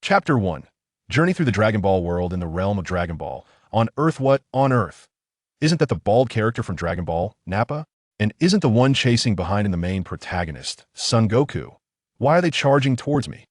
Chapter 1. Journey through the Dragon Ball world in the realm of Dragon Ball. On Earth what? On Earth. Isn't that the bald character from Dragon Ball, Nappa? And isn't the one chasing behind in the main protagonist, Son Goku? Why are they charging towards me?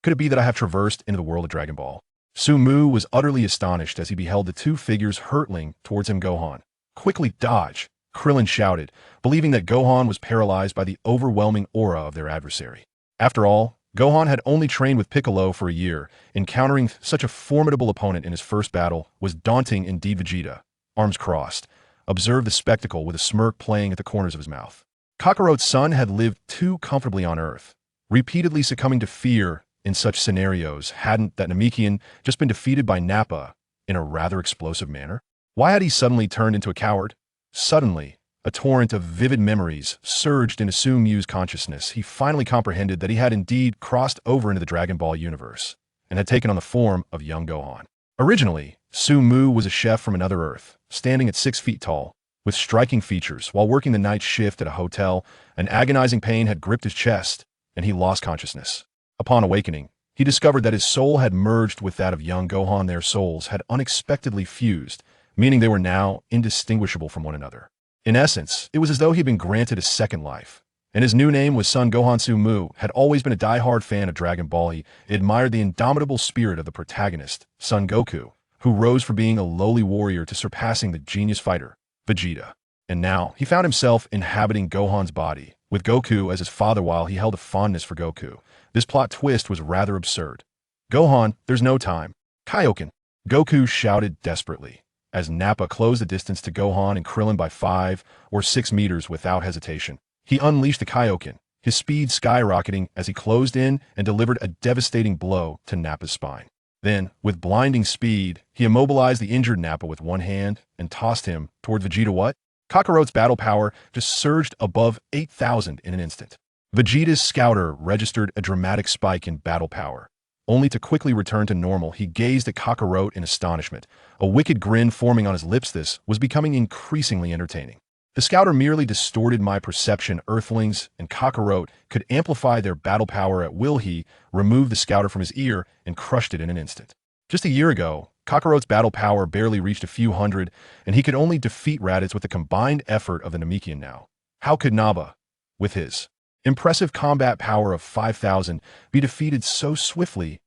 Could it be that I have traversed into the world of Dragon Ball? Su-Mu was utterly astonished as he beheld the two figures hurtling towards him. Gohan. Quickly dodge, Krillin shouted, believing that Gohan was paralyzed by the overwhelming aura of their adversary. After all, Gohan had only trained with Piccolo for a year. Encountering such a formidable opponent in his first battle was daunting indeed. Vegeta, arms crossed, observed the spectacle with a smirk playing at the corners of his mouth. Kakarot's son had lived too comfortably on Earth, repeatedly succumbing to fear in such scenarios. Hadn't that Namekian just been defeated by Nappa in a rather explosive manner? Why had he suddenly turned into a coward? Suddenly, a torrent of vivid memories surged into Su-Mu's consciousness. He finally comprehended that he had indeed crossed over into the Dragon Ball universe and had taken on the form of young Gohan. Originally, Su-Mu was a chef from another Earth, standing at 6 feet tall, with striking features. While working the night shift at a hotel, an agonizing pain had gripped his chest, and he lost consciousness. Upon awakening, he discovered that his soul had merged with that of young Gohan. Their souls had unexpectedly fused, meaning they were now indistinguishable from one another. In essence, it was as though he had been granted a second life, and his new name was Son Gohan. Su-Mu had always been a die-hard fan of Dragon Ball. He admired the indomitable spirit of the protagonist, Son Goku, who rose from being a lowly warrior to surpassing the genius fighter, Vegeta. And now, he found himself inhabiting Gohan's body, with Goku as his father while he held a fondness for Goku. This plot twist was rather absurd. Gohan, there's no time. Kaio-ken, Goku shouted desperately, as Nappa closed the distance to Gohan and Krillin by 5 or 6 meters without hesitation. He unleashed the Kaio-ken, his speed skyrocketing as he closed in and delivered a devastating blow to Nappa's spine. Then, with blinding speed, he immobilized the injured Nappa with one hand and tossed him toward Vegeta. What? Kakarot's battle power just surged above 8,000 in an instant. Vegeta's scouter registered a dramatic spike in battle power. Only to quickly return to normal, he gazed at Kakarot in astonishment, a wicked grin forming on his lips. This was becoming increasingly entertaining. The scouter merely distorted my perception. Earthlings and Kakarot could amplify their battle power at will. He removed the scouter from his ear and crushed it in an instant. Just a year ago, Kakarot's battle power barely reached a few hundred, and he could only defeat Raditz with the combined effort of the Namekian now. How could Nappa, with his impressive combat power of 5,000, be defeated so swiftly?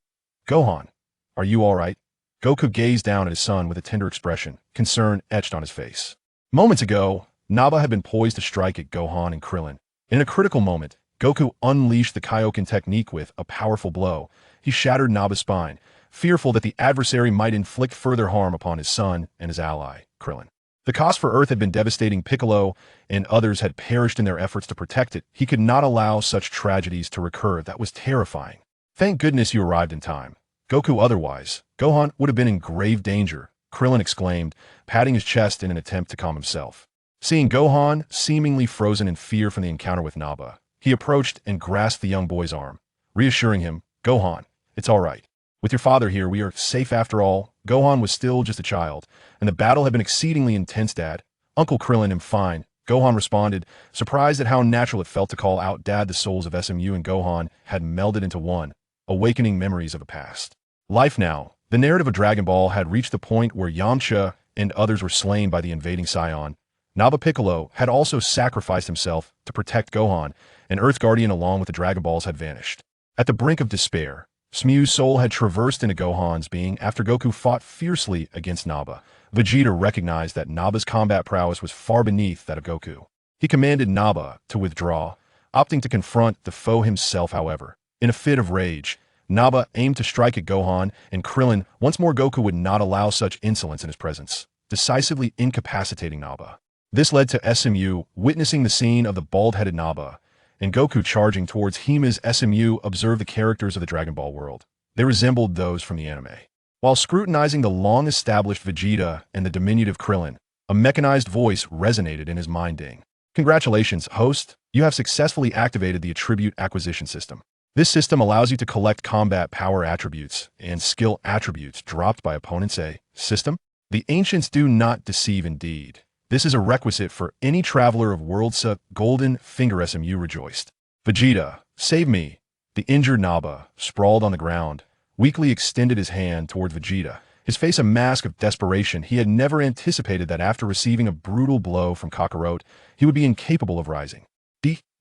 Gohan, are you all right? Goku gazed down at his son with a tender expression, concern etched on his face. Moments ago, Nappa had been poised to strike at Gohan and Krillin. In a critical moment, Goku unleashed the Kaio-ken technique with a powerful blow. He shattered Nappa's spine, fearful that the adversary might inflict further harm upon his son and his ally, Krillin. The cost for Earth had been devastating. Piccolo and others had perished in their efforts to protect it. He could not allow such tragedies to recur. That was terrifying. Thank goodness you arrived in time, Goku. Otherwise, Gohan would have been in grave danger, Krillin exclaimed, patting his chest in an attempt to calm himself. Seeing Gohan seemingly frozen in fear from the encounter with Nappa, he approached and grasped the young boy's arm, reassuring him, Gohan, it's all right. With your father here, we are safe. After all, Gohan was still just a child, and the battle had been exceedingly intense. Dad, Uncle Krillin, am fine, Gohan responded, surprised at how natural it felt to call out Dad. The souls of SMU and Gohan had melded into one, awakening memories of a past life. Now, the narrative of Dragon Ball had reached the point where Yamcha and others were slain by the invading Saiyan. Nappa Piccolo had also sacrificed himself to protect Gohan, and Earth Guardian along with the Dragon Balls had vanished. At the brink of despair, SMU's soul had traversed into Gohan's being after Goku fought fiercely against Nappa. Vegeta recognized that Nappa's combat prowess was far beneath that of Goku. He commanded Nappa to withdraw, opting to confront the foe himself. However, in a fit of rage, Nappa aimed to strike at Gohan and Krillin. Once more, Goku would not allow such insolence in his presence, decisively incapacitating Nappa. This led to SMU witnessing the scene of the bald-headed Nappa and Goku charging towards him. As SMU observed the characters of the Dragon Ball world, they resembled those from the anime. While scrutinizing the long-established Vegeta and the diminutive Krillin, a mechanized voice resonated in his mind. Ding. Congratulations, host. You have successfully activated the attribute acquisition system. This system allows you to collect combat power attributes and skill attributes dropped by opponents. A system? The ancients do not deceive indeed. This is a requisite for any traveler of worlds. Golden Finger SMU rejoiced. Vegeta, save me. The injured Nappa sprawled on the ground, weakly extended his hand toward Vegeta, his face a mask of desperation. He had never anticipated that after receiving a brutal blow from Kakarot, he would be incapable of rising.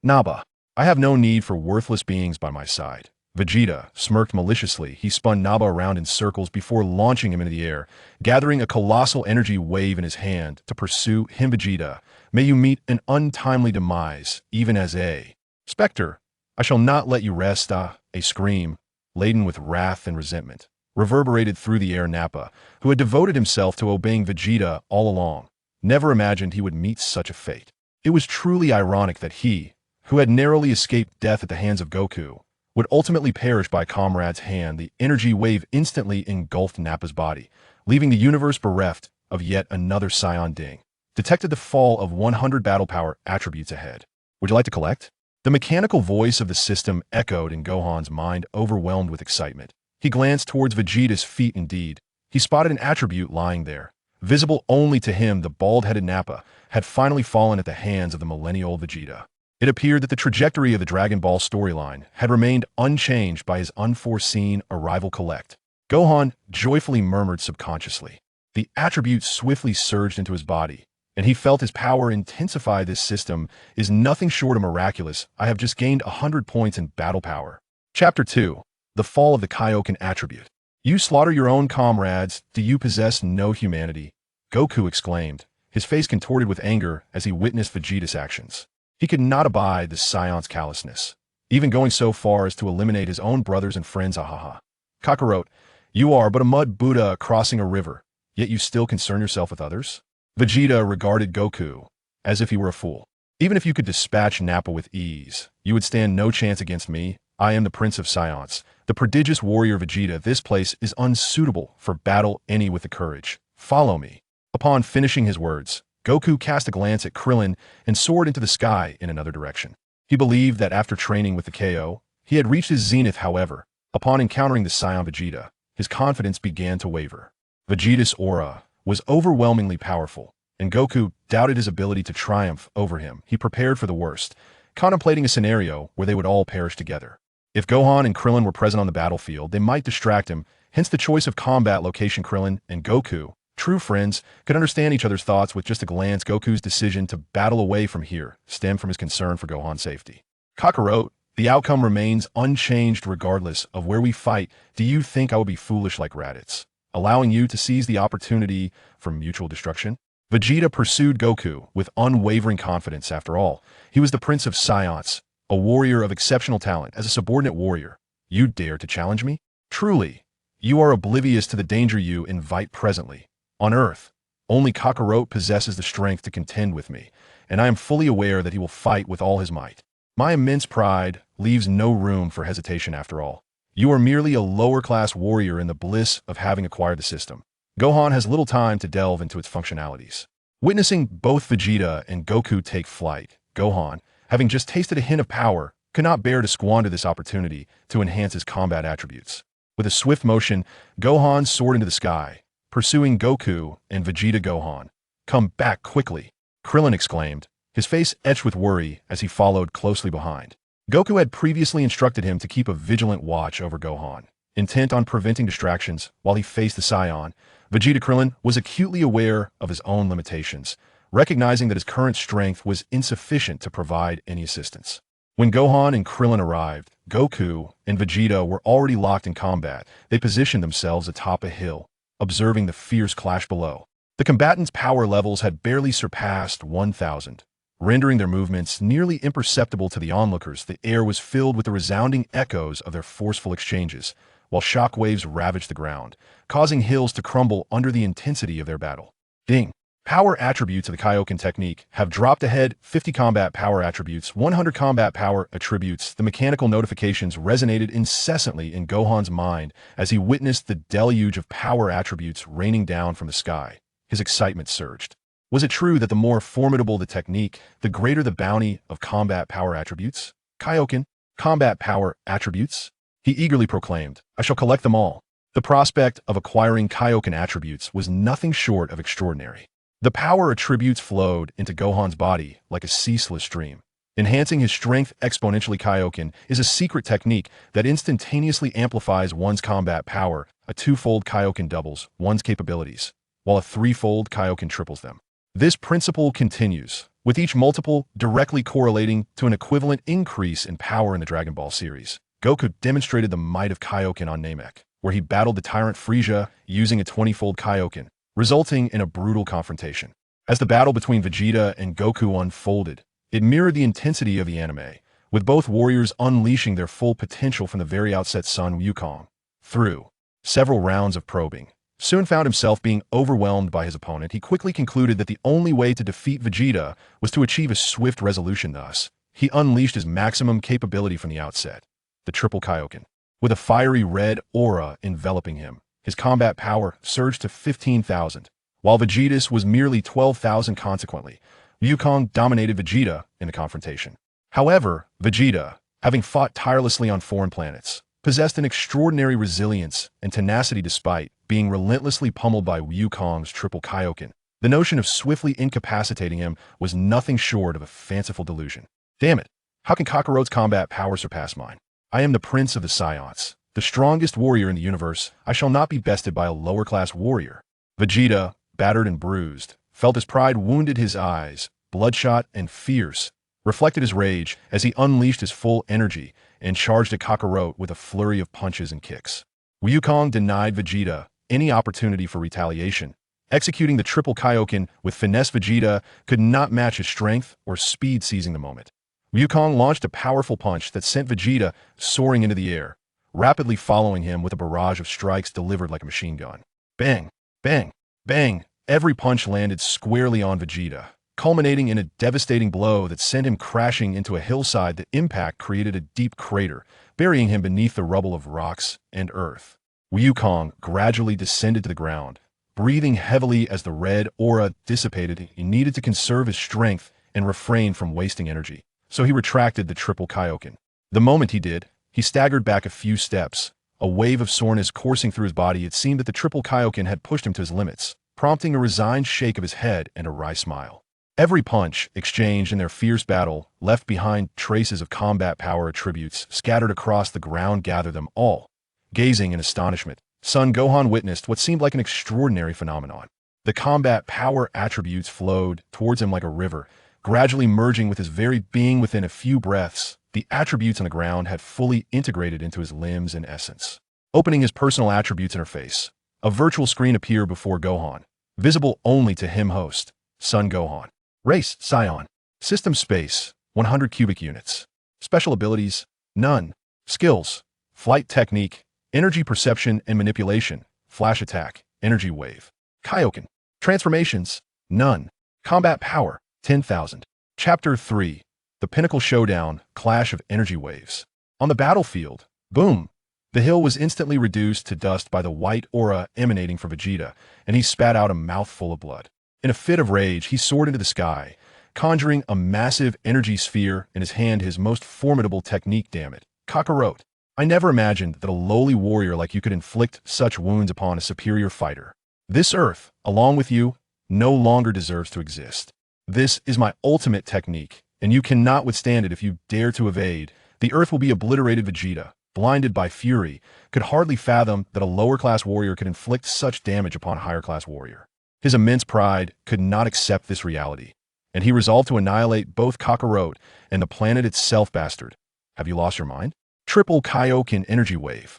Naba, I have no need for worthless beings by my side. Vegeta smirked maliciously. He spun Naba around in circles before launching him into the air, gathering a colossal energy wave in his hand to pursue him. Vegeta, may you meet an untimely demise, even as a Spectre. I shall not let you rest. A scream, laden with wrath and resentment, reverberated through the air. Nappa, who had devoted himself to obeying Vegeta all along, never imagined he would meet such a fate. It was truly ironic that he, who had narrowly escaped death at the hands of Goku, would ultimately perish by Comrade's hand. The energy wave instantly engulfed Nappa's body, leaving the universe bereft of yet another Saiyan Ding. Detected the fall of 100 battle power attributes ahead. Would you like to collect? The mechanical voice of the system echoed in Gohan's mind, overwhelmed with excitement. He glanced towards Vegeta's feet. Indeed, he spotted an attribute lying there. Visible only to him, the bald-headed Nappa had finally fallen at the hands of the millennial Vegeta. It appeared that the trajectory of the Dragon Ball storyline had remained unchanged by his unforeseen arrival. Collect. Gohan joyfully murmured subconsciously. The attribute swiftly surged into his body, and he felt his power intensify. This system is nothing short of miraculous. I have just gained 100 points in battle power. Chapter 2. The Fall of the Kaio-ken Attribute. You slaughter your own comrades. Do you possess no humanity? Goku exclaimed, his face contorted with anger as he witnessed Vegeta's actions. He could not abide the Scion's callousness, even going so far as to eliminate his own brothers and friends. Ahaha. Kakarot, you are but a mud Buddha crossing a river, yet you still concern yourself with others? Vegeta regarded Goku as if he were a fool. Even if you could dispatch Nappa with ease, you would stand no chance against me. I am the Prince of Scions, the prodigious warrior Vegeta. This place is unsuitable for battle. Any with the courage, follow me. Upon finishing his words, Goku cast a glance at Krillin and soared into the sky in another direction. He believed that after training with the KO, he had reached his zenith. However, upon encountering the Saiyan Vegeta, his confidence began to waver. Vegeta's aura was overwhelmingly powerful, and Goku doubted his ability to triumph over him. He prepared for the worst, contemplating a scenario where they would all perish together. If Gohan and Krillin were present on the battlefield, they might distract him, hence the choice of combat location. Krillin and Goku, true friends, could understand each other's thoughts with just a glance. Goku's decision to battle away from here stemmed from his concern for Gohan's safety. Kakarot, the outcome remains unchanged regardless of where we fight. Do you think I would be foolish like Raditz, allowing you to seize the opportunity for mutual destruction? Vegeta pursued Goku with unwavering confidence. After all, he was the Prince of Scions, a warrior of exceptional talent. As a subordinate warrior, you dare to challenge me? Truly, you are oblivious to the danger you invite presently. On Earth, only Kakarot possesses the strength to contend with me, and I am fully aware that he will fight with all his might. My immense pride leaves no room for hesitation. After all, you are merely a lower-class warrior in the bliss of having acquired the system. Gohan has little time to delve into its functionalities. Witnessing both Vegeta and Goku take flight, Gohan, having just tasted a hint of power, could not bear to squander this opportunity to enhance his combat attributes. With a swift motion, Gohan soared into the sky, pursuing Goku and Vegeta. Gohan, come back quickly, Krillin exclaimed, his face etched with worry as he followed closely behind. Goku had previously instructed him to keep a vigilant watch over Gohan, intent on preventing distractions while he faced the Scion. Vegeta Krillin was acutely aware of his own limitations, recognizing that his current strength was insufficient to provide any assistance. When Gohan and Krillin arrived, Goku and Vegeta were already locked in combat. They positioned themselves atop a hill, observing the fierce clash below. The combatants' power levels had barely surpassed 1,000, rendering their movements nearly imperceptible to the onlookers. The air was filled with the resounding echoes of their forceful exchanges, while shockwaves ravaged the ground, causing hills to crumble under the intensity of their battle. Ding! Power attributes of the Kaio-ken technique have dropped ahead. 50 combat power attributes, 100 combat power attributes. The mechanical notifications resonated incessantly in Gohan's mind as he witnessed the deluge of power attributes raining down from the sky. His excitement surged. Was it true that the more formidable the technique, the greater the bounty of combat power attributes? Kaio-ken, combat power attributes? He eagerly proclaimed, I shall collect them all. The prospect of acquiring Kaio-ken attributes was nothing short of extraordinary. The power attributes flowed into Gohan's body like a ceaseless stream, Enhancing his strength exponentially. Kaio-ken is a secret technique that instantaneously amplifies one's combat power. A twofold Kaio-ken doubles one's capabilities, while a threefold Kaio-ken triples them. This principle continues, with each multiple directly correlating to an equivalent increase in power in the Dragon Ball series. Goku demonstrated the might of Kaio-ken on Namek, where he battled the tyrant Frieza using a 20-fold Kaio-ken, resulting in a brutal confrontation. As the battle between Vegeta and Goku unfolded, it mirrored the intensity of the anime, with both warriors unleashing their full potential from the very outset. Sun Wukong, through several rounds of probing, soon found himself being overwhelmed by his opponent. He quickly concluded that the only way to defeat Vegeta was to achieve a swift resolution. Thus, he unleashed his maximum capability from the outset, the triple Kaio-ken. With a fiery red aura enveloping him, his combat power surged to 15,000, while Vegeta's was merely 12,000. Consequently, Wukong dominated Vegeta in the confrontation. However, Vegeta, having fought tirelessly on foreign planets, possessed an extraordinary resilience and tenacity despite being relentlessly pummeled by Wukong's triple Kaio-ken. The notion of swiftly incapacitating him was nothing short of a fanciful delusion. Damn it, how can Kakaroto's combat power surpass mine? I am the prince of the Scions, the strongest warrior in the universe. I shall not be bested by a lower-class warrior. Vegeta, battered and bruised, felt his pride wounded. His eyes, bloodshot and fierce, reflected his rage as he unleashed his full energy and charged at Kakaroto with a flurry of punches and kicks. Wukong denied Vegeta any opportunity for retaliation, executing the triple Kaio-ken with finesse. Vegeta could not match his strength or speed. Seizing the moment, Wukong launched a powerful punch that sent Vegeta soaring into the air, rapidly following him with a barrage of strikes delivered like a machine gun. Bang, bang, bang. Every punch landed squarely on Vegeta, culminating in a devastating blow that sent him crashing into a hillside. The impact created a deep crater, burying him beneath the rubble of rocks and earth. Wukong gradually descended to the ground, breathing heavily as the red aura dissipated. He needed to conserve his strength and refrain from wasting energy, so he retracted the triple Kaio-ken. The moment he did, he staggered back a few steps, a wave of soreness coursing through his body. It seemed that the triple Kaio-ken had pushed him to his limits, prompting a resigned shake of his head and a wry smile. Every punch exchanged in their fierce battle left behind traces of combat power attributes scattered across the ground. Gather them all. Gazing in astonishment, Son Gohan witnessed what seemed like an extraordinary phenomenon. The combat power attributes flowed towards him like a river, gradually merging with his very being. Within a few breaths, the attributes on the ground had fully integrated into his limbs and essence. Opening his personal attributes interface, a virtual screen appeared before Gohan, visible only to him. Host, Son Gohan. Race, Scion. System space, 100 cubic units. Special abilities, none. Skills, flight technique, energy perception and manipulation, flash attack, energy wave. Kaio-ken. Transformations, none. Combat power, 10,000. Chapter 3. The Pinnacle Showdown, Clash of Energy Waves. On the battlefield, boom! The hill was instantly reduced to dust by the white aura emanating from Vegeta, and he spat out a mouthful of blood. In a fit of rage, he soared into the sky, conjuring a massive energy sphere in his hand, his most formidable technique. Damn it, Kakaroto. I never imagined that a lowly warrior like you could inflict such wounds upon a superior fighter. This earth, along with you, no longer deserves to exist. This is my ultimate technique, and you cannot withstand it. If you dare to evade, the earth will be obliterated. Vegeta, blinded by fury, could hardly fathom that a lower-class warrior could inflict such damage upon a higher-class warrior. His immense pride could not accept this reality, and he resolved to annihilate both Kakaroto and the planet itself. Bastard, have you lost your mind? Triple Kaio-ken energy wave.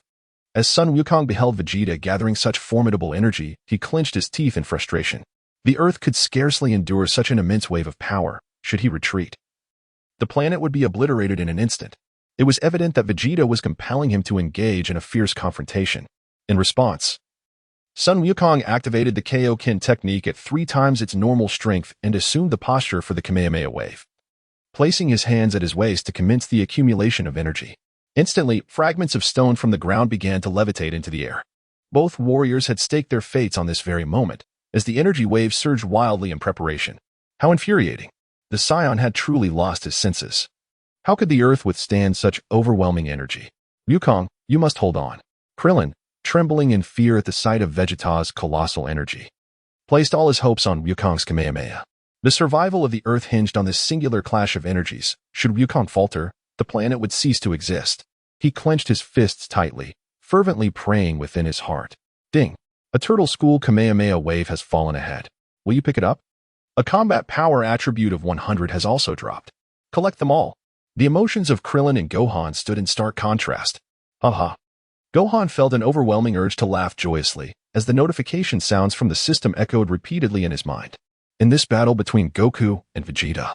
As Son Wukong beheld Vegeta gathering such formidable energy, he clenched his teeth in frustration. The Earth could scarcely endure such an immense wave of power. Should he retreat, the planet would be obliterated in an instant. It was evident that Vegeta was compelling him to engage in a fierce confrontation. In response, Son Wukong activated the Kaio-ken technique at 3 times its normal strength and assumed the posture for the Kamehameha wave, placing his hands at his waist to commence the accumulation of energy. Instantly, fragments of stone from the ground began to levitate into the air. Both warriors had staked their fates on this very moment, as the energy wave surged wildly in preparation. How infuriating! The Scion had truly lost his senses. How could the Earth withstand such overwhelming energy? Wukong, you must hold on. Krillin, trembling in fear at the sight of Vegeta's colossal energy, placed all his hopes on Wukong's Kamehameha. The survival of the Earth hinged on this singular clash of energies. Should Wukong falter, the planet would cease to exist. He clenched his fists tightly, fervently praying within his heart. Ding! A Turtle School Kamehameha wave has fallen ahead. Will you pick it up? A combat power attribute of 100 has also dropped. Collect them all. The emotions of Krillin and Gohan stood in stark contrast. Haha. Gohan felt an overwhelming urge to laugh joyously as the notification sounds from the system echoed repeatedly in his mind. In this battle between Goku and Vegeta,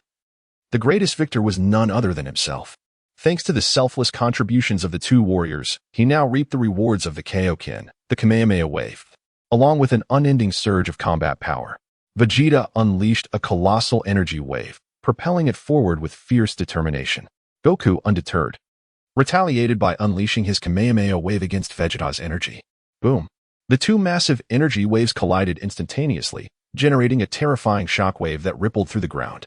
the greatest victor was none other than himself. Thanks to the selfless contributions of the two warriors, he now reaped the rewards of the Kaio-ken, the Kamehameha wave, along with an unending surge of combat power. Vegeta unleashed a colossal energy wave, propelling it forward with fierce determination. Goku, undeterred, retaliated by unleashing his Kamehameha wave against Vegeta's energy. Boom! The two massive energy waves collided instantaneously, generating a terrifying shockwave that rippled through the ground.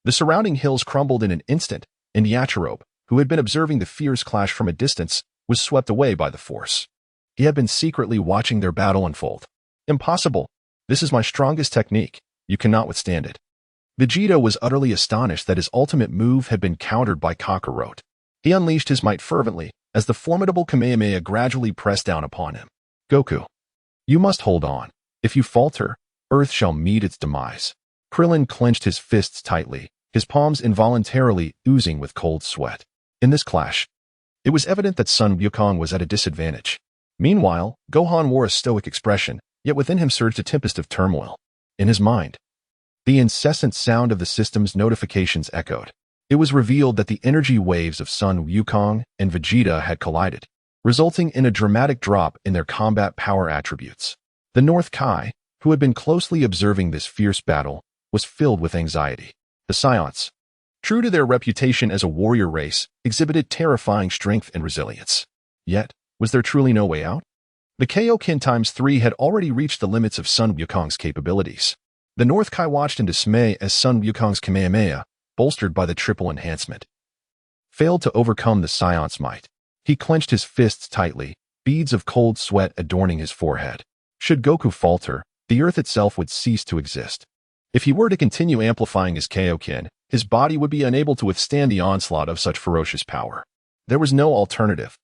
The surrounding hills crumbled in an instant, and Yachirobe, who had been observing the fierce clash from a distance, was swept away by the force. He had been secretly watching their battle unfold. Impossible! This is my strongest technique. You cannot withstand it. Vegeta was utterly astonished that his ultimate move had been countered by Kakarot. He unleashed his might fervently as the formidable Kamehameha gradually pressed down upon him. Goku, you must hold on. If you falter, Earth shall meet its demise. Krillin clenched his fists tightly, his palms involuntarily oozing with cold sweat. In this clash, it was evident that Son Wukong was at a disadvantage. Meanwhile, Gohan wore a stoic expression, yet within him surged a tempest of turmoil. In his mind, the incessant sound of the system's notifications echoed. It was revealed that the energy waves of Son Wukong and Vegeta had collided, resulting in a dramatic drop in their combat power attributes. The North Kai, who had been closely observing this fierce battle, was filled with anxiety. The Saiyans, true to their reputation as a warrior race, exhibited terrifying strength and resilience. Yet, was there truly no way out? The Kaio-ken ×3 had already reached the limits of Son Wukong's capabilities. The North Kai watched in dismay as Son Wukong's Kamehameha, bolstered by the triple enhancement, failed to overcome the Saiyans' might. He clenched his fists tightly, beads of cold sweat adorning his forehead. Should Goku falter, the Earth itself would cease to exist. If he were to continue amplifying his Kaio-ken, his body would be unable to withstand the onslaught of such ferocious power. There was no alternative.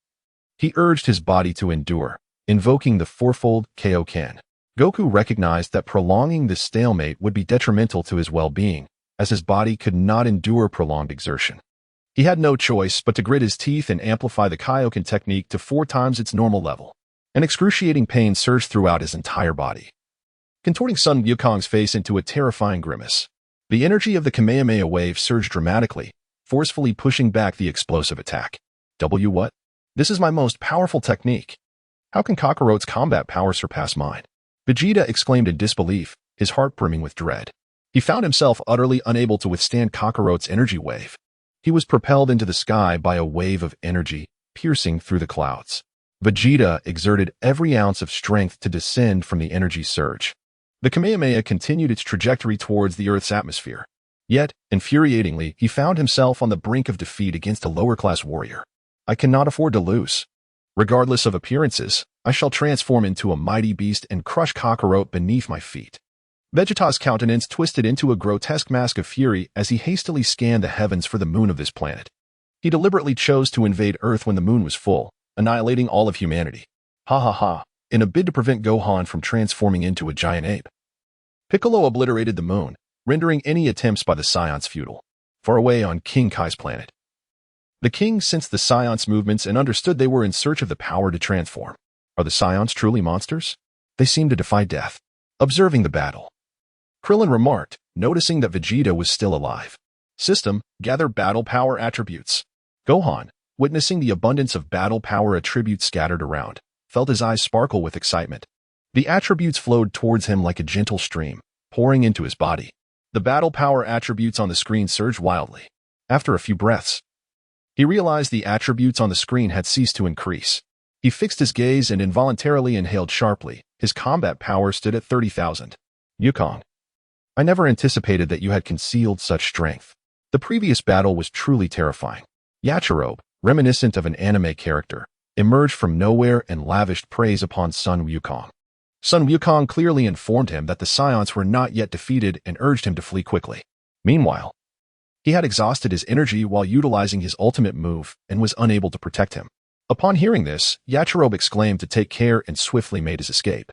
He urged his body to endure, invoking the fourfold Kaio-ken. Goku recognized that prolonging this stalemate would be detrimental to his well-being, as his body could not endure prolonged exertion. He had no choice but to grit his teeth and amplify the Kaio-ken technique to 4 times its normal level. An excruciating pain surged throughout his entire body, contorting Son Wukong's face into a terrifying grimace. The energy of the Kamehameha wave surged dramatically, forcefully pushing back the explosive attack. What? This is my most powerful technique. How can Kakarot's combat power surpass mine? Vegeta exclaimed in disbelief, his heart brimming with dread. He found himself utterly unable to withstand Kakarot's energy wave. He was propelled into the sky by a wave of energy, piercing through the clouds. Vegeta exerted every ounce of strength to descend from the energy surge. The Kamehameha continued its trajectory towards the Earth's atmosphere. Yet, infuriatingly, he found himself on the brink of defeat against a lower-class warrior. I cannot afford to lose. Regardless of appearances, I shall transform into a mighty beast and crush Kakarot beneath my feet. Vegeta's countenance twisted into a grotesque mask of fury as he hastily scanned the heavens for the moon of this planet. He deliberately chose to invade Earth when the moon was full, annihilating all of humanity. Ha ha ha, in a bid to prevent Gohan from transforming into a giant ape. Piccolo obliterated the moon, rendering any attempts by the Saiyans futile. Far away on King Kai's planet, the king sensed the Saiyans' movements and understood they were in search of the power to transform. Are the Saiyans truly monsters? They seem to defy death. Observing the battle, Krillin remarked, noticing that Vegeta was still alive. System, gather battle power attributes. Gohan, witnessing the abundance of battle power attributes scattered around, felt his eyes sparkle with excitement. The attributes flowed towards him like a gentle stream, pouring into his body. The battle power attributes on the screen surged wildly. After a few breaths, he realized the attributes on the screen had ceased to increase. He fixed his gaze and involuntarily inhaled sharply. His combat power stood at 30,000. Wukong, I never anticipated that you had concealed such strength. The previous battle was truly terrifying. Yachirobe, reminiscent of an anime character, emerged from nowhere and lavished praise upon Son Wukong. Sun Wukong clearly informed him that the Scions were not yet defeated and urged him to flee quickly. Meanwhile, he had exhausted his energy while utilizing his ultimate move and was unable to protect him. Upon hearing this, Yachirobe exclaimed to take care and swiftly made his escape.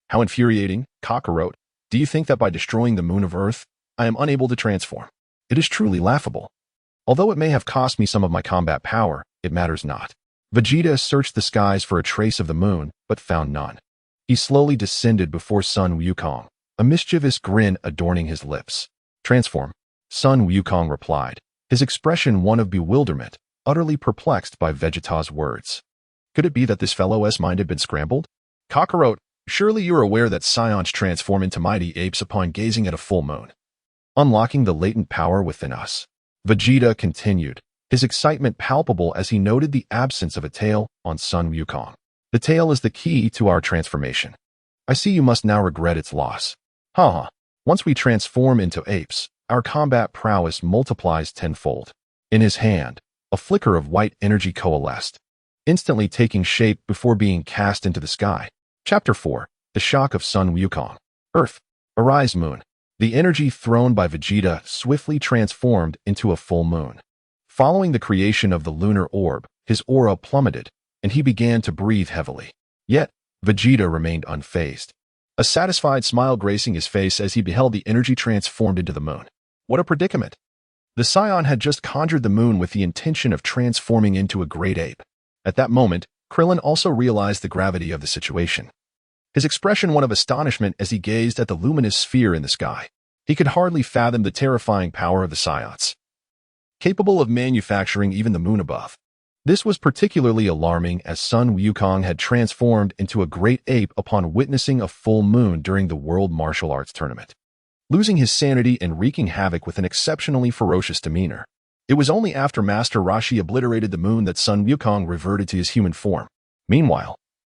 How infuriating, Kakarot. Do you think that by destroying the moon of Earth, I am unable to transform? It is truly laughable. Although it may have cost me some of my combat power, it matters not. Vegeta searched the skies for a trace of the moon, but found none. He slowly descended before Sun Wukong, a mischievous grin adorning his lips. Transform. Sun Wukong replied, his expression one of bewilderment, utterly perplexed by Vegeta's words. Could it be that this fellow's mind had been scrambled? Kakarot, surely you are aware that Scions transform into mighty apes upon gazing at a full moon, unlocking the latent power within us. Vegeta continued, his excitement palpable as he noted the absence of a tail on Sun Wukong. The tail is the key to our transformation. I see you must now regret its loss. Haha. Once we transform into apes, our combat prowess multiplies tenfold. In his hand, a flicker of white energy coalesced, instantly taking shape before being cast into the sky. Chapter 4. The Shock of Sun Wukong. Earth. Arise, moon. The energy thrown by Vegeta swiftly transformed into a full moon. Following the creation of the lunar orb, his aura plummeted, and he began to breathe heavily. Yet, Vegeta remained unfazed, a satisfied smile gracing his face as he beheld the energy transformed into the moon. What a predicament! The Scion had just conjured the moon with the intention of transforming into a great ape. At that moment, Krillin also realized the gravity of the situation. His expression one of astonishment as he gazed at the luminous sphere in the sky. He could hardly fathom the terrifying power of the Scions, capable of manufacturing even the moon above. This was particularly alarming as Sun Wukong had transformed into a great ape upon witnessing a full moon during the World Martial Arts Tournament, losing his sanity and wreaking havoc with an exceptionally ferocious demeanor. It was only after Master Roshi obliterated the moon that Sun Wukong reverted to his human form. Meanwhile,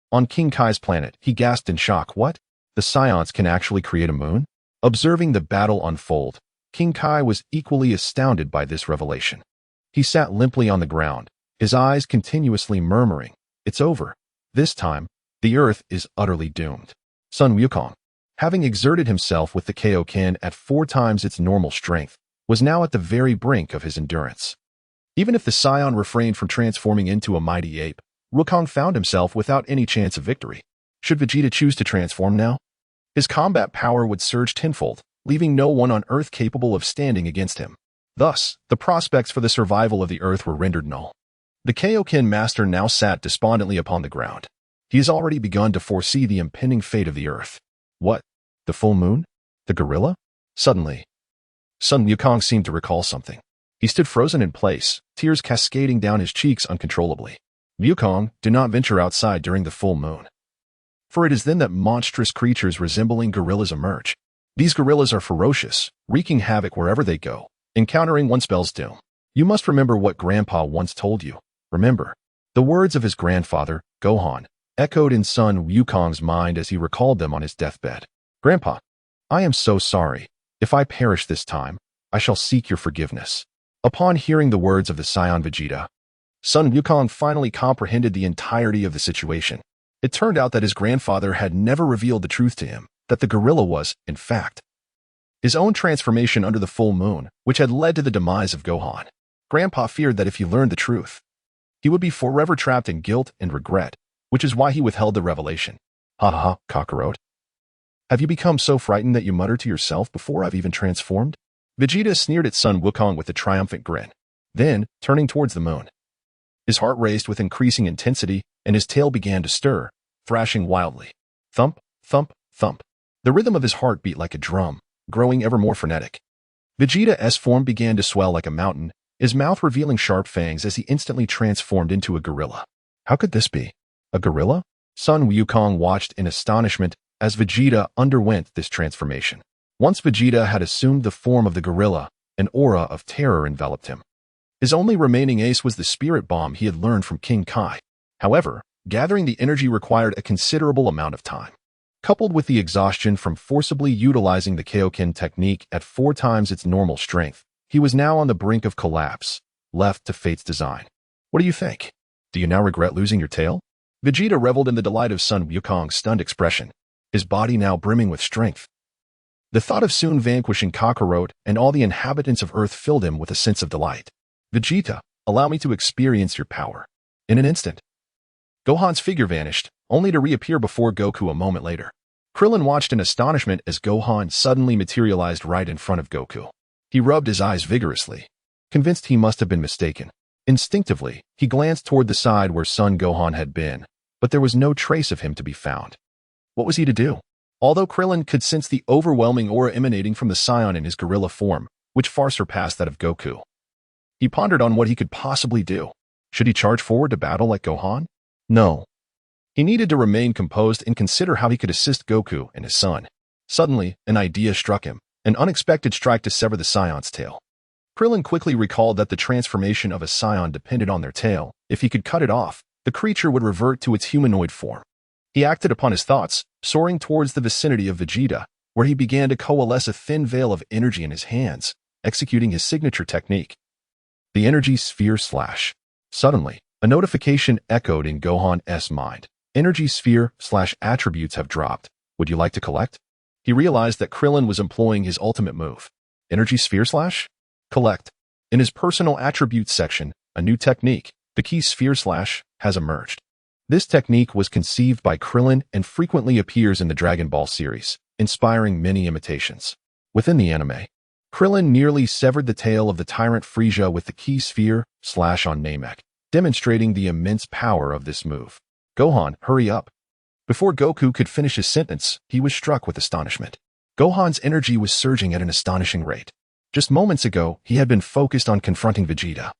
on King Kai's planet, he gasped in shock. What? The Scions can actually create a moon? Observing the battle unfold, King Kai was equally astounded by this revelation. He sat limply on the ground, his eyes continuously murmuring, "It's over. This time, the Earth is utterly doomed." Sun Wukong, having exerted himself with the Kaio-ken at 4 times its normal strength, was now at the very brink of his endurance. Even if the Scion refrained from transforming into a mighty ape, Wukong found himself without any chance of victory. Should Vegeta choose to transform now, his combat power would surge tenfold, leaving no one on Earth capable of standing against him. Thus, the prospects for the survival of the Earth were rendered null. The Kaio-ken master now sat despondently upon the ground. He has already begun to foresee the impending fate of the Earth. What? The full moon? The gorilla? Suddenly, Sun Wukong seemed to recall something. He stood frozen in place, tears cascading down his cheeks uncontrollably. Wukong, do not venture outside during the full moon, for it is then that monstrous creatures resembling gorillas emerge. These gorillas are ferocious, wreaking havoc wherever they go. Encountering one spells doom. You must remember what Grandpa once told you. Remember. The words of his grandfather, Gohan, echoed in Sun Wukong's mind as he recalled them on his deathbed. Grandpa, I am so sorry. If I perish this time, I shall seek your forgiveness. Upon hearing the words of the Scion Vegeta, Sun Wukong finally comprehended the entirety of the situation. It turned out that his grandfather had never revealed the truth to him, that the gorilla was, in fact, his own transformation under the full moon, which had led to the demise of Gohan. Grandpa feared that if he learned the truth, he would be forever trapped in guilt and regret, which is why he withheld the revelation. Ha ha ha, Kakarot. Have you become so frightened that you mutter to yourself before I've even transformed? Vegeta sneered at Sun Wukong with a triumphant grin. Then, turning towards the moon, his heart raced with increasing intensity, and his tail began to stir, thrashing wildly. Thump, thump, thump. The rhythm of his heart beat like a drum, growing ever more frenetic. Vegeta's form began to swell like a mountain, his mouth revealing sharp fangs as he instantly transformed into a gorilla. How could this be? A gorilla? Sun Wukong watched in astonishment as Vegeta underwent this transformation. Once Vegeta had assumed the form of the gorilla, an aura of terror enveloped him. His only remaining ace was the spirit bomb he had learned from King Kai. However, gathering the energy required a considerable amount of time. Coupled with the exhaustion from forcibly utilizing the Kaio-ken technique at 4 times its normal strength, he was now on the brink of collapse, left to fate's design. What do you think? Do you now regret losing your tail? Vegeta reveled in the delight of Sun Wukong's stunned expression. his body now brimming with strength. The thought of soon vanquishing Kakarot and all the inhabitants of Earth filled him with a sense of delight. Vegeta, allow me to experience your power. In an instant, Gohan's figure vanished, only to reappear before Goku a moment later. Krillin watched in astonishment as Gohan suddenly materialized right in front of Goku. He rubbed his eyes vigorously, convinced he must have been mistaken. Instinctively, he glanced toward the side where Son Gohan had been, but there was no trace of him to be found. What was he to do? Although Krillin could sense the overwhelming aura emanating from the Saiyan in his gorilla form, which far surpassed that of Goku, he pondered on what he could possibly do. Should he charge forward to battle like Gohan? No. He needed to remain composed and consider how he could assist Goku and his son. Suddenly, an idea struck him, an unexpected strike to sever the Saiyan's tail. Krillin quickly recalled that the transformation of a Saiyan depended on their tail. If he could cut it off, the creature would revert to its humanoid form. He acted upon his thoughts, soaring towards the vicinity of Vegeta, where he began to coalesce a thin veil of energy in his hands, executing his signature technique, the energy sphere slash. Suddenly, a notification echoed in Gohan.'s mind. Energy sphere slash attributes have dropped. Would you like to collect? He realized that Krillin was employing his ultimate move. Energy sphere slash? Collect. In his personal attributes section, a new technique, the key sphere slash, has emerged. This technique was conceived by Krillin and frequently appears in the Dragon Ball series, inspiring many imitations. Within the anime, Krillin nearly severed the tail of the tyrant Frieza with the key sphere slash on Namek, demonstrating the immense power of this move. Gohan, hurry up. Before Goku could finish his sentence, he was struck with astonishment. Gohan's energy was surging at an astonishing rate. Just moments ago, he had been focused on confronting Vegeta,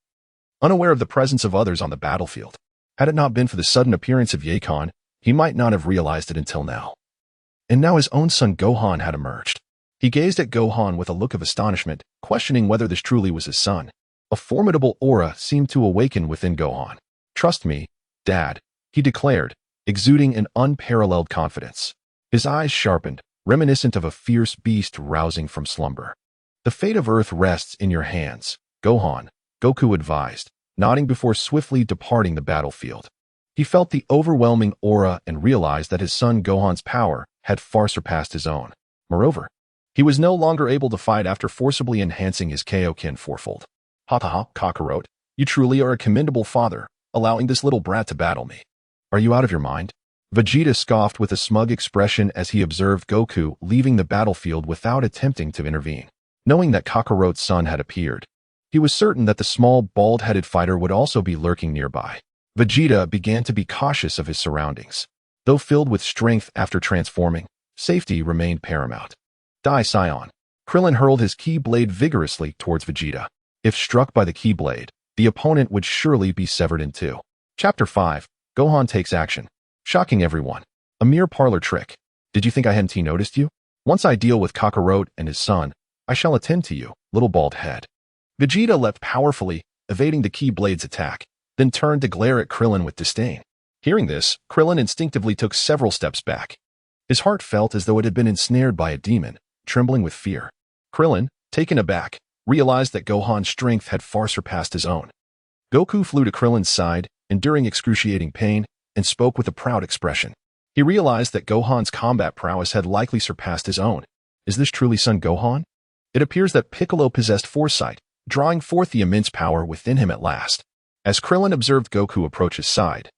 unaware of the presence of others on the battlefield. Had it not been for the sudden appearance of Kaio-ken, he might not have realized it until now. And now his own son Gohan had emerged. He gazed at Gohan with a look of astonishment, questioning whether this truly was his son. A formidable aura seemed to awaken within Gohan. Trust me, Dad, he declared, exuding an unparalleled confidence. His eyes sharpened, reminiscent of a fierce beast rousing from slumber. The fate of Earth rests in your hands, Gohan, Goku advised, nodding before swiftly departing the battlefield. He felt the overwhelming aura and realized that his son Gohan's power had far surpassed his own. Moreover, he was no longer able to fight after forcibly enhancing his Kaio-ken fourfold. Ha ha ha, Kakarot, you truly are a commendable father, allowing this little brat to battle me. Are you out of your mind? Vegeta scoffed with a smug expression as he observed Goku leaving the battlefield without attempting to intervene. Knowing that Kakarot's son had appeared, he was certain that the small, bald-headed fighter would also be lurking nearby. Vegeta began to be cautious of his surroundings. Though filled with strength after transforming, safety remained paramount. Die, Saiyan. Krillin hurled his ki blade vigorously towards Vegeta. If struck by the ki blade, the opponent would surely be severed in two. Chapter 5. Gohan takes action. Shocking everyone. A mere parlor trick. Did you think I hadn't noticed you? Once I deal with Kakarot and his son, I shall attend to you, little bald head. Vegeta leapt powerfully, evading the ki blade's attack, then turned to glare at Krillin with disdain. Hearing this, Krillin instinctively took several steps back. His heart felt as though it had been ensnared by a demon, trembling with fear. Krillin, taken aback, realized that Gohan's strength had far surpassed his own. Goku flew to Krillin's side, enduring excruciating pain, and spoke with a proud expression. He realized that Gohan's combat prowess had likely surpassed his own. Is this truly Son Gohan? It appears that Piccolo possessed foresight, drawing forth the immense power within him at last. As Krillin observed Goku approach his side,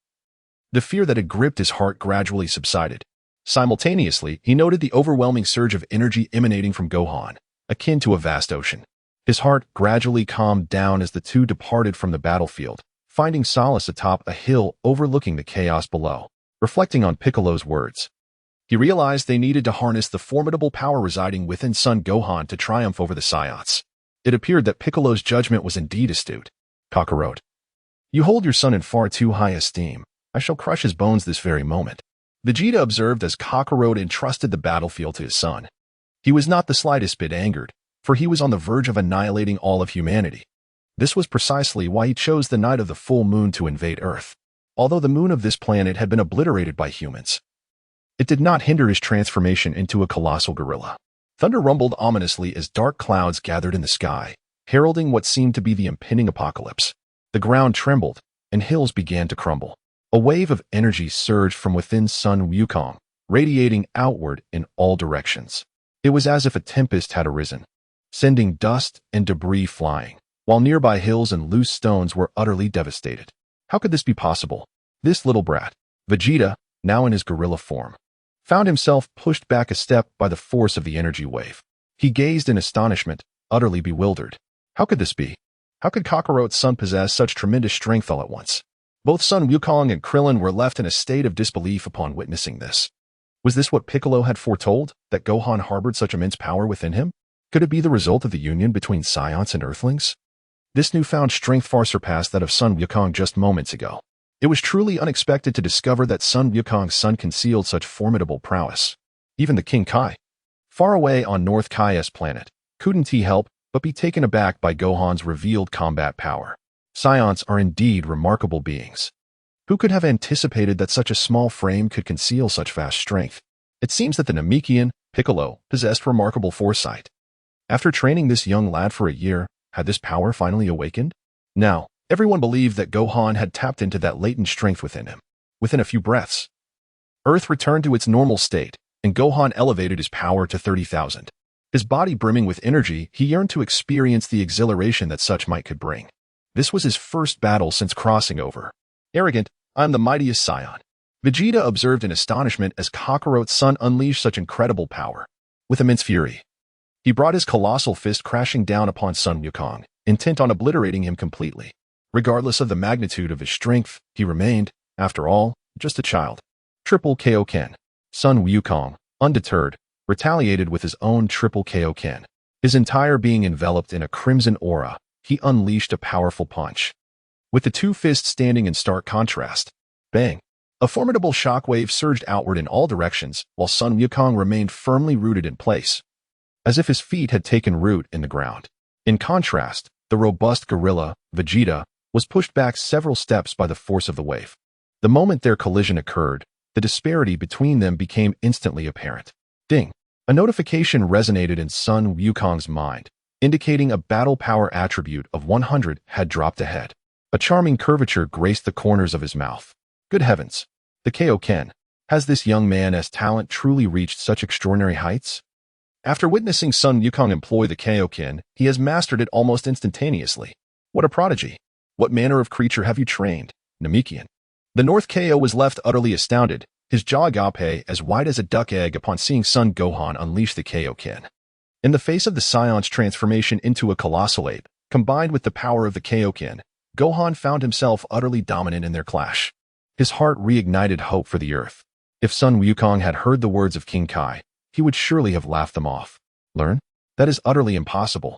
the fear that had gripped his heart gradually subsided. Simultaneously, he noted the overwhelming surge of energy emanating from Gohan, akin to a vast ocean. His heart gradually calmed down as the two departed from the battlefield, finding solace atop a hill overlooking the chaos below. Reflecting on Piccolo's words, he realized they needed to harness the formidable power residing within Son Gohan to triumph over the Saiyans. It appeared that Piccolo's judgment was indeed astute. Kakarot, you hold your son in far too high esteem. I shall crush his bones this very moment. Vegeta observed as Kakarot entrusted the battlefield to his son. He was not the slightest bit angered, for he was on the verge of annihilating all of humanity. This was precisely why he chose the night of the full moon to invade Earth. Although the moon of this planet had been obliterated by humans, it did not hinder his transformation into a colossal gorilla. Thunder rumbled ominously as dark clouds gathered in the sky, heralding what seemed to be the impending apocalypse. The ground trembled, and hills began to crumble. A wave of energy surged from within Son Wukong, radiating outward in all directions. It was as if a tempest had arisen, sending dust and debris flying, while nearby hills and loose stones were utterly devastated. How could this be possible? This little brat, Vegeta, now in his gorilla form, found himself pushed back a step by the force of the energy wave. He gazed in astonishment, utterly bewildered. How could this be? How could Kakarot's son possess such tremendous strength all at once? Both Son Wukong and Krillin were left in a state of disbelief upon witnessing this. Was this what Piccolo had foretold, that Gohan harbored such immense power within him? Could it be the result of the union between Scions and Earthlings? This newfound strength far surpassed that of Son Wukong just moments ago. It was truly unexpected to discover that Son Wukong's son concealed such formidable prowess. Even the King Kai, far away on North Kai's planet, couldn't help but be taken aback by Gohan's revealed combat power. Scions are indeed remarkable beings. Who could have anticipated that such a small frame could conceal such vast strength? It seems that the Namekian, Piccolo, possessed remarkable foresight. After training this young lad for a year, had this power finally awakened? Now, everyone believed that Gohan had tapped into that latent strength within him. Within a few breaths, Earth returned to its normal state, and Gohan elevated his power to 30,000. His body brimming with energy, he yearned to experience the exhilaration that such might could bring. This was his first battle since crossing over. Arrogant, I'm the mightiest Scion. Vegeta observed in astonishment as Kakarot's son unleashed such incredible power. With immense fury, he brought his colossal fist crashing down upon Son Wukong, intent on obliterating him completely. Regardless of the magnitude of his strength, he remained, after all, just a child. Triple Kaio-ken. Son Wukong, undeterred, retaliated with his own triple Kaio-ken. His entire being enveloped in a crimson aura, he unleashed a powerful punch. With the two fists standing in stark contrast, bang! A formidable shockwave surged outward in all directions, while Son Wukong remained firmly rooted in place, as if his feet had taken root in the ground. In contrast, the robust gorilla, Vegeta, was pushed back several steps by the force of the wave. The moment their collision occurred, the disparity between them became instantly apparent. Ding! A notification resonated in Son Wukong's mind, indicating a battle power attribute of 100 had dropped ahead. A charming curvature graced the corners of his mouth. Good heavens! The Kaio-ken. Has this young man's talent truly reached such extraordinary heights? After witnessing Son Wukong employ the Kaio-ken, he has mastered it almost instantaneously. What a prodigy! What manner of creature have you trained, Namekian? The North Kaio was left utterly astounded, his jaw agape as wide as a duck egg upon seeing Son Gohan unleash the Kaio-ken. In the face of the Scion's transformation into a colossal ape, combined with the power of the Kaio-ken, Gohan found himself utterly dominant in their clash. His heart reignited hope for the Earth. If Son Wukong had heard the words of King Kai, he would surely have laughed them off. Learn? That is utterly impossible.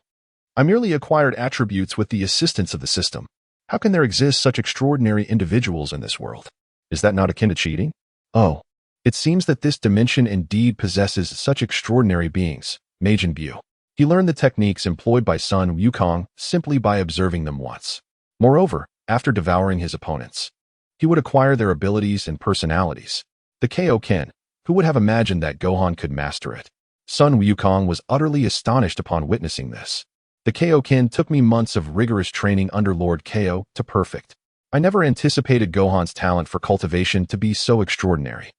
I merely acquired attributes with the assistance of the system. How can there exist such extraordinary individuals in this world? Is that not akin to cheating? Oh, it seems that this dimension indeed possesses such extraordinary beings. Majin Buu. He learned the techniques employed by Son Wukong simply by observing them once. Moreover, after devouring his opponents, he would acquire their abilities and personalities. The Kaio-ken. Who would have imagined that Gohan could master it? Son Wukong was utterly astonished upon witnessing this. The Kaio-ken took me months of rigorous training under Lord Kaio to perfect. I never anticipated Gohan's talent for cultivation to be so extraordinary.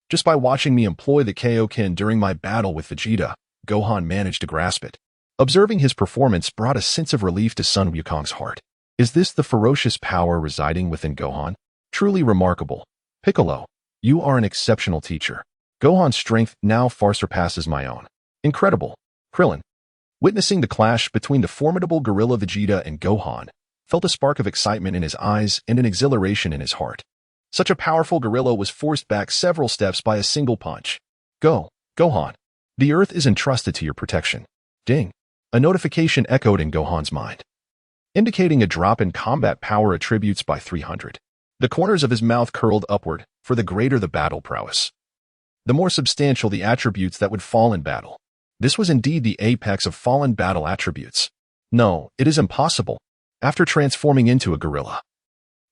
Just by watching me employ the Kaio-ken during my battle with Vegeta, Gohan managed to grasp it. Observing his performance brought a sense of relief to Son Wukong's heart. Is this the ferocious power residing within Gohan? Truly remarkable. Piccolo, you are an exceptional teacher. Gohan's strength now far surpasses my own. Incredible. Krillin, witnessing the clash between the formidable gorilla Vegeta and Gohan, felt a spark of excitement in his eyes and an exhilaration in his heart. Such a powerful gorilla was forced back several steps by a single punch. Go, Gohan. The Earth is entrusted to your protection. Ding. A notification echoed in Gohan's mind, indicating a drop in combat power attributes by 300. The corners of his mouth curled upward, for the greater the battle prowess, the more substantial the attributes that would fall in battle. This was indeed the apex of fallen battle attributes. No, it is impossible. After transforming into a gorilla,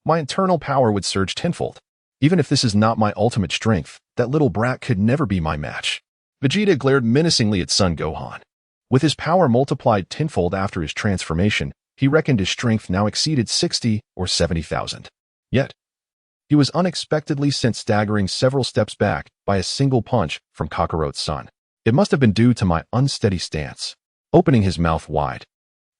my internal power would surge tenfold. Even if this is not my ultimate strength, that little brat could never be my match. Vegeta glared menacingly at Son Gohan. With his power multiplied tenfold after his transformation, he reckoned his strength now exceeded 60 or 70,000. Yet, He was unexpectedly sent staggering several steps back by a single punch from Kakarot's son. It must have been due to my unsteady stance. Opening his mouth wide,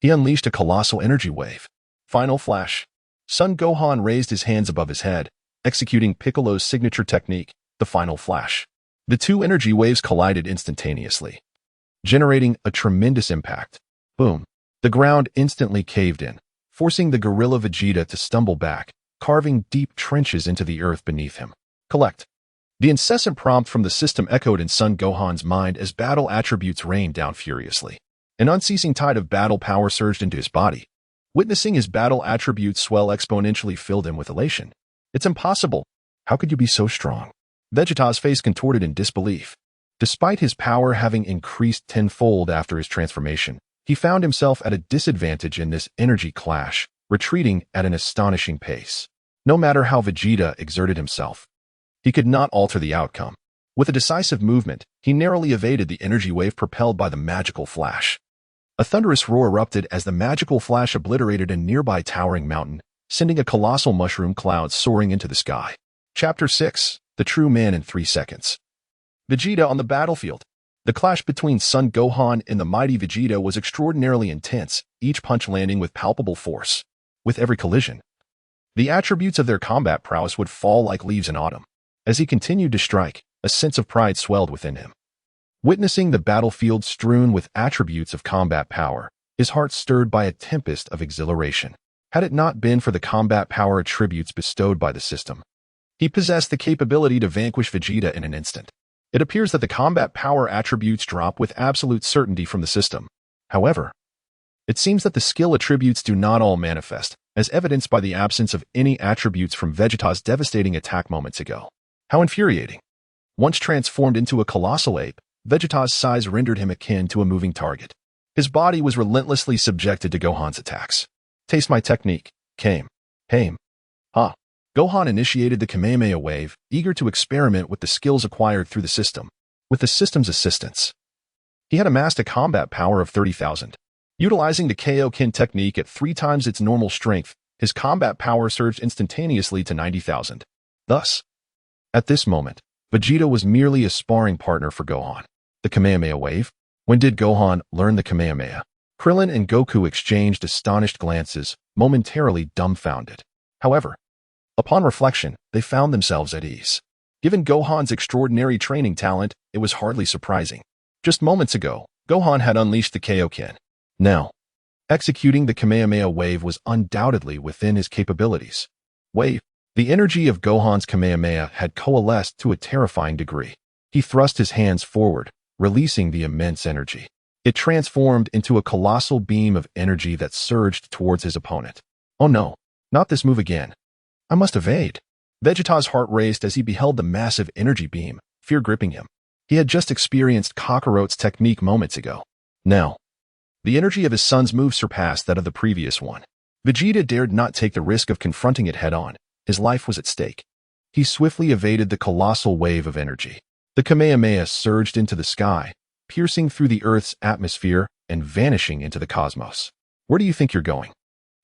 he unleashed a colossal energy wave. Final flash. Son Gohan raised his hands above his head, executing Piccolo's signature technique, the final flash. The two energy waves collided instantaneously, generating a tremendous impact. Boom. The ground instantly caved in, forcing the gorilla Vegeta to stumble back, carving deep trenches into the earth beneath him. Collect. The incessant prompt from the system echoed in Son Gohan's mind as battle attributes rained down furiously. An unceasing tide of battle power surged into his body. Witnessing his battle attributes swell exponentially filled him with elation. It's impossible. How could you be so strong? Vegeta's face contorted in disbelief. Despite his power having increased tenfold after his transformation, he found himself at a disadvantage in this energy clash, retreating at an astonishing pace. No matter how Vegeta exerted himself, he could not alter the outcome. With a decisive movement, he narrowly evaded the energy wave propelled by the magical flash. A thunderous roar erupted as the magical flash obliterated a nearby towering mountain, sending a colossal mushroom cloud soaring into the sky. Chapter 6. The True Man in 3 Seconds. Vegeta on the battlefield. The clash between Son Gohan and the mighty Vegeta was extraordinarily intense, each punch landing with palpable force. With every collision, the attributes of their combat prowess would fall like leaves in autumn. As he continued to strike, a sense of pride swelled within him. Witnessing the battlefield strewn with attributes of combat power, his heart stirred by a tempest of exhilaration. Had it not been for the combat power attributes bestowed by the system, he possessed the capability to vanquish Vegeta in an instant. It appears that the combat power attributes drop with absolute certainty from the system. However, it seems that the skill attributes do not all manifest, as evidenced by the absence of any attributes from Vegeta's devastating attack moments ago. How infuriating. Once transformed into a colossal ape, Vegeta's size rendered him akin to a moving target. His body was relentlessly subjected to Gohan's attacks. Taste my technique. Him. Gohan initiated the Kamehameha wave, eager to experiment with the skills acquired through the system. With the system's assistance, he had amassed a combat power of 30,000. Utilizing the Kaio-ken technique at 3 times its normal strength, his combat power surged instantaneously to 90,000. Thus, at this moment, Vegeta was merely a sparring partner for Gohan. The Kamehameha wave? When did Gohan learn the Kamehameha? Krillin and Goku exchanged astonished glances, momentarily dumbfounded. However, upon reflection, they found themselves at ease. Given Gohan's extraordinary training talent, it was hardly surprising. Just moments ago, Gohan had unleashed the Kaio-ken. Now, executing the Kamehameha wave was undoubtedly within his capabilities. The energy of Gohan's Kamehameha had coalesced to a terrifying degree. He thrust his hands forward, releasing the immense energy. It transformed into a colossal beam of energy that surged towards his opponent. Oh no, not this move again. I must evade. Vegeta's heart raced as he beheld the massive energy beam, fear gripping him. He had just experienced Kakarot's technique moments ago. Now, the energy of his son's move surpassed that of the previous one. Vegeta dared not take the risk of confronting it head-on. His life was at stake. He swiftly evaded the colossal wave of energy. The Kamehameha surged into the sky, piercing through the Earth's atmosphere and vanishing into the cosmos. Where do you think you're going?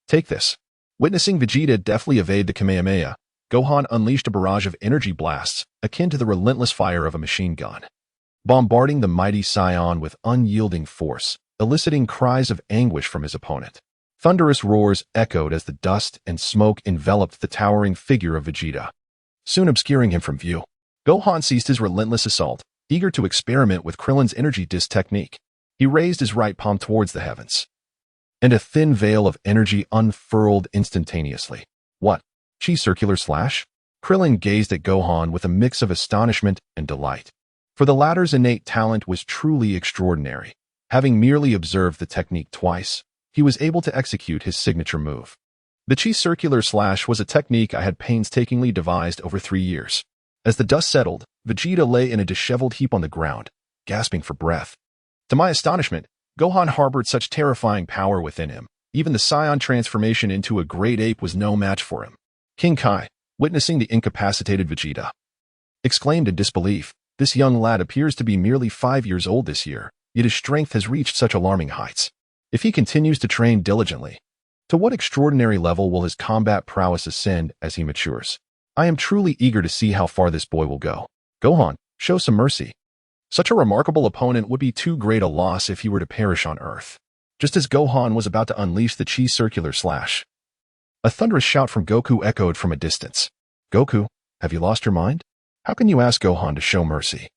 Take this. Witnessing Vegeta deftly evade the Kamehameha, Gohan unleashed a barrage of energy blasts, akin to the relentless fire of a machine gun, bombarding the mighty Saiyan with unyielding force, eliciting cries of anguish from his opponent. Thunderous roars echoed as the dust and smoke enveloped the towering figure of Vegeta, soon obscuring him from view. Gohan ceased his relentless assault, eager to experiment with Krillin's energy disc technique. He raised his right palm towards the heavens, and a thin veil of energy unfurled instantaneously. What? Chi circular slash? Krillin gazed at Gohan with a mix of astonishment and delight. For the latter's innate talent was truly extraordinary. Having merely observed the technique twice, he was able to execute his signature move. The Chi circular slash was a technique I had painstakingly devised over 3 years. As the dust settled, Vegeta lay in a disheveled heap on the ground, gasping for breath. To my astonishment, Gohan harbored such terrifying power within him. Even the Saiyan transformation into a great ape was no match for him. King Kai, witnessing the incapacitated Vegeta, exclaimed in disbelief, "This young lad appears to be merely 5 years old this year, yet his strength has reached such alarming heights. If he continues to train diligently, to what extraordinary level will his combat prowess ascend as he matures?" I am truly eager to see how far this boy will go. Gohan, show some mercy. Such a remarkable opponent would be too great a loss if he were to perish on Earth. Just as Gohan was about to unleash the Chi circular slash, a thunderous shout from Goku echoed from a distance. Goku, have you lost your mind? How can you ask Gohan to show mercy?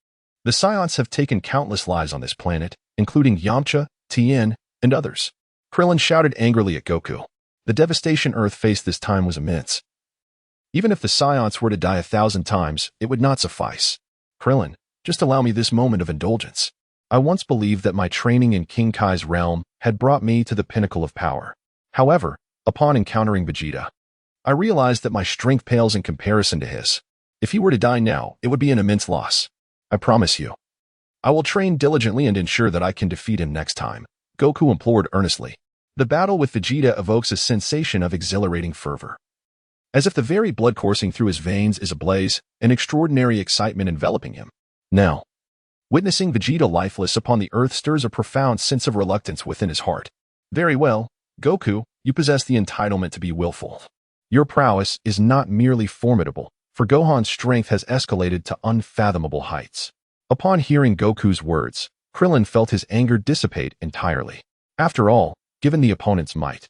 The Scions have taken countless lives on this planet, including Yamcha, Tien, and others. Krillin shouted angrily at Goku. The devastation Earth faced this time was immense. Even if the Scions were to die 1,000 times, it would not suffice. Krillin, just allow me this moment of indulgence. I once believed that my training in King Kai's realm had brought me to the pinnacle of power. However, upon encountering Vegeta, I realized that my strength pales in comparison to his. If he were to die now, it would be an immense loss. I promise you. I will train diligently and ensure that I can defeat him next time, Goku implored earnestly. The battle with Vegeta evokes a sensation of exhilarating fervor. As if the very blood coursing through his veins is ablaze, an extraordinary excitement enveloping him. Now, witnessing Vegeta lifeless upon the earth stirs a profound sense of reluctance within his heart. Very well, Goku, you possess the entitlement to be willful. Your prowess is not merely formidable, for Gohan's strength has escalated to unfathomable heights. Upon hearing Goku's words, Krillin felt his anger dissipate entirely. After all, given the opponent's might,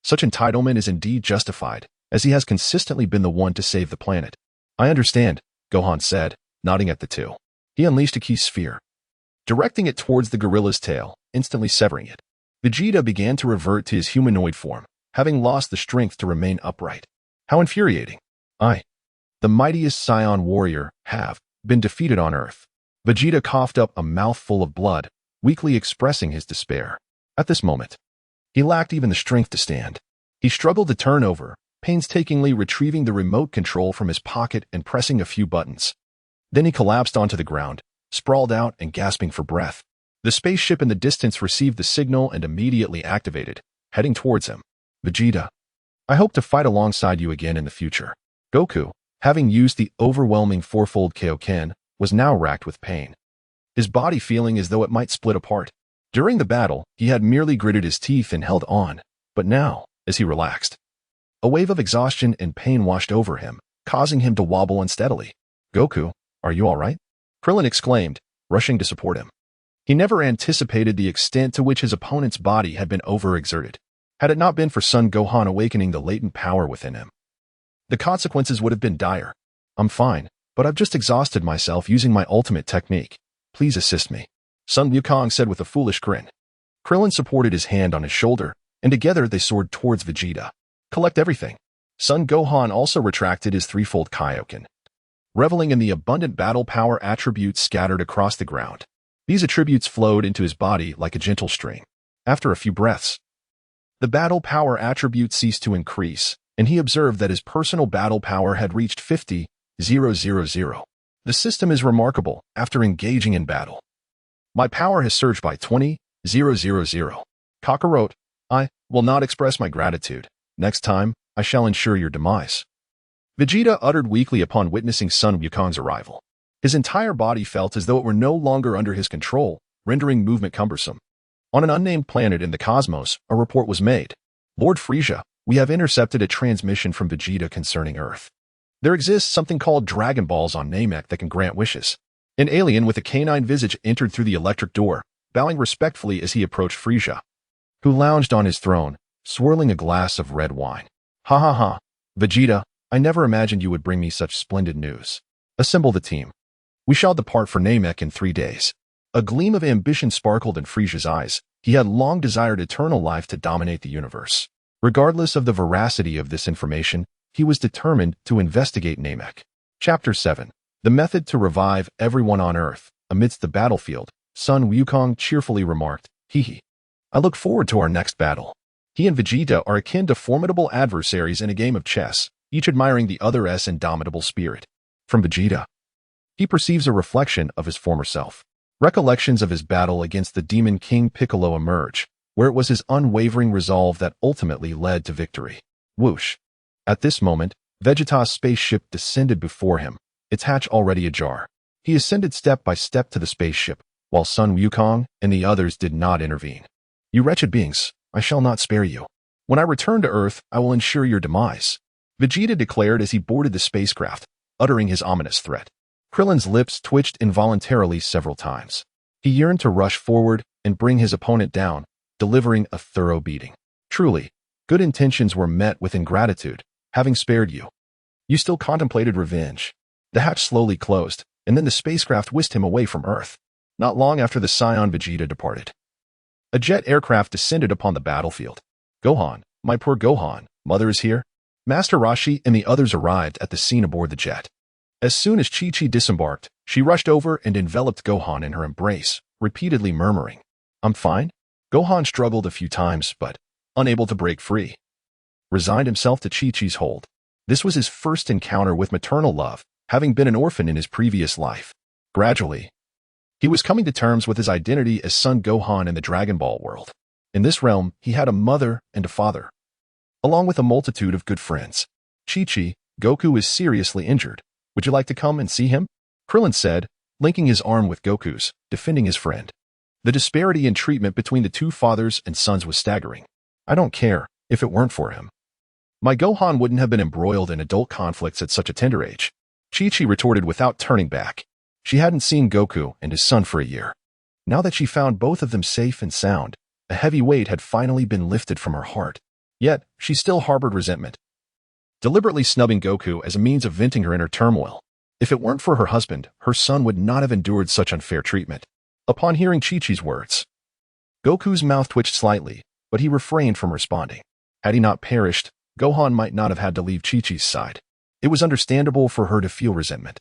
such entitlement is indeed justified, as he has consistently been the one to save the planet. I understand, Gohan said, nodding at the two. He unleashed a key sphere, directing it towards the gorilla's tail, instantly severing it. Vegeta began to revert to his humanoid form, having lost the strength to remain upright. How infuriating. The mightiest Scion warrior, have been defeated on Earth. Vegeta coughed up a mouthful of blood, weakly expressing his despair. At this moment, he lacked even the strength to stand. He struggled to turn over, painstakingly retrieving the remote control from his pocket and pressing a few buttons. Then he collapsed onto the ground, sprawled out and gasping for breath. The spaceship in the distance received the signal and immediately activated, heading towards him. Vegeta, I hope to fight alongside you again in the future. Goku, having used the overwhelming fourfold Kaio-ken, was now racked with pain, his body feeling as though it might split apart. During the battle, he had merely gritted his teeth and held on, but now, as he relaxed, a wave of exhaustion and pain washed over him, causing him to wobble unsteadily. Goku, are you all right? Krillin exclaimed, rushing to support him. He never anticipated the extent to which his opponent's body had been overexerted. Had it not been for Son Gohan awakening the latent power within him, the consequences would have been dire. I'm fine, but I've just exhausted myself using my ultimate technique. Please assist me, Son Wukong said with a foolish grin. Krillin supported his hand on his shoulder, and together they soared towards Vegeta. Collect everything. Son Gohan also retracted his threefold Kaio-ken, reveling in the abundant battle power attributes scattered across the ground. These attributes flowed into his body like a gentle stream. After a few breaths, the battle power attribute ceased to increase, and he observed that his personal battle power had reached 50,000. The system is remarkable after engaging in battle. My power has surged by 20,000. Kakarot, I will not express my gratitude. Next time, I shall ensure your demise. Vegeta uttered weakly upon witnessing Son Wukong's arrival. His entire body felt as though it were no longer under his control, rendering movement cumbersome. On an unnamed planet in the cosmos, a report was made. Lord Frieza, we have intercepted a transmission from Vegeta concerning Earth. There exists something called Dragon Balls on Namek that can grant wishes. An alien with a canine visage entered through the electric door, bowing respectfully as he approached Frieza, who lounged on his throne, swirling a glass of red wine. Ha ha ha. Vegeta, I never imagined you would bring me such splendid news. Assemble the team. We shall depart for Namek in 3 days. A gleam of ambition sparkled in Frieza's eyes. He had long desired eternal life to dominate the universe. Regardless of the veracity of this information, he was determined to investigate Namek. Chapter 7. The method to revive everyone on Earth. Amidst the battlefield, Son Wukong cheerfully remarked, He. I look forward to our next battle. He and Vegeta are akin to formidable adversaries in a game of chess, each admiring the other's indomitable spirit. From Vegeta, he perceives a reflection of his former self. Recollections of his battle against the Demon King Piccolo emerge, where it was his unwavering resolve that ultimately led to victory. Whoosh. At this moment, Vegeta's spaceship descended before him, its hatch already ajar. He ascended step by step to the spaceship, while Son Wukong and the others did not intervene. You wretched beings, I shall not spare you. When I return to Earth, I will ensure your demise. Vegeta declared as he boarded the spacecraft, uttering his ominous threat. Krillin's lips twitched involuntarily several times. He yearned to rush forward and bring his opponent down, delivering a thorough beating. Truly, good intentions were met with ingratitude, having spared you. You still contemplated revenge. The hatch slowly closed, and then the spacecraft whisked him away from Earth. Not long after the Scion Vegeta departed, a jet aircraft descended upon the battlefield. Gohan, my poor Gohan, mother is here. Master Roshi and the others arrived at the scene aboard the jet. As soon as Chi-Chi disembarked, she rushed over and enveloped Gohan in her embrace, repeatedly murmuring, "I'm fine." Gohan struggled a few times, but, unable to break free, resigned himself to Chi-Chi's hold. This was his first encounter with maternal love, having been an orphan in his previous life. Gradually, he was coming to terms with his identity as Son Gohan in the Dragon Ball world. In this realm, he had a mother and a father, along with a multitude of good friends. Chi-Chi, Goku is seriously injured. Would you like to come and see him? Krillin said, linking his arm with Goku's, defending his friend. The disparity in treatment between the two fathers and sons was staggering. I don't care, if it weren't for him. My Gohan wouldn't have been embroiled in adult conflicts at such a tender age. Chi-Chi retorted without turning back. She hadn't seen Goku and his son for a year. Now that she found both of them safe and sound, a heavy weight had finally been lifted from her heart. Yet, she still harbored resentment, deliberately snubbing Goku as a means of venting her inner turmoil. If it weren't for her husband, her son would not have endured such unfair treatment. Upon hearing Chi-Chi's words, Goku's mouth twitched slightly, but he refrained from responding. Had he not perished, Gohan might not have had to leave Chi-Chi's side. It was understandable for her to feel resentment.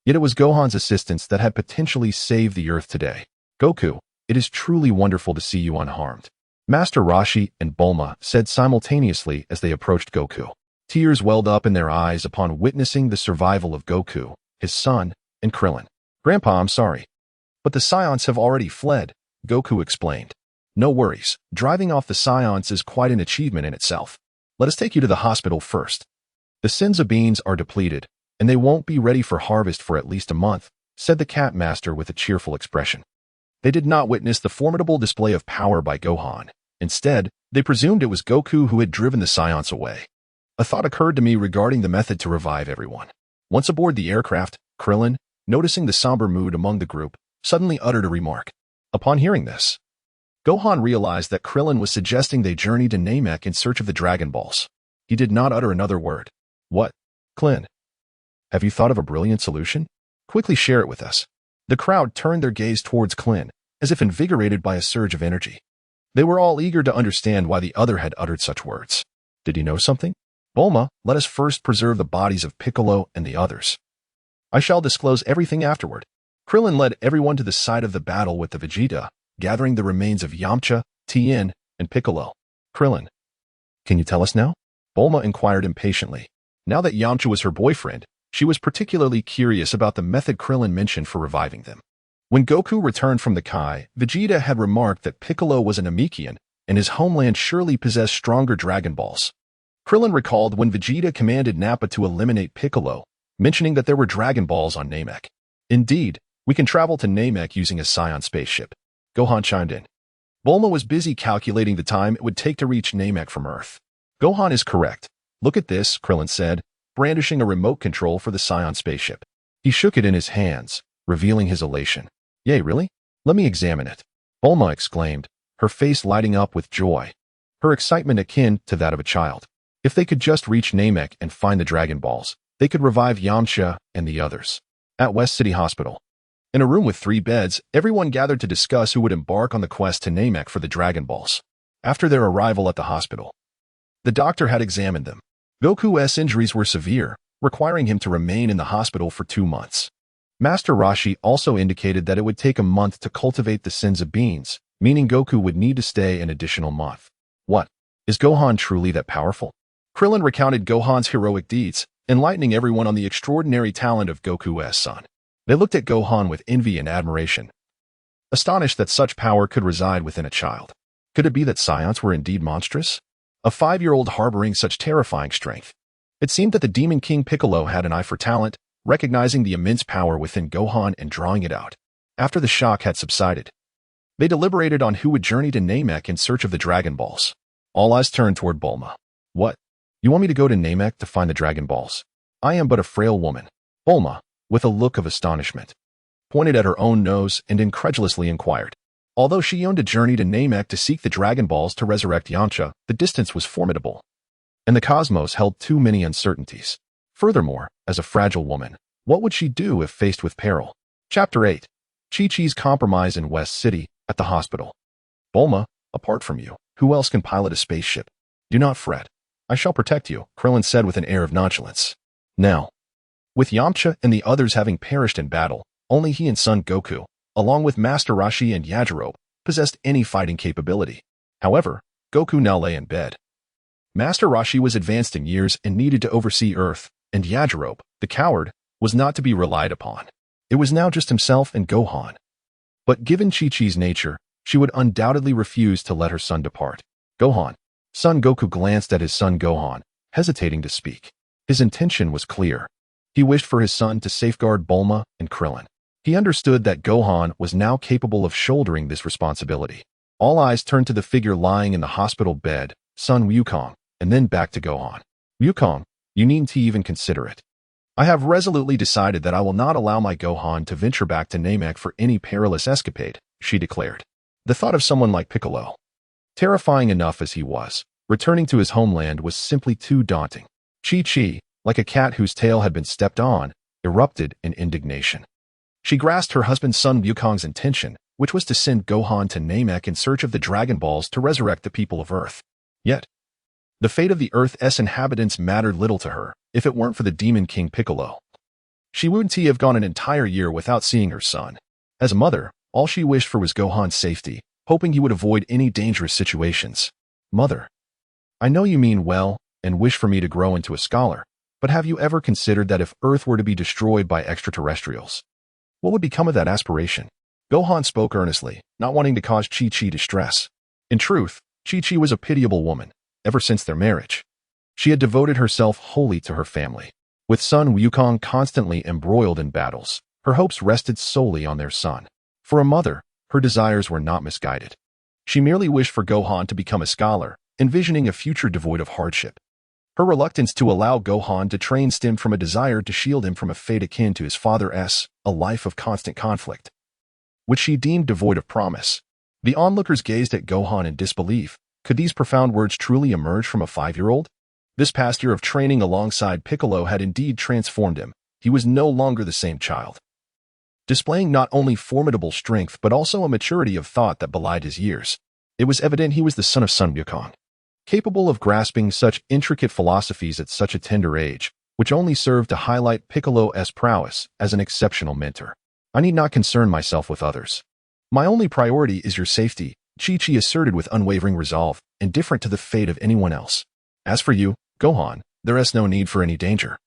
Yet it was Gohan's assistance that had potentially saved the Earth today. Goku, it is truly wonderful to see you unharmed. Master Roshi and Bulma said simultaneously as they approached Goku. Tears welled up in their eyes upon witnessing the survival of Goku, his son, and Krillin. Grandpa, I'm sorry, but the Scions have already fled, Goku explained. No worries, driving off the Scions is quite an achievement in itself. Let us take you to the hospital first. The Senzu beans are depleted, and they won't be ready for harvest for at least a month, said the Cat Master with a cheerful expression. They did not witness the formidable display of power by Gohan. Instead, they presumed it was Goku who had driven the Scions away. A thought occurred to me regarding the method to revive everyone. Once aboard the aircraft, Krillin, noticing the somber mood among the group, suddenly uttered a remark. Upon hearing this, Gohan realized that Krillin was suggesting they journey to Namek in search of the Dragon Balls. He did not utter another word. What? Klin, have you thought of a brilliant solution? Quickly share it with us. The crowd turned their gaze towards Klin, as if invigorated by a surge of energy. They were all eager to understand why the other had uttered such words. Did he know something? Bulma, let us first preserve the bodies of Piccolo and the others. I shall disclose everything afterward. Krillin led everyone to the site of the battle with the Vegeta, gathering the remains of Yamcha, Tien, and Piccolo. Krillin, can you tell us now? Bulma inquired impatiently. Now that Yamcha was her boyfriend, she was particularly curious about the method Krillin mentioned for reviving them. When Goku returned from the Kai, Vegeta had remarked that Piccolo was an Namekian, and his homeland surely possessed stronger Dragon Balls. Krillin recalled when Vegeta commanded Nappa to eliminate Piccolo, mentioning that there were Dragon Balls on Namek. Indeed, we can travel to Namek using a Scion spaceship. Gohan chimed in. Bulma was busy calculating the time it would take to reach Namek from Earth. Gohan is correct. Look at this, Krillin said, brandishing a remote control for the Scion spaceship. He shook it in his hands, revealing his elation. Yay, really? Let me examine it. Bulma exclaimed, her face lighting up with joy, her excitement akin to that of a child. If they could just reach Namek and find the Dragon Balls, they could revive Yamcha and the others. At West City Hospital, in a room with 3 beds, everyone gathered to discuss who would embark on the quest to Namek for the Dragon Balls. After their arrival at the hospital, the doctor had examined them. Goku's injuries were severe, requiring him to remain in the hospital for 2 months. Master Roshi also indicated that it would take a month to cultivate the Senzu beans, meaning Goku would need to stay an additional month. What? Is Gohan truly that powerful? Krillin recounted Gohan's heroic deeds, enlightening everyone on the extraordinary talent of Goku's son. They looked at Gohan with envy and admiration, astonished that such power could reside within a child. Could it be that Scions were indeed monstrous? A 5-year-old harboring such terrifying strength. It seemed that the Demon King Piccolo had an eye for talent, recognizing the immense power within Gohan and drawing it out. After the shock had subsided, they deliberated on who would journey to Namek in search of the Dragon Balls. All eyes turned toward Bulma. What? You want me to go to Namek to find the Dragon Balls? I am but a frail woman. Bulma, with a look of astonishment, pointed at her own nose and incredulously inquired. Although she owned a journey to Namek to seek the Dragon Balls to resurrect Yamcha, the distance was formidable, and the cosmos held too many uncertainties. Furthermore, as a fragile woman, what would she do if faced with peril? Chapter 8. Chi-Chi's compromise in West City, at the hospital. Bulma, apart from you, who else can pilot a spaceship? Do not fret. I shall protect you, Krillin said with an air of nonchalance. Now, with Yamcha and the others having perished in battle, only he and Son Goku, along with Master Roshi and Yajirobe, possessed any fighting capability. However, Goku now lay in bed. Master Roshi was advanced in years and needed to oversee Earth, and Yajirobe, the coward, was not to be relied upon. It was now just himself and Gohan. But given Chi-Chi's nature, she would undoubtedly refuse to let her son depart. Gohan. Son Goku glanced at his son Gohan, hesitating to speak. His intention was clear. He wished for his son to safeguard Bulma and Krillin. He understood that Gohan was now capable of shouldering this responsibility. All eyes turned to the figure lying in the hospital bed, Son Wukong, and then back to Gohan. Wukong, you needn't even consider it. I have resolutely decided that I will not allow my Gohan to venture back to Namek for any perilous escapade, she declared. The thought of someone like Piccolo, terrifying enough as he was, returning to his homeland was simply too daunting. Chi-Chi, like a cat whose tail had been stepped on, erupted in indignation. She grasped her husband Son Wukong's intention, which was to send Gohan to Namek in search of the Dragon Balls to resurrect the people of Earth. Yet, the fate of the Earth's inhabitants mattered little to her, if it weren't for the Demon King Piccolo. She wouldn't have gone an entire year without seeing her son. As a mother, all she wished for was Gohan's safety, hoping he would avoid any dangerous situations. Mother, I know you mean well and wish for me to grow into a scholar, but have you ever considered that if Earth were to be destroyed by extraterrestrials, what would become of that aspiration? Gohan spoke earnestly, not wanting to cause Chi-Chi distress. In truth, Chi-Chi was a pitiable woman. Ever since their marriage, she had devoted herself wholly to her family. With Son Wukong constantly embroiled in battles, her hopes rested solely on their son. For a mother, her desires were not misguided. She merely wished for Gohan to become a scholar, envisioning a future devoid of hardship. Her reluctance to allow Gohan to train stemmed from a desire to shield him from a fate akin to his father's, a life of constant conflict, which she deemed devoid of promise. The onlookers gazed at Gohan in disbelief. Could these profound words truly emerge from a 5-year-old? This past year of training alongside Piccolo had indeed transformed him. He was no longer the same child, displaying not only formidable strength but also a maturity of thought that belied his years. It was evident he was the son of Son Wukong, capable of grasping such intricate philosophies at such a tender age, which only served to highlight Piccolo's prowess as an exceptional mentor. I need not concern myself with others. My only priority is your safety, Chi-Chi asserted with unwavering resolve, indifferent to the fate of anyone else. As for you, Gohan, there is no need for any danger.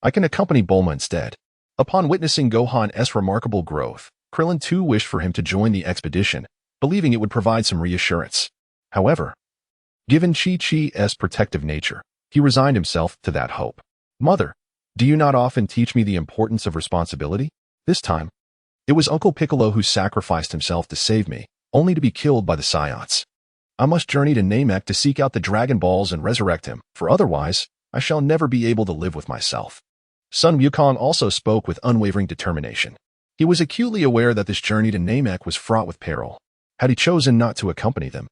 I can accompany Bulma instead. Upon witnessing Gohan's remarkable growth, Krillin too wished for him to join the expedition, believing it would provide some reassurance. However, given Chi-Chi's protective nature, he resigned himself to that hope. Mother, do you not often teach me the importance of responsibility? This time, it was Uncle Piccolo who sacrificed himself to save me, only to be killed by the Saiyans. I must journey to Namek to seek out the Dragon Balls and resurrect him, for otherwise, I shall never be able to live with myself. Son Wukong also spoke with unwavering determination. He was acutely aware that this journey to Namek was fraught with peril. Had he chosen not to accompany them,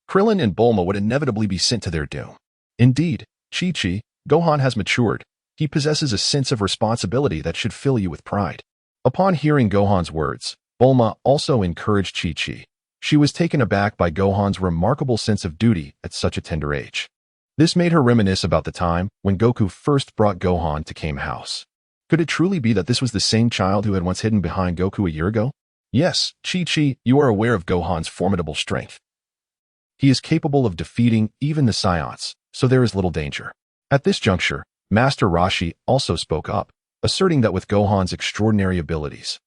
Krillin and Bulma would inevitably be sent to their doom. Indeed, Chi-Chi, Gohan has matured. He possesses a sense of responsibility that should fill you with pride. Upon hearing Gohan's words, Bulma also encouraged Chi-Chi. She was taken aback by Gohan's remarkable sense of duty at such a tender age. This made her reminisce about the time when Goku first brought Gohan to Kame House. Could it truly be that this was the same child who had once hidden behind Goku a year ago? Yes, Chi-Chi, you are aware of Gohan's formidable strength. He is capable of defeating even the Saiyans, so there is little danger. At this juncture, Master Roshi also spoke up, asserting that with Gohan's extraordinary abilities,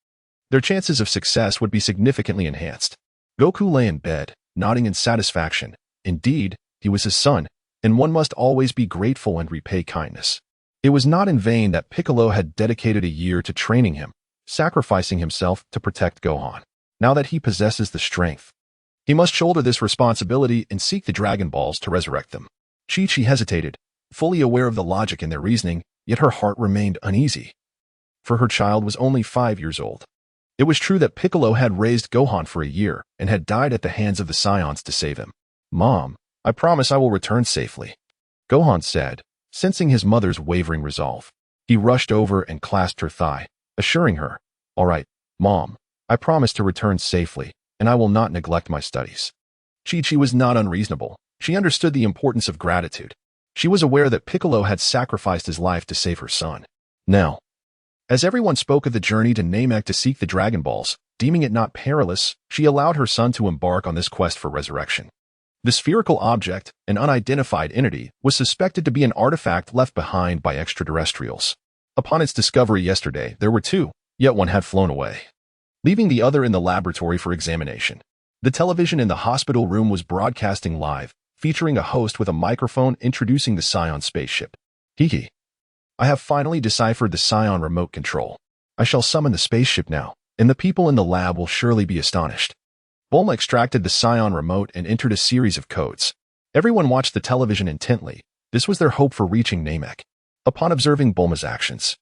their chances of success would be significantly enhanced. Goku lay in bed, nodding in satisfaction. Indeed, he was his son, and one must always be grateful and repay kindness. It was not in vain that Piccolo had dedicated a year to training him, sacrificing himself to protect Gohan. Now that he possesses the strength, he must shoulder this responsibility and seek the Dragon Balls to resurrect them. Chi-Chi hesitated, fully aware of the logic in their reasoning, yet her heart remained uneasy. For her child was only 5 years old. It was true that Piccolo had raised Gohan for a year and had died at the hands of the Scions to save him. "Mom, I promise I will return safely," Gohan said, sensing his mother's wavering resolve. He rushed over and clasped her thigh, assuring her, "All right, Mom, I promise to return safely, and I will not neglect my studies." Chi-Chi was not unreasonable. She understood the importance of gratitude. She was aware that Piccolo had sacrificed his life to save her son. Now, as everyone spoke of the journey to Namek to seek the Dragon Balls, deeming it not perilous, she allowed her son to embark on this quest for resurrection. The spherical object, an unidentified entity, was suspected to be an artifact left behind by extraterrestrials. Upon its discovery yesterday, there were 2, yet one had flown away, leaving the other in the laboratory for examination. The television in the hospital room was broadcasting live, featuring a host with a microphone introducing the Scion spaceship. "He. I have finally deciphered the Scion remote control. I shall summon the spaceship now, and the people in the lab will surely be astonished." Bulma extracted the Scion remote and entered a series of codes. Everyone watched the television intently. This was their hope for reaching Namek. Upon observing Bulma's actions,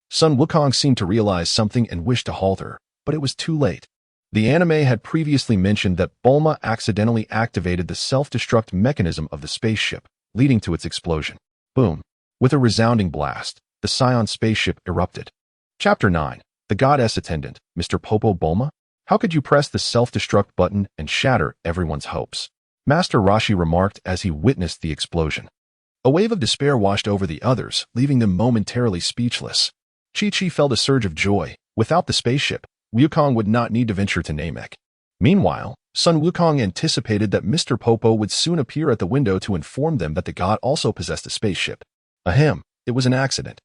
Sun Wukong seemed to realize something and wished to halt her, but it was too late. The anime had previously mentioned that Bulma accidentally activated the self-destruct mechanism of the spaceship, leading to its explosion. Boom. With a resounding blast, the Scion spaceship erupted. Chapter 9. The Goddess Attendant, Mr. Popo Bulma? How could you press the self-destruct button and shatter everyone's hopes? Master Roshi remarked as he witnessed the explosion. A wave of despair washed over the others, leaving them momentarily speechless. Chi-Chi felt a surge of joy. Without the spaceship, Wukong would not need to venture to Namek. Meanwhile, Sun Wukong anticipated that Mr. Popo would soon appear at the window to inform them that the god also possessed a spaceship. Ahem, it was an accident.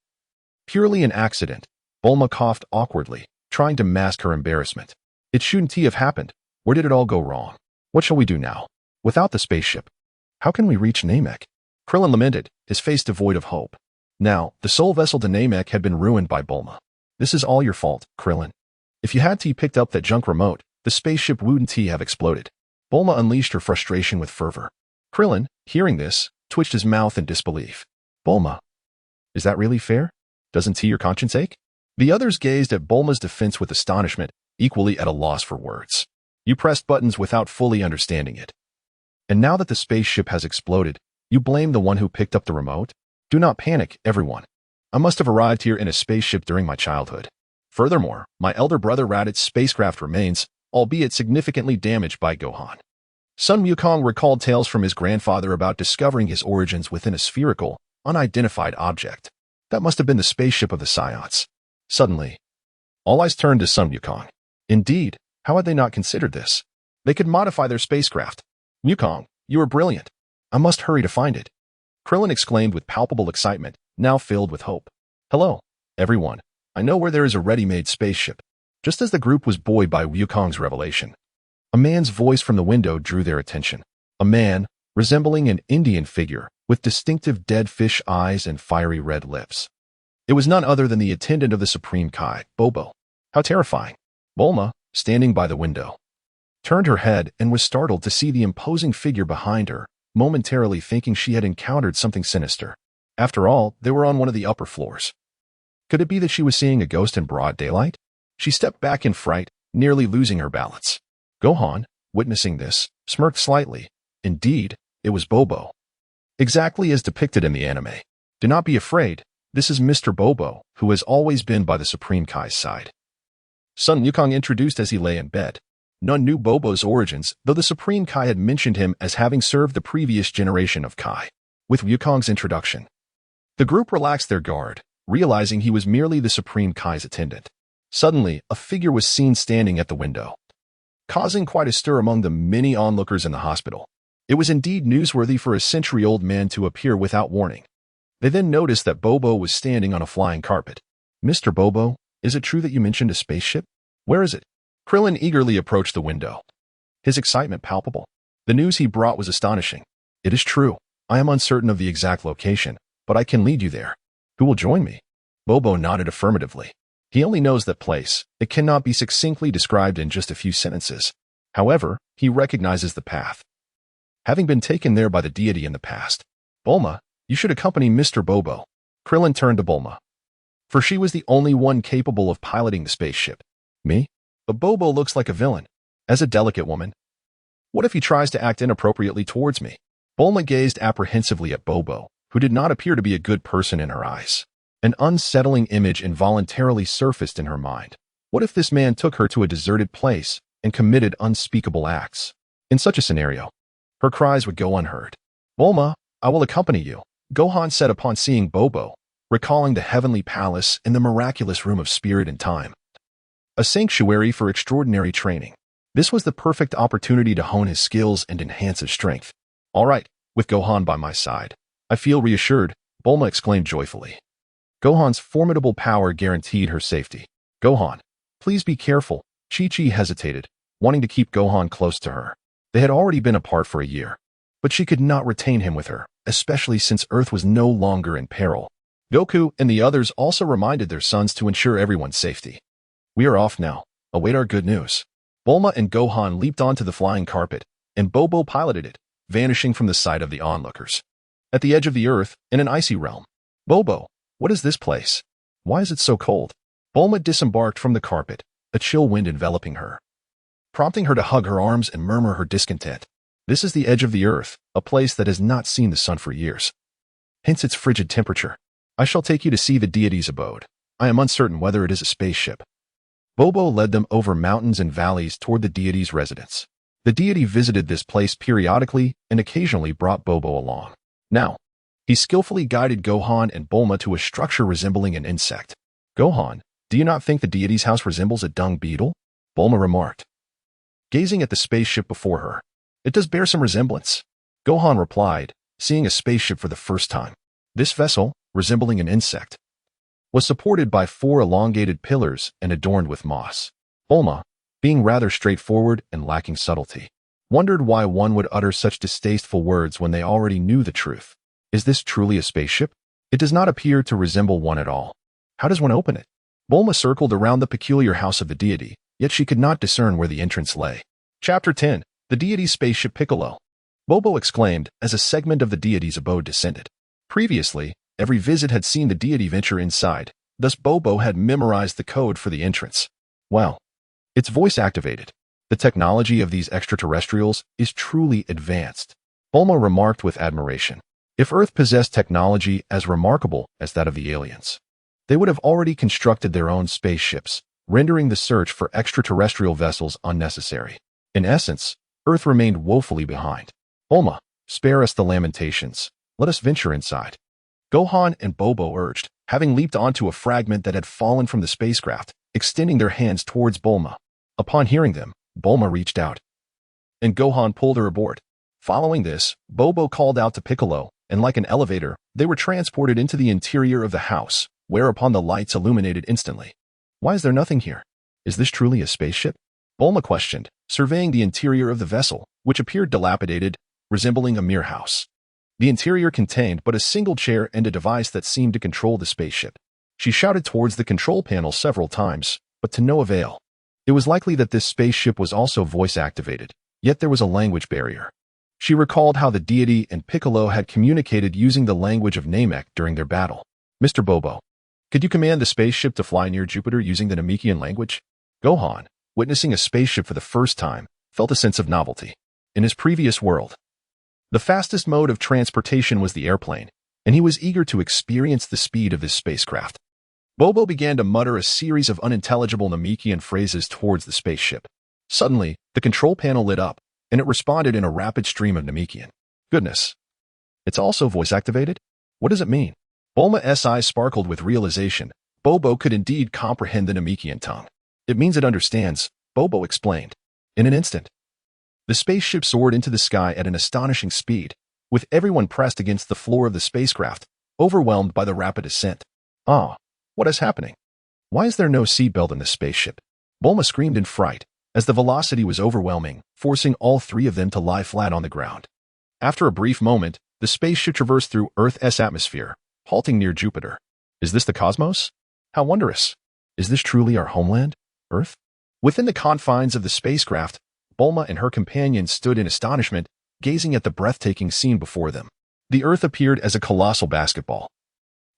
Purely an accident. Bulma coughed awkwardly, trying to mask her embarrassment. It shouldn't have happened. Where did it all go wrong? What shall we do now? Without the spaceship, how can we reach Namek? Krillin lamented, his face devoid of hope. Now, the soul vessel to Namek had been ruined by Bulma. This is all your fault, Krillin. If you had picked up that junk remote, the spaceship wouldn't have exploded. Bulma unleashed her frustration with fervor. Krillin, hearing this, twitched his mouth in disbelief. Bulma, is that really fair? Doesn't your conscience ache? The others gazed at Bulma's defense with astonishment, equally at a loss for words. You pressed buttons without fully understanding it. And now that the spaceship has exploded, you blame the one who picked up the remote? Do not panic, everyone. I must have arrived here in a spaceship during my childhood. Furthermore, my elder brother Raditz' spacecraft remains, albeit significantly damaged by Gohan. Sun Wukong recalled tales from his grandfather about discovering his origins within a spherical, unidentified object. That must have been the spaceship of the Scions. Suddenly, all eyes turned to Sun Wukong. Indeed, how had they not considered this? They could modify their spacecraft. Wukong, you are brilliant. I must hurry to find it. Krillin exclaimed with palpable excitement, now filled with hope. Hello, everyone. I know where there is a ready-made spaceship. Just as the group was buoyed by Wukong's revelation, a man's voice from the window drew their attention. A man, resembling an Indian figure, with distinctive dead fish eyes and fiery red lips. It was none other than the attendant of the Supreme Kai, Bobo. How terrifying. Bulma, standing by the window, turned her head and was startled to see the imposing figure behind her, momentarily thinking she had encountered something sinister. After all, they were on one of the upper floors. Could it be that she was seeing a ghost in broad daylight? She stepped back in fright, nearly losing her balance. Gohan, witnessing this, smirked slightly. Indeed, it was Bobo. Exactly as depicted in the anime. Do not be afraid, this is Mr. Bobo, who has always been by the Supreme Kai's side. Sun Wukong introduced as he lay in bed. None knew Bobo's origins, though the Supreme Kai had mentioned him as having served the previous generation of Kai. With Wukong's introduction, the group relaxed their guard, realizing he was merely the Supreme Kai's attendant. Suddenly, a figure was seen standing at the window, causing quite a stir among the many onlookers in the hospital. It was indeed newsworthy for a century-old man to appear without warning. They then noticed that Bobo was standing on a flying carpet. Mr. Bobo, is it true that you mentioned a spaceship? Where is it? Krillin eagerly approached the window, his excitement palpable. The news he brought was astonishing. It is true. I am uncertain of the exact location, but I can lead you there. Who will join me? Bobo nodded affirmatively. He only knows that place. It cannot be succinctly described in just a few sentences. However, he recognizes the path, having been taken there by the deity in the past. Bulma, You should accompany Mr. Bobo. Krillin turned to Bulma, for she was the only one capable of piloting the spaceship. Me? But Bobo looks like a villain. As a delicate woman, what if he tries to act inappropriately towards me? Bulma gazed apprehensively at Bobo, who did not appear to be a good person in her eyes. An unsettling image involuntarily surfaced in her mind. What if this man took her to a deserted place and committed unspeakable acts? In such a scenario, her cries would go unheard. Bulma, I will accompany you, Gohan said upon seeing Bobo, recalling the heavenly palace and the miraculous room of spirit and time. A sanctuary for extraordinary training. This was the perfect opportunity to hone his skills and enhance his strength. All right, with Gohan by my side, I feel reassured, Bulma exclaimed joyfully. Gohan's formidable power guaranteed her safety. Gohan, please be careful. Chi-Chi hesitated, wanting to keep Gohan close to her. They had already been apart for a year, but she could not retain him with her, especially since Earth was no longer in peril. Goku and the others also reminded their sons to ensure everyone's safety. We are off now. Await our good news. Bulma and Gohan leaped onto the flying carpet, and Bobo piloted it, vanishing from the sight of the onlookers. At the edge of the Earth, in an icy realm. Bobo, what is this place? Why is it so cold? Bulma disembarked from the carpet, a chill wind enveloping her, prompting her to hug her arms and murmur her discontent. This is the edge of the Earth, a place that has not seen the sun for years. Hence its frigid temperature. I shall take you to see the deity's abode. I am uncertain whether it is a spaceship. Bobo led them over mountains and valleys toward the deity's residence. The deity visited this place periodically and occasionally brought Bobo along. Now, he skillfully guided Gohan and Bulma to a structure resembling an insect. Gohan, do you not think the deity's house resembles a dung beetle? Bulma remarked, gazing at the spaceship before her. It does bear some resemblance. Gohan replied, seeing a spaceship for the first time. This vessel, resembling an insect, was supported by 4 elongated pillars and adorned with moss. Bulma, being rather straightforward and lacking subtlety, wondered why one would utter such distasteful words when they already knew the truth. Is this truly a spaceship? It does not appear to resemble one at all. How does one open it? Bulma circled around the peculiar house of the deity, yet she could not discern where the entrance lay. Chapter 10. The deity's spaceship Piccolo. Bobo exclaimed as a segment of the deity's abode descended. Previously, every visit had seen the deity venture inside, thus Bobo had memorized the code for the entrance. Wow. It's voice-activated. The technology of these extraterrestrials is truly advanced. Bulma remarked with admiration. If Earth possessed technology as remarkable as that of the aliens, they would have already constructed their own spaceships, rendering the search for extraterrestrial vessels unnecessary. In essence, Earth remained woefully behind. Bulma, spare us the lamentations. Let us venture inside. Gohan and Bobo urged, having leaped onto a fragment that had fallen from the spacecraft, extending their hands towards Bulma. Upon hearing them, Bulma reached out, and Gohan pulled her aboard. Following this, Bobo called out to Piccolo, and like an elevator, they were transported into the interior of the house, whereupon the lights illuminated instantly. Why is there nothing here? Is this truly a spaceship? Bulma questioned, surveying the interior of the vessel, which appeared dilapidated, resembling a mere house. The interior contained but a single chair and a device that seemed to control the spaceship. She shouted towards the control panel several times, but to no avail. It was likely that this spaceship was also voice-activated, yet there was a language barrier. She recalled how the deity and Piccolo had communicated using the language of Namek during their battle. Mr. Bobo, could you command the spaceship to fly near Jupiter using the Namekian language? Gohan, witnessing a spaceship for the first time, felt a sense of novelty. In his previous world, the fastest mode of transportation was the airplane, and he was eager to experience the speed of this spacecraft. Bobo began to mutter a series of unintelligible Namekian phrases towards the spaceship. Suddenly, the control panel lit up, and it responded in a rapid stream of Namekian. Goodness. It's also voice-activated? What does it mean? Bulma's eyes sparkled with realization. Bobo could indeed comprehend the Namekian tongue. It means it understands, Bobo explained. In an instant, the spaceship soared into the sky at an astonishing speed, with everyone pressed against the floor of the spacecraft, overwhelmed by the rapid ascent. Ah, what is happening? Why is there no seatbelt in this spaceship? Bulma screamed in fright, as the velocity was overwhelming, forcing all 3 of them to lie flat on the ground. After a brief moment, the spaceship traversed through Earth's atmosphere, halting near Jupiter. Is this the cosmos? How wondrous! Is this truly our homeland, Earth? Within the confines of the spacecraft, Bulma and her companions stood in astonishment, gazing at the breathtaking scene before them. The Earth appeared as a colossal basketball,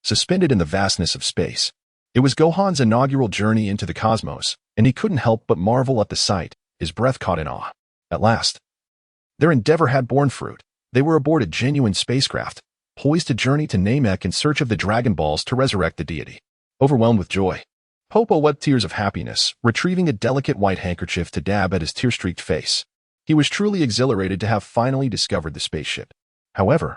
suspended in the vastness of space. It was Gohan's inaugural journey into the cosmos, and he couldn't help but marvel at the sight, his breath caught in awe. At last, their endeavor had borne fruit. They were aboard a genuine spacecraft, poised to journey to Namek in search of the Dragon Balls to resurrect the deity. Overwhelmed with joy, Popo wept tears of happiness, retrieving a delicate white handkerchief to dab at his tear-streaked face. He was truly exhilarated to have finally discovered the spaceship. However,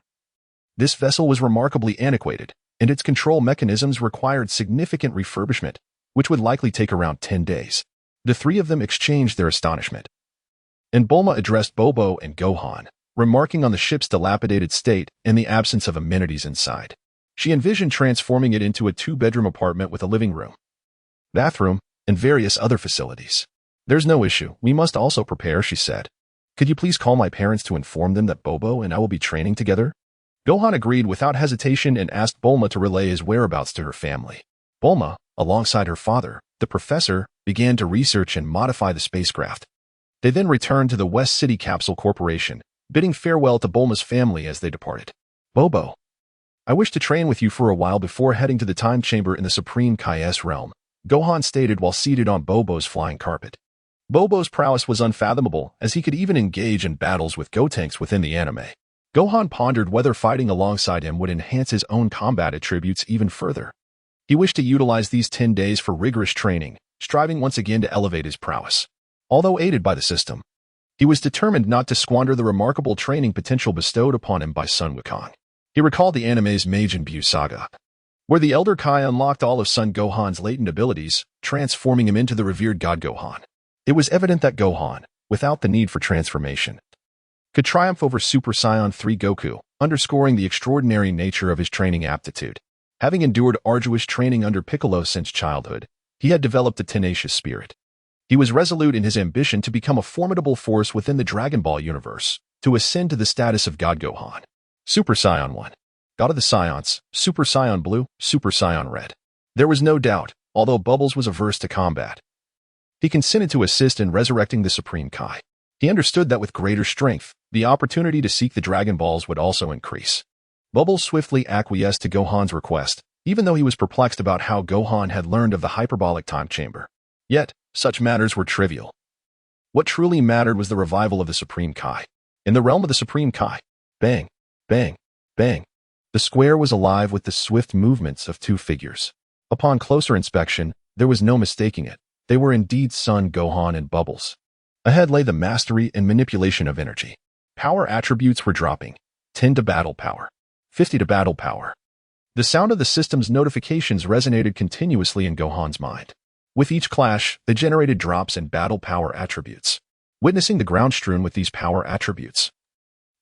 this vessel was remarkably antiquated, and its control mechanisms required significant refurbishment, which would likely take around 10 days. The three of them exchanged their astonishment. And Bulma addressed Bobo and Gohan, remarking on the ship's dilapidated state and the absence of amenities inside. She envisioned transforming it into a 2-bedroom apartment with a living room, bathroom, and various other facilities. There's no issue. We must also prepare, she said. Could you please call my parents to inform them that Bobo and I will be training together? Gohan agreed without hesitation and asked Bulma to relay his whereabouts to her family. Bulma, alongside her father, the professor, began to research and modify the spacecraft. They then returned to the West City Capsule Corporation, bidding farewell to Bulma's family as they departed. Bobo, I wish to train with you for a while before heading to the time chamber in the Supreme Kai's realm, Gohan stated while seated on Bobo's flying carpet. Bobo's prowess was unfathomable, as he could even engage in battles with Gotenks within the anime. Gohan pondered whether fighting alongside him would enhance his own combat attributes even further. He wished to utilize these 10 days for rigorous training, striving once again to elevate his prowess. Although aided by the system, he was determined not to squander the remarkable training potential bestowed upon him by Sun Wukong. He recalled the anime's Majin Buu saga, where the Elder Kai unlocked all of Son Gohan's latent abilities, transforming him into the revered God Gohan. It was evident that Gohan, without the need for transformation, could triumph over Super Saiyan 3 Goku, underscoring the extraordinary nature of his training aptitude. Having endured arduous training under Piccolo since childhood, he had developed a tenacious spirit. He was resolute in his ambition to become a formidable force within the Dragon Ball universe, to ascend to the status of God Gohan. Super Saiyan 1. God of the Scions, Super Saiyan Blue, Super Saiyan Red. There was no doubt, although Bubbles was averse to combat, he consented to assist in resurrecting the Supreme Kai. He understood that with greater strength, the opportunity to seek the Dragon Balls would also increase. Bubbles swiftly acquiesced to Gohan's request, even though he was perplexed about how Gohan had learned of the hyperbolic time chamber. Yet, such matters were trivial. What truly mattered was the revival of the Supreme Kai. In the realm of the Supreme Kai, bang, bang, bang, the square was alive with the swift movements of two figures. Upon closer inspection, there was no mistaking it. They were indeed Son Gohan and Bubbles. Ahead lay the mastery and manipulation of energy. Power attributes were dropping. 10 to battle power. 50 to battle power. The sound of the system's notifications resonated continuously in Gohan's mind. With each clash, they generated drops in battle power attributes. Witnessing the ground strewn with these power attributes,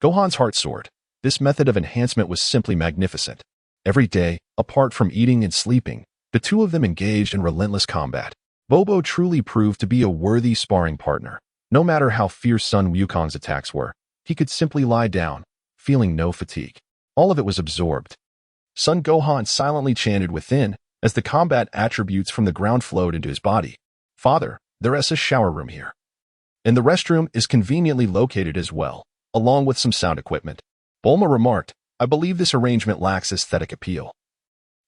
Gohan's heart soared. This method of enhancement was simply magnificent. Every day, apart from eating and sleeping, the two of them engaged in relentless combat. Bobo truly proved to be a worthy sparring partner. No matter how fierce Sun Wukong's attacks were, he could simply lie down, feeling no fatigue. All of it was absorbed. Son Gohan silently chanted within as the combat attributes from the ground flowed into his body. Father, there is a shower room here. And the restroom is conveniently located as well, along with some sound equipment. Bulma remarked, I believe this arrangement lacks aesthetic appeal.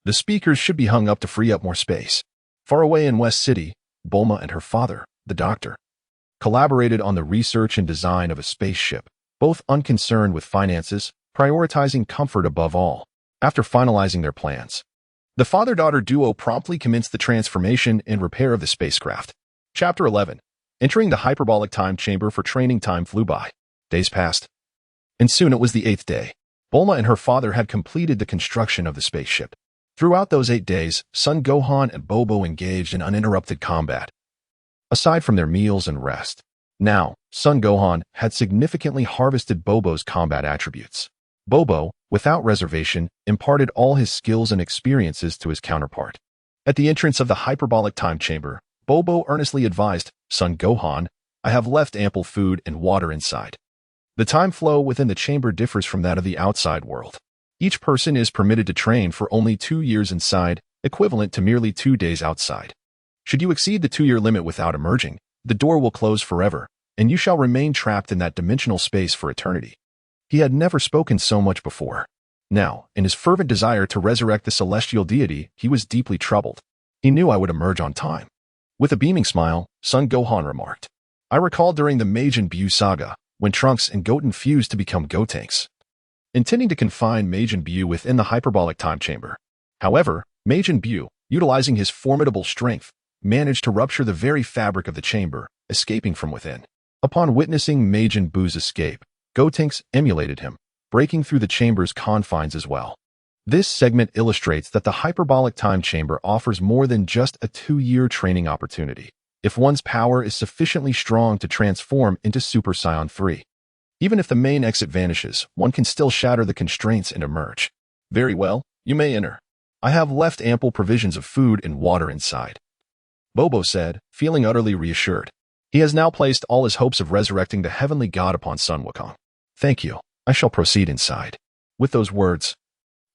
The speakers should be hung up to free up more space. Far away in West City, Bulma and her father, the doctor, collaborated on the research and design of a spaceship, both unconcerned with finances, prioritizing comfort above all. After finalizing their plans, the father-daughter duo promptly commenced the transformation and repair of the spacecraft. Chapter 11. Entering the hyperbolic time chamber for training. Time flew by. Days passed, and soon it was the 8th day. Bulma and her father had completed the construction of the spaceship. Throughout those 8 days, Son Gohan and Bobo engaged in uninterrupted combat, aside from their meals and rest. Now, Son Gohan had significantly harvested Bobo's combat attributes. Bobo, without reservation, imparted all his skills and experiences to his counterpart. At the entrance of the hyperbolic time chamber, Bobo earnestly advised, Son Gohan, I have left ample food and water inside. The time flow within the chamber differs from that of the outside world. Each person is permitted to train for only 2 years inside, equivalent to merely 2 days outside. Should you exceed the 2-year limit without emerging, the door will close forever, and you shall remain trapped in that dimensional space for eternity. He had never spoken so much before. Now, in his fervent desire to resurrect the celestial deity, he was deeply troubled. He knew I would emerge on time. With a beaming smile, Son Gohan remarked, I recall during the Majin Buu saga, when Trunks and Goten fused to become Gotenks, intending to confine Majin Buu within the hyperbolic time chamber. However, Majin Buu, utilizing his formidable strength, managed to rupture the very fabric of the chamber, escaping from within. Upon witnessing Majin Buu's escape, Gotenks emulated him, breaking through the chamber's confines as well. This segment illustrates that the hyperbolic time chamber offers more than just a 2-year training opportunity, if one's power is sufficiently strong to transform into Super Saiyan 3. Even if the main exit vanishes, one can still shatter the constraints and emerge. Very well, you may enter. I have left ample provisions of food and water inside, Bobo said, feeling utterly reassured. He has now placed all his hopes of resurrecting the heavenly god upon Sun Wukong. Thank you. I shall proceed inside. With those words,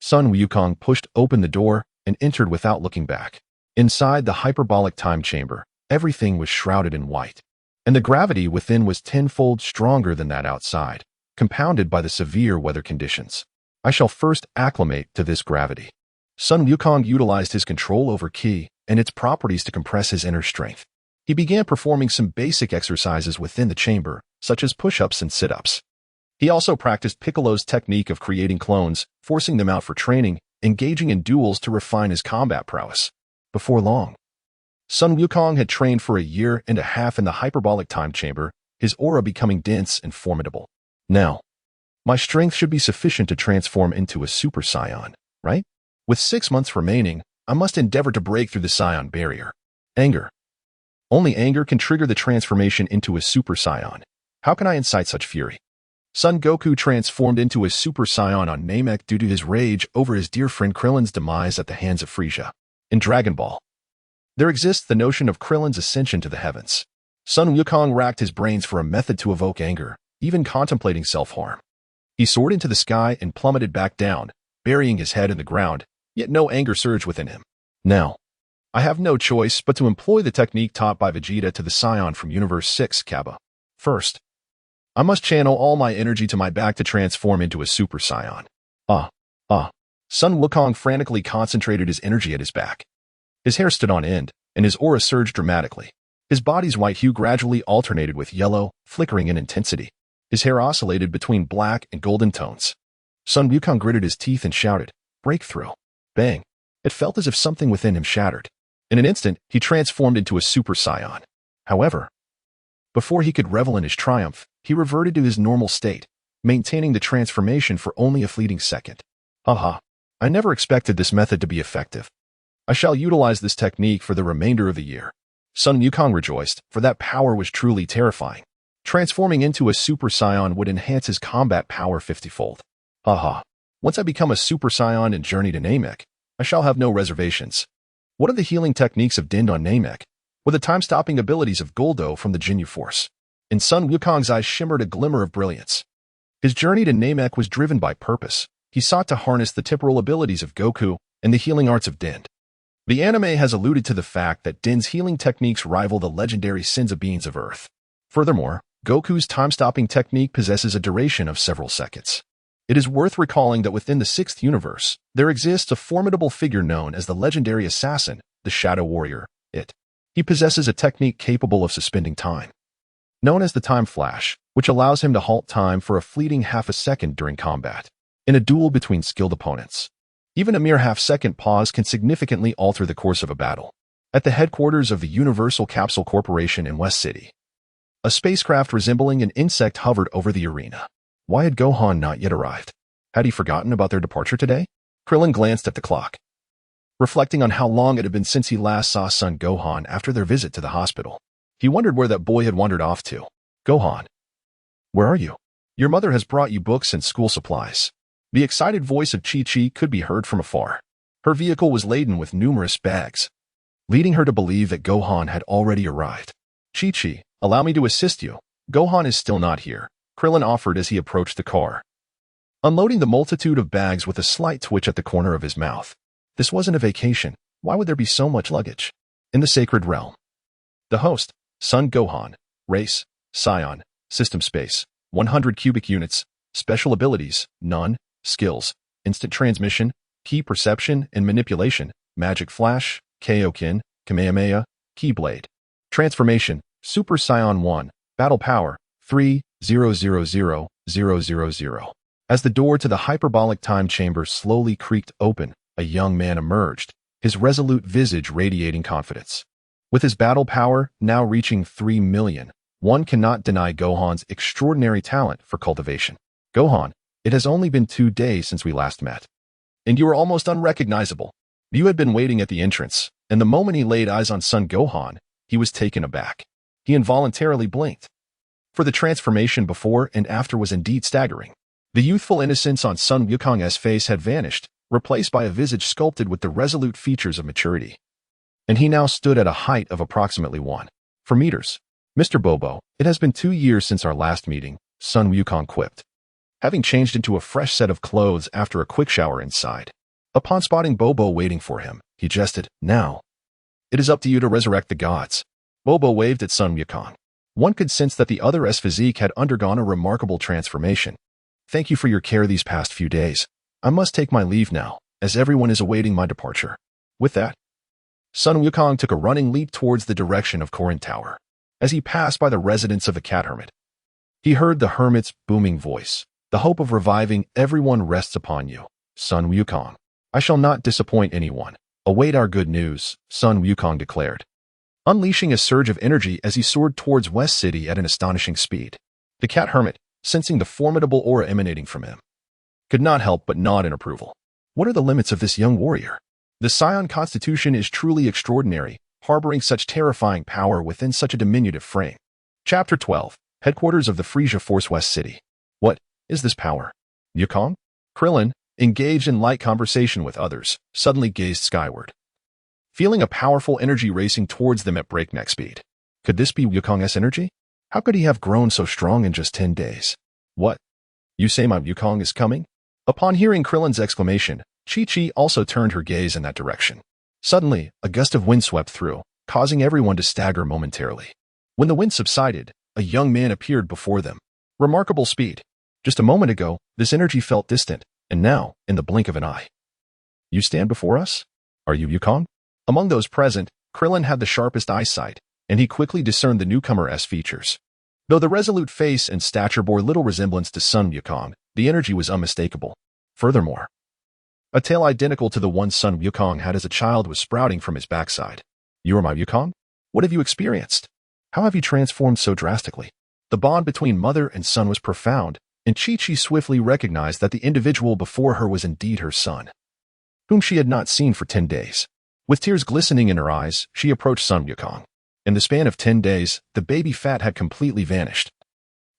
Sun Wukong pushed open the door and entered without looking back. Inside the hyperbolic time chamber, everything was shrouded in white, and the gravity within was tenfold stronger than that outside, compounded by the severe weather conditions. I shall first acclimate to this gravity. Sun Wukong utilized his control over Ki and its properties to compress his inner strength. He began performing some basic exercises within the chamber, such as push-ups and sit-ups. He also practiced Piccolo's technique of creating clones, forcing them out for training, engaging in duels to refine his combat prowess. Before long, Sun Wukong had trained for 1.5 years in the hyperbolic time chamber, his aura becoming dense and formidable. Now, my strength should be sufficient to transform into a Super Saiyan, right? With 6 months remaining, I must endeavor to break through the Saiyan barrier. Anger. Only anger can trigger the transformation into a Super Saiyan. How can I incite such fury? Son Goku transformed into a Super Saiyan on Namek due to his rage over his dear friend Krillin's demise at the hands of Frieza. In Dragon Ball, there exists the notion of Krillin's ascension to the heavens. Sun Wukong racked his brains for a method to evoke anger, even contemplating self-harm. He soared into the sky and plummeted back down, burying his head in the ground, yet no anger surged within him. Now, I have no choice but to employ the technique taught by Vegeta to the Saiyan from Universe 6, Kappa. First, I must channel all my energy to my back to transform into a Super Saiyan. Sun Wukong frantically concentrated his energy at his back. His hair stood on end, and his aura surged dramatically. His body's white hue gradually alternated with yellow, flickering in intensity. His hair oscillated between black and golden tones. Sun Wukong gritted his teeth and shouted, "Breakthrough!" Bang! It felt as if something within him shattered. In an instant, he transformed into a Super Saiyan. However, before he could revel in his triumph, he reverted to his normal state, maintaining the transformation for only a fleeting second. I never expected this method to be effective. I shall utilize this technique for the remainder of the year. Sun Wukong rejoiced, for that power was truly terrifying. Transforming into a Super Saiyan would enhance his combat power 50-fold. Once I become a Super Saiyan and journey to Namek, I shall have no reservations. What are the healing techniques of Din on Namek, or the time-stopping abilities of Goldo from the Jinyu Force? In Sun Wukong's eyes shimmered a glimmer of brilliance. His journey to Namek was driven by purpose. He sought to harness the temporal abilities of Goku and the healing arts of Din. The anime has alluded to the fact that Din's healing techniques rival the legendary Senzu Beans of Earth. Furthermore, Goku's time-stopping technique possesses a duration of several seconds. It is worth recalling that within the 6th universe, there exists a formidable figure known as the legendary assassin, the Shadow Warrior. He possesses a technique capable of suspending time, known as the Time Flash, which allows him to halt time for a fleeting half a second during combat. In a duel between skilled opponents, even a mere half-second pause can significantly alter the course of a battle. At the headquarters of the Universal Capsule Corporation in West City, a spacecraft resembling an insect hovered over the arena. Why had Gohan not yet arrived? Had he forgotten about their departure today? Krillin glanced at the clock, reflecting on how long it had been since he last saw son Gohan after their visit to the hospital. He wondered where that boy had wandered off to. Gohan, where are you? Your mother has brought you books and school supplies. The excited voice of Chi-Chi could be heard from afar. Her vehicle was laden with numerous bags, leading her to believe that Gohan had already arrived. Chi-Chi, allow me to assist you. Gohan is still not here, Krillin offered as he approached the car, unloading the multitude of bags with a slight twitch at the corner of his mouth. This wasn't a vacation. Why would there be so much luggage? In the sacred realm, the host, Son Gohan, race, Scion, system space, 100 cubic units, special abilities, none, skills, instant transmission, key perception and manipulation, magic flash, Kaio-ken, Kamehameha, Keyblade. Transformation, Super Saiyan 1, battle power, 3,000,000. As the door to the hyperbolic time chamber slowly creaked open, a young man emerged, his resolute visage radiating confidence. With his battle power now reaching 3 million, one cannot deny Gohan's extraordinary talent for cultivation. Gohan, it has only been 2 days since we last met. And you are almost unrecognizable. You had been waiting at the entrance, and the moment he laid eyes on Son Gohan, he was taken aback. He involuntarily blinked. For the transformation before and after was indeed staggering. The youthful innocence on Son Wukong's face had vanished, replaced by a visage sculpted with the resolute features of maturity. And he now stood at a height of approximately 1.4 meters. Mr. Bobo, it has been 2 years since our last meeting, Son Wukong quipped, having changed into a fresh set of clothes after a quick shower inside. Upon spotting Bobo waiting for him, he jested, "Now, it is up to you to resurrect the gods." Bobo waved at Son Wukong. One could sense that the other's physique had undergone a remarkable transformation. "Thank you for your care these past few days. I must take my leave now, as everyone is awaiting my departure." With that, Son Wukong took a running leap towards the direction of Korin Tower. As he passed by the residence of the cat hermit, he heard the hermit's booming voice. "The hope of reviving everyone rests upon you, Son Wukong. I shall not disappoint anyone. Await our good news," Son Wukong declared, unleashing a surge of energy as he soared towards West City at an astonishing speed. The cat hermit, sensing the formidable aura emanating from him, could not help but nod in approval. What are the limits of this young warrior? The Saiyan constitution is truly extraordinary, harboring such terrifying power within such a diminutive frame. Chapter 12, Headquarters of the Frisia Force, West City. What is this power? Wukong? Krillin, engaged in light conversation with others, suddenly gazed skyward, feeling a powerful energy racing towards them at breakneck speed. Could this be Wukong's energy? How could he have grown so strong in just 10 days? What? You say my Wukong is coming? Upon hearing Krillin's exclamation, Chi-Chi also turned her gaze in that direction. Suddenly, a gust of wind swept through, causing everyone to stagger momentarily. When the wind subsided, a young man appeared before them. Remarkable speed. Just a moment ago, this energy felt distant, and now, in the blink of an eye. You stand before us? Are you Wukong? Among those present, Krillin had the sharpest eyesight, and he quickly discerned the newcomer's features. Though the resolute face and stature bore little resemblance to Son Wukong, the energy was unmistakable. Furthermore, a tail identical to the one Son Wukong had as a child was sprouting from his backside. You are my Wukong? What have you experienced? How have you transformed so drastically? The bond between mother and son was profound, and Chi-Chi swiftly recognized that the individual before her was indeed her son, whom she had not seen for 10 days. With tears glistening in her eyes, she approached Son Wukong. In the span of 10 days, the baby fat had completely vanished,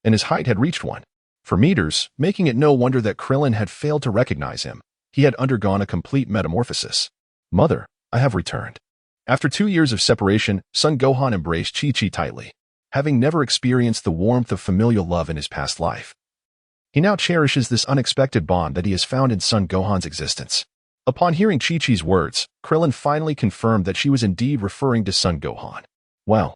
and his height had reached 1.4 meters, making it no wonder that Krillin had failed to recognize him. He had undergone a complete metamorphosis. Mother, I have returned. After 2 years of separation, Son Gohan embraced Chi-Chi tightly, having never experienced the warmth of familial love in his past life. He now cherishes this unexpected bond that he has found in Son Gohan's existence. Upon hearing Chi-Chi's words, Krillin finally confirmed that she was indeed referring to Son Gohan. Well,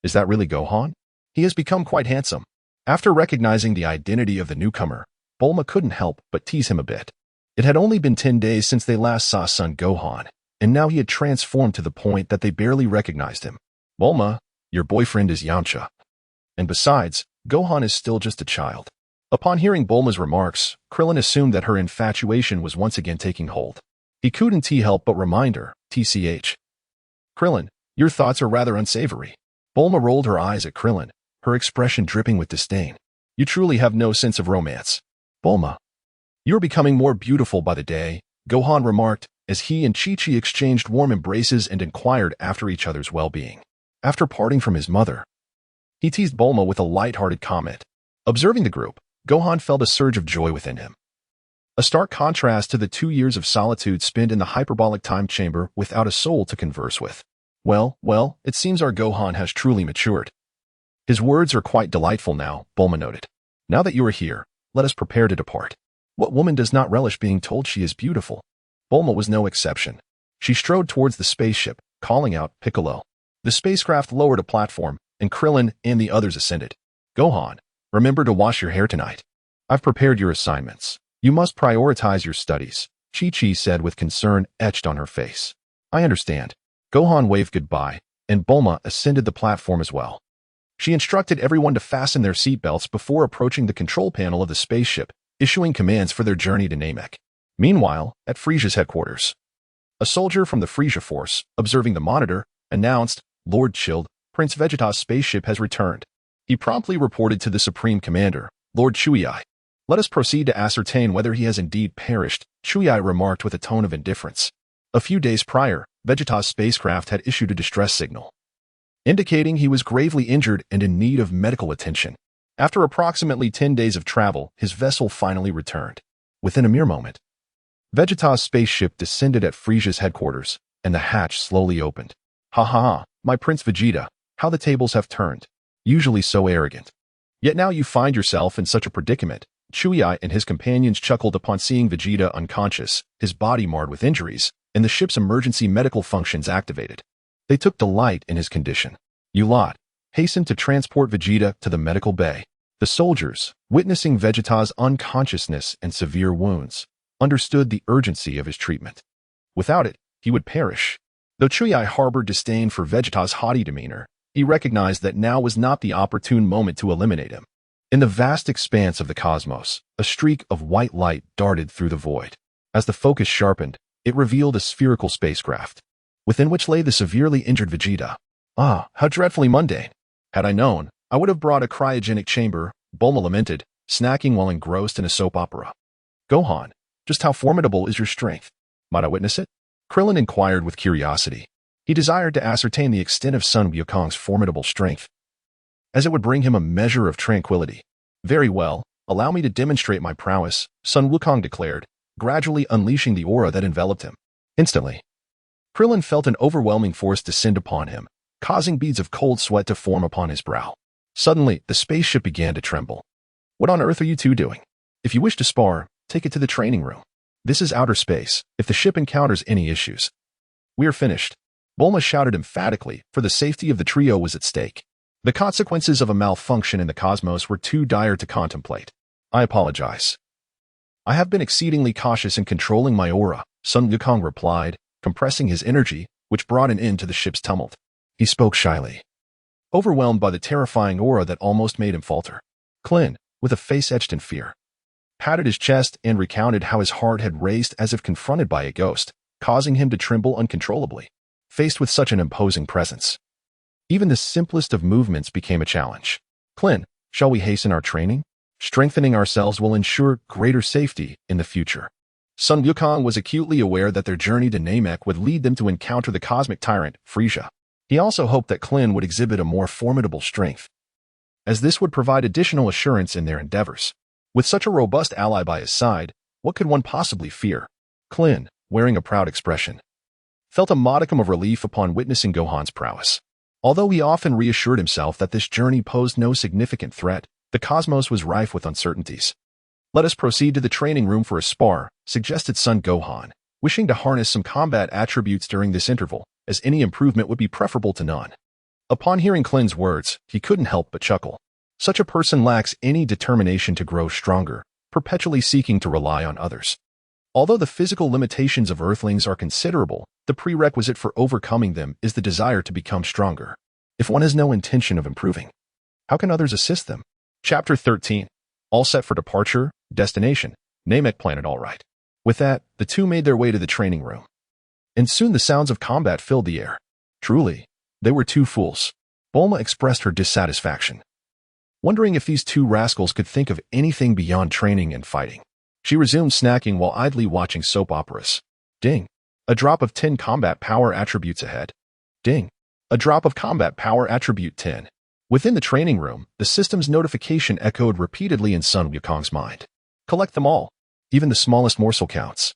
is that really Gohan? He has become quite handsome. After recognizing the identity of the newcomer, Bulma couldn't help but tease him a bit. It had only been 10 days since they last saw Son Gohan, and now he had transformed to the point that they barely recognized him. Bulma, your boyfriend is Yamcha. And besides, Gohan is still just a child. Upon hearing Bulma's remarks, Krillin assumed that her infatuation was once again taking hold. He couldn't help but remind her, TCH. Krillin, your thoughts are rather unsavory. Bulma rolled her eyes at Krillin, her expression dripping with disdain. You truly have no sense of romance. Bulma, you're becoming more beautiful by the day, Gohan remarked, as he and Chi-Chi exchanged warm embraces and inquired after each other's well-being. After parting from his mother, he teased Bulma with a light-hearted comment. Observing the group, Gohan felt a surge of joy within him. A stark contrast to the 2 years of solitude spent in the hyperbolic time chamber without a soul to converse with. Well, it seems our Gohan has truly matured. His words are quite delightful now, Bulma noted. Now that you are here, let us prepare to depart. What woman does not relish being told she is beautiful? Bulma was no exception. She strode towards the spaceship, calling out, Piccolo. The spacecraft lowered a platform, and Krillin and the others ascended. Gohan, remember to wash your hair tonight. I've prepared your assignments. You must prioritize your studies, Chi-Chi said with concern etched on her face. I understand. Gohan waved goodbye, and Bulma ascended the platform as well. She instructed everyone to fasten their seatbelts before approaching the control panel of the spaceship, issuing commands for their journey to Namek. Meanwhile, at Frisia's headquarters, a soldier from the Frisia force, observing the monitor, announced, Lord Chilled, Prince Vegeta's spaceship has returned. He promptly reported to the Supreme Commander, Lord Chuyi. Let us proceed to ascertain whether he has indeed perished, Chuyi remarked with a tone of indifference. A few days prior, Vegeta's spacecraft had issued a distress signal, indicating he was gravely injured and in need of medical attention. After approximately 10 days of travel, his vessel finally returned. Within a mere moment, Vegeta's spaceship descended at Frisia's headquarters, and the hatch slowly opened. Ha ha ha, my Prince Vegeta, how the tables have turned. Usually so arrogant. Yet now you find yourself in such a predicament. Chuyi and his companions chuckled upon seeing Vegeta unconscious, his body marred with injuries, and the ship's emergency medical functions activated. They took delight in his condition. You lot, hasten to transport Vegeta to the medical bay. The soldiers, witnessing Vegeta's unconsciousness and severe wounds, understood the urgency of his treatment. Without it, he would perish. Though Chuyi harbored disdain for Vegeta's haughty demeanor, he recognized that now was not the opportune moment to eliminate him. In the vast expanse of the cosmos, a streak of white light darted through the void. As the focus sharpened, it revealed a spherical spacecraft, within which lay the severely injured Vegeta. Ah, how dreadfully mundane. Had I known, I would have brought a cryogenic chamber, Bulma lamented, snacking while engrossed in a soap opera. Gohan, just how formidable is your strength? Might I witness it? Krillin inquired with curiosity. He desired to ascertain the extent of Sun Wukong's formidable strength, as it would bring him a measure of tranquility. Very well, allow me to demonstrate my prowess, Sun Wukong declared, gradually unleashing the aura that enveloped him. Instantly, Krillin felt an overwhelming force descend upon him, causing beads of cold sweat to form upon his brow. Suddenly, the spaceship began to tremble. What on earth are you two doing? If you wish to spar, take it to the training room. This is outer space. If the ship encounters any issues, we are finished. Bulma shouted emphatically, for the safety of the trio was at stake. The consequences of a malfunction in the cosmos were too dire to contemplate. I apologize. I have been exceedingly cautious in controlling my aura, Sun Wukong replied, compressing his energy, which brought an end to the ship's tumult. He spoke shyly, overwhelmed by the terrifying aura that almost made him falter. Klin, with a face etched in fear, patted his chest and recounted how his heart had raced as if confronted by a ghost, causing him to tremble uncontrollably. Faced with such an imposing presence, even the simplest of movements became a challenge. Klin, shall we hasten our training? Strengthening ourselves will ensure greater safety in the future. Sun Wukong was acutely aware that their journey to Namek would lead them to encounter the cosmic tyrant, Frisia. He also hoped that Klin would exhibit a more formidable strength, as this would provide additional assurance in their endeavors. With such a robust ally by his side, what could one possibly fear? Klin, wearing a proud expression, felt a modicum of relief upon witnessing Gohan's prowess. Although he often reassured himself that this journey posed no significant threat, the cosmos was rife with uncertainties. Let us proceed to the training room for a spar, suggested Son Gohan, wishing to harness some combat attributes during this interval, as any improvement would be preferable to none. Upon hearing Klin's words, he couldn't help but chuckle. Such a person lacks any determination to grow stronger, perpetually seeking to rely on others. Although the physical limitations of Earthlings are considerable, the prerequisite for overcoming them is the desire to become stronger. If one has no intention of improving, how can others assist them? Chapter 13. All set for departure, destination, Namek planet all right. With that, the two made their way to the training room. And soon the sounds of combat filled the air. Truly, they were two fools. Bulma expressed her dissatisfaction, wondering if these two rascals could think of anything beyond training and fighting. She resumed snacking while idly watching soap operas. Ding. A drop of 10 combat power attributes ahead. Ding. A drop of combat power attribute 10. Within the training room, the system's notification echoed repeatedly in Sun Wukong's mind. Collect them all. Even the smallest morsel counts.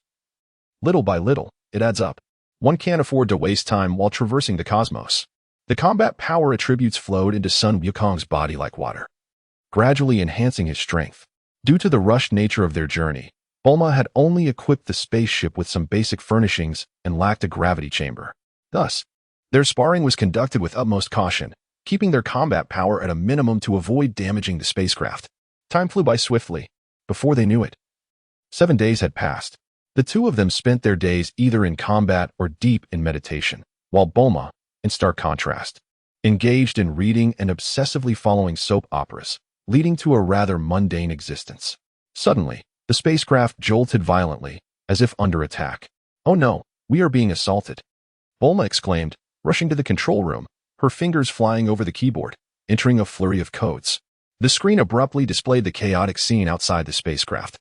Little by little, it adds up. One can't afford to waste time while traversing the cosmos. The combat power attributes flowed into Sun Wukong's body like water, gradually enhancing his strength. Due to the rushed nature of their journey, Bulma had only equipped the spaceship with some basic furnishings and lacked a gravity chamber. Thus, their sparring was conducted with utmost caution, keeping their combat power at a minimum to avoid damaging the spacecraft. Time flew by swiftly. Before they knew it, 7 days had passed. The two of them spent their days either in combat or deep in meditation, while Bulma, in stark contrast, engaged in reading and obsessively following soap operas, leading to a rather mundane existence. Suddenly, the spacecraft jolted violently, as if under attack. "Oh no, we are being assaulted," Bulma exclaimed, rushing to the control room, her fingers flying over the keyboard, entering a flurry of codes. The screen abruptly displayed the chaotic scene outside the spacecraft,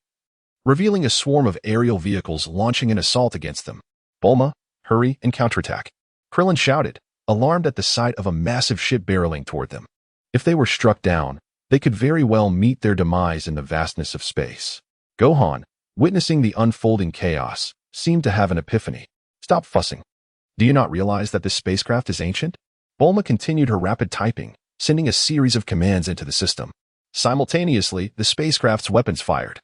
revealing a swarm of aerial vehicles launching an assault against them. "Bulma, hurry and counterattack," Krillin shouted, alarmed at the sight of a massive ship barreling toward them. If they were struck down, they could very well meet their demise in the vastness of space. Gohan, witnessing the unfolding chaos, seemed to have an epiphany. "Stop fussing. Do you not realize that this spacecraft is ancient?" Bulma continued her rapid typing, sending a series of commands into the system. Simultaneously, the spacecraft's weapons fired,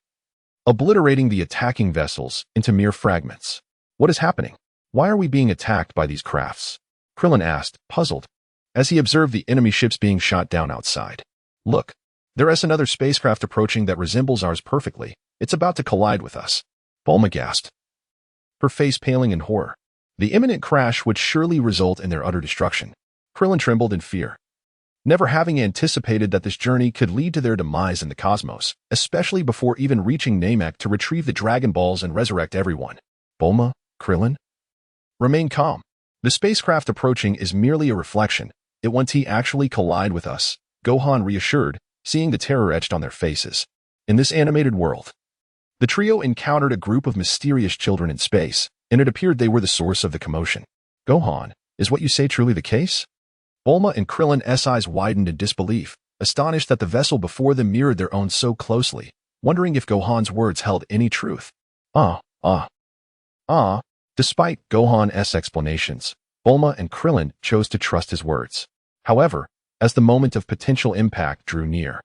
obliterating the attacking vessels into mere fragments. "What is happening? Why are we being attacked by these crafts?" Krillin asked, puzzled, as he observed the enemy ships being shot down outside. "Look, there is another spacecraft approaching that resembles ours perfectly. It's about to collide with us," Bulma gasped, her face paling in horror. The imminent crash would surely result in their utter destruction. Krillin trembled in fear, never having anticipated that this journey could lead to their demise in the cosmos, especially before even reaching Namek to retrieve the Dragon Balls and resurrect everyone. "Bulma, Krillin, remain calm. The spacecraft approaching is merely a reflection. It won't actually collide with us," Gohan reassured, seeing the terror etched on their faces. In this animated world, the trio encountered a group of mysterious children in space, and it appeared they were the source of the commotion. "Gohan, is what you say truly the case?" Bulma and Krillin's eyes widened in disbelief, astonished that the vessel before them mirrored their own so closely, wondering if Gohan's words held any truth. Despite Gohan's explanations, Bulma and Krillin chose to trust his words. However, as the moment of potential impact drew near,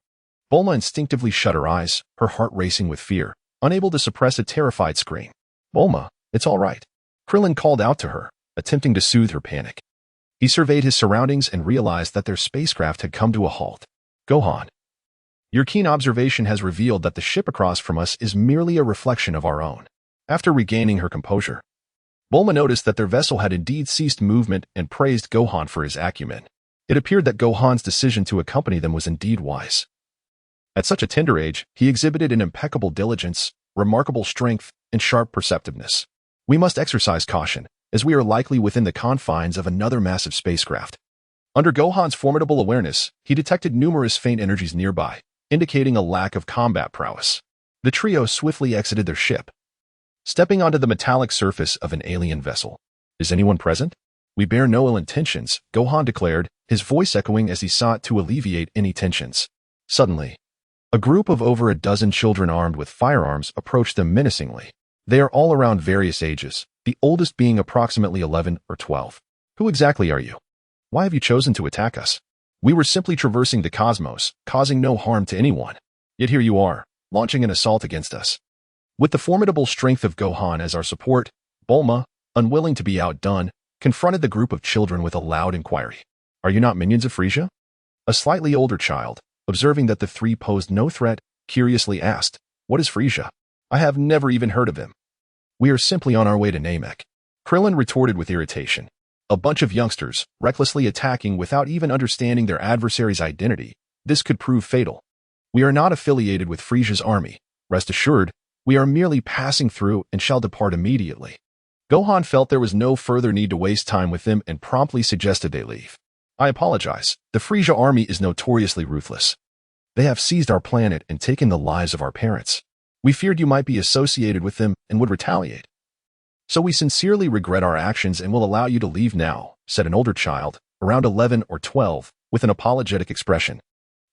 Bulma instinctively shut her eyes, her heart racing with fear, unable to suppress a terrified scream. "Bulma, it's all right," Krillin called out to her, attempting to soothe her panic. He surveyed his surroundings and realized that their spacecraft had come to a halt. "Gohan, your keen observation has revealed that the ship across from us is merely a reflection of our own." After regaining her composure, Bulma noticed that their vessel had indeed ceased movement and praised Gohan for his acumen. It appeared that Gohan's decision to accompany them was indeed wise. At such a tender age, he exhibited an impeccable diligence, remarkable strength, and sharp perceptiveness. "We must exercise caution, as we are likely within the confines of another massive spacecraft." Under Gohan's formidable awareness, he detected numerous faint energies nearby, indicating a lack of combat prowess. The trio swiftly exited their ship, stepping onto the metallic surface of an alien vessel. "Is anyone present? We bear no ill intentions," Gohan declared, his voice echoing as he sought to alleviate any tensions. Suddenly, a group of over a dozen children armed with firearms approached them menacingly. They are all around various ages, the oldest being approximately 11 or 12. "Who exactly are you? Why have you chosen to attack us? We were simply traversing the cosmos, causing no harm to anyone. Yet here you are, launching an assault against us." With the formidable strength of Gohan as our support, Bulma, unwilling to be outdone, confronted the group of children with a loud inquiry. "Are you not minions of Frieza?" A slightly older child, observing that the three posed no threat, curiously asked, "What is Frieza? I have never even heard of him." "We are simply on our way to Namek," Krillin retorted with irritation. "A bunch of youngsters, recklessly attacking without even understanding their adversary's identity. This could prove fatal. We are not affiliated with Frieza's army. Rest assured, we are merely passing through and shall depart immediately." Gohan felt there was no further need to waste time with them and promptly suggested they leave. "I apologize. The Frieza army is notoriously ruthless. They have seized our planet and taken the lives of our parents. We feared you might be associated with them and would retaliate. So we sincerely regret our actions and will allow you to leave now," said an older child, around 11 or 12, with an apologetic expression.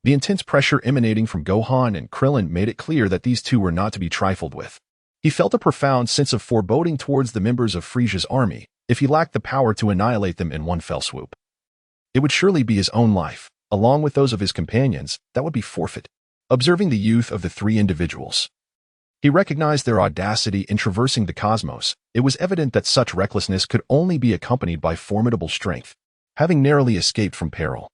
The intense pressure emanating from Gohan and Krillin made it clear that these two were not to be trifled with. He felt a profound sense of foreboding towards the members of Frieza's army if he lacked the power to annihilate them in one fell swoop. It would surely be his own life, along with those of his companions, that would be forfeit. Observing the youth of the three individuals, he recognized their audacity in traversing the cosmos. It was evident that such recklessness could only be accompanied by formidable strength. Having narrowly escaped from peril,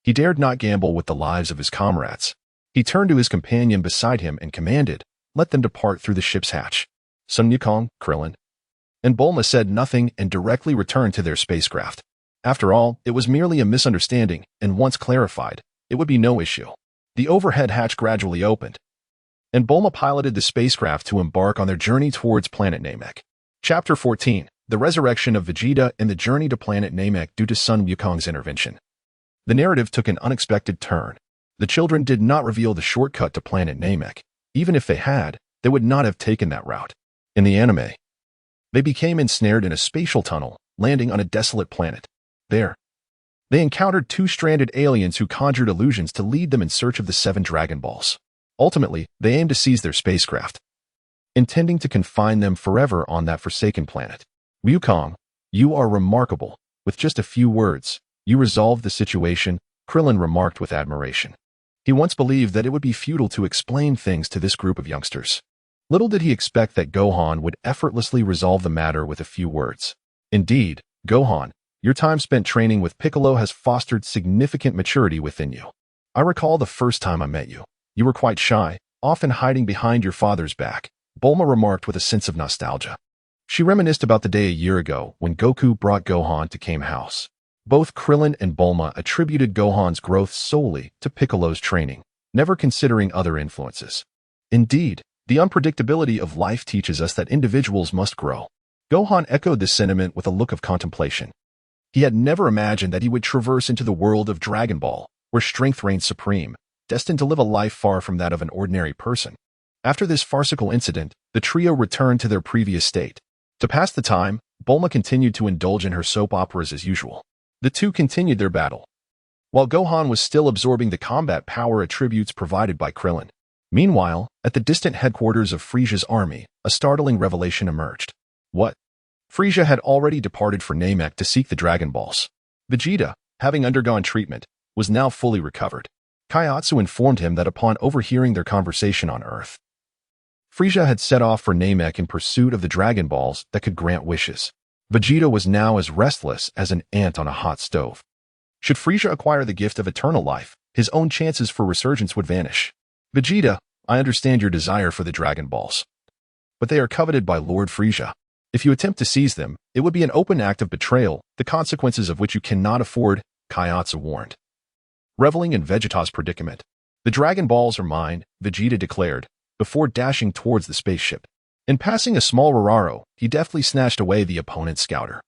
he dared not gamble with the lives of his comrades. He turned to his companion beside him and commanded, let them depart through the ship's hatch. Sun Wukong, Krillin, and Bulma said nothing and directly returned to their spacecraft. After all, it was merely a misunderstanding, and once clarified, it would be no issue. The overhead hatch gradually opened, and Bulma piloted the spacecraft to embark on their journey towards planet Namek. Chapter 14. The Resurrection of Vegeta and the Journey to Planet Namek due to Sun Wukong's intervention. The narrative took an unexpected turn. The children did not reveal the shortcut to planet Namek. Even if they had, they would not have taken that route. In the anime, they became ensnared in a spatial tunnel, landing on a desolate planet. There, they encountered two stranded aliens who conjured illusions to lead them in search of the 7 Dragon Balls. Ultimately, they aimed to seize their spacecraft, intending to confine them forever on that forsaken planet. Wukong, you are remarkable. With just a few words, you resolved the situation, Krillin remarked with admiration. He once believed that it would be futile to explain things to this group of youngsters. Little did he expect that Gohan would effortlessly resolve the matter with a few words. Indeed, Gohan, your time spent training with Piccolo has fostered significant maturity within you. I recall the first time I met you. You were quite shy, often hiding behind your father's back, Bulma remarked with a sense of nostalgia. She reminisced about the day a year ago when Goku brought Gohan to Kame House. Both Krillin and Bulma attributed Gohan's growth solely to Piccolo's training, never considering other influences. Indeed, the unpredictability of life teaches us that individuals must grow. Gohan echoed this sentiment with a look of contemplation. He had never imagined that he would traverse into the world of Dragon Ball, where strength reigns supreme, destined to live a life far from that of an ordinary person. After this farcical incident, the trio returned to their previous state. To pass the time, Bulma continued to indulge in her soap operas as usual. The two continued their battle, while Gohan was still absorbing the combat power attributes provided by Krillin. Meanwhile, at the distant headquarters of Frieza's army, a startling revelation emerged. What? Frieza had already departed for Namek to seek the Dragon Balls. Vegeta, having undergone treatment, was now fully recovered. Kaiotsu informed him that upon overhearing their conversation on Earth, Frieza had set off for Namek in pursuit of the Dragon Balls that could grant wishes. Vegeta was now as restless as an ant on a hot stove. Should Frieza acquire the gift of eternal life, his own chances for resurgence would vanish. Vegeta, I understand your desire for the Dragon Balls, but they are coveted by Lord Frieza. If you attempt to seize them, it would be an open act of betrayal, the consequences of which you cannot afford, Kaiotsu warned. Reveling in Vegeta's predicament, the Dragon Balls are mine, Vegeta declared, before dashing towards the spaceship. In passing a small Roraro, he deftly snatched away the opponent's scouter.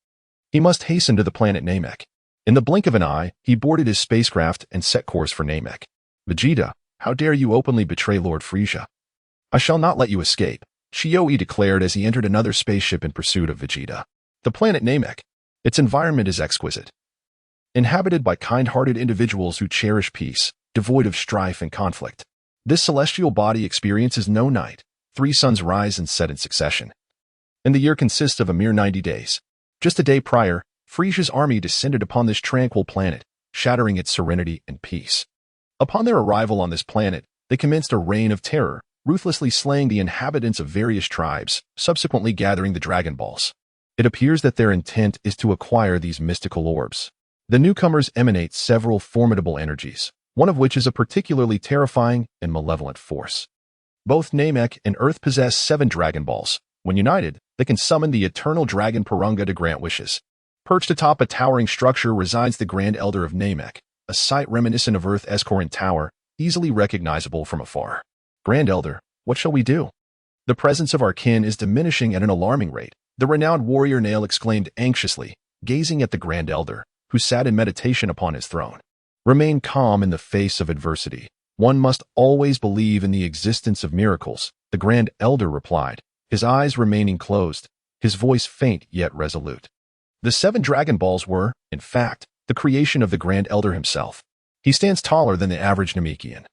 He must hasten to the planet Namek. In the blink of an eye, he boarded his spacecraft and set course for Namek. Vegeta, how dare you openly betray Lord Frieza? I shall not let you escape, Shiyoi declared as he entered another spaceship in pursuit of Vegeta. The planet Namek. Its environment is exquisite, inhabited by kind-hearted individuals who cherish peace, devoid of strife and conflict. This celestial body experiences no night. 3 suns rise and set in succession, and the year consists of a mere 90 days. Just a day prior, Frieza's army descended upon this tranquil planet, shattering its serenity and peace. Upon their arrival on this planet, they commenced a reign of terror, ruthlessly slaying the inhabitants of various tribes, subsequently gathering the Dragon Balls. It appears that their intent is to acquire these mystical orbs. The newcomers emanate several formidable energies, one of which is a particularly terrifying and malevolent force. Both Namek and Earth possess 7 Dragon Balls. When united, they can summon the eternal dragon Purunga to grant wishes. Perched atop a towering structure resides the Grand Elder of Namek, a sight reminiscent of Earth's Corinth Tower, easily recognizable from afar. Grand Elder, what shall we do? The presence of our kin is diminishing at an alarming rate, the renowned warrior Nail exclaimed anxiously, gazing at the Grand Elder, who sat in meditation upon his throne. Remain calm in the face of adversity. One must always believe in the existence of miracles, the Grand Elder replied, his eyes remaining closed, his voice faint yet resolute. The 7 Dragon Balls were, in fact, the creation of the Grand Elder himself. He stands taller than the average Namekian,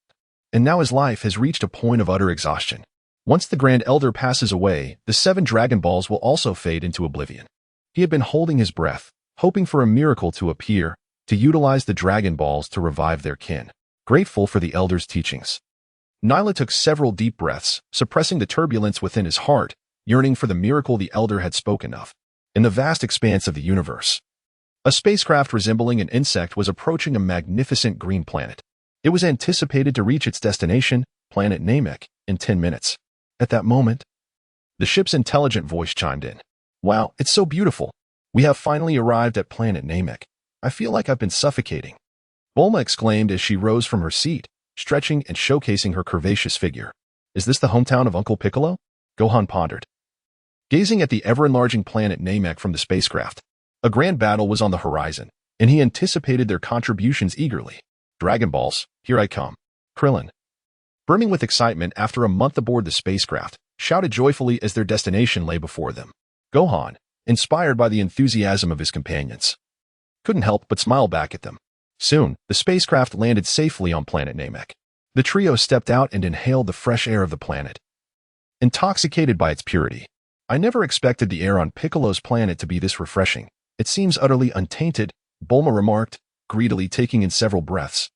and now his life has reached a point of utter exhaustion. Once the Grand Elder passes away, the 7 Dragon Balls will also fade into oblivion. He had been holding his breath, hoping for a miracle to appear, to utilize the Dragon Balls to revive their kin. Grateful for the Elder's teachings, Nyla took several deep breaths, suppressing the turbulence within his heart, yearning for the miracle the Elder had spoken of. In the vast expanse of the universe, a spacecraft resembling an insect was approaching a magnificent green planet. It was anticipated to reach its destination, planet Namek, in 10 minutes. At that moment, the ship's intelligent voice chimed in. Wow, it's so beautiful. We have finally arrived at planet Namek. I feel like I've been suffocating. Bulma exclaimed as she rose from her seat, stretching and showcasing her curvaceous figure. Is this the hometown of Uncle Piccolo? Gohan pondered. Gazing at the ever-enlarging planet Namek from the spacecraft, a grand battle was on the horizon, and he anticipated their contributions eagerly. Dragon Balls, here I come. Krillin, brimming with excitement after a month aboard the spacecraft, shouted joyfully as their destination lay before them. Gohan, inspired by the enthusiasm of his companions, couldn't help but smile back at them. Soon, the spacecraft landed safely on planet Namek. The trio stepped out and inhaled the fresh air of the planet, intoxicated by its purity. I never expected the air on Piccolo's planet to be this refreshing. It seems utterly untainted, Bulma remarked, greedily taking in several breaths.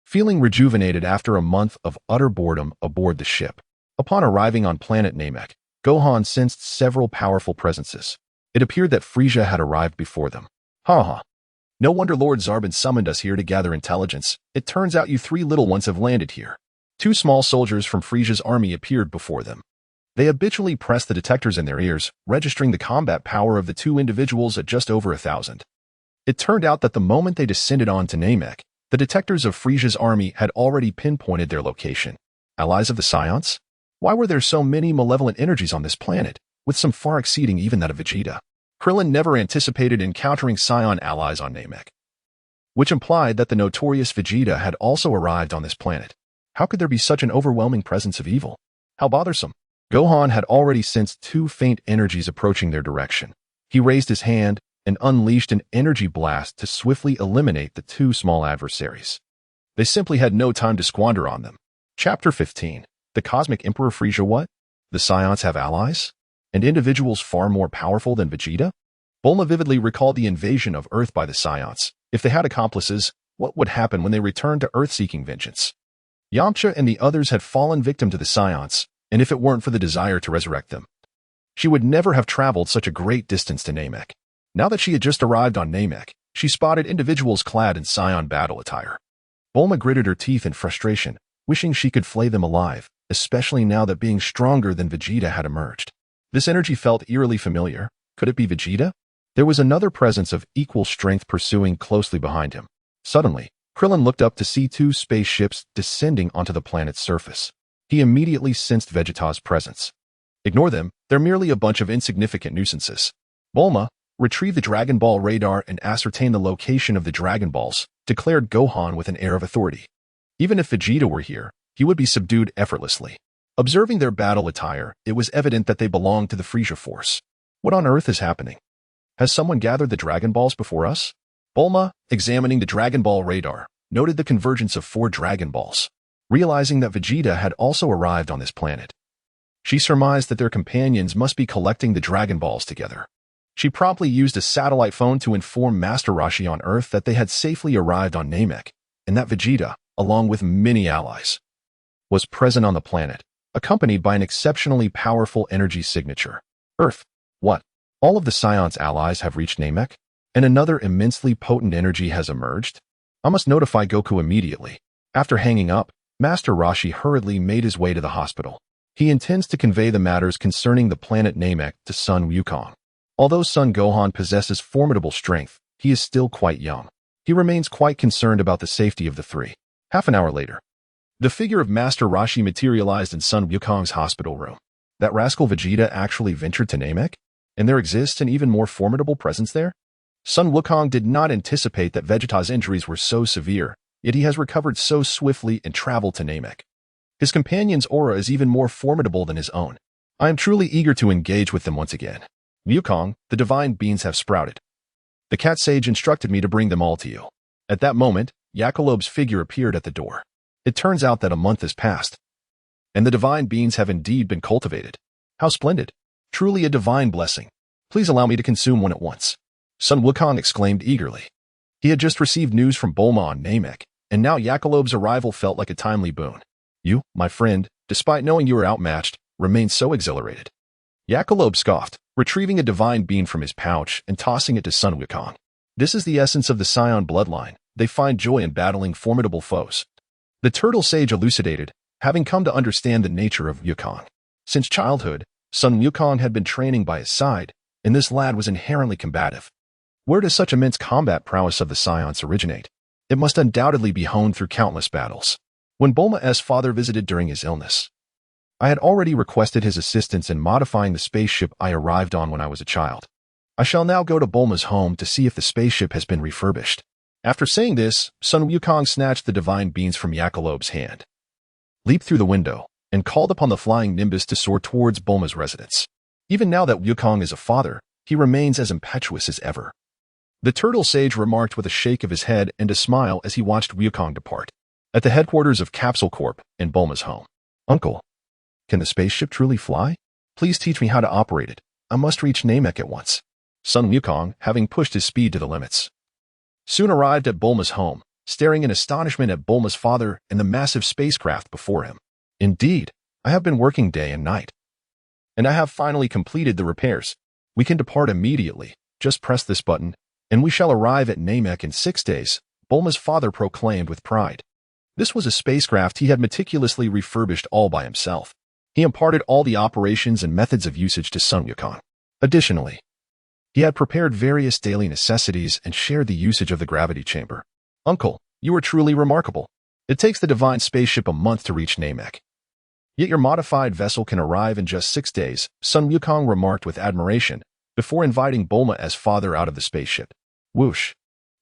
Feeling rejuvenated after a month of utter boredom aboard the ship. Upon arriving on planet Namek, Gohan sensed several powerful presences. It appeared that Frieza had arrived before them. Ha. No wonder Lord Zarbon summoned us here to gather intelligence. It turns out you three little ones have landed here. Two small soldiers from Frieza's army appeared before them. They habitually pressed the detectors in their ears, registering the combat power of the two individuals at just over 1,000. It turned out that the moment they descended onto Namek, the detectors of Frieza's army had already pinpointed their location. Allies of the Scions? Why were there so many malevolent energies on this planet, with some far exceeding even that of Vegeta? Krillin never anticipated encountering Scion allies on Namek, which implied that the notorious Vegeta had also arrived on this planet. How could there be such an overwhelming presence of evil? How bothersome. Gohan had already sensed two faint energies approaching their direction. He raised his hand and unleashed an energy blast to swiftly eliminate the two small adversaries. They simply had no time to squander on them. Chapter 15. The Cosmic Emperor Frieza. What? The Scions have allies? And individuals far more powerful than Vegeta? Bulma vividly recalled the invasion of Earth by the Scions. If they had accomplices, what would happen when they returned to Earth seeking vengeance? Yamcha and the others had fallen victim to the Scions, and if it weren't for the desire to resurrect them, she would never have traveled such a great distance to Namek. Now that she had just arrived on Namek, she spotted individuals clad in Scion battle attire. Bulma gritted her teeth in frustration, wishing she could flay them alive, especially now that being stronger than Vegeta had emerged. This energy felt eerily familiar. Could it be Vegeta? There was another presence of equal strength pursuing closely behind him. Suddenly, Krillin looked up to see two spaceships descending onto the planet's surface. He immediately sensed Vegeta's presence. Ignore them, they're merely a bunch of insignificant nuisances. Bulma, retrieve the Dragon Ball radar and ascertain the location of the Dragon Balls, declared Gohan with an air of authority. Even if Vegeta were here, he would be subdued effortlessly. Observing their battle attire, it was evident that they belonged to the Frieza Force. What on earth is happening? Has someone gathered the Dragon Balls before us? Bulma, examining the Dragon Ball radar, noted the convergence of 4 Dragon Balls. Realizing that Vegeta had also arrived on this planet, she surmised that their companions must be collecting the Dragon Balls together. She promptly used a satellite phone to inform Master Roshi on Earth that they had safely arrived on Namek, and that Vegeta, along with many allies, was present on the planet, accompanied by an exceptionally powerful energy signature. Earth. What? All of the Scion's allies have reached Namek, and another immensely potent energy has emerged? I must notify Goku immediately. After hanging up, Master Roshi hurriedly made his way to the hospital. He intends to convey the matters concerning the planet Namek to son Wukong. Although son Gohan possesses formidable strength, he is still quite young. He remains quite concerned about the safety of the three. Half an hour later, the figure of Master Roshi materialized in son Wukong's hospital room. That rascal Vegeta actually ventured to Namek? And there exists an even more formidable presence there? Son Wukong did not anticipate that Vegeta's injuries were so severe, yet he has recovered so swiftly and traveled to Namek. His companion's aura is even more formidable than his own. I am truly eager to engage with them once again. Wukong, the divine beings have sprouted. The cat sage instructed me to bring them all to you. At that moment, Yakulob's figure appeared at the door. It turns out that a month has passed, and the divine beings have indeed been cultivated. How splendid! Truly a divine blessing. Please allow me to consume one at once. Son Wukong exclaimed eagerly. He had just received news from Bulma on Namek, and now Yakulob's arrival felt like a timely boon. You, my friend, despite knowing you were outmatched, remained so exhilarated. Yakulob scoffed, retrieving a divine bean from his pouch and tossing it to son Wukong. This is the essence of the Scion bloodline. They find joy in battling formidable foes. The turtle sage elucidated, having come to understand the nature of Wukong. Since childhood, Sun Wukong had been training by his side, and this lad was inherently combative. Where does such immense combat prowess of the scions originate? It must undoubtedly be honed through countless battles. When Bulma's father visited during his illness, I had already requested his assistance in modifying the spaceship I arrived on when I was a child. I shall now go to Bulma's home to see if the spaceship has been refurbished. After saying this, Sun Wukong snatched the divine beans from Yakalob's hand, leaped through the window, and called upon the flying Nimbus to soar towards Bulma's residence. Even now that Wukong is a father, he remains as impetuous as ever. The turtle sage remarked with a shake of his head and a smile as he watched Wukong depart. At the headquarters of Capsule Corp in Bulma's home. Uncle, can the spaceship truly fly? Please teach me how to operate it. I must reach Namek at once. Sun Wukong, having pushed his speed to the limits, soon arrived at Bulma's home, staring in astonishment at Bulma's father and the massive spacecraft before him. Indeed, I have been working day and night, and I have finally completed the repairs. We can depart immediately. Just press this button, and we shall arrive at Namek in 6 days, Bulma's father proclaimed with pride. This was a spacecraft he had meticulously refurbished all by himself. He imparted all the operations and methods of usage to Sun Wukong. Additionally, he had prepared various daily necessities and shared the usage of the gravity chamber. Uncle, you are truly remarkable. It takes the divine spaceship a month to reach Namek, yet your modified vessel can arrive in just 6 days, Sun Wukong remarked with admiration, before inviting Bulma's father out of the spaceship. Whoosh!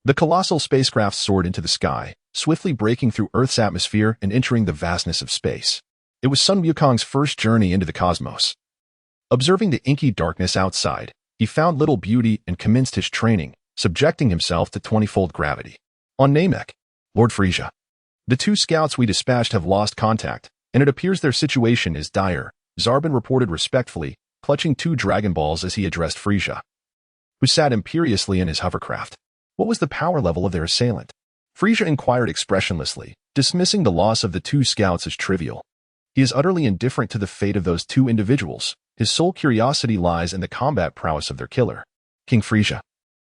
The colossal spacecraft soared into the sky, swiftly breaking through Earth's atmosphere and entering the vastness of space. It was Sun Wukong's first journey into the cosmos. Observing the inky darkness outside, he found little beauty and commenced his training, subjecting himself to 20-fold gravity. On Namek, Lord Frisia, the 2 scouts we dispatched have lost contact, and it appears their situation is dire, Zarbin reported respectfully, clutching 2 Dragon Balls as he addressed Frisia, who sat imperiously in his hovercraft. What was the power level of their assailant? Frisia inquired expressionlessly, dismissing the loss of the 2 scouts as trivial. He is utterly indifferent to the fate of those 2 individuals. His sole curiosity lies in the combat prowess of their killer, King Frisia.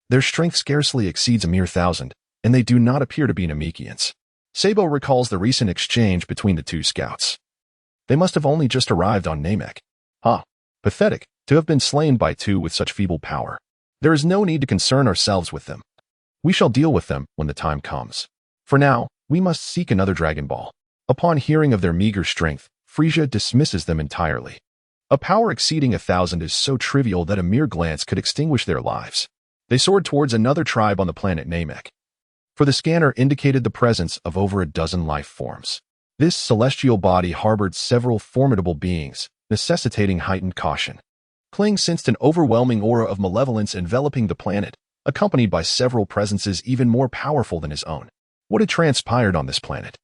Their strength scarcely exceeds a mere 1,000, and they do not appear to be Namekians. Sabo recalls the recent exchange between the 2 scouts. They must have only just arrived on Namek. Pathetic, to have been slain by 2 with such feeble power. There is no need to concern ourselves with them. We shall deal with them when the time comes. For now, we must seek another Dragon Ball. Upon hearing of their meager strength, Frisia dismisses them entirely. A power exceeding 1,000 is so trivial that a mere glance could extinguish their lives. They soared towards another tribe on the planet Namek, for the scanner indicated the presence of over a dozen life forms. This celestial body harbored several formidable beings, necessitating heightened caution. Kling sensed an overwhelming aura of malevolence enveloping the planet, accompanied by several presences even more powerful than his own. What had transpired on this planet?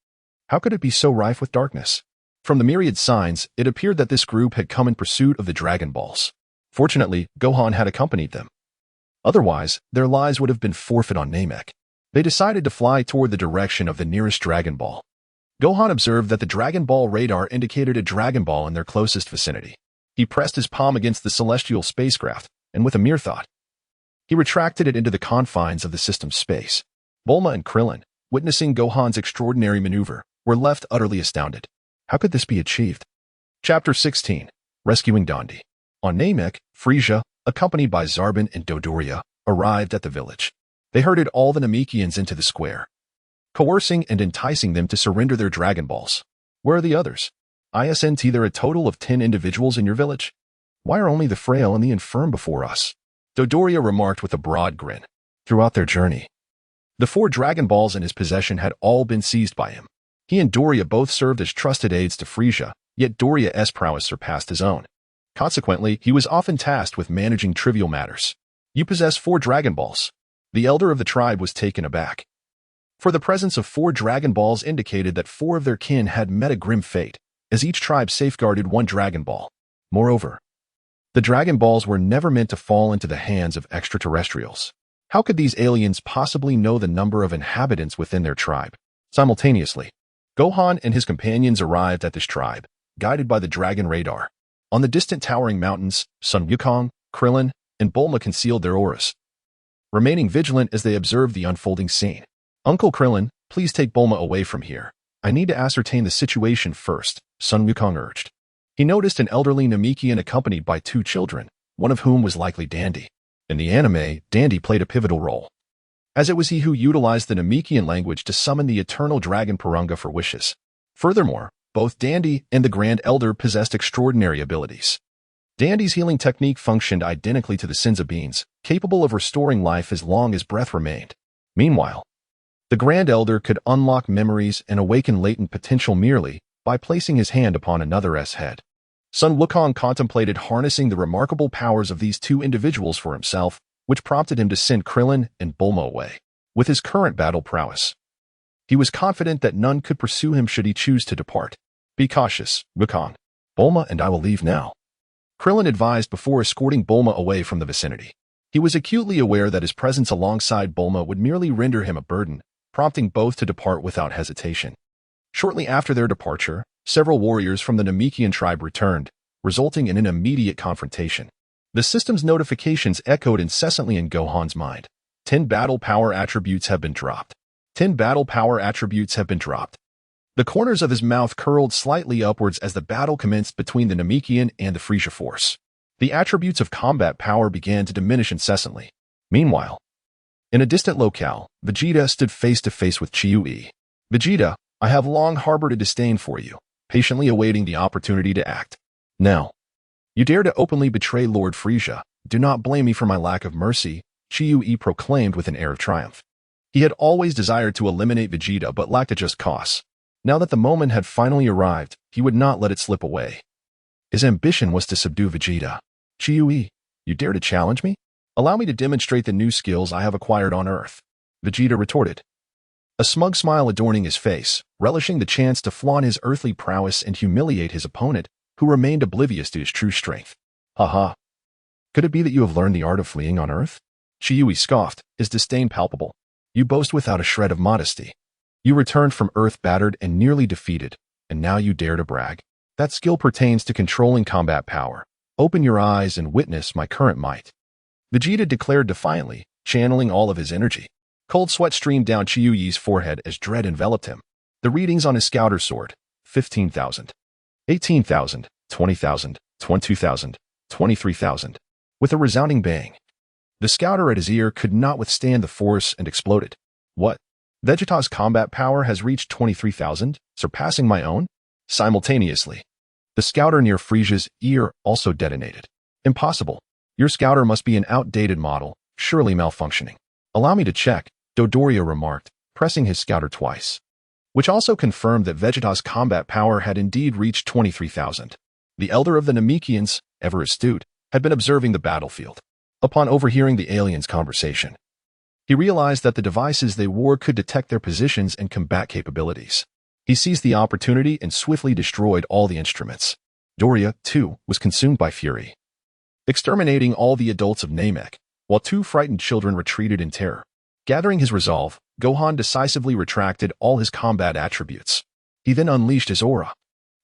How could it be so rife with darkness? From the myriad signs, it appeared that this group had come in pursuit of the Dragon Balls. Fortunately, Gohan had accompanied them. Otherwise, their lives would have been forfeit on Namek. They decided to fly toward the direction of the nearest Dragon Ball. Gohan observed that the Dragon Ball radar indicated a Dragon Ball in their closest vicinity. He pressed his palm against the celestial spacecraft, and with a mere thought, he retracted it into the confines of the system's space. Bulma and Krillin, witnessing Gohan's extraordinary maneuver, were left utterly astounded. How could this be achieved? Chapter 16. Rescuing Dondi. On Namek, Frisia, accompanied by Zarbin and Dodoria, arrived at the village. They herded all the Namekians into the square, coercing and enticing them to surrender their Dragon Balls. Where are the others? Isn't there a total of 10 individuals in your village? Why are only the frail and the infirm before us? Dodoria remarked with a broad grin. Throughout their journey, the 4 Dragon Balls in his possession had all been seized by him. He and Doria both served as trusted aides to Frisia, yet Doria's prowess surpassed his own. Consequently, he was often tasked with managing trivial matters. You possess 4 Dragon Balls. The elder of the tribe was taken aback, for the presence of 4 Dragon Balls indicated that 4 of their kin had met a grim fate, as each tribe safeguarded 1 Dragon Ball. Moreover, the Dragon Balls were never meant to fall into the hands of extraterrestrials. How could these aliens possibly know the number of inhabitants within their tribe? Simultaneously, Gohan and his companions arrived at this tribe, guided by the Dragon Radar. On the distant towering mountains, Sun Wukong, Krillin, and Bulma concealed their auras, remaining vigilant as they observed the unfolding scene. Uncle Krillin, please take Bulma away from here. I need to ascertain the situation first, Sun Wukong urged. He noticed an elderly Namekian accompanied by 2 children, one of whom was likely Dandy. In the anime, Dandy played a pivotal role, as it was he who utilized the Namekian language to summon the eternal dragon Purunga for wishes. Furthermore, both Dandy and the Grand Elder possessed extraordinary abilities. Dandy's healing technique functioned identically to the Sinza beans, capable of restoring life as long as breath remained. Meanwhile, the Grand Elder could unlock memories and awaken latent potential merely by placing his hand upon another's head. Sun Wukong contemplated harnessing the remarkable powers of these 2 individuals for himself, which prompted him to send Krillin and Bulma away. With his current battle prowess, he was confident that none could pursue him should he choose to depart. Be cautious, Wukong. Bulma and I will leave now, Krillin advised before escorting Bulma away from the vicinity. He was acutely aware that his presence alongside Bulma would merely render him a burden, prompting both to depart without hesitation. Shortly after their departure, several warriors from the Namekian tribe returned, resulting in an immediate confrontation. The system's notifications echoed incessantly in Gohan's mind. 10 battle power attributes have been dropped. 10 battle power attributes have been dropped. The corners of his mouth curled slightly upwards as the battle commenced between the Namekian and the Frisia force. The attributes of combat power began to diminish incessantly. Meanwhile, in a distant locale, Vegeta stood face to face with Kaio-ken. Vegeta, I have long harbored a disdain for you, patiently awaiting the opportunity to act. Now, you dare to openly betray Lord Frisia. Do not blame me for my lack of mercy, Kaio-ken proclaimed with an air of triumph. He had always desired to eliminate Vegeta but lacked a just cause. Now that the moment had finally arrived, he would not let it slip away. His ambition was to subdue Vegeta. Kaio-ken, you dare to challenge me? Allow me to demonstrate the new skills I have acquired on Earth, Vegeta retorted, a smug smile adorning his face, relishing the chance to flaunt his earthly prowess and humiliate his opponent, who remained oblivious to his true strength. Haha. Could it be that you have learned the art of fleeing on Earth? Kaio-ken scoffed, his disdain palpable. You boast without a shred of modesty. You returned from Earth battered and nearly defeated, and now you dare to brag. That skill pertains to controlling combat power. Open your eyes and witness my current might, Vegeta declared defiantly, channeling all of his energy. Cold sweat streamed down Kaio-ken's forehead as dread enveloped him. The readings on his scouter sword, 15,000, 18,000, 20,000, 22,000, 23,000. With a resounding bang, the scouter at his ear could not withstand the force and exploded. What? Vegeta's combat power has reached 23,000, surpassing my own? Simultaneously, the scouter near Frisia's ear also detonated. Impossible. Your scouter must be an outdated model, surely malfunctioning. Allow me to check, Dodoria remarked, pressing his scouter twice, which also confirmed that Vegeta's combat power had indeed reached 23,000. The elder of the Namekians, ever astute, had been observing the battlefield. Upon overhearing the aliens' conversation, he realized that the devices they wore could detect their positions and combat capabilities. He seized the opportunity and swiftly destroyed all the instruments. Doria, too, was consumed by fury, exterminating all the adults of Namek, while 2 frightened children retreated in terror. Gathering his resolve, Gohan decisively retracted all his combat attributes. He then unleashed his aura,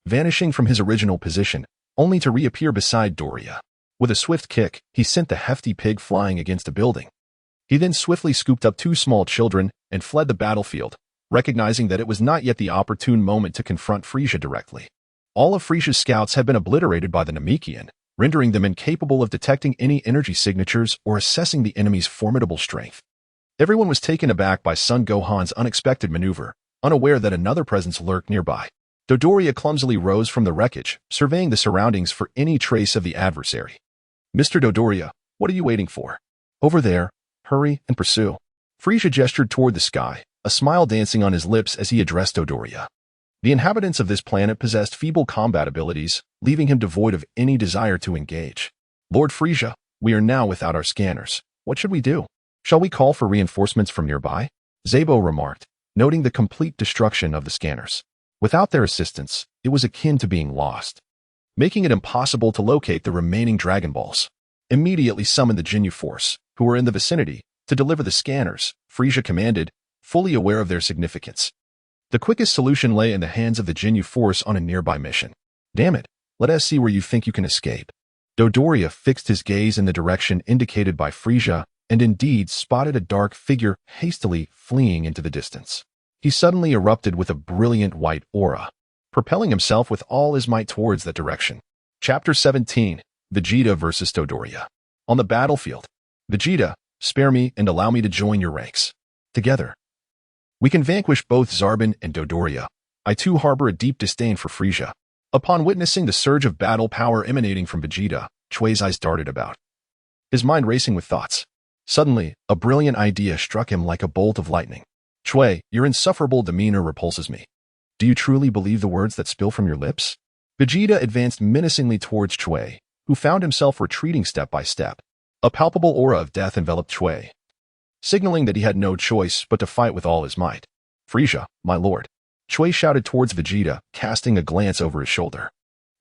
vanishing from his original position, only to reappear beside Doria. With a swift kick, he sent the hefty pig flying against a building. He then swiftly scooped up 2 small children and fled the battlefield, recognizing that it was not yet the opportune moment to confront Frisia directly. All of Frisia's scouts had been obliterated by the Namekian, rendering them incapable of detecting any energy signatures or assessing the enemy's formidable strength. Everyone was taken aback by Son Gohan's unexpected maneuver, unaware that another presence lurked nearby. Dodoria clumsily rose from the wreckage, surveying the surroundings for any trace of the adversary. Mr. Dodoria, what are you waiting for? Over there, hurry and pursue. Frisia gestured toward the sky, a smile dancing on his lips as he addressed Dodoria. The inhabitants of this planet possessed feeble combat abilities, leaving him devoid of any desire to engage. Lord Frisia, we are now without our scanners. What should we do? Shall we call for reinforcements from nearby? Zabo remarked, noting the complete destruction of the scanners. Without their assistance, it was akin to being lost, making it impossible to locate the remaining Dragon Balls. Immediately summon the Ginyu Force, who were in the vicinity, to deliver the scanners, Frisia commanded, fully aware of their significance. The quickest solution lay in the hands of the Ginyu Force on a nearby mission. Damn it, let us see where you think you can escape. Dodoria fixed his gaze in the direction indicated by Frisia and indeed spotted a dark figure hastily fleeing into the distance. He suddenly erupted with a brilliant white aura, propelling himself with all his might towards that direction. Chapter 17. Vegeta versus Dodoria. On the battlefield. Vegeta, spare me and allow me to join your ranks. Together, we can vanquish both Zarbon and Dodoria. I too harbor a deep disdain for Frieza. Upon witnessing the surge of battle power emanating from Vegeta, Chui's eyes darted about, his mind racing with thoughts. Suddenly, a brilliant idea struck him like a bolt of lightning. Chui, your insufferable demeanor repulses me. Do you truly believe the words that spill from your lips? Vegeta advanced menacingly towards Chui, who found himself retreating step by step. A palpable aura of death enveloped Chui, signaling that he had no choice but to fight with all his might. Frieza, my lord. Chui shouted towards Vegeta, casting a glance over his shoulder.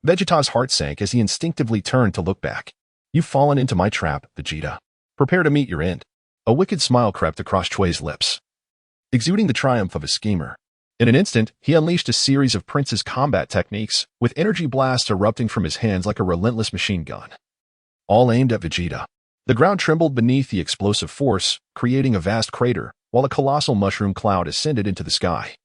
Vegeta's heart sank as he instinctively turned to look back. You've fallen into my trap, Vegeta. Prepare to meet your end. A wicked smile crept across Chui's lips, exuding the triumph of a schemer. In an instant, he unleashed a series of Prince's combat techniques, with energy blasts erupting from his hands like a relentless machine gun, all aimed at Vegeta. The ground trembled beneath the explosive force, creating a vast crater, while a colossal mushroom cloud ascended into the sky,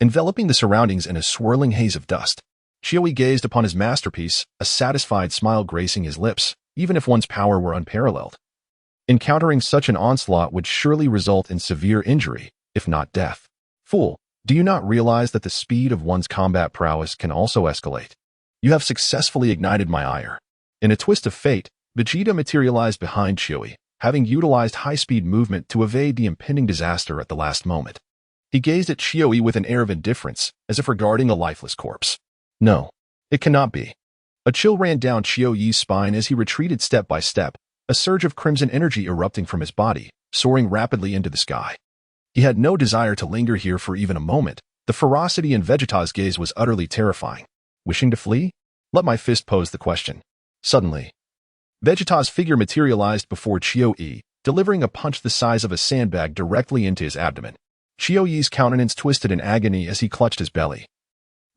enveloping the surroundings in a swirling haze of dust. Chioi gazed upon his masterpiece, a satisfied smile gracing his lips, even if one's power were unparalleled. Encountering such an onslaught would surely result in severe injury, if not death. Fool, do you not realize that the speed of one's combat prowess can also escalate? You have successfully ignited my ire. In a twist of fate, Vegeta materialized behind Chioi, having utilized high-speed movement to evade the impending disaster at the last moment. He gazed at Chioi with an air of indifference, as if regarding a lifeless corpse. No, it cannot be. A chill ran down Chioi's spine as he retreated step by step, a surge of crimson energy erupting from his body, soaring rapidly into the sky. He had no desire to linger here for even a moment. The ferocity in Vegeta's gaze was utterly terrifying. Wishing to flee? Let my fist pose the question. Suddenly, Vegeta's figure materialized before Chioi, delivering a punch the size of a sandbag directly into his abdomen. Chioi's countenance twisted in agony as he clutched his belly,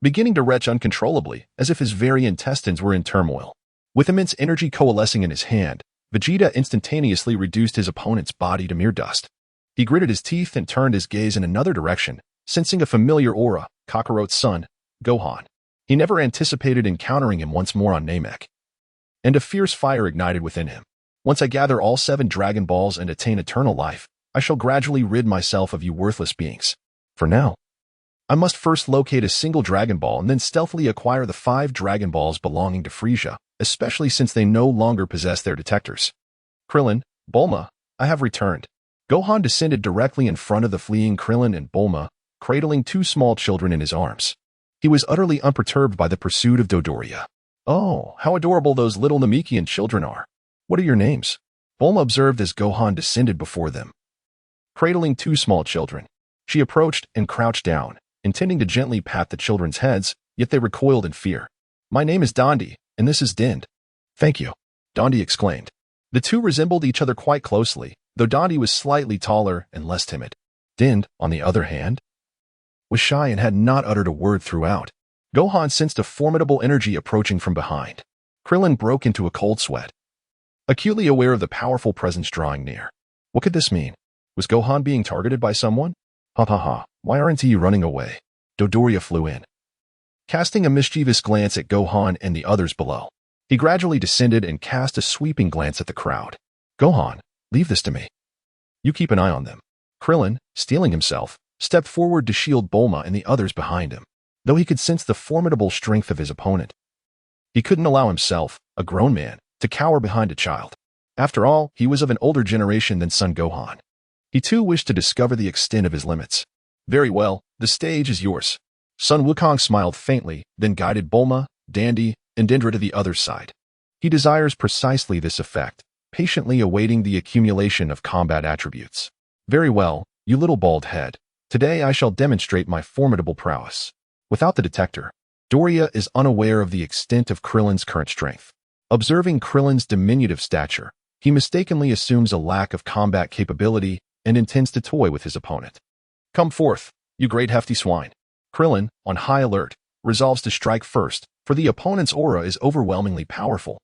beginning to retch uncontrollably, as if his very intestines were in turmoil. With immense energy coalescing in his hand, Vegeta instantaneously reduced his opponent's body to mere dust. He gritted his teeth and turned his gaze in another direction, sensing a familiar aura, Kakarot's son, Gohan. He never anticipated encountering him once more on Namek. And a fierce fire ignited within him. Once I gather all 7 Dragon Balls and attain eternal life, I shall gradually rid myself of you worthless beings. For now, I must first locate a single Dragon Ball and then stealthily acquire the 5 Dragon Balls belonging to Frieza, especially since they no longer possess their detectors. Krillin, Bulma, I have returned. Gohan descended directly in front of the fleeing Krillin and Bulma, cradling 2 small children in his arms. He was utterly unperturbed by the pursuit of Dodoria. Oh, how adorable those little Namekian children are. What are your names? Bulma observed as Gohan descended before them, cradling 2 small children. She approached and crouched down, intending to gently pat the children's heads, yet they recoiled in fear. My name is Dondi, and this is Dind. Thank you, Dondi exclaimed. The two resembled each other quite closely, though Dondi was slightly taller and less timid. Dind, on the other hand, was shy and had not uttered a word throughout. Gohan sensed a formidable energy approaching from behind. Krillin broke into a cold sweat, acutely aware of the powerful presence drawing near. What could this mean? Was Gohan being targeted by someone? Ha ha ha, why aren't you running away? Dodoria flew in, casting a mischievous glance at Gohan and the others below. He gradually descended and cast a sweeping glance at the crowd. Gohan, leave this to me. You keep an eye on them. Krillin, steeling himself, stepped forward to shield Bulma and the others behind him. Though he could sense the formidable strength of his opponent, he couldn't allow himself, a grown man, to cower behind a child. After all, he was of an older generation than Son Gohan. He too wished to discover the extent of his limits. Very well, the stage is yours. Sun Wukong smiled faintly, then guided Bulma, Dandy, and Dendra to the other side. He desires precisely this effect, patiently awaiting the accumulation of combat attributes. Very well, you little bald head. Today I shall demonstrate my formidable prowess. Without the detector, Doria is unaware of the extent of Krillin's current strength. Observing Krillin's diminutive stature, he mistakenly assumes a lack of combat capability and intends to toy with his opponent. Come forth, you great hefty swine. Krillin, on high alert, resolves to strike first, for the opponent's aura is overwhelmingly powerful.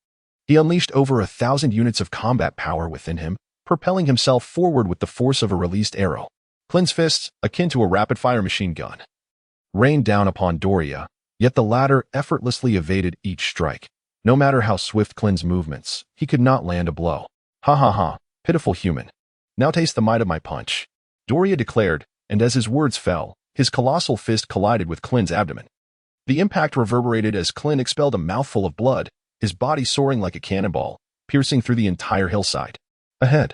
He unleashed over 1,000 units of combat power within him, propelling himself forward with the force of a released arrow. Krillin's fists, akin to a rapid-fire machine gun, rained down upon Doria, Yet the latter effortlessly evaded each strike. No matter how swift Klin's movements, he could not land a blow. Ha ha ha, pitiful human. Now taste the might of my punch, Doria declared, and as his words fell, his colossal fist collided with Klin's abdomen. The impact reverberated as Klin expelled a mouthful of blood, his body soaring like a cannonball, piercing through the entire hillside. Ahead.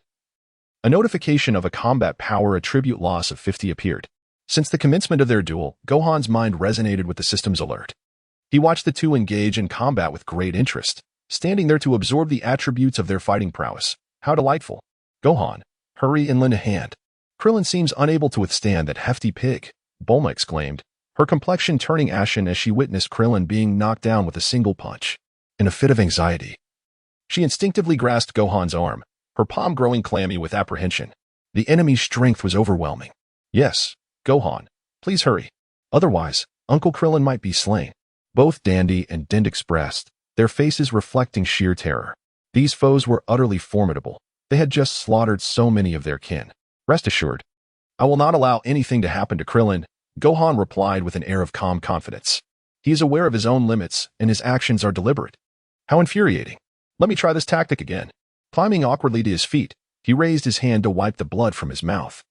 A notification of a combat power attribute loss of 50 appeared. Since the commencement of their duel, Gohan's mind resonated with the system's alert. He watched the two engage in combat with great interest, standing there to absorb the attributes of their fighting prowess. How delightful. Gohan, hurry and lend a hand. Krillin seems unable to withstand that hefty pig, Bulma exclaimed, her complexion turning ashen as she witnessed Krillin being knocked down with a single punch. In a fit of anxiety, she instinctively grasped Gohan's arm, her palm growing clammy with apprehension. The enemy's strength was overwhelming. Yes, Gohan, please hurry. Otherwise, Uncle Krillin might be slain. Both Dandy and Dend expressed, their faces reflecting sheer terror. These foes were utterly formidable. They had just slaughtered so many of their kin. Rest assured, I will not allow anything to happen to Krillin, Gohan replied with an air of calm confidence. He is aware of his own limits, and his actions are deliberate. How infuriating. Let me try this tactic again. Climbing awkwardly to his feet, he raised his hand to wipe the blood from his mouth.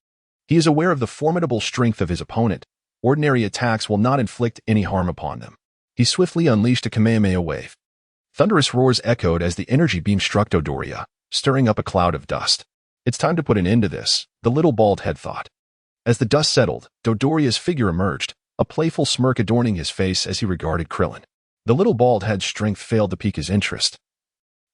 He is aware of the formidable strength of his opponent. Ordinary attacks will not inflict any harm upon them. He swiftly unleashed a Kamehameha wave. Thunderous roars echoed as the energy beam struck Dodoria, stirring up a cloud of dust. It's time to put an end to this, the little bald head thought. As the dust settled, Dodoria's figure emerged, a playful smirk adorning his face as he regarded Krillin. The little bald head's strength failed to pique his interest.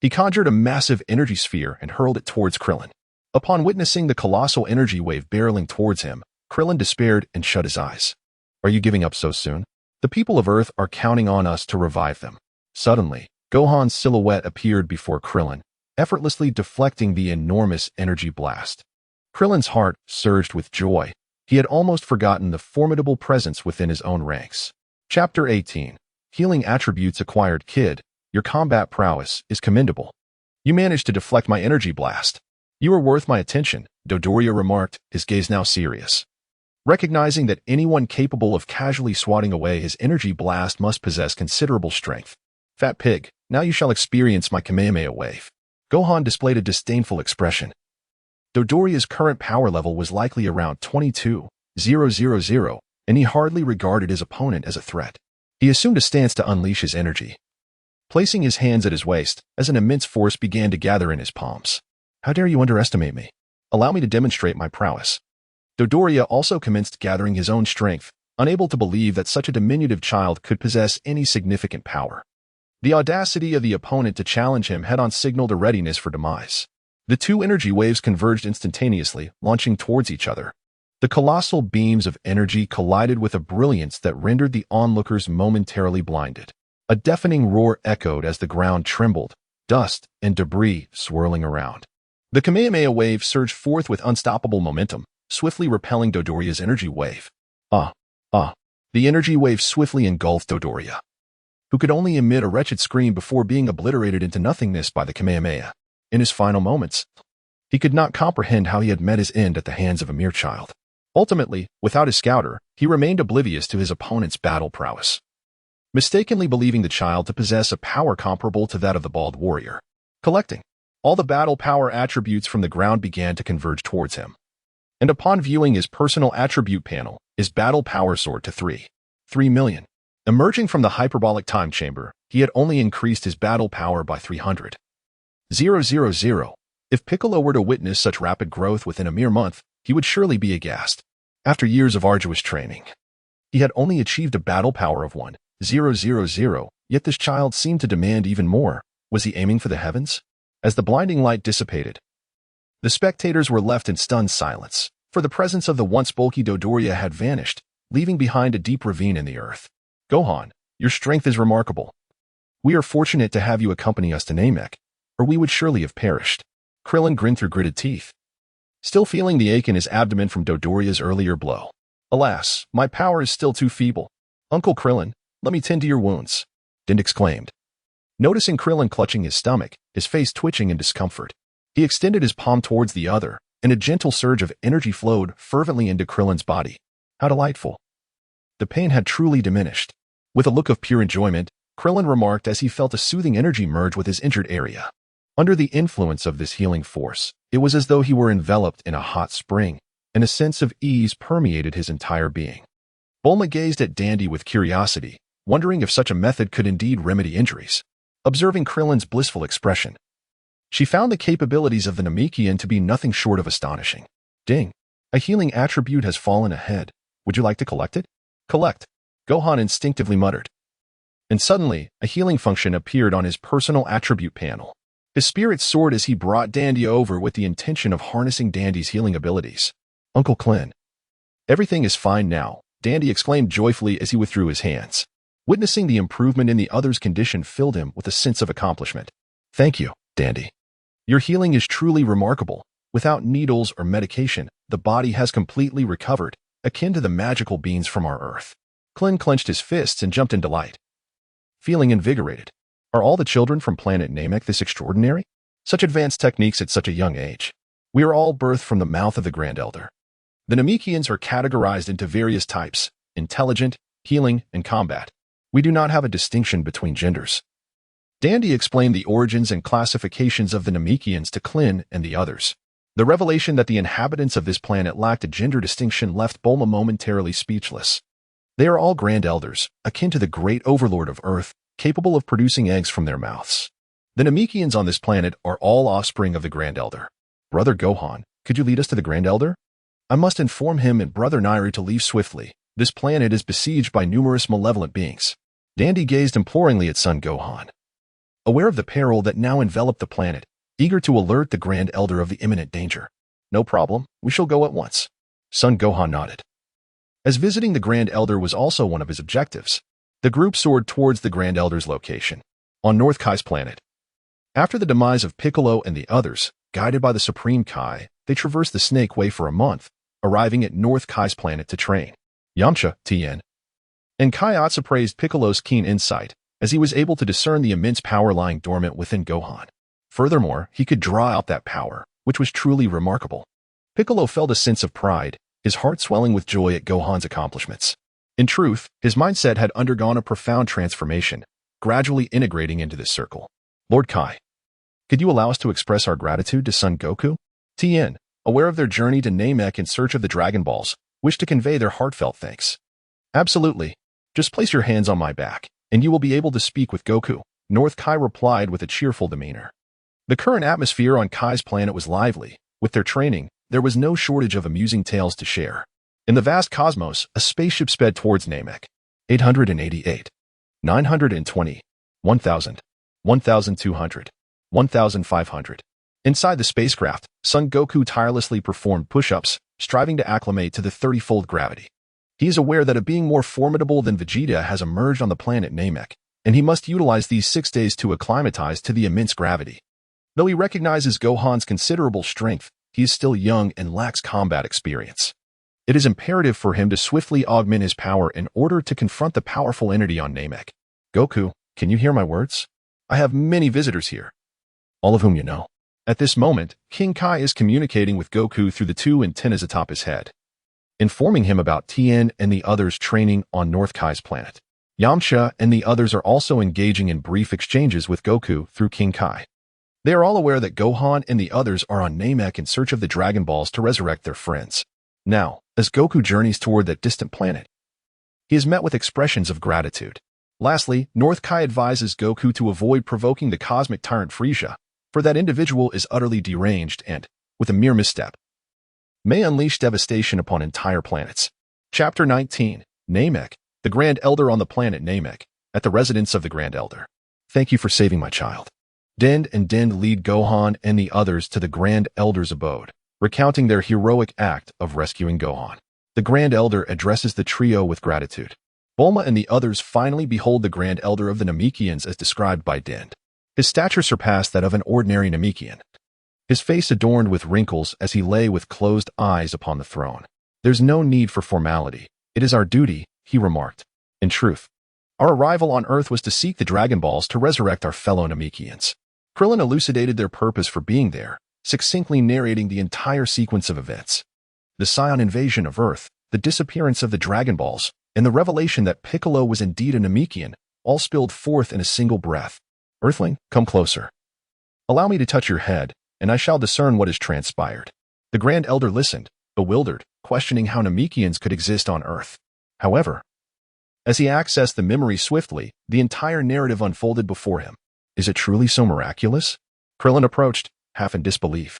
He conjured a massive energy sphere and hurled it towards Krillin. Upon witnessing the colossal energy wave barreling towards him, Krillin despaired and shut his eyes. Are you giving up so soon? The people of Earth are counting on us to revive them. Suddenly, Gohan's silhouette appeared before Krillin, effortlessly deflecting the enormous energy blast. Krillin's heart surged with joy. He had almost forgotten the formidable presence within his own ranks. Chapter 18. Healing Attributes Acquired. Kid, your combat prowess is commendable. You managed to deflect my energy blast. You are worth my attention, Dodoria remarked, his gaze now serious. Recognizing that anyone capable of casually swatting away his energy blast must possess considerable strength. Fat pig, now you shall experience my Kamehameha wave. Gohan displayed a disdainful expression. Dodoria's current power level was likely around 22,000, and he hardly regarded his opponent as a threat. He assumed a stance to unleash his energy. Placing his hands at his waist, as an immense force began to gather in his palms. How dare you underestimate me? Allow me to demonstrate my prowess. Dodoria also commenced gathering his own strength, unable to believe that such a diminutive child could possess any significant power. The audacity of the opponent to challenge him head-on signaled a readiness for demise. The two energy waves converged instantaneously, launching towards each other. The colossal beams of energy collided with a brilliance that rendered the onlookers momentarily blinded. A deafening roar echoed as the ground trembled, dust and debris swirling around. The Kamehameha wave surged forth with unstoppable momentum, swiftly repelling Dodoria's energy wave. The energy wave swiftly engulfed Dodoria, who could only emit a wretched scream before being obliterated into nothingness by the Kamehameha. In his final moments, he could not comprehend how he had met his end at the hands of a mere child. Ultimately, without his scouter, he remained oblivious to his opponent's battle prowess, mistakenly believing the child to possess a power comparable to that of the bald warrior. Collecting all the battle power attributes from the ground began to converge towards him. And upon viewing his personal attribute panel, his battle power soared to 3 million. Emerging from the hyperbolic time chamber, he had only increased his battle power by 300,000. If Piccolo were to witness such rapid growth within a mere month, he would surely be aghast. After years of arduous training, he had only achieved a battle power of 1,000, yet this child seemed to demand even more. Was he aiming for the heavens? As the blinding light dissipated, the spectators were left in stunned silence, for the presence of the once bulky Dodoria had vanished, leaving behind a deep ravine in the earth. Gohan, your strength is remarkable. We are fortunate to have you accompany us to Namek, or we would surely have perished. Krillin grinned through gritted teeth, still feeling the ache in his abdomen from Dodoria's earlier blow. Alas, my power is still too feeble. Uncle Krillin, let me tend to your wounds, Dend exclaimed. Noticing Krillin clutching his stomach, his face twitching in discomfort, he extended his palm towards the other, and a gentle surge of energy flowed fervently into Krillin's body. How delightful. The pain had truly diminished. With a look of pure enjoyment, Krillin remarked as he felt a soothing energy merge with his injured area. Under the influence of this healing force, it was as though he were enveloped in a hot spring, and a sense of ease permeated his entire being. Bulma gazed at Dandy with curiosity, wondering if such a method could indeed remedy injuries. Observing Krillin's blissful expression, she found the capabilities of the Namekian to be nothing short of astonishing. Ding! A healing attribute has fallen ahead. Would you like to collect it? Collect, Gohan instinctively muttered. And suddenly, a healing function appeared on his personal attribute panel. His spirit soared as he brought Dandy over with the intention of harnessing Dandy's healing abilities. Uncle Clint. Everything is fine now, Dandy exclaimed joyfully as he withdrew his hands. Witnessing the improvement in the other's condition filled him with a sense of accomplishment. Thank you, Dandy. Your healing is truly remarkable. Without needles or medication, the body has completely recovered, akin to the magical beings from our Earth. Clint clenched his fists and jumped in delight. Feeling invigorated. Are all the children from planet Namek this extraordinary? Such advanced techniques at such a young age. We are all birthed from the mouth of the Grand Elder. The Namekians are categorized into various types: intelligent, healing, and combat. We do not have a distinction between genders. Dandy explained the origins and classifications of the Namekians to Clint and the others. The revelation that the inhabitants of this planet lacked a gender distinction left Bulma momentarily speechless. They are all Grand Elders, akin to the great overlord of Earth, capable of producing eggs from their mouths. The Namekians on this planet are all offspring of the Grand Elder. Brother Gohan, could you lead us to the Grand Elder? I must inform him and Brother Nairu to leave swiftly. This planet is besieged by numerous malevolent beings. Dandy gazed imploringly at son Gohan. Aware of the peril that now enveloped the planet, eager to alert the Grand Elder of the imminent danger. No problem, we shall go at once. Son Gohan nodded. As visiting the Grand Elder was also one of his objectives, the group soared towards the Grand Elder's location, on North Kai's planet. After the demise of Piccolo and the others, guided by the Supreme Kai, they traversed the Snake Way for a month, arriving at North Kai's planet to train. Yamcha, Tien. And Kaiatsu praised Piccolo's keen insight, as he was able to discern the immense power lying dormant within Gohan. Furthermore, he could draw out that power, which was truly remarkable. Piccolo felt a sense of pride, his heart swelling with joy at Gohan's accomplishments. In truth, his mindset had undergone a profound transformation, gradually integrating into this circle. Lord Kai, could you allow us to express our gratitude to Son Goku? Tien, aware of their journey to Namek in search of the Dragon Balls, wished to convey their heartfelt thanks. Absolutely. Just place your hands on my back, and you will be able to speak with Goku, North Kai replied with a cheerful demeanor. The current atmosphere on Kai's planet was lively. With their training, there was no shortage of amusing tales to share. In the vast cosmos, a spaceship sped towards Namek. 888. 920. 1000. 1200. 1500. Inside the spacecraft, Son Goku tirelessly performed push-ups, striving to acclimate to the 30-fold gravity. He is aware that a being more formidable than Vegeta has emerged on the planet Namek, and he must utilize these 6 days to acclimatize to the immense gravity. Though he recognizes Gohan's considerable strength, he is still young and lacks combat experience. It is imperative for him to swiftly augment his power in order to confront the powerful entity on Namek. Goku, can you hear my words? I have many visitors here, all of whom you know. At this moment, King Kai is communicating with Goku through the 2 antennas atop his head, informing him about Tien and the others training on North Kai's planet. Yamcha and the others are also engaging in brief exchanges with Goku through King Kai. They are all aware that Gohan and the others are on Namek in search of the Dragon Balls to resurrect their friends. Now, as Goku journeys toward that distant planet, he is met with expressions of gratitude. Lastly, North Kai advises Goku to avoid provoking the cosmic tyrant Frieza, for that individual is utterly deranged and, with a mere misstep, may unleash devastation upon entire planets. Chapter 19, Namek, the Grand Elder on the planet Namek, at the residence of the Grand Elder. Thank you for saving my child. Dend and Dend lead Gohan and the others to the Grand Elder's abode, recounting their heroic act of rescuing Gohan. The Grand Elder addresses the trio with gratitude. Bulma and the others finally behold the Grand Elder of the Namekians as described by Dend. His stature surpassed that of an ordinary Namekian. His face adorned with wrinkles as he lay with closed eyes upon the throne. There's no need for formality. It is our duty, he remarked. In truth, our arrival on Earth was to seek the Dragon Balls to resurrect our fellow Namekians. Krillin elucidated their purpose for being there, succinctly narrating the entire sequence of events. The Scion invasion of Earth, the disappearance of the Dragon Balls, and the revelation that Piccolo was indeed a Namekian all spilled forth in a single breath. Earthling, come closer. Allow me to touch your head, and I shall discern what has transpired. The Grand Elder listened, bewildered, questioning how Namekians could exist on Earth. However, as he accessed the memory swiftly, the entire narrative unfolded before him. Is it truly so miraculous? Krillin approached, half in disbelief,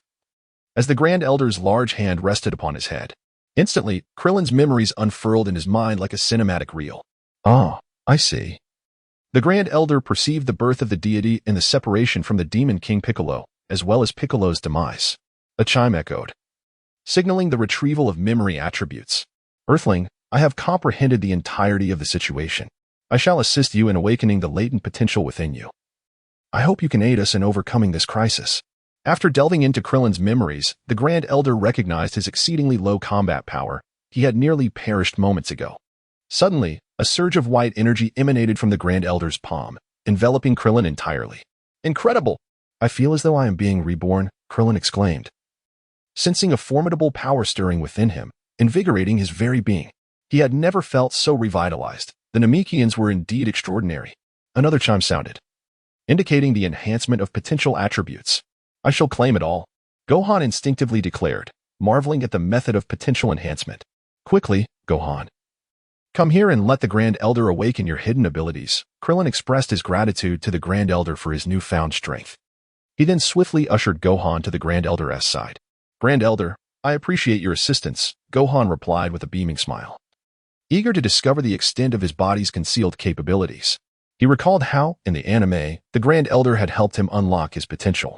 as the Grand Elder's large hand rested upon his head. Instantly, Krillin's memories unfurled in his mind like a cinematic reel. Ah, I see. The Grand Elder perceived the birth of the deity in the separation from the Demon King Piccolo, as well as Piccolo's demise. A chime echoed, signaling the retrieval of memory attributes. Earthling, I have comprehended the entirety of the situation. I shall assist you in awakening the latent potential within you. I hope you can aid us in overcoming this crisis. After delving into Krillin's memories, the Grand Elder recognized his exceedingly low combat power. He had nearly perished moments ago. Suddenly, a surge of white energy emanated from the Grand Elder's palm, enveloping Krillin entirely. Incredible! I feel as though I am being reborn, Krillin exclaimed, sensing a formidable power stirring within him, invigorating his very being. He had never felt so revitalized. The Namekians were indeed extraordinary. Another chime sounded, indicating the enhancement of potential attributes. I shall claim it all, Gohan instinctively declared, marveling at the method of potential enhancement. Quickly, Gohan. Come here and let the Grand Elder awaken your hidden abilities. Krillin expressed his gratitude to the Grand Elder for his newfound strength. He then swiftly ushered Gohan to the Grand Elder's side. Grand Elder, I appreciate your assistance, Gohan replied with a beaming smile, eager to discover the extent of his body's concealed capabilities. He recalled how, in the anime, the Grand Elder had helped him unlock his potential,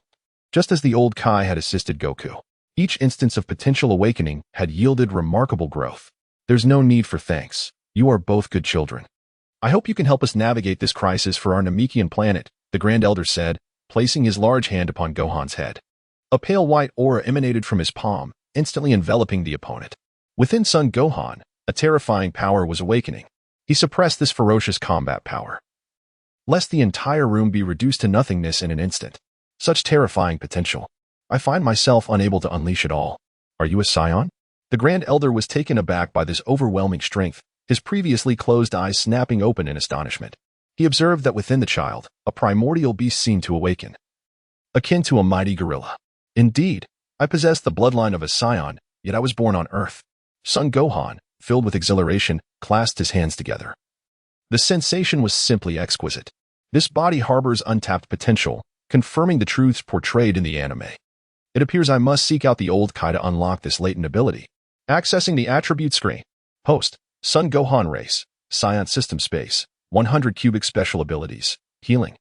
just as the old Kai had assisted Goku. Each instance of potential awakening had yielded remarkable growth. There's no need for thanks. You are both good children. I hope you can help us navigate this crisis for our Namekian planet, the Grand Elder said, placing his large hand upon Gohan's head. A pale white aura emanated from his palm, instantly enveloping the opponent. Within Son Gohan, a terrifying power was awakening. He suppressed this ferocious combat power, lest the entire room be reduced to nothingness in an instant. Such terrifying potential. I find myself unable to unleash it all. Are you a scion? The Grand Elder was taken aback by this overwhelming strength, his previously closed eyes snapping open in astonishment. He observed that within the child, a primordial beast seemed to awaken, akin to a mighty gorilla. Indeed, I possess the bloodline of a scion, yet I was born on Earth. Son Gohan, filled with exhilaration, clasped his hands together. The sensation was simply exquisite. This body harbors untapped potential, confirming the truths portrayed in the anime. It appears I must seek out the old Kai to unlock this latent ability. Accessing the attribute screen. Host, Son Gohan Race, Scion System Space, 100 cubic special abilities, healing,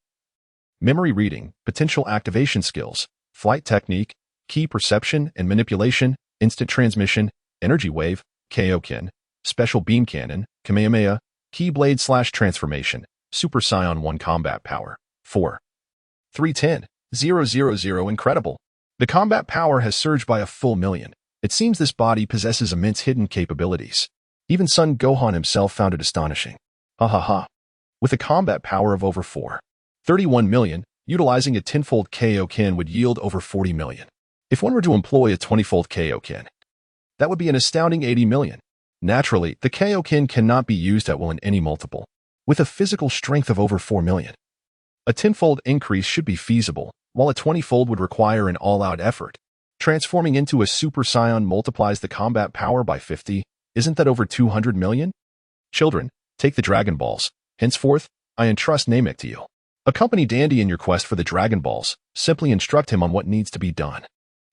memory reading, potential activation skills, flight technique, key perception and manipulation, instant transmission, energy wave, Kaio-ken, special beam cannon, Kamehameha, keyblade/transformation, Super Saiyan 1 combat power, 4. 310,000 incredible. The combat power has surged by a full million. It seems this body possesses immense hidden capabilities. Even Son Gohan himself found it astonishing. Ha ha ha. With a combat power of over 431 million, utilizing a 10-fold Kaio-ken would yield over 40 million. If one were to employ a 20-fold Kaio-ken, that would be an astounding 80 million. Naturally, the Kaio-ken cannot be used at will in any multiple. With a physical strength of over 4 million, a 10-fold increase should be feasible, while a 20-fold would require an all-out effort. Transforming into a Super Saiyan multiplies the combat power by 50. Isn't that over 200 million? Children, take the Dragon Balls. Henceforth, I entrust Namek to you. Accompany Dandy in your quest for the Dragon Balls. Simply instruct him on what needs to be done.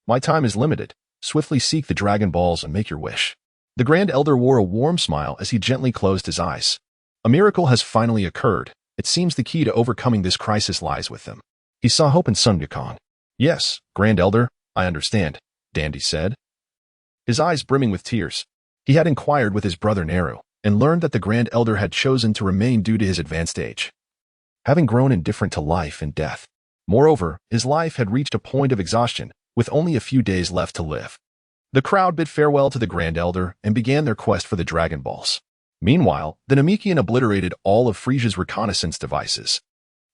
My time is limited. Swiftly seek the Dragon Balls and make your wish. The Grand Elder wore a warm smile as he gently closed his eyes. A miracle has finally occurred. It seems the key to overcoming this crisis lies with them. He saw hope in Son Goku. Yes, Grand Elder, I understand, Dandy said, his eyes brimming with tears. He had inquired with his brother Naru, and learned that the Grand Elder had chosen to remain due to his advanced age, having grown indifferent to life and death. Moreover, his life had reached a point of exhaustion, with only a few days left to live. The crowd bid farewell to the Grand Elder and began their quest for the Dragon Balls. Meanwhile, the Namekian obliterated all of Frieza's reconnaissance devices.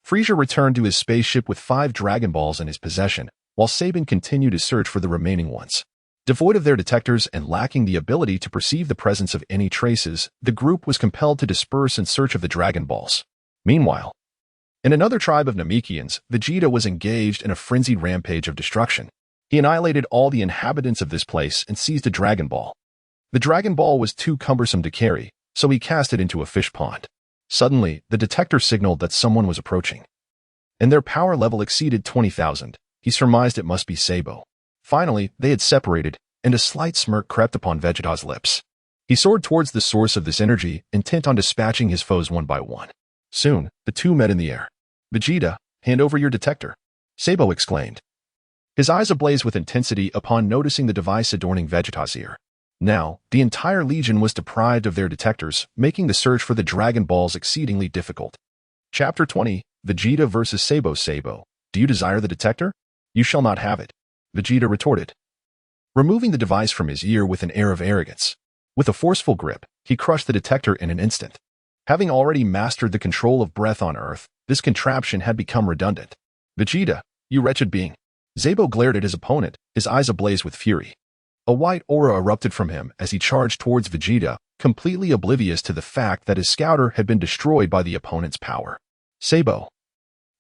Frieza returned to his spaceship with 5 Dragon Balls in his possession, while Sabin continued his search for the remaining ones. Devoid of their detectors and lacking the ability to perceive the presence of any traces, the group was compelled to disperse in search of the Dragon Balls. Meanwhile, in another tribe of Namekians, Vegeta was engaged in a frenzied rampage of destruction. He annihilated all the inhabitants of this place and seized a Dragon Ball. The Dragon Ball was too cumbersome to carry, so he cast it into a fish pond. Suddenly, the detector signaled that someone was approaching. And their power level exceeded 20,000. He surmised it must be Sabo. Finally, they had separated, and a slight smirk crept upon Vegeta's lips. He soared towards the source of this energy, intent on dispatching his foes one by one. Soon, the two met in the air. "Vegeta, hand over your detector," Sabo exclaimed. His eyes ablaze with intensity upon noticing the device adorning Vegeta's ear. Now, the entire legion was deprived of their detectors, making the search for the Dragon Balls exceedingly difficult. Chapter 20, Vegeta vs. Sabo. Sabo, do you desire the detector? You shall not have it, Vegeta retorted, removing the device from his ear with an air of arrogance. With a forceful grip, he crushed the detector in an instant. Having already mastered the control of breath on Earth, this contraption had become redundant. "Vegeta, you wretched being." Sabo glared at his opponent, his eyes ablaze with fury. A white aura erupted from him as he charged towards Vegeta, completely oblivious to the fact that his scouter had been destroyed by the opponent's power. "Sabo,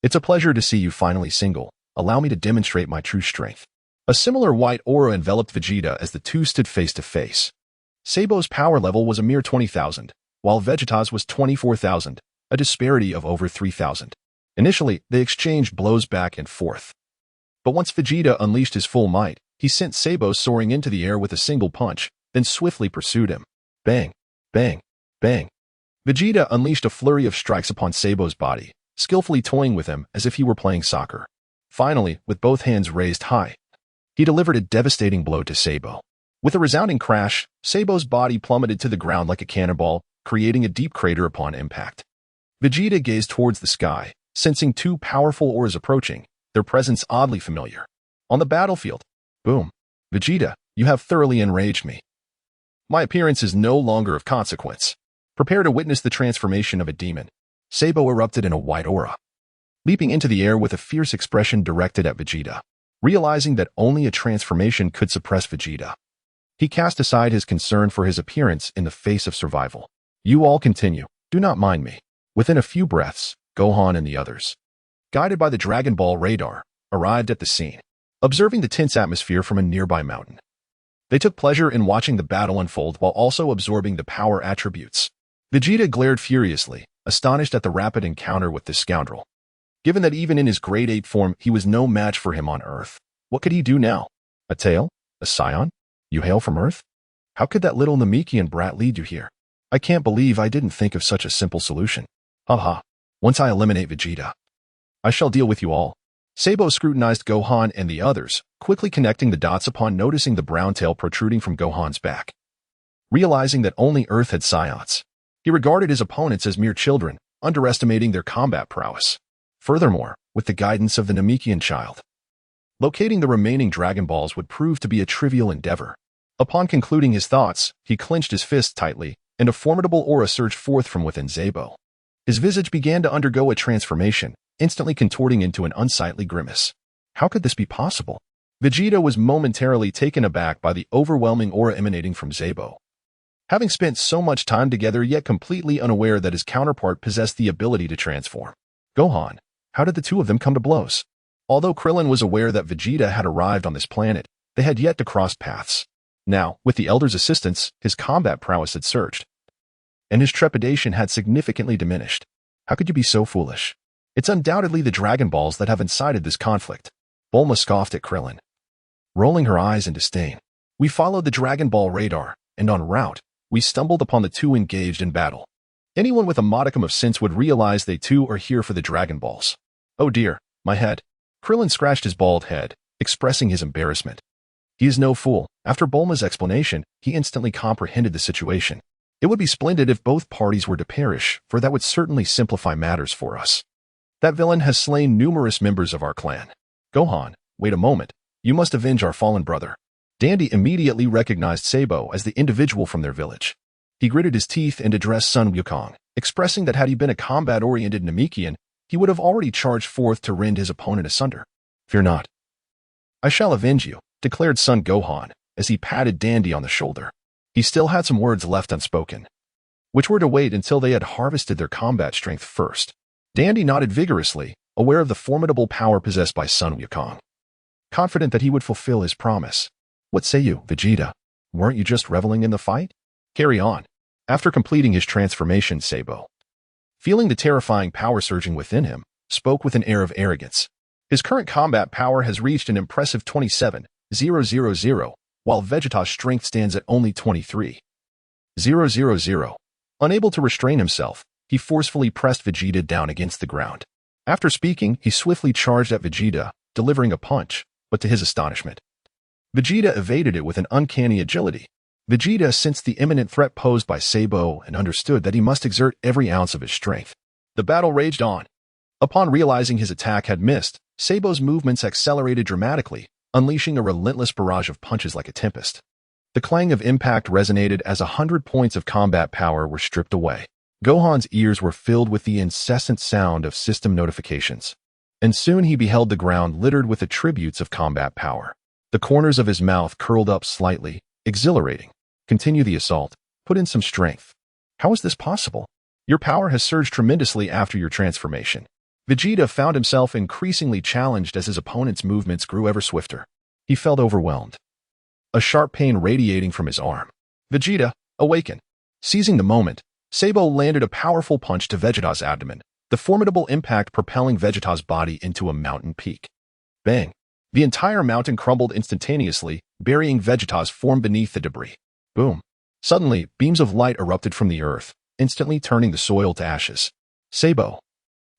it's a pleasure to see you finally single. Allow me to demonstrate my true strength." A similar white aura enveloped Vegeta as the two stood face to face. Sabo's power level was a mere 20,000, while Vegeta's was 24,000, a disparity of over 3,000. Initially, they exchanged blows back and forth. But once Vegeta unleashed his full might, he sent Sabo soaring into the air with a single punch, then swiftly pursued him. Bang, bang, bang. Vegeta unleashed a flurry of strikes upon Sabo's body, skillfully toying with him as if he were playing soccer. Finally, with both hands raised high, he delivered a devastating blow to Sabo. With a resounding crash, Sabo's body plummeted to the ground like a cannonball, creating a deep crater upon impact. Vegeta gazed towards the sky, sensing two powerful auras approaching, their presence oddly familiar. On the battlefield. Boom. "Vegeta, you have thoroughly enraged me. My appearance is no longer of consequence. Prepare to witness the transformation of a demon." Sabo erupted in a white aura, leaping into the air with a fierce expression directed at Vegeta. Realizing that only a transformation could suppress Vegeta, he cast aside his concern for his appearance in the face of survival. "You all continue. Do not mind me." Within a few breaths, Gohan and the others, guided by the Dragon Ball radar, arrived at the scene, observing the tense atmosphere from a nearby mountain. They took pleasure in watching the battle unfold while also absorbing the power attributes. Vegeta glared furiously, astonished at the rapid encounter with this scoundrel. Given that even in his grade 8 form he was no match for him on Earth, what could he do now? A tail? A scion? You hail from Earth? How could that little Namekian brat lead you here? I can't believe I didn't think of such a simple solution. Haha. Once I eliminate Vegeta, I shall deal with you all. Sabo scrutinized Gohan and the others, quickly connecting the dots upon noticing the brown tail protruding from Gohan's back. Realizing that only Earth had scions, he regarded his opponents as mere children, underestimating their combat prowess. Furthermore, with the guidance of the Namekian child, locating the remaining Dragon Balls would prove to be a trivial endeavor. Upon concluding his thoughts, he clenched his fists tightly, and a formidable aura surged forth from within Sabo. His visage began to undergo a transformation, instantly contorting into an unsightly grimace. How could this be possible? Vegeta was momentarily taken aback by the overwhelming aura emanating from Sabo. Having spent so much time together yet completely unaware that his counterpart possessed the ability to transform. Gohan, how did the two of them come to blows? Although Krillin was aware that Vegeta had arrived on this planet, they had yet to cross paths. Now, with the Elder's assistance, his combat prowess had surged, and his trepidation had significantly diminished. How could you be so foolish? It's undoubtedly the Dragon Balls that have incited this conflict. Bulma scoffed at Krillin, rolling her eyes in disdain. We followed the Dragon Ball radar, and en route, we stumbled upon the two engaged in battle. Anyone with a modicum of sense would realize they too are here for the Dragon Balls. Oh dear, my head. Krillin scratched his bald head, expressing his embarrassment. He is no fool. After Bulma's explanation, he instantly comprehended the situation. It would be splendid if both parties were to perish, for that would certainly simplify matters for us. That villain has slain numerous members of our clan. Gohan, wait a moment. You must avenge our fallen brother. Dandy immediately recognized Sabo as the individual from their village. He gritted his teeth and addressed Sun Wukong, expressing that had he been a combat-oriented Namekian, he would have already charged forth to rend his opponent asunder. Fear not. I shall avenge you, declared Son Gohan, as he patted Dandy on the shoulder. He still had some words left unspoken, which were to wait until they had harvested their combat strength first. Dandy nodded vigorously, aware of the formidable power possessed by Sun Wukong, confident that he would fulfill his promise. What say you, Vegeta? Weren't you just reveling in the fight? Carry on. After completing his transformation, Sabo, feeling the terrifying power surging within him, spoke with an air of arrogance. His current combat power has reached an impressive 27,000, while Vegeta's strength stands at only 23,000. Unable to restrain himself, he forcefully pressed Vegeta down against the ground. After speaking, he swiftly charged at Vegeta, delivering a punch, but to his astonishment, Vegeta evaded it with an uncanny agility. Vegeta sensed the imminent threat posed by Sabo and understood that he must exert every ounce of his strength. The battle raged on. Upon realizing his attack had missed, Sabo's movements accelerated dramatically, unleashing a relentless barrage of punches like a tempest. The clang of impact resonated as 100 points of combat power were stripped away. Gohan's ears were filled with the incessant sound of system notifications, and soon he beheld the ground littered with attributes of combat power. The corners of his mouth curled up slightly, exhilarating. Continue the assault. Put in some strength. How is this possible? Your power has surged tremendously after your transformation. Vegeta found himself increasingly challenged as his opponent's movements grew ever swifter. He felt overwhelmed, a sharp pain radiating from his arm. Vegeta, awaken. Seizing the moment, Sabo landed a powerful punch to Vegeta's abdomen, the formidable impact propelling Vegeta's body into a mountain peak. Bang! The entire mountain crumbled instantaneously, burying Vegeta's form beneath the debris. Boom! Suddenly, beams of light erupted from the earth, instantly turning the soil to ashes. Sabo,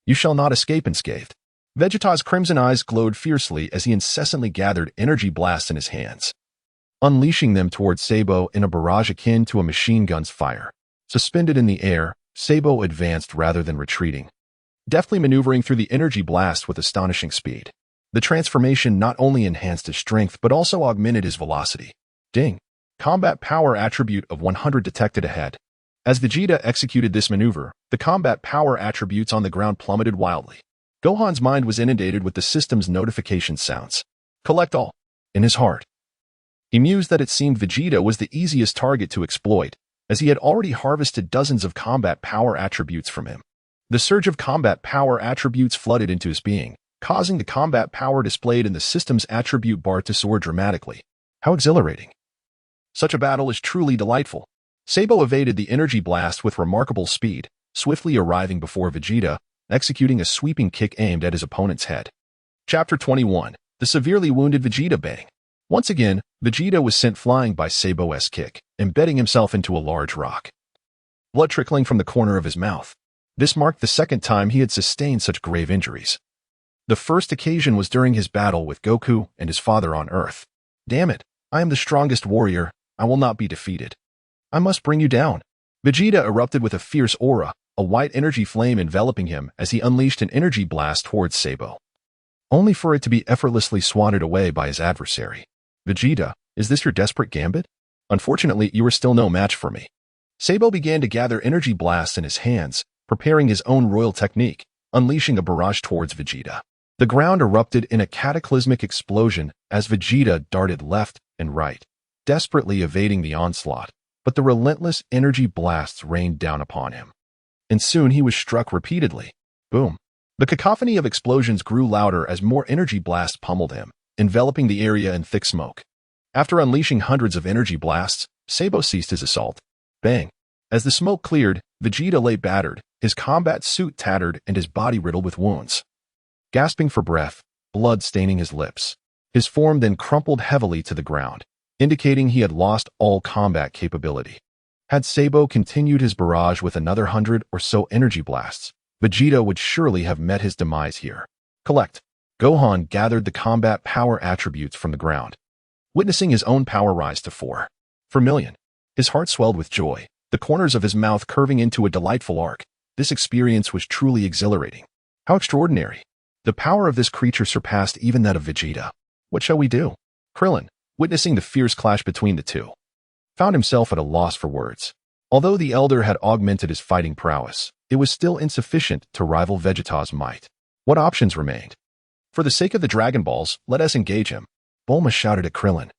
you shall not escape unscathed. Vegeta's crimson eyes glowed fiercely as he incessantly gathered energy blasts in his hands, unleashing them towards Sabo in a barrage akin to a machine gun's fire. Suspended in the air, Sabo advanced rather than retreating, deftly maneuvering through the energy blast with astonishing speed. The transformation not only enhanced his strength but also augmented his velocity. Ding! Combat power attribute of 100 detected ahead. As Vegeta executed this maneuver, the combat power attributes on the ground plummeted wildly. Gohan's mind was inundated with the system's notification sounds. Collect all. In his heart, he mused that it seemed Vegeta was the easiest target to exploit, as he had already harvested dozens of combat power attributes from him. The surge of combat power attributes flooded into his being, causing the combat power displayed in the system's attribute bar to soar dramatically. How exhilarating! Such a battle is truly delightful. Sabo evaded the energy blast with remarkable speed, swiftly arriving before Vegeta, executing a sweeping kick aimed at his opponent's head. Chapter 21. The severely wounded Vegeta bang. Once again, Vegeta was sent flying by Sabo's kick, embedding himself into a large rock, blood trickling from the corner of his mouth. This marked the second time he had sustained such grave injuries. The first occasion was during his battle with Goku and his father on Earth. Damn it, I am the strongest warrior. I will not be defeated. I must bring you down. Vegeta erupted with a fierce aura, a white energy flame enveloping him as he unleashed an energy blast towards Sabo, only for it to be effortlessly swatted away by his adversary. Vegeta, is this your desperate gambit? Unfortunately, you are still no match for me. Sabo began to gather energy blasts in his hands, preparing his own royal technique, unleashing a barrage towards Vegeta. The ground erupted in a cataclysmic explosion as Vegeta darted left and right, desperately evading the onslaught, but the relentless energy blasts rained down upon him. And soon he was struck repeatedly. Boom! The cacophony of explosions grew louder as more energy blasts pummeled him, enveloping the area in thick smoke. After unleashing hundreds of energy blasts, Sabo ceased his assault. Bang! As the smoke cleared, Vegeta lay battered, his combat suit tattered and his body riddled with wounds. Gasping for breath, blood staining his lips, his form then crumpled heavily to the ground, indicating he had lost all combat capability. Had Sabo continued his barrage with another 100 or so energy blasts, Vegeta would surely have met his demise here. Collect. Gohan gathered the combat power attributes from the ground, witnessing his own power rise to 4 per million. His heart swelled with joy, the corners of his mouth curving into a delightful arc. This experience was truly exhilarating. How extraordinary! The power of this creature surpassed even that of Vegeta. What shall we do? Krillin, witnessing the fierce clash between the two, found himself at a loss for words. Although the Elder had augmented his fighting prowess, it was still insufficient to rival Vegeta's might. What options remained? For the sake of the Dragon Balls, let us engage him, Bulma shouted at Krillin.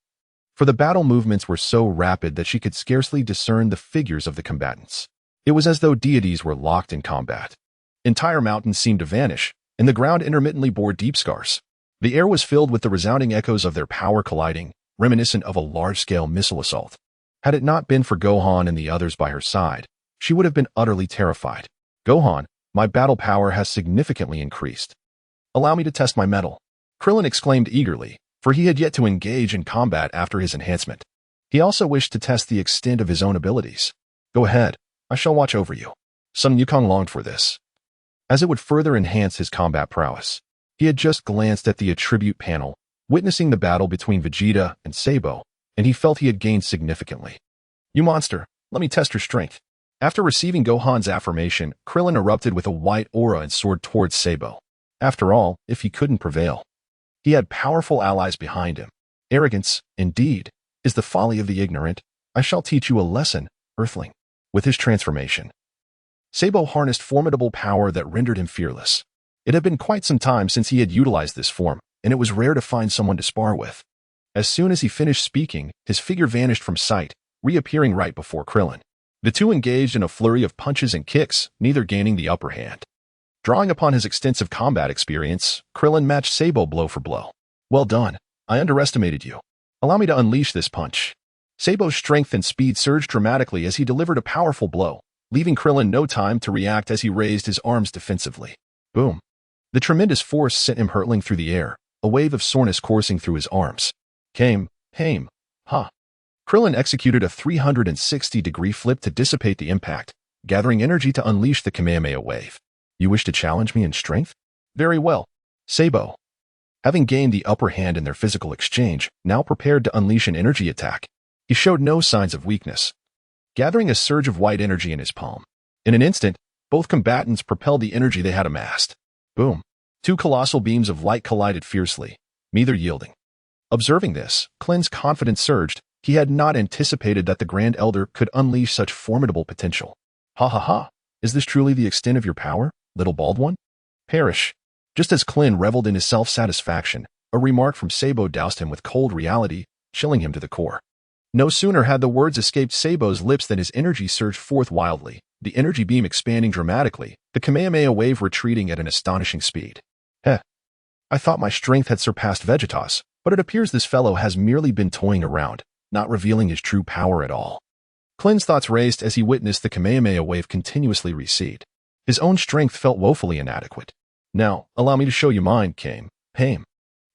for the battle movements were so rapid that she could scarcely discern the figures of the combatants. It was as though deities were locked in combat. Entire mountains seemed to vanish, and the ground intermittently bore deep scars. The air was filled with the resounding echoes of their power colliding, reminiscent of a large-scale missile assault. Had it not been for Gohan and the others by her side, she would have been utterly terrified. Gohan, my battle power has significantly increased. Allow me to test my mettle. Krillin exclaimed eagerly, for he had yet to engage in combat after his enhancement. He also wished to test the extent of his own abilities. Go ahead, I shall watch over you. Sun Wukong longed for this, as it would further enhance his combat prowess. He had just glanced at the attribute panel, witnessing the battle between Vegeta and Sabo, and he felt he had gained significantly. You monster, let me test your strength. After receiving Gohan's affirmation, Krillin erupted with a white aura and soared towards Sabo. After all, if he couldn't prevail, he had powerful allies behind him. Arrogance, indeed, is the folly of the ignorant. I shall teach you a lesson, Earthling. With his transformation, Sabo harnessed formidable power that rendered him fearless. It had been quite some time since he had utilized this form, and it was rare to find someone to spar with. As soon as he finished speaking, his figure vanished from sight, reappearing right before Krillin. The two engaged in a flurry of punches and kicks, neither gaining the upper hand. Drawing upon his extensive combat experience, Krillin matched Sabo blow for blow. Well done. I underestimated you. Allow me to unleash this punch. Sabo's strength and speed surged dramatically as he delivered a powerful blow, leaving Krillin no time to react as he raised his arms defensively. Boom. The tremendous force sent him hurtling through the air, a wave of soreness coursing through his arms. Ha. Krillin executed a 360-degree flip to dissipate the impact, gathering energy to unleash the Kamehameha wave. You wish to challenge me in strength? Very well. Sabo, having gained the upper hand in their physical exchange, now prepared to unleash an energy attack. He showed no signs of weakness, gathering a surge of white energy in his palm. In an instant, both combatants propelled the energy they had amassed. Boom. Two colossal beams of light collided fiercely, neither yielding. Observing this, Klin's confidence surged. He had not anticipated that the Grand Elder could unleash such formidable potential. Ha. Is this truly the extent of your power, little bald one? Perish. Just as Klin reveled in his self-satisfaction, a remark from Sabo doused him with cold reality, chilling him to the core. No sooner had the words escaped Sabo's lips than his energy surged forth wildly, the energy beam expanding dramatically, the Kamehameha wave retreating at an astonishing speed. I thought my strength had surpassed Vegeta's, but it appears this fellow has merely been toying around, not revealing his true power at all. Klin's thoughts raced as he witnessed the Kamehameha wave continuously recede. His own strength felt woefully inadequate. Now, allow me to show you mine, Paim.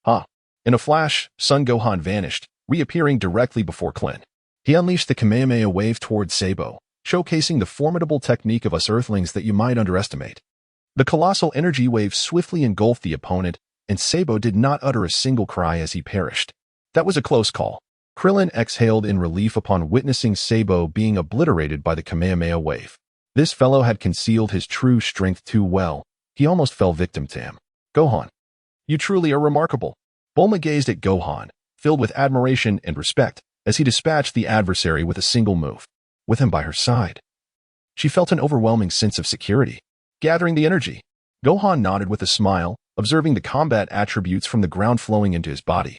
Ha. In a flash, Son Gohan vanished, reappearing directly before Klin. He unleashed the Kamehameha wave towards Sabo, showcasing the formidable technique of us Earthlings that you might underestimate. The colossal energy wave swiftly engulfed the opponent, and Sabo did not utter a single cry as he perished. That was a close call. Krillin exhaled in relief upon witnessing Sabo being obliterated by the Kamehameha wave. This fellow had concealed his true strength too well. He almost fell victim to him. Gohan, you truly are remarkable. Bulma gazed at Gohan, filled with admiration and respect, as he dispatched the adversary with a single move. With him by her side, she felt an overwhelming sense of security. Gathering the energy, Gohan nodded with a smile, observing the combat attributes from the ground flowing into his body.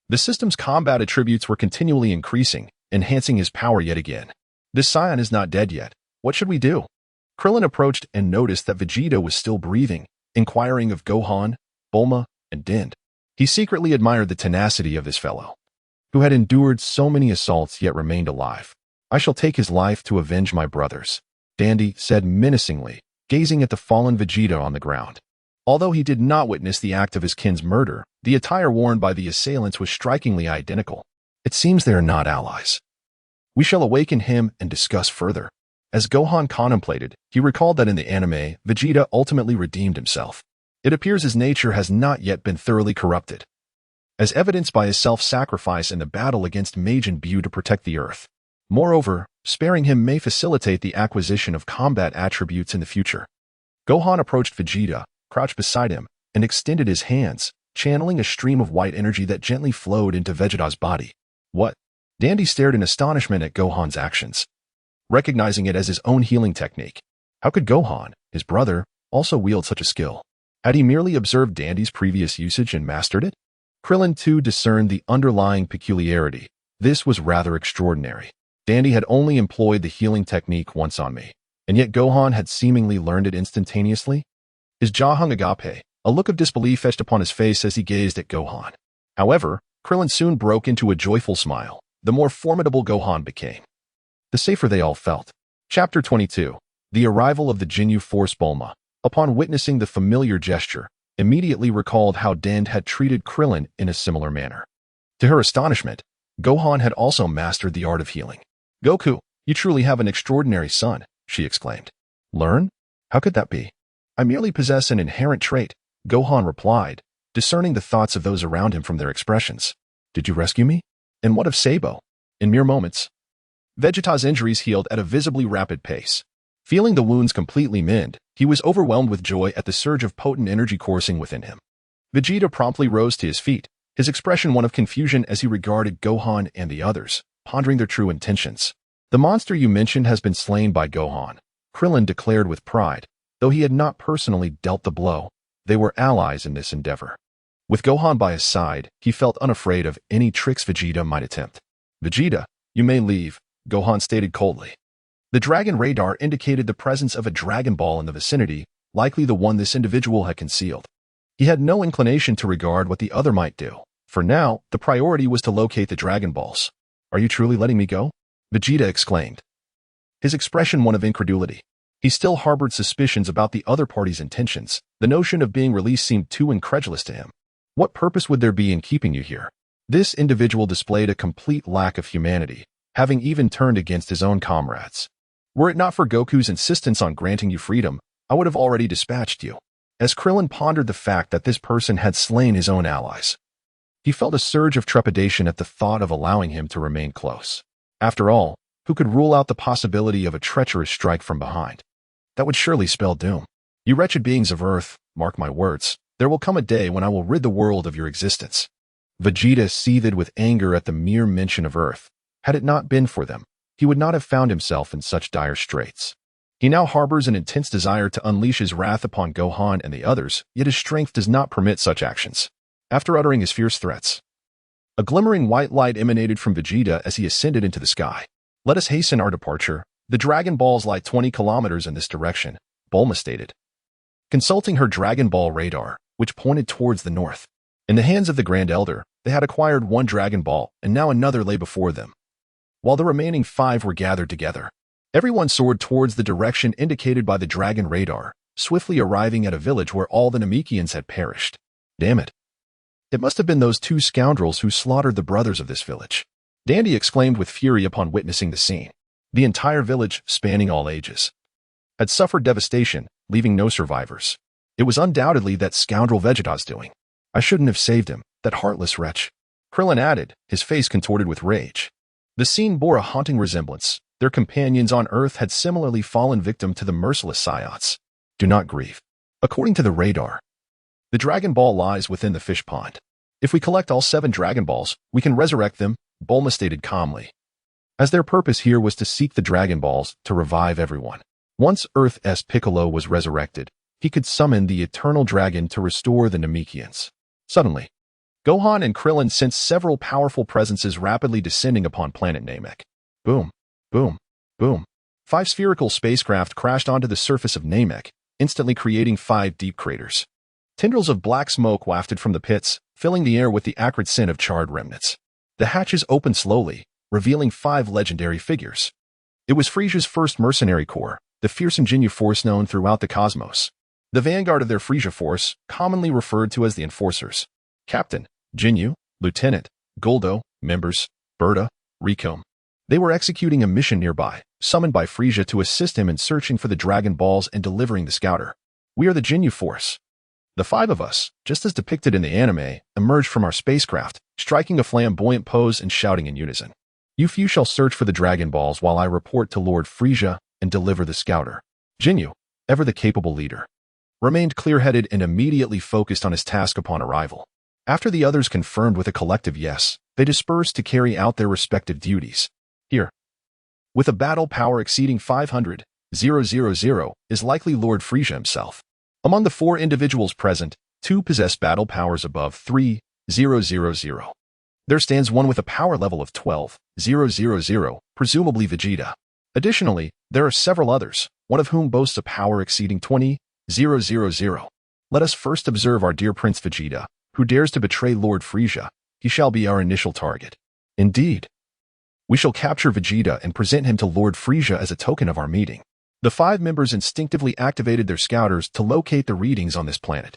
The system's combat attributes were continually increasing, enhancing his power yet again. This scion is not dead yet. What should we do? Krillin approached and noticed that Vegeta was still breathing, inquiring of Gohan, Bulma, and Din. He secretly admired the tenacity of this fellow, who had endured so many assaults yet remained alive. I shall take his life to avenge my brothers, Dandy said menacingly, gazing at the fallen Vegeta on the ground. Although he did not witness the act of his kin's murder, the attire worn by the assailants was strikingly identical. It seems they are not allies. We shall awaken him and discuss further. As Gohan contemplated, he recalled that in the anime, Vegeta ultimately redeemed himself. It appears his nature has not yet been thoroughly corrupted, as evidenced by his self-sacrifice in the battle against Majin Buu to protect the Earth. Moreover, sparing him may facilitate the acquisition of combat attributes in the future. Gohan approached Vegeta, crouched beside him, and extended his hands, channeling a stream of white energy that gently flowed into Vegeta's body. What? Dandy stared in astonishment at Gohan's actions, recognizing it as his own healing technique. How could Gohan, his brother, also wield such a skill? Had he merely observed Dandy's previous usage and mastered it? Krillin too discerned the underlying peculiarity, This was rather extraordinary. Dandy had only employed the healing technique once on me, and yet Gohan had seemingly learned it instantaneously. His jaw hung agape, a look of disbelief etched upon his face as he gazed at Gohan. However, Krillin soon broke into a joyful smile. The more formidable Gohan became, the safer they all felt. Chapter 22. The arrival of the Ginyu Force. Bulma, upon witnessing the familiar gesture, immediately recalled how Dende had treated Krillin in a similar manner. To her astonishment, Gohan had also mastered the art of healing. "Goku, you truly have an extraordinary son," she exclaimed. "Learn? How could that be? I merely possess an inherent trait," Gohan replied, discerning the thoughts of those around him from their expressions. "Did you rescue me? And what of Sabo?" In mere moments, Vegeta's injuries healed at a visibly rapid pace. Feeling the wounds completely mend, he was overwhelmed with joy at the surge of potent energy coursing within him. Vegeta promptly rose to his feet, his expression one of confusion as he regarded Gohan and the others, pondering their true intentions. "The monster you mentioned has been slain by Gohan," Krillin declared with pride. Though he had not personally dealt the blow, they were allies in this endeavor. With Gohan by his side, he felt unafraid of any tricks Vegeta might attempt. "Vegeta, you may leave," Gohan stated coldly. The dragon radar indicated the presence of a Dragon Ball in the vicinity, likely the one this individual had concealed. He had no inclination to regard what the other might do. For now, the priority was to locate the Dragon Balls. "Are you truly letting me go?" Vegeta exclaimed, his expression one of incredulity. He still harbored suspicions about the other party's intentions. The notion of being released seemed too incredulous to him. "What purpose would there be in keeping you here?" This individual displayed a complete lack of humanity, having even turned against his own comrades. "Were it not for Goku's insistence on granting you freedom, I would have already dispatched you." As Krillin pondered the fact that this person had slain his own allies, he felt a surge of trepidation at the thought of allowing him to remain close. After all, who could rule out the possibility of a treacherous strike from behind? That would surely spell doom. "You wretched beings of Earth, mark my words, there will come a day when I will rid the world of your existence." Vegeta seethed with anger at the mere mention of Earth. Had it not been for them, he would not have found himself in such dire straits. He now harbors an intense desire to unleash his wrath upon Gohan and the others, yet his strength does not permit such actions. After uttering his fierce threats, a glimmering white light emanated from Vegeta as he ascended into the sky. "Let us hasten our departure. The Dragon Balls lie 20 kilometers in this direction," Bulma stated, consulting her Dragon Ball radar, which pointed towards the north. In the hands of the Grand Elder, they had acquired one Dragon Ball, and now another lay before them, while the remaining 5 were gathered together. Everyone soared towards the direction indicated by the Dragon radar, swiftly arriving at a village where all the Namekians had perished. "Damn it. It must have been those 2 scoundrels who slaughtered the brothers of this village," Dandy exclaimed with fury upon witnessing the scene. The entire village, spanning all ages, had suffered devastation, leaving no survivors. It was undoubtedly that scoundrel Vegeta's doing. "I shouldn't have saved him, that heartless wretch," Krillin added, his face contorted with rage. The scene bore a haunting resemblance. Their companions on Earth had similarly fallen victim to the merciless Saiyans. "Do not grieve. According to the radar, the Dragon Ball lies within the fish pond. If we collect all 7 Dragon Balls, we can resurrect them," Bulma stated calmly, as their purpose here was to seek the Dragon Balls to revive everyone. Once Earth's Piccolo was resurrected, he could summon the Eternal Dragon to restore the Namekians. Suddenly, Gohan and Krillin sensed several powerful presences rapidly descending upon planet Namek. Boom, boom, boom. 5 spherical spacecraft crashed onto the surface of Namek, instantly creating 5 deep craters. Tendrils of black smoke wafted from the pits, filling the air with the acrid scent of charred remnants. The hatches opened slowly, revealing 5 legendary figures. It was Frisia's first mercenary corps, the fearsome Ginyu Force known throughout the cosmos. The vanguard of their Frisia Force, commonly referred to as the Enforcers. Captain, Ginyu, Lieutenant, Goldo, members, Berta, Recom. They were executing a mission nearby, summoned by Frisia to assist him in searching for the Dragon Balls and delivering the Scouter. "We are the Ginyu Force." The 5 of us, just as depicted in the anime, emerged from our spacecraft, striking a flamboyant pose and shouting in unison. "You few shall search for the Dragon Balls while I report to Lord Frisia and deliver the Scouter." Ginyu, ever the capable leader, remained clear-headed and immediately focused on his task upon arrival. After the others confirmed with a collective yes, they dispersed to carry out their respective duties. Here, with a battle power exceeding 500,000, is likely Lord Frisia himself. Among the 4 individuals present, 2 possess battle powers above 3,000. There stands one with a power level of 12,000, presumably Vegeta. Additionally, there are several others, one of whom boasts a power exceeding 20,000. Let us first observe our dear Prince Vegeta, who dares to betray Lord Frieza. He shall be our initial target. Indeed. We shall capture Vegeta and present him to Lord Frieza as a token of our meeting. The 5 members instinctively activated their scouters to locate the readings on this planet.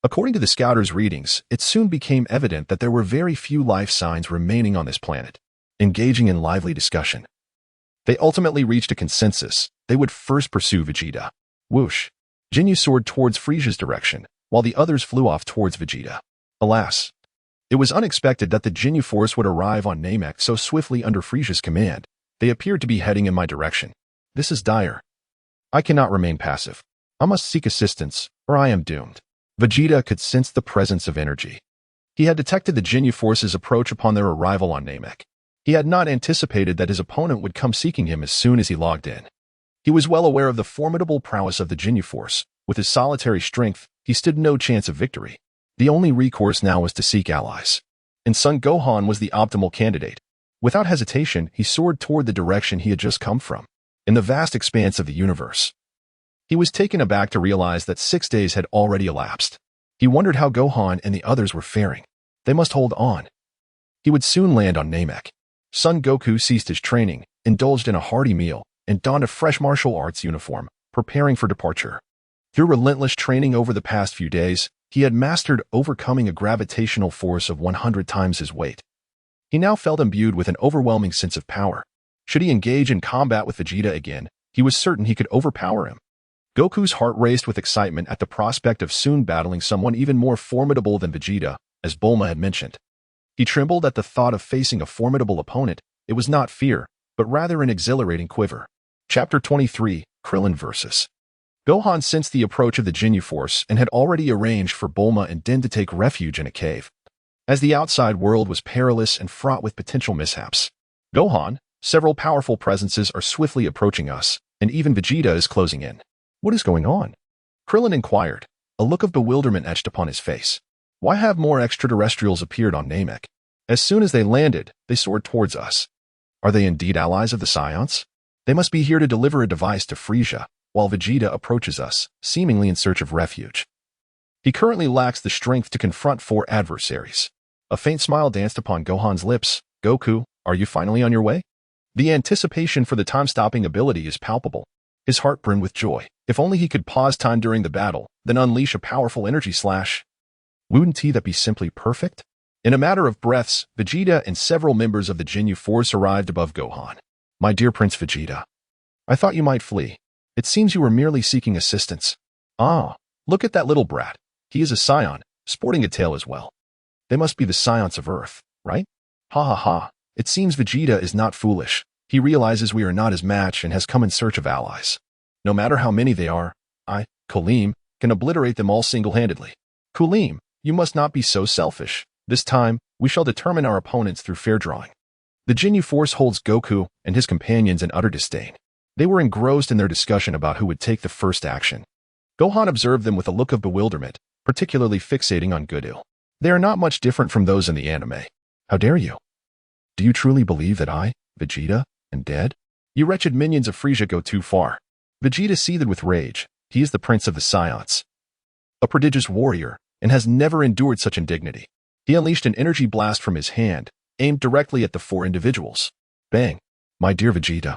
According to the scouters' readings, it soon became evident that there were very few life signs remaining on this planet. Engaging in lively discussion, they ultimately reached a consensus. They would first pursue Vegeta. Whoosh! Ginyu soared towards Frieza's direction, while the others flew off towards Vegeta. Alas! It was unexpected that the Ginyu Force would arrive on Namek so swiftly under Frieza's command. They appeared to be heading in my direction. This is dire. I cannot remain passive. I must seek assistance, or I am doomed. Vegeta could sense the presence of energy. He had detected the Ginyu Force's approach upon their arrival on Namek. He had not anticipated that his opponent would come seeking him as soon as he logged in. He was well aware of the formidable prowess of the Ginyu Force. With his solitary strength, he stood no chance of victory. The only recourse now was to seek allies. And Son Gohan was the optimal candidate. Without hesitation, he soared toward the direction he had just come from, in the vast expanse of the universe. He was taken aback to realize that 6 days had already elapsed. He wondered how Gohan and the others were faring. They must hold on. He would soon land on Namek. Son Goku ceased his training, indulged in a hearty meal, and donned a fresh martial arts uniform, preparing for departure. Through relentless training over the past few days, he had mastered overcoming a gravitational force of 100 times his weight. He now felt imbued with an overwhelming sense of power. Should he engage in combat with Vegeta again, he was certain he could overpower him. Goku's heart raced with excitement at the prospect of soon battling someone even more formidable than Vegeta, as Bulma had mentioned. He trembled at the thought of facing a formidable opponent. It was not fear, but rather an exhilarating quiver. Chapter 23, Krillin vs. Gohan sensed the approach of the Ginyu Force and had already arranged for Bulma and Din to take refuge in a cave. As the outside world was perilous and fraught with potential mishaps. Gohan, several powerful presences are swiftly approaching us, and even Vegeta is closing in. What is going on? Krillin inquired, a look of bewilderment etched upon his face. Why have more extraterrestrials appeared on Namek? As soon as they landed, they soared towards us. Are they indeed allies of the Scions? They must be here to deliver a device to Frieza, while Vegeta approaches us, seemingly in search of refuge. He currently lacks the strength to confront 4 adversaries. A faint smile danced upon Gohan's lips. Goku, are you finally on your way? The anticipation for the time-stopping ability is palpable. His heart brimmed with joy. If only he could pause time during the battle, then unleash a powerful energy slash. Wouldn't that be simply perfect? In a matter of breaths, Vegeta and several members of the Ginyu Force arrived above Gohan. My dear Prince Vegeta. I thought you might flee. It seems you were merely seeking assistance. Ah, look at that little brat. He is a Scion, sporting a tail as well. They must be the Scions of Earth, right? Ha ha ha. It seems Vegeta is not foolish. He realizes we are not his match and has come in search of allies. No matter how many they are, I, Kulim, can obliterate them all single-handedly. Kulim, you must not be so selfish. This time, we shall determine our opponents through fair drawing. The Ginyu Force holds Goku and his companions in utter disdain. They were engrossed in their discussion about who would take the first action. Gohan observed them with a look of bewilderment, particularly fixating on Goku. They are not much different from those in the anime. How dare you? Do you truly believe that I, Vegeta, am dead? You wretched minions of Frieza go too far. Vegeta seethed with rage. He is the prince of the Scions, a prodigious warrior, and has never endured such indignity. He unleashed an energy blast from his hand, aimed directly at the 4 individuals. Bang! My dear Vegeta.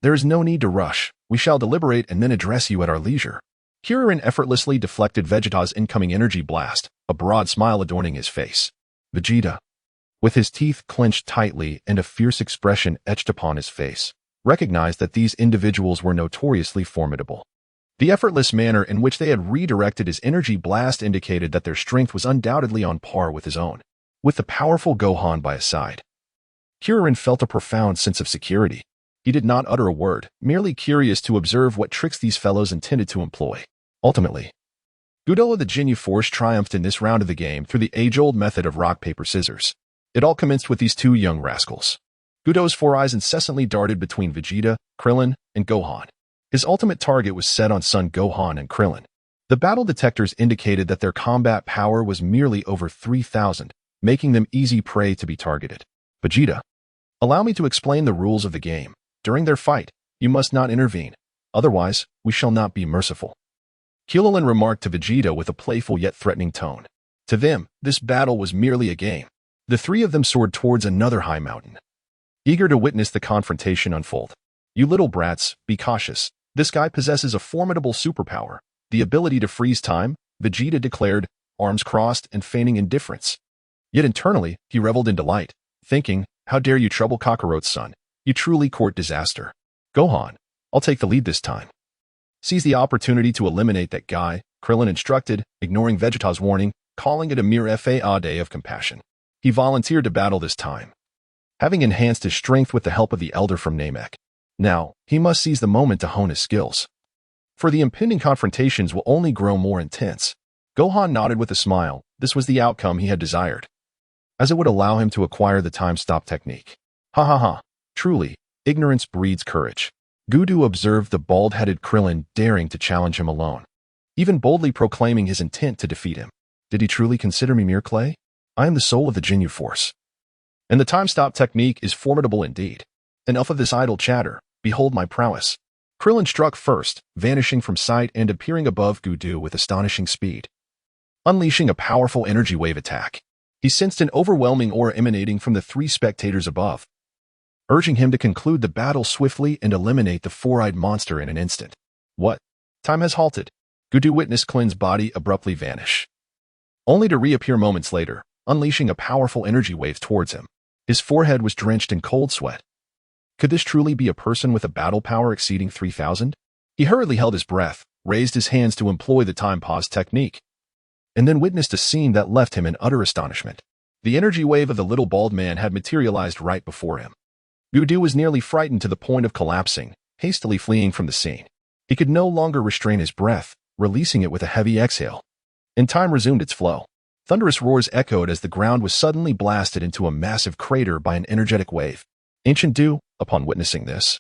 There is no need to rush. We shall deliberate and then address you at our leisure. Kuririn effortlessly deflected Vegeta's incoming energy blast, a broad smile adorning his face. Vegeta, with his teeth clenched tightly and a fierce expression etched upon his face, recognized that these individuals were notoriously formidable. The effortless manner in which they had redirected his energy blast indicated that their strength was undoubtedly on par with his own. With the powerful Gohan by his side, Kuririn felt a profound sense of security. He did not utter a word, merely curious to observe what tricks these fellows intended to employ. Ultimately, Goku of the Ginyu Force triumphed in this round of the game through the age-old method of rock, paper, scissors. It all commenced with these 2 young rascals. Goku's 4 eyes incessantly darted between Vegeta, Krillin, and Gohan. His ultimate target was set on Son Gohan and Krillin. The battle detectors indicated that their combat power was merely over 3,000, making them easy prey to be targeted. Vegeta, allow me to explain the rules of the game. During their fight, you must not intervene. Otherwise, we shall not be merciful. Krillin remarked to Vegeta with a playful yet threatening tone. To them, this battle was merely a game. The three of them soared towards another high mountain, eager to witness the confrontation unfold. You little brats, be cautious. This guy possesses a formidable superpower, the ability to freeze time, Vegeta declared, arms crossed and feigning indifference. Yet internally, he reveled in delight, thinking, how dare you trouble Kakarot's son? You truly court disaster. Gohan, I'll take the lead this time. Seize the opportunity to eliminate that guy, Krillin instructed, ignoring Vegeta's warning, calling it a mere day of compassion. He volunteered to battle this time, having enhanced his strength with the help of the elder from Namek. Now, he must seize the moment to hone his skills, for the impending confrontations will only grow more intense. Gohan nodded with a smile. This was the outcome he had desired, as it would allow him to acquire the time-stop technique. Ha ha ha. Truly, ignorance breeds courage. Gudu observed the bald-headed Krillin daring to challenge him alone, even boldly proclaiming his intent to defeat him. Did he truly consider me mere clay? I am the soul of the Jinyu Force, and the time-stop technique is formidable indeed. Enough of this idle chatter. Behold my prowess. Krillin struck first, vanishing from sight and appearing above Gudu with astonishing speed, unleashing a powerful energy wave attack. He sensed an overwhelming aura emanating from the three spectators above, urging him to conclude the battle swiftly and eliminate the four-eyed monster in an instant. What? Time has halted. Gudu witnessed Klin's body abruptly vanish, only to reappear moments later, unleashing a powerful energy wave towards him. His forehead was drenched in cold sweat. Could this truly be a person with a battle power exceeding 3,000? He hurriedly held his breath, raised his hands to employ the time pause technique, and then witnessed a scene that left him in utter astonishment. The energy wave of the little bald man had materialized right before him. Gudu was nearly frightened to the point of collapsing, hastily fleeing from the scene. He could no longer restrain his breath, releasing it with a heavy exhale. And time resumed its flow. Thunderous roars echoed as the ground was suddenly blasted into a massive crater by an energetic wave. Ancient Du, upon witnessing this,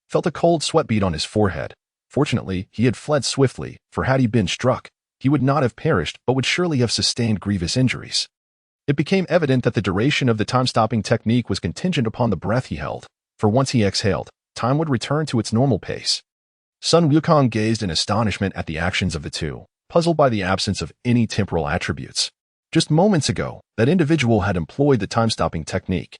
felt a cold sweat bead on his forehead. Fortunately, he had fled swiftly, for had he been struck, he would not have perished but would surely have sustained grievous injuries. It became evident that the duration of the time-stopping technique was contingent upon the breath he held, for once he exhaled, time would return to its normal pace. Sun Wukong gazed in astonishment at the actions of the two, puzzled by the absence of any temporal attributes. Just moments ago, that individual had employed the time-stopping technique.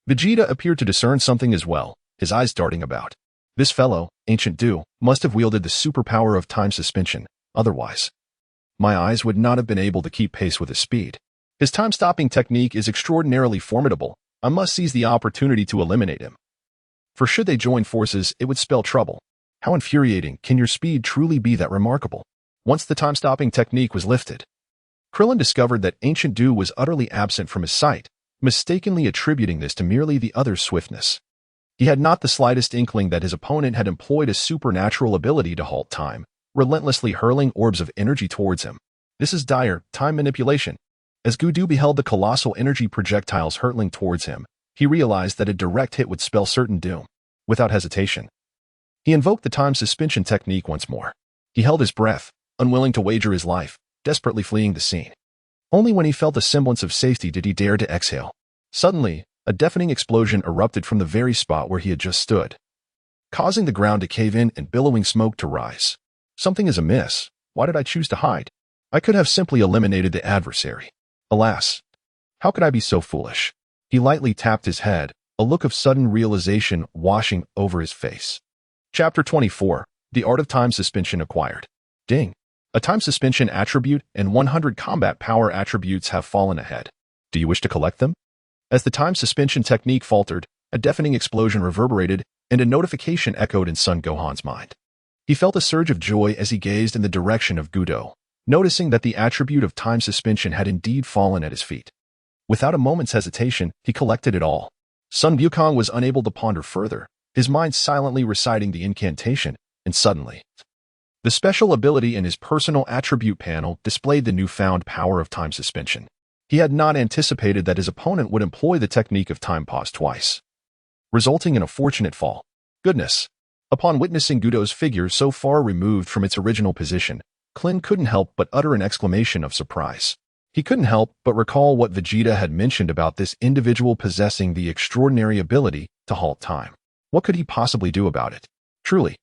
Vegeta appeared to discern something as well, his eyes darting about. This fellow, Ancient Du, must have wielded the superpower of time suspension, otherwise my eyes would not have been able to keep pace with his speed. His time-stopping technique is extraordinarily formidable. I must seize the opportunity to eliminate him, for should they join forces, it would spell trouble. How infuriating can your speed truly be that remarkable? Once the time-stopping technique was lifted, Krillin discovered that Ancient Du was utterly absent from his sight, mistakenly attributing this to merely the other's swiftness. He had not the slightest inkling that his opponent had employed a supernatural ability to halt time, relentlessly hurling orbs of energy towards him. This is dire time manipulation. As Gudu beheld the colossal energy projectiles hurtling towards him, he realized that a direct hit would spell certain doom. Without hesitation, he invoked the time suspension technique once more. He held his breath, unwilling to wager his life, desperately fleeing the scene. Only when he felt a semblance of safety did he dare to exhale. Suddenly, a deafening explosion erupted from the very spot where he had just stood, causing the ground to cave in and billowing smoke to rise. Something is amiss. Why did I choose to hide? I could have simply eliminated the adversary. Alas, how could I be so foolish? He lightly tapped his head, a look of sudden realization washing over his face. Chapter 24, The Art of Time Suspension Acquired. Ding. A time suspension attribute and 100 combat power attributes have fallen ahead. Do you wish to collect them? As the time suspension technique faltered, a deafening explosion reverberated and a notification echoed in Son Gohan's mind. He felt a surge of joy as he gazed in the direction of Gudu, noticing that the attribute of time suspension had indeed fallen at his feet. Without a moment's hesitation, he collected it all. Sun Wukong was unable to ponder further, his mind silently reciting the incantation, and suddenly, the special ability in his personal attribute panel displayed the newfound power of time suspension. He had not anticipated that his opponent would employ the technique of time pause twice, resulting in a fortunate fall. Goodness! Upon witnessing Gudo's figure so far removed from its original position, Klin couldn't help but utter an exclamation of surprise. He couldn't help but recall what Vegeta had mentioned about this individual possessing the extraordinary ability to halt time. What could he possibly do about it? Truly,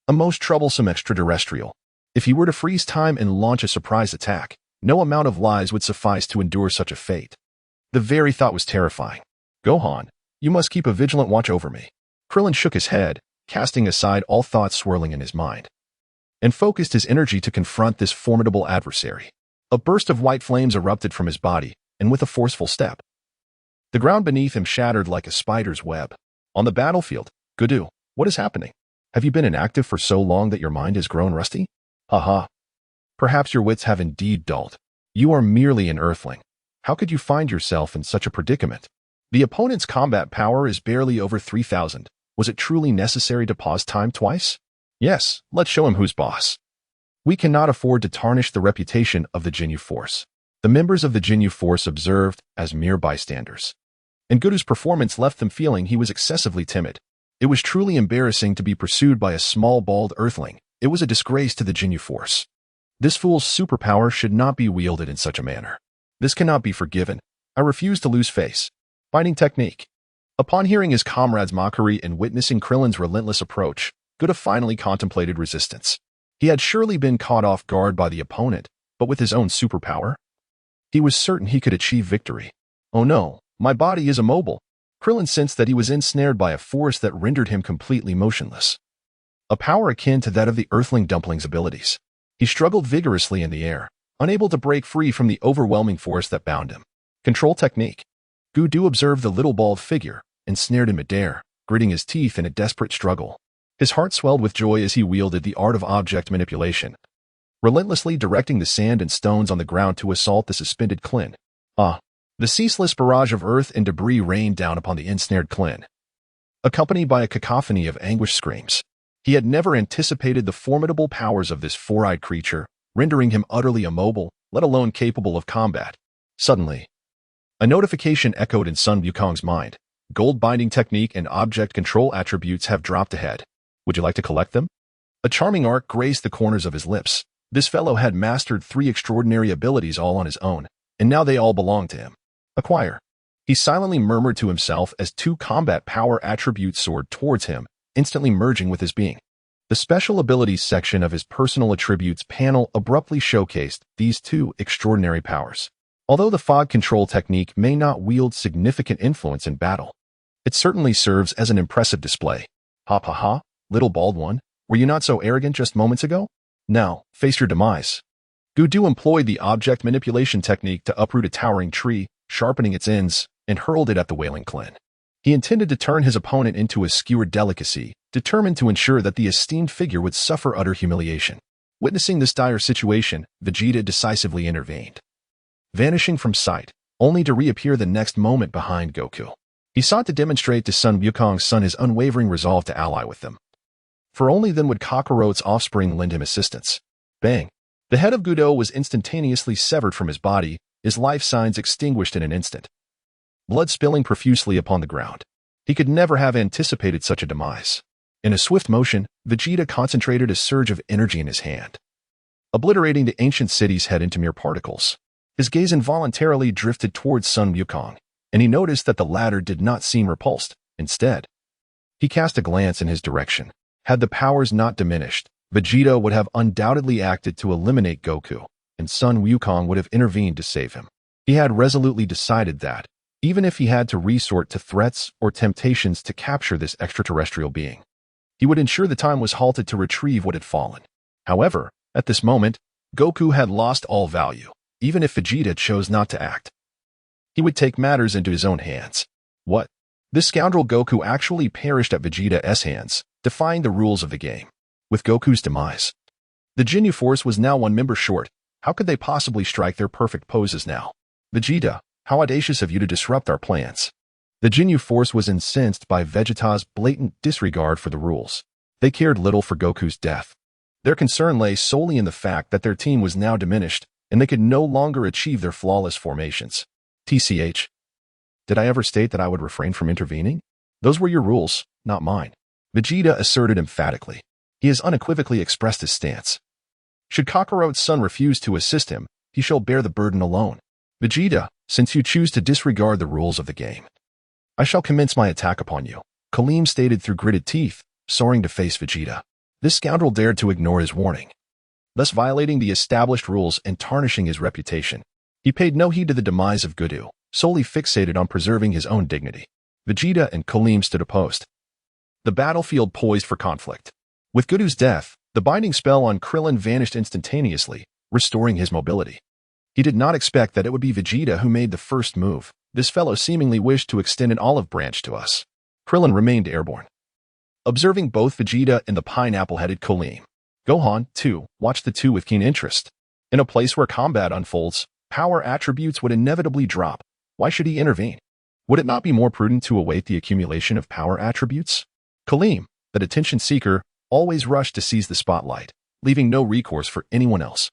a most troublesome extraterrestrial. If he were to freeze time and launch a surprise attack, no amount of lies would suffice to endure such a fate. The very thought was terrifying. Gohan, you must keep a vigilant watch over me. Krillin shook his head, casting aside all thoughts swirling in his mind, and focused his energy to confront this formidable adversary. A burst of white flames erupted from his body, and with a forceful step, the ground beneath him shattered like a spider's web. On the battlefield, Goku, what is happening? Have you been inactive for so long that your mind has grown rusty? Haha. Perhaps your wits have indeed dulled. You are merely an earthling. How could you find yourself in such a predicament? The opponent's combat power is barely over 3,000. Was it truly necessary to pause time twice? Yes, let's show him who's boss. We cannot afford to tarnish the reputation of the Ginyu Force. The members of the Ginyu Force observed as mere bystanders, and Goku's performance left them feeling he was excessively timid. It was truly embarrassing to be pursued by a small bald earthling. It was a disgrace to the Ginyu Force. This fool's superpower should not be wielded in such a manner. This cannot be forgiven. I refuse to lose face. Fighting technique. Upon hearing his comrade's mockery and witnessing Krillin's relentless approach, Goku finally contemplated resistance. He had surely been caught off guard by the opponent, but with his own superpower, he was certain he could achieve victory. Oh no, my body is immobile. Krillin sensed that he was ensnared by a force that rendered him completely motionless. A power akin to that of the Earthling Dumpling's abilities. He struggled vigorously in the air, unable to break free from the overwhelming force that bound him. Control technique. Goku observed the little bald figure, ensnared in midair, gritting his teeth in a desperate struggle. His heart swelled with joy as he wielded the art of object manipulation, relentlessly directing the sand and stones on the ground to assault the suspended Klin. The ceaseless barrage of earth and debris rained down upon the ensnared Klin, accompanied by a cacophony of anguished screams. He had never anticipated the formidable powers of this four-eyed creature, rendering him utterly immobile, let alone capable of combat. Suddenly, a notification echoed in Sun Wukong's mind. Gold binding technique and object control attributes have dropped ahead. Would you like to collect them? A charming arc graced the corners of his lips. This fellow had mastered 3 extraordinary abilities all on his own, and now they all belonged to him. Acquire. He silently murmured to himself as 2 combat power attributes soared towards him, instantly merging with his being. The special abilities section of his personal attributes panel abruptly showcased these 2 extraordinary powers. Although the fog control technique may not wield significant influence in battle, it certainly serves as an impressive display. Ha ha ha, little bald one, were you not so arrogant just moments ago? Now, face your demise. Goku employed the object manipulation technique to uproot a towering tree, sharpening its ends, and hurled it at the wailing Klin. He intended to turn his opponent into a skewered delicacy, determined to ensure that the esteemed figure would suffer utter humiliation. Witnessing this dire situation, Vegeta decisively intervened, vanishing from sight, only to reappear the next moment behind Goku. He sought to demonstrate to Sun Wukong's son his unwavering resolve to ally with them, for only then would Kakarot's offspring lend him assistance. Bang! The head of Goku was instantaneously severed from his body, his life signs extinguished in an instant, blood spilling profusely upon the ground. He could never have anticipated such a demise. In a swift motion, Vegeta concentrated a surge of energy in his hand, obliterating the ancient city's head into mere particles. His gaze involuntarily drifted towards Sun Wukong, and he noticed that the latter did not seem repulsed. Instead, he cast a glance in his direction. Had the powers not diminished, Vegeta would have undoubtedly acted to eliminate Goku, and Sun Wukong would have intervened to save him. He had resolutely decided that, even if he had to resort to threats or temptations to capture this extraterrestrial being, he would ensure the time was halted to retrieve what had fallen. However, at this moment, Goku had lost all value. Even if Vegeta chose not to act, he would take matters into his own hands. What? This scoundrel Goku actually perished at Vegeta's hands, defying the rules of the game. With Goku's demise, the Ginyu Force was now 1 member short. How could they possibly strike their perfect poses now? Vegeta, how audacious of you to disrupt our plans. The Ginyu Force was incensed by Vegeta's blatant disregard for the rules. They cared little for Goku's death. Their concern lay solely in the fact that their team was now diminished, and they could no longer achieve their flawless formations. TCH. Did I ever state that I would refrain from intervening? Those were your rules, not mine. Vegeta asserted emphatically. He has unequivocally expressed his stance. Should Kakarot's son refuse to assist him, he shall bear the burden alone. Vegeta, since you choose to disregard the rules of the game, I shall commence my attack upon you, Kalim stated through gritted teeth, soaring to face Vegeta. This scoundrel dared to ignore his warning, thus violating the established rules and tarnishing his reputation. He paid no heed to the demise of Goku, solely fixated on preserving his own dignity. Vegeta and Kalim stood opposed, the battlefield poised for conflict. With Goku's death, the binding spell on Krillin vanished instantaneously, restoring his mobility. He did not expect that it would be Vegeta who made the first move. This fellow seemingly wished to extend an olive branch to us. Krillin remained airborne, observing both Vegeta and the pineapple-headed Kalim. Gohan, too, watched the two with keen interest. In a place where combat unfolds, power attributes would inevitably drop. Why should he intervene? Would it not be more prudent to await the accumulation of power attributes? Kalim, that attention seeker, always rushed to seize the spotlight, leaving no recourse for anyone else.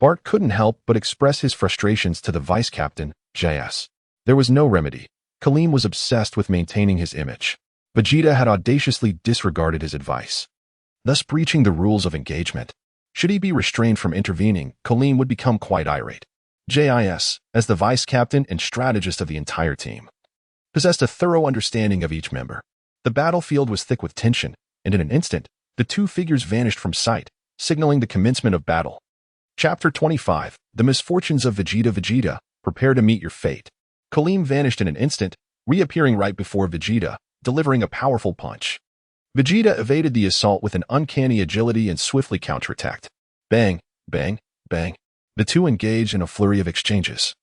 Bart couldn't help but express his frustrations to the vice-captain, JS. There was no remedy. Kalim was obsessed with maintaining his image. Vegeta had audaciously disregarded his advice, thus breaching the rules of engagement. Should he be restrained from intervening, Kalim would become quite irate. JIS, as the vice-captain and strategist of the entire team, possessed a thorough understanding of each member. The battlefield was thick with tension, and in an instant, the two figures vanished from sight, signaling the commencement of battle. Chapter 25, The Misfortunes of Vegeta. Vegeta, prepare to meet your fate. Kalim vanished in an instant, reappearing right before Vegeta, delivering a powerful punch. Vegeta evaded the assault with an uncanny agility and swiftly counterattacked. Bang, bang, bang. The two engaged in a flurry of exchanges,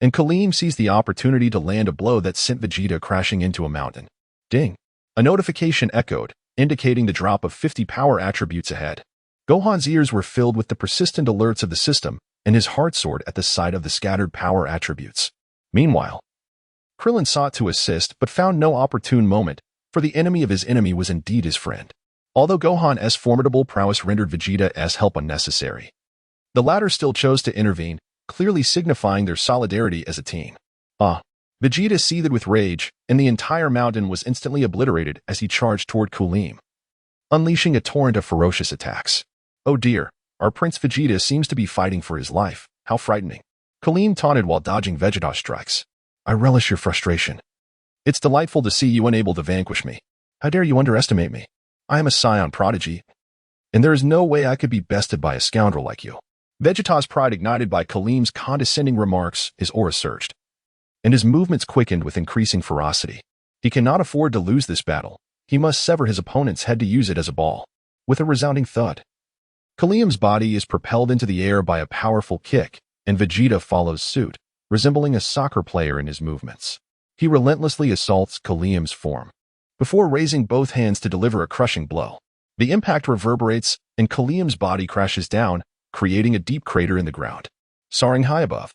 and Kalim seized the opportunity to land a blow that sent Vegeta crashing into a mountain. Ding! A notification echoed, indicating the drop of 50 power attributes ahead. Gohan's ears were filled with the persistent alerts of the system, and his heart soared at the sight of the scattered power attributes. Meanwhile, Krillin sought to assist but found no opportune moment, for the enemy of his enemy was indeed his friend. Although Gohan's formidable prowess rendered Vegeta's help unnecessary, the latter still chose to intervene, clearly signifying their solidarity as a team. Vegeta seethed with rage, and the entire mountain was instantly obliterated as he charged toward Kalim, unleashing a torrent of ferocious attacks. Oh dear, our Prince Vegeta seems to be fighting for his life. How frightening. Kalim taunted while dodging Vegeta's strikes. I relish your frustration. It's delightful to see you unable to vanquish me. How dare you underestimate me? I am a scion prodigy, and there is no way I could be bested by a scoundrel like you. Vegeta's pride ignited by Kalim's condescending remarks, his aura surged, and his movements quickened with increasing ferocity. He cannot afford to lose this battle. He must sever his opponent's head to use it as a ball. With a resounding thud, Kalim's body is propelled into the air by a powerful kick, and Vegeta follows suit, resembling a soccer player in his movements. He relentlessly assaults Kalim's form, before raising both hands to deliver a crushing blow. The impact reverberates, and Kalim's body crashes down, creating a deep crater in the ground. Soaring high above,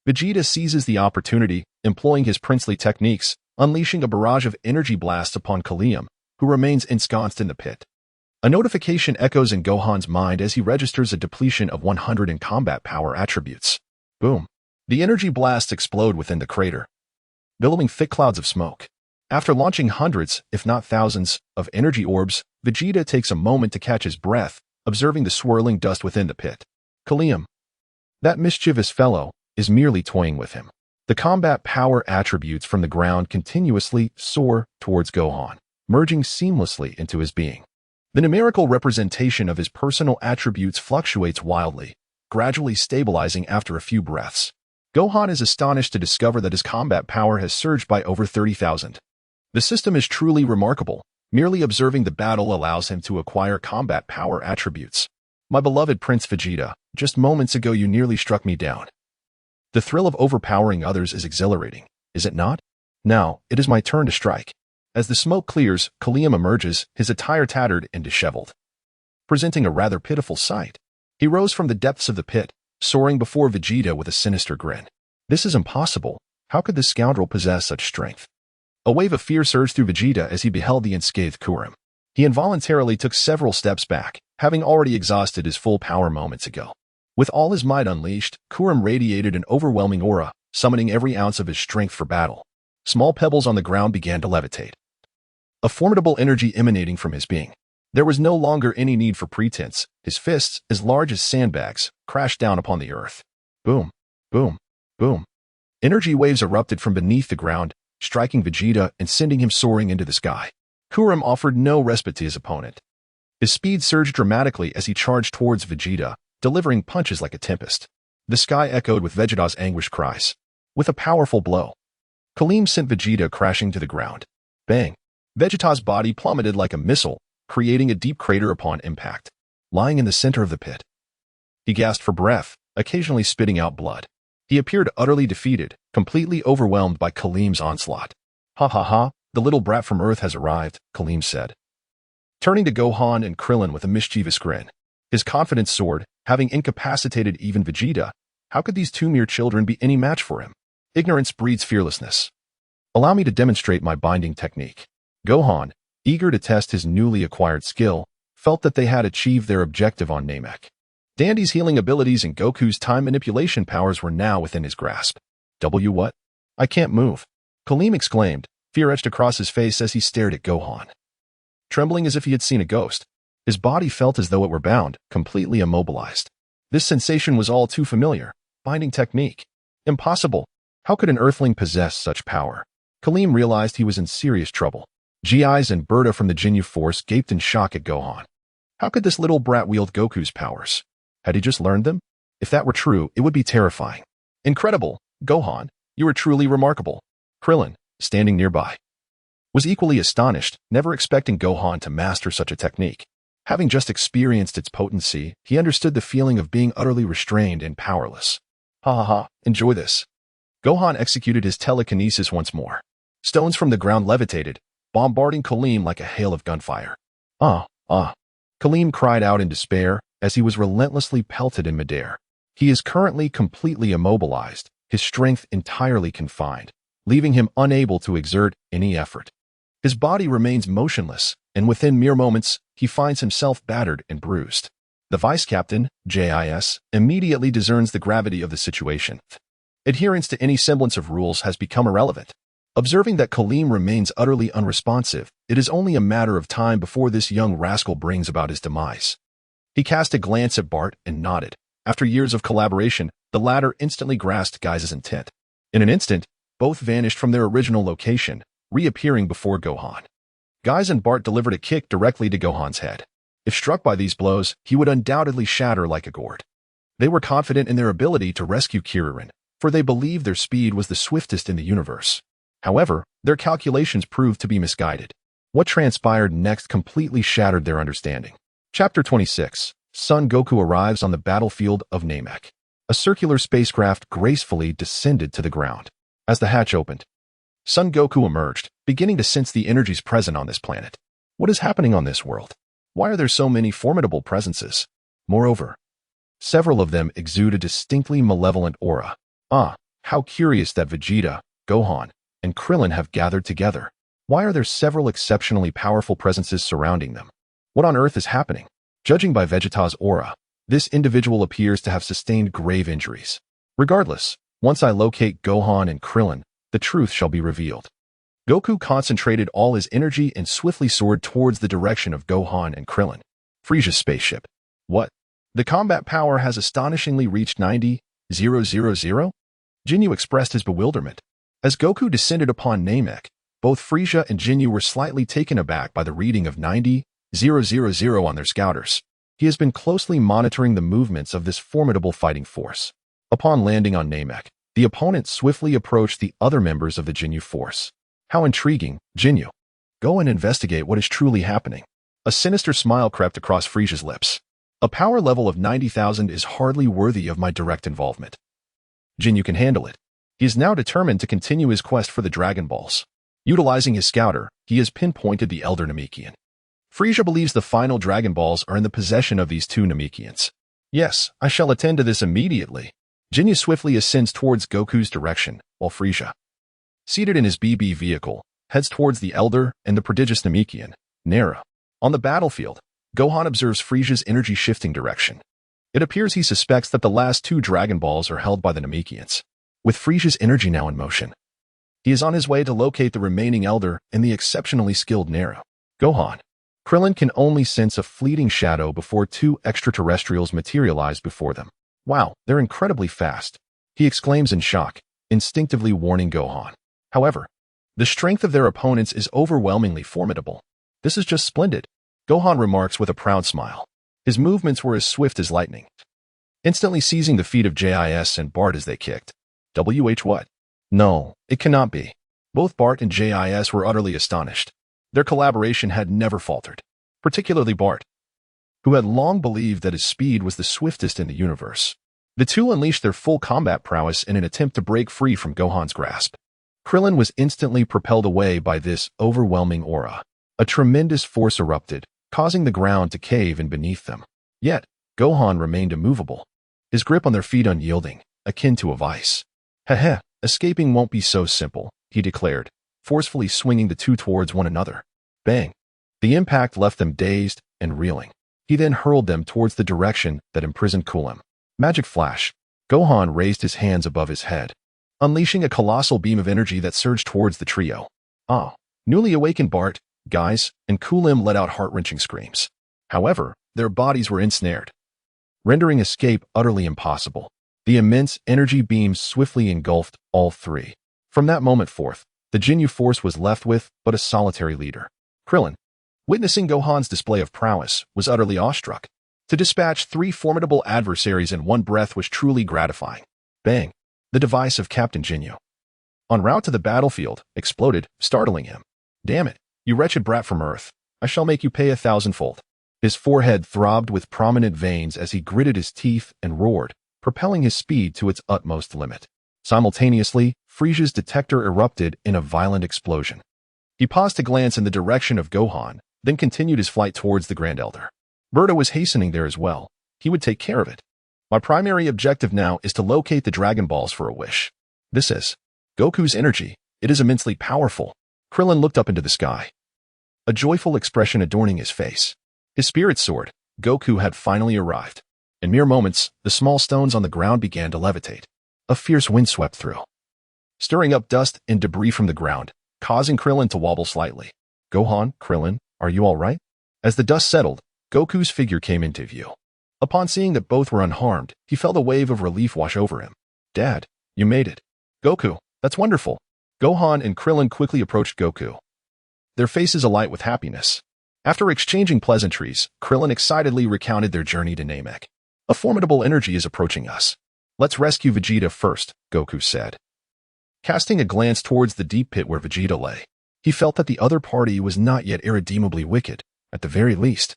Vegeta seizes the opportunity, employing his princely techniques, unleashing a barrage of energy blasts upon Kalim, who remains ensconced in the pit. A notification echoes in Gohan's mind as he registers a depletion of 100 in combat power attributes. Boom. The energy blasts explode within the crater, billowing thick clouds of smoke. After launching hundreds, if not thousands, of energy orbs, Vegeta takes a moment to catch his breath, observing the swirling dust within the pit. Kalim, that mischievous fellow, is merely toying with him. The combat power attributes from the ground continuously soar towards Gohan, merging seamlessly into his being. The numerical representation of his personal attributes fluctuates wildly, gradually stabilizing after a few breaths. Gohan is astonished to discover that his combat power has surged by over 30,000. The system is truly remarkable. Merely observing the battle allows him to acquire combat power attributes. My beloved Prince Vegeta, just moments ago you nearly struck me down. The thrill of overpowering others is exhilarating, is it not? Now, it is my turn to strike. As the smoke clears, Kalim emerges, his attire tattered and disheveled, presenting a rather pitiful sight. He rose from the depths of the pit, soaring before Vegeta with a sinister grin. This is impossible. How could this scoundrel possess such strength? A wave of fear surged through Vegeta as he beheld the unscathed Kurim. He involuntarily took several steps back, having already exhausted his full power moments ago. With all his might unleashed, Kurim radiated an overwhelming aura, summoning every ounce of his strength for battle. Small pebbles on the ground began to levitate, a formidable energy emanating from his being. There was no longer any need for pretense. His fists, as large as sandbags, crashed down upon the earth. Boom, boom, Boom. Energy waves erupted from beneath the ground, striking Vegeta and sending him soaring into the sky. Kuram offered no respite to his opponent. His speed surged dramatically as he charged towards Vegeta, delivering punches like a tempest. The sky echoed with Vegeta's anguished cries. With a powerful blow, Kalim sent Vegeta crashing to the ground. Bang! Vegeta's body plummeted like a missile, creating a deep crater upon impact. Lying in the center of the pit, he gasped for breath, occasionally spitting out blood. He appeared utterly defeated, completely overwhelmed by Kalim's onslaught. Ha ha ha, the little brat from Earth has arrived, Kalim said, turning to Gohan and Krillin with a mischievous grin. His confidence soared, having incapacitated even Vegeta. How could these two mere children be any match for him? Ignorance breeds fearlessness. Allow me to demonstrate my binding technique. Gohan, eager to test his newly acquired skill, felt that they had achieved their objective on Namek. Dandy's healing abilities and Goku's time manipulation powers were now within his grasp. What? I can't move. Kalim exclaimed, fear etched across his face as he stared at Gohan. Trembling as if he had seen a ghost, his body felt as though it were bound, completely immobilized. This sensation was all too familiar. Binding technique. Impossible. How could an Earthling possess such power? Kalim realized he was in serious trouble. Gi's and Berta from the Ginyu Force gaped in shock at Gohan. How could this little brat wield Goku's powers? Had he just learned them? If that were true, it would be terrifying. Incredible, Gohan, you are truly remarkable. Krillin, standing nearby, was equally astonished, never expecting Gohan to master such a technique. Having just experienced its potency, he understood the feeling of being utterly restrained and powerless. Ha ha ha, enjoy this. Gohan executed his telekinesis once more. Stones from the ground levitated, bombarding Kalim like a hail of gunfire. Kalim cried out in despair as he was relentlessly pelted in midair. He is currently completely immobilized, his strength entirely confined, leaving him unable to exert any effort. His body remains motionless, and within mere moments, he finds himself battered and bruised. The vice captain, JIS, immediately discerns the gravity of the situation. Adherence to any semblance of rules has become irrelevant. Observing that Kalim remains utterly unresponsive, it is only a matter of time before this young rascal brings about his demise. He cast a glance at Bart and nodded. After years of collaboration, the latter instantly grasped Guise's intent. In an instant, both vanished from their original location, reappearing before Gohan. Guise and Bart delivered a kick directly to Gohan's head. If struck by these blows, he would undoubtedly shatter like a gourd. They were confident in their ability to rescue Kuririn, for they believed their speed was the swiftest in the universe. However, their calculations proved to be misguided. What transpired next completely shattered their understanding. Chapter 26. Son Goku arrives on the battlefield of Namek. A circular spacecraft gracefully descended to the ground. As the hatch opened, Son Goku emerged, beginning to sense the energies present on this planet. What is happening on this world? Why are there so many formidable presences? Moreover, several of them exude a distinctly malevolent aura. How curious that Vegeta, Gohan, and Krillin have gathered together. Why are there several exceptionally powerful presences surrounding them? What on earth is happening? Judging by Vegeta's aura, this individual appears to have sustained grave injuries. Regardless, once I locate Gohan and Krillin, the truth shall be revealed. Goku concentrated all his energy and swiftly soared towards the direction of Gohan and Krillin. Frisia's spaceship. What? The combat power has astonishingly reached 90,000? Jinyu expressed his bewilderment. As Goku descended upon Namek, both Frisia and Jinyu were slightly taken aback by the reading of 90,000 on their scouters. He has been closely monitoring the movements of this formidable fighting force. Upon landing on Namek, the opponent swiftly approached the other members of the Ginyu Force. How intriguing, Jinyu. Go and investigate what is truly happening. A sinister smile crept across Frisia's lips. A power level of 90,000 is hardly worthy of my direct involvement. Jinyu can handle it. He is now determined to continue his quest for the Dragon Balls. Utilizing his scouter, he has pinpointed the Elder Namekian. Frisia believes the final Dragon Balls are in the possession of these two Namekians. Yes, I shall attend to this immediately. Jinyu swiftly ascends towards Goku's direction, while Frisia, seated in his BB vehicle, heads towards the Elder and the prodigious Namekian, Nara. On the battlefield, Gohan observes Frisia's energy shifting direction. It appears he suspects that the last two Dragon Balls are held by the Namekians. With Frisia's energy now in motion, he is on his way to locate the remaining Elder and the exceptionally skilled Nara. Gohan. Krillin can only sense a fleeting shadow before two extraterrestrials materialize before them. Wow, they're incredibly fast. he exclaims in shock, instinctively warning Gohan. However, the strength of their opponents is overwhelmingly formidable. This is just splendid, Gohan remarks with a proud smile. His movements were as swift as lightning, instantly seizing the feet of JIS and Bart as they kicked. What? No, it cannot be. Both Bart and JIS were utterly astonished. Their collaboration had never faltered, particularly Bart, who had long believed that his speed was the swiftest in the universe. The two unleashed their full combat prowess in an attempt to break free from Gohan's grasp. Krillin was instantly propelled away by this overwhelming aura. A tremendous force erupted, causing the ground to cave in beneath them. Yet, Gohan remained immovable, his grip on their feet unyielding, akin to a vice. Heh, escaping won't be so simple, he declared, forcefully swinging the two towards one another. Bang! The impact left them dazed and reeling. He then hurled them towards the direction that imprisoned Kulim. Magic flash. Gohan raised his hands above his head, unleashing a colossal beam of energy that surged towards the trio. Newly awakened Bart, Guys, and Kulim let out heart-wrenching screams. However, their bodies were ensnared, rendering escape utterly impossible. The immense energy beam swiftly engulfed all three. From that moment forth, the Ginyu Force was left with but a solitary leader. Krillin, witnessing Gohan's display of prowess, was utterly awestruck. To dispatch three formidable adversaries in one breath was truly gratifying. Bang! The device of Captain Ginyu, en route to the battlefield, exploded, startling him. Damn it, you wretched brat from Earth. I shall make you pay 1,000-fold. His forehead throbbed with prominent veins as he gritted his teeth and roared, propelling his speed to its utmost limit. Simultaneously, Frieza's detector erupted in a violent explosion. He paused to glance in the direction of Gohan, then continued his flight towards the Grand Elder. Berta was hastening there as well. He would take care of it. My primary objective now is to locate the Dragon Balls for a wish. This is Goku's energy. It is immensely powerful. Krillin looked up into the sky, a joyful expression adorning his face. His spirit soared. Goku had finally arrived. In mere moments, the small stones on the ground began to levitate. A fierce wind swept through, stirring up dust and debris from the ground, causing Krillin to wobble slightly. Gohan, Krillin, are you all right? As the dust settled, Goku's figure came into view. Upon seeing that both were unharmed, he felt a wave of relief wash over him. Dad, you made it. Goku, that's wonderful. Gohan and Krillin quickly approached Goku, their faces alight with happiness. After exchanging pleasantries, Krillin excitedly recounted their journey to Namek. A formidable energy is approaching us. Let's rescue Vegeta first, Goku said. Casting a glance towards the deep pit where Vegeta lay, he felt that the other party was not yet irredeemably wicked. At the very least,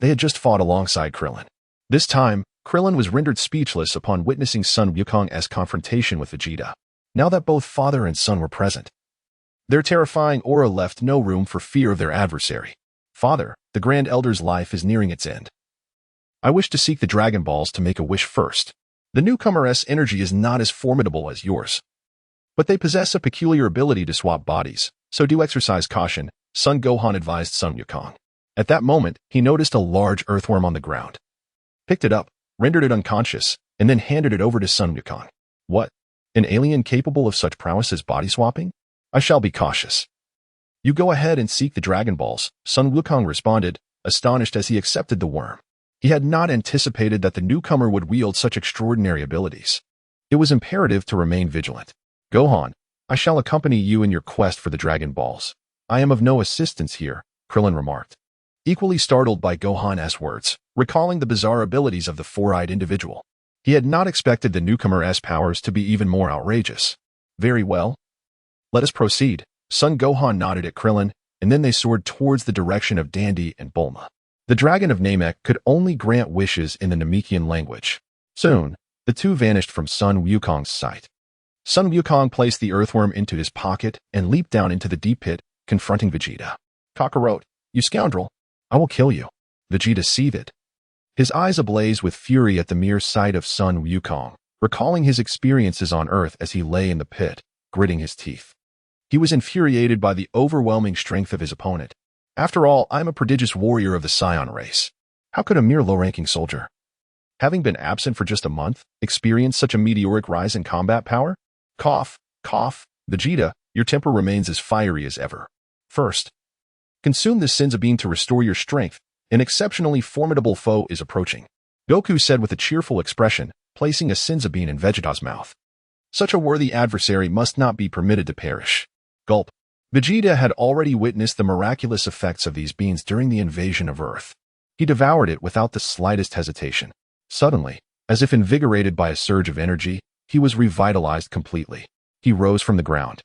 they had just fought alongside Krillin. This time, Krillin was rendered speechless upon witnessing Son Wukong's confrontation with Vegeta. Now that both father and son were present, their terrifying aura left no room for fear of their adversary. Father, the Grand Elder's life is nearing its end. I wish to seek the Dragon Balls to make a wish first. The newcomer's energy is not as formidable as yours, but they possess a peculiar ability to swap bodies, so do exercise caution, Son Gohan advised Son Wukong. At that moment, he noticed a large earthworm on the ground, picked it up, rendered it unconscious, and then handed it over to Son Wukong. What? An alien capable of such prowess as body swapping? I shall be cautious. You go ahead and seek the Dragon Balls, Son Wukong responded, astonished as he accepted the worm. He had not anticipated that the newcomer would wield such extraordinary abilities. It was imperative to remain vigilant. Gohan, I shall accompany you in your quest for the Dragon Balls. I am of no assistance here, Krillin remarked, equally startled by Gohan's words, recalling the bizarre abilities of the four-eyed individual. He had not expected the newcomer's powers to be even more outrageous. Very well. Let us proceed. Son Gohan nodded at Krillin, and then they soared towards the direction of Dandy and Bulma. The Dragon of Namek could only grant wishes in the Namekian language. Soon, the two vanished from Son Wukong's sight. Son Wukong placed the earthworm into his pocket and leaped down into the deep pit, confronting Vegeta. Kakarot, you scoundrel! I will kill you. Vegeta seethed, his eyes ablaze with fury at the mere sight of Son Wukong, recalling his experiences on Earth as he lay in the pit, gritting his teeth. He was infuriated by the overwhelming strength of his opponent. After all, I'm a prodigious warrior of the Scion race. How could a mere low-ranking soldier, having been absent for just a month, experience such a meteoric rise in combat power? Cough, cough. Vegeta, your temper remains as fiery as ever. First, consume this Senzu bean to restore your strength. An exceptionally formidable foe is approaching, Goku said with a cheerful expression, placing a Senzu bean in Vegeta's mouth. Such a worthy adversary must not be permitted to perish. Gulp. Vegeta had already witnessed the miraculous effects of these beans during the invasion of Earth. He devoured it without the slightest hesitation. Suddenly, as if invigorated by a surge of energy, he was revitalized completely. He rose from the ground.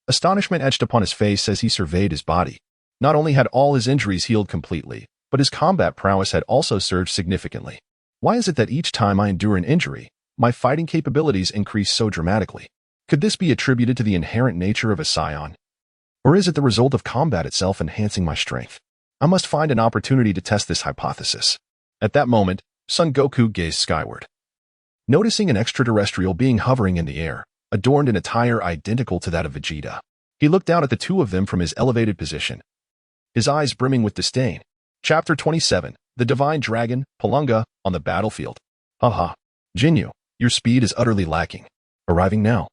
Astonishment etched upon his face as he surveyed his body. Not only had all his injuries healed completely, but his combat prowess had also surged significantly. Why is it that each time I endure an injury, my fighting capabilities increase so dramatically? Could this be attributed to the inherent nature of a scion? Or is it the result of combat itself enhancing my strength? I must find an opportunity to test this hypothesis. At that moment, Son Goku gazed skyward. Noticing an extraterrestrial being hovering in the air, adorned in attire identical to that of Vegeta, he looked down at the two of them from his elevated position, his eyes brimming with disdain. Chapter 27, The Divine Dragon, Palunga, on the battlefield. Haha. Jinyu, your speed is utterly lacking. Arriving now.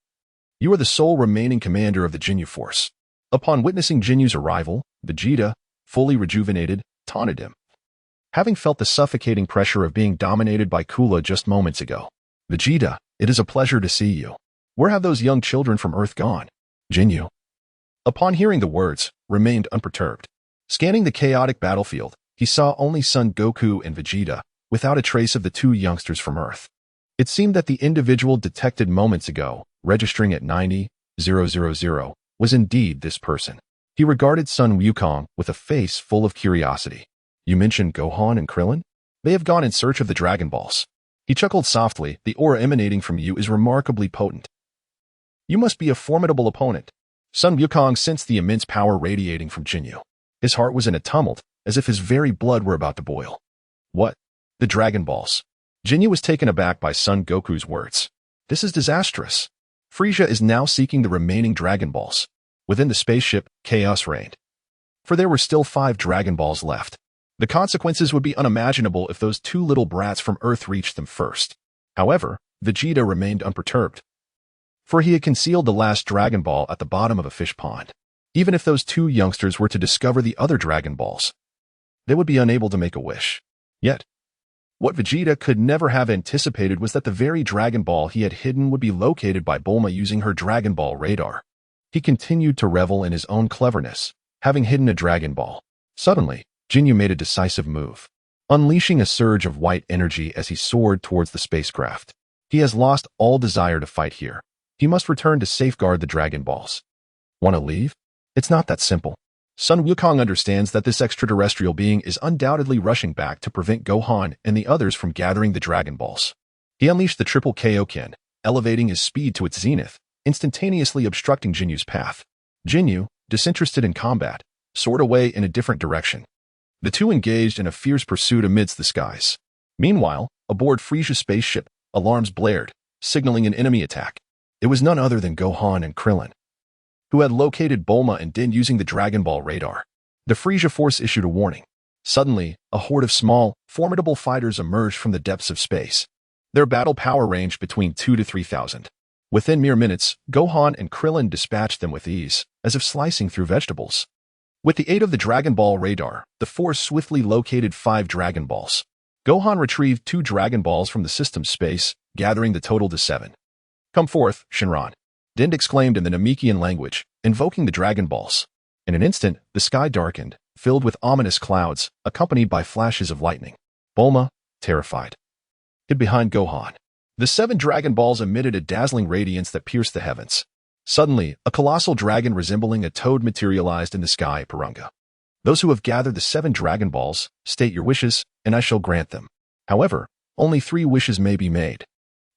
You are the sole remaining commander of the Jinyu force. Upon witnessing Jinyu's arrival, Vegeta, fully rejuvenated, taunted him. Having felt the suffocating pressure of being dominated by Cooler just moments ago. Vegeta, it is a pleasure to see you. Where have those young children from Earth gone? Jinyu, upon hearing the words, remained unperturbed. Scanning the chaotic battlefield, he saw only Son Goku and Vegeta, without a trace of the two youngsters from Earth. It seemed that the individual detected moments ago, registering at 90,000, was indeed this person. He regarded Sun Wukong with a face full of curiosity. You mentioned Gohan and Krillin? They have gone in search of the Dragon Balls. He chuckled softly. The aura emanating from you is remarkably potent. You must be a formidable opponent. Sun Wukong sensed the immense power radiating from Jinyu. His heart was in a tumult, as if his very blood were about to boil. What? The Dragon Balls. Jinyu was taken aback by Son Goku's words. This is disastrous. Frieza is now seeking the remaining Dragon Balls. Within the spaceship, chaos reigned. For there were still 5 Dragon Balls left. The consequences would be unimaginable if those 2 little brats from Earth reached them first. However, Vegeta remained unperturbed. For he had concealed the last Dragon Ball at the bottom of a fish pond. Even if those 2 youngsters were to discover the other Dragon Balls, they would be unable to make a wish. Yet, what Vegeta could never have anticipated was that the very Dragon Ball he had hidden would be located by Bulma using her Dragon Ball radar. He continued to revel in his own cleverness, having hidden a Dragon Ball. Suddenly, Jinyu made a decisive move, unleashing a surge of white energy as he soared towards the spacecraft. He has lost all desire to fight here. He must return to safeguard the Dragon Balls. Want to leave? It's not that simple. Sun Wukong understands that this extraterrestrial being is undoubtedly rushing back to prevent Gohan and the others from gathering the Dragon Balls. He unleashed the triple Kaio-ken, elevating his speed to its zenith, instantaneously obstructing Jinyu's path. Jinyu, disinterested in combat, soared away in a different direction. The two engaged in a fierce pursuit amidst the skies. Meanwhile, aboard Frieza's spaceship, alarms blared, signaling an enemy attack. It was none other than Gohan and Krillin, who had located Bulma and Din using the Dragon Ball radar. The Frieza force issued a warning. Suddenly, a horde of small, formidable fighters emerged from the depths of space. Their battle power ranged between 2,000 to 3,000. Within mere minutes, Gohan and Krillin dispatched them with ease, as if slicing through vegetables. With the aid of the Dragon Ball radar, the force swiftly located 5 Dragon Balls. Gohan retrieved 2 Dragon Balls from the system's space, gathering the total to 7. Come forth, Shinran. Din exclaimed in the Namekian language, invoking the Dragon Balls. In an instant, the sky darkened, filled with ominous clouds, accompanied by flashes of lightning. Bulma, terrified, hid behind Gohan. The 7 Dragon Balls emitted a dazzling radiance that pierced the heavens. Suddenly, a colossal dragon resembling a toad materialized in the sky at Palunga. Those who have gathered the 7 Dragon Balls, state your wishes, and I shall grant them. However, only 3 wishes may be made.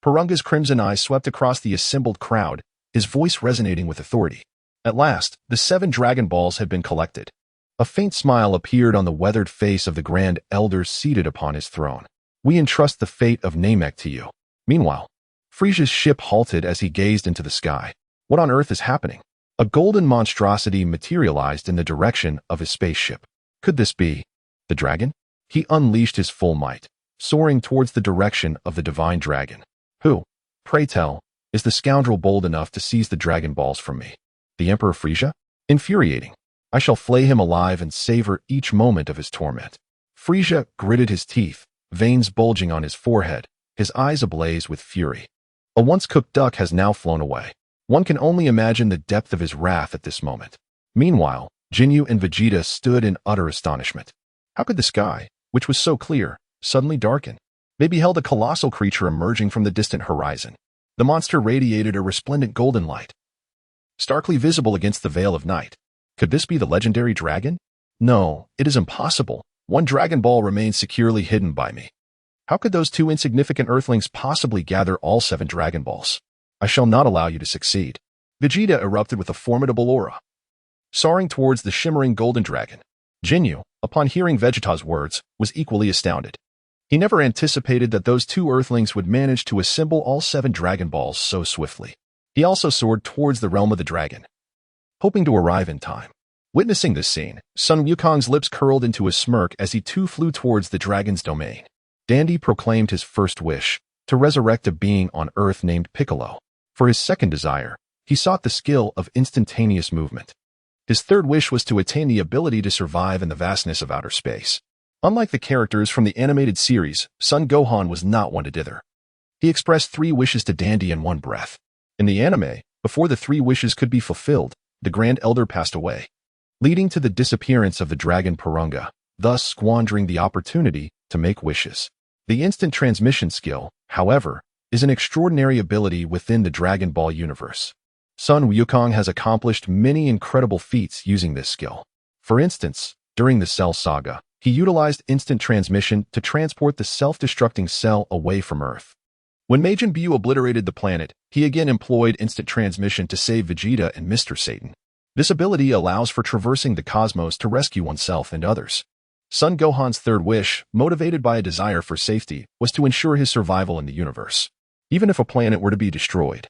Palunga's crimson eyes swept across the assembled crowd, his voice resonating with authority. At last, the 7 Dragon Balls had been collected. A faint smile appeared on the weathered face of the Grand Elder seated upon his throne. We entrust the fate of Namek to you. Meanwhile, Frieza's ship halted as he gazed into the sky. What on earth is happening? A golden monstrosity materialized in the direction of his spaceship. Could this be the dragon? He unleashed his full might, soaring towards the direction of the divine dragon. Who, pray tell, is the scoundrel bold enough to seize the Dragon Balls from me? The Emperor Frieza? Infuriating. I shall flay him alive and savor each moment of his torment. Frieza gritted his teeth, veins bulging on his forehead, his eyes ablaze with fury. A once-cooked duck has now flown away. One can only imagine the depth of his wrath at this moment. Meanwhile, Jinyu and Vegeta stood in utter astonishment. How could the sky, which was so clear, suddenly darken? They beheld a colossal creature emerging from the distant horizon. The monster radiated a resplendent golden light, starkly visible against the veil of night. Could this be the legendary dragon? No, it is impossible. One Dragon Ball remains securely hidden by me. How could those two insignificant Earthlings possibly gather all 7 Dragon Balls? I shall not allow you to succeed. Vegeta erupted with a formidable aura, soaring towards the shimmering golden dragon. Jinyu, upon hearing Vegeta's words, was equally astounded. He never anticipated that those two Earthlings would manage to assemble all 7 Dragon Balls so swiftly. He also soared towards the realm of the dragon, hoping to arrive in time. Witnessing this scene, Sun Wukong's lips curled into a smirk as he too flew towards the dragon's domain. Dandy proclaimed his first wish, to resurrect a being on Earth named Piccolo. For his second desire, he sought the skill of instantaneous movement. His third wish was to attain the ability to survive in the vastness of outer space. Unlike the characters from the animated series, Son Gohan was not one to dither. He expressed 3 wishes to Dandy in one breath. In the anime, before the 3 wishes could be fulfilled, the Grand Elder passed away, leading to the disappearance of the dragon Purunga, thus squandering the opportunity to make wishes. The instant transmission skill, however, is an extraordinary ability within the Dragon Ball universe. Sun Wukong has accomplished many incredible feats using this skill. For instance, during the Cell Saga, he utilized instant transmission to transport the self-destructing Cell away from Earth. When Majin Buu obliterated the planet, he again employed instant transmission to save Vegeta and Mr. Satan. This ability allows for traversing the cosmos to rescue oneself and others. Son Gohan's third wish, motivated by a desire for safety, was to ensure his survival in the universe. Even if a planet were to be destroyed,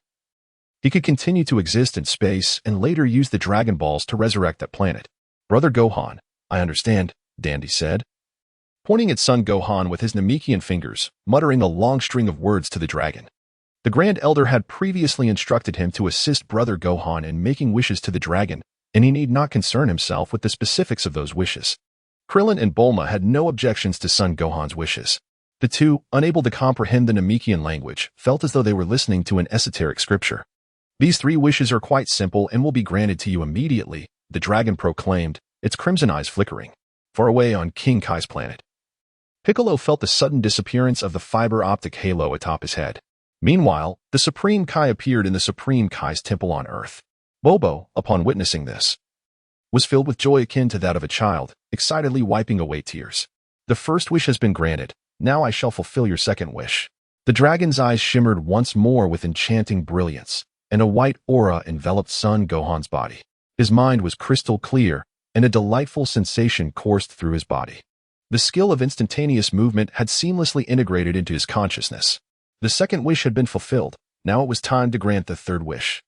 he could continue to exist in space and later use the Dragon Balls to resurrect that planet. Brother Gohan, I understand, Dandy said, pointing at Son Gohan with his Namekian fingers, muttering a long string of words to the dragon. The Grand Elder had previously instructed him to assist Brother Gohan in making wishes to the dragon, and he need not concern himself with the specifics of those wishes. Krillin and Bulma had no objections to Son Gohan's wishes. The two, unable to comprehend the Namekian language, felt as though they were listening to an esoteric scripture. These 3 wishes are quite simple and will be granted to you immediately, the dragon proclaimed, its crimson eyes flickering. Far away on King Kai's planet, Piccolo felt the sudden disappearance of the fiber-optic halo atop his head. Meanwhile, the Supreme Kai appeared in the Supreme Kai's temple on Earth. Bobo, upon witnessing this, was filled with joy akin to that of a child, excitedly wiping away tears. The first wish has been granted. Now I shall fulfill your second wish. The dragon's eyes shimmered once more with enchanting brilliance, and a white aura enveloped Son Gohan's body. His mind was crystal clear, and a delightful sensation coursed through his body. The skill of instantaneous movement had seamlessly integrated into his consciousness. The second wish had been fulfilled. Now it was time to grant the third wish.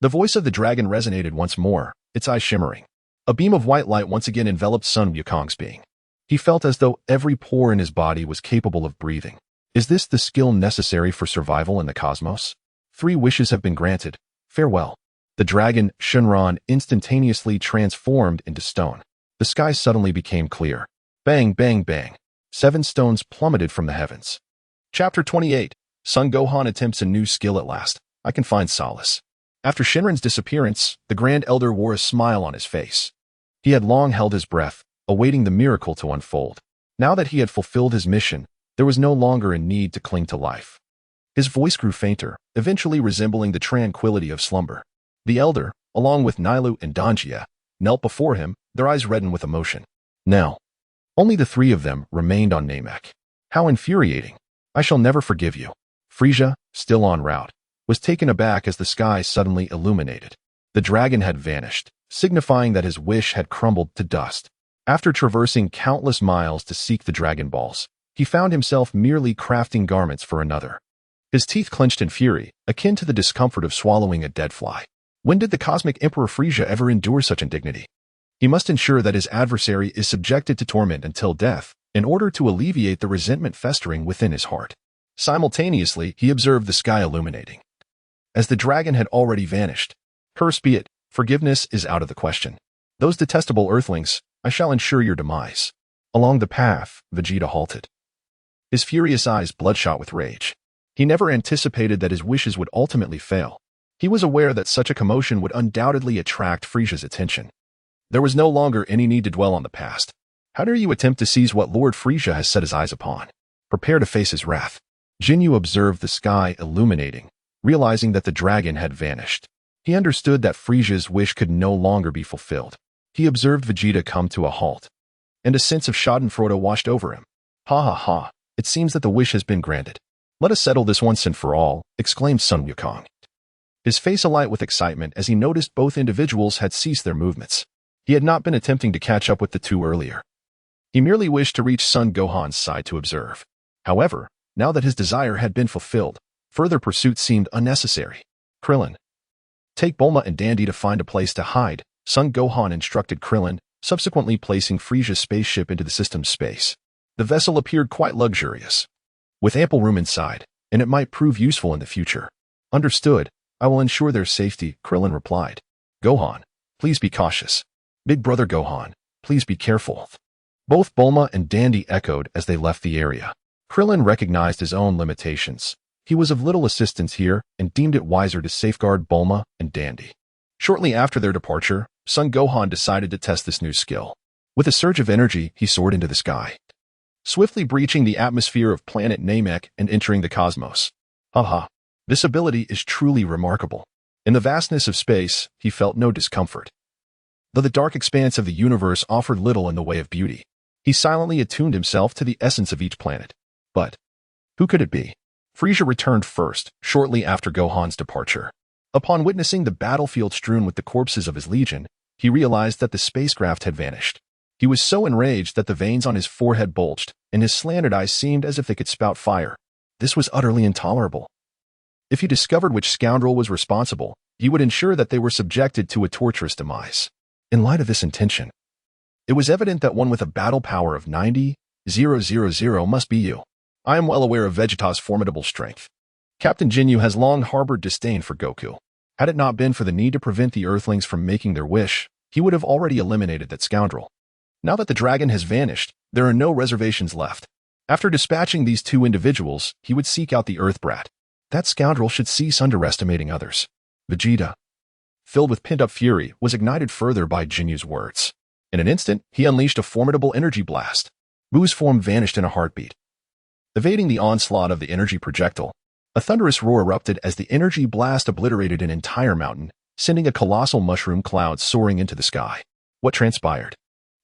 The voice of the dragon resonated once more, its eyes shimmering. A beam of white light once again enveloped Sun Wukong's being. He felt as though every pore in his body was capable of breathing. Is this the skill necessary for survival in the cosmos? 3 wishes have been granted. Farewell. The dragon, Shenron, instantaneously transformed into stone. The sky suddenly became clear. Bang, bang, bang. 7 stones plummeted from the heavens. Chapter 28. Son Gohan attempts a new skill at last. I can find solace. After Shenron's disappearance, the Grand Elder wore a smile on his face. He had long held his breath, awaiting the miracle to unfold. Now that he had fulfilled his mission, there was no longer a need to cling to life. His voice grew fainter, eventually resembling the tranquility of slumber. The Elder, along with Nailu and Danjia, knelt before him, their eyes reddened with emotion. Now, only the 3 of them remained on Namek. How infuriating. I shall never forgive you. Frieza, still en route, was taken aback as the sky suddenly illuminated. The dragon had vanished, signifying that his wish had crumbled to dust. After traversing countless miles to seek the Dragon Balls, he found himself merely crafting garments for another. His teeth clenched in fury, akin to the discomfort of swallowing a dead fly. When did the Cosmic Emperor Frieza ever endure such indignity? He must ensure that his adversary is subjected to torment until death, in order to alleviate the resentment festering within his heart. Simultaneously, he observed the sky illuminating. As the dragon had already vanished, curse be it, forgiveness is out of the question. Those detestable earthlings, I shall ensure your demise. Along the path, Vegeta halted, his furious eyes bloodshot with rage. He never anticipated that his wishes would ultimately fail. He was aware that such a commotion would undoubtedly attract Frisia's attention. There was no longer any need to dwell on the past. How dare you attempt to seize what Lord Frisia has set his eyes upon? Prepare to face his wrath. Jinyu observed the sky illuminating, realizing that the dragon had vanished. He understood that Frisia's wish could no longer be fulfilled. He observed Vegeta come to a halt, and a sense of schadenfreude washed over him. Ha ha ha, it seems that the wish has been granted. Let us settle this once and for all, exclaimed Sun Wukong. His face alight with excitement as he noticed both individuals had ceased their movements. He had not been attempting to catch up with the two earlier. He merely wished to reach Son Gohan's side to observe. However, now that his desire had been fulfilled, further pursuit seemed unnecessary. Krillin. Take Bulma and Dandy to find a place to hide, Son Gohan instructed Krillin, subsequently placing Frisia's spaceship into the system's space. The vessel appeared quite luxurious, with ample room inside, and it might prove useful in the future. Understood. I will ensure their safety, Krillin replied. Gohan, please be cautious. Big brother Gohan, please be careful. Both Bulma and Dandy echoed as they left the area. Krillin recognized his own limitations. He was of little assistance here and deemed it wiser to safeguard Bulma and Dandy. Shortly after their departure, Son Gohan decided to test this new skill. With a surge of energy, he soared into the sky, swiftly breaching the atmosphere of planet Namek and entering the cosmos. Haha. This ability is truly remarkable. In the vastness of space, he felt no discomfort. Though the dark expanse of the universe offered little in the way of beauty, he silently attuned himself to the essence of each planet. But who could it be? Frisia returned first, shortly after Gohan's departure. Upon witnessing the battlefield strewn with the corpses of his legion, he realized that the spacecraft had vanished. He was so enraged that the veins on his forehead bulged, and his slanted eyes seemed as if they could spout fire. This was utterly intolerable. If he discovered which scoundrel was responsible, he would ensure that they were subjected to a torturous demise. In light of this intention, it was evident that one with a battle power of 90,000 must be you. I am well aware of Vegeta's formidable strength. Captain Jinyu has long harbored disdain for Goku. Had it not been for the need to prevent the Earthlings from making their wish, he would have already eliminated that scoundrel. Now that the dragon has vanished, there are no reservations left. After dispatching these two individuals, he would seek out the Earth Brat. That scoundrel should cease underestimating others. Vegeta, filled with pent-up fury, was ignited further by Jinyu's words. In an instant, he unleashed a formidable energy blast. Buu's form vanished in a heartbeat. Evading the onslaught of the energy projectile, a thunderous roar erupted as the energy blast obliterated an entire mountain, sending a colossal mushroom cloud soaring into the sky. What transpired?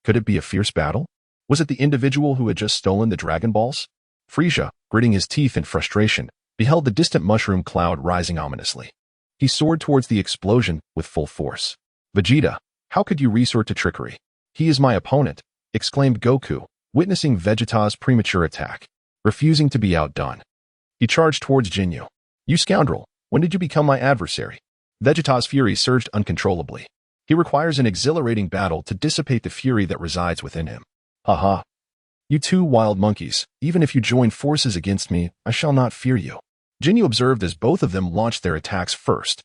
Could it be a fierce battle? Was it the individual who had just stolen the Dragon Balls? Frisia, gritting his teeth in frustration, beheld the distant mushroom cloud rising ominously. He soared towards the explosion with full force. Vegeta, how could you resort to trickery? He is my opponent, exclaimed Goku, witnessing Vegeta's premature attack, refusing to be outdone. He charged towards Jinyu. You scoundrel, when did you become my adversary? Vegeta's fury surged uncontrollably. He requires an exhilarating battle to dissipate the fury that resides within him. Haha. You two wild monkeys, even if you join forces against me, I shall not fear you. Jinyu observed as both of them launched their attacks first.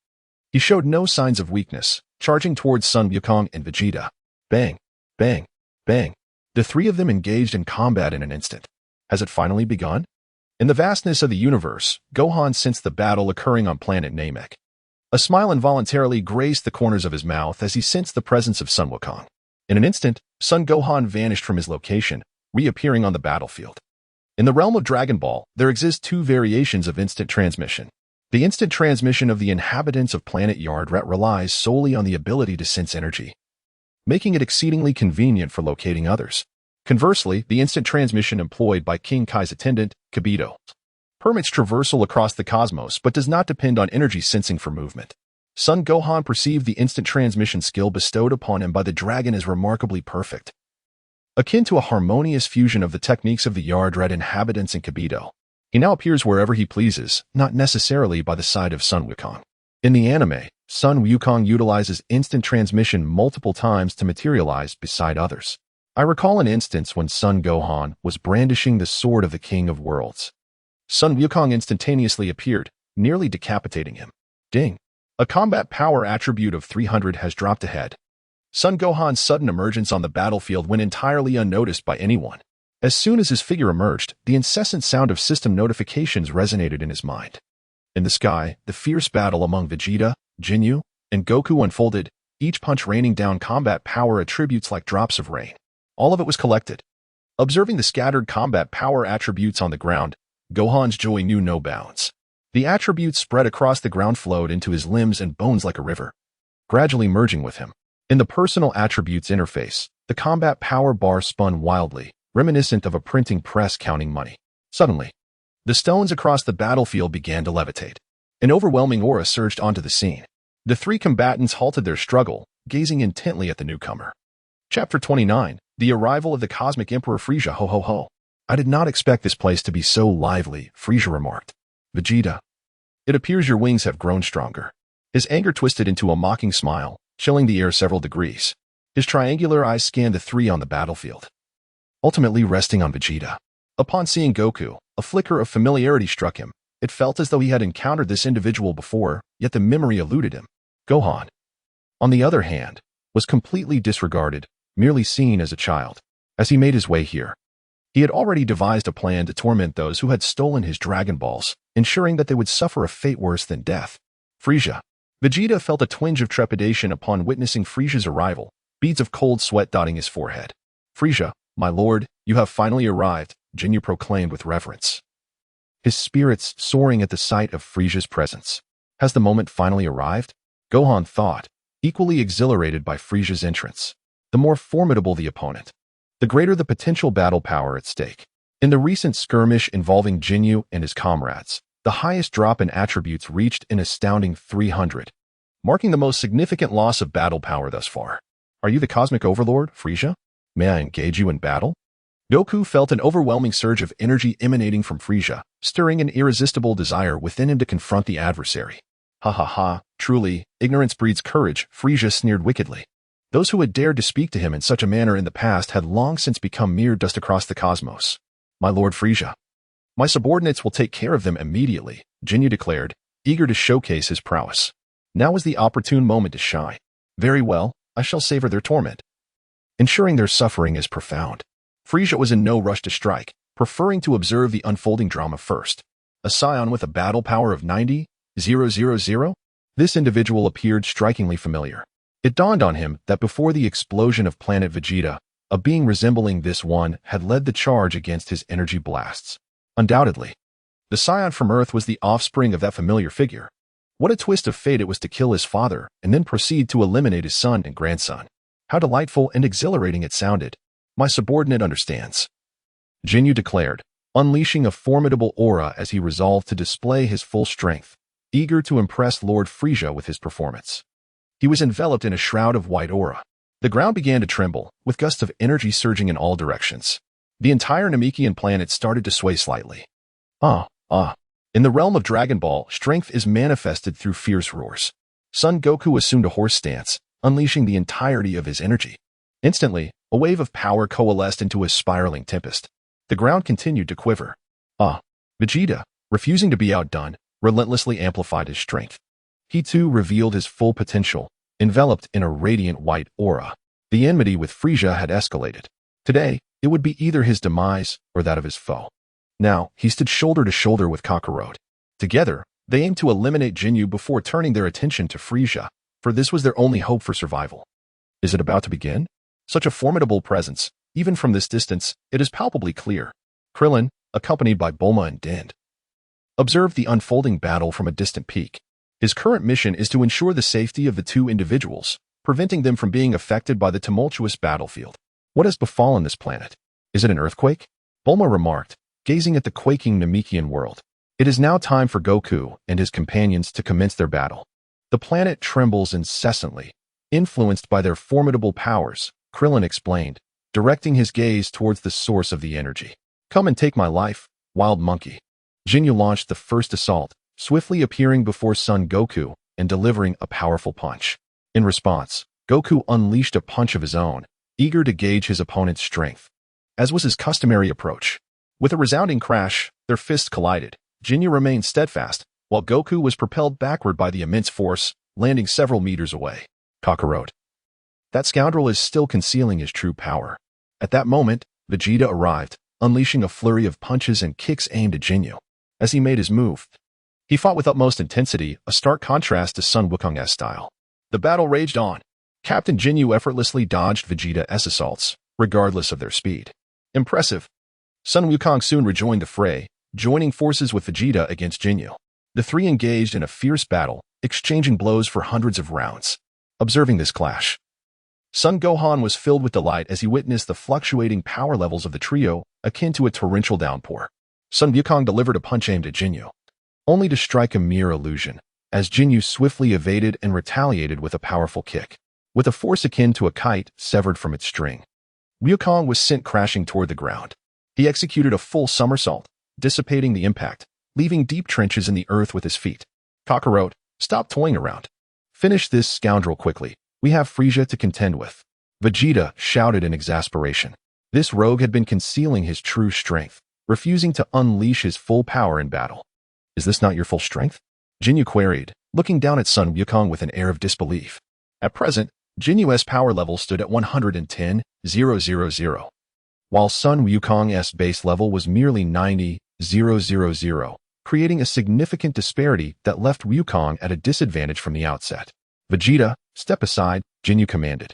He showed no signs of weakness, charging towards Son Wukong and Vegeta. Bang, bang, bang. The three of them engaged in combat in an instant. Has it finally begun? In the vastness of the universe, Gohan sensed the battle occurring on planet Namek. A smile involuntarily graced the corners of his mouth as he sensed the presence of Son Wukong. In an instant, Son Gohan vanished from his location, reappearing on the battlefield. In the realm of Dragon Ball, there exist two variations of instant transmission. The instant transmission of the inhabitants of planet Yardrat relies solely on the ability to sense energy, making it exceedingly convenient for locating others. Conversely, the instant transmission employed by King Kai's attendant, Kibito, permits traversal across the cosmos but does not depend on energy sensing for movement. Son Gohan perceived the instant transmission skill bestowed upon him by the dragon as remarkably perfect, akin to a harmonious fusion of the techniques of the Yardrat inhabitants and Kibito. He now appears wherever he pleases, not necessarily by the side of Son Wukong. In the anime, Son Wukong utilizes instant transmission multiple times to materialize beside others. I recall an instance when Son Gohan was brandishing the sword of the King of Worlds. Son Wukong instantaneously appeared, nearly decapitating him. Ding! A combat power attribute of 300 has dropped ahead. Son Gohan's sudden emergence on the battlefield went entirely unnoticed by anyone. As soon as his figure emerged, the incessant sound of system notifications resonated in his mind. In the sky, the fierce battle among Vegeta, Jinyu, and Goku unfolded, each punch raining down combat power attributes like drops of rain. All of it was collected. Observing the scattered combat power attributes on the ground, Gohan's joy knew no bounds. The attributes spread across the ground, flowed into his limbs and bones like a river, gradually merging with him. In the personal attributes interface, the combat power bar spun wildly, reminiscent of a printing press counting money. Suddenly, the stones across the battlefield began to levitate. An overwhelming aura surged onto the scene. The three combatants halted their struggle, gazing intently at the newcomer. Chapter 29, The Arrival of the Cosmic Emperor Frieza. Ho ho ho. I did not expect this place to be so lively, Frieza remarked. Vegeta, it appears your wings have grown stronger. His anger twisted into a mocking smile, chilling the air several degrees. His triangular eyes scanned the three on the battlefield, ultimately resting on Vegeta. Upon seeing Goku, a flicker of familiarity struck him. It felt as though he had encountered this individual before, yet the memory eluded him. Gohan, on the other hand, was completely disregarded, merely seen as a child. As he made his way here, he had already devised a plan to torment those who had stolen his Dragon Balls, ensuring that they would suffer a fate worse than death. Frieza. Vegeta felt a twinge of trepidation upon witnessing Frieza's arrival, beads of cold sweat dotting his forehead. Frieza, my lord, you have finally arrived, Jinyu proclaimed with reverence, his spirits soaring at the sight of Frieza's presence. Has the moment finally arrived? Gohan thought, equally exhilarated by Frieza's entrance. The more formidable the opponent, the greater the potential battle power at stake. In the recent skirmish involving Jinyu and his comrades, the highest drop in attributes reached an astounding 300, marking the most significant loss of battle power thus far. Are you the Cosmic Overlord, Frieza? May I engage you in battle? Goku felt an overwhelming surge of energy emanating from Frieza, stirring an irresistible desire within him to confront the adversary. Ha ha ha, truly, ignorance breeds courage, Frieza sneered wickedly. Those who had dared to speak to him in such a manner in the past had long since become mere dust across the cosmos. My lord Frieza, my subordinates will take care of them immediately, Jinyu declared, eager to showcase his prowess. Now is the opportune moment to shine. Very well, I shall savor their torment, ensuring their suffering is profound. Frieza was in no rush to strike, preferring to observe the unfolding drama first. A scion with a battle power of 90,000? This individual appeared strikingly familiar. It dawned on him that before the explosion of planet Vegeta, a being resembling this one had led the charge against his energy blasts. Undoubtedly, the scion from Earth was the offspring of that familiar figure. What a twist of fate it was to kill his father and then proceed to eliminate his son and grandson. How delightful and exhilarating it sounded. My subordinate understands, Jinyu declared, unleashing a formidable aura as he resolved to display his full strength, eager to impress Lord Frieza with his performance. He was enveloped in a shroud of white aura. The ground began to tremble, with gusts of energy surging in all directions. The entire Namekian planet started to sway slightly. In the realm of Dragon Ball, strength is manifested through fierce roars. Son Goku assumed a horse stance, unleashing the entirety of his energy. Instantly, a wave of power coalesced into a spiraling tempest. The ground continued to quiver. Vegeta, refusing to be outdone, relentlessly amplified his strength. He too revealed his full potential, enveloped in a radiant white aura. The enmity with Frieza had escalated. Today, it would be either his demise or that of his foe. Now, he stood shoulder to shoulder with Kakarot. Together, they aimed to eliminate Jinyu before turning their attention to Frieza, for this was their only hope for survival. Is it about to begin? Such a formidable presence, even from this distance, it is palpably clear. Krillin, accompanied by Bulma and Dend, observed the unfolding battle from a distant peak. His current mission is to ensure the safety of the two individuals, preventing them from being affected by the tumultuous battlefield. What has befallen this planet? Is it an earthquake? Bulma remarked, gazing at the quaking Namekian world. It is now time for Goku and his companions to commence their battle. The planet trembles incessantly, influenced by their formidable powers, Krillin explained, directing his gaze towards the source of the energy. Come and take my life, wild monkey. Jinyu launched the first assault, swiftly appearing before Son Goku and delivering a powerful punch. In response, Goku unleashed a punch of his own, eager to gauge his opponent's strength. As was his customary approach, with a resounding crash, their fists collided. Jinyu remained steadfast, while Goku was propelled backward by the immense force, landing several meters away. Kakarot. That scoundrel is still concealing his true power. At that moment, Vegeta arrived, unleashing a flurry of punches and kicks aimed at Jinyu. As he made his move, he fought with utmost intensity, a stark contrast to Sun Wukong's style. The battle raged on. Captain Jinyu effortlessly dodged Vegeta's assaults, regardless of their speed. Impressive. Sun Wukong soon rejoined the fray, joining forces with Vegeta against Jinyu. The three engaged in a fierce battle, exchanging blows for hundreds of rounds. Observing this clash, Son Gohan was filled with delight as he witnessed the fluctuating power levels of the trio, akin to a torrential downpour. Sun Wukong delivered a punch aimed at Jinyu, only to strike a mere illusion, as Jinyu swiftly evaded and retaliated with a powerful kick. With a force akin to a kite severed from its string, Wukong was sent crashing toward the ground. He executed a full somersault, dissipating the impact, leaving deep trenches in the earth with his feet. Kakarot, stop toying around. Finish this scoundrel quickly. We have Frieza to contend with. Vegeta shouted in exasperation. This rogue had been concealing his true strength, refusing to unleash his full power in battle. Is this not your full strength? Jinyu queried, looking down at Sun Wukong with an air of disbelief. At present, Jinyu's power level stood at 110,000, while Sun Wukong's base level was merely 90,000, creating a significant disparity that left Wukong at a disadvantage from the outset. Vegeta, step aside, Jinyu commanded,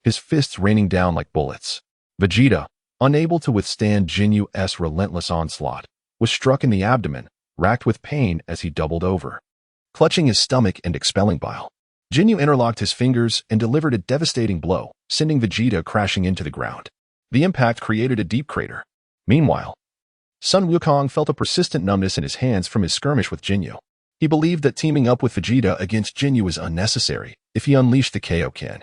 his fists raining down like bullets. Vegeta, unable to withstand Jinyu's relentless onslaught, was struck in the abdomen, racked with pain as he doubled over, clutching his stomach and expelling bile. Jinyu interlocked his fingers and delivered a devastating blow, sending Vegeta crashing into the ground. The impact created a deep crater. Meanwhile, Sun Wukong felt a persistent numbness in his hands from his skirmish with Jinyu. He believed that teaming up with Vegeta against Jinyu was unnecessary if he unleashed the Kaio-ken.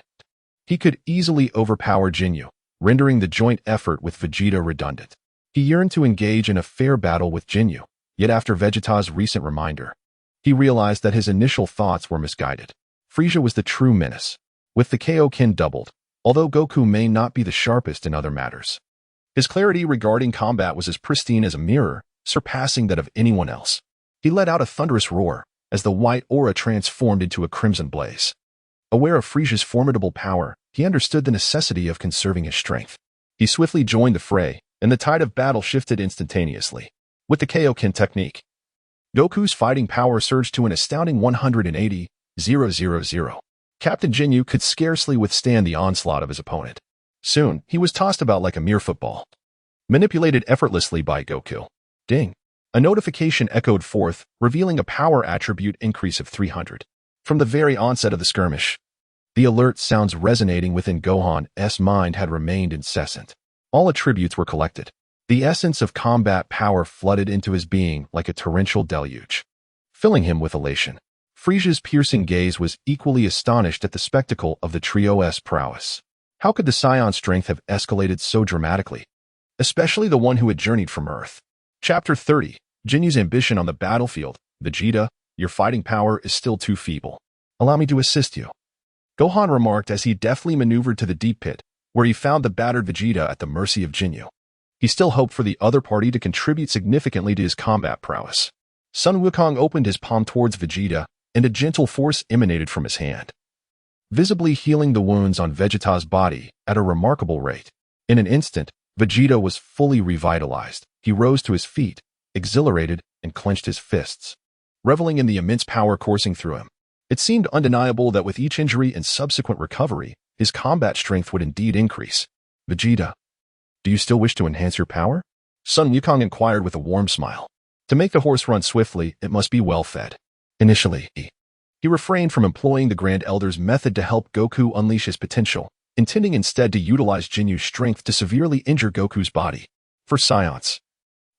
He could easily overpower Jinyu, rendering the joint effort with Vegeta redundant. He yearned to engage in a fair battle with Jinyu, yet after Vegeta's recent reminder, he realized that his initial thoughts were misguided. Frieza was the true menace, with the Kaio-ken doubled, although Goku may not be the sharpest in other matters. His clarity regarding combat was as pristine as a mirror, surpassing that of anyone else. He let out a thunderous roar as the white aura transformed into a crimson blaze. Aware of Frieza's formidable power, he understood the necessity of conserving his strength. He swiftly joined the fray, and the tide of battle shifted instantaneously. With the Kaio-ken technique, Goku's fighting power surged to an astounding 180,000. Captain Jinyu could scarcely withstand the onslaught of his opponent. Soon, he was tossed about like a mere football, manipulated effortlessly by Goku. Ding! A notification echoed forth, revealing a power attribute increase of 300. From the very onset of the skirmish, the alert sounds resonating within Gohan's mind had remained incessant. All attributes were collected. The essence of combat power flooded into his being like a torrential deluge, filling him with elation. Frieza's piercing gaze was equally astonished at the spectacle of the trio's prowess. How could the Saiyan strength have escalated so dramatically? Especially the one who had journeyed from Earth. Chapter 30. Jinyu's ambition on the battlefield. Vegeta, your fighting power is still too feeble. Allow me to assist you. Gohan remarked as he deftly maneuvered to the deep pit, where he found the battered Vegeta at the mercy of Jinyu. He still hoped for the other party to contribute significantly to his combat prowess. Sun Wukong opened his palm towards Vegeta, and a gentle force emanated from his hand, visibly healing the wounds on Vegeta's body at a remarkable rate. In an instant, Vegeta was fully revitalized. He rose to his feet, exhilarated, and clenched his fists, reveling in the immense power coursing through him. It seemed undeniable that with each injury and subsequent recovery, his combat strength would indeed increase. Vegeta, do you still wish to enhance your power? Sun Wukong inquired with a warm smile. To make the horse run swiftly, it must be well fed. Initially, he refrained from employing the Grand Elder's method to help Goku unleash his potential, intending instead to utilize Jinyu's strength to severely injure Goku's body. For Saiyans,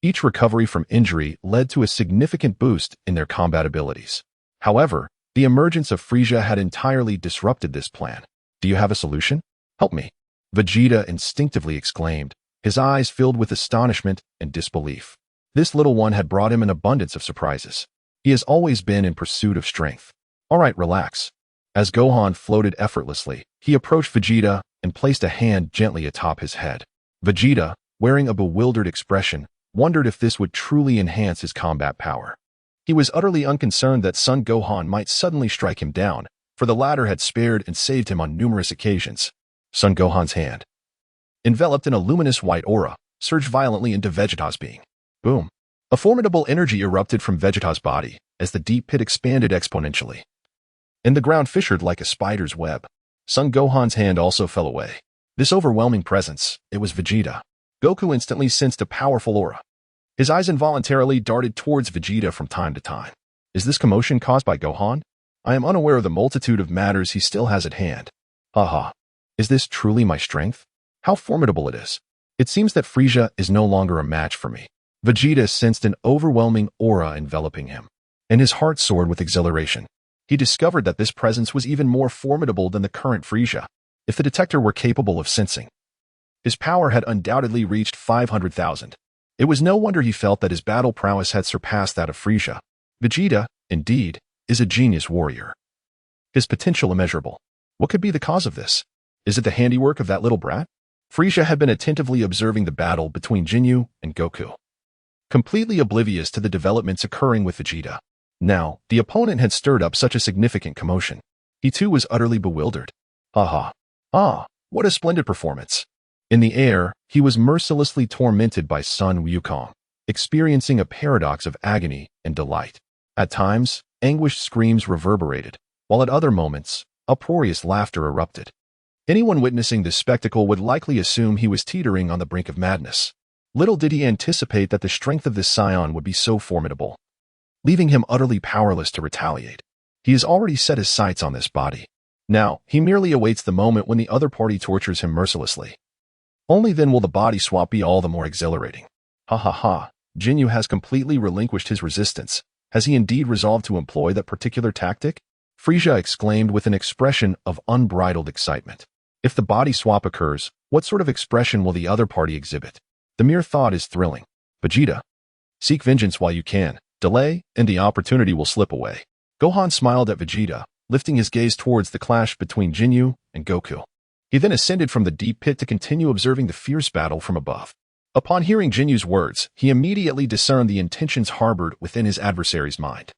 each recovery from injury led to a significant boost in their combat abilities. However, the emergence of Frieza had entirely disrupted this plan. Do you have a solution? Help me, Vegeta instinctively exclaimed, his eyes filled with astonishment and disbelief. This little one had brought him an abundance of surprises. He has always been in pursuit of strength. All right, relax. As Gohan floated effortlessly, he approached Vegeta and placed a hand gently atop his head. Vegeta, wearing a bewildered expression, wondered if this would truly enhance his combat power. He was utterly unconcerned that Son Gohan might suddenly strike him down, for the latter had spared and saved him on numerous occasions. Son Gohan's hand, enveloped in a luminous white aura, surged violently into Vegeta's being. Boom. A formidable energy erupted from Vegeta's body as the deep pit expanded exponentially. And the ground fissured like a spider's web. Son Gohan's hand also fell away. This overwhelming presence, it was Vegeta. Goku instantly sensed a powerful aura. His eyes involuntarily darted towards Vegeta from time to time. Is this commotion caused by Gohan? I am unaware of the multitude of matters he still has at hand. Haha. Is this truly my strength? How formidable it is. It seems that Frieza is no longer a match for me. Vegeta sensed an overwhelming aura enveloping him, and his heart soared with exhilaration. He discovered that this presence was even more formidable than the current Frieza, if the detector were capable of sensing. His power had undoubtedly reached 500,000. It was no wonder he felt that his battle prowess had surpassed that of Frieza. Vegeta, indeed, is a genius warrior. His potential immeasurable. What could be the cause of this? Is it the handiwork of that little brat? Frieza had been attentively observing the battle between Jinyu and Goku, completely oblivious to the developments occurring with Vegeta. Now, the opponent had stirred up such a significant commotion. He too was utterly bewildered. Haha. Ah, what a splendid performance. In the air, he was mercilessly tormented by Sun Wukong, experiencing a paradox of agony and delight. At times, anguished screams reverberated, while at other moments, uproarious laughter erupted. Anyone witnessing this spectacle would likely assume he was teetering on the brink of madness. Little did he anticipate that the strength of this scion would be so formidable, leaving him utterly powerless to retaliate. He has already set his sights on this body. Now, he merely awaits the moment when the other party tortures him mercilessly. Only then will the body swap be all the more exhilarating. Ha ha ha, Jinyu has completely relinquished his resistance. Has he indeed resolved to employ that particular tactic? Frieza exclaimed with an expression of unbridled excitement. If the body swap occurs, what sort of expression will the other party exhibit? The mere thought is thrilling. Vegeta, seek vengeance while you can. Delay, and the opportunity will slip away. Gohan smiled at Vegeta, lifting his gaze towards the clash between Jinyu and Goku. He then ascended from the deep pit to continue observing the fierce battle from above. Upon hearing Jinyu's words, he immediately discerned the intentions harbored within his adversary's mind.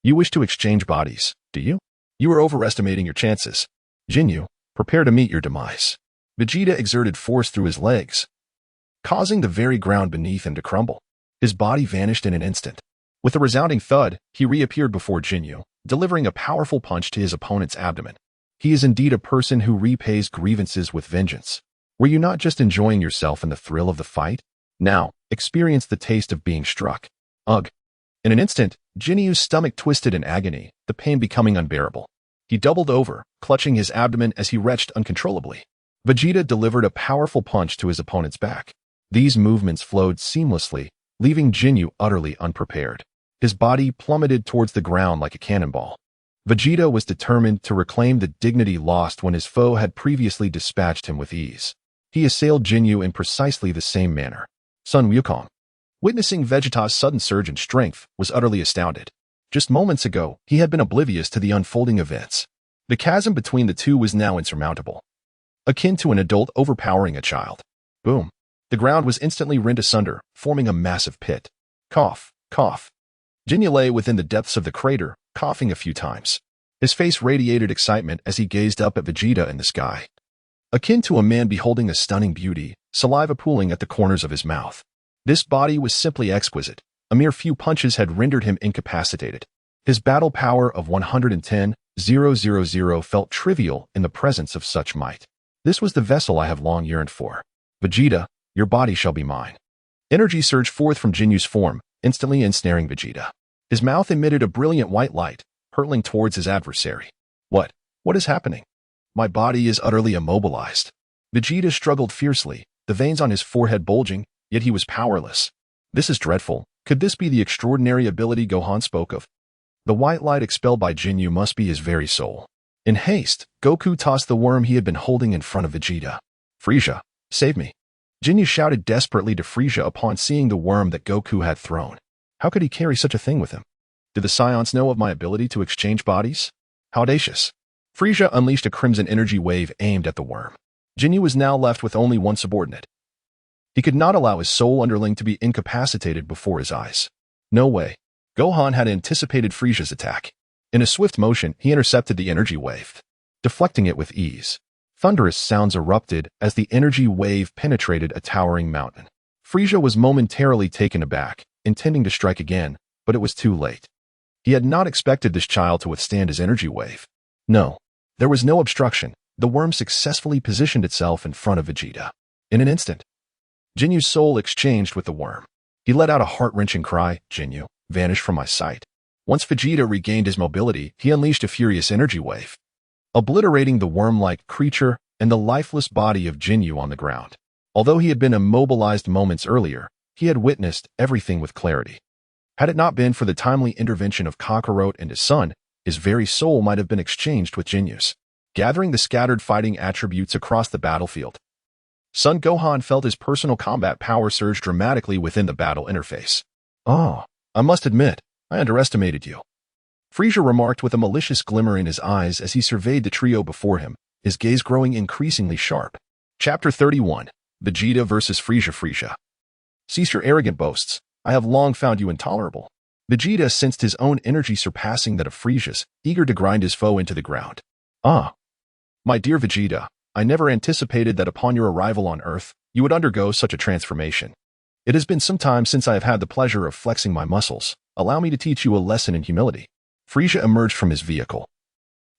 You wish to exchange bodies, do you? You are overestimating your chances. Jinyu, prepare to meet your demise. Vegeta exerted force through his legs, causing the very ground beneath him to crumble. His body vanished in an instant. With a resounding thud, he reappeared before Jinyu, delivering a powerful punch to his opponent's abdomen. He is indeed a person who repays grievances with vengeance. Were you not just enjoying yourself in the thrill of the fight? Now, experience the taste of being struck. Ugh. In an instant, Jinyu's stomach twisted in agony, the pain becoming unbearable. He doubled over, clutching his abdomen as he retched uncontrollably. Vegeta delivered a powerful punch to his opponent's back. These movements flowed seamlessly, leaving Jinyu utterly unprepared. His body plummeted towards the ground like a cannonball. Vegeta was determined to reclaim the dignity lost when his foe had previously dispatched him with ease. He assailed Jinyu in precisely the same manner. Sun Wukong, witnessing Vegeta's sudden surge in strength, was utterly astounded. Just moments ago, he had been oblivious to the unfolding events. The chasm between the two was now insurmountable, akin to an adult overpowering a child. Boom. The ground was instantly rent asunder, forming a massive pit. Cough, cough. Jinyu lay within the depths of the crater, coughing a few times. His face radiated excitement as he gazed up at Vegeta in the sky, akin to a man beholding a stunning beauty, saliva pooling at the corners of his mouth. This body was simply exquisite. A mere few punches had rendered him incapacitated. His battle power of 110,000 felt trivial in the presence of such might. This was the vessel I have long yearned for. Vegeta, your body shall be mine. Energy surged forth from Jinyu's form, instantly ensnaring Vegeta. His mouth emitted a brilliant white light, hurtling towards his adversary. What is happening? My body is utterly immobilized. Vegeta struggled fiercely, the veins on his forehead bulging, yet he was powerless. This is dreadful. Could this be the extraordinary ability Gohan spoke of? The white light expelled by Jinyu must be his very soul. In haste, Goku tossed the worm he had been holding in front of Vegeta. Frieza, save me. Jinyu shouted desperately to Frieza upon seeing the worm that Goku had thrown. How could he carry such a thing with him? Did the Scions know of my ability to exchange bodies? How audacious. Frieza unleashed a crimson energy wave aimed at the worm. Jinyu was now left with only one subordinate. He could not allow his soul underling to be incapacitated before his eyes. No way. Gohan had anticipated Frieza's attack. In a swift motion, he intercepted the energy wave, deflecting it with ease. Thunderous sounds erupted as the energy wave penetrated a towering mountain. Frieza was momentarily taken aback, intending to strike again, but it was too late. He had not expected this child to withstand his energy wave. No, there was no obstruction. The worm successfully positioned itself in front of Vegeta. In an instant, Jinyu's soul exchanged with the worm. He let out a heart-wrenching cry. Jinyu, vanish from my sight. Once Vegeta regained his mobility, he unleashed a furious energy wave, obliterating the worm-like creature and the lifeless body of Jinyu on the ground. Although he had been immobilized moments earlier, he had witnessed everything with clarity. Had it not been for the timely intervention of Kakarot and his son, his very soul might have been exchanged with Jinyu's, gathering the scattered fighting attributes across the battlefield. Son Gohan felt his personal combat power surge dramatically within the battle interface. "Oh, I must admit, I underestimated you," Frieza remarked with a malicious glimmer in his eyes as he surveyed the trio before him, his gaze growing increasingly sharp. Chapter 31. Vegeta vs. Frieza. Cease your arrogant boasts. I have long found you intolerable. Vegeta sensed his own energy surpassing that of Frieza's, eager to grind his foe into the ground. "Ah, my dear Vegeta, I never anticipated that upon your arrival on Earth, you would undergo such a transformation. It has been some time since I have had the pleasure of flexing my muscles. Allow me to teach you a lesson in humility." Frieza emerged from his vehicle,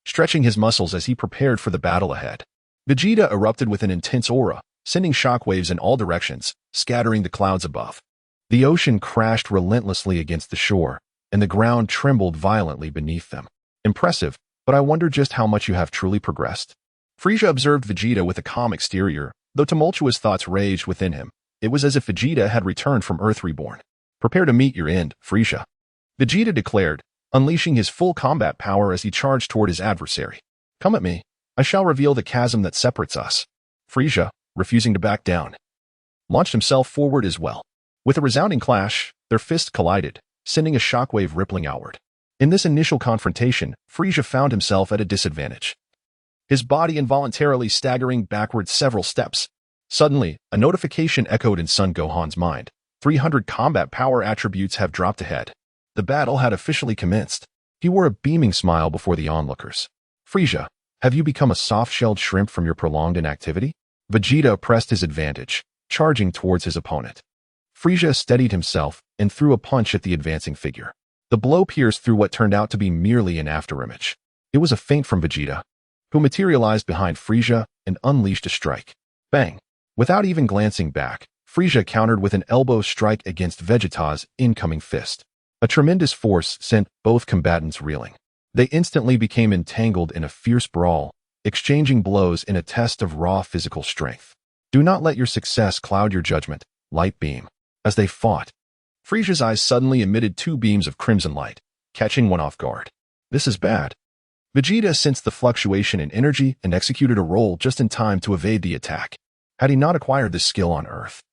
stretching his muscles as he prepared for the battle ahead. Vegeta erupted with an intense aura, sending shockwaves in all directions, scattering the clouds above. The ocean crashed relentlessly against the shore, and the ground trembled violently beneath them. "Impressive, but I wonder just how much you have truly progressed." Frieza observed Vegeta with a calm exterior, though tumultuous thoughts raged within him. It was as if Vegeta had returned from Earth reborn. "Prepare to meet your end, Frieza," Vegeta declared, unleashing his full combat power as he charged toward his adversary. "Come at me. I shall reveal the chasm that separates us." Frieza, refusing to back down, launched himself forward as well. With a resounding clash, their fists collided, sending a shockwave rippling outward. In this initial confrontation, Frieza found himself at a disadvantage, his body involuntarily staggering backward several steps. Suddenly, a notification echoed in Son Gohan's mind. 300 combat power attributes have dropped ahead. The battle had officially commenced. He wore a beaming smile before the onlookers. "Frieza, have you become a soft-shelled shrimp from your prolonged inactivity?" Vegeta pressed his advantage, charging towards his opponent. Frieza steadied himself and threw a punch at the advancing figure. The blow pierced through what turned out to be merely an afterimage. It was a feint from Vegeta, who materialized behind Frieza and unleashed a strike. Bang! Without even glancing back, Frieza countered with an elbow strike against Vegeta's incoming fist. A tremendous force sent both combatants reeling. They instantly became entangled in a fierce brawl, exchanging blows in a test of raw physical strength. Do not let your success cloud your judgment, light beam. As they fought, Frieza's eyes suddenly emitted 2 beams of crimson light, catching one off guard. "This is bad." Vegeta sensed the fluctuation in energy and executed a roll just in time to evade the attack. Had he not acquired this skill on Earth,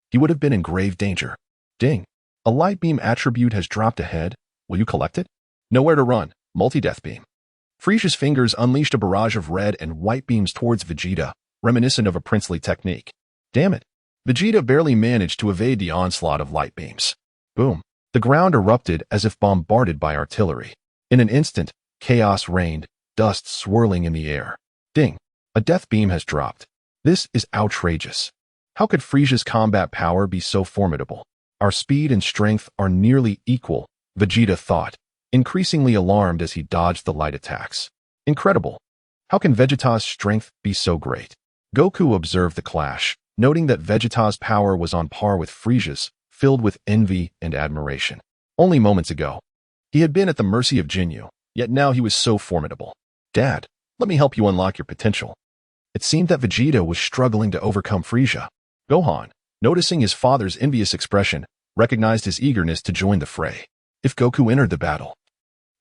he would have been in grave danger. Ding! A light beam attribute has dropped ahead. Will you collect it? Nowhere to run. Multi-death beam. Frieza's fingers unleashed a barrage of red and white beams towards Vegeta, reminiscent of a princely technique. Damn it! Vegeta barely managed to evade the onslaught of light beams. Boom! The ground erupted as if bombarded by artillery. In an instant, chaos reigned, dust swirling in the air. Ding! A death beam has dropped. This is outrageous. How could Frieza's combat power be so formidable? Our speed and strength are nearly equal, Vegeta thought, increasingly alarmed as he dodged the light attacks. Incredible. How can Vegeta's strength be so great? Goku observed the clash, noting that Vegeta's power was on par with Frieza's, filled with envy and admiration. Only moments ago, he had been at the mercy of Jinyu, yet now he was so formidable. "Dad, let me help you unlock your potential." It seemed that Vegeta was struggling to overcome Frieza. Gohan, noticing his father's envious expression, recognized his eagerness to join the fray. If Goku entered the battle,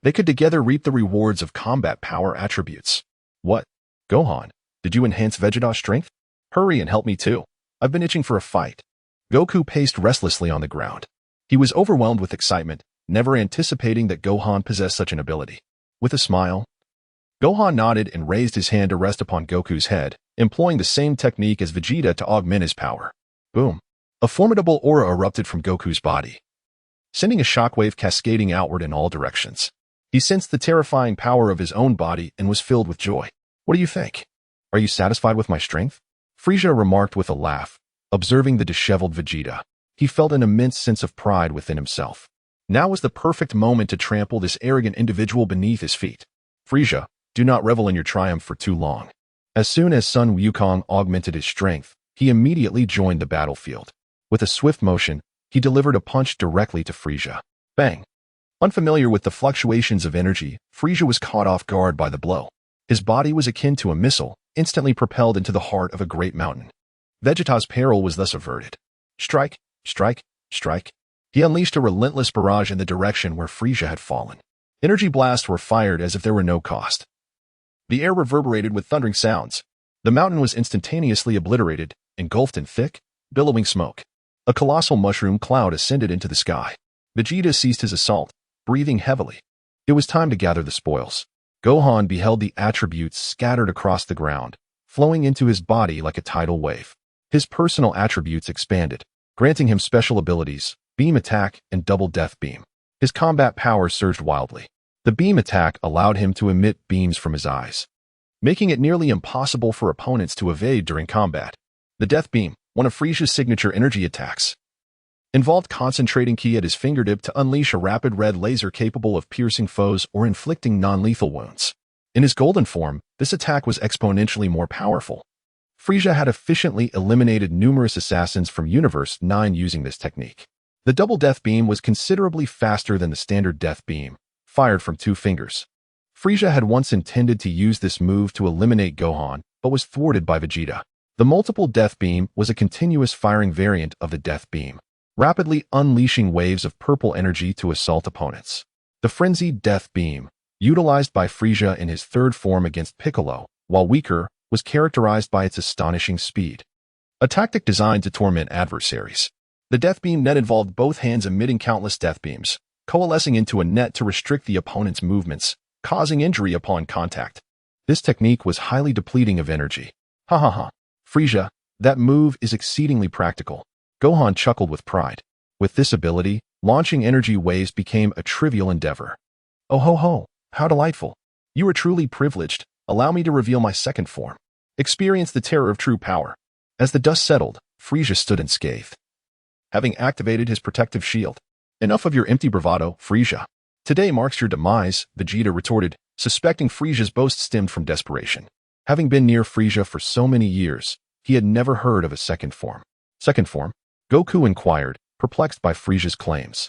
they could together reap the rewards of combat power attributes. "What? Gohan, did you enhance Vegeta's strength? Hurry and help me too. I've been itching for a fight." Goku paced restlessly on the ground. He was overwhelmed with excitement, never anticipating that Gohan possessed such an ability. With a smile, Gohan nodded and raised his hand to rest upon Goku's head, employing the same technique as Vegeta to augment his power. Boom! A formidable aura erupted from Goku's body, sending a shockwave cascading outward in all directions. He sensed the terrifying power of his own body and was filled with joy. "What do you think? Are you satisfied with my strength?" Frieza remarked with a laugh, observing the disheveled Vegeta. He felt an immense sense of pride within himself. Now was the perfect moment to trample this arrogant individual beneath his feet. Frieza, do not revel in your triumph for too long. As soon as Sun Wukong augmented his strength, he immediately joined the battlefield. With a swift motion, he delivered a punch directly to Frieza. Bang! Unfamiliar with the fluctuations of energy, Frieza was caught off guard by the blow. His body was akin to a missile, instantly propelled into the heart of a great mountain. Vegeta's peril was thus averted. Strike, strike, strike. He unleashed a relentless barrage in the direction where Frieza had fallen. Energy blasts were fired as if there were no cost. The air reverberated with thundering sounds. The mountain was instantaneously obliterated, engulfed in thick, billowing smoke. A colossal mushroom cloud ascended into the sky. Vegeta ceased his assault, breathing heavily. It was time to gather the spoils. Gohan beheld the attributes scattered across the ground, flowing into his body like a tidal wave. His personal attributes expanded, granting him special abilities, beam attack and double death beam. His combat power surged wildly. The beam attack allowed him to emit beams from his eyes, making it nearly impossible for opponents to evade during combat. The death beam, one of Frieza's signature energy attacks, involved concentrating ki at his fingertip to unleash a rapid red laser capable of piercing foes or inflicting non-lethal wounds. In his golden form, this attack was exponentially more powerful. Frieza had efficiently eliminated numerous assassins from Universe 9 using this technique. The double death beam was considerably faster than the standard death beam, fired from 2 fingers. Frieza had once intended to use this move to eliminate Gohan, but was thwarted by Vegeta. The multiple death beam was a continuous firing variant of the death beam, rapidly unleashing waves of purple energy to assault opponents. The frenzied death beam, utilized by Frieza in his third form against Piccolo, while weaker, was characterized by its astonishing speed. A tactic designed to torment adversaries. The death beam net involved both hands emitting countless death beams, coalescing into a net to restrict the opponent's movements, causing injury upon contact. This technique was highly depleting of energy. Ha ha ha. Frieza, that move is exceedingly practical. Gohan chuckled with pride. With this ability, launching energy waves became a trivial endeavor. Oh ho ho, how delightful. You are truly privileged. Allow me to reveal my second form. Experience the terror of true power. As the dust settled, Frieza stood unscathed, having activated his protective shield. Enough of your empty bravado, Frieza. Today marks your demise, Vegeta retorted, suspecting Frieza's boast stemmed from desperation. Having been near Frieza for so many years, he had never heard of a second form. Second form? Goku inquired, perplexed by Frieza's claims.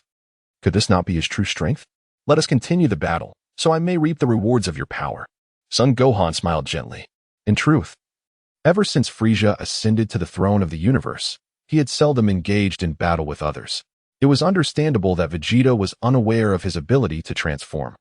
Could this not be his true strength? Let us continue the battle, so I may reap the rewards of your power. Son Gohan smiled gently. In truth, ever since Frieza ascended to the throne of the universe, he had seldom engaged in battle with others. It was understandable that Vegeta was unaware of his ability to transform.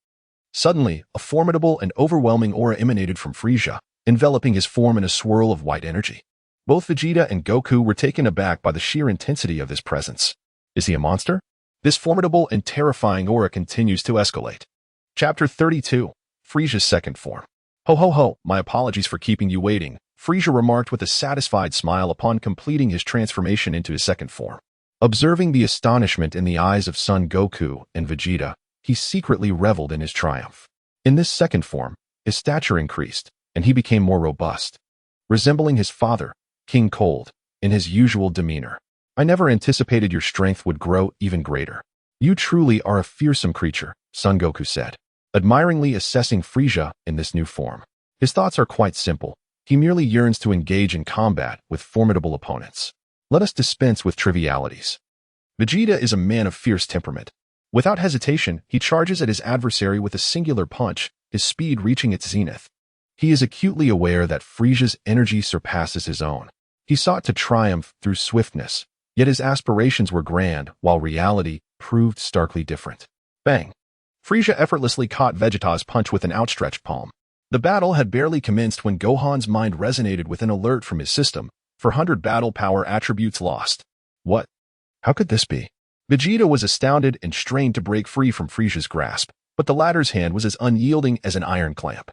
Suddenly, a formidable and overwhelming aura emanated from Frieza, enveloping his form in a swirl of white energy. Both Vegeta and Goku were taken aback by the sheer intensity of this presence. Is he a monster? This formidable and terrifying aura continues to escalate. Chapter 32. Frieza's second form. Ho ho ho, my apologies for keeping you waiting, Frieza remarked with a satisfied smile upon completing his transformation into his second form. Observing the astonishment in the eyes of Son Goku and Vegeta, he secretly reveled in his triumph. In this second form, his stature increased, and he became more robust, resembling his father, King Cold, in his usual demeanor. I never anticipated your strength would grow even greater. You truly are a fearsome creature, Son Goku said, admiringly assessing Frieza in this new form. His thoughts are quite simple. He merely yearns to engage in combat with formidable opponents. Let us dispense with trivialities. Vegeta is a man of fierce temperament. Without hesitation, he charges at his adversary with a singular punch, his speed reaching its zenith. He is acutely aware that Frieza's energy surpasses his own. He sought to triumph through swiftness, yet his aspirations were grand, while reality proved starkly different. Bang! Frieza effortlessly caught Vegeta's punch with an outstretched palm. The battle had barely commenced when Gohan's mind resonated with an alert from his system. 400 battle power attributes lost. What? How could this be? Vegeta was astounded and strained to break free from Frieza's grasp, but the latter's hand was as unyielding as an iron clamp.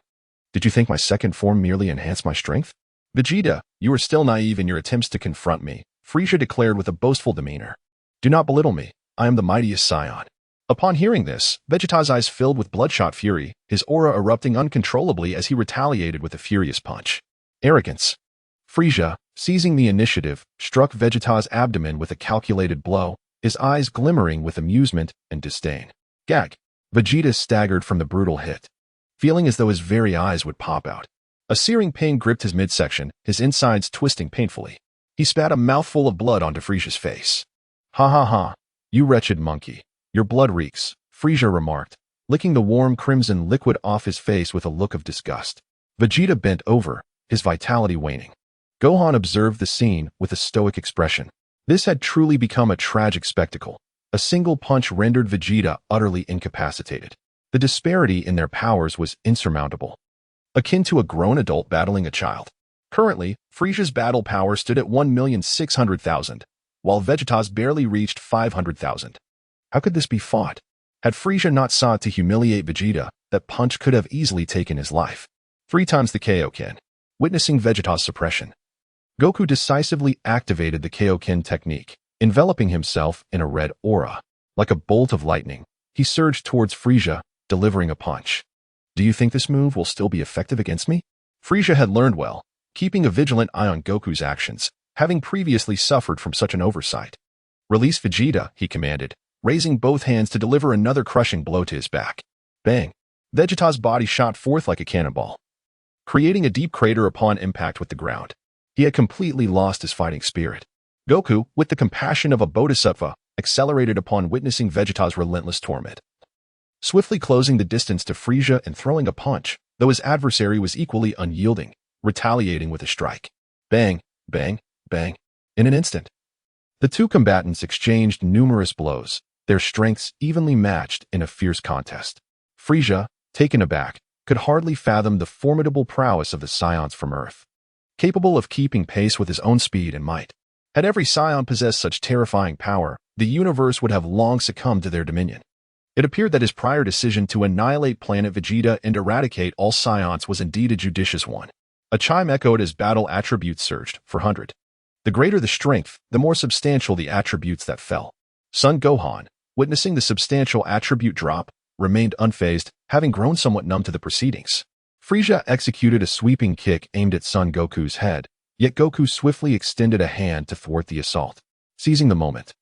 Did you think my second form merely enhanced my strength? Vegeta, you are still naive in your attempts to confront me, Frieza declared with a boastful demeanor. Do not belittle me. I am the mightiest scion. Upon hearing this, Vegeta's eyes filled with bloodshot fury, his aura erupting uncontrollably as he retaliated with a furious punch. Arrogance. Frieza, seizing the initiative, struck Vegeta's abdomen with a calculated blow, his eyes glimmering with amusement and disdain. Gag. Vegeta staggered from the brutal hit, feeling as though his very eyes would pop out. A searing pain gripped his midsection, his insides twisting painfully. He spat a mouthful of blood onto Frisia's face. Ha ha ha, you wretched monkey. Your blood reeks, Frisia remarked, licking the warm crimson liquid off his face with a look of disgust. Vegeta bent over, his vitality waning. Gohan observed the scene with a stoic expression. This had truly become a tragic spectacle. A single punch rendered Vegeta utterly incapacitated. The disparity in their powers was insurmountable, akin to a grown adult battling a child. Currently, Frisia's battle power stood at 1,600,000, while Vegeta's barely reached 500,000. How could this be fought? Had Frisia not sought to humiliate Vegeta, that punch could have easily taken his life. 3 times the Kaio-ken. Witnessing Vegeta's suppression, Goku decisively activated the Kaio-ken technique, enveloping himself in a red aura. Like a bolt of lightning, he surged towards Frisia, delivering a punch. Do you think this move will still be effective against me? Frisia had learned well, keeping a vigilant eye on Goku's actions, having previously suffered from such an oversight. Release Vegeta, he commanded, raising both hands to deliver another crushing blow to his back. Bang! Vegeta's body shot forth like a cannonball, creating a deep crater upon impact with the ground. He had completely lost his fighting spirit. Goku, with the compassion of a bodhisattva, accelerated upon witnessing Vegeta's relentless torment, swiftly closing the distance to Frisia and throwing a punch, though his adversary was equally unyielding, retaliating with a strike. Bang, bang, bang. In an instant, the two combatants exchanged numerous blows, their strengths evenly matched in a fierce contest. Frisia, taken aback, could hardly fathom the formidable prowess of the scions from Earth, capable of keeping pace with his own speed and might. Had every scion possessed such terrifying power, the universe would have long succumbed to their dominion. It appeared that his prior decision to annihilate planet Vegeta and eradicate all scions was indeed a judicious one. A chime echoed as battle attributes surged, 400. The greater the strength, the more substantial the attributes that fell. Son Gohan, witnessing the substantial attribute drop, remained unfazed, having grown somewhat numb to the proceedings. Frisia executed a sweeping kick aimed at Son Goku's head, yet Goku swiftly extended a hand to thwart the assault. Seizing the moment,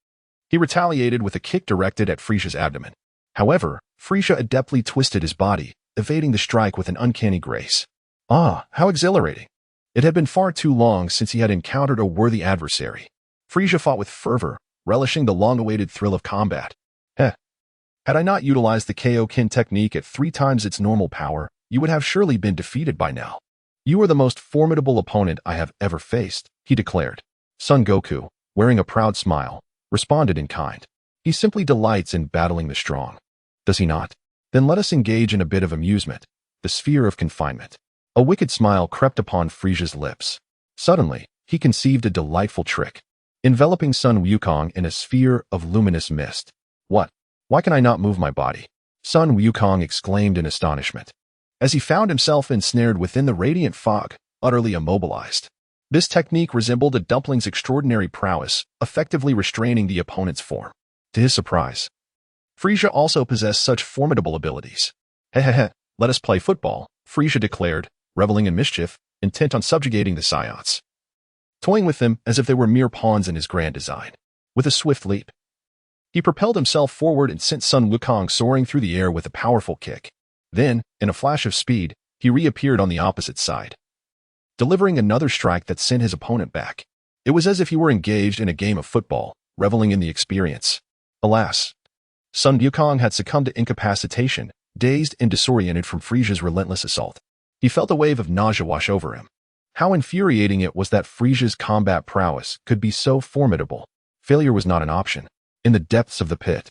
he retaliated with a kick directed at Frisia's abdomen. However, Frisia adeptly twisted his body, evading the strike with an uncanny grace. Ah, how exhilarating! It had been far too long since he had encountered a worthy adversary. Frisia fought with fervor, relishing the long-awaited thrill of combat. Heh. Had I not utilized the Kaio-ken technique at 3 times its normal power, you would have surely been defeated by now. You are the most formidable opponent I have ever faced, he declared. Son Goku, wearing a proud smile, responded in kind. He simply delights in battling the strong. Does he not? Then let us engage in a bit of amusement, the sphere of confinement. A wicked smile crept upon Frisia's lips. Suddenly, he conceived a delightful trick, enveloping Sun Wukong in a sphere of luminous mist. What? Why can I not move my body? Sun Wukong exclaimed in astonishment, as he found himself ensnared within the radiant fog, utterly immobilized. This technique resembled a dumpling's extraordinary prowess, effectively restraining the opponent's form. To his surprise, Frisia also possessed such formidable abilities. Hehehe, let us play football, Frisia declared, reveling in mischief, intent on subjugating the scions, toying with them as if they were mere pawns in his grand design. With a swift leap, he propelled himself forward and sent Sun Wukong soaring through the air with a powerful kick. Then, in a flash of speed, he reappeared on the opposite side, delivering another strike that sent his opponent back. It was as if he were engaged in a game of football, reveling in the experience. Alas, Sun Wukong had succumbed to incapacitation, dazed and disoriented from Frisia's relentless assault. He felt a wave of nausea wash over him. How infuriating it was that Frisia's combat prowess could be so formidable. Failure was not an option. In the depths of the pit,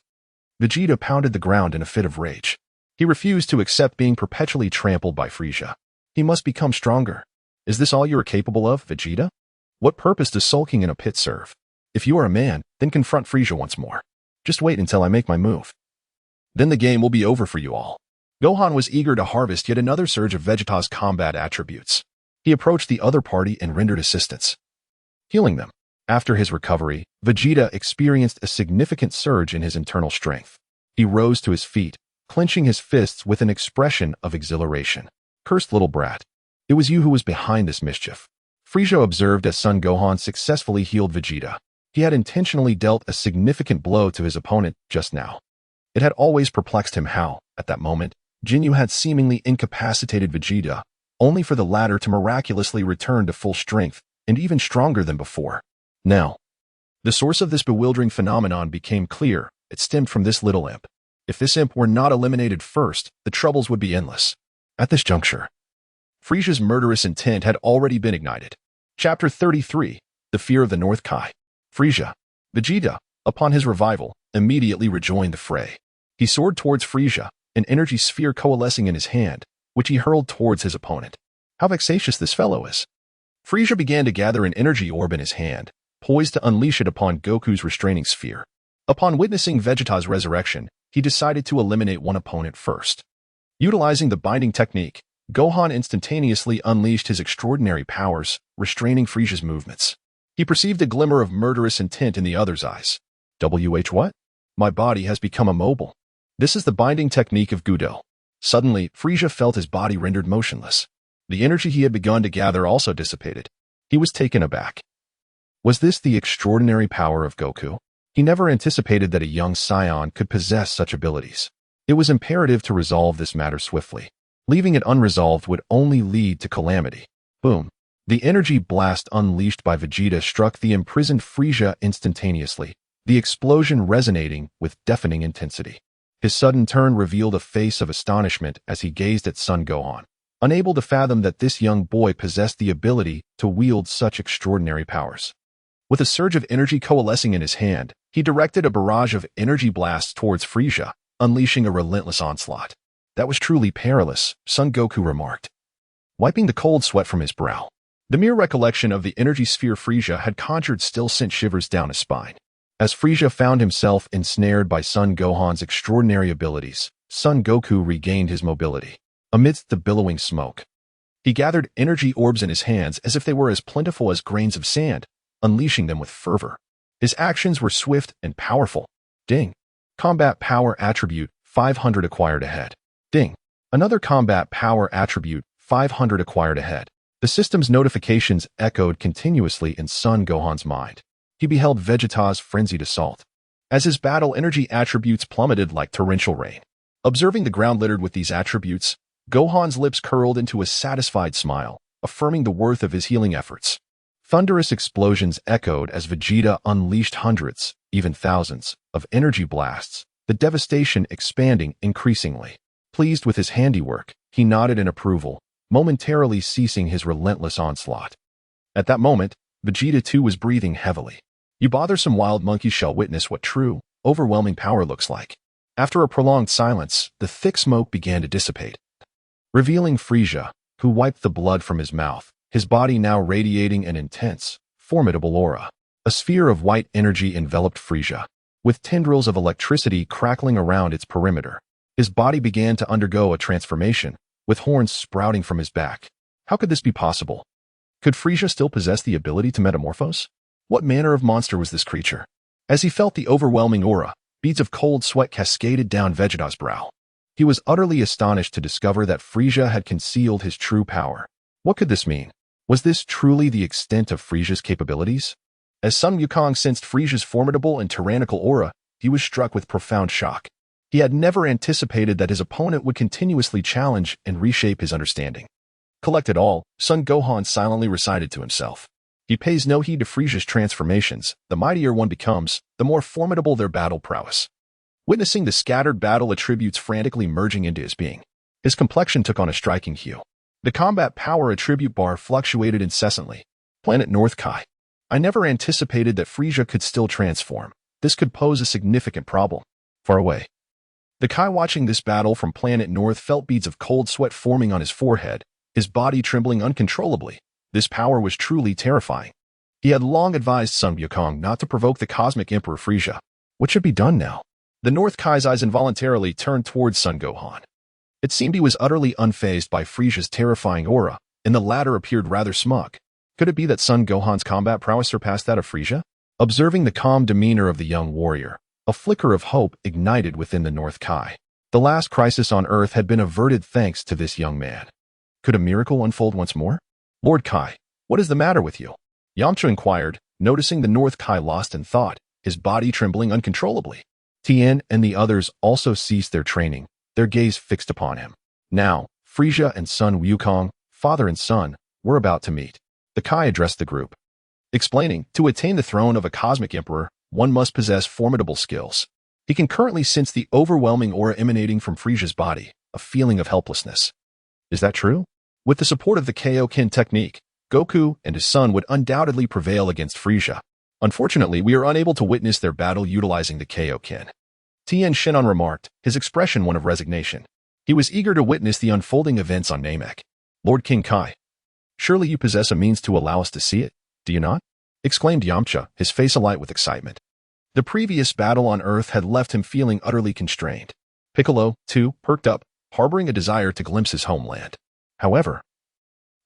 Vegeta pounded the ground in a fit of rage. He refused to accept being perpetually trampled by Frisia. He must become stronger. Is this all you are capable of, Vegeta? What purpose does sulking in a pit serve? If you are a man, then confront Frisia once more. Just wait until I make my move. Then the game will be over for you all. Gohan was eager to harvest yet another surge of Vegeta's combat attributes. He approached the other party and rendered assistance, healing them. After his recovery, Vegeta experienced a significant surge in his internal strength. He rose to his feet, clenching his fists with an expression of exhilaration. Cursed little brat. It was you who was behind this mischief. Frieza observed as Son Gohan successfully healed Vegeta. He had intentionally dealt a significant blow to his opponent just now. It had always perplexed him how, at that moment, Jinyu had seemingly incapacitated Vegeta, only for the latter to miraculously return to full strength and even stronger than before. Now, the source of this bewildering phenomenon became clear. It stemmed from this little imp. If this imp were not eliminated first, the troubles would be endless. At this juncture, Frieza's murderous intent had already been ignited. Chapter 33, The Fear of the North Kai. Frieza. Vegeta, upon his revival, immediately rejoined the fray. He soared towards Frieza, an energy sphere coalescing in his hand, which he hurled towards his opponent. How vexatious this fellow is. Frieza began to gather an energy orb in his hand, poised to unleash it upon Goku's restraining sphere. Upon witnessing Vegeta's resurrection, he decided to eliminate one opponent first. Utilizing the binding technique, Gohan instantaneously unleashed his extraordinary powers, restraining Frieza's movements. He perceived a glimmer of murderous intent in the other's eyes. What? My body has become immobile. This is the binding technique of Gudo. Suddenly, Frieza felt his body rendered motionless. The energy he had begun to gather also dissipated. He was taken aback. Was this the extraordinary power of Goku? He never anticipated that a young scion could possess such abilities. It was imperative to resolve this matter swiftly. Leaving it unresolved would only lead to calamity. Boom. The energy blast unleashed by Vegeta struck the imprisoned Frieza instantaneously, the explosion resonating with deafening intensity. His sudden turn revealed a face of astonishment as he gazed at Son Gohan, unable to fathom that this young boy possessed the ability to wield such extraordinary powers. With a surge of energy coalescing in his hand, he directed a barrage of energy blasts towards Frieza, unleashing a relentless onslaught. That was truly perilous, Son Goku remarked, wiping the cold sweat from his brow. The mere recollection of the energy sphere Frieza had conjured still sent shivers down his spine. As Frieza found himself ensnared by Son Gohan's extraordinary abilities, Son Goku regained his mobility. Amidst the billowing smoke, he gathered energy orbs in his hands as if they were as plentiful as grains of sand, unleashing them with fervor. His actions were swift and powerful. Ding. Combat Power Attribute 500 acquired ahead. Ding. Another Combat Power Attribute 500 acquired ahead. The system's notifications echoed continuously in Son Gohan's mind. He beheld Vegeta's frenzied assault, as his battle energy attributes plummeted like torrential rain. Observing the ground littered with these attributes, Gohan's lips curled into a satisfied smile, affirming the worth of his healing efforts. Thunderous explosions echoed as Vegeta unleashed hundreds, even thousands, of energy blasts, the devastation expanding increasingly. Pleased with his handiwork, he nodded in approval, momentarily ceasing his relentless onslaught. At that moment, Vegeta too was breathing heavily. You bothersome wild monkeys shall witness what true, overwhelming power looks like. After a prolonged silence, the thick smoke began to dissipate, revealing Frieza, who wiped the blood from his mouth, his body now radiating an intense, formidable aura. A sphere of white energy enveloped Frieza, with tendrils of electricity crackling around its perimeter. His body began to undergo a transformation, with horns sprouting from his back. How could this be possible? Could Frieza still possess the ability to metamorphose? What manner of monster was this creature? As he felt the overwhelming aura, beads of cold sweat cascaded down Vegeta's brow. He was utterly astonished to discover that Frieza had concealed his true power. What could this mean? Was this truly the extent of Frieza's capabilities? As Sun Wukong sensed Frieza's formidable and tyrannical aura, he was struck with profound shock. He had never anticipated that his opponent would continuously challenge and reshape his understanding. Collect it all, Son Gohan silently recited to himself. He pays no heed to Frieza's transformations. The mightier one becomes, the more formidable their battle prowess. Witnessing the scattered battle attributes frantically merging into his being, his complexion took on a striking hue. The combat power attribute bar fluctuated incessantly. Planet North Kai. I never anticipated that Frieza could still transform. This could pose a significant problem. Far away, the Kai watching this battle from Planet North felt beads of cold sweat forming on his forehead, his body trembling uncontrollably. This power was truly terrifying. He had long advised Sun Wukong not to provoke the cosmic Emperor Frieza. What should be done now? The North Kai's eyes involuntarily turned towards Son Gohan. It seemed he was utterly unfazed by Frieza's terrifying aura, and the latter appeared rather smug. Could it be that Son Gohan's combat prowess surpassed that of Frieza? Observing the calm demeanor of the young warrior, a flicker of hope ignited within the North Kai. The last crisis on Earth had been averted thanks to this young man. Could a miracle unfold once more? Lord Kai, What is the matter with you? Yamcha inquired, noticing the North Kai lost in thought, his body trembling uncontrollably. Tien and the others also ceased their training, their gaze fixed upon him. Now, Frieza and son Wukong, father and son, were about to meet. The Kai addressed the group, explaining, to attain the throne of a cosmic emperor, one must possess formidable skills. He can currently sense the overwhelming aura emanating from Frieza's body, a feeling of helplessness. Is that true? With the support of the Kaio-ken technique, Goku and his son would undoubtedly prevail against Frieza. Unfortunately, we are unable to witness their battle utilizing the Kaio-ken. Tien Shin'an remarked, his expression one of resignation. He was eager to witness the unfolding events on Namek. Lord King Kai, surely you possess a means to allow us to see it, do you not? Exclaimed Yamcha, his face alight with excitement. The previous battle on Earth had left him feeling utterly constrained. Piccolo, too, perked up, harboring a desire to glimpse his homeland. However,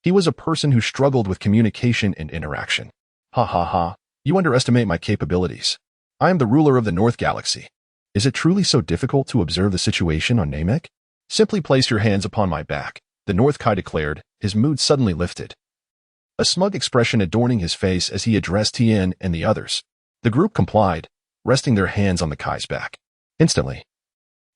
he was a person who struggled with communication and interaction. Ha ha ha, you underestimate my capabilities. I am the ruler of the North Galaxy. Is it truly so difficult to observe the situation on Namek? Simply place your hands upon my back, the North Kai declared, his mood suddenly lifted. A smug expression adorning his face as he addressed Tien and the others. The group complied, resting their hands on the Kai's back. Instantly,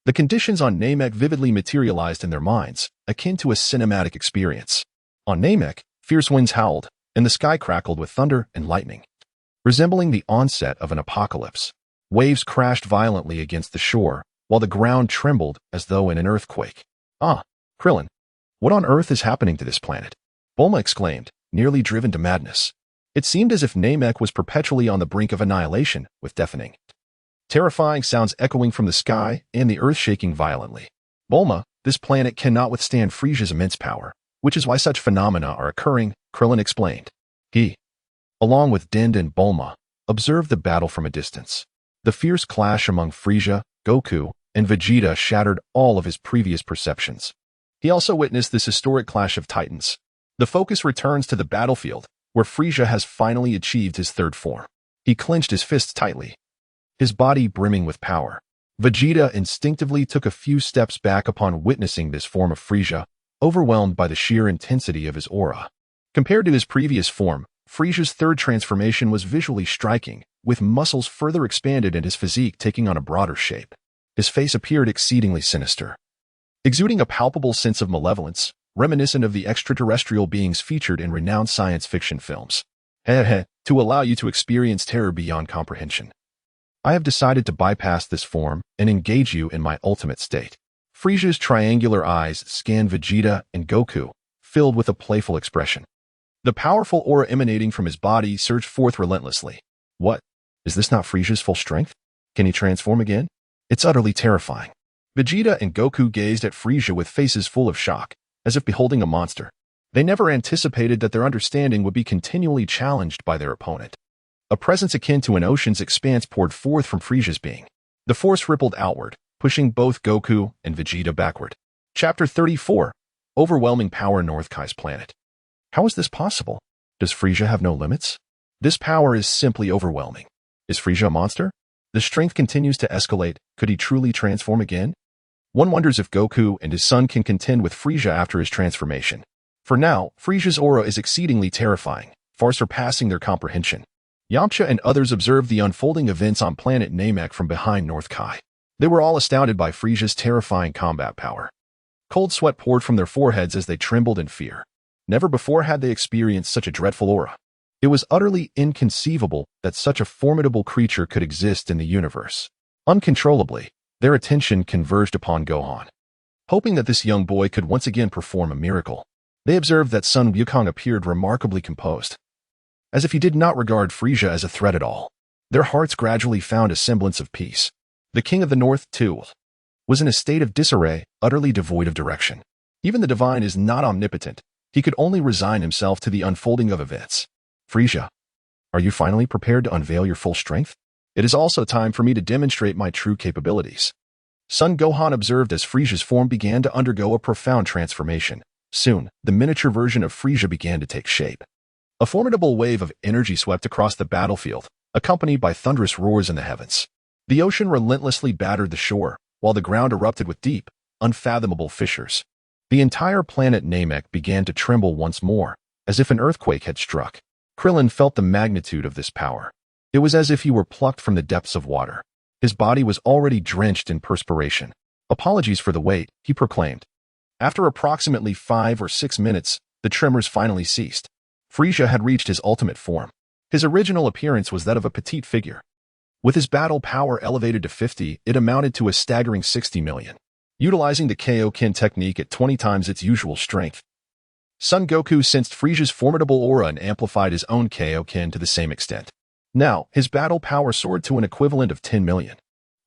the conditions on Namek vividly materialized in their minds, akin to a cinematic experience. On Namek, fierce winds howled, and the sky crackled with thunder and lightning. Resembling the onset of an apocalypse, waves crashed violently against the shore, while the ground trembled as though in an earthquake. Ah, Krillin, what on earth is happening to this planet? Bulma exclaimed, nearly driven to madness. It seemed as if Namek was perpetually on the brink of annihilation, with deafening, terrifying sounds echoing from the sky and the earth shaking violently. Bulma, this planet cannot withstand Frieza's immense power, which is why such phenomena are occurring, Krillin explained. He, along with Dend and Bulma, observed the battle from a distance. The fierce clash among Frieza, Goku, and Vegeta shattered all of his previous perceptions. He also witnessed this historic clash of titans. The focus returns to the battlefield, where Frieza has finally achieved his third form. He clenched his fists tightly, his body brimming with power. Vegeta instinctively took a few steps back upon witnessing this form of Frieza, overwhelmed by the sheer intensity of his aura. Compared to his previous form, Frieza's third transformation was visually striking, with muscles further expanded and his physique taking on a broader shape. His face appeared exceedingly sinister, exuding a palpable sense of malevolence, reminiscent of the extraterrestrial beings featured in renowned science fiction films. To allow you to experience terror beyond comprehension. I have decided to bypass this form and engage you in my ultimate state. Frieza's triangular eyes scanned Vegeta and Goku, filled with a playful expression. The powerful aura emanating from his body surged forth relentlessly. What? Is this not Frieza's full strength? Can he transform again? It's utterly terrifying. Vegeta and Goku gazed at Frieza with faces full of shock, as if beholding a monster. They never anticipated that their understanding would be continually challenged by their opponent. A presence akin to an ocean's expanse poured forth from Frieza's being. The force rippled outward, pushing both Goku and Vegeta backward. Chapter 34. Overwhelming Power North Kai's Planet. How is this possible? Does Frieza have no limits? This power is simply overwhelming. Is Frieza a monster? The strength continues to escalate. Could he truly transform again? One wonders if Goku and his son can contend with Frieza after his transformation. For now, Frieza's aura is exceedingly terrifying, far surpassing their comprehension. Yamcha and others observed the unfolding events on planet Namek from behind North Kai. They were all astounded by Frieza's terrifying combat power. Cold sweat poured from their foreheads as they trembled in fear. Never before had they experienced such a dreadful aura. It was utterly inconceivable that such a formidable creature could exist in the universe. Uncontrollably, their attention converged upon Gohan. Hoping that this young boy could once again perform a miracle, they observed that son Wukong appeared remarkably composed, as if he did not regard Frieza as a threat at all. Their hearts gradually found a semblance of peace. The King of the North, too, was in a state of disarray, utterly devoid of direction. Even the divine is not omnipotent. He could only resign himself to the unfolding of events. Frieza, are you finally prepared to unveil your full strength? It is also time for me to demonstrate my true capabilities. Son Gohan observed as Frieza's form began to undergo a profound transformation. Soon, the miniature version of Frieza began to take shape. A formidable wave of energy swept across the battlefield, accompanied by thunderous roars in the heavens. The ocean relentlessly battered the shore, while the ground erupted with deep, unfathomable fissures. The entire planet Namek began to tremble once more, as if an earthquake had struck. Krillin felt the magnitude of this power. It was as if he were plucked from the depths of water. His body was already drenched in perspiration. "Apologies for the wait," he proclaimed. After approximately 5 or 6 minutes, the tremors finally ceased. Frieza had reached his ultimate form. His original appearance was that of a petite figure. With his battle power elevated to 50, it amounted to a staggering 60 million. Utilizing the Kaio-ken technique at 20 times its usual strength, Son Goku sensed Frieza's formidable aura and amplified his own Kaio-ken to the same extent. Now, his battle power soared to an equivalent of 10 million.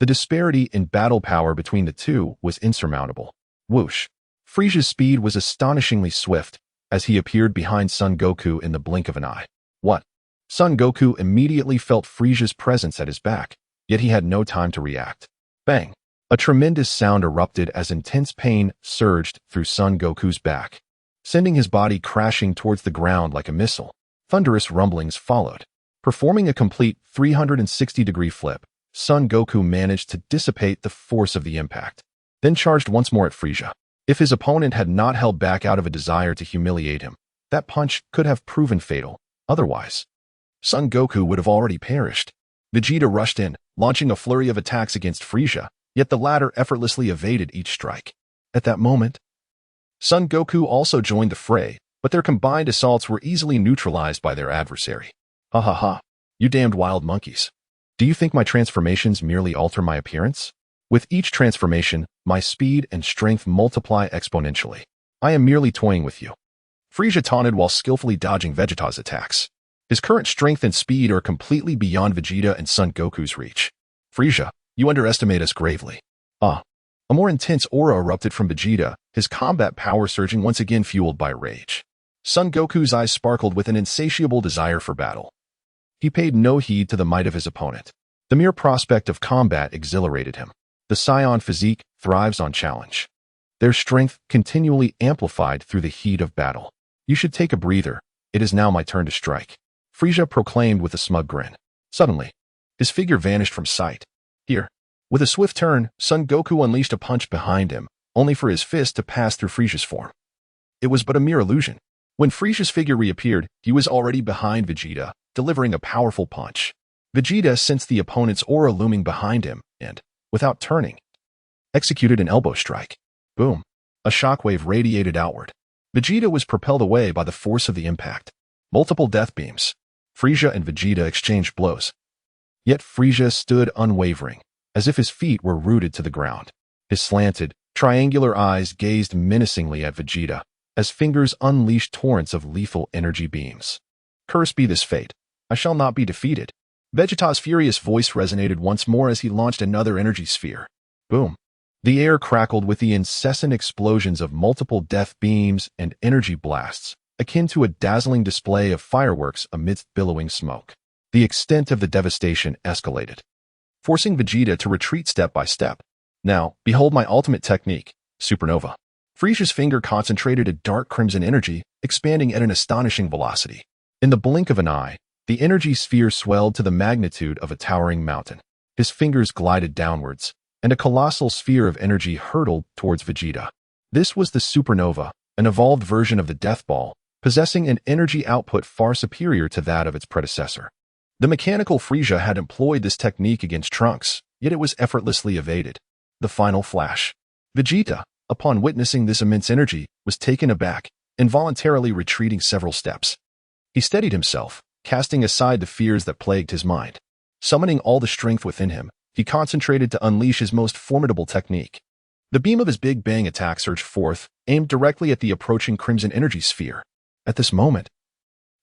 The disparity in battle power between the two was insurmountable. Whoosh! Frieza's speed was astonishingly swift as he appeared behind Son Goku in the blink of an eye. What? Son Goku immediately felt Frieza's presence at his back, yet he had no time to react. Bang! A tremendous sound erupted as intense pain surged through Son Goku's back, sending his body crashing towards the ground like a missile. Thunderous rumblings followed. Performing a complete 360-degree flip, Son Goku managed to dissipate the force of the impact, then charged once more at Frieza. If his opponent had not held back out of a desire to humiliate him, that punch could have proven fatal. Otherwise, Son Goku would have already perished. Vegeta rushed in, launching a flurry of attacks against Frieza, yet the latter effortlessly evaded each strike. At that moment, Son Goku also joined the fray, but their combined assaults were easily neutralized by their adversary. Ha ha ha, you damned wild monkeys. Do you think my transformations merely alter my appearance? With each transformation, my speed and strength multiply exponentially. I am merely toying with you. Frieza taunted while skillfully dodging Vegeta's attacks. His current strength and speed are completely beyond Vegeta and Son Goku's reach. Frieza, you underestimate us gravely. A more intense aura erupted from Vegeta, his combat power surging once again fueled by rage. Son Goku's eyes sparkled with an insatiable desire for battle. He paid no heed to the might of his opponent. The mere prospect of combat exhilarated him. The Saiyan physique thrives on challenge. Their strength continually amplified through the heat of battle. You should take a breather. It is now my turn to strike, Frieza proclaimed with a smug grin. Suddenly, his figure vanished from sight. Here, with a swift turn, Son Goku unleashed a punch behind him, only for his fist to pass through Frieza's form. It was but a mere illusion. When Frieza's figure reappeared, he was already behind Vegeta, delivering a powerful punch. Vegeta sensed the opponent's aura looming behind him and, without turning, executed an elbow strike. Boom! A shockwave radiated outward. Vegeta was propelled away by the force of the impact. Multiple death beams. Frieza and Vegeta exchanged blows. Yet Frieza stood unwavering, as if his feet were rooted to the ground. His slanted, triangular eyes gazed menacingly at Vegeta, as fingers unleashed torrents of lethal energy beams. Cursed be this fate. I shall not be defeated. Vegeta's furious voice resonated once more as he launched another energy sphere. Boom. The air crackled with the incessant explosions of multiple death beams and energy blasts, akin to a dazzling display of fireworks amidst billowing smoke. The extent of the devastation escalated, forcing Vegeta to retreat step by step. Now, behold my ultimate technique, Supernova. Frieza's finger concentrated a dark crimson energy, expanding at an astonishing velocity. In the blink of an eye, the energy sphere swelled to the magnitude of a towering mountain. His fingers glided downwards, and a colossal sphere of energy hurtled towards Vegeta. This was the Supernova, an evolved version of the Death Ball, possessing an energy output far superior to that of its predecessor. The mechanical Frieza had employed this technique against Trunks, yet it was effortlessly evaded. The final flash. Vegeta, upon witnessing this immense energy, was taken aback, involuntarily retreating several steps. He steadied himself, casting aside the fears that plagued his mind. Summoning all the strength within him, he concentrated to unleash his most formidable technique. The beam of his Big Bang attack surged forth, aimed directly at the approaching crimson energy sphere. At this moment,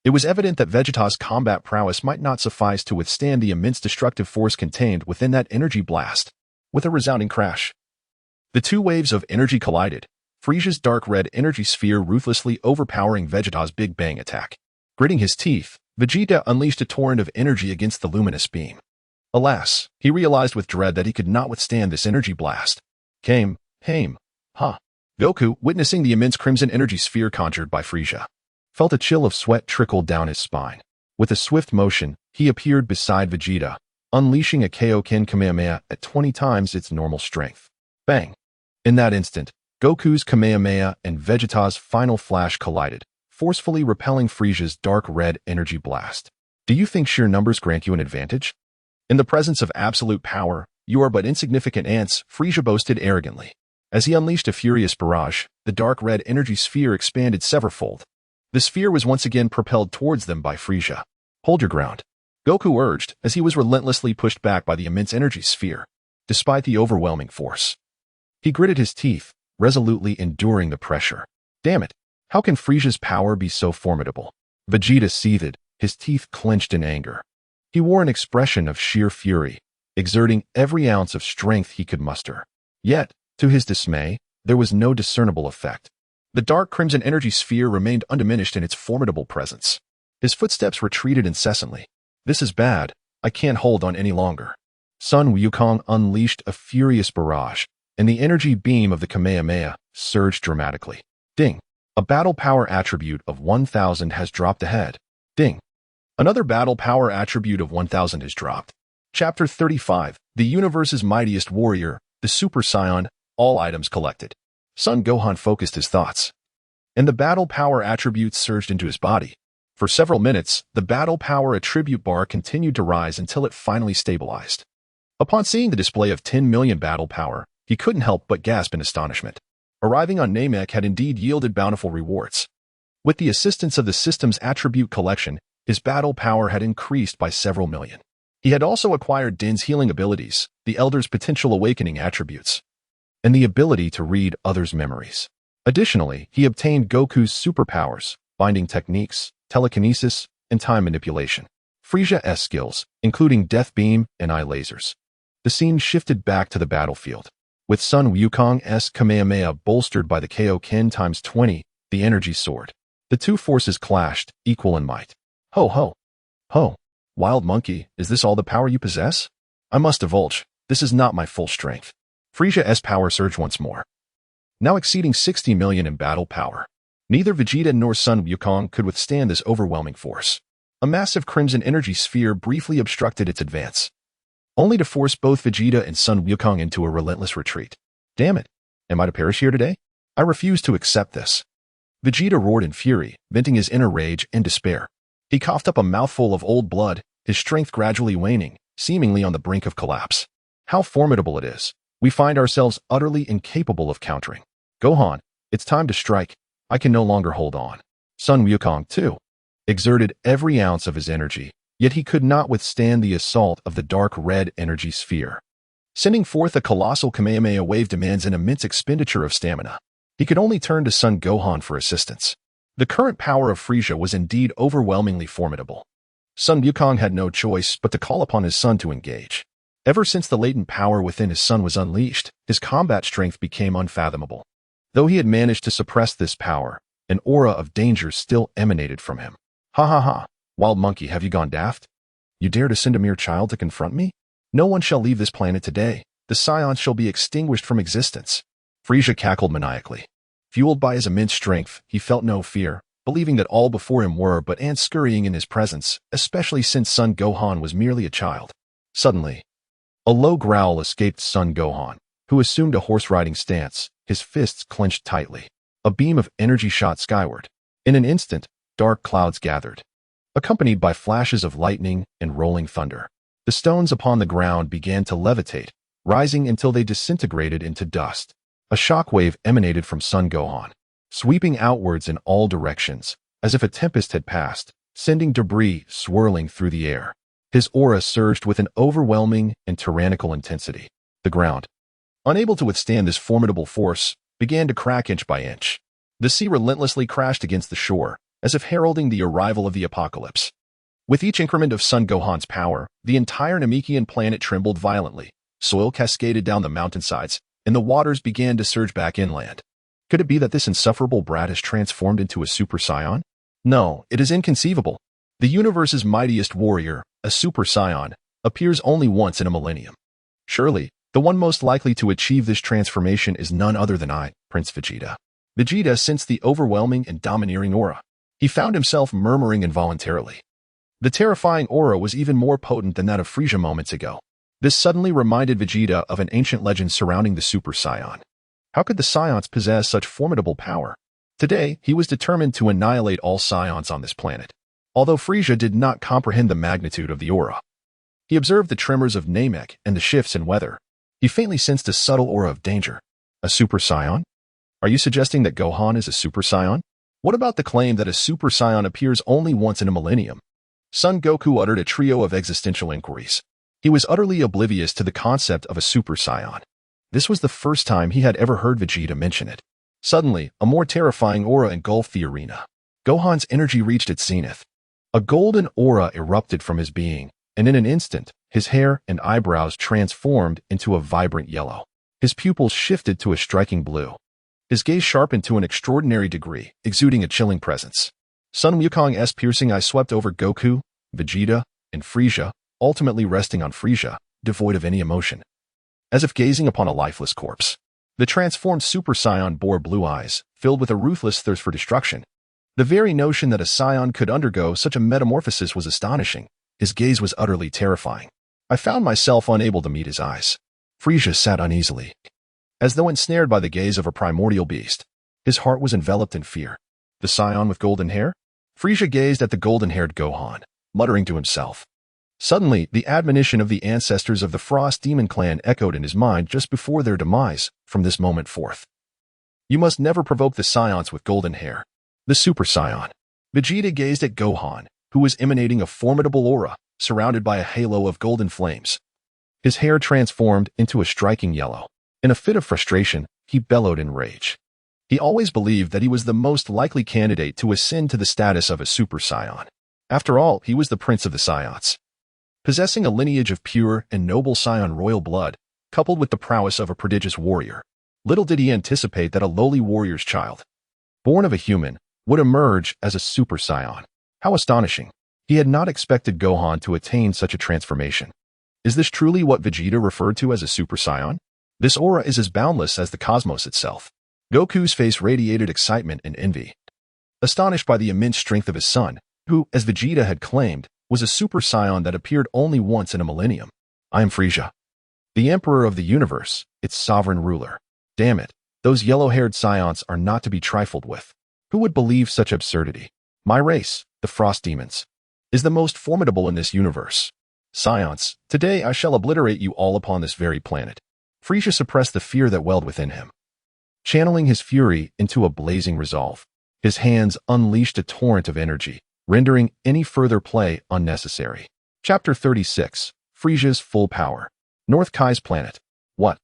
it was evident that Vegeta's combat prowess might not suffice to withstand the immense destructive force contained within that energy blast. With a resounding crash, the two waves of energy collided, Frieza's dark red energy sphere ruthlessly overpowering Vegeta's Big Bang attack. Gritting his teeth, Vegeta unleashed a torrent of energy against the luminous beam. Alas, he realized with dread that he could not withstand this energy blast. Goku, witnessing the immense crimson energy sphere conjured by Frieza, felt a chill of sweat trickle down his spine. With a swift motion, he appeared beside Vegeta, unleashing a Kaio-ken Kamehameha at 20 times its normal strength. Bang! In that instant, Goku's Kamehameha and Vegeta's final flash collided, forcefully repelling Frisia's dark red energy blast. Do you think sheer numbers grant you an advantage? In the presence of absolute power, you are but insignificant ants, Frisia boasted arrogantly. As he unleashed a furious barrage, the dark red energy sphere expanded severalfold. The sphere was once again propelled towards them by Frisia. Hold your ground, Goku urged as he was relentlessly pushed back by the immense energy sphere, despite the overwhelming force. He gritted his teeth, resolutely enduring the pressure. Damn it, how can Frisia's power be so formidable? Vegeta seethed, his teeth clenched in anger. He wore an expression of sheer fury, exerting every ounce of strength he could muster. Yet, to his dismay, there was no discernible effect. The dark crimson energy sphere remained undiminished in its formidable presence. His footsteps retreated incessantly. This is bad, I can't hold on any longer. Sun Wukong unleashed a furious barrage, and the energy beam of the Kamehameha surged dramatically. Ding! A battle power attribute of 1000 has dropped ahead. Ding! Another battle power attribute of 1000 has dropped. Chapter 35, The Universe's Mightiest Warrior, the Super Saiyan, all items collected. Son Gohan focused his thoughts, and the battle power attributes surged into his body. For several minutes, the battle power attribute bar continued to rise until it finally stabilized. Upon seeing the display of 10 million battle power, he couldn't help but gasp in astonishment. Arriving on Namek had indeed yielded bountiful rewards. With the assistance of the system's attribute collection, his battle power had increased by several million. He had also acquired Din's healing abilities, the Elder's potential awakening attributes, and the ability to read others' memories. Additionally, he obtained Goku's superpowers, binding techniques, telekinesis, and time manipulation. Frisia's skills, including Death Beam and Eye Lasers. The scene shifted back to the battlefield. With Sun Wukong's Kamehameha bolstered by the Kaio-ken times 20, the energy sword. The two forces clashed, equal in might. Ho ho! Ho! Wild monkey, is this all the power you possess? I must divulge, this is not my full strength. Frisia's power surged once more, now exceeding 60 million in battle power. Neither Vegeta nor Sun Wukong could withstand this overwhelming force. A massive crimson energy sphere briefly obstructed its advance, only to force both Vegeta and Sun Wukong into a relentless retreat. Damn it, am I to perish here today? I refuse to accept this. Vegeta roared in fury, venting his inner rage and despair. He coughed up a mouthful of old blood, his strength gradually waning, seemingly on the brink of collapse. How formidable it is. We find ourselves utterly incapable of countering. Gohan, it's time to strike. I can no longer hold on. Sun Wukong, too, exerted every ounce of his energy, yet he could not withstand the assault of the dark red energy sphere. Sending forth a colossal Kamehameha wave demands an immense expenditure of stamina. He could only turn to Son Gohan for assistance. The current power of Frisia was indeed overwhelmingly formidable. Sun Wukong had no choice but to call upon his son to engage. Ever since the latent power within his son was unleashed, his combat strength became unfathomable. Though he had managed to suppress this power, an aura of danger still emanated from him. Ha ha ha, wild monkey, have you gone daft? You dare to send a mere child to confront me? No one shall leave this planet today. The Scions shall be extinguished from existence. Frisia cackled maniacally. Fueled by his immense strength, he felt no fear, believing that all before him were but ants scurrying in his presence, especially since Son Gohan was merely a child. Suddenly, a low growl escaped Son Gohan, who assumed a horse-riding stance, his fists clenched tightly. A beam of energy shot skyward. In an instant, dark clouds gathered, accompanied by flashes of lightning and rolling thunder. The stones upon the ground began to levitate, rising until they disintegrated into dust. A shockwave emanated from Son Gohan, sweeping outwards in all directions, as if a tempest had passed, sending debris swirling through the air. His aura surged with an overwhelming and tyrannical intensity. The ground, unable to withstand this formidable force, began to crack inch by inch. The sea relentlessly crashed against the shore, as if heralding the arrival of the apocalypse. With each increment of Son Gohan's power, the entire Namekian planet trembled violently. Soil cascaded down the mountainsides, and the waters began to surge back inland. Could it be that this insufferable brat has transformed into a Super Saiyan? No, it is inconceivable. The universe's mightiest warrior, a Super Saiyan, appears only once in a millennium. Surely, the one most likely to achieve this transformation is none other than I, Prince Vegeta. Vegeta sensed the overwhelming and domineering aura. He found himself murmuring involuntarily. The terrifying aura was even more potent than that of Frisia moments ago. This suddenly reminded Vegeta of an ancient legend surrounding the Super Saiyan. How could the Scions possess such formidable power? Today, he was determined to annihilate all scions on this planet. Although Frieza did not comprehend the magnitude of the aura. He observed the tremors of Namek and the shifts in weather. He faintly sensed a subtle aura of danger. A Super Saiyan? Are you suggesting that Gohan is a Super Saiyan? What about the claim that a Super Saiyan appears only once in a millennium? Son Goku uttered a trio of existential inquiries. He was utterly oblivious to the concept of a Super Saiyan. This was the first time he had ever heard Vegeta mention it. Suddenly, a more terrifying aura engulfed the arena. Gohan's energy reached its zenith. A golden aura erupted from his being, and in an instant, his hair and eyebrows transformed into a vibrant yellow. His pupils shifted to a striking blue. His gaze sharpened to an extraordinary degree, exuding a chilling presence. Sun Wukong's piercing eye swept over Goku, Vegeta, and Frieza, ultimately resting on Frieza, devoid of any emotion. As if gazing upon a lifeless corpse. The transformed Super Saiyan bore blue eyes, filled with a ruthless thirst for destruction. The very notion that a Saiyan could undergo such a metamorphosis was astonishing. His gaze was utterly terrifying. I found myself unable to meet his eyes. Frieza sat uneasily, as though ensnared by the gaze of a primordial beast. His heart was enveloped in fear. The Saiyan with golden hair? Frieza gazed at the golden-haired Gohan, muttering to himself. Suddenly, the admonition of the ancestors of the Frost Demon clan echoed in his mind just before their demise, from this moment forth. You must never provoke the Saiyans with golden hair. The Super Saiyan. Vegeta gazed at Gohan, who was emanating a formidable aura, surrounded by a halo of golden flames. His hair transformed into a striking yellow. In a fit of frustration, he bellowed in rage. He always believed that he was the most likely candidate to ascend to the status of a Super Saiyan. After all, he was the Prince of the Saiyans. Possessing a lineage of pure and noble Saiyan royal blood, coupled with the prowess of a prodigious warrior, little did he anticipate that a lowly warrior's child, born of a human, would emerge as a Super Saiyan. How astonishing. He had not expected Gohan to attain such a transformation. Is this truly what Vegeta referred to as a Super Saiyan? This aura is as boundless as the cosmos itself. Goku's face radiated excitement and envy. Astonished by the immense strength of his son, who, as Vegeta had claimed, was a Super Saiyan that appeared only once in a millennium. I am Frieza, the Emperor of the Universe, its sovereign ruler. Damn it, those yellow-haired Saiyans are not to be trifled with. Who would believe such absurdity? My race, the Frost Demons, is the most formidable in this universe. Saiyans, today I shall obliterate you all upon this very planet. Frieza suppressed the fear that welled within him. Channeling his fury into a blazing resolve, his hands unleashed a torrent of energy, rendering any further play unnecessary. Chapter 36. Frieza's Full Power. North Kai's Planet. What?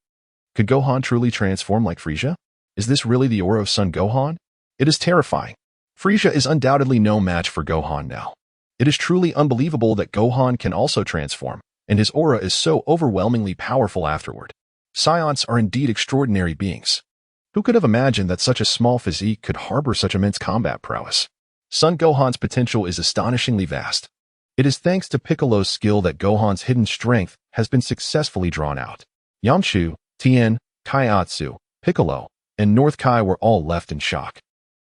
Could Gohan truly transform like Frieza? Is this really the aura of Son Gohan? It is terrifying. Frieza is undoubtedly no match for Gohan now. It is truly unbelievable that Gohan can also transform, and his aura is so overwhelmingly powerful afterward. Saiyans are indeed extraordinary beings. Who could have imagined that such a small physique could harbor such immense combat prowess? Son Gohan's potential is astonishingly vast. It is thanks to Piccolo's skill that Gohan's hidden strength has been successfully drawn out. Yamcha, Tien, Kaiatsu, Piccolo, and North Kai were all left in shock.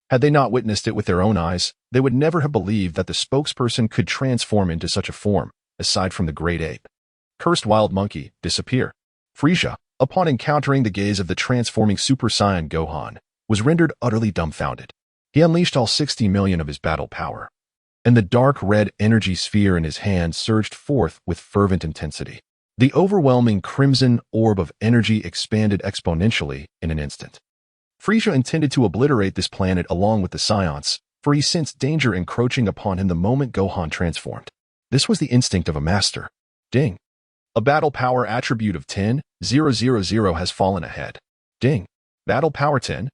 Had they not witnessed it with their own eyes, they would never have believed that the spokesperson could transform into such a form, aside from the great ape. Cursed wild monkey, disappear. Frieza, upon encountering the gaze of the transforming Super Saiyan Gohan, was rendered utterly dumbfounded. He unleashed all 60 million of his battle power, and the dark red energy sphere in his hand surged forth with fervent intensity. The overwhelming crimson orb of energy expanded exponentially in an instant. Frieza intended to obliterate this planet along with the Saiyans, for he sensed danger encroaching upon him the moment Gohan transformed. This was the instinct of a master. Ding. A battle power attribute of 10,000 has fallen ahead. Ding. Battle power 10,000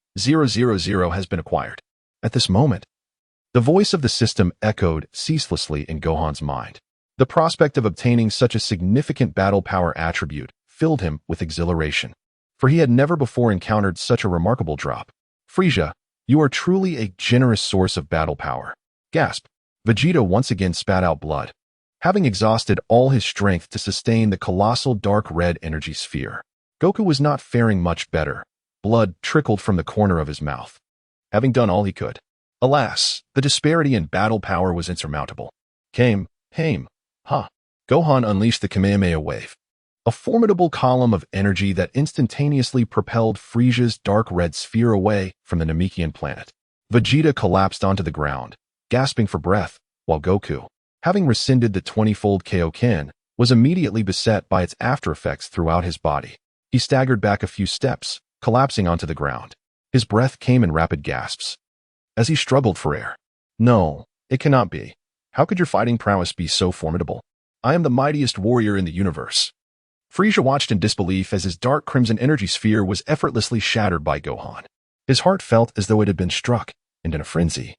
has been acquired. At this moment, the voice of the system echoed ceaselessly in Gohan's mind. The prospect of obtaining such a significant battle power attribute filled him with exhilaration, for he had never before encountered such a remarkable drop. Frieza, you are truly a generous source of battle power. Gasp. Vegeta once again spat out blood, having exhausted all his strength to sustain the colossal dark red energy sphere. Goku was not faring much better. Blood trickled from the corner of his mouth, having done all he could. Alas, the disparity in battle power was insurmountable. Ha! Gohan unleashed the Kamehameha wave, a formidable column of energy that instantaneously propelled Frieza's dark red sphere away from the Namekian planet. Vegeta collapsed onto the ground, gasping for breath, while Goku, having rescinded the 20-fold Kaio-ken, was immediately beset by its aftereffects throughout his body. He staggered back a few steps, collapsing onto the ground. His breath came in rapid gasps as he struggled for air. No, it cannot be. How could your fighting prowess be so formidable? I am the mightiest warrior in the universe. Frieza watched in disbelief as his dark crimson energy sphere was effortlessly shattered by Gohan. His heart felt as though it had been struck, and in a frenzy,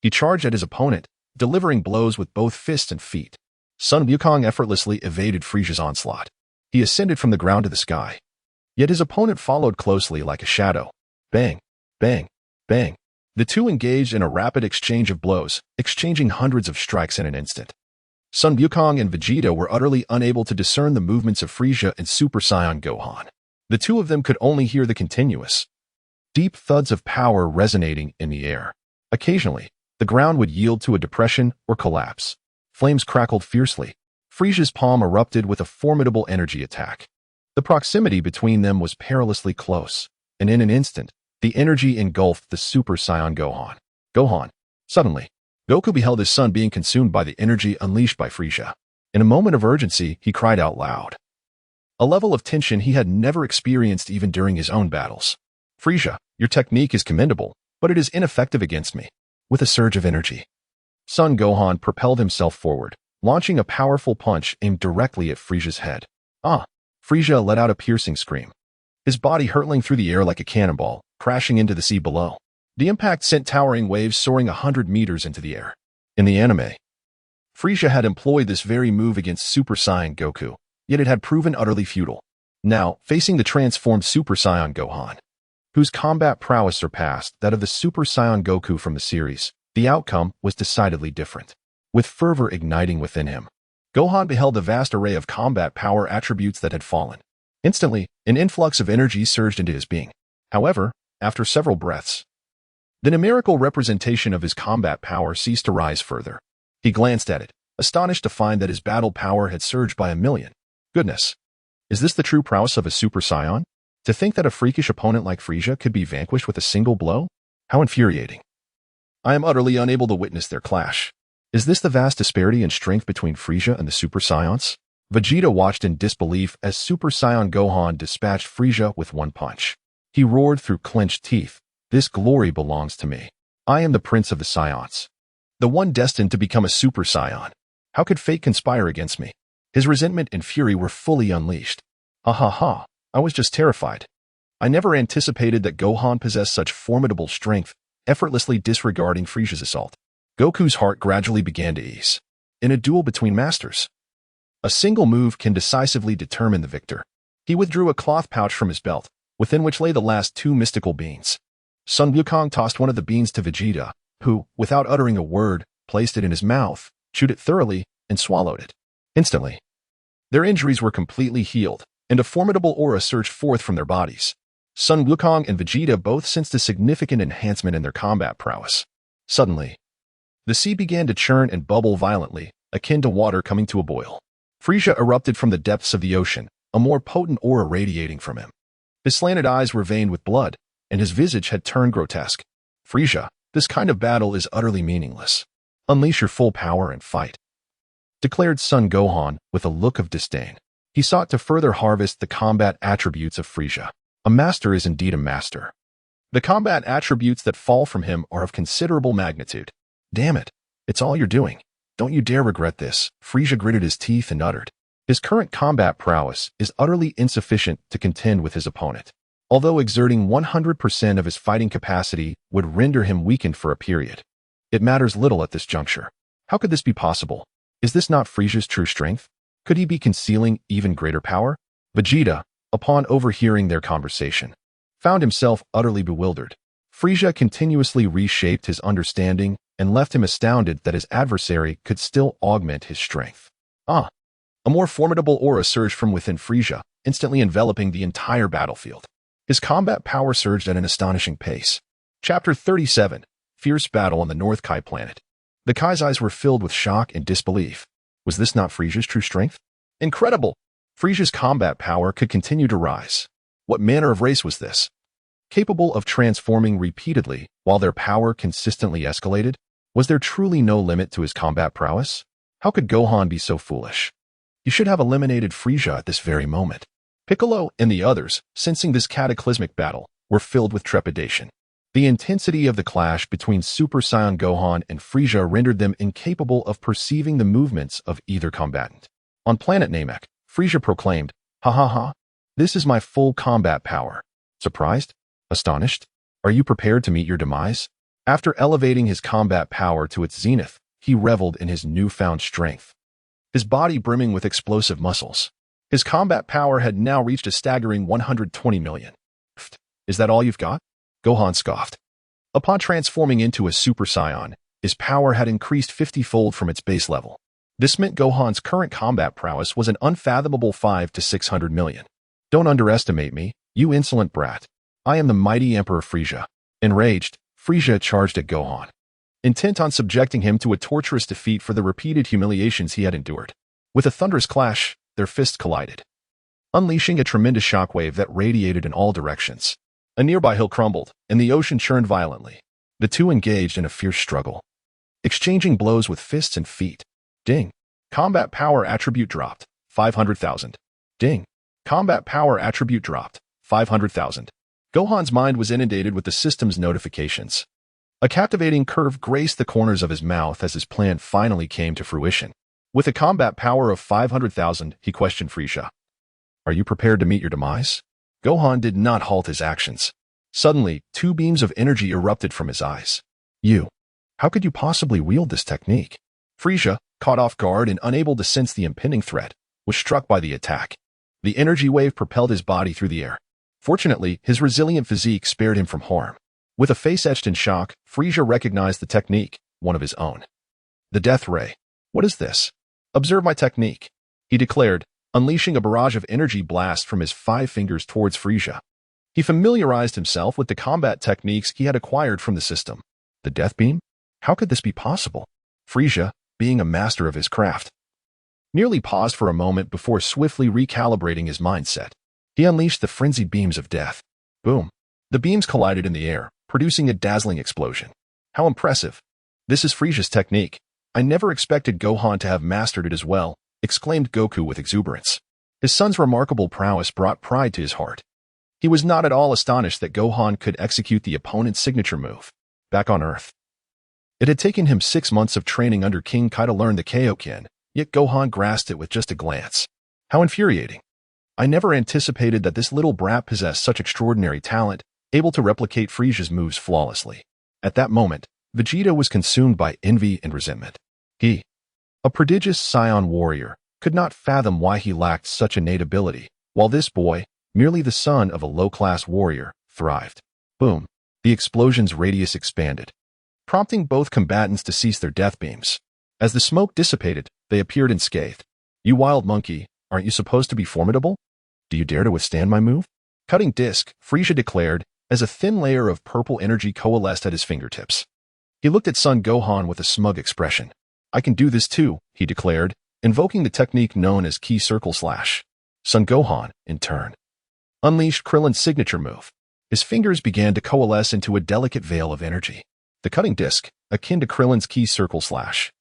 he charged at his opponent, delivering blows with both fists and feet. Son Wukong effortlessly evaded Frieza's onslaught. He ascended from the ground to the sky. Yet his opponent followed closely like a shadow. Bang, bang, bang. The two engaged in a rapid exchange of blows, exchanging hundreds of strikes in an instant. Son Wukong and Vegeta were utterly unable to discern the movements of Frieza and Super Saiyan Gohan. The two of them could only hear the continuous, deep thuds of power resonating in the air. Occasionally, the ground would yield to a depression or collapse. Flames crackled fiercely. Frieza's palm erupted with a formidable energy attack. The proximity between them was perilously close, and in an instant, the energy engulfed the Super Saiyan Gohan. Suddenly, Goku beheld his son being consumed by the energy unleashed by Frieza. In a moment of urgency, he cried out loud. A level of tension he had never experienced even during his own battles. Frieza, your technique is commendable, but it is ineffective against me. With a surge of energy, Son Gohan propelled himself forward, launching a powerful punch aimed directly at Frieza's head. Frieza let out a piercing scream, his body hurtling through the air like a cannonball, crashing into the sea below. The impact sent towering waves soaring 100 meters into the air. In the anime, Frieza had employed this very move against Super Saiyan Goku, yet it had proven utterly futile. Now, facing the transformed Super Saiyan Gohan, whose combat prowess surpassed that of the Super Saiyan Goku from the series, the outcome was decidedly different. With fervor igniting within him, Gohan beheld the vast array of combat power attributes that had fallen. Instantly, an influx of energy surged into his being. However, after several breaths, the numerical representation of his combat power ceased to rise further. He glanced at it, astonished to find that his battle power had surged by 1,000,000. Goodness! Is this the true prowess of a Super Saiyan? To think that a freakish opponent like Frieza could be vanquished with a single blow? How infuriating. I am utterly unable to witness their clash. Is this the vast disparity in strength between Frieza and the Super Saiyans? Vegeta watched in disbelief as Super Saiyan Gohan dispatched Frieza with one punch. He roared through clenched teeth. This glory belongs to me. I am the Prince of the Saiyans, the one destined to become a Super Saiyan. How could fate conspire against me? His resentment and fury were fully unleashed. Ha! I was just terrified. I never anticipated that Gohan possessed such formidable strength, effortlessly disregarding Frieza's assault. Goku's heart gradually began to ease. In a duel between masters, a single move can decisively determine the victor. He withdrew a cloth pouch from his belt, within which lay the last 2 mystical beans. Son Wukong tossed one of the beans to Vegeta, who, without uttering a word, placed it in his mouth, chewed it thoroughly, and swallowed it. Instantly, their injuries were completely healed, and a formidable aura surged forth from their bodies. Son Wukong and Vegeta both sensed a significant enhancement in their combat prowess. Suddenly, the sea began to churn and bubble violently, akin to water coming to a boil. Frieza erupted from the depths of the ocean, a more potent aura radiating from him. His slanted eyes were veined with blood, and his visage had turned grotesque. Frieza, this kind of battle is utterly meaningless. Unleash your full power and fight, declared Son Gohan with a look of disdain. He sought to further harvest the combat attributes of Frieza. A master is indeed a master. The combat attributes that fall from him are of considerable magnitude. Damn it, it's all you're doing. Don't you dare regret this, Frieza gritted his teeth and uttered. His current combat prowess is utterly insufficient to contend with his opponent. Although exerting 100% of his fighting capacity would render him weakened for a period, it matters little at this juncture. How could this be possible? Is this not Frieza's true strength? Could he be concealing even greater power? Vegeta, upon overhearing their conversation, found himself utterly bewildered. Frieza continuously reshaped his understanding and left him astounded that his adversary could still augment his strength. A more formidable aura surged from within Frieza, instantly enveloping the entire battlefield. His combat power surged at an astonishing pace. Chapter 37, Fierce Battle on the North Kai Planet. The Kai's eyes were filled with shock and disbelief. Was this not Frieza's true strength? Incredible! Frieza's combat power could continue to rise. What manner of race was this? capable of transforming repeatedly while their power consistently escalated? Was there truly no limit to his combat prowess? How could Gohan be so foolish? He should have eliminated Frieza at this very moment. Piccolo and the others, sensing this cataclysmic battle, were filled with trepidation. The intensity of the clash between Super Saiyan Gohan and Frieza rendered them incapable of perceiving the movements of either combatant. On planet Namek, Frieza proclaimed, "Ha ha ha, this is my full combat power." Surprised? Astonished? Are you prepared to meet your demise? After elevating his combat power to its zenith, he reveled in his newfound strength. His body brimming with explosive muscles. His combat power had now reached a staggering 120 million. Is that all you've got? Gohan scoffed. Upon transforming into a Super Saiyan, his power had increased 50-fold from its base level. This meant Gohan's current combat prowess was an unfathomable 500 to 600 million. Don't underestimate me, you insolent brat. I am the mighty Emperor Frieza. Enraged, Frieza charged at Gohan, intent on subjecting him to a torturous defeat for the repeated humiliations he had endured. With a thunderous clash, their fists collided, unleashing a tremendous shockwave that radiated in all directions. A nearby hill crumbled, and the ocean churned violently. The two engaged in a fierce struggle, exchanging blows with fists and feet. Ding. Combat power attribute dropped. 500,000. Ding. Combat power attribute dropped. 500,000. Gohan's mind was inundated with the system's notifications. A captivating curve graced the corners of his mouth as his plan finally came to fruition. With a combat power of 500,000, he questioned Frieza. Are you prepared to meet your demise? Gohan did not halt his actions. Suddenly, two beams of energy erupted from his eyes. How could you possibly wield this technique? Frieza, caught off guard and unable to sense the impending threat, was struck by the attack. The energy wave propelled his body through the air. Fortunately, his resilient physique spared him from harm. With a face etched in shock, Frieza recognized the technique, one of his own. The Death Ray. What is this? Observe my technique, he declared, unleashing a barrage of energy blast from his 5 fingers towards Frieza. He familiarized himself with the combat techniques he had acquired from the system. The Death Beam? How could this be possible? Frieza, being a master of his craft, nearly paused for a moment before swiftly recalibrating his mindset. He unleashed the frenzied beams of death. Boom. The beams collided in the air, producing a dazzling explosion. How impressive. This is Frieza's technique. I never expected Gohan to have mastered it as well, exclaimed Goku with exuberance. His son's remarkable prowess brought pride to his heart. He was not at all astonished that Gohan could execute the opponent's signature move. Back on Earth, it had taken him 6 months of training under King Kai to learn the Kaio-ken, yet Gohan grasped it with just a glance. How infuriating. I never anticipated that this little brat possessed such extraordinary talent, able to replicate Frieza's moves flawlessly. At that moment, Vegeta was consumed by envy and resentment. He, a prodigious Saiyan warrior, could not fathom why he lacked such innate ability, while this boy, merely the son of a low-class warrior, thrived. Boom. The explosion's radius expanded, prompting both combatants to cease their death beams. As the smoke dissipated, they appeared unscathed. You wild monkey, aren't you supposed to be formidable? Do you dare to withstand my move? Cutting disc, Frieza declared, as a thin layer of purple energy coalesced at his fingertips. He looked at Son Gohan with a smug expression. I can do this too, he declared, invoking the technique known as Ki Circle Slash. Son Gohan, in turn, unleashed Krillin's signature move. His fingers began to coalesce into a delicate veil of energy. The cutting disc, akin to Krillin's Ki Circle Slash,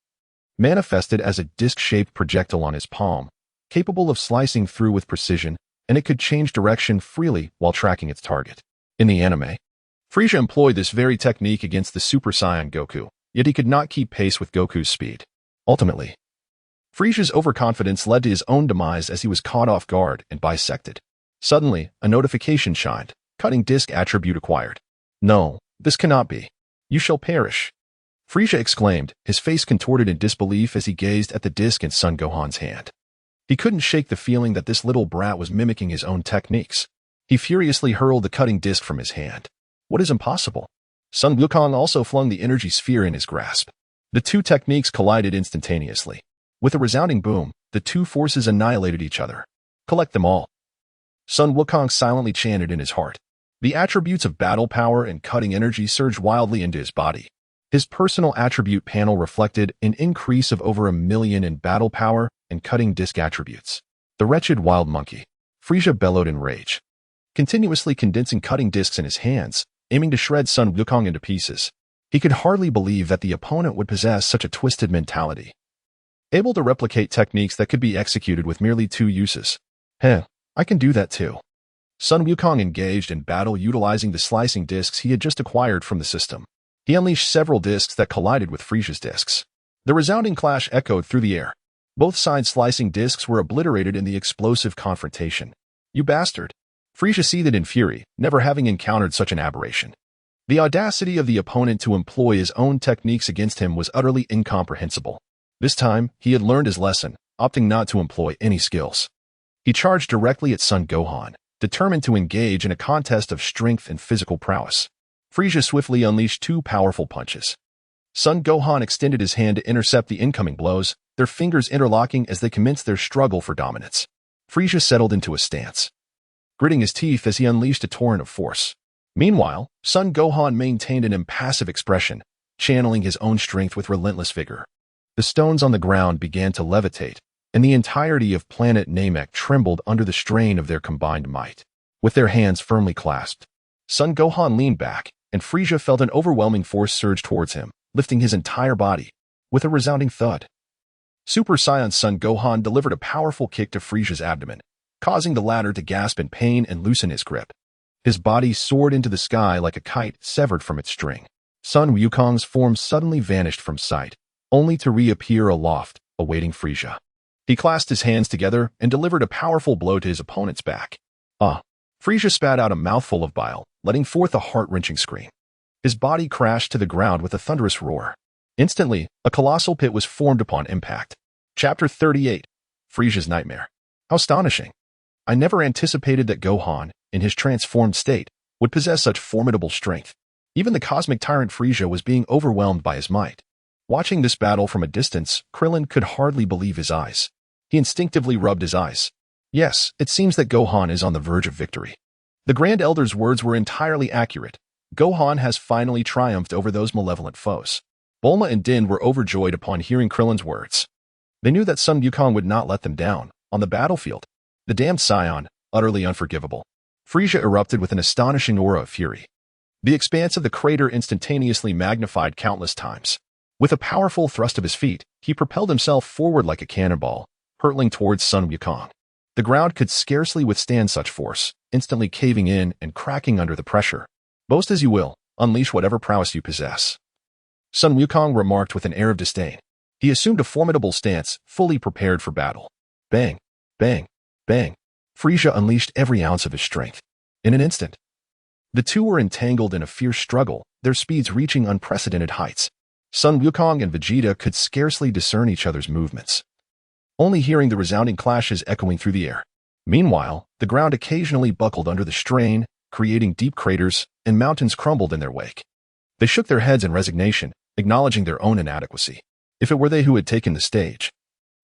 manifested as a disc-shaped projectile on his palm, capable of slicing through with precision, and it could change direction freely while tracking its target. In the anime, Frieza employed this very technique against the Super Saiyan Goku, yet he could not keep pace with Goku's speed. Ultimately, Frieza's overconfidence led to his own demise as he was caught off guard and bisected. Suddenly, a notification shined. Cutting disc attribute acquired. No, this cannot be. You shall perish. Frieza exclaimed, his face contorted in disbelief as he gazed at the disc in Son Gohan's hand. He couldn't shake the feeling that this little brat was mimicking his own techniques. He furiously hurled the cutting disc from his hand. What is impossible? Son Wukong also flung the energy sphere in his grasp. The two techniques collided instantaneously. With a resounding boom, the two forces annihilated each other. Collect them all. Son Wukong silently chanted in his heart. The attributes of battle power and cutting energy surged wildly into his body. His personal attribute panel reflected an increase of over 1 million in battle power and cutting disc attributes. The wretched wild monkey. Frieza bellowed in rage. continuously condensing cutting discs in his hands, aiming to shred Sun Wukong into pieces. He could hardly believe that the opponent would possess such a twisted mentality, able to replicate techniques that could be executed with merely 2 uses. I can do that too. Sun Wukong engaged in battle utilizing the slicing discs he had just acquired from the system. He unleashed several discs that collided with Frisia's discs. The resounding clash echoed through the air. Both sides' slicing discs were obliterated in the explosive confrontation. "You bastard!" Frisia seethed in fury, never having encountered such an aberration. The audacity of the opponent to employ his own techniques against him was utterly incomprehensible. This time, he had learned his lesson, opting not to employ any skills. He charged directly at Son Gohan, determined to engage in a contest of strength and physical prowess. Frisia swiftly unleashed 2 powerful punches. Son Gohan extended his hand to intercept the incoming blows, their fingers interlocking as they commenced their struggle for dominance. Frisia settled into a stance, gritting his teeth as he unleashed a torrent of force. Meanwhile, Son Gohan maintained an impassive expression, channeling his own strength with relentless vigor. The stones on the ground began to levitate, and the entirety of planet Namek trembled under the strain of their combined might. With their hands firmly clasped, Son Gohan leaned back, and Frisia felt an overwhelming force surge towards him, lifting his entire body. With a resounding thud, Super Saiyan Son Gohan delivered a powerful kick to Frisia's abdomen, causing the latter to gasp in pain and loosen his grip. His body soared into the sky like a kite severed from its string. Sun Wukong's form suddenly vanished from sight, only to reappear aloft, awaiting Frisia. He clasped his hands together and delivered a powerful blow to his opponent's back. Frisia spat out a mouthful of bile, letting forth a heart-wrenching scream. His body crashed to the ground with a thunderous roar. Instantly, a colossal pit was formed upon impact. Chapter 38. Frisia's Nightmare. How astonishing! I never anticipated that Gohan, in his transformed state, would possess such formidable strength. Even the cosmic tyrant Frisia was being overwhelmed by his might. Watching this battle from a distance, Krillin could hardly believe his eyes. He instinctively rubbed his eyes. Yes, it seems that Gohan is on the verge of victory. The Grand Elder's words were entirely accurate. Gohan has finally triumphed over those malevolent foes. Bulma and Din were overjoyed upon hearing Krillin's words. They knew that Sun Wukong would not let them down. On the battlefield, the damned Scion, utterly unforgivable. Frisia erupted with an astonishing aura of fury. The expanse of the crater instantaneously magnified countless times. With a powerful thrust of his feet, he propelled himself forward like a cannonball, hurtling towards Sun Wukong. The ground could scarcely withstand such force, instantly caving in and cracking under the pressure. Boast as you will, unleash whatever prowess you possess. Sun Wukong remarked with an air of disdain. He assumed a formidable stance, fully prepared for battle. Bang, bang, bang. Frisia unleashed every ounce of his strength. In an instant, the two were entangled in a fierce struggle, their speeds reaching unprecedented heights. Sun Wukong and Vegeta could scarcely discern each other's movements, only hearing the resounding clashes echoing through the air. Meanwhile, the ground occasionally buckled under the strain, creating deep craters, and mountains crumbled in their wake. They shook their heads in resignation, acknowledging their own inadequacy. If it were they who had taken the stage,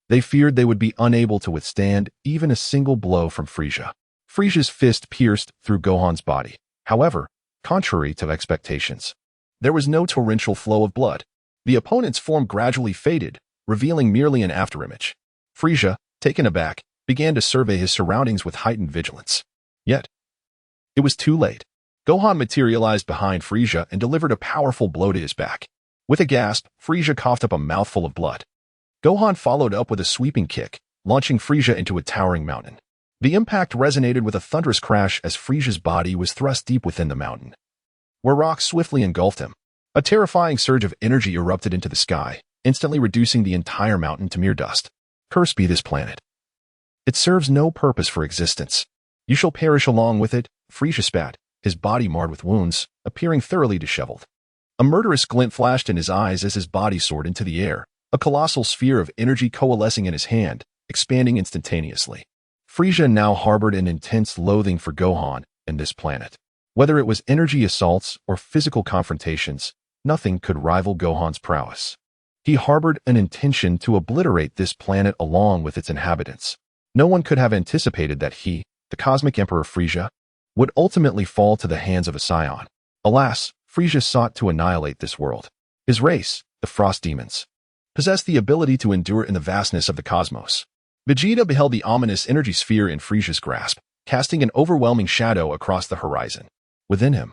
they feared they would be unable to withstand even a single blow from Frisia. Frisia's fist pierced through Gohan's body. However, contrary to expectations, there was no torrential flow of blood. The opponent's form gradually faded, revealing merely an afterimage. Frisia, taken aback, began to survey his surroundings with heightened vigilance. Yet, it was too late. Gohan materialized behind Frisia and delivered a powerful blow to his back. With a gasp, Frisia coughed up a mouthful of blood. Gohan followed up with a sweeping kick, launching Frisia into a towering mountain. The impact resonated with a thunderous crash as Frisia's body was thrust deep within the mountain, where rocks swiftly engulfed him. A terrifying surge of energy erupted into the sky, instantly reducing the entire mountain to mere dust. Cursed be this planet. It serves no purpose for existence. You shall perish along with it, Frisia spat, his body marred with wounds, appearing thoroughly disheveled. A murderous glint flashed in his eyes as his body soared into the air, a colossal sphere of energy coalescing in his hand, expanding instantaneously. Frisia now harbored an intense loathing for Gohan and this planet. Whether it was energy assaults or physical confrontations, nothing could rival Gohan's prowess. He harbored an intention to obliterate this planet along with its inhabitants. No one could have anticipated that he, the Cosmic Emperor Frisia, would ultimately fall to the hands of a Scion. Alas, Frisia sought to annihilate this world. His race, the Frost Demons, possessed the ability to endure in the vastness of the cosmos. Vegeta beheld the ominous energy sphere in Frisia's grasp, casting an overwhelming shadow across the horizon. Within him,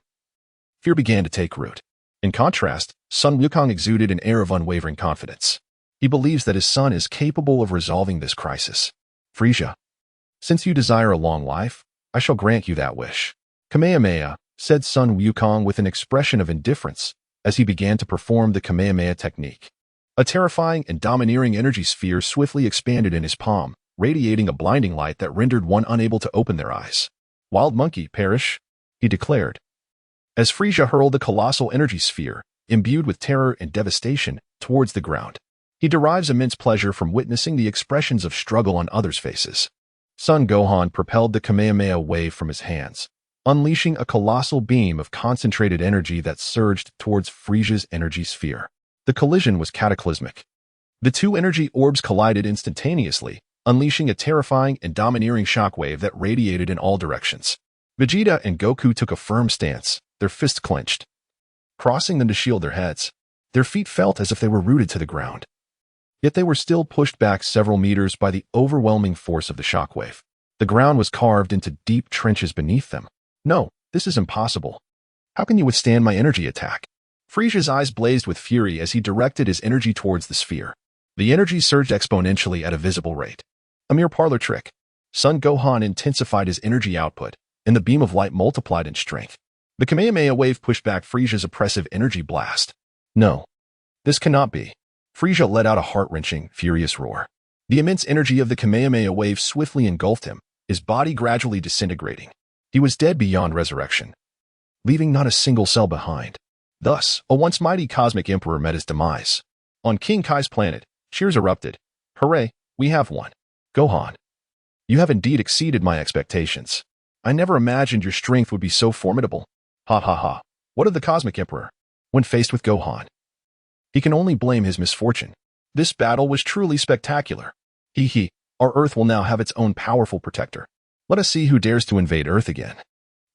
fear began to take root. In contrast, Sun Wukong exuded an air of unwavering confidence. He believes that his son is capable of resolving this crisis. Frieza, since you desire a long life, I shall grant you that wish. Kamehameha, said Sun Wukong with an expression of indifference as he began to perform the Kamehameha technique. A terrifying and domineering energy sphere swiftly expanded in his palm, radiating a blinding light that rendered one unable to open their eyes. Wild monkey, perish, he declared. As Frieza hurled the colossal energy sphere, imbued with terror and devastation, towards the ground. He derives immense pleasure from witnessing the expressions of struggle on others' faces. Son Gohan propelled the Kamehameha wave from his hands, unleashing a colossal beam of concentrated energy that surged towards Frieza's energy sphere. The collision was cataclysmic. The two energy orbs collided instantaneously, unleashing a terrifying and domineering shockwave that radiated in all directions. Vegeta and Goku took a firm stance, their fists clenched, crossing them to shield their heads. Their feet felt as if they were rooted to the ground. Yet they were still pushed back several meters by the overwhelming force of the shockwave. The ground was carved into deep trenches beneath them. No, this is impossible. How can you withstand my energy attack? Frieza's eyes blazed with fury as he directed his energy towards the sphere. The energy surged exponentially at a visible rate. A mere parlor trick. Son Gohan intensified his energy output, and the beam of light multiplied in strength. The Kamehameha wave pushed back Frieza's oppressive energy blast. No, this cannot be. Frieza let out a heart-wrenching, furious roar. The immense energy of the Kamehameha wave swiftly engulfed him, his body gradually disintegrating. He was dead beyond resurrection, leaving not a single cell behind. Thus, a once mighty cosmic emperor met his demise. On King Kai's planet, cheers erupted. Hooray, we have won. Gohan, you have indeed exceeded my expectations. I never imagined your strength would be so formidable. Ha ha ha. What of the cosmic emperor? When faced with Gohan, he can only blame his misfortune. This battle was truly spectacular. He, our Earth will now have its own powerful protector. Let us see who dares to invade Earth again.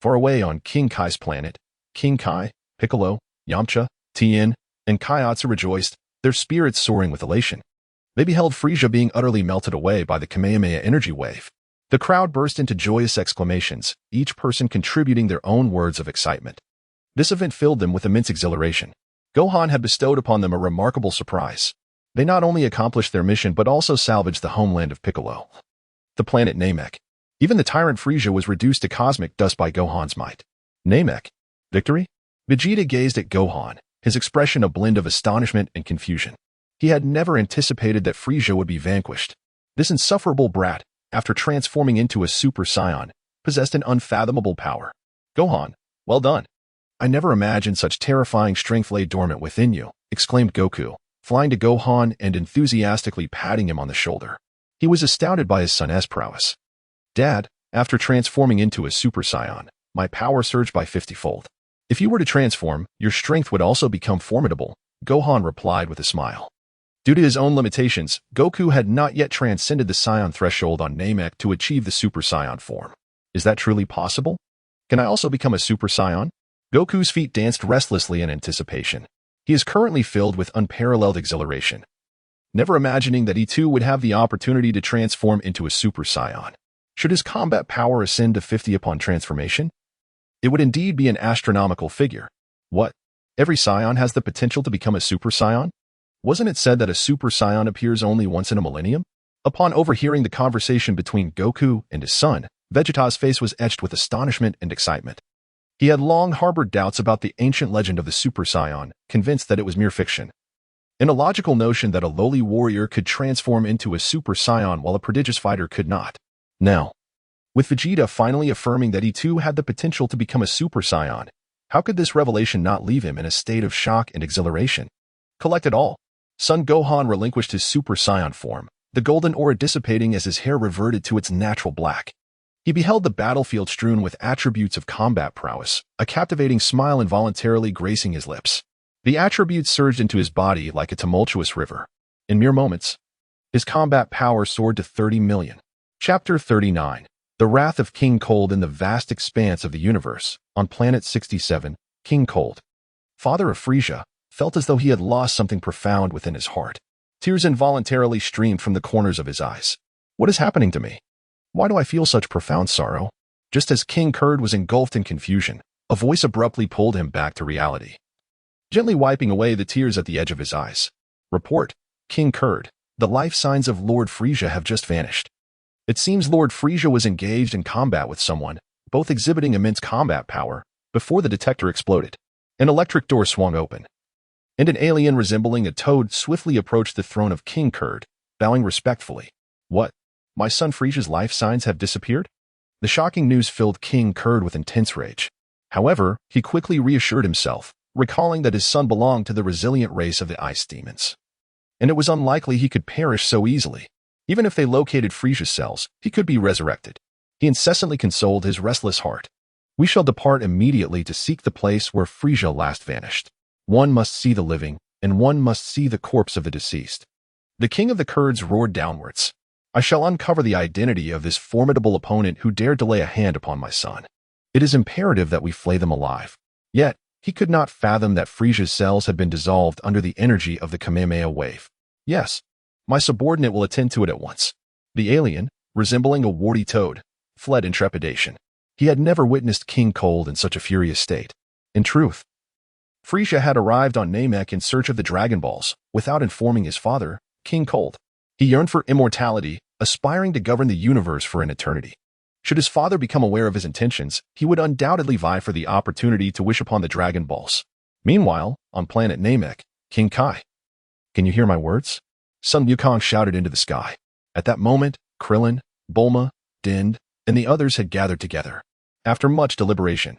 Far away on King Kai's planet, King Kai, Piccolo, Yamcha, Tien, and Kaiatsu rejoiced, their spirits soaring with elation. They beheld Frieza being utterly melted away by the Kamehameha energy wave. The crowd burst into joyous exclamations, each person contributing their own words of excitement. This event filled them with immense exhilaration. Gohan had bestowed upon them a remarkable surprise. They not only accomplished their mission but also salvaged the homeland of Piccolo, the planet Namek. Even the tyrant Frieza was reduced to cosmic dust by Gohan's might. Namek? Victory? Vegeta gazed at Gohan, his expression a blend of astonishment and confusion. He had never anticipated that Frieza would be vanquished. This insufferable brat, after transforming into a Super Saiyan, possessed an unfathomable power. Gohan, well done. I never imagined such terrifying strength lay dormant within you, exclaimed Goku, flying to Gohan and enthusiastically patting him on the shoulder. He was astounded by his son's prowess. Dad, after transforming into a Super Saiyan, my power surged by 50-fold. If you were to transform, your strength would also become formidable, Gohan replied with a smile. Due to his own limitations, Goku had not yet transcended the Saiyan threshold on Namek to achieve the Super Saiyan form. Is that truly possible? Can I also become a Super Saiyan? Goku's feet danced restlessly in anticipation. He is currently filled with unparalleled exhilaration, never imagining that he too would have the opportunity to transform into a Super Saiyan. Should his combat power ascend to 50 upon transformation? It would indeed be an astronomical figure. What? Every Saiyan has the potential to become a Super Saiyan? Wasn't it said that a Super Saiyan appears only once in a millennium? Upon overhearing the conversation between Goku and his son, Vegeta's face was etched with astonishment and excitement. He had long harbored doubts about the ancient legend of the Super Saiyan, convinced that it was mere fiction. An illogical notion that a lowly warrior could transform into a Super Saiyan while a prodigious fighter could not. Now, with Vegeta finally affirming that he too had the potential to become a Super Saiyan, how could this revelation not leave him in a state of shock and exhilaration? Collect it all. Son Gohan relinquished his Super Saiyan form, the golden aura dissipating as his hair reverted to its natural black. He beheld the battlefield strewn with attributes of combat prowess, a captivating smile involuntarily gracing his lips. The attributes surged into his body like a tumultuous river. In mere moments, his combat power soared to 30 million. Chapter 39. The Wrath of King Cold in the vast expanse of the universe. On Planet 67, King Cold, father of Frieza, felt as though he had lost something profound within his heart. Tears involuntarily streamed from the corners of his eyes. What is happening to me? Why do I feel such profound sorrow? Just as King Kurd was engulfed in confusion, a voice abruptly pulled him back to reality, gently wiping away the tears at the edge of his eyes. Report, King Kurd, the life signs of Lord Frisia have just vanished. It seems Lord Frisia was engaged in combat with someone, both exhibiting immense combat power, before the detector exploded. An electric door swung open, and an alien resembling a toad swiftly approached the throne of King Kurd, bowing respectfully. What? My son Frisia's life signs have disappeared? The shocking news filled King Kurd with intense rage. However, he quickly reassured himself, recalling that his son belonged to the resilient race of the ice demons, and it was unlikely he could perish so easily. Even if they located Frisia's cells, he could be resurrected. He incessantly consoled his restless heart. We shall depart immediately to seek the place where Frisia last vanished. One must see the living, and one must see the corpse of the deceased. The king of the Kurds roared downwards. I shall uncover the identity of this formidable opponent who dared to lay a hand upon my son. It is imperative that we flay them alive. Yet, he could not fathom that Frisia's cells had been dissolved under the energy of the Kamehameha wave. Yes, my subordinate will attend to it at once. The alien, resembling a warty toad, fled in trepidation. He had never witnessed King Cold in such a furious state. In truth, Frisia had arrived on Namek in search of the Dragon Balls, without informing his father, King Cold. He yearned for immortality, aspiring to govern the universe for an eternity. Should his father become aware of his intentions, he would undoubtedly vie for the opportunity to wish upon the Dragon Balls. Meanwhile, on planet Namek, King Kai. Can you hear my words? Sun Wukong shouted into the sky. At that moment, Krillin, Bulma, Din, and the others had gathered together. After much deliberation,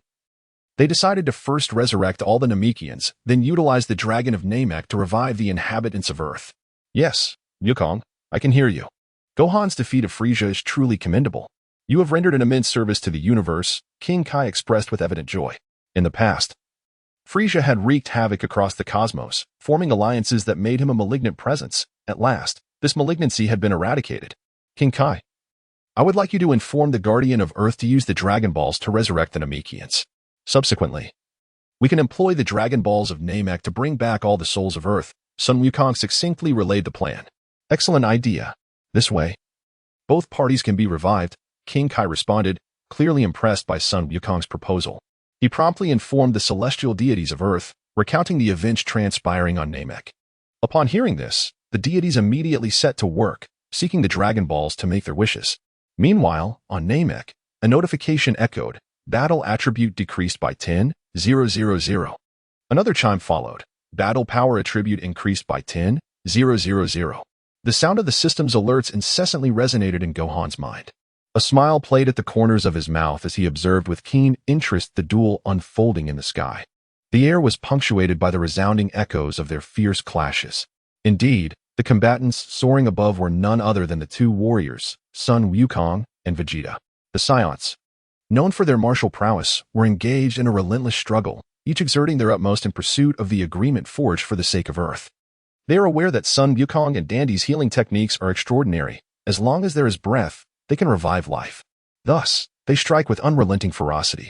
they decided to first resurrect all the Namekians, then utilize the Dragon of Namek to revive the inhabitants of Earth. Yes, Wukong, I can hear you. Gohan's defeat of Frisia is truly commendable. You have rendered an immense service to the universe, King Kai expressed with evident joy. In the past, Frisia had wreaked havoc across the cosmos, forming alliances that made him a malignant presence. At last, this malignancy had been eradicated. King Kai, I would like you to inform the Guardian of Earth to use the Dragon Balls to resurrect the Namekians. Subsequently, we can employ the Dragon Balls of Namek to bring back all the souls of Earth. Sun Wukong succinctly relayed the plan. Excellent idea. This way, both parties can be revived, King Kai responded, clearly impressed by Sun Wukong's proposal. He promptly informed the celestial deities of Earth, recounting the events transpiring on Namek. Upon hearing this, the deities immediately set to work, seeking the Dragon Balls to make their wishes. Meanwhile, on Namek, a notification echoed, battle attribute decreased by 10,000. Another chime followed, battle power attribute increased by 10,000. The sound of the system's alerts incessantly resonated in Gohan's mind. A smile played at the corners of his mouth as he observed with keen interest the duel unfolding in the sky. The air was punctuated by the resounding echoes of their fierce clashes. Indeed, the combatants soaring above were none other than the two warriors, Sun Wukong and Vegeta. The Scions, known for their martial prowess, were engaged in a relentless struggle, each exerting their utmost in pursuit of the agreement forged for the sake of Earth. They are aware that Sun Wukong and Dandy's healing techniques are extraordinary. As long as there is breath, they can revive life. Thus, they strike with unrelenting ferocity.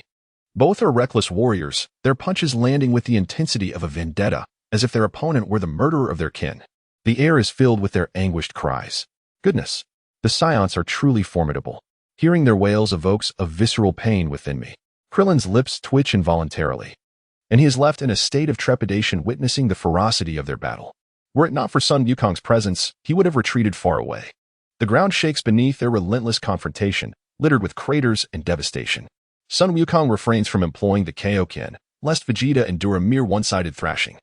Both are reckless warriors, their punches landing with the intensity of a vendetta, as if their opponent were the murderer of their kin. The air is filled with their anguished cries. Goodness, the Scions are truly formidable. Hearing their wails evokes a visceral pain within me. Krillin's lips twitch involuntarily, and he is left in a state of trepidation witnessing the ferocity of their battle. Were it not for Sun Wukong's presence, he would have retreated far away. The ground shakes beneath their relentless confrontation, littered with craters and devastation. Sun Wukong refrains from employing the Kaio-ken, lest Vegeta endure a mere one-sided thrashing.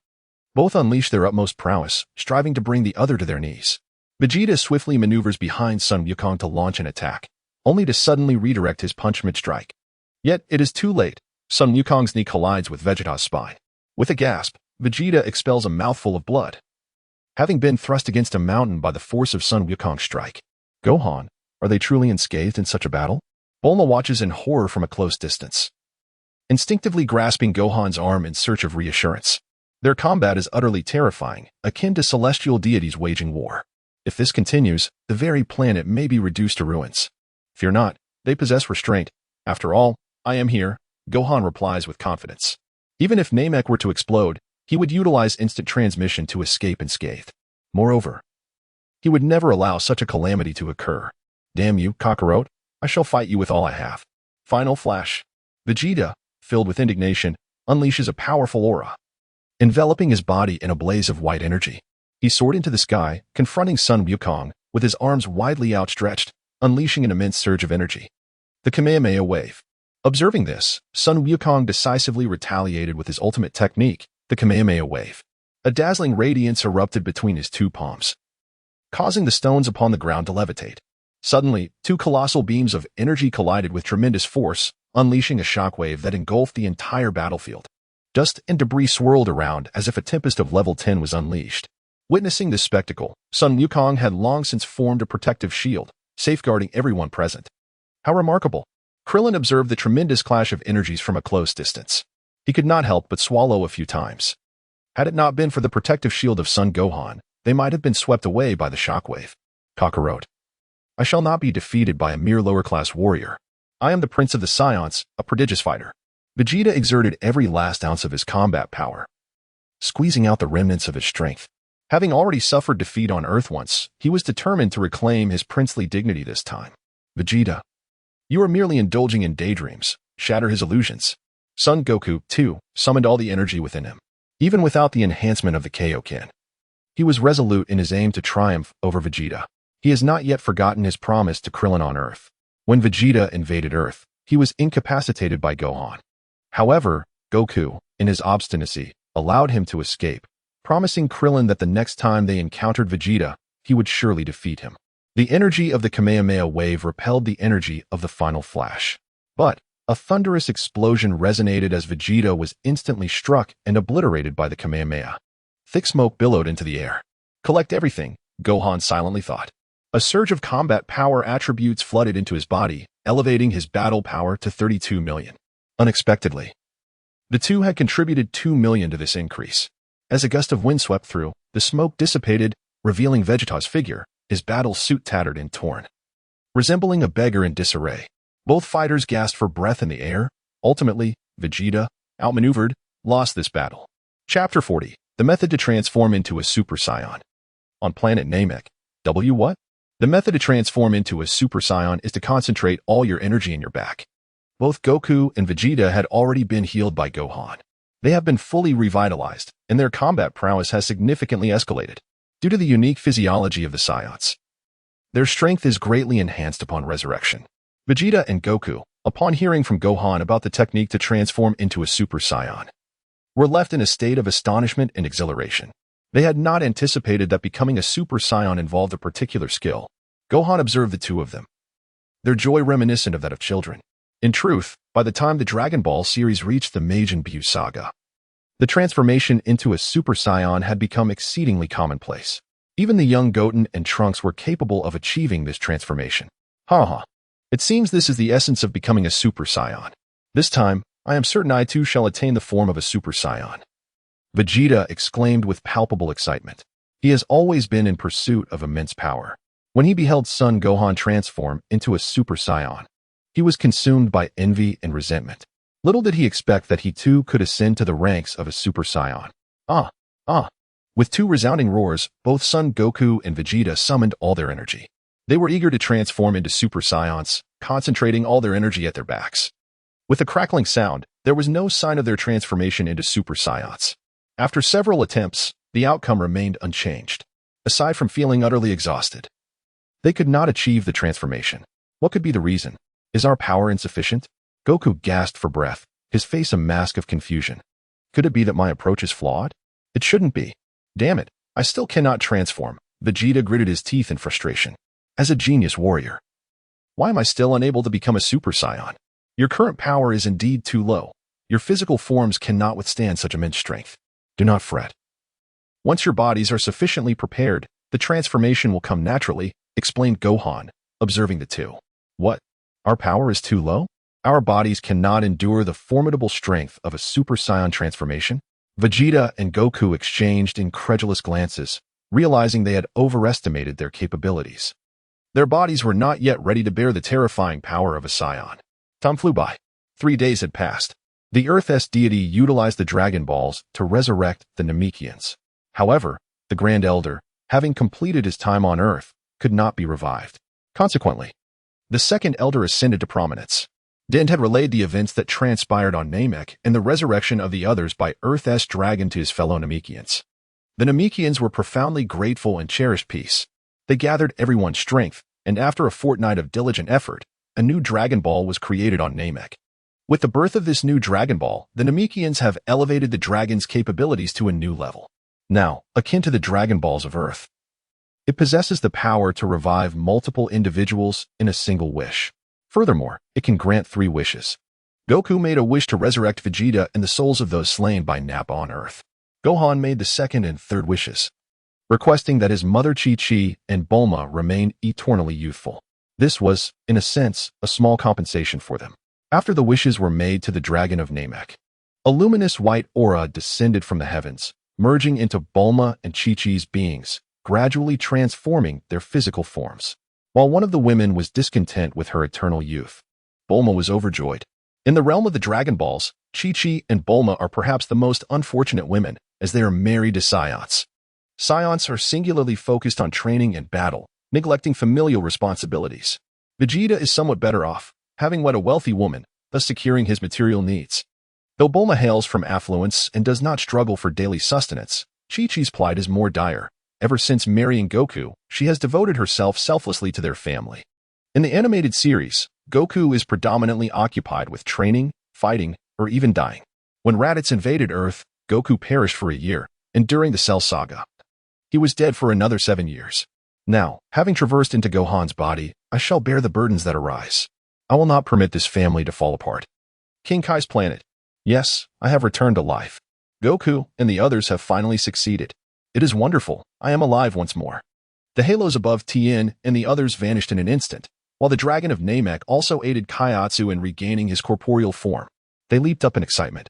Both unleash their utmost prowess, striving to bring the other to their knees. Vegeta swiftly maneuvers behind Sun Wukong to launch an attack, only to suddenly redirect his punch mid-strike. Yet, it is too late. Sun Wukong's knee collides with Vegeta's spine. With a gasp, Vegeta expels a mouthful of blood, having been thrust against a mountain by the force of Sun Wukong's strike. Gohan, are they truly unscathed in such a battle? Bulma watches in horror from a close distance, instinctively grasping Gohan's arm in search of reassurance. Their combat is utterly terrifying, akin to celestial deities waging war. If this continues, the very planet may be reduced to ruins. Fear not, they possess restraint. After all, I am here, Gohan replies with confidence. Even if Namek were to explode, he would utilize instant transmission to escape unscathed. Moreover, he would never allow such a calamity to occur. Damn you, Kakarot, I shall fight you with all I have. Final flash. Vegeta, filled with indignation, unleashes a powerful aura, enveloping his body in a blaze of white energy. He soared into the sky, confronting Sun Wukong, with his arms widely outstretched, unleashing an immense surge of energy. The Kamehameha Wave. Observing this, Sun Wukong decisively retaliated with his ultimate technique, the Kamehameha Wave. A dazzling radiance erupted between his two palms, causing the stones upon the ground to levitate. Suddenly, two colossal beams of energy collided with tremendous force, unleashing a shockwave that engulfed the entire battlefield. Dust and debris swirled around as if a tempest of level 10 was unleashed. Witnessing this spectacle, Sun Wukong had long since formed a protective shield, safeguarding everyone present. How remarkable! Krillin observed the tremendous clash of energies from a close distance. He could not help but swallow a few times. Had it not been for the protective shield of Son Gohan, they might have been swept away by the shockwave. Kakarot. I shall not be defeated by a mere lower-class warrior. I am the Prince of the Scions, a prodigious fighter. Vegeta exerted every last ounce of his combat power, squeezing out the remnants of his strength. Having already suffered defeat on Earth once, he was determined to reclaim his princely dignity this time. Vegeta, you are merely indulging in daydreams. Shatter his illusions. Son Goku, too, summoned all the energy within him. Even without the enhancement of the Kaio-ken, he was resolute in his aim to triumph over Vegeta. He has not yet forgotten his promise to Krillin on Earth. When Vegeta invaded Earth, he was incapacitated by Gohan. However, Goku, in his obstinacy, allowed him to escape, promising Krillin that the next time they encountered Vegeta, he would surely defeat him. The energy of the Kamehameha Wave repelled the energy of the final flash. But a thunderous explosion resonated as Vegeta was instantly struck and obliterated by the Kamehameha. Thick smoke billowed into the air. Collect everything, Gohan silently thought. A surge of combat power attributes flooded into his body, elevating his battle power to 32 million. Unexpectedly, the two had contributed 2 million to this increase. As a gust of wind swept through, the smoke dissipated, revealing Vegeta's figure, his battle suit tattered and torn, resembling a beggar in disarray. Both fighters gasped for breath in the air. Ultimately, Vegeta, outmaneuvered, lost this battle. Chapter 40. The method to transform into a Super Saiyan. On planet Namek. What? The method to transform into a Super Saiyan is to concentrate all your energy in your back. Both Goku and Vegeta had already been healed by Gohan. They have been fully revitalized, and their combat prowess has significantly escalated. Due to the unique physiology of the Saiyans, their strength is greatly enhanced upon resurrection. Vegeta and Goku, upon hearing from Gohan about the technique to transform into a Super Saiyan, were left in a state of astonishment and exhilaration. They had not anticipated that becoming a Super Saiyan involved a particular skill. Gohan observed the two of them, their joy reminiscent of that of children. In truth, by the time the Dragon Ball series reached the Majin Buu saga, the transformation into a Super Saiyan had become exceedingly commonplace. Even the young Goten and Trunks were capable of achieving this transformation. It seems this is the essence of becoming a Super Saiyan. This time, I am certain I too shall attain the form of a Super Saiyan. Vegeta exclaimed with palpable excitement. He has always been in pursuit of immense power. When he beheld Son Gohan transform into a Super Saiyan, he was consumed by envy and resentment. Little did he expect that he too could ascend to the ranks of a Super Saiyan. With two resounding roars, both Son Goku and Vegeta summoned all their energy. They were eager to transform into Super Saiyans, concentrating all their energy at their backs. With a crackling sound, there was no sign of their transformation into Super Saiyans. After several attempts, the outcome remained unchanged. Aside from feeling utterly exhausted, they could not achieve the transformation. What could be the reason? Is our power insufficient? Goku gasped for breath, his face a mask of confusion. Could it be that my approach is flawed? It shouldn't be. Damn it, I still cannot transform. Vegeta gritted his teeth in frustration. As a genius warrior, why am I still unable to become a Super Saiyan? Your current power is indeed too low. Your physical forms cannot withstand such immense strength. Do not fret. Once your bodies are sufficiently prepared, the transformation will come naturally, explained Gohan, observing the two. What? Our power is too low? Our bodies cannot endure the formidable strength of a Super Saiyan transformation? Vegeta and Goku exchanged incredulous glances, realizing they had overestimated their capabilities. Their bodies were not yet ready to bear the terrifying power of a Saiyan. Time flew by. 3 days had passed. The Earth's deity utilized the Dragon Balls to resurrect the Namekians. However, the Grand Elder, having completed his time on Earth, could not be revived. Consequently, the second Elder ascended to prominence. Dent had relayed the events that transpired on Namek and the resurrection of the others by Earth's dragon to his fellow Namekians. The Namekians were profoundly grateful and cherished peace. They gathered everyone's strength, and after a fortnight of diligent effort, a new Dragon Ball was created on Namek. With the birth of this new Dragon Ball, the Namekians have elevated the dragon's capabilities to a new level. Now, akin to the Dragon Balls of Earth, it possesses the power to revive multiple individuals in a single wish. Furthermore, it can grant 3 wishes. Goku made a wish to resurrect Vegeta and the souls of those slain by Nappa on Earth. Gohan made the 2nd and 3rd wishes, requesting that his mother Chi-Chi and Bulma remain eternally youthful. This was, in a sense, a small compensation for them. After the wishes were made to the Dragon of Namek, a luminous white aura descended from the heavens, merging into Bulma and Chi-Chi's beings, gradually transforming their physical forms. While one of the women was discontent with her eternal youth, Bulma was overjoyed. In the realm of the Dragon Balls, Chi-Chi and Bulma are perhaps the most unfortunate women, as they are married to Scions. Scions are singularly focused on training and battle, neglecting familial responsibilities. Vegeta is somewhat better off, having wed a wealthy woman, thus securing his material needs. Though Bulma hails from affluence and does not struggle for daily sustenance, Chi-Chi's plight is more dire. Ever since marrying Goku, she has devoted herself selflessly to their family. In the animated series, Goku is predominantly occupied with training, fighting, or even dying. When Raditz invaded Earth, Goku perished for a year, and during the Cell Saga, he was dead for another 7 years. Now, having traversed into Gohan's body, I shall bear the burdens that arise. I will not permit this family to fall apart. King Kai's planet. Yes, I have returned to life. Goku and the others have finally succeeded. It is wonderful. I am alive once more. The halos above Tien and the others vanished in an instant, while the Dragon of Namek also aided Kaiatsu in regaining his corporeal form. They leaped up in excitement.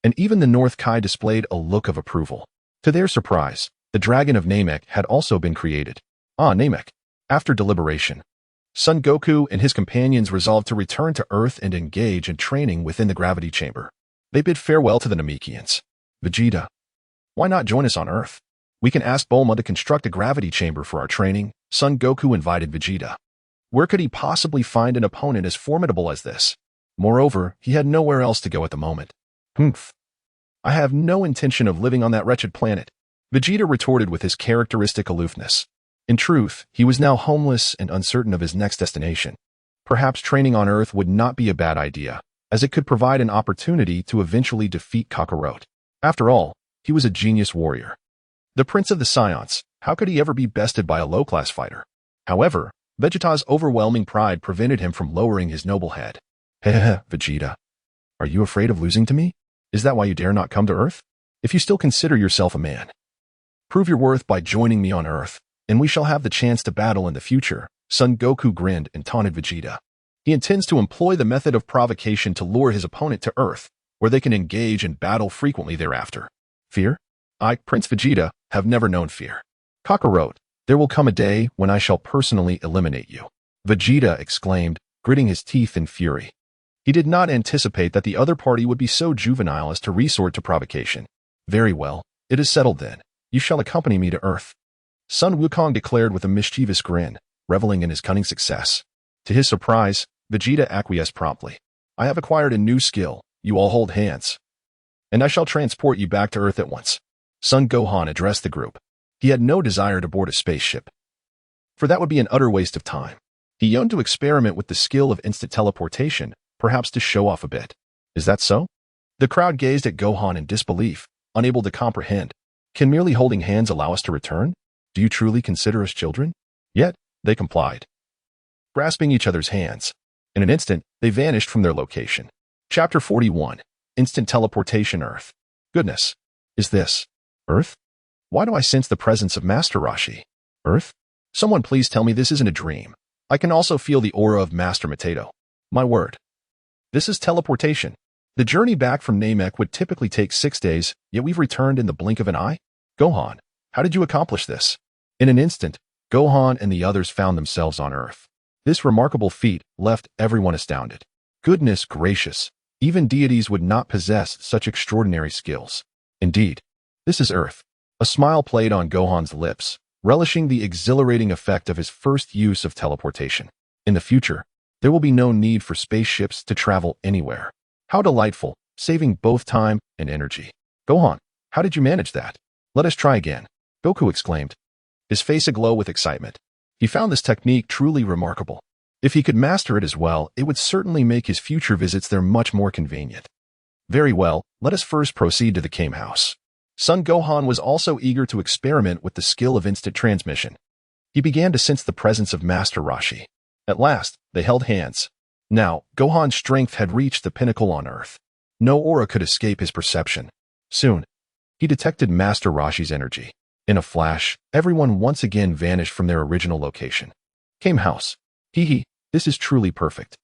And even the North Kai displayed a look of approval. To their surprise, the Dragon of Namek had also been created. Namek. After deliberation, Son Goku and his companions resolved to return to Earth and engage in training within the gravity chamber. They bid farewell to the Namekians. Vegeta, why not join us on Earth? We can ask Bulma to construct a gravity chamber for our training. Son Goku invited Vegeta. Where could he possibly find an opponent as formidable as this? Moreover, he had nowhere else to go at the moment. Humph. I have no intention of living on that wretched planet, Vegeta retorted with his characteristic aloofness. In truth, he was now homeless and uncertain of his next destination. Perhaps training on Earth would not be a bad idea, as it could provide an opportunity to eventually defeat Kakarot. After all, he was a genius warrior. The Prince of the Scions, how could he ever be bested by a low-class fighter? However, Vegeta's overwhelming pride prevented him from lowering his noble head. Heh, Vegeta. Are you afraid of losing to me? Is that why you dare not come to Earth? If you still consider yourself a man, prove your worth by joining me on Earth, and we shall have the chance to battle in the future. Son Goku grinned and taunted Vegeta. He intends to employ the method of provocation to lure his opponent to Earth, where they can engage in battle frequently thereafter. Fear? I, Prince Vegeta, have never known fear. Kakarot, there will come a day when I shall personally eliminate you. Vegeta exclaimed, gritting his teeth in fury. He did not anticipate that the other party would be so juvenile as to resort to provocation. Very well, it is settled then. You shall accompany me to Earth. Sun Wukong declared with a mischievous grin, reveling in his cunning success. To his surprise, Vegeta acquiesced promptly. I have acquired a new skill. You all hold hands, and I shall transport you back to Earth at once. Son Gohan addressed the group. He had no desire to board a spaceship, for that would be an utter waste of time. He yearned to experiment with the skill of instant teleportation, perhaps to show off a bit. Is that so? The crowd gazed at Gohan in disbelief, unable to comprehend. Can merely holding hands allow us to return? Do you truly consider us children? Yet, they complied, grasping each other's hands. In an instant, they vanished from their location. Chapter 41. Instant Teleportation Earth. Goodness. Is this Earth? Why do I sense the presence of Master Roshi? Earth? Someone please tell me this isn't a dream. I can also feel the aura of Master Mateto. My word. This is teleportation. The journey back from Namek would typically take 6 days, yet we've returned in the blink of an eye? Gohan, how did you accomplish this? In an instant, Gohan and the others found themselves on Earth. This remarkable feat left everyone astounded. Goodness gracious, even deities would not possess such extraordinary skills. Indeed, this is Earth. A smile played on Gohan's lips, relishing the exhilarating effect of his first use of teleportation. In the future, There will be no need for spaceships to travel anywhere. How delightful, saving both time and energy. Gohan, how did you manage that? Let us try again, Goku exclaimed, his face aglow with excitement. He found this technique truly remarkable. If he could master it as well, it would certainly make his future visits there much more convenient. Very well, let us first proceed to the Kame house. Son Gohan was also eager to experiment with the skill of instant transmission. He began to sense the presence of Master Roshi. At last, they held hands. Now, Gohan's strength had reached the pinnacle on Earth. No aura could escape his perception. Soon, he detected Master Roshi's energy. In a flash, everyone once again vanished from their original location. Kame house. He, this is truly perfect.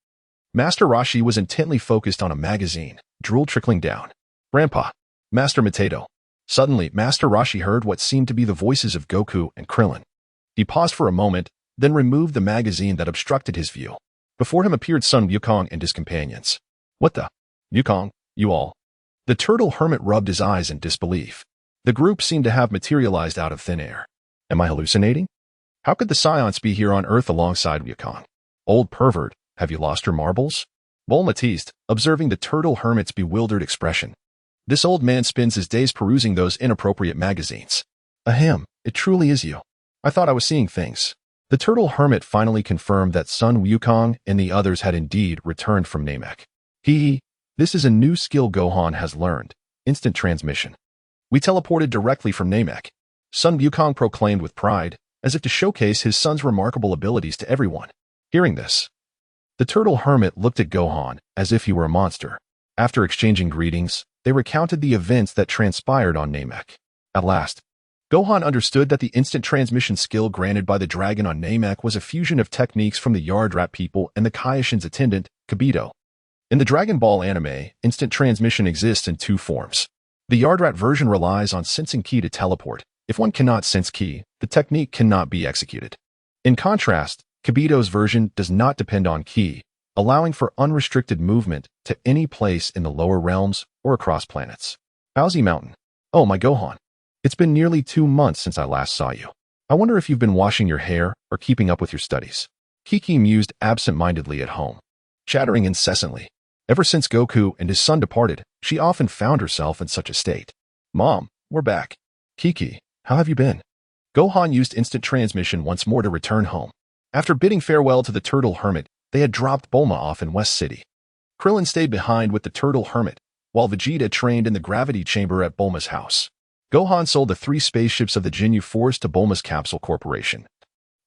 Master Roshi was intently focused on a magazine, drool trickling down. Grandpa, Master Mateto. Suddenly, Master Roshi heard what seemed to be the voices of Goku and Krillin. He paused for a moment, then removed the magazine that obstructed his view. Before him appeared Son Wukong and his companions. What the? Wukong, you all. The turtle hermit rubbed his eyes in disbelief. The group seemed to have materialized out of thin air. Am I hallucinating? How could the Science be here on Earth alongside Wukong? Old pervert, have you lost your marbles? Bulma teased, observing the turtle hermit's bewildered expression. This old man spends his days perusing those inappropriate magazines. Ahem, it truly is you. I thought I was seeing things. The turtle hermit finally confirmed that Son Wukong and the others had indeed returned from Namek. This is a new skill Gohan has learned, instant transmission. We teleported directly from Namek. Son Wukong proclaimed with pride, as if to showcase his son's remarkable abilities to everyone. Hearing this, the turtle hermit looked at Gohan as if he were a monster. After exchanging greetings, they recounted the events that transpired on Namek. At last, Gohan understood that the instant transmission skill granted by the dragon on Namek was a fusion of techniques from the Yardrat people and the Kaioshin's attendant, Kibito. In the Dragon Ball anime, instant transmission exists in two forms. The Yardrat version relies on sensing ki to teleport. If one cannot sense ki, the technique cannot be executed. In contrast, Kibito's version does not depend on ki, allowing for unrestricted movement to any place in the lower realms or across planets. Bowsy Mountain. Oh my Gohan. It's been nearly 2 months since I last saw you. I wonder if you've been washing your hair or keeping up with your studies. Kiki mused absent-mindedly at home, chattering incessantly. Ever since Goku and his son departed, she often found herself in such a state. Mom, we're back. Kiki, how have you been? Gohan used instant transmission once more to return home. After bidding farewell to the turtle hermit, they had dropped Bulma off in West City. Krillin stayed behind with the turtle hermit, while Vegeta trained in the gravity chamber at Bulma's house. Gohan sold the 3 spaceships of the Ginyu Force to Bulma's Capsule Corporation,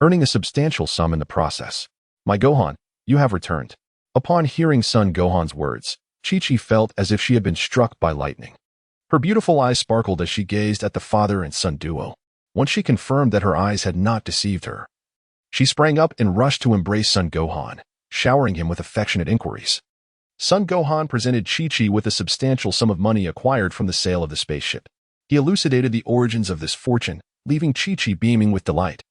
earning a substantial sum in the process. My Gohan, you have returned. Upon hearing son Gohan's words, Chi-Chi felt as if she had been struck by lightning. Her beautiful eyes sparkled as she gazed at the father and son duo. Once she confirmed that her eyes had not deceived her, she sprang up and rushed to embrace son Gohan, showering him with affectionate inquiries. Son Gohan presented Chi-Chi with a substantial sum of money acquired from the sale of the spaceship. He elucidated the origins of this fortune, leaving Chi-Chi beaming with delight.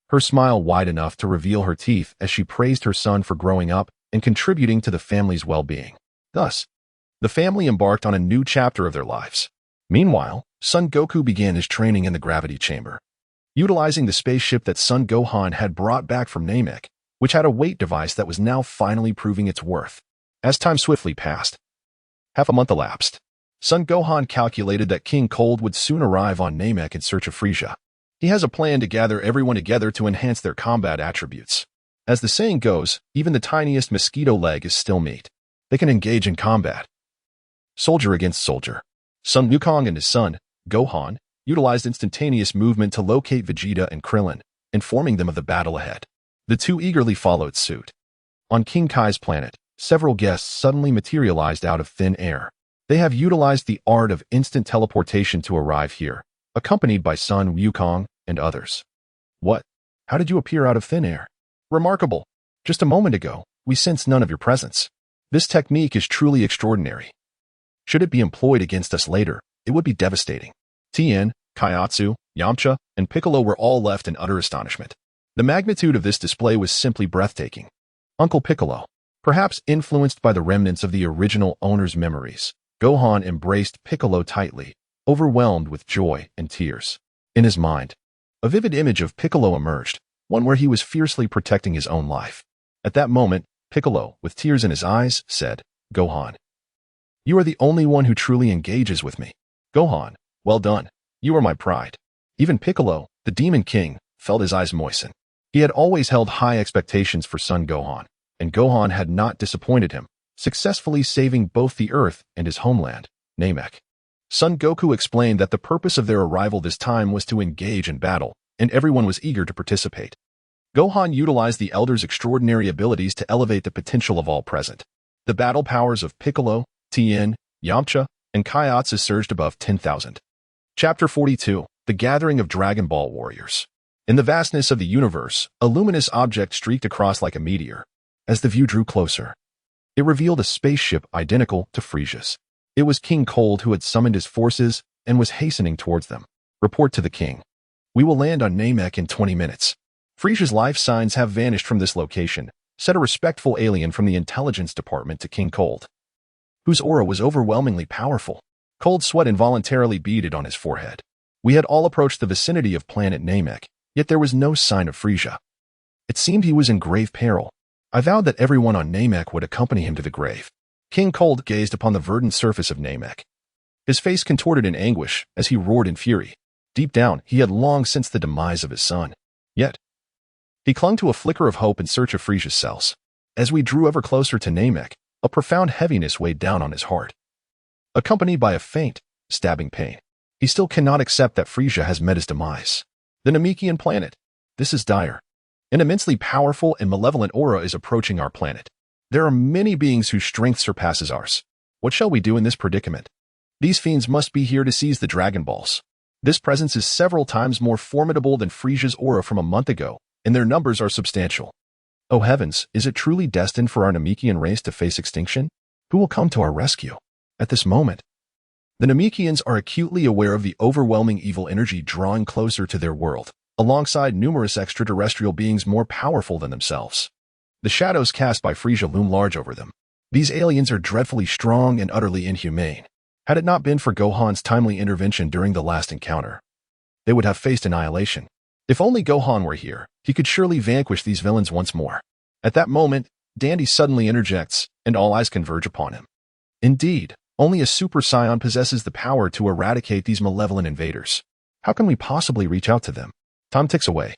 Her smile wide enough to reveal her teeth as she praised her son for growing up and contributing to the family's well-being. Thus, the family embarked on a new chapter of their lives. Meanwhile, Son Goku began his training in the gravity chamber. Utilizing the spaceship that Son Gohan had brought back from Namek, which had a weight device that was now finally proving its worth. As time swiftly passed, half a month elapsed. Son Gohan calculated that King Cold would soon arrive on Namek in search of Frieza. He has a plan to gather everyone together to enhance their combat attributes. As the saying goes, even the tiniest mosquito leg is still meat. They can engage in combat. Soldier against soldier. Son Wukong and his son, Gohan, utilized instantaneous movement to locate Vegeta and Krillin, informing them of the battle ahead. The two eagerly followed suit. On King Kai's planet, several guests suddenly materialized out of thin air. They have utilized the art of instant teleportation to arrive here, accompanied by Son Wukong and others. What? How did you appear out of thin air? Remarkable. Just a moment ago, we sensed none of your presence. This technique is truly extraordinary. Should it be employed against us later, it would be devastating. Tien, Kaiatsu, Yamcha, and Piccolo were all left in utter astonishment. The magnitude of this display was simply breathtaking. Uncle Piccolo, perhaps influenced by the remnants of the original owner's memories, Gohan embraced Piccolo tightly, overwhelmed with joy and tears. In his mind, a vivid image of Piccolo emerged, one where he was fiercely protecting his own life. At that moment, Piccolo, with tears in his eyes, said, "Gohan, you are the only one who truly engages with me. Gohan, well done. You are my pride." Even Piccolo, the Demon King, felt his eyes moisten. He had always held high expectations for son Gohan, and Gohan had not disappointed him, successfully saving both the Earth and his homeland, Namek. Son Goku explained that the purpose of their arrival this time was to engage in battle, and everyone was eager to participate. Gohan utilized the Elder's extraordinary abilities to elevate the potential of all present. The battle powers of Piccolo, Tien, Yamcha, and Kaiotsu surged above 10,000. Chapter 42, The Gathering of Dragon Ball Warriors. In the vastness of the universe, a luminous object streaked across like a meteor. As the view drew closer, it revealed a spaceship identical to Frisia's. It was King Cold who had summoned his forces and was hastening towards them. Report to the king. We will land on Namek in 20 minutes. Frisia's life signs have vanished from this location, said a respectful alien from the intelligence department to King Cold, whose aura was overwhelmingly powerful. Cold sweat involuntarily beaded on his forehead. We had all approached the vicinity of planet Namek, yet there was no sign of Frisia. It seemed he was in grave peril. I vowed that everyone on Namek would accompany him to the grave. King Cold gazed upon the verdant surface of Namek. His face contorted in anguish as he roared in fury. Deep down, he had longed since the demise of his son. Yet, he clung to a flicker of hope in search of Frisia's cells. As we drew ever closer to Namek, a profound heaviness weighed down on his heart, accompanied by a faint, stabbing pain. He still cannot accept that Frisia has met his demise. The Namekian planet. This is dire. An immensely powerful and malevolent aura is approaching our planet. There are many beings whose strength surpasses ours. What shall we do in this predicament? These fiends must be here to seize the Dragon Balls. This presence is several times more formidable than Frisia's aura from a month ago, and their numbers are substantial. Oh heavens, is it truly destined for our Namekian race to face extinction? Who will come to our rescue? At this moment, the Namekians are acutely aware of the overwhelming evil energy drawing closer to their world, alongside numerous extraterrestrial beings more powerful than themselves. The shadows cast by Frisia loom large over them. These aliens are dreadfully strong and utterly inhumane. Had it not been for Gohan's timely intervention during the last encounter, they would have faced annihilation. If only Gohan were here, he could surely vanquish these villains once more. At that moment, Dandy suddenly interjects, and all eyes converge upon him. Indeed, only a Super Saiyan possesses the power to eradicate these malevolent invaders. How can we possibly reach out to them? Time ticks away,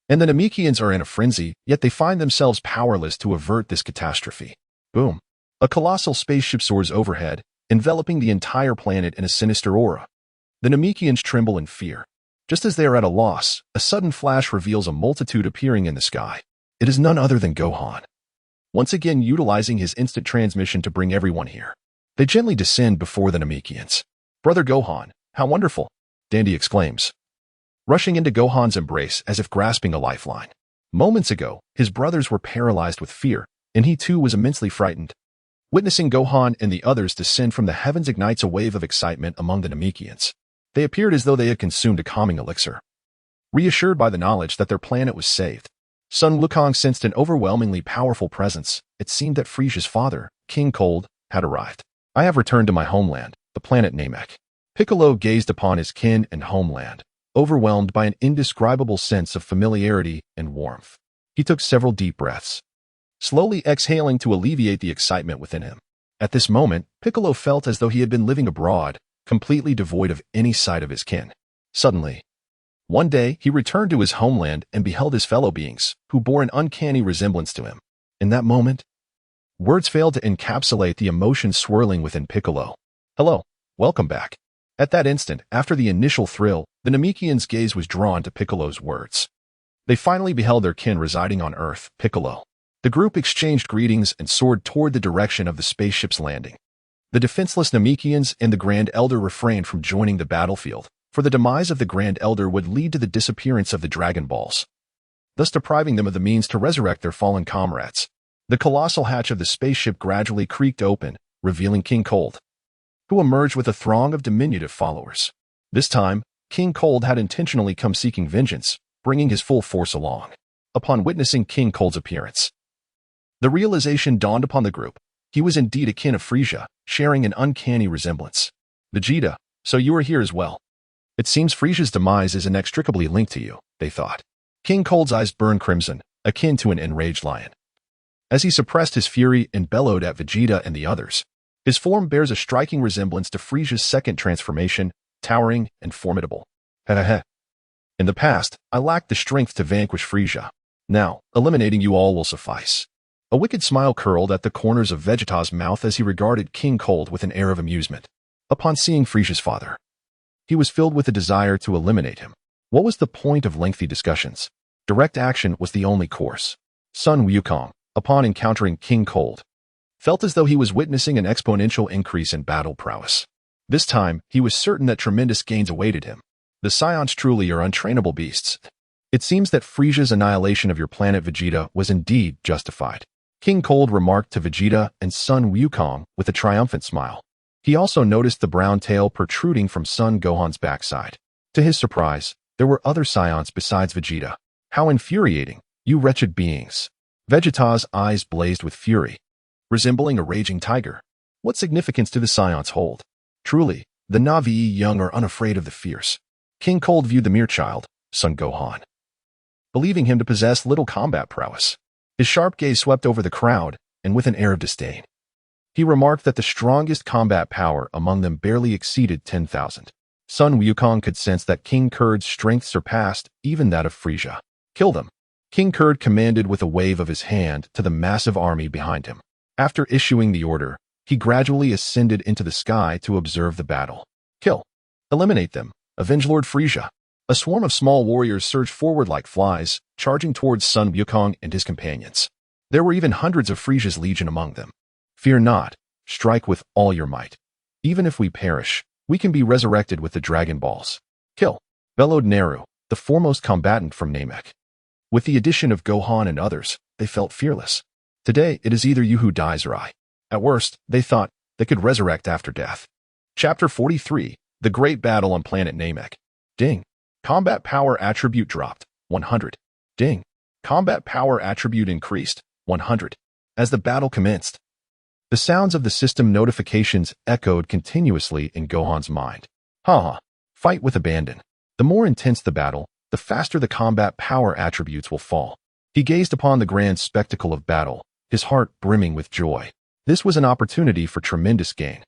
and the Namekians are in a frenzy, yet they find themselves powerless to avert this catastrophe. Boom. A colossal spaceship soars overhead, enveloping the entire planet in a sinister aura. The Namekians tremble in fear. Just as they are at a loss, a sudden flash reveals a multitude appearing in the sky. It is none other than Gohan, once again utilizing his instant transmission to bring everyone here. They gently descend before the Namekians. "Brother Gohan, how wonderful!" Dandy exclaims, rushing into Gohan's embrace as if grasping a lifeline. Moments ago, his brothers were paralyzed with fear, and he too was immensely frightened. Witnessing Gohan and the others descend from the heavens ignites a wave of excitement among the Namekians. They appeared as though they had consumed a calming elixir. Reassured by the knowledge that their planet was saved, Sun Wukong sensed an overwhelmingly powerful presence. It seemed that Frisia's father, King Cold, had arrived. "I have returned to my homeland, the planet Namek." Piccolo gazed upon his kin and homeland, overwhelmed by an indescribable sense of familiarity and warmth. He took several deep breaths, slowly exhaling to alleviate the excitement within him. At this moment, Piccolo felt as though he had been living abroad, completely devoid of any sight of his kin. Suddenly, one day, he returned to his homeland and beheld his fellow beings, who bore an uncanny resemblance to him. In that moment, words failed to encapsulate the emotion swirling within Piccolo. "Hello, welcome back." At that instant, after the initial thrill, the Namekians' gaze was drawn to Piccolo's words. They finally beheld their kin residing on Earth, Piccolo. The group exchanged greetings and soared toward the direction of the spaceship's landing. The defenseless Namekians and the Grand Elder refrained from joining the battlefield, for the demise of the Grand Elder would lead to the disappearance of the Dragon Balls, thus depriving them of the means to resurrect their fallen comrades. The colossal hatch of the spaceship gradually creaked open, revealing King Cold, who emerged with a throng of diminutive followers. This time, King Cold had intentionally come seeking vengeance, bringing his full force along. Upon witnessing King Cold's appearance, the realization dawned upon the group. He was indeed a kin of Frisia, sharing an uncanny resemblance. "Vegeta, so you are here as well. It seems Frisia's demise is inextricably linked to you," they thought. King Cold's eyes burned crimson, akin to an enraged lion. as he suppressed his fury and bellowed at Vegeta and the others. His form bears a striking resemblance to Frisia's second transformation, towering and formidable. Heh. In the past, I lacked the strength to vanquish Frisia. Now, eliminating you all will suffice. A wicked smile curled at the corners of Vegeta's mouth as he regarded King Cold with an air of amusement. Upon seeing Frisia's father, he was filled with a desire to eliminate him. What was the point of lengthy discussions? Direct action was the only course. Sun Wukong, upon encountering King Cold, felt as though he was witnessing an exponential increase in battle prowess. This time, he was certain that tremendous gains awaited him. The Scions truly are untrainable beasts. It seems that Frisia's annihilation of your planet Vegeta was indeed justified. King Cold remarked to Vegeta and Sun Wukong with a triumphant smile. He also noticed the brown tail protruding from Son Gohan's backside. To his surprise, there were other Scions besides Vegeta. How infuriating, you wretched beings. Vegeta's eyes blazed with fury, resembling a raging tiger. What significance do the Scions hold? Truly, the Na'vi young are unafraid of the fierce. King Cold viewed the mere child, Son Gohan, believing him to possess little combat prowess. His sharp gaze swept over the crowd, and with an air of disdain, he remarked that the strongest combat power among them barely exceeded 10,000. Sun Wukong could sense that King Kurd's strength surpassed even that of Frisia. Kill them. King Kurd commanded with a wave of his hand to the massive army behind him. After issuing the order, he gradually ascended into the sky to observe the battle. Kill. Eliminate them. Avenge Lord Frisia. A swarm of small warriors surged forward like flies, charging towards Sun Wukong and his companions. There were even hundreds of Frisia's legion among them. Fear not. Strike with all your might. Even if we perish, we can be resurrected with the Dragon Balls. Kill. Bellowed Naru, the foremost combatant from Namek. With the addition of Gohan and others, they felt fearless. Today, it is either you who dies or I. At worst, they thought they could resurrect after death. Chapter 43, The Great Battle on Planet Namek. Ding. Combat Power Attribute dropped, 100. Ding. Combat Power Attribute increased, 100. As the battle commenced, the sounds of the system notifications echoed continuously in Gohan's mind. Fight with abandon. The more intense the battle, the faster the combat power attributes will fall. He gazed upon the grand spectacle of battle, his heart brimming with joy. This was an opportunity for tremendous gain.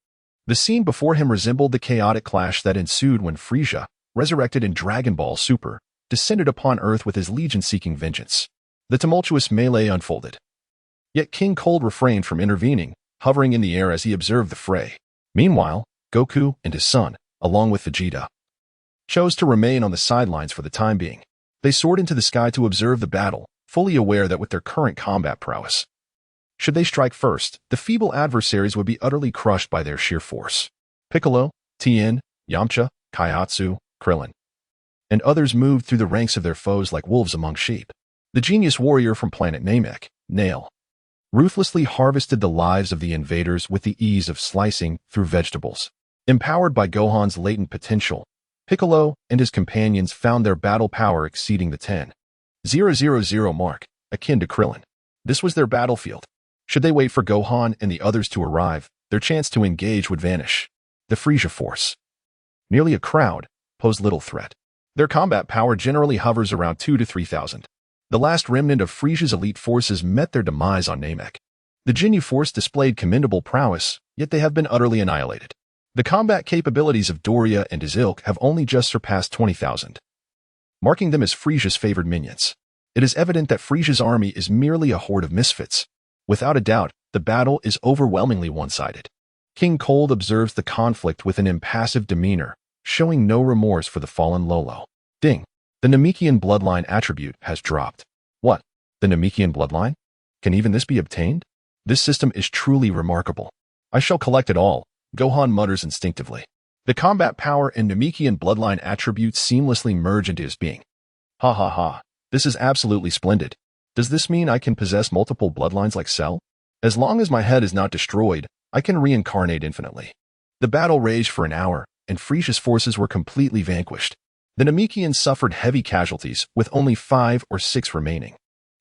The scene before him resembled the chaotic clash that ensued when Frisia, resurrected in Dragon Ball Super, descended upon Earth with his legion seeking vengeance. The tumultuous melee unfolded. Yet King Cold refrained from intervening, hovering in the air as he observed the fray. Meanwhile, Goku and his son, along with Vegeta, chose to remain on the sidelines for the time being. They soared into the sky to observe the battle, fully aware that with their current combat prowess, should they strike first, the feeble adversaries would be utterly crushed by their sheer force. Piccolo, Tien, Yamcha, Kaihatsu, Krillin, and others moved through the ranks of their foes like wolves among sheep. The genius warrior from planet Namek, Nail, ruthlessly harvested the lives of the invaders with the ease of slicing through vegetables. Empowered by Gohan's latent potential, Piccolo and his companions found their battle power exceeding the 10,000 mark, akin to Krillin. This was their battlefield. Should they wait for Gohan and the others to arrive, their chance to engage would vanish. The Frisia force, nearly a crowd, posed little threat. Their combat power generally hovers around 2,000 to 3,000. The last remnant of Frisia's elite forces met their demise on Namek. The Ginyu Force displayed commendable prowess, yet they have been utterly annihilated. The combat capabilities of Doria and his ilk have only just surpassed 20,000, marking them as Frisia's favored minions. It is evident that Frisia's army is merely a horde of misfits. Without a doubt, the battle is overwhelmingly one-sided. King Cold observes the conflict with an impassive demeanor, showing no remorse for the fallen Lolo. Ding. The Namekian bloodline attribute has dropped. What? The Namekian bloodline? Can even this be obtained? This system is truly remarkable. I shall collect it all, Gohan mutters instinctively. The combat power and Namekian bloodline attributes seamlessly merge into his being. This is absolutely splendid. Does this mean I can possess multiple bloodlines like Cell? As long as my head is not destroyed, I can reincarnate infinitely. The battle raged for an hour, and Frisia's forces were completely vanquished. The Namekians suffered heavy casualties, with only 5 or 6 remaining.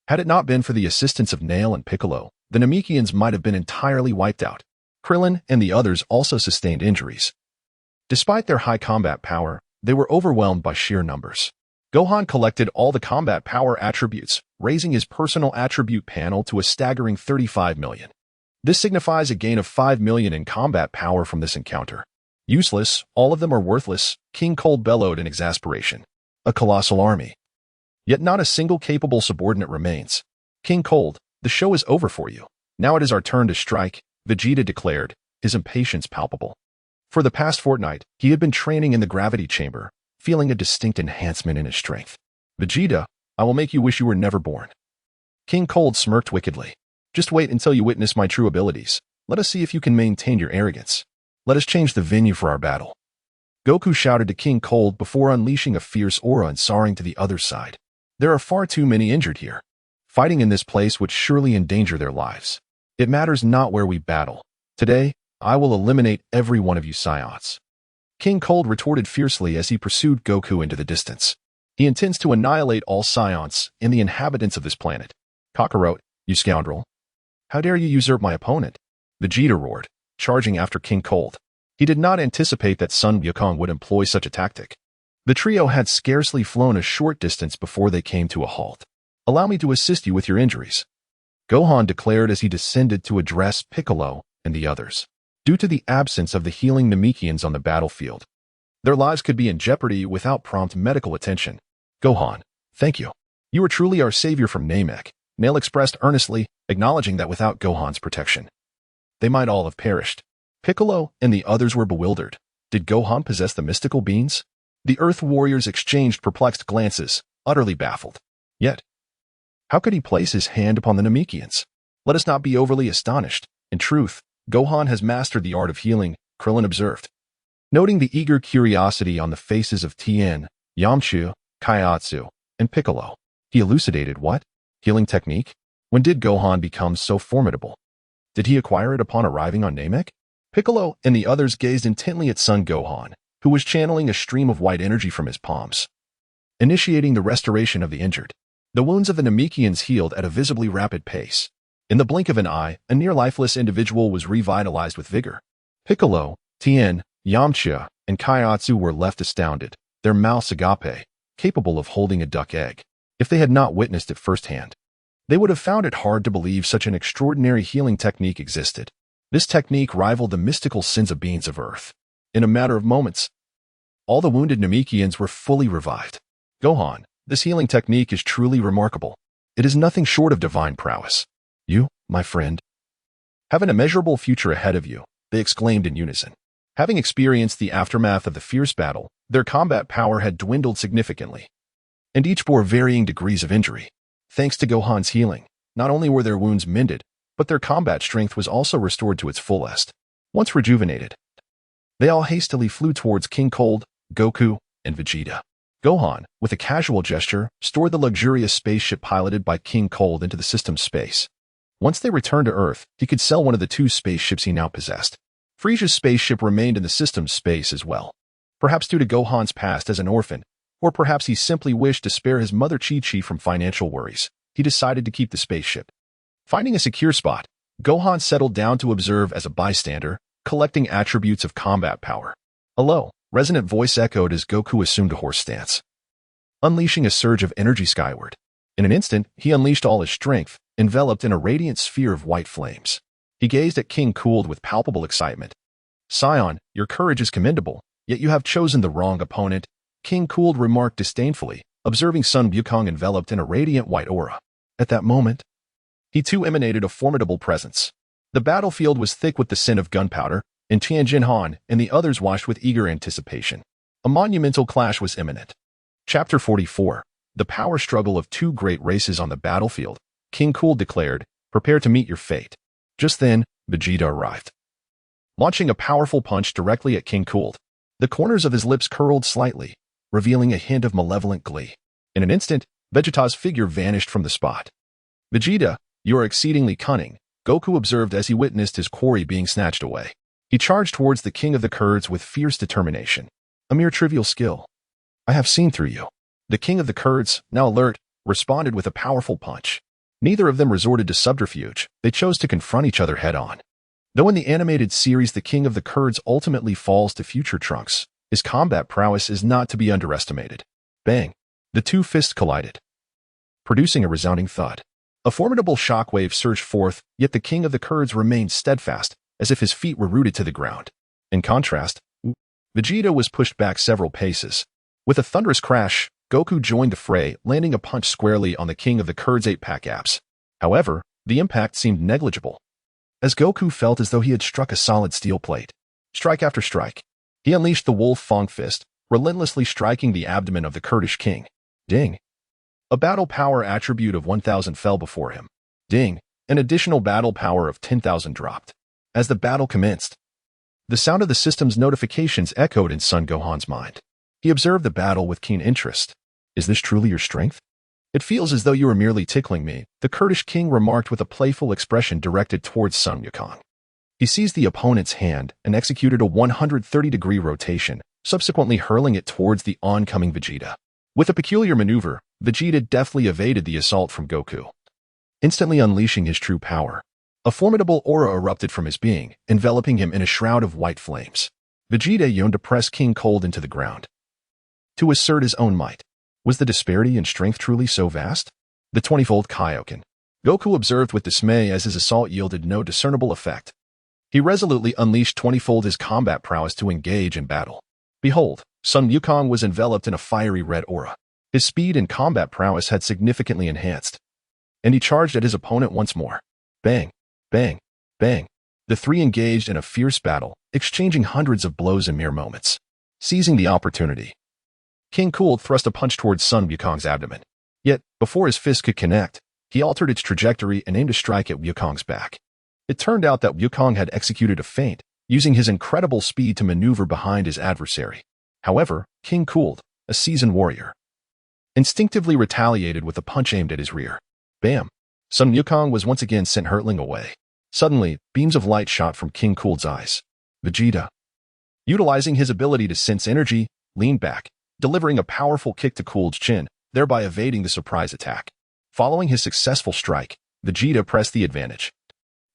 Had it not been for the assistance of Nail and Piccolo, the Namekians might have been entirely wiped out. Krillin and the others also sustained injuries. Despite their high combat power, they were overwhelmed by sheer numbers. Gohan collected all the combat power attributes, raising his personal attribute panel to a staggering 35 million. This signifies a gain of 5 million in combat power from this encounter. Useless, all of them are worthless, King Cold bellowed in exasperation. A colossal army. Yet not a single capable subordinate remains. King Cold, the show is over for you. Now it is our turn to strike, Vegeta declared, his impatience palpable. For the past fortnight, he had been training in the gravity chamber, feeling a distinct enhancement in his strength. Vegeta, I will make you wish you were never born. King Cold smirked wickedly. Just wait until you witness my true abilities. Let us see if you can maintain your arrogance. Let us change the venue for our battle. Goku shouted to King Cold before unleashing a fierce aura and soaring to the other side. There are far too many injured here. Fighting in this place would surely endanger their lives. It matters not where we battle. Today, I will eliminate every one of you Saions. King Cold retorted fiercely as he pursued Goku into the distance. He intends to annihilate all Saions and the inhabitants of this planet. Kakarot, you scoundrel. How dare you usurp my opponent? Vegeta roared, charging after King Cold. He did not anticipate that Sun Wukong would employ such a tactic. The trio had scarcely flown a short distance before they came to a halt. Allow me to assist you with your injuries. Gohan declared as he descended to address Piccolo and the others. Due to the absence of the healing Namekians on the battlefield, their lives could be in jeopardy without prompt medical attention. Gohan, thank you. You are truly our savior from Namek, Nail expressed earnestly, acknowledging that without Gohan's protection, they might all have perished. Piccolo and the others were bewildered. Did Gohan possess the mystical beans? The Earth warriors exchanged perplexed glances, utterly baffled. Yet, how could he place his hand upon the Namekians? Let us not be overly astonished. In truth, Gohan has mastered the art of healing, Krillin observed. Noting the eager curiosity on the faces of Tien, Yamcha, Kaiotsu, and Piccolo, he elucidated what? Healing technique? When did Gohan become so formidable? Did he acquire it upon arriving on Namek? Piccolo and the others gazed intently at Son Gohan, who was channeling a stream of white energy from his palms, initiating the restoration of the injured. The wounds of the Namekians healed at a visibly rapid pace. In the blink of an eye, a near-lifeless individual was revitalized with vigor. Piccolo, Tien, Yamcha, and Kaiotsu were left astounded, their mouths agape, capable of holding a duck egg. If they had not witnessed it firsthand, they would have found it hard to believe such an extraordinary healing technique existed. This technique rivaled the mystical Senzu beans of Earth. In a matter of moments, all the wounded Namekians were fully revived. Gohan, this healing technique is truly remarkable. It is nothing short of divine prowess. You, my friend, have an immeasurable future ahead of you, they exclaimed in unison. Having experienced the aftermath of the fierce battle, their combat power had dwindled significantly, and each bore varying degrees of injury. Thanks to Gohan's healing, not only were their wounds mended, but their combat strength was also restored to its fullest. Once rejuvenated, they all hastily flew towards King Cold, Goku, and Vegeta. Gohan, with a casual gesture, stored the luxurious spaceship piloted by King Cold into the system's space. Once they returned to Earth, he could sell one of the two spaceships he now possessed. Frisia's spaceship remained in the system's space as well. Perhaps due to Gohan's past as an orphan, or perhaps he simply wished to spare his mother Chi-Chi from financial worries, he decided to keep the spaceship. Finding a secure spot, Gohan settled down to observe as a bystander, collecting attributes of combat power. A low, resonant voice echoed as Goku assumed a horse stance, unleashing a surge of energy skyward. In an instant, he unleashed all his strength, enveloped in a radiant sphere of white flames. He gazed at King Cold with palpable excitement. Scion, your courage is commendable, yet you have chosen the wrong opponent, King Cold remarked disdainfully, observing Sun Wukong enveloped in a radiant white aura. At that moment, he too emanated a formidable presence. The battlefield was thick with the scent of gunpowder, and Tianjin Han and the others watched with eager anticipation. A monumental clash was imminent. Chapter 44. The power struggle of two great races on the battlefield. King Cold declared, prepare to meet your fate. Just then, Vegeta arrived, launching a powerful punch directly at King Cold. The corners of his lips curled slightly, revealing a hint of malevolent glee. In an instant, Vegeta's figure vanished from the spot. Vegeta, you are exceedingly cunning, Goku observed as he witnessed his quarry being snatched away. He charged towards the King of the Kurds with fierce determination. A mere trivial skill. I have seen through you. The King of the Kurds, now alert, responded with a powerful punch. Neither of them resorted to subterfuge, they chose to confront each other head-on. Though in the animated series the King of the Kurds ultimately falls to future Trunks, his combat prowess is not to be underestimated. Bang! The two fists collided, producing a resounding thud. A formidable shockwave surged forth, yet the king of the Kurds remained steadfast, as if his feet were rooted to the ground. In contrast, Vegeta was pushed back several paces. With a thunderous crash, Goku joined the fray, landing a punch squarely on the king of the Kurds' 8-pack abs. However, the impact seemed negligible, as Goku felt as though he had struck a solid steel plate. Strike after strike, he unleashed the Wolf Fang Fist, relentlessly striking the abdomen of the Kurdish king. Ding! A battle power attribute of 1,000 fell before him. Ding! An additional battle power of 10,000 dropped. As the battle commenced, the sound of the system's notifications echoed in Son Gohan's mind. He observed the battle with keen interest. Is this truly your strength? It feels as though you are merely tickling me, the Kurdish king remarked with a playful expression directed towards Sun Wukong. He seized the opponent's hand and executed a 130-degree rotation, subsequently hurling it towards the oncoming Vegeta. With a peculiar maneuver, Vegeta deftly evaded the assault from Goku, instantly unleashing his true power. A formidable aura erupted from his being, enveloping him in a shroud of white flames. Vegeta yearned to press King Cold into the ground, to assert his own might. Was the disparity in strength truly so vast? The 20-fold Kaio-ken. Goku observed with dismay as his assault yielded no discernible effect. He resolutely unleashed 20-fold his combat prowess to engage in battle. Behold, Sun Wukong was enveloped in a fiery red aura. His speed and combat prowess had significantly enhanced, and he charged at his opponent once more. Bang, bang, bang. The three engaged in a fierce battle, exchanging hundreds of blows in mere moments. Seizing the opportunity, King Cold thrust a punch towards Sun Wukong's abdomen. Yet, before his fist could connect, he altered its trajectory and aimed a strike at Wukong's back. It turned out that Wukong had executed a feint, using his incredible speed to maneuver behind his adversary. However, King Cold, a seasoned warrior, instinctively retaliated with a punch aimed at his rear. Bam! Sun Wukong was once again sent hurtling away. Suddenly, beams of light shot from King Cold's eyes. Vegeta, utilizing his ability to sense energy, leaned back, delivering a powerful kick to Cold's chin, thereby evading the surprise attack. Following his successful strike, Vegeta pressed the advantage,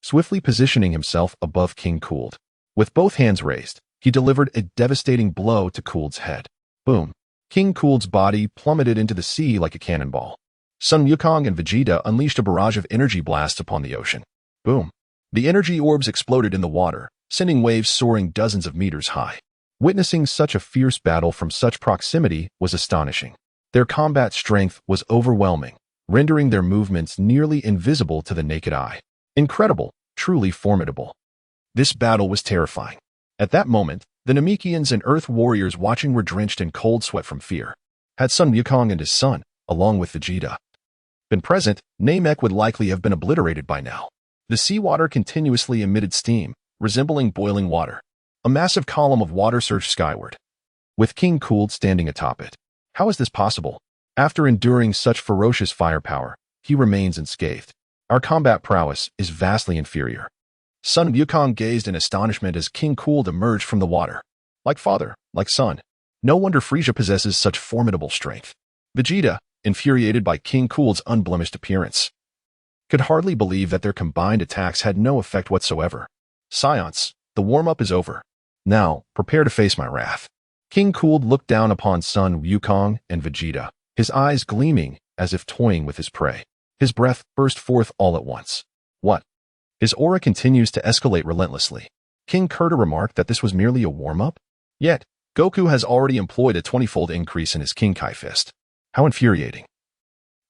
swiftly positioning himself above King Cold. With both hands raised, he delivered a devastating blow to Cold's head. Boom! King Cold's body plummeted into the sea like a cannonball. Sun Wukong and Vegeta unleashed a barrage of energy blasts upon the ocean. Boom! The energy orbs exploded in the water, sending waves soaring dozens of meters high. Witnessing such a fierce battle from such proximity was astonishing. Their combat strength was overwhelming, rendering their movements nearly invisible to the naked eye. Incredible, truly formidable. This battle was terrifying. At that moment, the Namekians and Earth warriors watching were drenched in cold sweat from fear. Had Sun Wukong and his son, along with Vegeta, been present, Namek would likely have been obliterated by now. The seawater continuously emitted steam, resembling boiling water. A massive column of water surged skyward, with King Cold standing atop it. How is this possible? After enduring such ferocious firepower, he remains unscathed. Our combat prowess is vastly inferior. Sun Wukong gazed in astonishment as King Cold emerged from the water. Like father, like son. No wonder Frieza possesses such formidable strength. Vegeta, infuriated by King Cold's unblemished appearance, could hardly believe that their combined attacks had no effect whatsoever. Science, the warm-up is over. Now, prepare to face my wrath. King Cold looked down upon Sun Wukong and Vegeta, his eyes gleaming as if toying with his prey. His breath burst forth all at once. What? His aura continues to escalate relentlessly. King Kurta remarked that this was merely a warm-up? Yet, Goku has already employed a 20-fold increase in his King Kai fist. How infuriating.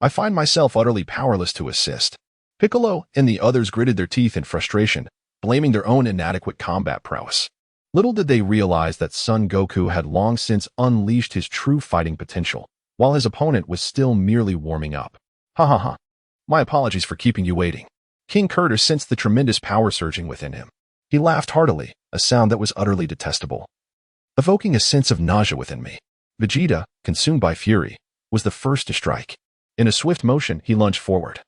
I find myself utterly powerless to assist. Piccolo and the others gritted their teeth in frustration, blaming their own inadequate combat prowess. Little did they realize that Son Goku had long since unleashed his true fighting potential, while his opponent was still merely warming up. Ha ha ha. My apologies for keeping you waiting. King Kurta sensed the tremendous power surging within him. He laughed heartily, a sound that was utterly detestable, evoking a sense of nausea within me. Vegeta, consumed by fury, was the first to strike. In a swift motion, he lunged forward,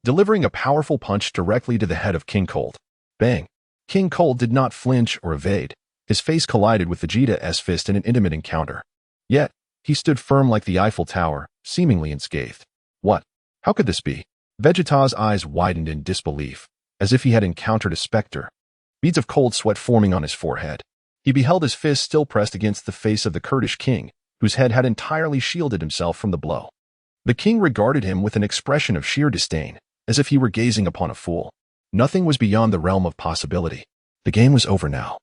delivering a powerful punch directly to the head of King Cold. Bang! King Cold did not flinch or evade. His face collided with Vegeta's fist in an intimate encounter. Yet, he stood firm like the Eiffel Tower, seemingly unscathed. What? How could this be? Vegeta's eyes widened in disbelief, as if he had encountered a specter. Beads of cold sweat forming on his forehead. He beheld his fist still pressed against the face of the Kurdish king, whose head had entirely shielded himself from the blow. The king regarded him with an expression of sheer disdain, as if he were gazing upon a fool. Nothing was beyond the realm of possibility. The game was over now.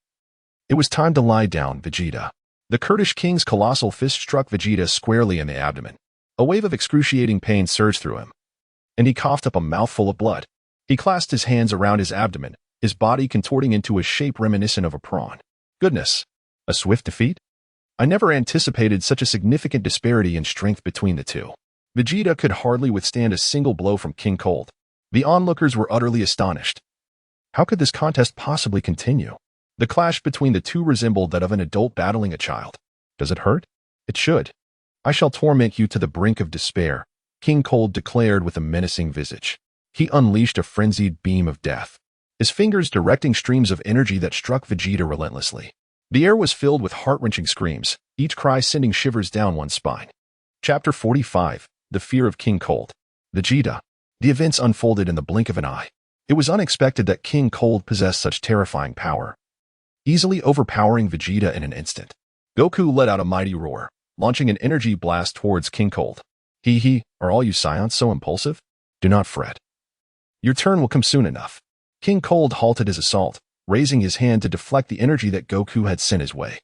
It was time to lie down, Vegeta. The Kurdish king's colossal fist struck Vegeta squarely in the abdomen. A wave of excruciating pain surged through him, and he coughed up a mouthful of blood. He clasped his hands around his abdomen, his body contorting into a shape reminiscent of a prawn. Goodness! A swift defeat? I never anticipated such a significant disparity in strength between the two. Vegeta could hardly withstand a single blow from King Cold. The onlookers were utterly astonished. How could this contest possibly continue? The clash between the two resembled that of an adult battling a child. Does it hurt? It should. I shall torment you to the brink of despair, King Cold declared with a menacing visage. He unleashed a frenzied beam of death, his fingers directing streams of energy that struck Vegeta relentlessly. The air was filled with heart-wrenching screams, each cry sending shivers down one's spine. Chapter 45, The Fear of King Cold. Vegeta. The events unfolded in the blink of an eye. It was unexpected that King Cold possessed such terrifying power, easily overpowering Vegeta in an instant. Goku let out a mighty roar, launching an energy blast towards King Cold. He, are all you Saiyans so impulsive? Do not fret. Your turn will come soon enough. King Cold halted his assault, raising his hand to deflect the energy that Goku had sent his way.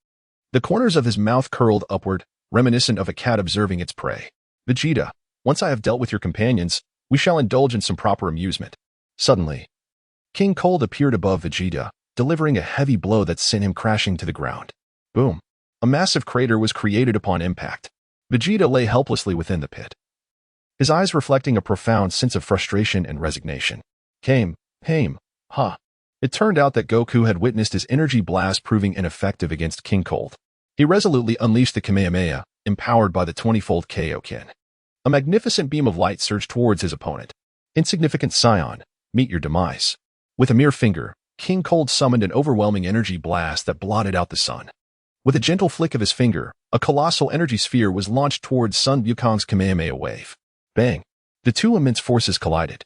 The corners of his mouth curled upward, reminiscent of a cat observing its prey. Vegeta, once I have dealt with your companions, we shall indulge in some proper amusement. Suddenly, King Cold appeared above Vegeta, delivering a heavy blow that sent him crashing to the ground. Boom. A massive crater was created upon impact. Vegeta lay helplessly within the pit, his eyes reflecting a profound sense of frustration and resignation. Ha. It turned out that Goku had witnessed his energy blast proving ineffective against King Cold. He resolutely unleashed the Kamehameha, empowered by the 20-fold Kaio-ken. A magnificent beam of light surged towards his opponent. Insignificant Saiyan, meet your demise. With a mere finger, King Cold summoned an overwhelming energy blast that blotted out the sun. With a gentle flick of his finger, a colossal energy sphere was launched towards Sun Wukong's Kamehameha wave. Bang! The two immense forces collided,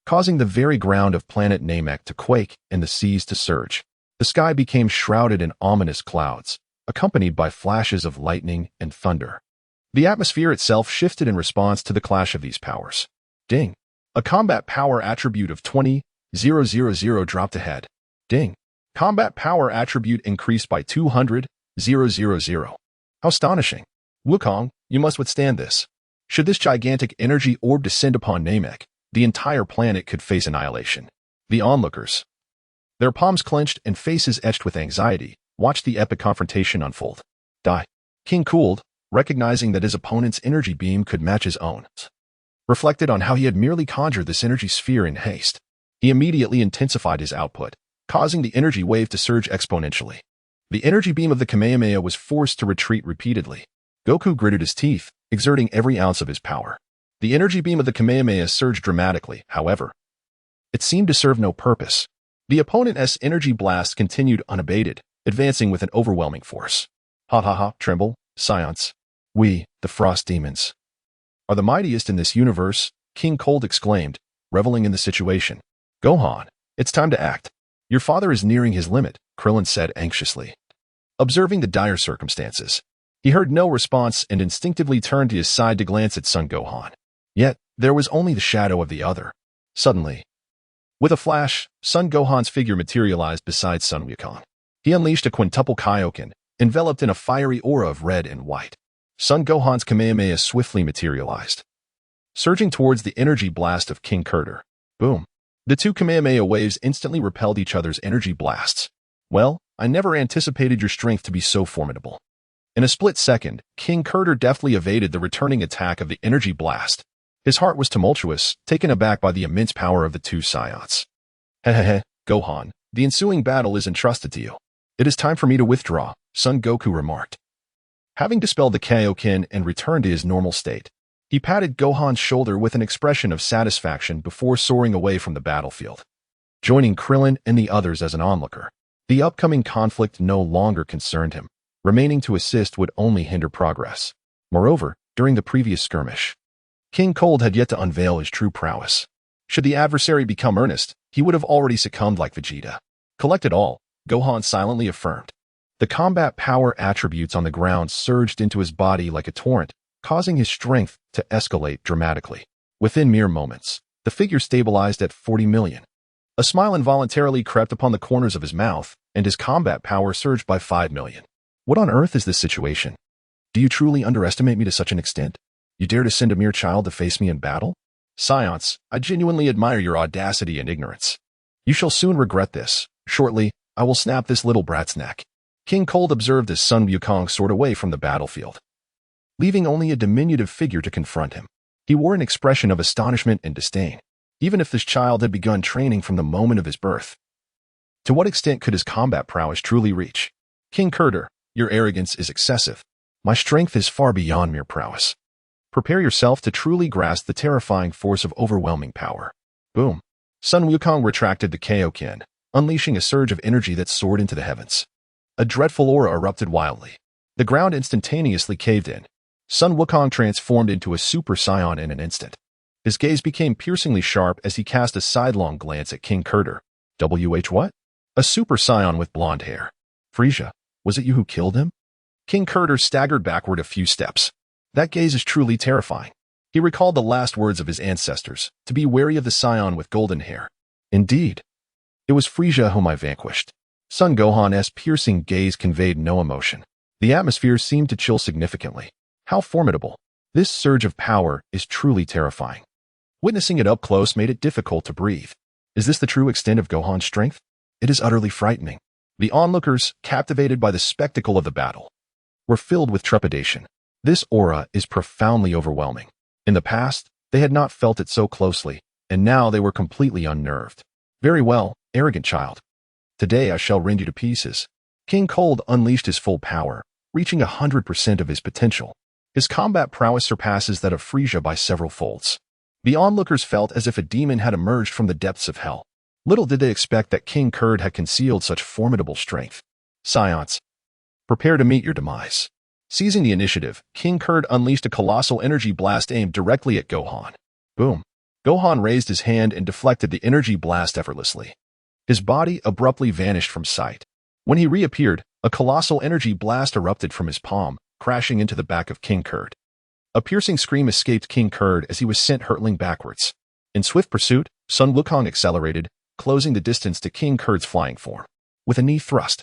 causing the very ground of planet Namek to quake and the seas to surge. The sky became shrouded in ominous clouds, accompanied by flashes of lightning and thunder. The atmosphere itself shifted in response to the clash of these powers. Ding! A combat power attribute of 20,000 dropped ahead. Ding! Combat power attribute increased by 200,000. How astonishing! Wukong, you must withstand this. Should this gigantic energy orb descend upon Namek, the entire planet could face annihilation. The onlookers, their palms clenched and faces etched with anxiety, watched the epic confrontation unfold. Die. King Cold, recognizing that his opponent's energy beam could match his own, reflected on how he had merely conjured this energy sphere in haste. He immediately intensified his output, causing the energy wave to surge exponentially. The energy beam of the Kamehameha was forced to retreat repeatedly. Goku gritted his teeth, exerting every ounce of his power. The energy beam of the Kamehameha surged dramatically, however. It seemed to serve no purpose. The opponent's energy blast continued unabated, advancing with an overwhelming force. Tremble, Saiyans. We, the Frost Demons, are the mightiest in this universe, King Cold exclaimed, reveling in the situation. Gohan, it's time to act. Your father is nearing his limit, Krillin said anxiously. Observing the dire circumstances, he heard no response and instinctively turned to his side to glance at Son Gohan. Yet, there was only the shadow of the other. Suddenly, with a flash, Son Gohan's figure materialized beside Sun Wukong. He unleashed a quintuple Kaio-ken, enveloped in a fiery aura of red and white. Son Gohan's Kamehameha swiftly materialized, surging towards the energy blast of King Kurder. Boom! The two Kamehameha waves instantly repelled each other's energy blasts. Well, I never anticipated your strength to be so formidable. In a split second, King Kurder deftly evaded the returning attack of the energy blast. His heart was tumultuous, taken aback by the immense power of the two Saiyans. Gohan, the ensuing battle is entrusted to you. It is time for me to withdraw, Son Goku remarked. Having dispelled the Kaio-ken and returned to his normal state, he patted Gohan's shoulder with an expression of satisfaction before soaring away from the battlefield, joining Krillin and the others as an onlooker. The upcoming conflict no longer concerned him. Remaining to assist would only hinder progress. Moreover, during the previous skirmish, King Cold had yet to unveil his true prowess. Should the adversary become earnest, he would have already succumbed like Vegeta. Collect it all, Gohan silently affirmed. The combat power attributes on the ground surged into his body like a torrent, causing his strength to escalate dramatically. Within mere moments, the figure stabilized at 40 million. A smile involuntarily crept upon the corners of his mouth, and his combat power surged by 5 million. What on earth is this situation? Do you truly underestimate me to such an extent? You dare to send a mere child to face me in battle? Science, I genuinely admire your audacity and ignorance. You shall soon regret this. Shortly, I will snap this little brat's neck. King Cold observed as Sun Wukong soared away from the battlefield, leaving only a diminutive figure to confront him. He wore an expression of astonishment and disdain, even if this child had begun training from the moment of his birth. To what extent could his combat prowess truly reach? King Kurder, your arrogance is excessive. My strength is far beyond mere prowess. Prepare yourself to truly grasp the terrifying force of overwhelming power. Boom. Sun Wukong retracted the Kaio-ken, unleashing a surge of energy that soared into the heavens. A dreadful aura erupted wildly. The ground instantaneously caved in. Sun Wukong transformed into a Super Saiyan in an instant. His gaze became piercingly sharp as he cast a sidelong glance at King Kurder. What? A Super Saiyan with blonde hair. Frisia, was it you who killed him? King Kurder staggered backward a few steps. That gaze is truly terrifying. He recalled the last words of his ancestors, to be wary of the Saiyan with golden hair. Indeed. It was Frisia whom I vanquished. Son Gohan.He's piercing gaze conveyed no emotion. The atmosphere seemed to chill significantly. How formidable. This surge of power is truly terrifying. Witnessing it up close made it difficult to breathe. Is this the true extent of Gohan's strength? It is utterly frightening. The onlookers, captivated by the spectacle of the battle, were filled with trepidation. This aura is profoundly overwhelming. In the past, they had not felt it so closely, and now they were completely unnerved. Very well, arrogant child. Today I shall rend you to pieces. King Cold unleashed his full power, reaching 100% of his potential. His combat prowess surpasses that of Frisia by several folds. The onlookers felt as if a demon had emerged from the depths of hell. Little did they expect that King Kurd had concealed such formidable strength. Science, prepare to meet your demise. Seizing the initiative, King Kurd unleashed a colossal energy blast aimed directly at Gohan. Boom. Gohan raised his hand and deflected the energy blast effortlessly. His body abruptly vanished from sight. When he reappeared, a colossal energy blast erupted from his palm, crashing into the back of King Kurd. A piercing scream escaped King Kurd as he was sent hurtling backwards. In swift pursuit, Sun Wukong accelerated, closing the distance to King Kurd's flying form. With a knee thrust,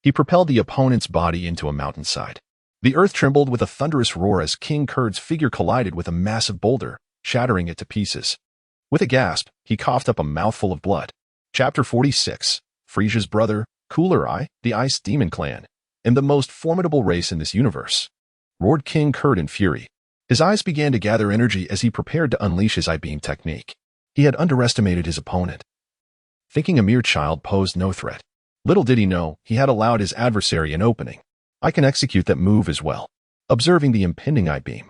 he propelled the opponent's body into a mountainside. The earth trembled with a thunderous roar as King Kurd's figure collided with a massive boulder, shattering it to pieces. With a gasp, he coughed up a mouthful of blood. Chapter 46. Frisia's brother, Cooler Eye, the Ice Demon Clan, and the most formidable race in this universe, roared King Kurd in fury. His eyes began to gather energy as he prepared to unleash his I-beam technique. He had underestimated his opponent, thinking a mere child posed no threat. Little did he know, he had allowed his adversary an opening. I can execute that move as well. Observing the impending I-beam,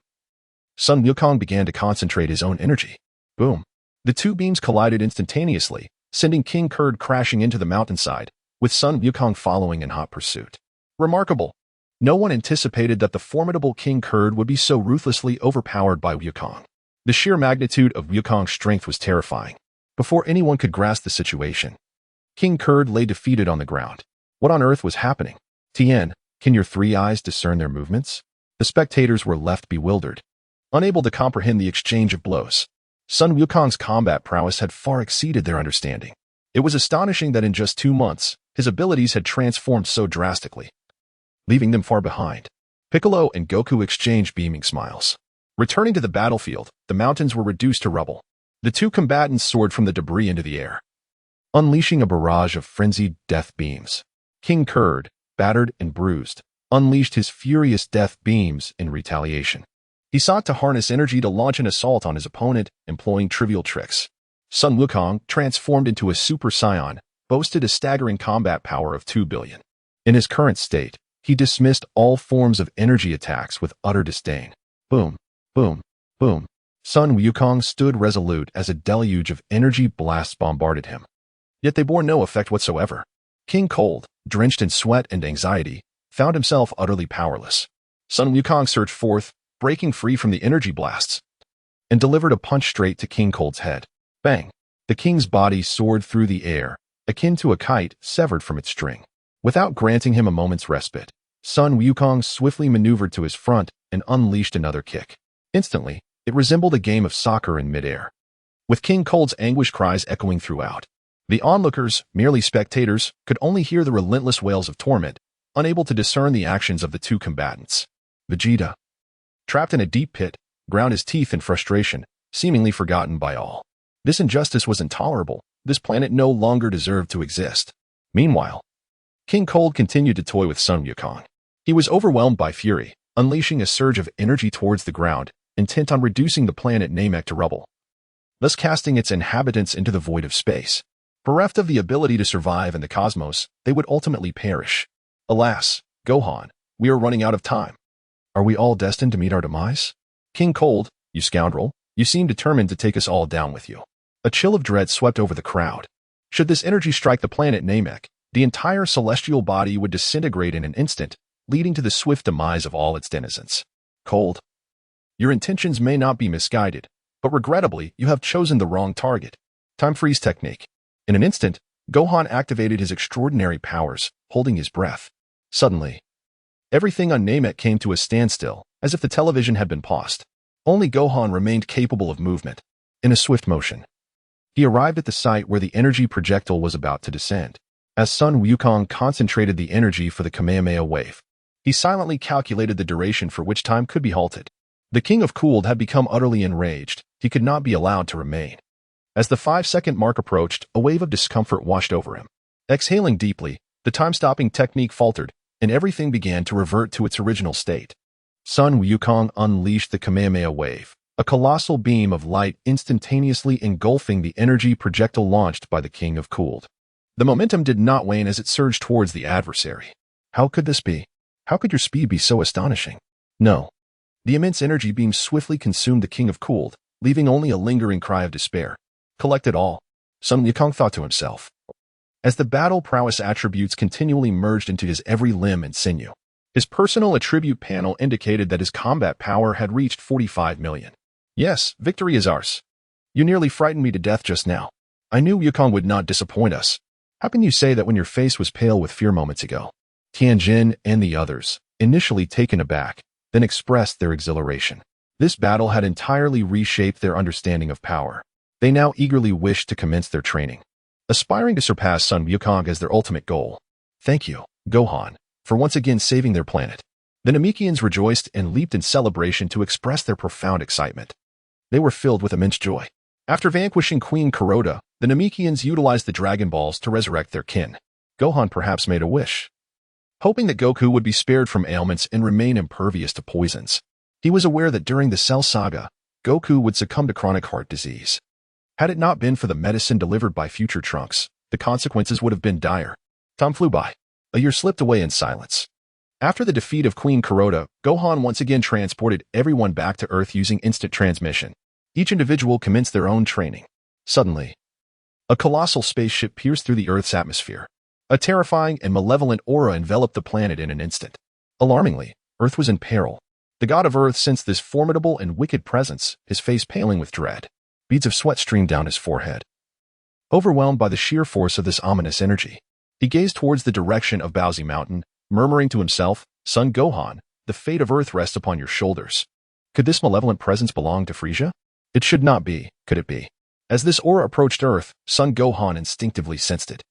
Sun Wukong began to concentrate his own energy. Boom. The two beams collided instantaneously, sending King Kurd crashing into the mountainside, with Sun Wukong following in hot pursuit. Remarkable. No one anticipated that the formidable King Kurd would be so ruthlessly overpowered by Wukong. The sheer magnitude of Wukong's strength was terrifying. Before anyone could grasp the situation, King Kurd lay defeated on the ground. What on earth was happening? Tien, can your three eyes discern their movements? The spectators were left bewildered, unable to comprehend the exchange of blows. Sun Wukong's combat prowess had far exceeded their understanding. It was astonishing that in just 2 months, his abilities had transformed so drastically, leaving them far behind. Piccolo and Goku exchanged beaming smiles. Returning to the battlefield, the mountains were reduced to rubble. The two combatants soared from the debris into the air, unleashing a barrage of frenzied death beams. King Kurd, battered and bruised, unleashed his furious death beams in retaliation. He sought to harness energy to launch an assault on his opponent, employing trivial tricks. Sun Wukong, transformed into a Super Saiyan, boasted a staggering combat power of 2 billion. In his current state, he dismissed all forms of energy attacks with utter disdain. Boom, boom, boom. Sun Wukong stood resolute as a deluge of energy blasts bombarded him. Yet they bore no effect whatsoever. King Cold, drenched in sweat and anxiety, found himself utterly powerless. Sun Wukong surged forth, breaking free from the energy blasts, and delivered a punch straight to King Cold's head. Bang! The king's body soared through the air, akin to a kite severed from its string. Without granting him a moment's respite, Sun Wukong swiftly maneuvered to his front and unleashed another kick. Instantly, it resembled a game of soccer in midair, with King Cold's anguished cries echoing throughout. The onlookers, merely spectators, could only hear the relentless wails of torment, unable to discern the actions of the two combatants. Vegeta, trapped in a deep pit, ground his teeth in frustration, seemingly forgotten by all. This injustice was intolerable. This planet no longer deserved to exist. Meanwhile, King Cold continued to toy with Sun Wukong. He was overwhelmed by fury, unleashing a surge of energy towards the ground, intent on reducing the planet Namek to rubble, thus casting its inhabitants into the void of space. Bereft of the ability to survive in the cosmos, they would ultimately perish. Alas, Gohan, we are running out of time. Are we all destined to meet our demise? King Cold, you scoundrel, you seem determined to take us all down with you. A chill of dread swept over the crowd. Should this energy strike the planet Namek, the entire celestial body would disintegrate in an instant, leading to the swift demise of all its denizens. Cold, your intentions may not be misguided, but regrettably, you have chosen the wrong target. Time freeze technique. In an instant, Gohan activated his extraordinary powers, holding his breath. Suddenly, everything on Namek came to a standstill, as if the television had been paused. Only Gohan remained capable of movement. In a swift motion, he arrived at the site where the energy projectile was about to descend. As Sun Wukong concentrated the energy for the Kamehameha wave, he silently calculated the duration for which time could be halted. The King of Cold had become utterly enraged. He could not be allowed to remain. As the 5-second mark approached, a wave of discomfort washed over him. Exhaling deeply, the time-stopping technique faltered, and everything began to revert to its original state. Sun Wukong unleashed the Kamehameha wave, a colossal beam of light instantaneously engulfing the energy projectile launched by the King of Cold. The momentum did not wane as it surged towards the adversary. How could this be? How could your speed be so astonishing? No. The immense energy beam swiftly consumed the King of Cold, leaving only a lingering cry of despair. Collect it all, Sun Wukong thought to himself, as the battle prowess attributes continually merged into his every limb and sinew. His personal attribute panel indicated that his combat power had reached 45 million. Yes, victory is ours. You nearly frightened me to death just now. I knew Wukong would not disappoint us. How can you say that when your face was pale with fear moments ago? Tianjin and the others, initially taken aback, then expressed their exhilaration. This battle had entirely reshaped their understanding of power. They now eagerly wished to commence their training, aspiring to surpass Sun Wukong as their ultimate goal. Thank you, Gohan, for once again saving their planet. The Namekians rejoiced and leaped in celebration to express their profound excitement. They were filled with immense joy. After vanquishing Queen Kuroda, the Namekians utilized the Dragon Balls to resurrect their kin. Gohan perhaps made a wish, hoping that Goku would be spared from ailments and remain impervious to poisons. He was aware that during the Cell Saga, Goku would succumb to chronic heart disease. Had it not been for the medicine delivered by future Trunks, the consequences would have been dire. Time flew by. A year slipped away in silence. After the defeat of Queen Kuroda, Gohan once again transported everyone back to Earth using instant transmission. Each individual commenced their own training. Suddenly, a colossal spaceship pierced through the Earth's atmosphere. A terrifying and malevolent aura enveloped the planet in an instant. Alarmingly, Earth was in peril. The god of Earth sensed this formidable and wicked presence, his face paling with dread. Beads of sweat streamed down his forehead. Overwhelmed by the sheer force of this ominous energy, he gazed towards the direction of Baozi Mountain, murmuring to himself, Son Gohan, the fate of Earth rests upon your shoulders. Could this malevolent presence belong to Frieza? It should not be, could it be? As this aura approached Earth, Son Gohan instinctively sensed it.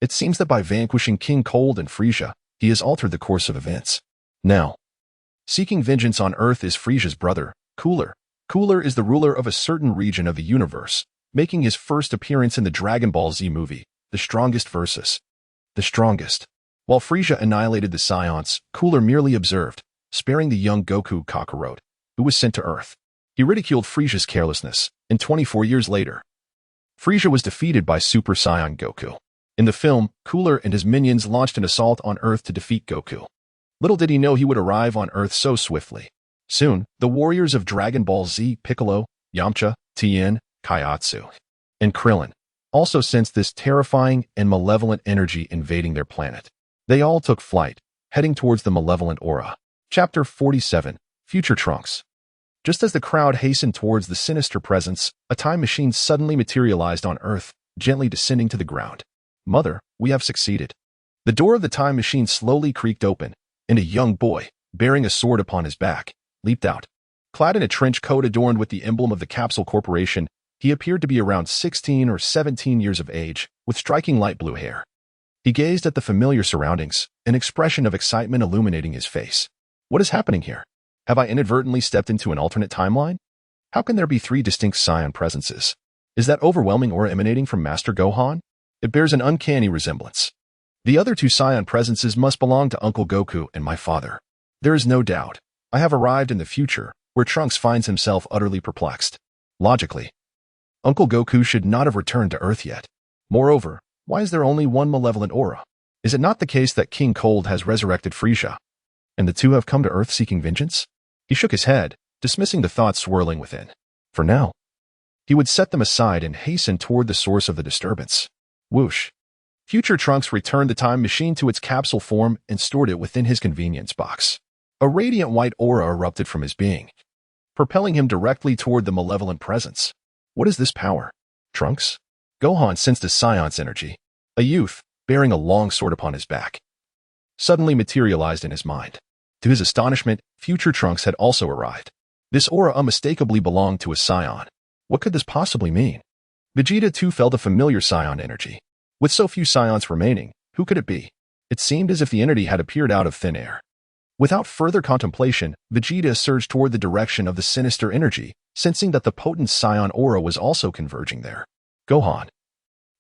It seems that by vanquishing King Cold and Frieza, he has altered the course of events. Now, seeking vengeance on Earth is Frieza's brother, Cooler. Cooler is the ruler of a certain region of the universe, making his first appearance in the Dragon Ball Z movie, The Strongest versus The Strongest. While Frieza annihilated the Scions, Cooler merely observed, sparing the young Goku Kakarot, who was sent to Earth. He ridiculed Frieza's carelessness, and 24 years later, Frieza was defeated by Super Saiyan Goku. In the film, Cooler and his minions launched an assault on Earth to defeat Goku. Little did he know he would arrive on Earth so swiftly. Soon, the warriors of Dragon Ball Z, Piccolo, Yamcha, Tien, Kaiatsu, and Krillin also sensed this terrifying and malevolent energy invading their planet. They all took flight, heading towards the malevolent aura. Chapter 47, Future Trunks. Just as the crowd hastened towards the sinister presence, a time machine suddenly materialized on Earth, gently descending to the ground. Mother, we have succeeded. The door of the time machine slowly creaked open, and a young boy, bearing a sword upon his back, leaped out. Clad in a trench coat adorned with the emblem of the Capsule Corporation, he appeared to be around 16 or 17 years of age, with striking light blue hair. He gazed at the familiar surroundings, an expression of excitement illuminating his face. What is happening here? Have I inadvertently stepped into an alternate timeline? How can there be three distinct Scion presences? Is that overwhelming aura emanating from Master Gohan? It bears an uncanny resemblance. The other two Scion presences must belong to Uncle Goku and my father. There is no doubt. I have arrived in the future, where Trunks finds himself utterly perplexed. Logically, Uncle Goku should not have returned to Earth yet. Moreover, why is there only one malevolent aura? Is it not the case that King Cold has resurrected Frieza, and the two have come to Earth seeking vengeance? He shook his head, dismissing the thoughts swirling within. For now, he would set them aside and hasten toward the source of the disturbance. Whoosh. Future Trunks returned the time machine to its capsule form and stored it within his convenience box. A radiant white aura erupted from his being, propelling him directly toward the malevolent presence. What is this power? Trunks? Gohan sensed a Scion's energy. A youth, bearing a long sword upon his back, suddenly materialized in his mind. To his astonishment, Future Trunks had also arrived. This aura unmistakably belonged to a Scion. What could this possibly mean? Vegeta too felt a familiar Scion energy. With so few Scions remaining, who could it be? It seemed as if the entity had appeared out of thin air. Without further contemplation, Vegeta surged toward the direction of the sinister energy, sensing that the potent Scion aura was also converging there. Gohan.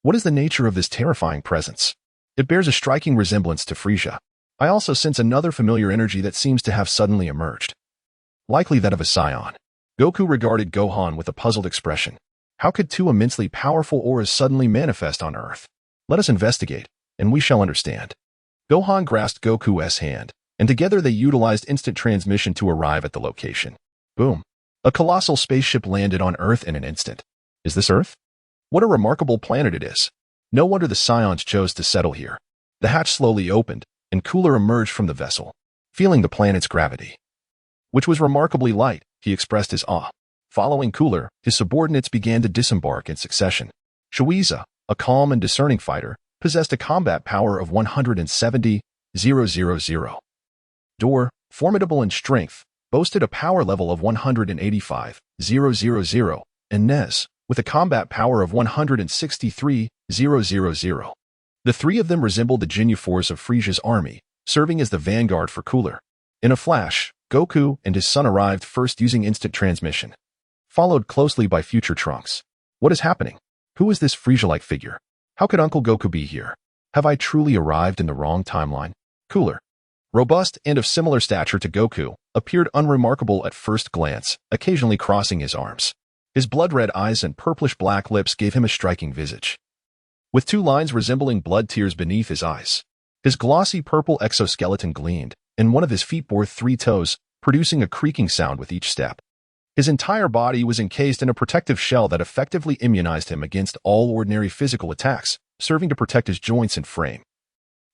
What is the nature of this terrifying presence? It bears a striking resemblance to Frieza. I also sense another familiar energy that seems to have suddenly emerged. Likely that of a Scion. Goku regarded Gohan with a puzzled expression. How could two immensely powerful auras suddenly manifest on Earth? Let us investigate, and we shall understand. Gohan grasped Goku's hand, and together they utilized instant transmission to arrive at the location. Boom. A colossal spaceship landed on Earth in an instant. Is this Earth? What a remarkable planet it is. No wonder the Scions chose to settle here. The hatch slowly opened, and Cooler emerged from the vessel, feeling the planet's gravity, which was remarkably light. He expressed his awe. Following Cooler, his subordinates began to disembark in succession. Shuiza, a calm and discerning fighter, possessed a combat power of 170,000. Dor, formidable in strength, boasted a power level of 185,000, and Nez, with a combat power of 163,000. The three of them resembled the Ginyu Force of Frieza's army, serving as the vanguard for Cooler. In a flash, Goku and his son arrived first using instant transmission, followed closely by Future Trunks. What is happening? Who is this Frieza-like figure? How could Uncle Goku be here? Have I truly arrived in the wrong timeline? Cooler, robust and of similar stature to Goku, appeared unremarkable at first glance, occasionally crossing his arms. His blood-red eyes and purplish-black lips gave him a striking visage, with two lines resembling blood tears beneath his eyes. His glossy purple exoskeleton gleamed, and one of his feet bore 3 toes, producing a creaking sound with each step. His entire body was encased in a protective shell that effectively immunized him against all ordinary physical attacks, serving to protect his joints and frame,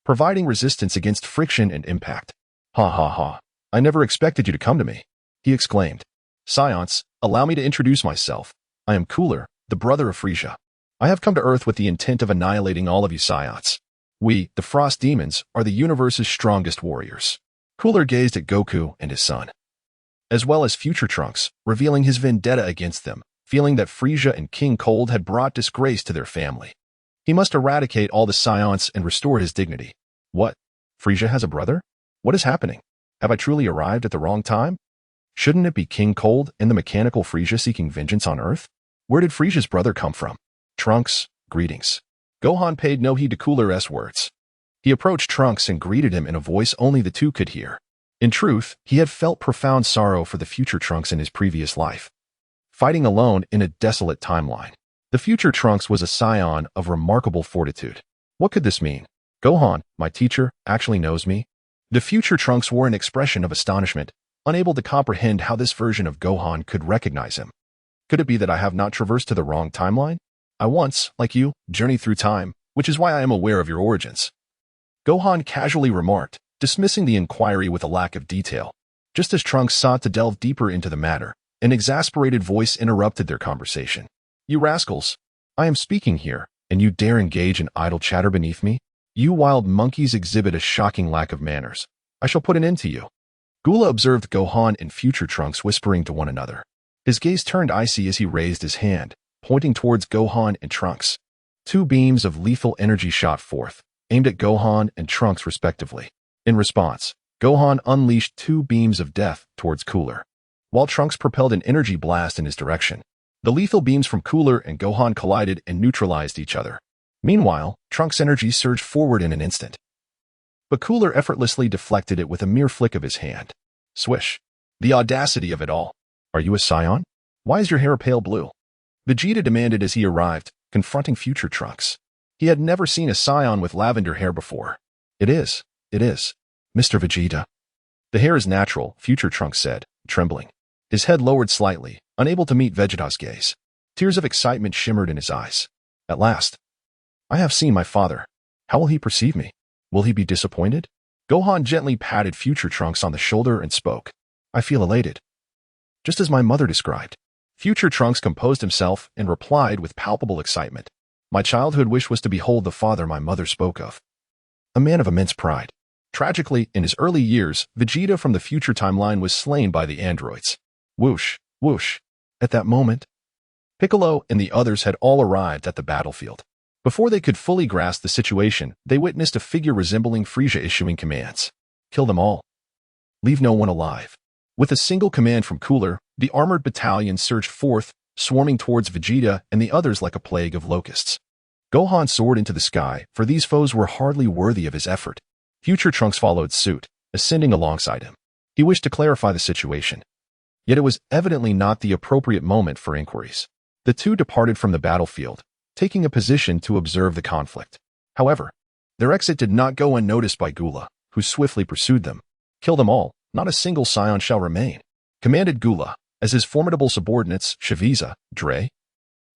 providing resistance against friction and impact. Ha ha ha. I never expected you to come to me, he exclaimed. Science, allow me to introduce myself. I am Cooler, the brother of Frieza. I have come to Earth with the intent of annihilating all of you Scions. We, the Frost Demons, are the universe's strongest warriors. Cooler gazed at Goku and his son, as well as Future Trunks, revealing his vendetta against them, feeling that Frieza and King Cold had brought disgrace to their family. He must eradicate all the Scions and restore his dignity. What? Frieza has a brother? What is happening? Have I truly arrived at the wrong time? Shouldn't it be King Cold and the mechanical Frieza seeking vengeance on Earth? Where did Frieza's brother come from? Trunks, greetings. Gohan paid no heed to Cooler's words. He approached Trunks and greeted him in a voice only the two could hear. In truth, he had felt profound sorrow for the Future Trunks in his previous life, fighting alone in a desolate timeline. The Future Trunks was a Scion of remarkable fortitude. What could this mean? Gohan, my teacher, actually knows me? The Future Trunks wore an expression of astonishment, unable to comprehend how this version of Gohan could recognize him. Could it be that I have not traversed to the wrong timeline? I once, like you, journeyed through time, which is why I am aware of your origins. Gohan casually remarked, dismissing the inquiry with a lack of detail. Just as Trunks sought to delve deeper into the matter, an exasperated voice interrupted their conversation. You rascals! I am speaking here, and you dare engage in idle chatter beneath me? You wild monkeys exhibit a shocking lack of manners. I shall put an end to you." Gula observed Gohan and future Trunks whispering to one another. His gaze turned icy as he raised his hand, pointing towards Gohan and Trunks. Two beams of lethal energy shot forth, aimed at Gohan and Trunks respectively. In response, Gohan unleashed two beams of death towards Cooler, while Trunks propelled an energy blast in his direction. The lethal beams from Cooler and Gohan collided and neutralized each other. Meanwhile, Trunks' energy surged forward in an instant. But Cooler effortlessly deflected it with a mere flick of his hand. Swish. The audacity of it all. "Are you a Scion? Why is your hair pale blue?" Vegeta demanded as he arrived, confronting future Trunks. He had never seen a Scion with lavender hair before. It is, Mr. Vegeta." "The hair is natural," future Trunks said, trembling. His head lowered slightly, unable to meet Vegeta's gaze. Tears of excitement shimmered in his eyes. "At last. I have seen my father. How will he perceive me? Will he be disappointed?" Gohan gently patted future Trunks on the shoulder and spoke. "I feel elated. Just as my mother described." Future Trunks composed himself and replied with palpable excitement. "My childhood wish was to behold the father my mother spoke of. A man of immense pride." Tragically, in his early years, Vegeta from the future timeline was slain by the androids. Whoosh, whoosh. At that moment, Piccolo and the others had all arrived at the battlefield. Before they could fully grasp the situation, they witnessed a figure resembling Frieza issuing commands. "Kill them all. Leave no one alive." With a single command from Cooler, the armored battalion surged forth, swarming towards Vegeta and the others like a plague of locusts. Gohan soared into the sky, for these foes were hardly worthy of his effort. Future Trunks followed suit, ascending alongside him. He wished to clarify the situation. Yet it was evidently not the appropriate moment for inquiries. The two departed from the battlefield, taking a position to observe the conflict. However, their exit did not go unnoticed by Gula, who swiftly pursued them. "Kill them all, not a single Scion shall remain," commanded Gula, as his formidable subordinates, Shaviza, Dre,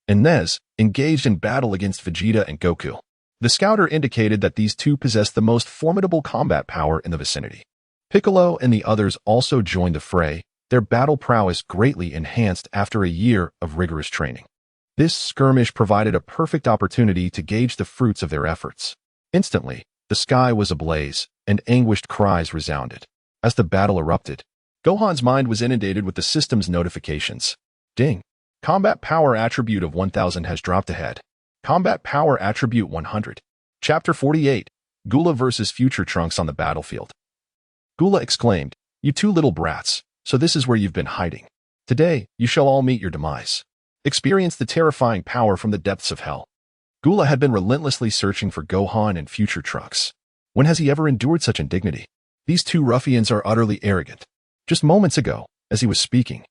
and Nez, engaged in battle against Vegeta and Goku. The scouter indicated that these two possessed the most formidable combat power in the vicinity. Piccolo and the others also joined the fray, their battle prowess greatly enhanced after a year of rigorous training. This skirmish provided a perfect opportunity to gauge the fruits of their efforts. Instantly, the sky was ablaze, and anguished cries resounded. As the battle erupted, Gohan's mind was inundated with the system's notifications. Ding! Combat power attribute of 1000 has dropped ahead. Combat power attribute 100. Chapter 48. Gula vs. Future Trunks on the battlefield. Gula exclaimed, "You two little brats, so this is where you've been hiding. Today, you shall all meet your demise. Experience the terrifying power from the depths of hell." Gula had been relentlessly searching for Gohan and Future Trunks. When has he ever endured such indignity? These two ruffians are utterly arrogant. Just moments ago, as he was speaking,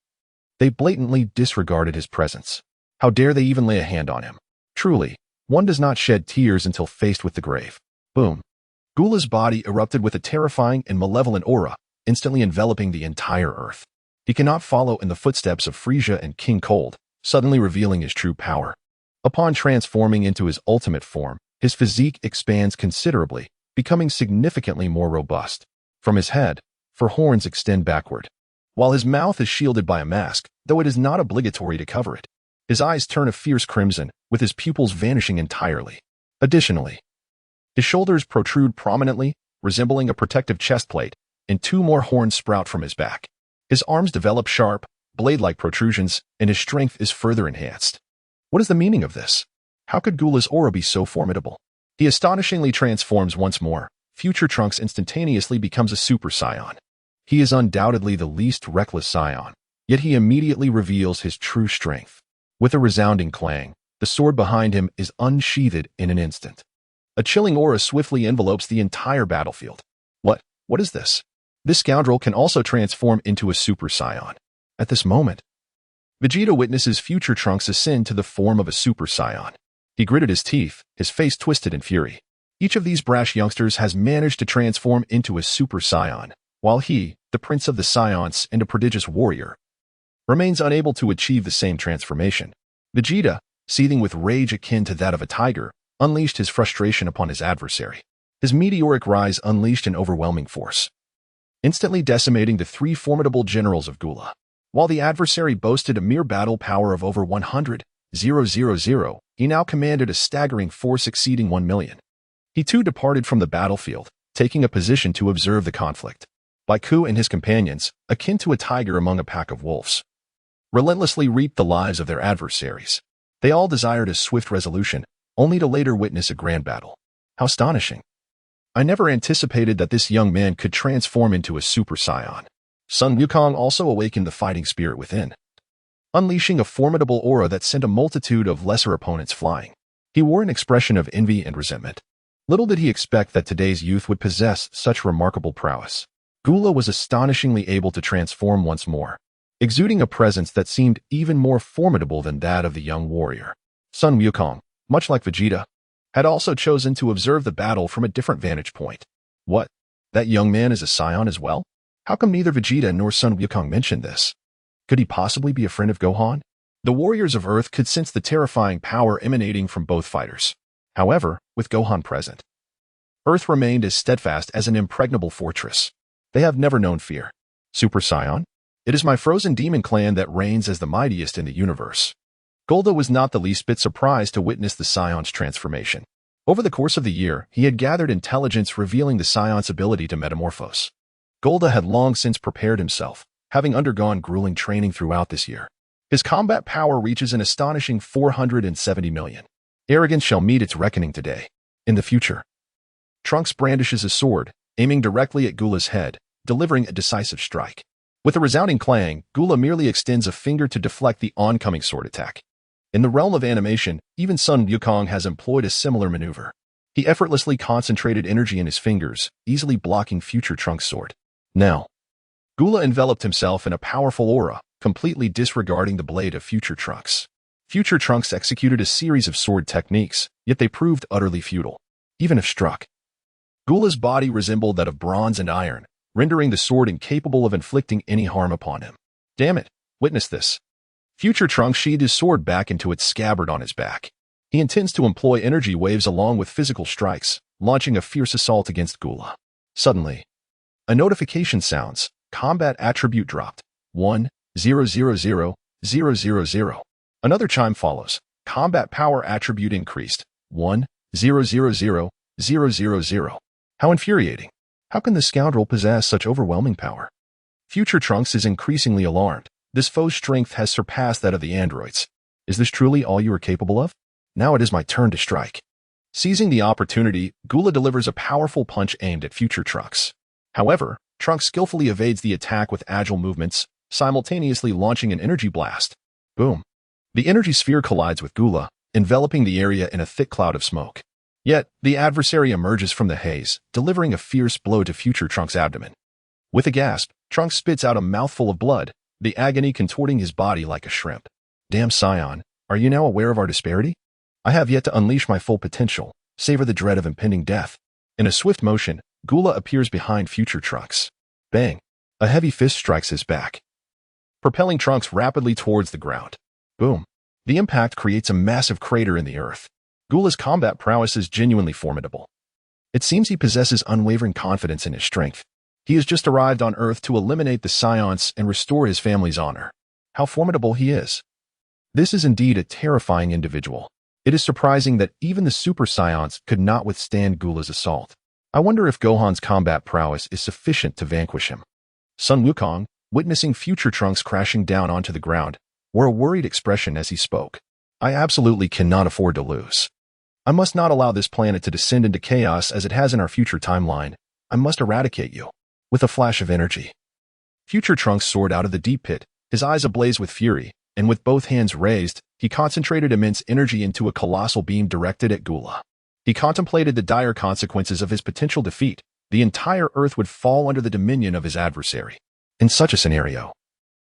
they blatantly disregarded his presence. How dare they even lay a hand on him? Truly, one does not shed tears until faced with the grave. Boom. Gula's body erupted with a terrifying and malevolent aura, instantly enveloping the entire earth. He cannot follow in the footsteps of Frieza and King Cold, suddenly revealing his true power. Upon transforming into his ultimate form, his physique expands considerably, becoming significantly more robust. From his head, four horns extend backward, while his mouth is shielded by a mask, though it is not obligatory to cover it. His eyes turn a fierce crimson, with his pupils vanishing entirely. Additionally, his shoulders protrude prominently, resembling a protective chest plate, and two more horns sprout from his back. His arms develop sharp, blade-like protrusions, and his strength is further enhanced. What is the meaning of this? How could Gula's aura be so formidable? He astonishingly transforms once more. Future Trunks instantaneously becomes a Super Saiyan. He is undoubtedly the least reckless Saiyan, yet he immediately reveals his true strength. With a resounding clang, the sword behind him is unsheathed in an instant. A chilling aura swiftly envelopes the entire battlefield. What is this? This scoundrel can also transform into a Super Saiyan. At this moment, Vegeta witnesses Future Trunks ascend to the form of a Super Saiyan. He gritted his teeth, his face twisted in fury. Each of these brash youngsters has managed to transform into a Super Saiyan, while he, the Prince of the Saiyans and a prodigious warrior, remains unable to achieve the same transformation. Vegeta, seething with rage akin to that of a tiger, unleashed his frustration upon his adversary. His meteoric rise unleashed an overwhelming force, instantly decimating the three formidable generals of Gula. While the adversary boasted a mere battle power of over 100,000, he now commanded a staggering force exceeding 1 million. He too departed from the battlefield, taking a position to observe the conflict. Goku and his companions, akin to a tiger among a pack of wolves, relentlessly reaped the lives of their adversaries. They all desired a swift resolution, only to later witness a grand battle. How astonishing! I never anticipated that this young man could transform into a Super Saiyan. Sun Wukong also awakened the fighting spirit within, unleashing a formidable aura that sent a multitude of lesser opponents flying. He wore an expression of envy and resentment. Little did he expect that today's youth would possess such remarkable prowess. Gula was astonishingly able to transform once more, exuding a presence that seemed even more formidable than that of the young warrior. Sun Wukong, much like Vegeta, had also chosen to observe the battle from a different vantage point. What? That young man is a Saiyan as well? How come neither Vegeta nor Sun Wukong mentioned this? Could he possibly be a friend of Gohan? The warriors of Earth could sense the terrifying power emanating from both fighters. However, with Gohan present, Earth remained as steadfast as an impregnable fortress. They have never known fear. Super Saiyan? It is my frozen demon clan that reigns as the mightiest in the universe. Golda was not the least bit surprised to witness the Scion's transformation. Over the course of the year, he had gathered intelligence revealing the Scion's ability to metamorphose. Golda had long since prepared himself, having undergone grueling training throughout this year. His combat power reaches an astonishing 470 million. Arrogance shall meet its reckoning today. In the future, Trunks brandishes a sword, aiming directly at Gula's head, delivering a decisive strike. With a resounding clang, Gula merely extends a finger to deflect the oncoming sword attack. In the realm of animation, even Sun Wukong has employed a similar maneuver. He effortlessly concentrated energy in his fingers, easily blocking future Trunks' sword. Now, Gula enveloped himself in a powerful aura, completely disregarding the blade of future Trunks. Future Trunks executed a series of sword techniques, yet they proved utterly futile. Even if struck, Gula's body resembled that of bronze and iron, rendering the sword incapable of inflicting any harm upon him. Damn it, witness this. Future Trunks sheathed his sword back into its scabbard on his back. He intends to employ energy waves along with physical strikes, launching a fierce assault against Gula. Suddenly, a notification sounds. Combat attribute dropped. 1-0-0-0-0-0-0. Another chime follows. Combat power attribute increased. 1-0-0-0-0-0-0. How infuriating. How can the scoundrel possess such overwhelming power? Future Trunks is increasingly alarmed. This foe's strength has surpassed that of the androids. Is this truly all you are capable of? Now it is my turn to strike. Seizing the opportunity, Gula delivers a powerful punch aimed at Future Trunks. However, Trunks skillfully evades the attack with agile movements, simultaneously launching an energy blast. Boom. The energy sphere collides with Gula, enveloping the area in a thick cloud of smoke. Yet, the adversary emerges from the haze, delivering a fierce blow to Future Trunks' abdomen. With a gasp, Trunks spits out a mouthful of blood, the agony contorting his body like a shrimp. Damn Scion, are you now aware of our disparity? I have yet to unleash my full potential, savor the dread of impending death. In a swift motion, Gula appears behind Future Trunks. Bang! A heavy fist strikes his back, propelling Trunks rapidly towards the ground. Boom! The impact creates a massive crater in the earth. Gula's combat prowess is genuinely formidable. It seems he possesses unwavering confidence in his strength. He has just arrived on Earth to eliminate the Scions and restore his family's honor. How formidable he is. This is indeed a terrifying individual. It is surprising that even the Super Scions could not withstand Gula's assault. I wonder if Gohan's combat prowess is sufficient to vanquish him. Sun Wukong, witnessing Future Trunks crashing down onto the ground, wore a worried expression as he spoke. I absolutely cannot afford to lose. I must not allow this planet to descend into chaos as it has in our future timeline. I must eradicate you. With a flash of energy, Future Trunks soared out of the deep pit, his eyes ablaze with fury, and with both hands raised, he concentrated immense energy into a colossal beam directed at Gula. He contemplated the dire consequences of his potential defeat. The entire Earth would fall under the dominion of his adversary. In such a scenario,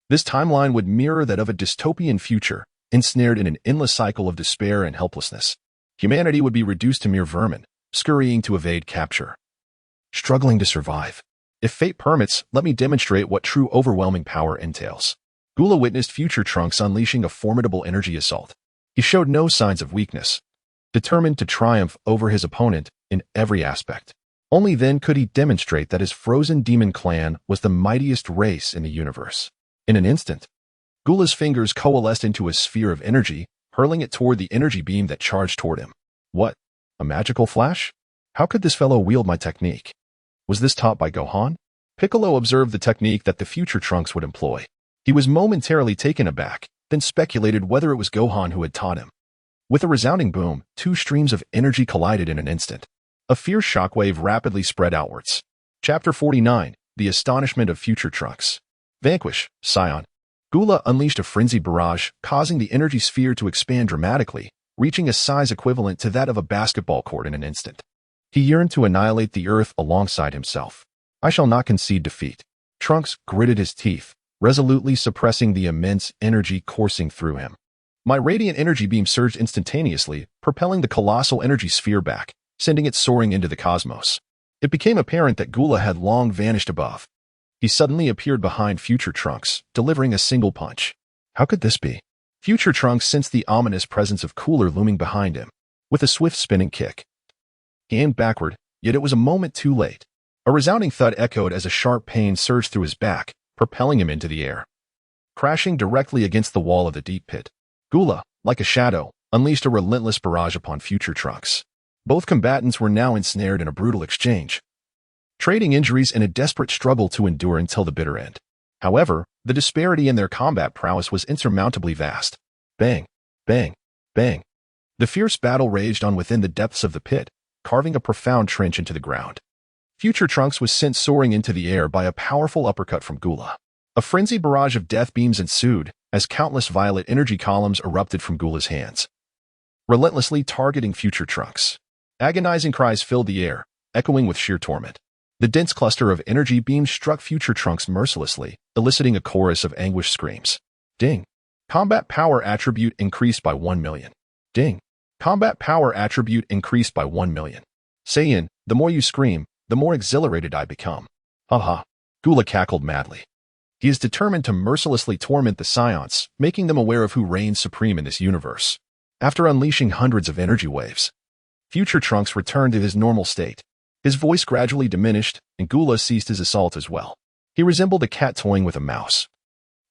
this timeline would mirror that of a dystopian future, ensnared in an endless cycle of despair and helplessness. Humanity would be reduced to mere vermin, scurrying to evade capture, struggling to survive. If fate permits, let me demonstrate what true overwhelming power entails. Gula witnessed Future Trunks unleashing a formidable energy assault. He showed no signs of weakness, determined to triumph over his opponent in every aspect. Only then could he demonstrate that his frozen demon clan was the mightiest race in the universe. In an instant, Gula's fingers coalesced into a sphere of energy, hurling it toward the energy beam that charged toward him. What? A magical flash? How could this fellow wield my technique? Was this taught by Gohan? Piccolo observed the technique that the future Trunks would employ. He was momentarily taken aback, then speculated whether it was Gohan who had taught him. With a resounding boom, two streams of energy collided in an instant. A fierce shockwave rapidly spread outwards. Chapter 49, The Astonishment of Future Trunks. Vanquish, Scion. Gula unleashed a frenzied barrage, causing the energy sphere to expand dramatically, reaching a size equivalent to that of a basketball court in an instant. He yearned to annihilate the earth alongside himself. I shall not concede defeat. Trunks gritted his teeth, resolutely suppressing the immense energy coursing through him. My radiant energy beam surged instantaneously, propelling the colossal energy sphere back, sending it soaring into the cosmos. It became apparent that Gula had long vanished above. He suddenly appeared behind Future Trunks, delivering a single punch. How could this be? Future Trunks sensed the ominous presence of Cooler looming behind him. With a swift spinning kick, he aimed backward, yet it was a moment too late. A resounding thud echoed as a sharp pain surged through his back, propelling him into the air. Crashing directly against the wall of the deep pit, Gula, like a shadow, unleashed a relentless barrage upon Future Trunks. Both combatants were now ensnared in a brutal exchange, trading injuries in a desperate struggle to endure until the bitter end. However, the disparity in their combat prowess was insurmountably vast. Bang, bang, bang. The fierce battle raged on within the depths of the pit, carving a profound trench into the ground. Future Trunks was sent soaring into the air by a powerful uppercut from Gula. A frenzied barrage of death beams ensued, as countless violet energy columns erupted from Gula's hands, relentlessly targeting Future Trunks. Agonizing cries filled the air, echoing with sheer torment. The dense cluster of energy beams struck Future Trunks mercilessly, eliciting a chorus of anguished screams. Ding. Combat power attribute increased by 1 million. Ding. Combat power attribute increased by 1 million. Saiyan, the more you scream, the more exhilarated I become. Haha. Gula cackled madly. He is determined to mercilessly torment the Scions, making them aware of who reigns supreme in this universe. After unleashing hundreds of energy waves, Future Trunks returned to his normal state. His voice gradually diminished, and Gula ceased his assault as well. He resembled a cat toying with a mouse.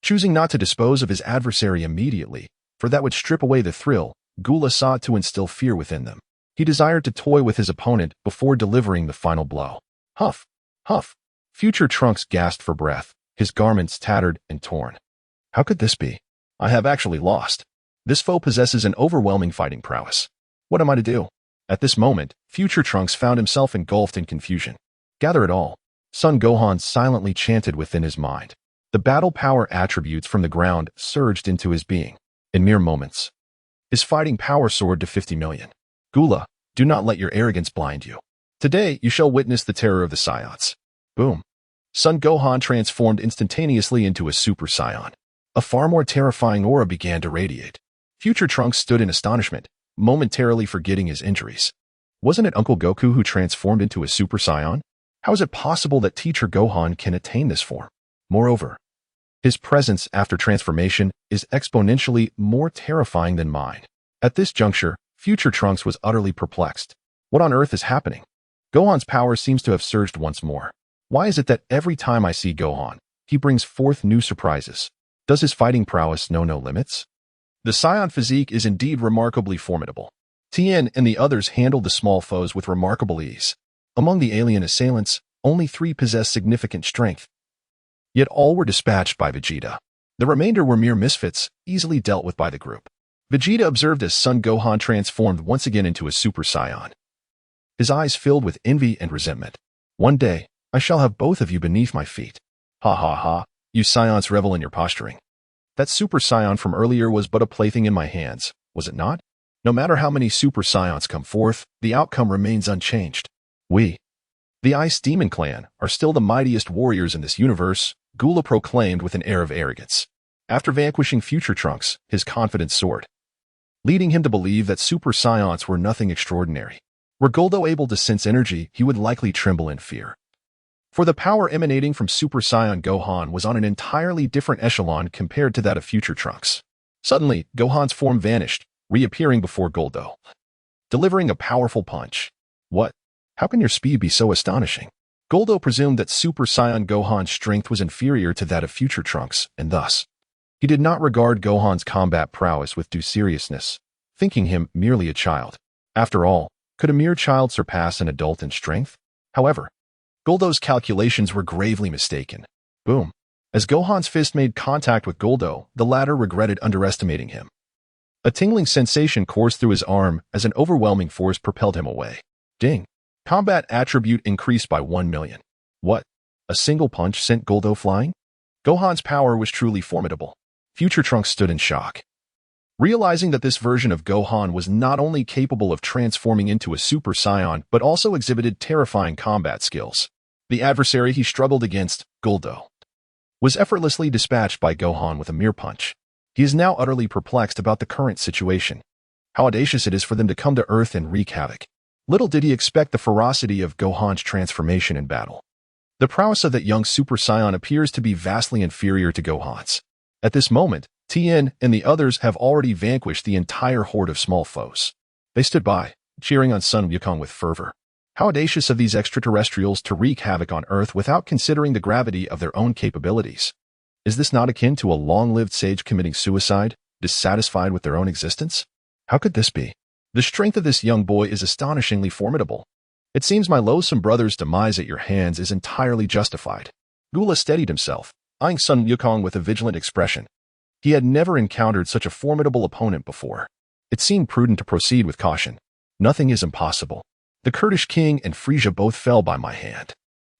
Choosing not to dispose of his adversary immediately, for that would strip away the thrill, Gula sought to instill fear within them. He desired to toy with his opponent before delivering the final blow. Huff! Huff! Future Trunks gasped for breath, his garments tattered and torn. How could this be? I have actually lost. This foe possesses an overwhelming fighting prowess. What am I to do? At this moment, Future Trunks found himself engulfed in confusion. Gather it all. Son Gohan silently chanted within his mind. The battle power attributes from the ground surged into his being. In mere moments, his fighting power soared to 50 million. Gula, do not let your arrogance blind you. Today, you shall witness the terror of the Scions. Boom. Son Gohan transformed instantaneously into a Super Saiyan. A far more terrifying aura began to radiate. Future Trunks stood in astonishment, momentarily forgetting his injuries. Wasn't it Uncle Goku who transformed into a Super Saiyan? How is it possible that Teacher Gohan can attain this form? Moreover, his presence after transformation is exponentially more terrifying than mine. At this juncture, Future Trunks was utterly perplexed. What on earth is happening? Gohan's power seems to have surged once more. Why is it that every time I see Gohan, he brings forth new surprises? Does his fighting prowess know no limits? The Scion physique is indeed remarkably formidable. Tien and the others handled the small foes with remarkable ease. Among the alien assailants, only 3 possessed significant strength. Yet all were dispatched by Vegeta. The remainder were mere misfits, easily dealt with by the group. Vegeta observed as Son Gohan transformed once again into a Super Saiyan. His eyes filled with envy and resentment. One day, I shall have both of you beneath my feet. Ha ha ha, you Scions revel in your posturing. That Super Saiyan from earlier was but a plaything in my hands, was it not? No matter how many Super Scions come forth, the outcome remains unchanged. We, the Ice Demon Clan, are still the mightiest warriors in this universe, Gula proclaimed with an air of arrogance. After vanquishing Future Trunks, his confidence soared, leading him to believe that Super Scions were nothing extraordinary. Were Guldo able to sense energy, he would likely tremble in fear. For the power emanating from Super Saiyan Gohan was on an entirely different echelon compared to that of Future Trunks. Suddenly, Gohan's form vanished, reappearing before Guldo, delivering a powerful punch. What? How can your speed be so astonishing? Guldo presumed that Super Saiyan Gohan's strength was inferior to that of Future Trunks, and thus, he did not regard Gohan's combat prowess with due seriousness, thinking him merely a child. After all, Could a mere child surpass an adult in strength? However, Goldo's calculations were gravely mistaken. Boom. As Gohan's fist made contact with Goldo, the latter regretted underestimating him. A tingling sensation coursed through his arm as an overwhelming force propelled him away. Ding. Combat attribute increased by 1 million. What? A single punch sent Goldo flying? Gohan's power was truly formidable. Future Trunks stood in shock. Realizing that this version of Gohan was not only capable of transforming into a Super Saiyan but also exhibited terrifying combat skills. The adversary he struggled against, Goldo, was effortlessly dispatched by Gohan with a mere punch. He is now utterly perplexed about the current situation. How audacious it is for them to come to Earth and wreak havoc. Little did he expect the ferocity of Gohan's transformation in battle. The prowess of that young Super Saiyan appears to be vastly inferior to Gohan's. At this moment, Tien and the others have already vanquished the entire horde of small foes. They stood by, cheering on Sun Wukong with fervor. How audacious of these extraterrestrials to wreak havoc on Earth without considering the gravity of their own capabilities. Is this not akin to a long-lived sage committing suicide, dissatisfied with their own existence? How could this be? The strength of this young boy is astonishingly formidable. It seems my loathsome brother's demise at your hands is entirely justified. Gula steadied himself, eyeing Sun Wukong with a vigilant expression. He had never encountered such a formidable opponent before. It seemed prudent to proceed with caution. Nothing is impossible. The Kurdish king and Frisia both fell by my hand.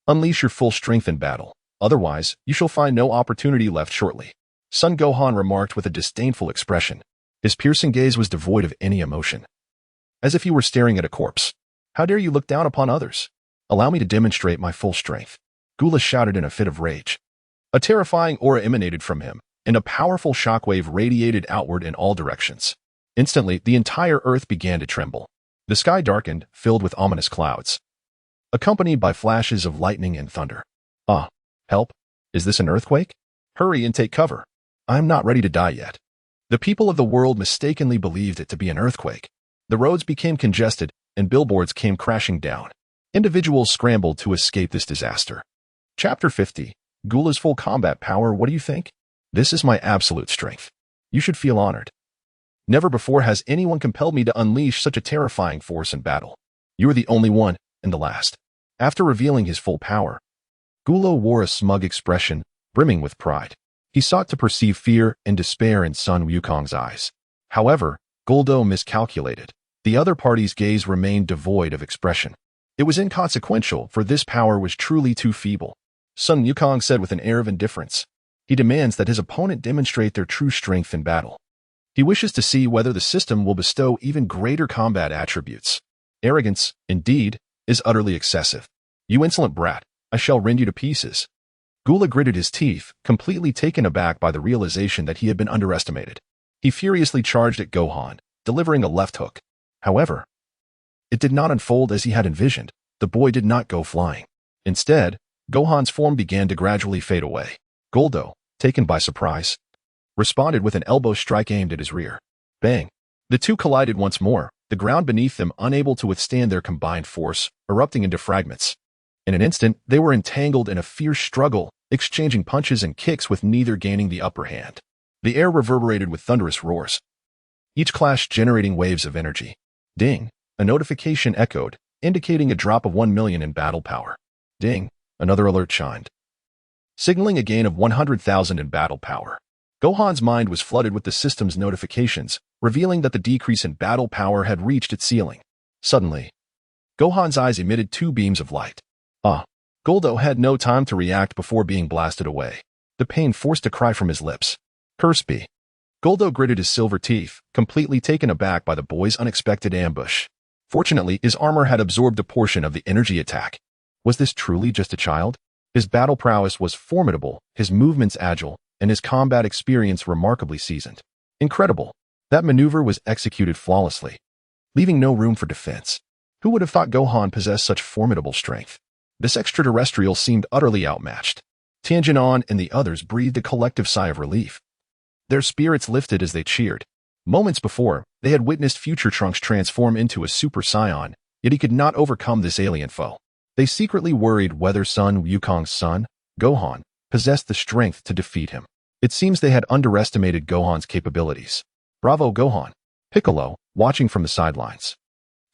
Unleash your full strength in battle. Otherwise, you shall find no opportunity left shortly. Son Gohan remarked with a disdainful expression. His piercing gaze was devoid of any emotion. As if he were staring at a corpse. How dare you look down upon others? Allow me to demonstrate my full strength. Gula shouted in a fit of rage. A terrifying aura emanated from him, and a powerful shockwave radiated outward in all directions. Instantly, the entire earth began to tremble. The sky darkened, filled with ominous clouds, accompanied by flashes of lightning and thunder. Ah, help! Is this an earthquake? Hurry and take cover. I am not ready to die yet. The people of the world mistakenly believed it to be an earthquake. The roads became congested, and billboards came crashing down. Individuals scrambled to escape this disaster. Chapter 50. Gula's full combat power. What do you think? This is my absolute strength. You should feel honored. Never before has anyone compelled me to unleash such a terrifying force in battle. You are the only one, and the last. After revealing his full power, Gula wore a smug expression, brimming with pride. He sought to perceive fear and despair in Sun Wukong's eyes. However, Goldo miscalculated. The other party's gaze remained devoid of expression. It was inconsequential, for this power was truly too feeble. Sun Wukong said with an air of indifference. He demands that his opponent demonstrate their true strength in battle. He wishes to see whether the system will bestow even greater combat attributes. Arrogance, indeed, is utterly excessive. You insolent brat, I shall rend you to pieces. Gula gritted his teeth, completely taken aback by the realization that he had been underestimated. He furiously charged at Gohan, delivering a left hook. However, it did not unfold as he had envisioned. The boy did not go flying. Instead, Gohan's form began to gradually fade away. Goldo, taken by surprise, responded with an elbow strike aimed at his rear. Bang! The two collided once more, the ground beneath them unable to withstand their combined force, erupting into fragments. In an instant, they were entangled in a fierce struggle, exchanging punches and kicks with neither gaining the upper hand. The air reverberated with thunderous roars, each clash generating waves of energy. Ding! A notification echoed, indicating a drop of 1 million in battle power. Ding! Another alert chimed, signaling a gain of 100,000 in battle power. Gohan's mind was flooded with the system's notifications, revealing that the decrease in battle power had reached its ceiling. Suddenly, Gohan's eyes emitted 2 beams of light. Ah! Goldo had no time to react before being blasted away. The pain forced a cry from his lips. Curse be! Goldo gritted his silver teeth, completely taken aback by the boy's unexpected ambush. Fortunately, his armor had absorbed a portion of the energy attack. Was this truly just a child? His battle prowess was formidable, his movements agile, and his combat experience remarkably seasoned. Incredible! That maneuver was executed flawlessly, leaving no room for defense. Who would have thought Gohan possessed such formidable strength? This extraterrestrial seemed utterly outmatched. Tianjin and the others breathed a collective sigh of relief. Their spirits lifted as they cheered. Moments before, they had witnessed Future Trunks transform into a Super Saiyan, yet he could not overcome this alien foe. They secretly worried whether Sun Wukong's son, Gohan, possessed the strength to defeat him. It seems they had underestimated Gohan's capabilities. Bravo, Gohan! Piccolo, watching from the sidelines,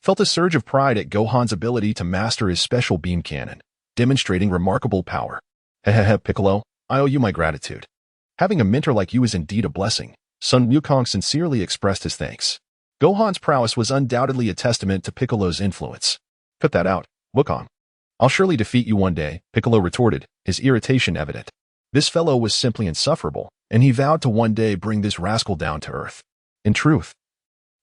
felt a surge of pride at Gohan's ability to master his special beam cannon, demonstrating remarkable power. Hehehe, Piccolo, I owe you my gratitude. Having a mentor like you is indeed a blessing. Sun Wukong sincerely expressed his thanks. Gohan's prowess was undoubtedly a testament to Piccolo's influence. Cut that out, Wukong. I'll surely defeat you one day, Piccolo retorted, his irritation evident. This fellow was simply insufferable, and he vowed to one day bring this rascal down to earth. In truth,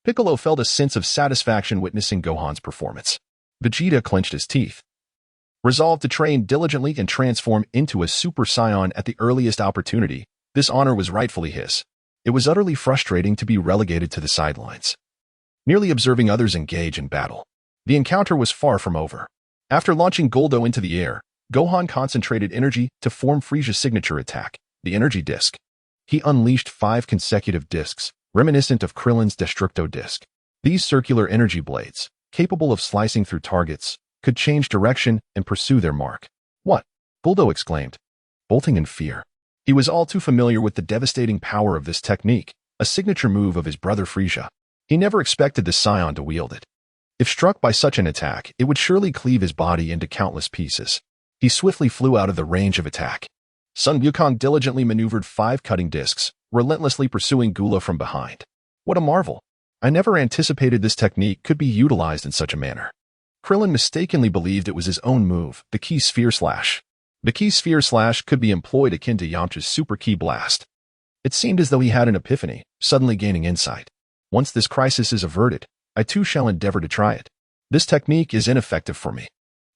Piccolo felt a sense of satisfaction witnessing Gohan's performance. Vegeta clenched his teeth, resolved to train diligently and transform into a Super Saiyan at the earliest opportunity. This honor was rightfully his. It was utterly frustrating to be relegated to the sidelines, merely observing others engage in battle. The encounter was far from over. After launching Goldo into the air, Gohan concentrated energy to form Frieza's signature attack, the energy disc. He unleashed 5 consecutive discs, reminiscent of Krillin's Destructo disc. These circular energy blades, capable of slicing through targets, could change direction and pursue their mark. What? Goldo exclaimed, bolting in fear. He was all too familiar with the devastating power of this technique, a signature move of his brother Frieza. He never expected the Saiyan to wield it. If struck by such an attack, it would surely cleave his body into countless pieces. He swiftly flew out of the range of attack. Sun Wukong diligently maneuvered 5 cutting discs, relentlessly pursuing Gula from behind. What a marvel! I never anticipated this technique could be utilized in such a manner. Krillin mistakenly believed it was his own move, the Ki Sphere Slash. The Ki Sphere Slash could be employed akin to Yamcha's Super Ki Blast. It seemed as though he had an epiphany, suddenly gaining insight. Once this crisis is averted, I too shall endeavor to try it. This technique is ineffective for me.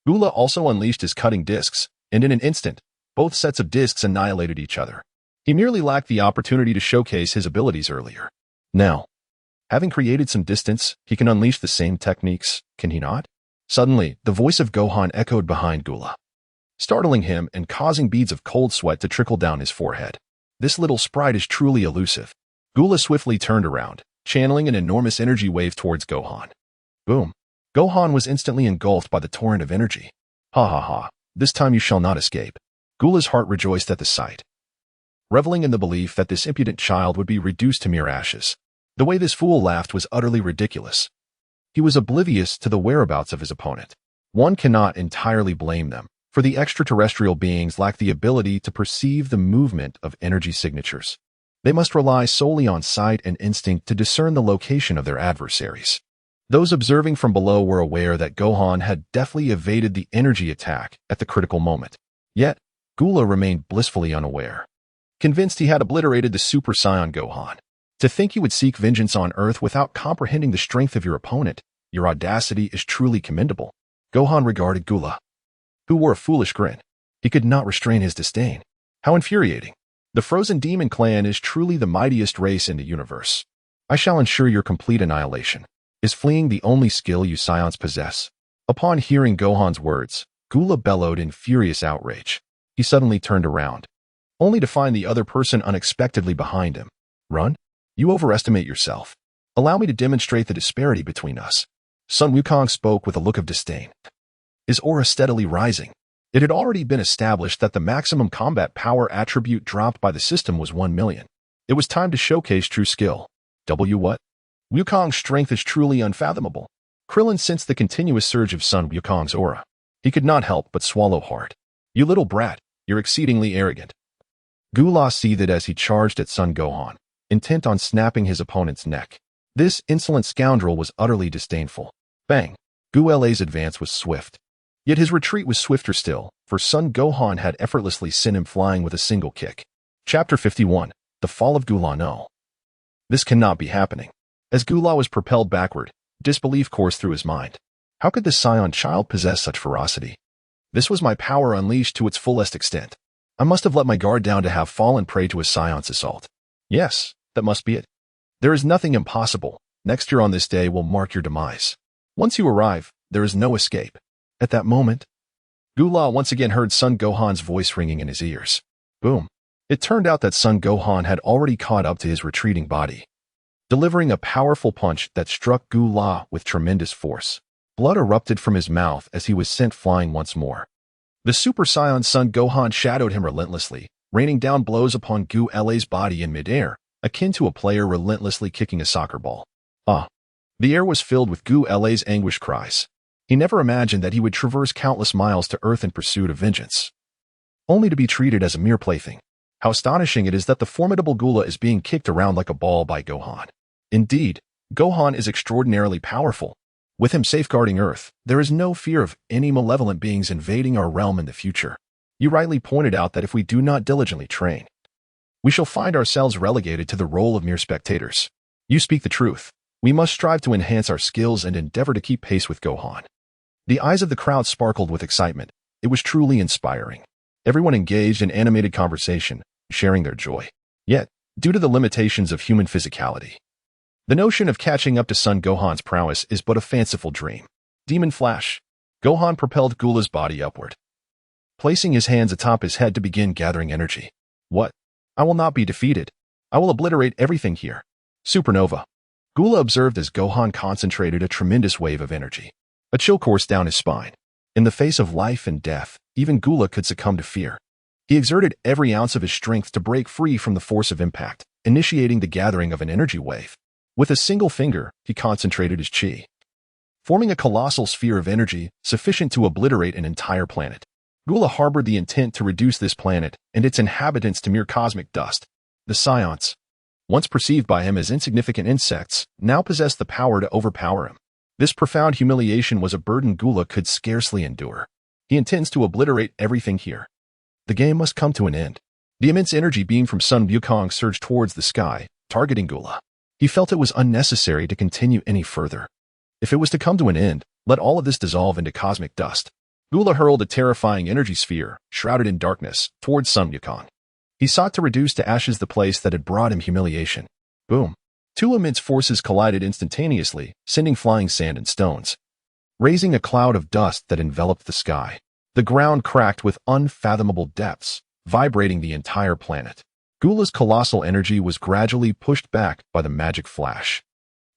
Gula also unleashed his cutting discs, and in an instant, both sets of discs annihilated each other. He merely lacked the opportunity to showcase his abilities earlier. Now, having created some distance, he can unleash the same techniques, can he not? Suddenly, the voice of Gohan echoed behind Gula, startling him and causing beads of cold sweat to trickle down his forehead. This little sprite is truly elusive. Gula swiftly turned around, channeling an enormous energy wave towards Gohan. Boom. Gohan was instantly engulfed by the torrent of energy. Ha ha ha, this time you shall not escape. Gula's heart rejoiced at the sight, reveling in the belief that this impudent child would be reduced to mere ashes. The way this fool laughed was utterly ridiculous. He was oblivious to the whereabouts of his opponent. One cannot entirely blame them, for the extraterrestrial beings lack the ability to perceive the movement of energy signatures. They must rely solely on sight and instinct to discern the location of their adversaries. Those observing from below were aware that Gohan had deftly evaded the energy attack at the critical moment. Yet, Gula remained blissfully unaware, convinced he had obliterated the Super Saiyan Gohan. To think you would seek vengeance on Earth without comprehending the strength of your opponent, your audacity is truly commendable. Gohan regarded Gula, who wore a foolish grin. He could not restrain his disdain. How infuriating. The Frozen Demon Clan is truly the mightiest race in the universe. I shall ensure your complete annihilation. Is fleeing the only skill you Saiyans possess? Upon hearing Gohan's words, Gula bellowed in furious outrage. He suddenly turned around, only to find the other person unexpectedly behind him. Run? You overestimate yourself. Allow me to demonstrate the disparity between us. Sun Wukong spoke with a look of disdain, his aura steadily rising. It had already been established that the maximum combat power attribute dropped by the system was 1 million. It was time to showcase true skill. What? Wukong's strength is truly unfathomable. Krillin sensed the continuous surge of Sun Wukong's aura. He could not help but swallow hard. You little brat, you're exceedingly arrogant. Gula seethed as he charged at Son Gohan, intent on snapping his opponent's neck. This insolent scoundrel was utterly disdainful. Bang! Gula's advance was swift. Yet his retreat was swifter still, for Son Gohan had effortlessly sent him flying with a single kick. Chapter 51. The Fall of Gula. No. This cannot be happening. As Gula was propelled backward, disbelief coursed through his mind. How could this Saiyan child possess such ferocity? This was my power unleashed to its fullest extent. I must have let my guard down to have fallen prey to a Saiyan's assault. Yes, that must be it. There is nothing impossible. Next year on this day will mark your demise. Once you arrive, there is no escape. At that moment, Gula once again heard Son Gohan's voice ringing in his ears. Boom. It turned out that Son Gohan had already caught up to his retreating body, delivering a powerful punch that struck Gula with tremendous force. Blood erupted from his mouth as he was sent flying once more. The Super Saiyan Son Gohan shadowed him relentlessly, raining down blows upon Gula's body in midair, akin to a player relentlessly kicking a soccer ball. Ah! The air was filled with Gu-Le's anguished cries. He never imagined that he would traverse countless miles to Earth in pursuit of vengeance, only to be treated as a mere plaything. How astonishing it is that the formidable Gula is being kicked around like a ball by Gohan. Indeed, Gohan is extraordinarily powerful. With him safeguarding Earth, there is no fear of any malevolent beings invading our realm in the future. You rightly pointed out that if we do not diligently train, we shall find ourselves relegated to the role of mere spectators. You speak the truth. We must strive to enhance our skills and endeavor to keep pace with Gohan. The eyes of the crowd sparkled with excitement. It was truly inspiring. Everyone engaged in animated conversation, sharing their joy. Yet, due to the limitations of human physicality, the notion of catching up to Son Gohan's prowess is but a fanciful dream. Demon Flash. Gohan propelled Gula's body upward, placing his hands atop his head to begin gathering energy. What? I will not be defeated. I will obliterate everything here. Supernova. Gula observed as Gohan concentrated a tremendous wave of energy. A chill coursed down his spine. In the face of life and death, even Gula could succumb to fear. He exerted every ounce of his strength to break free from the force of impact, initiating the gathering of an energy wave. With a single finger, he concentrated his chi, forming a colossal sphere of energy sufficient to obliterate an entire planet. Gula harbored the intent to reduce this planet and its inhabitants to mere cosmic dust. The Scions, once perceived by him as insignificant insects, now possessed the power to overpower him. This profound humiliation was a burden Gula could scarcely endure. He intends to obliterate everything here. The game must come to an end. The immense energy beam from Son Wukong surged towards the sky, targeting Gula. He felt it was unnecessary to continue any further. If it was to come to an end, let all of this dissolve into cosmic dust. Gula hurled a terrifying energy sphere, shrouded in darkness, towards Son Wukong. He sought to reduce to ashes the place that had brought him humiliation. Boom. Two immense forces collided instantaneously, sending flying sand and stones, raising a cloud of dust that enveloped the sky. The ground cracked with unfathomable depths, vibrating the entire planet. Gula's colossal energy was gradually pushed back by the magic flash.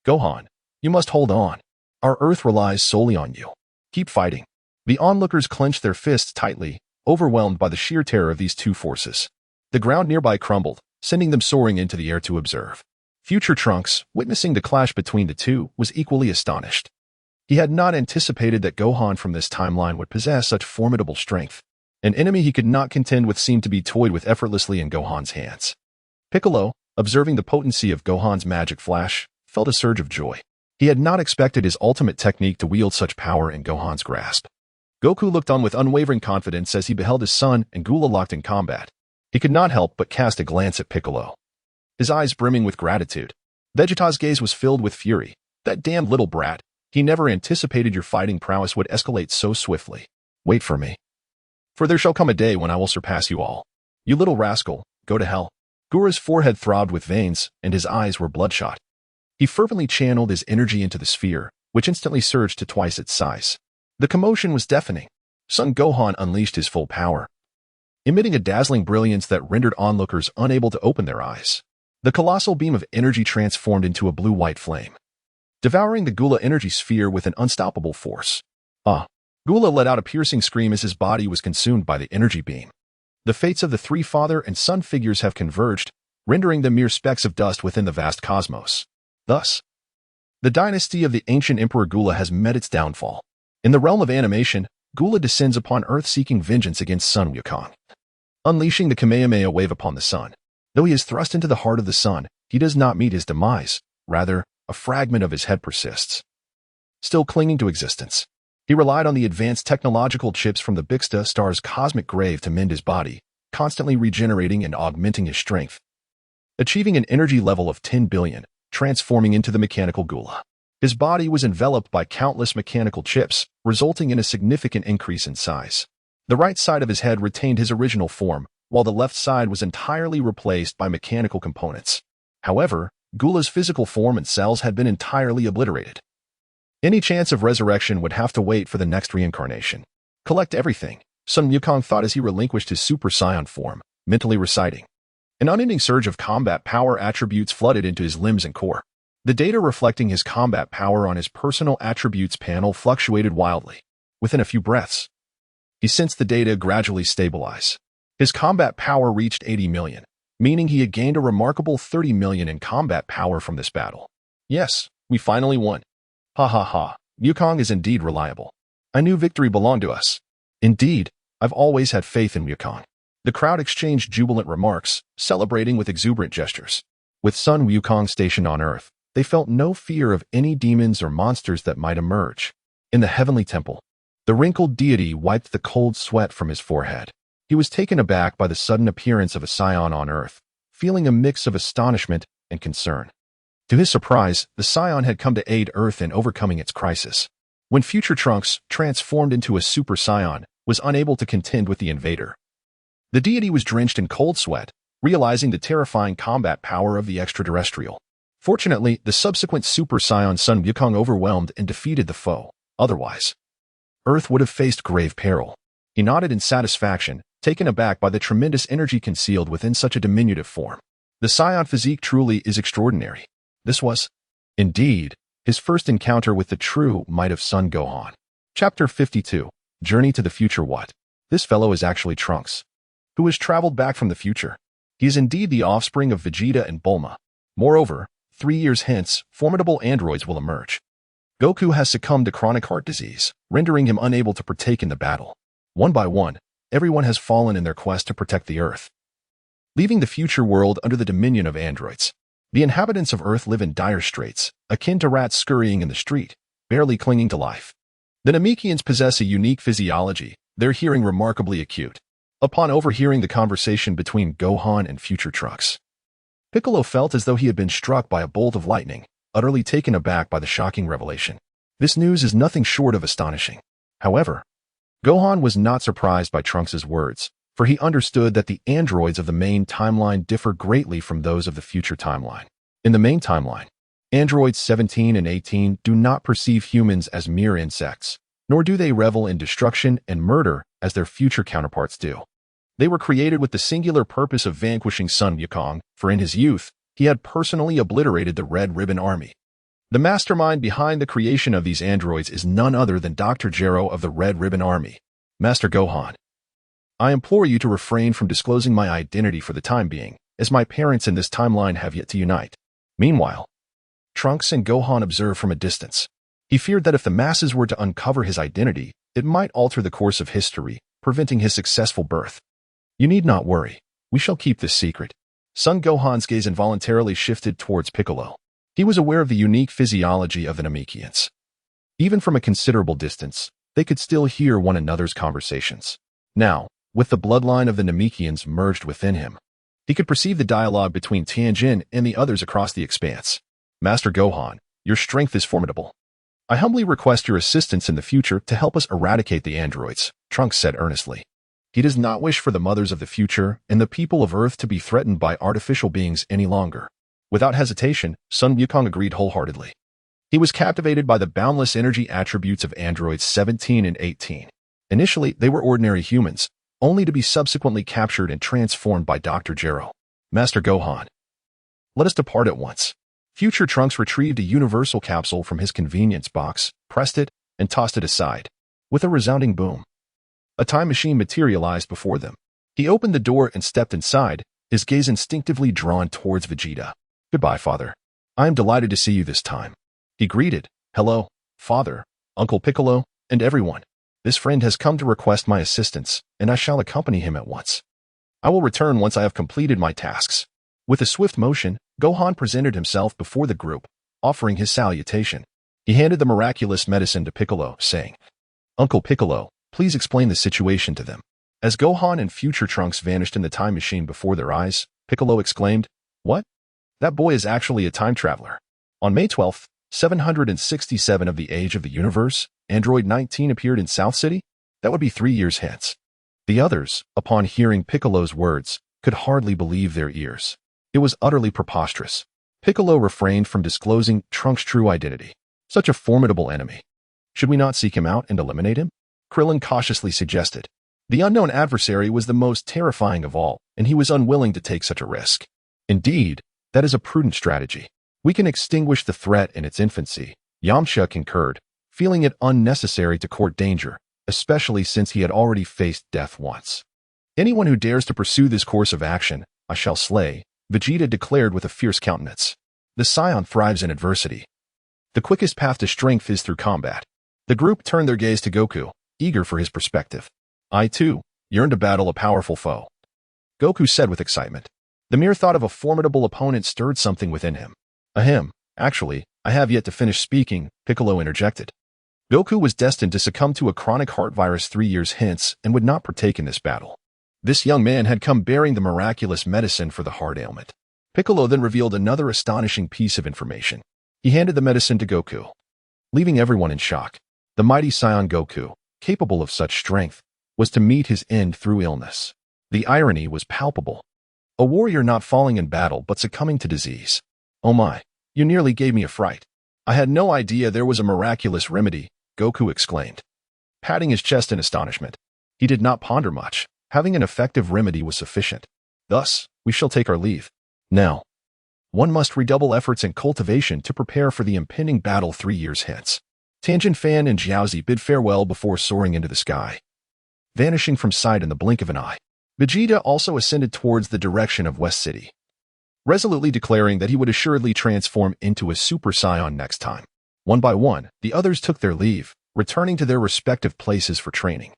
Gohan, you must hold on. Our Earth relies solely on you. Keep fighting. The onlookers clenched their fists tightly, overwhelmed by the sheer terror of these two forces. The ground nearby crumbled, sending them soaring into the air to observe. Future Trunks, witnessing the clash between the two, was equally astonished. He had not anticipated that Gohan from this timeline would possess such formidable strength. An enemy he could not contend with seemed to be toyed with effortlessly in Gohan's hands. Piccolo, observing the potency of Gohan's magic flash, felt a surge of joy. He had not expected his ultimate technique to wield such power in Gohan's grasp. Goku looked on with unwavering confidence as he beheld his son and Gula locked in combat. He could not help but cast a glance at Piccolo, his eyes brimming with gratitude. Vegeta's gaze was filled with fury. That damned little brat. He never anticipated your fighting prowess would escalate so swiftly. Wait for me. For there shall come a day when I will surpass you all. You little rascal, go to hell. Gura's forehead throbbed with veins, and his eyes were bloodshot. He fervently channeled his energy into the sphere, which instantly surged to twice its size. The commotion was deafening. Son Gohan unleashed his full power, emitting a dazzling brilliance that rendered onlookers unable to open their eyes. The colossal beam of energy transformed into a blue-white flame, devouring the Gula energy sphere with an unstoppable force. Gula let out a piercing scream as his body was consumed by the energy beam. The fates of the three father and son figures have converged, rendering them mere specks of dust within the vast cosmos. Thus, the dynasty of the ancient Emperor Gula has met its downfall. In the realm of animation, Gula descends upon Earth seeking vengeance against Son Wukong, unleashing the Kamehameha wave upon the sun. Though he is thrust into the heart of the sun, he does not meet his demise. Rather, a fragment of his head persists, still clinging to existence. He relied on the advanced technological chips from the Bixta star's cosmic grave to mend his body, constantly regenerating and augmenting his strength, achieving an energy level of 10 billion, transforming into the mechanical Gula. His body was enveloped by countless mechanical chips, resulting in a significant increase in size. The right side of his head retained his original form, while the left side was entirely replaced by mechanical components. However, Gula's physical form and cells had been entirely obliterated. Any chance of resurrection would have to wait for the next reincarnation. Collect everything, Son Wukong thought as he relinquished his Super Saiyan form, mentally reciting. An unending surge of combat power attributes flooded into his limbs and core. The data reflecting his combat power on his personal attributes panel fluctuated wildly. Within a few breaths, he sensed the data gradually stabilize. His combat power reached 80 million, meaning he had gained a remarkable 30 million in combat power from this battle. Yes, we finally won. Ha ha ha, Wukong is indeed reliable. I knew victory belonged to us. Indeed, I've always had faith in Wukong. The crowd exchanged jubilant remarks, celebrating with exuberant gestures. With Sun Wukong stationed on Earth, they felt no fear of any demons or monsters that might emerge. In the heavenly temple, the wrinkled deity wiped the cold sweat from his forehead. He was taken aback by the sudden appearance of a scion on Earth, feeling a mix of astonishment and concern. To his surprise, the scion had come to aid Earth in overcoming its crisis. When future Trunks, transformed into a super scion, was unable to contend with the invader, the deity was drenched in cold sweat, realizing the terrifying combat power of the extraterrestrial. Fortunately, the subsequent super scion Sun Wukong overwhelmed and defeated the foe. Otherwise, Earth would have faced grave peril. He nodded in satisfaction, taken aback by the tremendous energy concealed within such a diminutive form. The scion physique truly is extraordinary. This was, indeed, his first encounter with the true might of Son Gohan. Chapter 52. Journey to the Future. What? This fellow is actually Trunks, who has traveled back from the future. He is indeed the offspring of Vegeta and Bulma. Moreover, 3 years hence, formidable androids will emerge. Goku has succumbed to chronic heart disease, rendering him unable to partake in the battle. One by one, everyone has fallen in their quest to protect the Earth, leaving the future world under the dominion of androids. The inhabitants of Earth live in dire straits, akin to rats scurrying in the street, barely clinging to life. The Namekians possess a unique physiology, their hearing remarkably acute. Upon overhearing the conversation between Gohan and future Trunks, Piccolo felt as though he had been struck by a bolt of lightning, utterly taken aback by the shocking revelation. This news is nothing short of astonishing. However, Gohan was not surprised by Trunks' words, for he understood that the androids of the main timeline differ greatly from those of the future timeline. In the main timeline, androids 17 and 18 do not perceive humans as mere insects, nor do they revel in destruction and murder as their future counterparts do. They were created with the singular purpose of vanquishing Sun Wukong, for in his youth, he had personally obliterated the Red Ribbon Army. The mastermind behind the creation of these androids is none other than Dr. Gero of the Red Ribbon Army. Master Gohan, I implore you to refrain from disclosing my identity for the time being, as my parents in this timeline have yet to unite. Meanwhile, Trunks and Gohan observed from a distance. He feared that if the masses were to uncover his identity, it might alter the course of history, preventing his successful birth. You need not worry. We shall keep this secret. Son Gohan's gaze involuntarily shifted towards Piccolo. He was aware of the unique physiology of the Namekians. Even from a considerable distance, they could still hear one another's conversations. Now, with the bloodline of the Namekians merged within him, he could perceive the dialogue between Tianjin and the others across the expanse. Master Gohan, your strength is formidable. I humbly request your assistance in the future to help us eradicate the androids, Trunks said earnestly. He does not wish for the mothers of the future and the people of Earth to be threatened by artificial beings any longer. Without hesitation, Sun Wukong agreed wholeheartedly. He was captivated by the boundless energy attributes of androids 17 and 18. Initially, they were ordinary humans, only to be subsequently captured and transformed by Dr. Gero. Master Gohan, let us depart at once. Future Trunks retrieved a universal capsule from his convenience box, pressed it, and tossed it aside. With a resounding boom, a time machine materialized before them. He opened the door and stepped inside, his gaze instinctively drawn towards Vegeta. Goodbye, father. I am delighted to see you this time. He greeted. Hello, father, Uncle Piccolo, and everyone. This friend has come to request my assistance, and I shall accompany him at once. I will return once I have completed my tasks. With a swift motion, Gohan presented himself before the group, offering his salutation. He handed the miraculous medicine to Piccolo, saying, Uncle Piccolo, please explain the situation to them. As Gohan and future Trunks vanished in the time machine before their eyes, Piccolo exclaimed, What? That boy is actually a time traveler. On May 12th, 767 of the age of the universe, Android 19 appeared in South City? That would be 3 years hence. The others, upon hearing Piccolo's words, could hardly believe their ears. It was utterly preposterous. Piccolo refrained from disclosing Trunks' true identity. Such a formidable enemy. Should we not seek him out and eliminate him? Krillin cautiously suggested. The unknown adversary was the most terrifying of all, and he was unwilling to take such a risk. Indeed, that is a prudent strategy. We can extinguish the threat in its infancy, Yamcha concurred, feeling it unnecessary to court danger, especially since he had already faced death once. Anyone who dares to pursue this course of action, I shall slay, Vegeta declared with a fierce countenance. The Scion thrives in adversity. The quickest path to strength is through combat. The group turned their gaze to Goku, eager for his perspective. I, too, yearn to battle a powerful foe, Goku said with excitement. The mere thought of a formidable opponent stirred something within him. Actually, I have yet to finish speaking, Piccolo interjected. Goku was destined to succumb to a chronic heart virus 3 years hence and would not partake in this battle. This young man had come bearing the miraculous medicine for the heart ailment. Piccolo then revealed another astonishing piece of information. He handed the medicine to Goku, leaving everyone in shock. The mighty Saiyan Goku, capable of such strength, was to meet his end through illness. The irony was palpable. A warrior not falling in battle but succumbing to disease. Oh my, you nearly gave me a fright. I had no idea there was a miraculous remedy, Goku exclaimed, patting his chest in astonishment. He did not ponder much. Having an effective remedy was sufficient. Thus, we shall take our leave. Now, one must redouble efforts and cultivation to prepare for the impending battle 3 years hence. Tangent Fan and Jiaozi bid farewell before soaring into the sky, vanishing from sight in the blink of an eye. Vegeta also ascended towards the direction of West City, resolutely declaring that he would assuredly transform into a Super Saiyan next time. One by one, the others took their leave, returning to their respective places for training.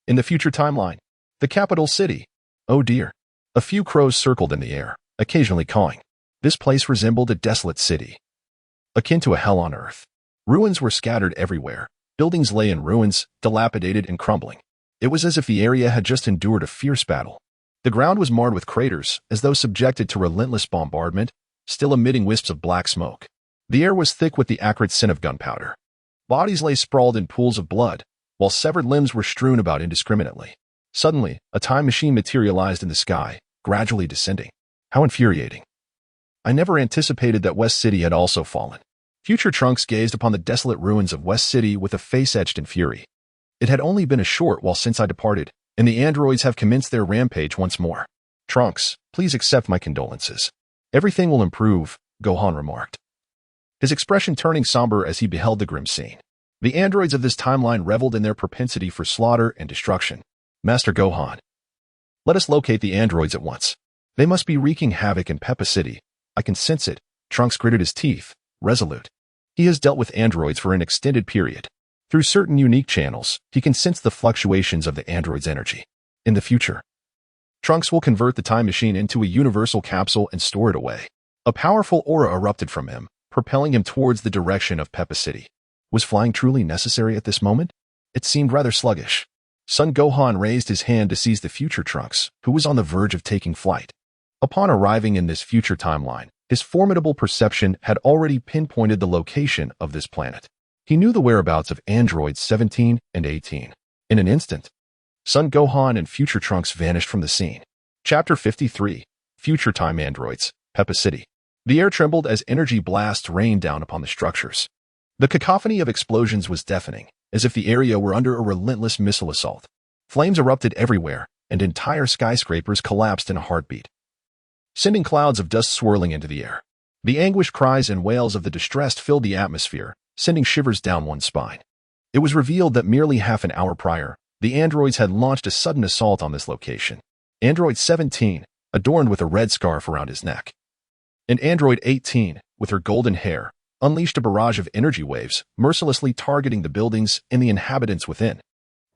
In the future timeline, the capital city. Oh dear. A few crows circled in the air, occasionally cawing. This place resembled a desolate city, akin to a hell on earth. Ruins were scattered everywhere. Buildings lay in ruins, dilapidated and crumbling. It was as if the area had just endured a fierce battle. The ground was marred with craters, as though subjected to relentless bombardment, still emitting wisps of black smoke. The air was thick with the acrid scent of gunpowder. Bodies lay sprawled in pools of blood, while severed limbs were strewn about indiscriminately. Suddenly, a time machine materialized in the sky, gradually descending. How infuriating. I never anticipated that West City had also fallen. Future Trunks gazed upon the desolate ruins of West City with a face etched in fury. It had only been a short while since I departed, and the androids have commenced their rampage once more. Trunks, please accept my condolences. Everything will improve, Gohan remarked, his expression turning somber as he beheld the grim scene. The androids of this timeline reveled in their propensity for slaughter and destruction. Master Gohan, let us locate the androids at once. They must be wreaking havoc in Peppa City. I can sense it. Trunks gritted his teeth, resolute. He has dealt with androids for an extended period. Through certain unique channels, he can sense the fluctuations of the android's energy. In the future, Trunks will convert the time machine into a universal capsule and store it away. A powerful aura erupted from him, propelling him towards the direction of Peppa City. Was flying truly necessary at this moment? It seemed rather sluggish. Son Gohan raised his hand to seize the future Trunks, who was on the verge of taking flight. Upon arriving in this future timeline, his formidable perception had already pinpointed the location of this planet. He knew the whereabouts of androids 17 and 18. In an instant, Son Gohan and future Trunks vanished from the scene. Chapter 53, Future Time Androids, Peppa City. The air trembled as energy blasts rained down upon the structures. The cacophony of explosions was deafening, as if the area were under a relentless missile assault. Flames erupted everywhere, and entire skyscrapers collapsed in a heartbeat, sending clouds of dust swirling into the air. The anguished cries and wails of the distressed filled the atmosphere, sending shivers down one's spine. It was revealed that merely half an hour prior, the androids had launched a sudden assault on this location. Android 17, adorned with a red scarf around his neck, and Android 18, with her golden hair, unleashed a barrage of energy waves, mercilessly targeting the buildings and the inhabitants within.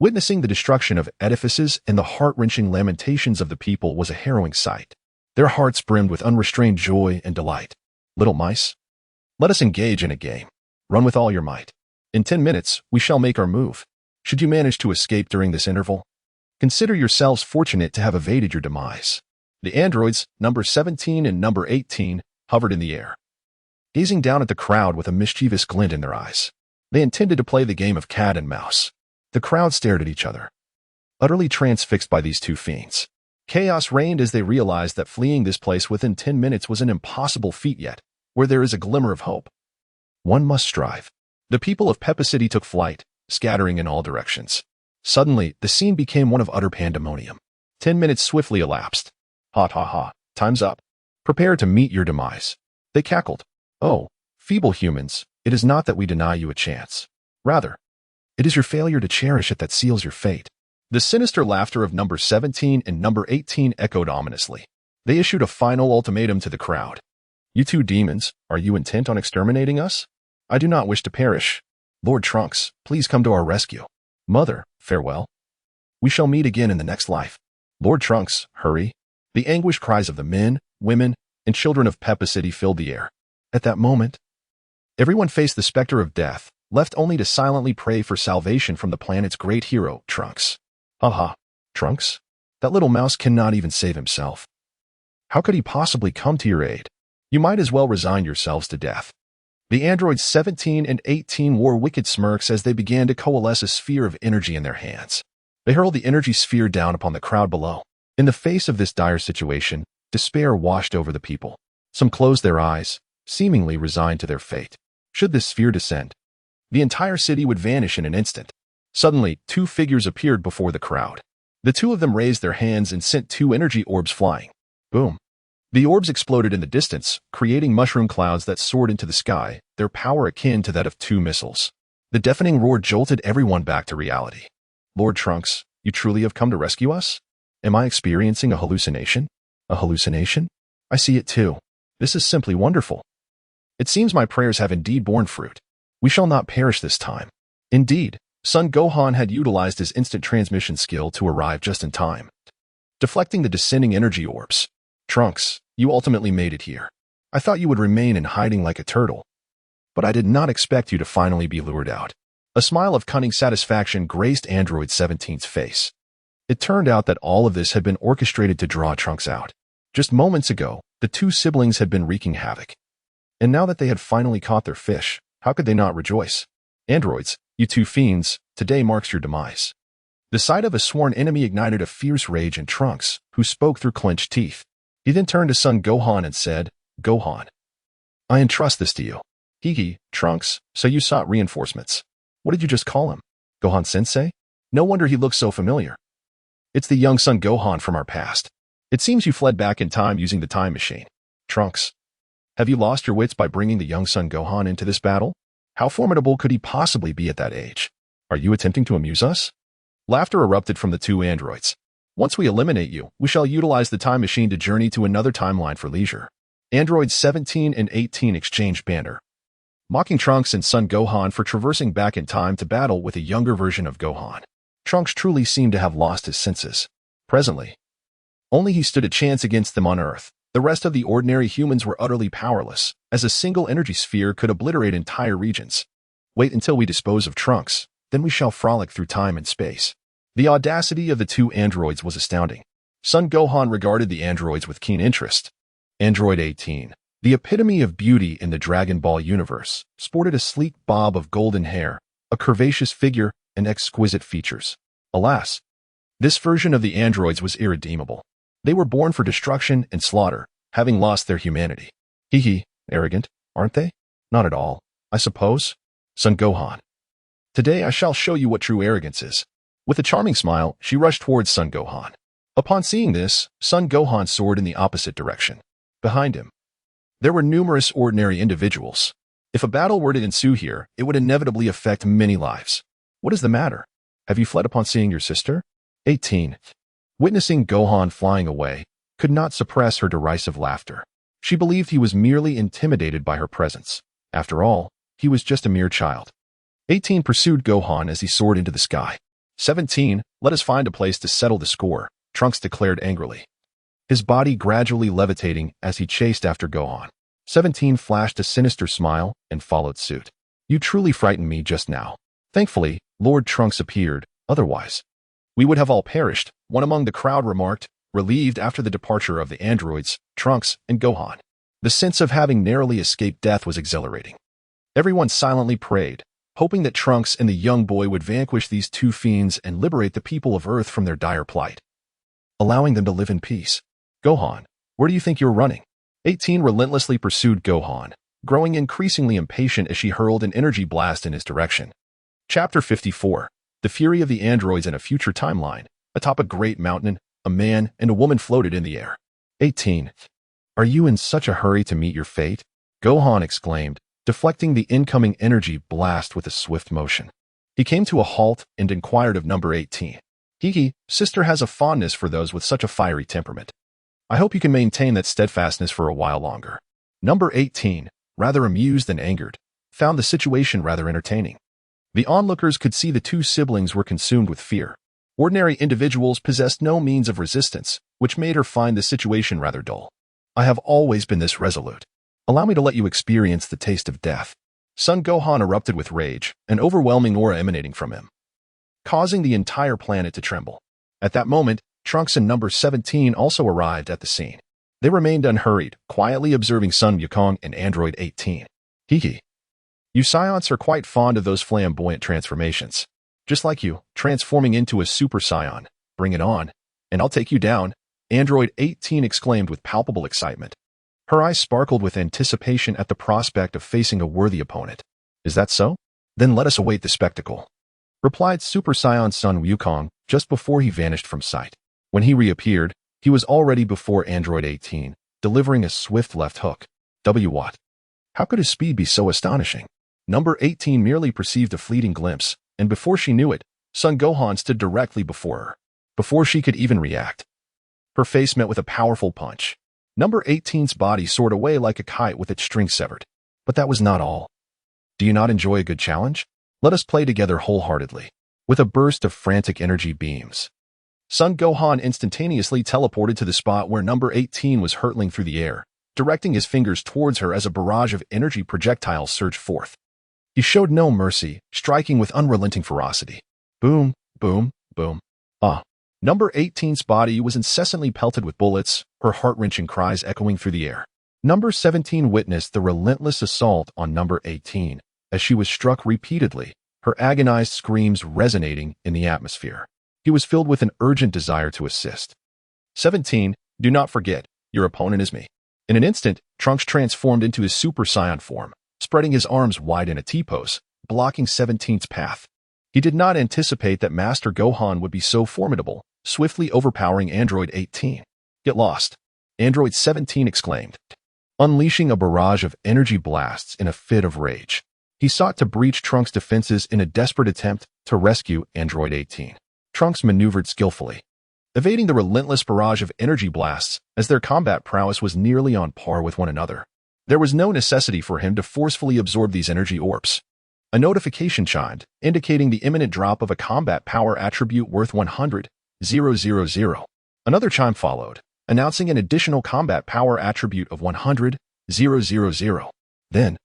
Witnessing the destruction of edifices and the heart-wrenching lamentations of the people was a harrowing sight. Their hearts brimmed with unrestrained joy and delight. Little mice, let us engage in a game. Run with all your might. In 10 minutes, we shall make our move. Should you manage to escape during this interval, consider yourselves fortunate to have evaded your demise. The androids, number 17 and number 18, hovered in the air, gazing down at the crowd with a mischievous glint in their eyes. They intended to play the game of cat and mouse. The crowd stared at each other, utterly transfixed by these two fiends. Chaos reigned as they realized that fleeing this place within 10 minutes was an impossible feat yet, where there is a glimmer of hope, one must strive. The people of Peppa City took flight, scattering in all directions. Suddenly, the scene became one of utter pandemonium. 10 minutes swiftly elapsed. Ha ha ha, time's up. Prepare to meet your demise. They cackled. Oh, feeble humans, it is not that we deny you a chance. Rather, it is your failure to cherish it that seals your fate. The sinister laughter of number 17 and number 18 echoed ominously. They issued a final ultimatum to the crowd. You two demons, are you intent on exterminating us? I do not wish to perish. Lord Trunks, please come to our rescue. Mother, farewell. We shall meet again in the next life. Lord Trunks, hurry. The anguished cries of the men, women, and children of Peppa City filled the air. At that moment, everyone faced the specter of death, left only to silently pray for salvation from the planet's great hero, Trunks. Haha, Trunks? That little mouse cannot even save himself. How could he possibly come to your aid? You might as well resign yourselves to death. The androids 17 and 18 wore wicked smirks as they began to coalesce a sphere of energy in their hands. They hurled the energy sphere down upon the crowd below. In the face of this dire situation, despair washed over the people. Some closed their eyes, seemingly resigned to their fate. Should this sphere descend, the entire city would vanish in an instant. Suddenly, two figures appeared before the crowd. The two of them raised their hands and sent two energy orbs flying. Boom. The orbs exploded in the distance, creating mushroom clouds that soared into the sky, their power akin to that of two missiles. The deafening roar jolted everyone back to reality. Lord Trunks, you truly have come to rescue us? Am I experiencing a hallucination? A hallucination? I see it too. This is simply wonderful. It seems my prayers have indeed borne fruit. We shall not perish this time. Indeed, Son Gohan had utilized his instant transmission skill to arrive just in time, deflecting the descending energy orbs. Trunks, you ultimately made it here. I thought you would remain in hiding like a turtle, but I did not expect you to finally be lured out. A smile of cunning satisfaction graced Android 17's face. It turned out that all of this had been orchestrated to draw Trunks out. Just moments ago, the two siblings had been wreaking havoc. And now that they had finally caught their fish, how could they not rejoice? Androids, you two fiends, today marks your demise. The sight of a sworn enemy ignited a fierce rage in Trunks, who spoke through clenched teeth. He then turned to Son Gohan and said, Gohan, I entrust this to you. He, Trunks, so you sought reinforcements. What did you just call him? Gohan-sensei? No wonder he looks so familiar. It's the young Son Gohan from our past. It seems you fled back in time using the time machine. Trunks, have you lost your wits by bringing the young Son Gohan into this battle? How formidable could he possibly be at that age? Are you attempting to amuse us? Laughter erupted from the two androids. Once we eliminate you, we shall utilize the time machine to journey to another timeline for leisure. Androids 17 and 18 exchanged banter, mocking Trunks and Son Gohan for traversing back in time to battle with a younger version of Gohan. Trunks truly seemed to have lost his senses. Presently, only he stood a chance against them on Earth. The rest of the ordinary humans were utterly powerless, as a single energy sphere could obliterate entire regions. Wait until we dispose of Trunks, then we shall frolic through time and space. The audacity of the two androids was astounding. Son Gohan regarded the androids with keen interest. Android 18, the epitome of beauty in the Dragon Ball universe, sported a sleek bob of golden hair, a curvaceous figure, and exquisite features. Alas, this version of the androids was irredeemable. They were born for destruction and slaughter, having lost their humanity. Arrogant, aren't they? Not at all, I suppose. Son Gohan, today I shall show you what true arrogance is. With a charming smile, she rushed towards Son Gohan. Upon seeing this, Son Gohan soared in the opposite direction. Behind him, there were numerous ordinary individuals. If a battle were to ensue here, it would inevitably affect many lives. What is the matter? Have you fled upon seeing your sister? 18. Witnessing Gohan flying away, could not suppress her derisive laughter. She believed he was merely intimidated by her presence. After all, he was just a mere child. 18 pursued Gohan as he soared into the sky. 17, let us find a place to settle the score, Trunks declared angrily, his body gradually levitating as he chased after Gohan. 17 flashed a sinister smile and followed suit. You truly frightened me just now. Thankfully, Lord Trunks appeared, otherwise we would have all perished, one among the crowd remarked, relieved after the departure of the androids, Trunks, and Gohan. The sense of having narrowly escaped death was exhilarating. Everyone silently prayed, hoping that Trunks and the young boy would vanquish these two fiends and liberate the people of Earth from their dire plight, allowing them to live in peace. Gohan, where do you think you're running? 18 relentlessly pursued Gohan, growing increasingly impatient as she hurled an energy blast in his direction. Chapter 54. The Fury of the Androids in a Future Timeline. Atop a great mountain, a man and a woman floated in the air. 18. Are you in such a hurry to meet your fate? Gohan exclaimed, deflecting the incoming energy blast with a swift motion. He came to a halt and inquired of number 18. Sister has a fondness for those with such a fiery temperament. I hope you can maintain that steadfastness for a while longer. Number 18, rather amused than angered, found the situation rather entertaining. The onlookers could see the two siblings were consumed with fear. Ordinary individuals possessed no means of resistance, which made her find the situation rather dull. I have always been this resolute. Allow me to let you experience the taste of death. Son Gohan erupted with rage, an overwhelming aura emanating from him, causing the entire planet to tremble. At that moment, Trunks and number 17 also arrived at the scene. They remained unhurried, quietly observing Son Wukong and Android 18. Hee. You Scions are quite fond of those flamboyant transformations. Just like you, transforming into a Super Saiyan. Bring it on, and I'll take you down, Android 18 exclaimed with palpable excitement. Her eyes sparkled with anticipation at the prospect of facing a worthy opponent. Is that so? Then let us await the spectacle, replied Super Saiyan Son Wukong just before he vanished from sight. When he reappeared, he was already before Android 18, delivering a swift left hook. What? How could his speed be so astonishing? Number 18 merely perceived a fleeting glimpse, and before she knew it, Son Gohan stood directly before her. Before she could even react, her face met with a powerful punch. Number 18's body soared away like a kite with its string severed. But that was not all. Do you not enjoy a good challenge? Let us play together wholeheartedly. With a burst of frantic energy beams, Son Gohan instantaneously teleported to the spot where number 18 was hurtling through the air, directing his fingers towards her as a barrage of energy projectiles surged forth. He showed no mercy, striking with unrelenting ferocity. Boom, boom, boom. Number 18's body was incessantly pelted with bullets, her heart-wrenching cries echoing through the air. Number 17 witnessed the relentless assault on number 18, as she was struck repeatedly, her agonized screams resonating in the atmosphere. He was filled with an urgent desire to assist. 17, do not forget, your opponent is me. In an instant, Trunks transformed into his Super Saiyan form, spreading his arms wide in a T-pose, blocking 17's path. He did not anticipate that Master Gohan would be so formidable, swiftly overpowering Android 18. Get lost, Android 17 exclaimed, unleashing a barrage of energy blasts in a fit of rage. He sought to breach Trunks' defenses in a desperate attempt to rescue Android 18. Trunks maneuvered skillfully, evading the relentless barrage of energy blasts as their combat prowess was nearly on par with one another. There was no necessity for him to forcefully absorb these energy orbs. A notification chimed, indicating the imminent drop of a combat power attribute worth 100,000. Another chime followed, announcing an additional combat power attribute of 100,000. Then,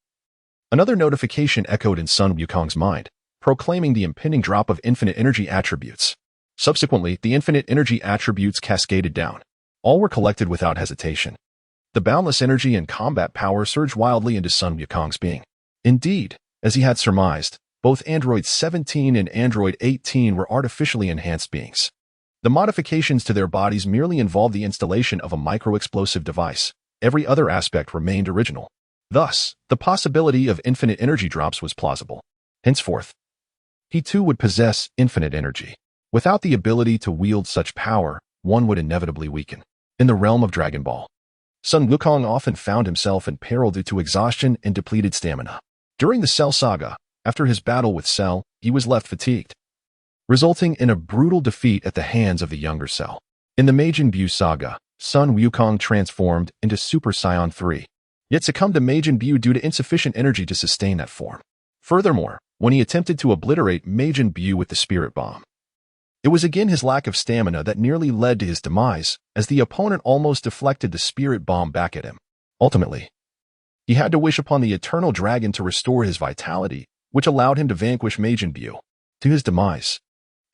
another notification echoed in Son Wukong's mind, proclaiming the impending drop of infinite energy attributes. Subsequently, the infinite energy attributes cascaded down. All were collected without hesitation. The boundless energy and combat power surged wildly into Son Wukong's being. Indeed, as he had surmised, both Android 17 and Android 18 were artificially enhanced beings. The modifications to their bodies merely involved the installation of a micro-explosive device. Every other aspect remained original. Thus, the possibility of infinite energy drops was plausible. Henceforth, he too would possess infinite energy. Without the ability to wield such power, one would inevitably weaken. In the realm of Dragon Ball, Son Wukong often found himself in peril due to exhaustion and depleted stamina. During the Cell Saga, after his battle with Cell, he was left fatigued, resulting in a brutal defeat at the hands of the younger Cell. In the Majin Buu Saga, Son Wukong transformed into Super Saiyan 3, yet succumbed to Majin Buu due to insufficient energy to sustain that form. Furthermore, when he attempted to obliterate Majin Buu with the Spirit Bomb, it was again his lack of stamina that nearly led to his demise, as the opponent almost deflected the Spirit Bomb back at him. Ultimately, he had to wish upon the Eternal Dragon to restore his vitality, which allowed him to vanquish Majin Buu. To his demise,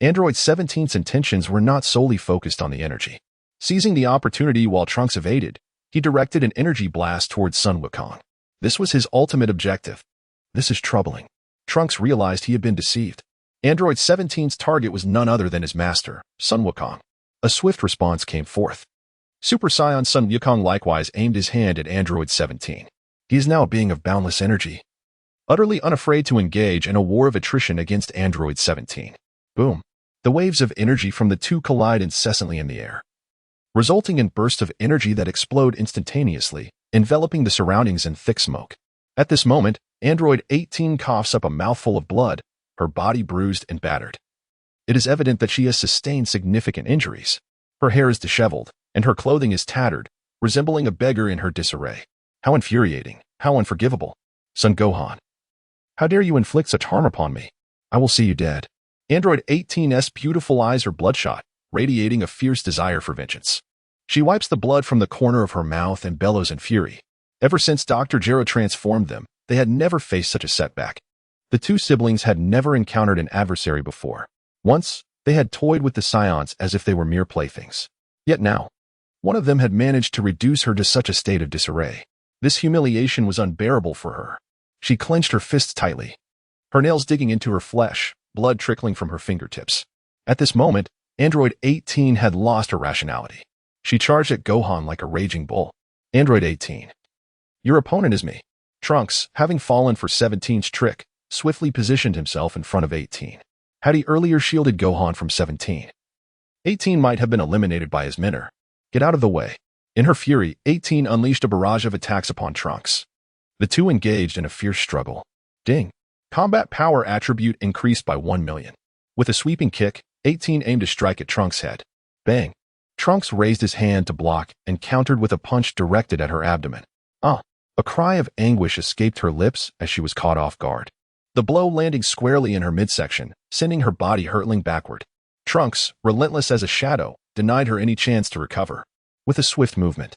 Android 17's intentions were not solely focused on the energy. Seizing the opportunity while Trunks evaded, he directed an energy blast towards Son Wukong. This was his ultimate objective. This is troubling. Trunks realized he had been deceived. Android 17's target was none other than his master, Son Wukong. A swift response came forth. Super Saiyan Son Wukong likewise aimed his hand at Android 17. He is now a being of boundless energy, utterly unafraid to engage in a war of attrition against Android 17. Boom. The waves of energy from the two collide incessantly in the air, resulting in bursts of energy that explode instantaneously, enveloping the surroundings in thick smoke. At this moment, Android 18 coughs up a mouthful of blood, her body bruised and battered. It is evident that she has sustained significant injuries. Her hair is disheveled, and her clothing is tattered, resembling a beggar in her disarray. How infuriating, how unforgivable. Son Gohan, How dare you inflict such harm upon me? I will see you dead. Android 18's beautiful eyes are bloodshot, radiating a fierce desire for vengeance. She wipes the blood from the corner of her mouth and bellows in fury. Ever since Dr. Gero transformed them, they had never faced such a setback. The two siblings had never encountered an adversary before. Once, they had toyed with the scions as if they were mere playthings. Yet now, one of them had managed to reduce her to such a state of disarray. This humiliation was unbearable for her. She clenched her fists tightly, her nails digging into her flesh, blood trickling from her fingertips. At this moment, Android 18 had lost her rationality. She charged at Gohan like a raging bull. Android 18. Your opponent is me. Trunks, having fallen for 17's trick, swiftly positioned himself in front of 18. Had he earlier shielded Gohan from 17, 18 might have been eliminated by his mentor. Get out of the way. In her fury, 18 unleashed a barrage of attacks upon Trunks. The two engaged in a fierce struggle. Ding. Combat power attribute increased by 1 million. With a sweeping kick, 18 aimed to strike at Trunks' head. Bang. Trunks raised his hand to block and countered with a punch directed at her abdomen. A cry of anguish escaped her lips as she was caught off guard. The blow landing squarely in her midsection, sending her body hurtling backward. Trunks, relentless as a shadow, denied her any chance to recover. With a swift movement,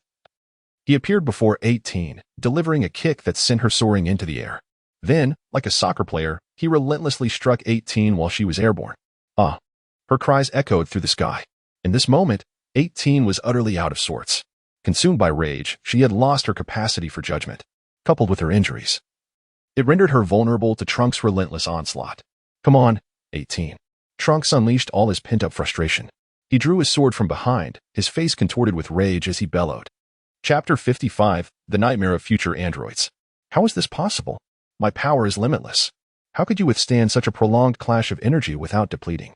he appeared before 18, delivering a kick that sent her soaring into the air. Then, like a soccer player, he relentlessly struck 18 while she was airborne. Her cries echoed through the sky. In this moment, 18 was utterly out of sorts. Consumed by rage, she had lost her capacity for judgment, coupled with her injuries. It rendered her vulnerable to Trunks' relentless onslaught. Come on, 18. Trunks unleashed all his pent-up frustration. He drew his sword from behind, his face contorted with rage as he bellowed. Chapter 55, The Nightmare of Future Androids. How is this possible? My power is limitless. How could you withstand such a prolonged clash of energy without depleting?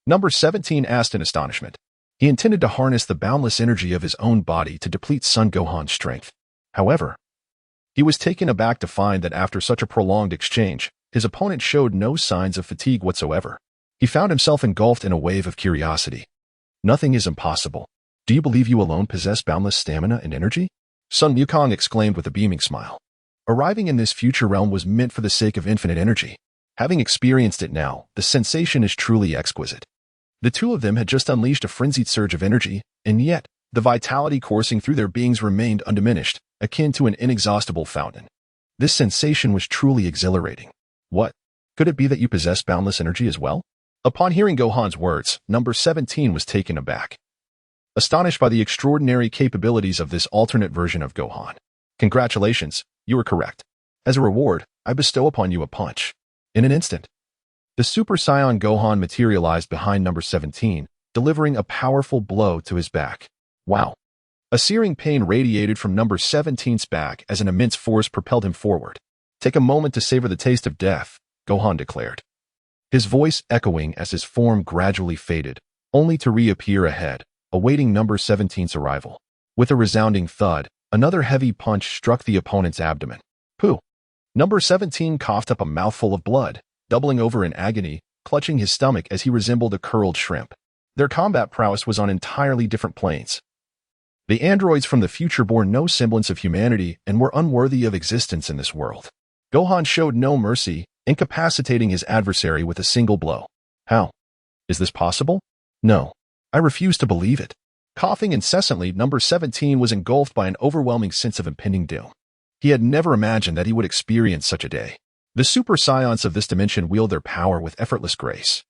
Number 17 asked in astonishment. He intended to harness the boundless energy of his own body to deplete Son Gohan's strength. However, he was taken aback to find that after such a prolonged exchange, his opponent showed no signs of fatigue whatsoever. He found himself engulfed in a wave of curiosity. Nothing is impossible. Do you believe you alone possess boundless stamina and energy? Sun Wukong exclaimed with a beaming smile. Arriving in this future realm was meant for the sake of infinite energy. Having experienced it now, the sensation is truly exquisite. The two of them had just unleashed a frenzied surge of energy, and yet, the vitality coursing through their beings remained undiminished, akin to an inexhaustible fountain. This sensation was truly exhilarating. What? Could it be that you possess boundless energy as well? Upon hearing Gohan's words, number 17 was taken aback, astonished by the extraordinary capabilities of this alternate version of Gohan. Congratulations, you are correct. As a reward, I bestow upon you a punch. In an instant, the Super Saiyan Gohan materialized behind number 17, delivering a powerful blow to his back. Wow. A searing pain radiated from number 17's back as an immense force propelled him forward. Take a moment to savor the taste of death, Gohan declared, his voice echoing as his form gradually faded, only to reappear ahead, awaiting number 17's arrival. With a resounding thud, another heavy punch struck the opponent's abdomen. Pooh! Number 17 coughed up a mouthful of blood, doubling over in agony, clutching his stomach as he resembled a curled shrimp. Their combat prowess was on entirely different planes. The androids from the future bore no semblance of humanity and were unworthy of existence in this world. Gohan showed no mercy, incapacitating his adversary with a single blow. How? Is this possible? No. I refuse to believe it. Coughing incessantly, number 17 was engulfed by an overwhelming sense of impending doom. He had never imagined that he would experience such a day. The Super Scions of this dimension wield their power with effortless grace.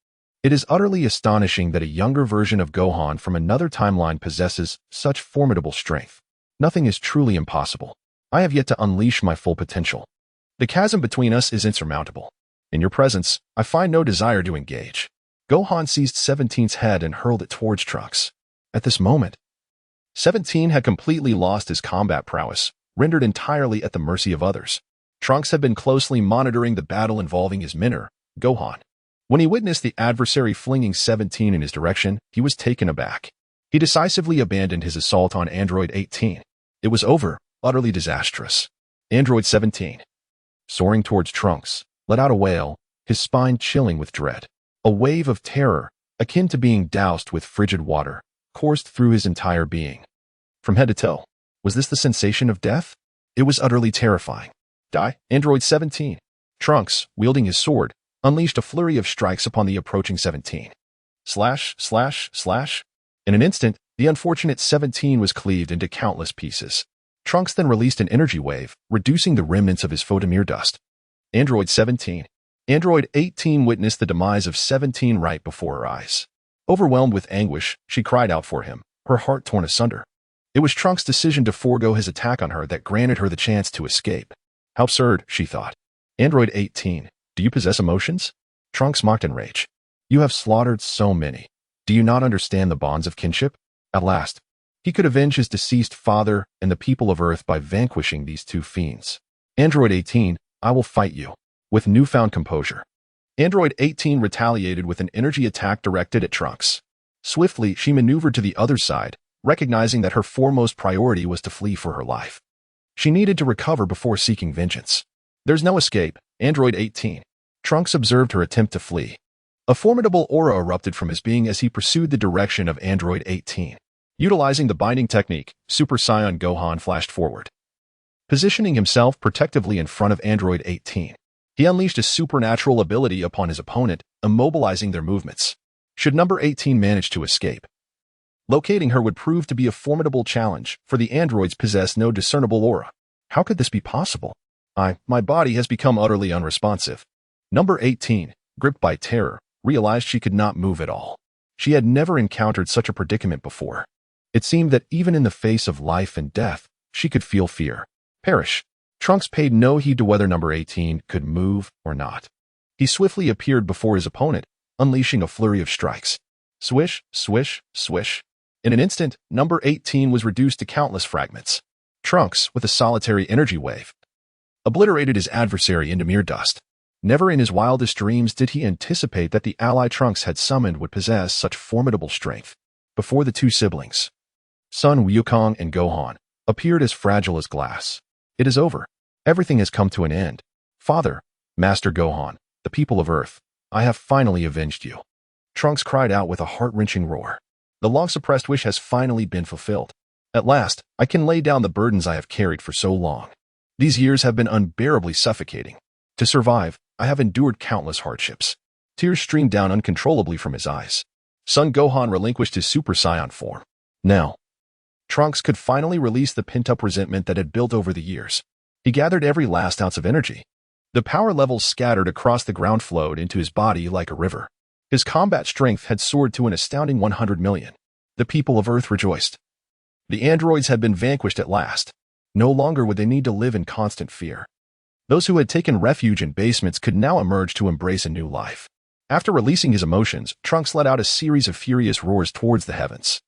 It is utterly astonishing that a younger version of Gohan from another timeline possesses such formidable strength. Nothing is truly impossible. I have yet to unleash my full potential. The chasm between us is insurmountable. In your presence, I find no desire to engage. Gohan seized 17's head and hurled it towards Trunks. At this moment, 17 had completely lost his combat prowess, rendered entirely at the mercy of others. Trunks had been closely monitoring the battle involving his mentor, Gohan. When he witnessed the adversary flinging 17 in his direction, he was taken aback. He decisively abandoned his assault on Android 18. It was over, utterly disastrous. Android 17, soaring towards Trunks, let out a wail, his spine chilling with dread. A wave of terror, akin to being doused with frigid water, coursed through his entire being. From head to toe, was this the sensation of death? It was utterly terrifying. Die, Android 17. Trunks, wielding his sword, unleashed a flurry of strikes upon the approaching 17. Slash, slash, slash. In an instant, the unfortunate 17 was cleaved into countless pieces. Trunks then released an energy wave, reducing the remnants of his foe to mere dust. Android 17. Android 18 witnessed the demise of 17 right before her eyes. Overwhelmed with anguish, she cried out for him, her heart torn asunder. It was Trunks' decision to forego his attack on her that granted her the chance to escape. How absurd, she thought. Android 18, do you possess emotions? Trunks mocked in rage. You have slaughtered so many. Do you not understand the bonds of kinship? At last, he could avenge his deceased father and the people of Earth by vanquishing these two fiends. Android 18, I will fight you. With newfound composure. Android 18 retaliated with an energy attack directed at Trunks. Swiftly, she maneuvered to the other side, recognizing that her foremost priority was to flee for her life. She needed to recover before seeking vengeance. There's no escape, Android 18. Trunks observed her attempt to flee. A formidable aura erupted from his being as he pursued the direction of Android 18. Utilizing the binding technique, Super Saiyan Gohan flashed forward. Positioning himself protectively in front of Android 18. He unleashed a supernatural ability upon his opponent, immobilizing their movements. Should number 18 manage to escape, locating her would prove to be a formidable challenge, for the androids possess no discernible aura. How could this be possible? My body has become utterly unresponsive. Number 18, gripped by terror, realized she could not move at all. She had never encountered such a predicament before. It seemed that even in the face of life and death, she could feel fear. Perish. Trunks paid no heed to whether number 18 could move or not. He swiftly appeared before his opponent, unleashing a flurry of strikes. Swish, swish, swish. In an instant, number 18 was reduced to countless fragments. Trunks, with a solitary energy wave, obliterated his adversary into mere dust. Never in his wildest dreams did he anticipate that the ally Trunks had summoned would possess such formidable strength. Before the two siblings, Son Wukong and Gohan, appeared as fragile as glass. It is over. Everything has come to an end. Father, Master Gohan, the people of Earth, I have finally avenged you. Trunks cried out with a heart-wrenching roar. The long-suppressed wish has finally been fulfilled. At last, I can lay down the burdens I have carried for so long. These years have been unbearably suffocating. To survive, I have endured countless hardships. Tears streamed down uncontrollably from his eyes. Son Gohan relinquished his Super Saiyan form. Now, Trunks could finally release the pent-up resentment that had built over the years. He gathered every last ounce of energy. The power levels scattered across the ground flowed into his body like a river. His combat strength had soared to an astounding 100 million. The people of Earth rejoiced. The androids had been vanquished at last. No longer would they need to live in constant fear. Those who had taken refuge in basements could now emerge to embrace a new life. After releasing his emotions, Trunks let out a series of furious roars towards the heavens.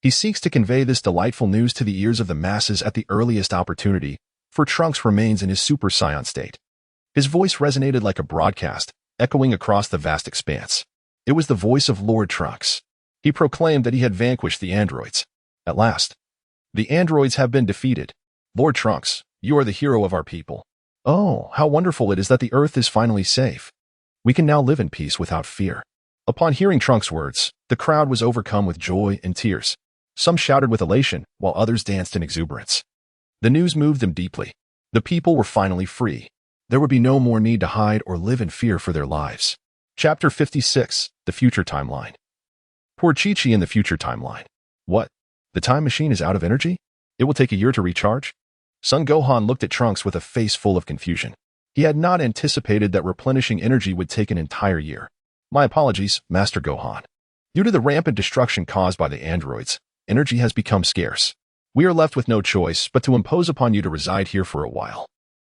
He seeks to convey this delightful news to the ears of the masses at the earliest opportunity, for Trunks remains in his Super Saiyan state. His voice resonated like a broadcast, echoing across the vast expanse. It was the voice of Lord Trunks. He proclaimed that he had vanquished the androids. At last, the androids have been defeated. Lord Trunks, you are the hero of our people. Oh, how wonderful it is that the Earth is finally safe. We can now live in peace without fear. Upon hearing Trunks' words, the crowd was overcome with joy and tears. Some shouted with elation, while others danced in exuberance. The news moved them deeply. The people were finally free. There would be no more need to hide or live in fear for their lives. Chapter 56, The Future Timeline. Poor Chi-Chi in the future timeline. What? The time machine is out of energy? It will take a year to recharge? Son Gohan looked at Trunks with a face full of confusion. He had not anticipated that replenishing energy would take an entire year. My apologies, Master Gohan. Due to the rampant destruction caused by the androids, energy has become scarce. We are left with no choice but to impose upon you to reside here for a while.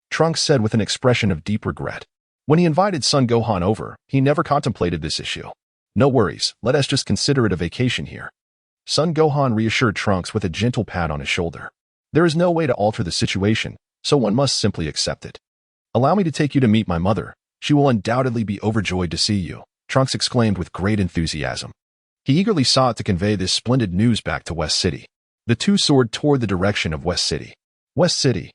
Trunks said with an expression of deep regret. When he invited Son Gohan over, he never contemplated this issue. No worries, let us just consider it a vacation here. Son Gohan reassured Trunks with a gentle pat on his shoulder. There is no way to alter the situation, so one must simply accept it. Allow me to take you to meet my mother. She will undoubtedly be overjoyed to see you, Trunks exclaimed with great enthusiasm. He eagerly sought to convey this splendid news back to West City. The two soared toward the direction of West City. West City,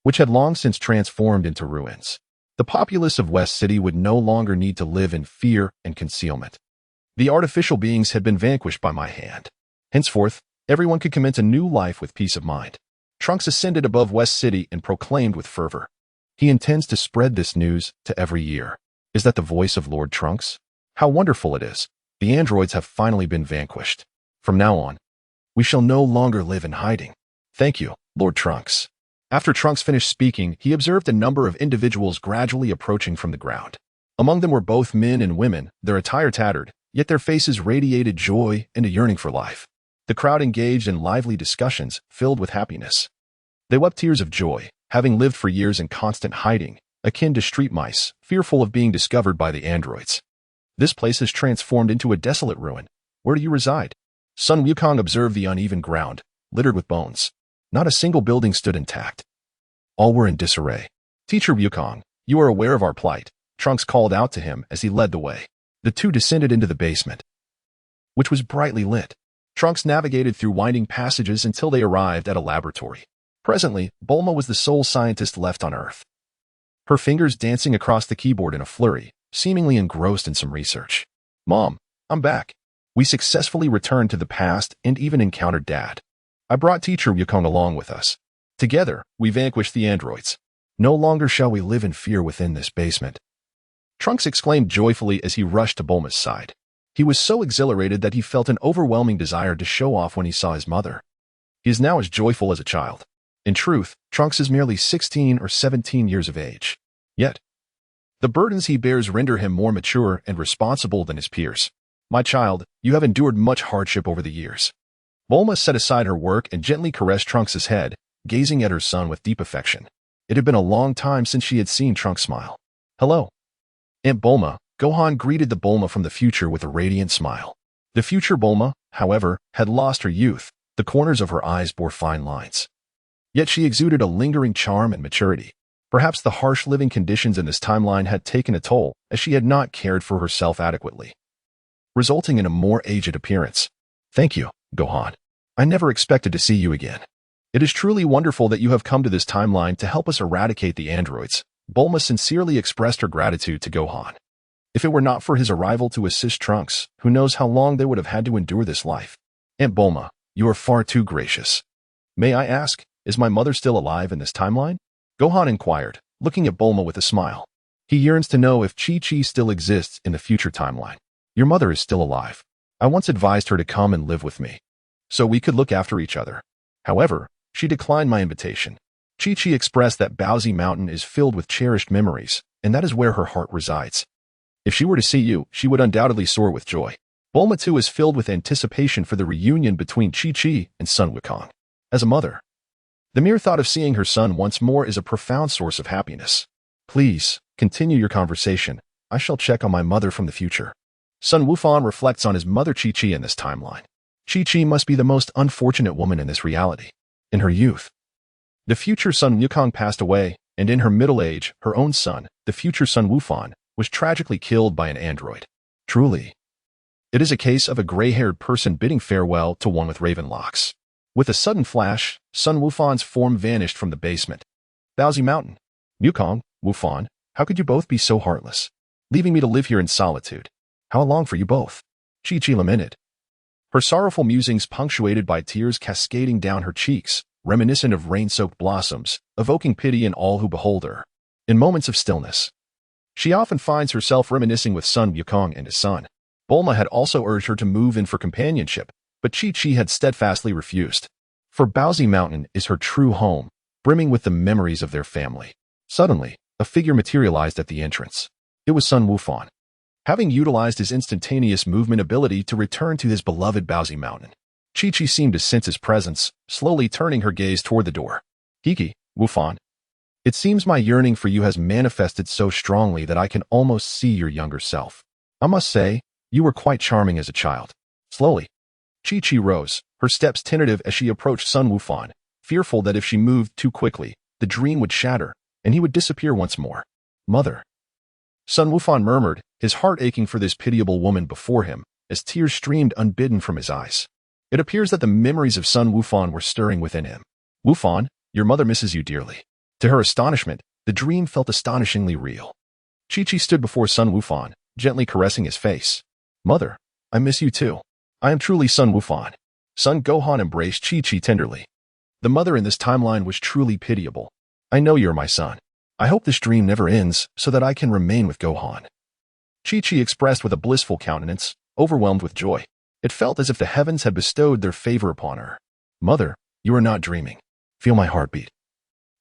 which had long since transformed into ruins. The populace of West City would no longer need to live in fear and concealment. The artificial beings had been vanquished by my hand. Henceforth, everyone could commence a new life with peace of mind. Trunks ascended above West City and proclaimed with fervor. He intends to spread this news to every year. Is that the voice of Lord Trunks? How wonderful it is. The androids have finally been vanquished. From now on, we shall no longer live in hiding. Thank you, Lord Trunks. After Trunks finished speaking, he observed a number of individuals gradually approaching from the ground. Among them were both men and women, their attire tattered, yet their faces radiated joy and a yearning for life. The crowd engaged in lively discussions, filled with happiness. They wept tears of joy, having lived for years in constant hiding, akin to street mice, fearful of being discovered by the androids. This place has transformed into a desolate ruin. Where do you reside? Sun Wukong observed the uneven ground, littered with bones. Not a single building stood intact. All were in disarray. Teacher Wukong, you are aware of our plight, Trunks called out to him as he led the way. The two descended into the basement, which was brightly lit. Trunks navigated through winding passages until they arrived at a laboratory. Presently, Bulma was the sole scientist left on Earth. Her fingers dancing across the keyboard in a flurry, seemingly engrossed in some research. Mom, I'm back. We successfully returned to the past and even encountered Dad. I brought Teacher Wukong along with us. Together, we vanquished the androids. No longer shall we live in fear within this basement. Trunks exclaimed joyfully as he rushed to Bulma's side. He was so exhilarated that he felt an overwhelming desire to show off when he saw his mother. He is now as joyful as a child. In truth, Trunks is merely 16 or 17 years of age. Yet, the burdens he bears render him more mature and responsible than his peers. My child, you have endured much hardship over the years. Bulma set aside her work and gently caressed Trunks' head, gazing at her son with deep affection. It had been a long time since she had seen Trunks smile. Hello, Aunt Bulma. Gohan greeted the Bulma from the future with a radiant smile. The future Bulma, however, had lost her youth. The corners of her eyes bore fine lines. Yet she exuded a lingering charm and maturity. Perhaps the harsh living conditions in this timeline had taken a toll, as she had not cared for herself adequately, resulting in a more aged appearance. Thank you, Gohan. I never expected to see you again. It is truly wonderful that you have come to this timeline to help us eradicate the androids. Bulma sincerely expressed her gratitude to Gohan. If it were not for his arrival to assist Trunks, who knows how long they would have had to endure this life. Aunt Bulma, you are far too gracious. May I ask, is my mother still alive in this timeline? Gohan inquired, looking at Bulma with a smile. He yearns to know if Chi-Chi still exists in the future timeline. Your mother is still alive. I once advised her to come and live with me, so we could look after each other. However, she declined my invitation. Chi-Chi expressed that Bowsy Mountain is filled with cherished memories, and that is where her heart resides. If she were to see you, she would undoubtedly soar with joy. Bulma too is filled with anticipation for the reunion between Chi-Chi and Sun Wukong. As a mother, the mere thought of seeing her son once more is a profound source of happiness. Please, continue your conversation. I shall check on my mother from the future. Sun Wufan reflects on his mother Chi-Chi in this timeline. Chi-Chi must be the most unfortunate woman in this reality. In her youth, the future Sun Wukong passed away, and in her middle age, her own son, the future Sun Wufan, was tragically killed by an android. Truly, it is a case of a gray-haired person bidding farewell to one with raven locks. With a sudden flash, Sun Wufan's form vanished from the basement. Bowsy Mountain. Wukong, Wufan, how could you both be so heartless, leaving me to live here in solitude? How long for you both? Chi-Chi lamented. Her sorrowful musings punctuated by tears cascading down her cheeks, reminiscent of rain-soaked blossoms, evoking pity in all who behold her. In moments of stillness, she often finds herself reminiscing with Sun Wukong and his son. Bulma had also urged her to move in for companionship, but Chi-Chi had steadfastly refused. For Bowsy Mountain is her true home, brimming with the memories of their family. Suddenly, a figure materialized at the entrance. It was Sun Wufan. Having utilized his instantaneous movement ability to return to his beloved Bowsy Mountain, Chi-Chi seemed to sense his presence, slowly turning her gaze toward the door. Hiki, Wufan. It seems my yearning for you has manifested so strongly that I can almost see your younger self. I must say, you were quite charming as a child. Slowly, Chi-Chi rose, her steps tentative as she approached Sun Wufan, fearful that if she moved too quickly, the dream would shatter, and he would disappear once more. Mother. Sun Wufan murmured, his heart aching for this pitiable woman before him, as tears streamed unbidden from his eyes. It appears that the memories of Sun Wufan were stirring within him. Wufan, your mother misses you dearly. To her astonishment, the dream felt astonishingly real. Chi-Chi stood before Sun Wufan, gently caressing his face. Mother, I miss you too. I am truly Sun Wufan. Son Gohan embraced Chi-Chi tenderly. The mother in this timeline was truly pitiable. I know you're my son. I hope this dream never ends so that I can remain with Gohan. Chi-Chi expressed with a blissful countenance, overwhelmed with joy. It felt as if the heavens had bestowed their favor upon her. Mother, you are not dreaming. Feel my heartbeat.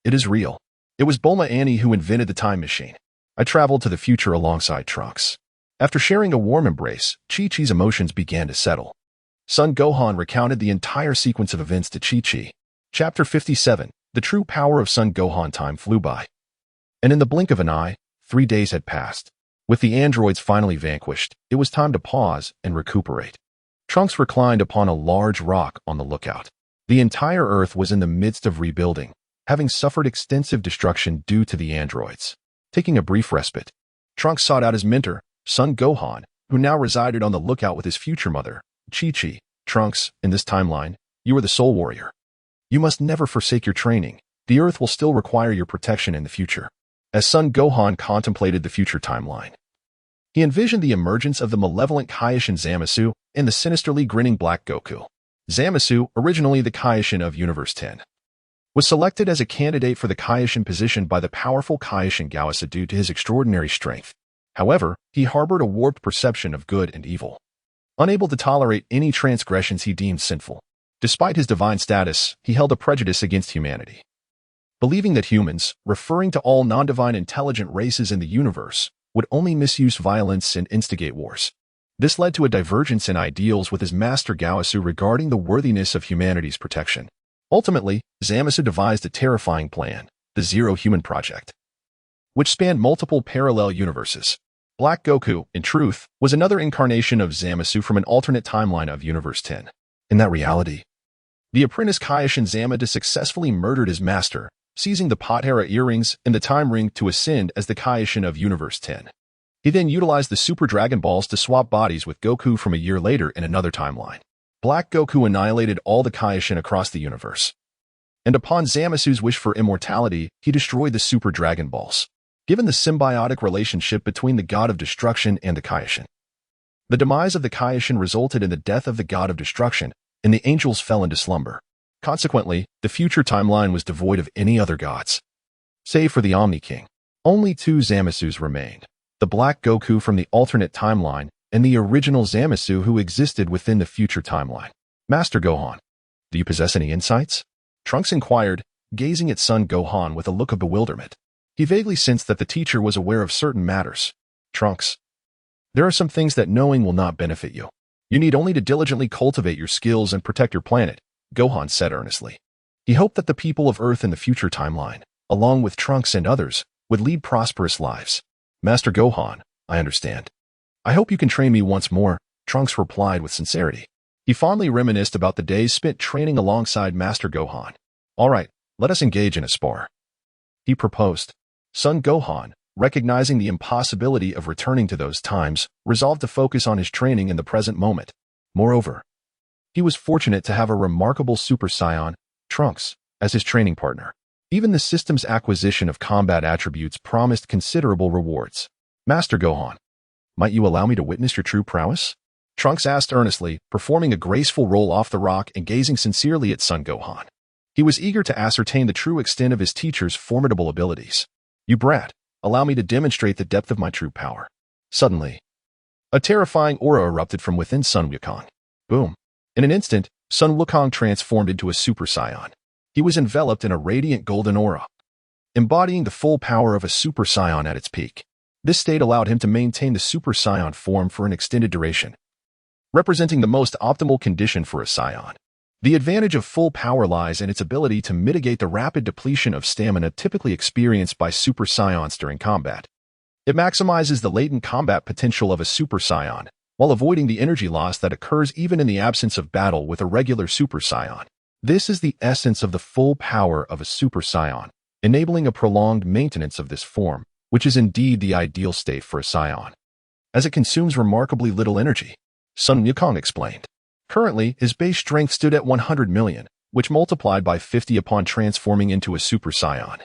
It is real. It was Bulma Annie who invented the time machine. I traveled to the future alongside Trunks. After sharing a warm embrace, Chi-Chi's emotions began to settle. Son Gohan recounted the entire sequence of events to Chi-Chi. Chapter 57, The True Power of Son Gohan. Time flew by. And in the blink of an eye, 3 days had passed. With the androids finally vanquished, it was time to pause and recuperate. Trunks reclined upon a large rock on the lookout. The entire Earth was in the midst of rebuilding, having suffered extensive destruction due to the androids. Taking a brief respite, Trunks sought out his mentor, Son Gohan, who now resided on the lookout with his future mother, Chi-Chi. Trunks, in this timeline, you are the Soul Warrior. You must never forsake your training. The Earth will still require your protection in the future. As Son Gohan contemplated the future timeline, he envisioned the emergence of the malevolent Kaio-ken Zamasu and the sinisterly grinning Black Goku. Zamasu, originally the Kaio-ken of Universe 10, was selected as a candidate for the Kaio-ken position by the powerful Kaio-ken Gawasa due to his extraordinary strength. However, he harbored a warped perception of good and evil, unable to tolerate any transgressions he deemed sinful. Despite his divine status, he held a prejudice against humanity, believing that humans, referring to all non-divine intelligent races in the universe, would only misuse violence and instigate wars. This led to a divergence in ideals with his master Gaosu regarding the worthiness of humanity's protection. Ultimately, Zamasu devised a terrifying plan, the Zero Human Project, which spanned multiple parallel universes. Black Goku, in truth, was another incarnation of Zamasu from an alternate timeline of Universe 10. In that reality, the apprentice Kaio-ken Zamasu successfully murdered his master, seizing the Potara earrings and the time ring to ascend as the Kaio-ken of Universe 10. He then utilized the Super Dragon Balls to swap bodies with Goku from a year later in another timeline. Black Goku annihilated all the Kaio-ken across the universe. And upon Zamasu's wish for immortality, he destroyed the Super Dragon Balls. Given the symbiotic relationship between the God of Destruction and the Kaio-ken, the demise of the Kaio-ken resulted in the death of the God of Destruction, and the angels fell into slumber. Consequently, the future timeline was devoid of any other gods. Save for the Omni King, only 2 Zamasus remained. The Black Goku from the alternate timeline and the original Zamasu who existed within the future timeline. Master Gohan, do you possess any insights? Trunks inquired, gazing at Son Gohan with a look of bewilderment. He vaguely sensed that the teacher was aware of certain matters. Trunks, there are some things that knowing will not benefit you. You need only to diligently cultivate your skills and protect your planet, Gohan said earnestly. He hoped that the people of Earth in the future timeline, along with Trunks and others, would lead prosperous lives. Master Gohan, I understand. I hope you can train me once more, Trunks replied with sincerity. He fondly reminisced about the days spent training alongside Master Gohan. All right, let us engage in a spar, he proposed. Son Gohan, recognizing the impossibility of returning to those times, resolved to focus on his training in the present moment. Moreover, he was fortunate to have a remarkable Super Saiyan, Trunks, as his training partner. Even the system's acquisition of combat attributes promised considerable rewards. Master Gohan, might you allow me to witness your true prowess? Trunks asked earnestly, performing a graceful roll off the rock and gazing sincerely at Son Gohan. He was eager to ascertain the true extent of his teacher's formidable abilities. You brat, allow me to demonstrate the depth of my true power. Suddenly, a terrifying aura erupted from within Sun Wukong. Boom. In an instant, Sun Wukong transformed into a Super Saiyan. He was enveloped in a radiant golden aura, embodying the full power of a Super Saiyan at its peak. This state allowed him to maintain the Super Saiyan form for an extended duration, representing the most optimal condition for a Saiyan. The advantage of full power lies in its ability to mitigate the rapid depletion of stamina typically experienced by Super Saiyans during combat. It maximizes the latent combat potential of a Super Saiyan, while avoiding the energy loss that occurs even in the absence of battle with a regular Super Saiyan. This is the essence of the full power of a Super Saiyan, enabling a prolonged maintenance of this form, which is indeed the ideal state for a Saiyan, as it consumes remarkably little energy. Sun Wukong explained. Currently, his base strength stood at 100 million, which multiplied by 50 upon transforming into a Super Saiyan,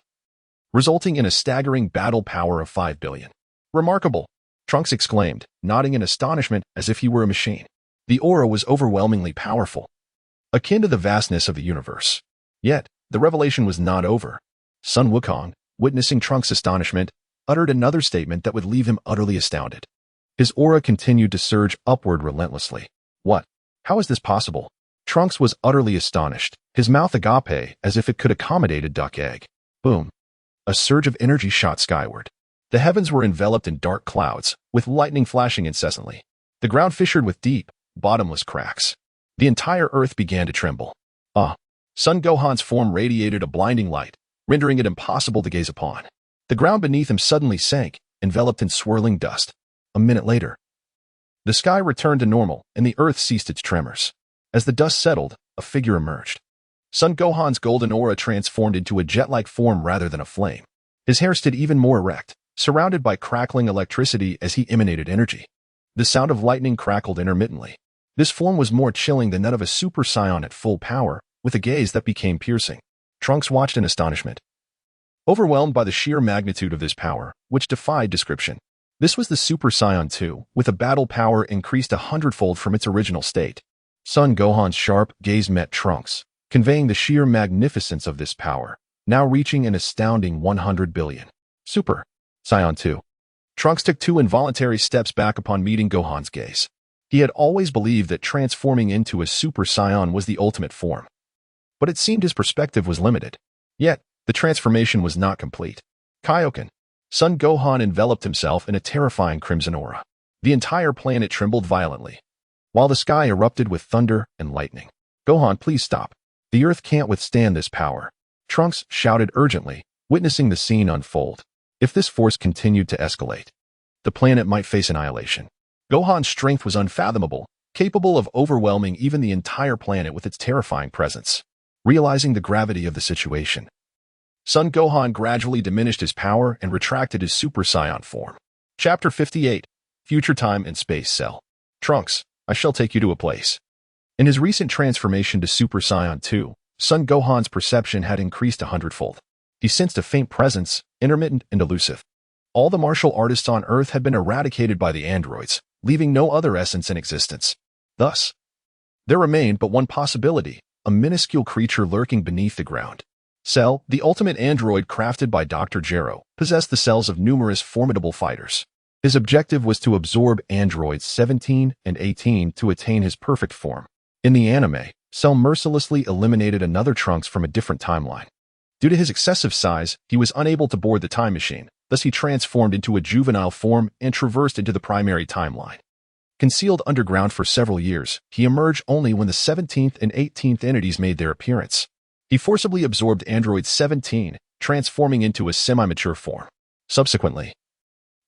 resulting in a staggering battle power of 5 billion. Remarkable, Trunks exclaimed, nodding in astonishment as if he were a machine. The aura was overwhelmingly powerful, akin to the vastness of the universe. Yet, the revelation was not over. Sun Wukong, witnessing Trunks' astonishment, uttered another statement that would leave him utterly astounded. His aura continued to surge upward relentlessly. What? How is this possible? Trunks was utterly astonished, his mouth agape as if it could accommodate a duck egg. Boom. A surge of energy shot skyward. The heavens were enveloped in dark clouds, with lightning flashing incessantly. The ground fissured with deep, bottomless cracks. The entire earth began to tremble. Son Gohan's form radiated a blinding light, rendering it impossible to gaze upon. The ground beneath him suddenly sank, enveloped in swirling dust. A minute later, the sky returned to normal and the earth ceased its tremors. As the dust settled, a figure emerged. Son Gohan's golden aura transformed into a jet-like form rather than a flame. His hair stood even more erect, surrounded by crackling electricity as he emanated energy. The sound of lightning crackled intermittently. This form was more chilling than that of a Super Saiyan at full power, with a gaze that became piercing. Trunks watched in astonishment, overwhelmed by the sheer magnitude of this power, which defied description. This was the Super Saiyan 2, with a battle power increased 100-fold from its original state. Son Gohan's sharp gaze met Trunks, conveying the sheer magnificence of this power, now reaching an astounding 100 billion. Super Saiyan 2. Trunks took 2 involuntary steps back upon meeting Gohan's gaze. He had always believed that transforming into a Super Saiyan was the ultimate form. But it seemed his perspective was limited. Yet, the transformation was not complete. Kaio-ken. Son Gohan enveloped himself in a terrifying crimson aura. The entire planet trembled violently, while the sky erupted with thunder and lightning. Gohan, please stop. The earth can't withstand this power. Trunks shouted urgently, witnessing the scene unfold. If this force continued to escalate, the planet might face annihilation. Gohan's strength was unfathomable, capable of overwhelming even the entire planet with its terrifying presence. Realizing the gravity of the situation, Son Gohan gradually diminished his power and retracted his Super Saiyan form. Chapter 58. Future Time and Space Cell. Trunks, I shall take you to a place. In his recent transformation to Super Saiyan 2, Son Gohan's perception had increased 100-fold. He sensed a faint presence, intermittent and elusive. All the martial artists on Earth had been eradicated by the androids, leaving no other essence in existence. Thus, there remained but one possibility, a minuscule creature lurking beneath the ground. Cell, the ultimate android crafted by Dr. Gero, possessed the cells of numerous formidable fighters. His objective was to absorb androids 17 and 18 to attain his perfect form. In the anime, Cell mercilessly eliminated another Trunks from a different timeline. Due to his excessive size, he was unable to board the time machine, thus he transformed into a juvenile form and traversed into the primary timeline. Concealed underground for several years, he emerged only when the 17th and 18th entities made their appearance. He forcibly absorbed Android 17, transforming into a semi-mature form. Subsequently,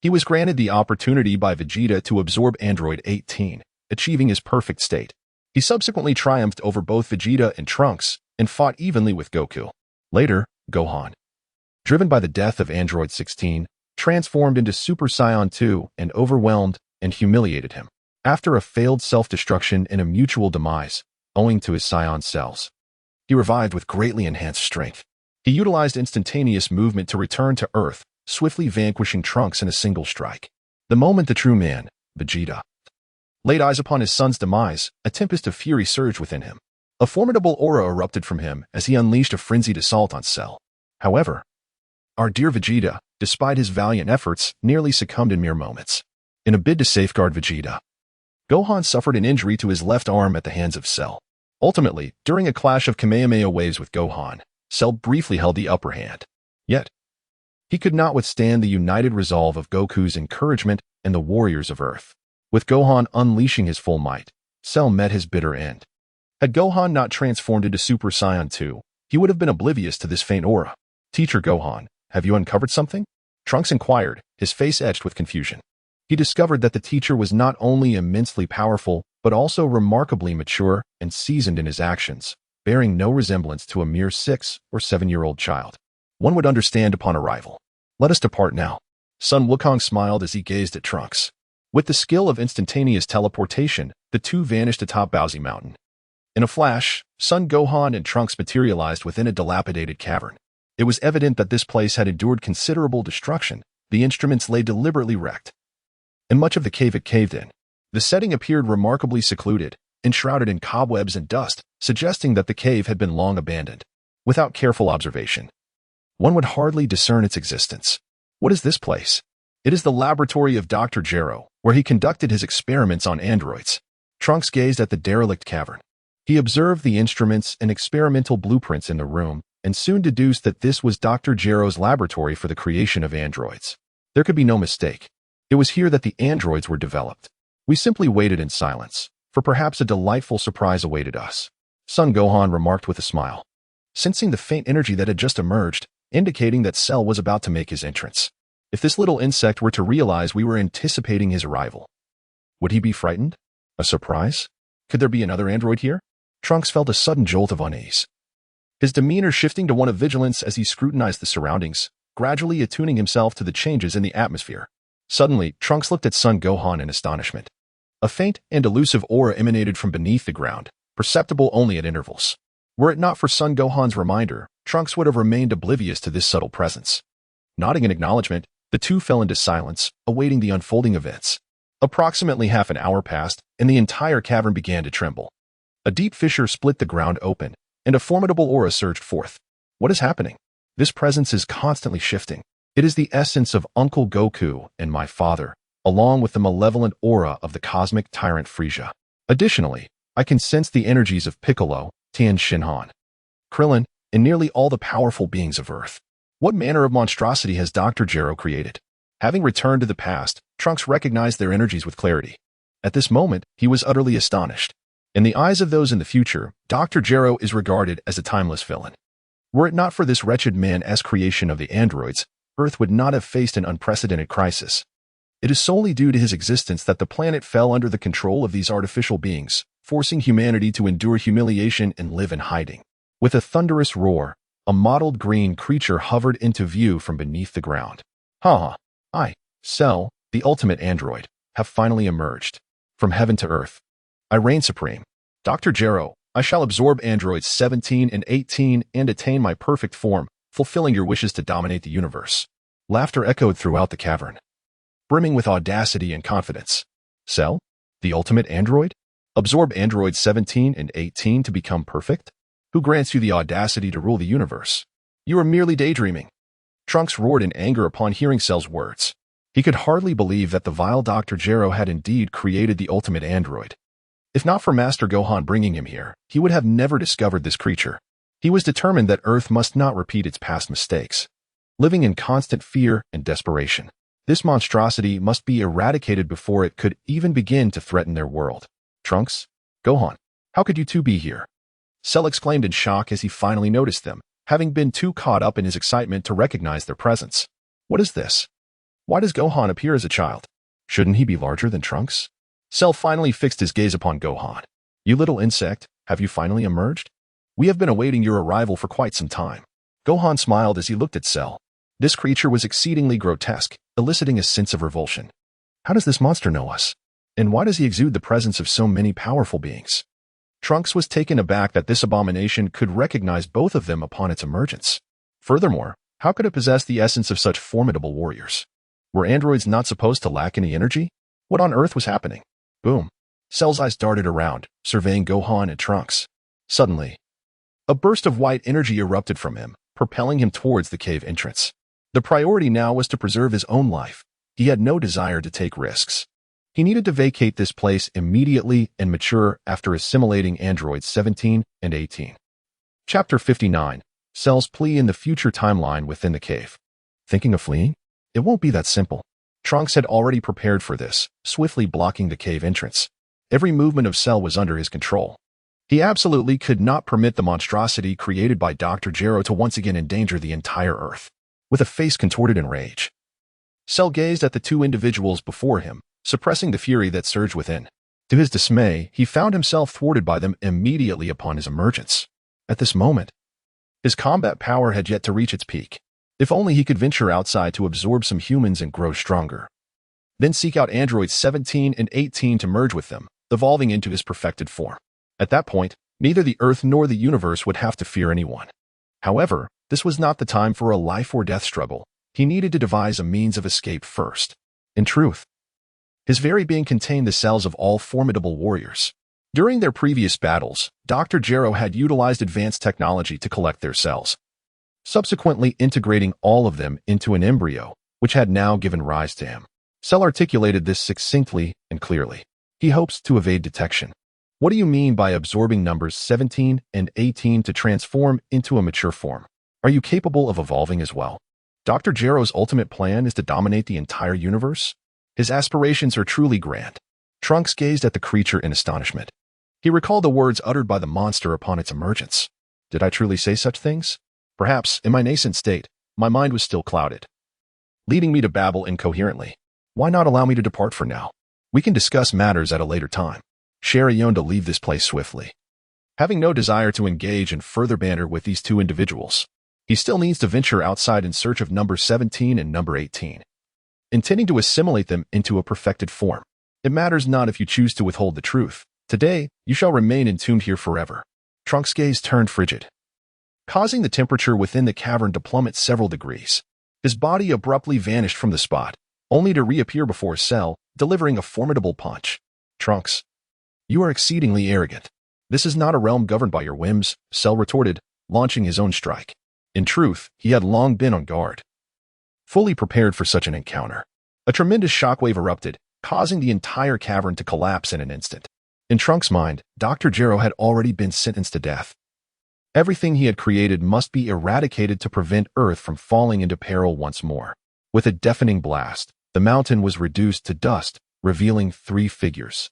he was granted the opportunity by Vegeta to absorb Android 18, achieving his perfect state. He subsequently triumphed over both Vegeta and Trunks, and fought evenly with Goku. Later, Gohan, driven by the death of Android 16, transformed into Super Saiyan 2 and overwhelmed and humiliated him. After a failed self-destruction and a mutual demise, owing to his Saiyan cells, he revived with greatly enhanced strength. He utilized instantaneous movement to return to Earth, swiftly vanquishing Trunks in a single strike. The moment the true man, Vegeta, laid eyes upon his son's demise, a tempest of fury surged within him. A formidable aura erupted from him as he unleashed a frenzied assault on Cell. However, our dear Vegeta, despite his valiant efforts, nearly succumbed in mere moments. In a bid to safeguard Vegeta, Gohan suffered an injury to his left arm at the hands of Cell. Ultimately, during a clash of Kamehameha waves with Gohan, Cell briefly held the upper hand. Yet, he could not withstand the united resolve of Goku's encouragement and the warriors of Earth. With Gohan unleashing his full might, Cell met his bitter end. Had Gohan not transformed into Super Saiyan 2, he would have been oblivious to this faint aura. Teacher Gohan, have you uncovered something? Trunks inquired, his face etched with confusion. He discovered that the teacher was not only immensely powerful, but also remarkably mature and seasoned in his actions, bearing no resemblance to a mere 6 or 7-year-old child. One would understand upon arrival. Let us depart now. Son Wukong smiled as he gazed at Trunks. With the skill of instantaneous teleportation, the two vanished atop Bowsy Mountain. In a flash, Son Gohan and Trunks materialized within a dilapidated cavern. It was evident that this place had endured considerable destruction. The instruments lay deliberately wrecked, and much of the cave had caved in. The setting appeared remarkably secluded, enshrouded in cobwebs and dust, suggesting that the cave had been long abandoned. Without careful observation, One would hardly discern its existence. What is this place? It is the laboratory of Dr. Gero, where he conducted his experiments on androids. Trunks gazed at the derelict cavern. He observed the instruments and experimental blueprints in the room, and soon deduced that this was Dr. Gero's laboratory for the creation of androids. There could be no mistake. It was here that the androids were developed. We simply waited in silence, for perhaps a delightful surprise awaited us. Son Gohan remarked with a smile, sensing the faint energy that had just emerged, indicating that Cell was about to make his entrance. If this little insect were to realize we were anticipating his arrival, would he be frightened? A surprise? Could there be another android here? Trunks felt a sudden jolt of unease, his demeanor shifting to one of vigilance as he scrutinized the surroundings, gradually attuning himself to the changes in the atmosphere. Suddenly, Trunks looked at Son Gohan in astonishment. A faint and elusive aura emanated from beneath the ground, perceptible only at intervals. Were it not for Son Gohan's reminder, Trunks would have remained oblivious to this subtle presence. Nodding in acknowledgement, the two fell into silence, awaiting the unfolding events. Approximately half an hour passed, and the entire cavern began to tremble. A deep fissure split the ground open, and a formidable aura surged forth. What is happening? This presence is constantly shifting. It is the essence of Uncle Goku and my father, along with the malevolent aura of the cosmic tyrant Frieza. Additionally, I can sense the energies of Piccolo, Tien Shinhan, Krillin, and nearly all the powerful beings of Earth. What manner of monstrosity has Dr. Gero created? Having returned to the past, Trunks recognized their energies with clarity. At this moment, he was utterly astonished. In the eyes of those in the future, Dr. Gero is regarded as a timeless villain. Were it not for this wretched man's creation of the androids, Earth would not have faced an unprecedented crisis. It is solely due to his existence that the planet fell under the control of these artificial beings, forcing humanity to endure humiliation and live in hiding. With a thunderous roar, a mottled green creature hovered into view from beneath the ground. I, Cell, the ultimate android, have finally emerged. From heaven to earth, I reign supreme. Dr. Gero, I shall absorb androids 17 and 18 and attain my perfect form, fulfilling your wishes to dominate the universe. Laughter echoed throughout the cavern, brimming with audacity and confidence. Cell, the ultimate android? Absorb androids 17 and 18 to become perfect? Who grants you the audacity to rule the universe? You are merely daydreaming. Trunks roared in anger upon hearing Cell's words. He could hardly believe that the vile Dr. Gero had indeed created the ultimate android. If not for Master Gohan bringing him here, he would have never discovered this creature. He was determined that Earth must not repeat its past mistakes. Living in constant fear and desperation, this monstrosity must be eradicated before it could even begin to threaten their world. Trunks? Gohan, how could you two be here? Cell exclaimed in shock as he finally noticed them, having been too caught up in his excitement to recognize their presence. What is this? Why does Gohan appear as a child? Shouldn't he be larger than Trunks? Cell finally fixed his gaze upon Gohan. You little insect, have you finally emerged? We have been awaiting your arrival for quite some time. Gohan smiled as he looked at Cell. This creature was exceedingly grotesque, eliciting a sense of revulsion. How does this monster know us? And why does he exude the presence of so many powerful beings? Trunks was taken aback that this abomination could recognize both of them upon its emergence. Furthermore, how could it possess the essence of such formidable warriors? Were androids not supposed to lack any energy? What on earth was happening? Boom. Cell's eyes darted around, surveying Gohan and Trunks. Suddenly, a burst of white energy erupted from him, propelling him towards the cave entrance. The priority now was to preserve his own life. He had no desire to take risks. He needed to vacate this place immediately and mature after assimilating androids 17 and 18. Chapter 59. Cell's plea in the future timeline within the cave. Thinking of fleeing? It won't be that simple. Trunks had already prepared for this, swiftly blocking the cave entrance. Every movement of Cell was under his control. He absolutely could not permit the monstrosity created by Dr. Gero to once again endanger the entire Earth. With a face contorted in rage, Cell gazed at the two individuals before him, suppressing the fury that surged within. To his dismay, he found himself thwarted by them immediately upon his emergence. At this moment, his combat power had yet to reach its peak. If only he could venture outside to absorb some humans and grow stronger. Then seek out androids 17 and 18 to merge with them, evolving into his perfected form. At that point, neither the Earth nor the universe would have to fear anyone. However, this was not the time for a life-or-death struggle. He needed to devise a means of escape first. In truth, his very being contained the cells of all formidable warriors. During their previous battles, Dr. Gero had utilized advanced technology to collect their cells. subsequently integrating all of them into an embryo, which had now given rise to him. Cell articulated this succinctly and clearly. He hopes to evade detection. What do you mean by absorbing numbers 17 and 18 to transform into a mature form? Are you capable of evolving as well? Dr. Gero's ultimate plan is to dominate the entire universe? His aspirations are truly grand. Trunks gazed at the creature in astonishment. He recalled the words uttered by the monster upon its emergence. Did I truly say such things? Perhaps, in my nascent state, my mind was still clouded, leading me to babble incoherently. Why not allow me to depart for now? We can discuss matters at a later time. Sherry yearned to leave this place swiftly. Having no desire to engage in further banter with these two individuals, he still needs to venture outside in search of number 17 and number 18, intending to assimilate them into a perfected form. It matters not if you choose to withhold the truth. Today, you shall remain entombed here forever. Trunks' gaze turned frigid, causing the temperature within the cavern to plummet several degrees. His body abruptly vanished from the spot, only to reappear before Cell, delivering a formidable punch. Trunks, you are exceedingly arrogant. This is not a realm governed by your whims, Cell retorted, launching his own strike. In truth, he had long been on guard, fully prepared for such an encounter. A tremendous shockwave erupted, causing the entire cavern to collapse in an instant. In Trunks' mind, Dr. Gero had already been sentenced to death. Everything he had created must be eradicated to prevent Earth from falling into peril once more. With a deafening blast, the mountain was reduced to dust, revealing 3 figures.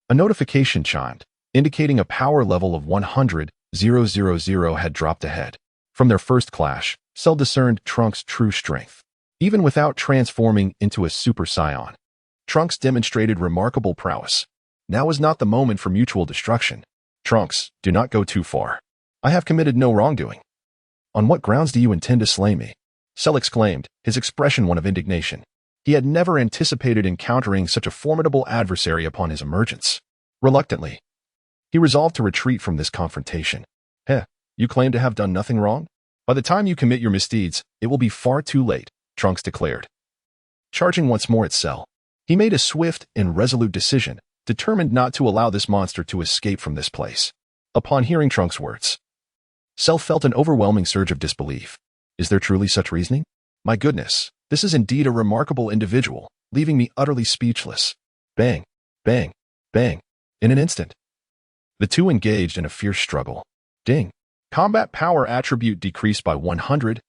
A notification chimed, indicating a power level of 100,000 had dropped ahead. From their first clash, Cell discerned Trunks' true strength. Even without transforming into a Super Saiyan, Trunks demonstrated remarkable prowess. Now is not the moment for mutual destruction. Trunks, do not go too far. I have committed no wrongdoing. On what grounds do you intend to slay me? Cell exclaimed, his expression one of indignation. He had never anticipated encountering such a formidable adversary upon his emergence. Reluctantly, he resolved to retreat from this confrontation. You claim to have done nothing wrong? By the time you commit your misdeeds, it will be far too late, Trunks declared. Charging once more at Cell, he made a swift and resolute decision, determined not to allow this monster to escape from this place. Upon hearing Trunks' words, Cell felt an overwhelming surge of disbelief. Is there truly such reasoning? My goodness, this is indeed a remarkable individual, leaving me utterly speechless. Bang, bang, bang. In an instant, the two engaged in a fierce struggle. Ding. Combat power attribute decreased by 100,000.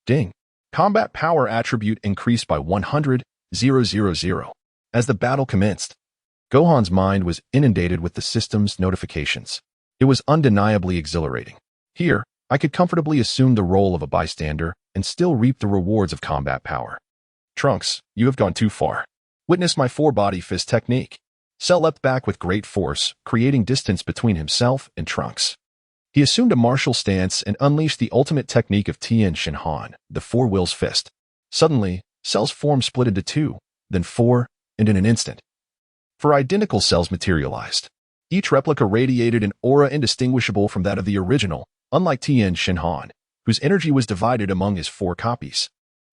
Ding. Combat power attribute increased by 100,000. As the battle commenced, Gohan's mind was inundated with the system's notifications. It was undeniably exhilarating. Here, I could comfortably assume the role of a bystander and still reap the rewards of combat power. Trunks, you have gone too far. Witness my 4-body fist technique. Cell leapt back with great force, creating distance between himself and Trunks. He assumed a martial stance and unleashed the ultimate technique of Tien-Shin-Han, the 4 wheels fist. Suddenly, Cell's form split into 2, then 4, and in an instant, 4 identical cells materialized. Each replica radiated an aura indistinguishable from that of the original, unlike Tien-Shin-Han, whose energy was divided among his 4 copies.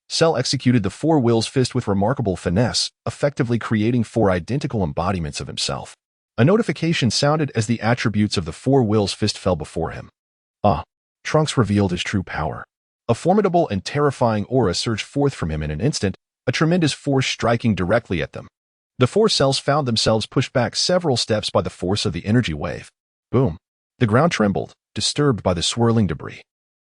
Cell executed the 4 wheels fist with remarkable finesse, effectively creating 4 identical embodiments of himself. A notification sounded as the attributes of the 4 wheels fist fell before him. Trunks revealed his true power. A formidable and terrifying aura surged forth from him in an instant, a tremendous force striking directly at them. The 4 cells found themselves pushed back several steps by the force of the energy wave. Boom. The ground trembled, disturbed by the swirling debris.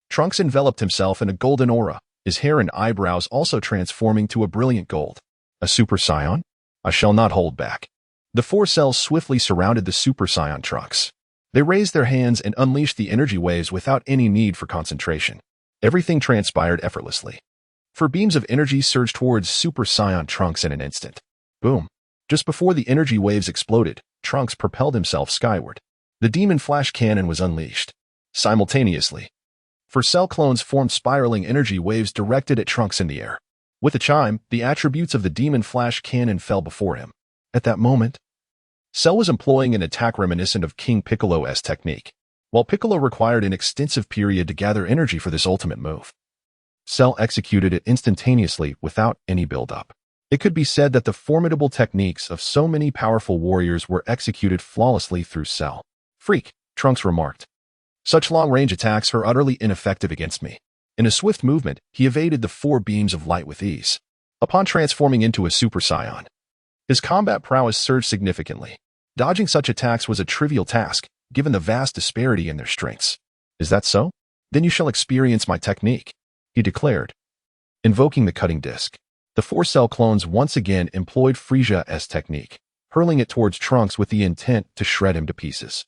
Trunks enveloped himself in a golden aura, his hair and eyebrows also transforming to a brilliant gold. A Super Saiyan? I shall not hold back. The 4 cells swiftly surrounded the Super Saiyan Trunks. They raised their hands and unleashed the energy waves without any need for concentration. Everything transpired effortlessly. 4 beams of energy surged towards Super Saiyan Trunks in an instant. Boom. Just before the energy waves exploded, Trunks propelled himself skyward. The Demon Flash Cannon was unleashed. Simultaneously, 4 cell clones formed spiraling energy waves directed at Trunks in the air. With a chime, the attributes of the Demon Flash Cannon fell before him. At that moment, Cell was employing an attack reminiscent of King Piccolo's technique. While Piccolo required an extensive period to gather energy for this ultimate move, Cell executed it instantaneously without any build-up. It could be said that the formidable techniques of so many powerful warriors were executed flawlessly through Cell. Freak, Trunks remarked. Such long-range attacks are utterly ineffective against me. In a swift movement, he evaded the 4 beams of light with ease. Upon transforming into a Super Saiyan, his combat prowess surged significantly. Dodging such attacks was a trivial task, given the vast disparity in their strengths. Is that so? Then you shall experience my technique, he declared. Invoking the cutting disc, the 4-cell clones once again employed Frieza's technique, hurling it towards Trunks with the intent to shred him to pieces.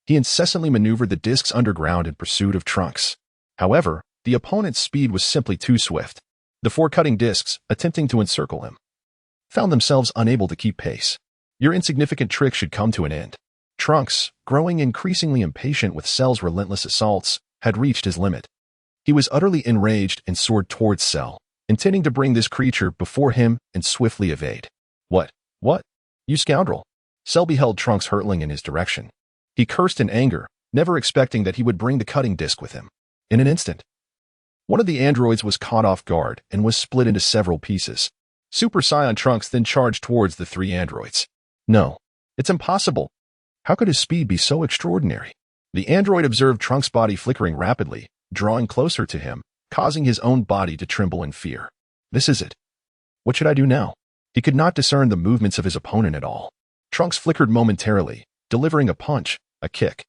He incessantly maneuvered the discs underground in pursuit of Trunks. However, the opponent's speed was simply too swift. The 4 cutting discs, attempting to encircle him, found themselves unable to keep pace. Your insignificant trick should come to an end. Trunks, growing increasingly impatient with Cell's relentless assaults, had reached his limit. He was utterly enraged and soared towards Cell, intending to bring this creature before him and swiftly evade. What? You scoundrel! Cell beheld Trunks hurtling in his direction. He cursed in anger, never expecting that he would bring the cutting disc with him. In an instant, one of the androids was caught off guard and was split into several pieces. Super Saiyan Trunks then charged towards the 3 androids. No, it's impossible. How could his speed be so extraordinary? The android observed Trunks' body flickering rapidly, drawing closer to him, causing his own body to tremble in fear. This is it. What should I do now? He could not discern the movements of his opponent at all. Trunks flickered momentarily, delivering a punch, a kick,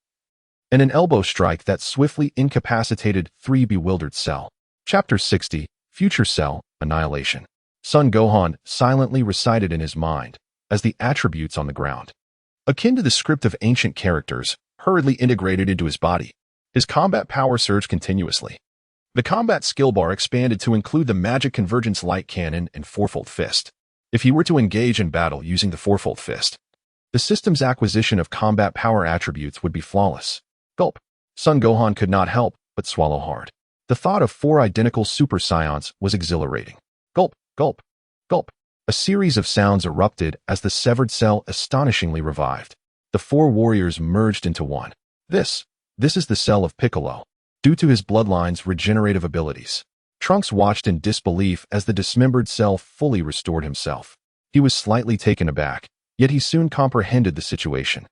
and an elbow strike that swiftly incapacitated 3 bewildered Cell. Chapter 60, Future Cell, Annihilation. Son Gohan silently recited in his mind, as the attributes on the ground, akin to the script of ancient characters, hurriedly integrated into his body. His combat power surged continuously. The combat skill bar expanded to include the Magic Convergence Light Cannon and Fourfold Fist. If he were to engage in battle using the Fourfold Fist, the system's acquisition of combat power attributes would be flawless. Gulp. Son Gohan could not help but swallow hard. The thought of 4 identical Super Saiyans was exhilarating. Gulp, gulp, gulp. A series of sounds erupted as the severed cell astonishingly revived. The 4 warriors merged into one. This is the cell of Piccolo. Due to his bloodline's regenerative abilities, Trunks watched in disbelief as the dismembered cell fully restored himself. He was slightly taken aback, yet he soon comprehended the situation.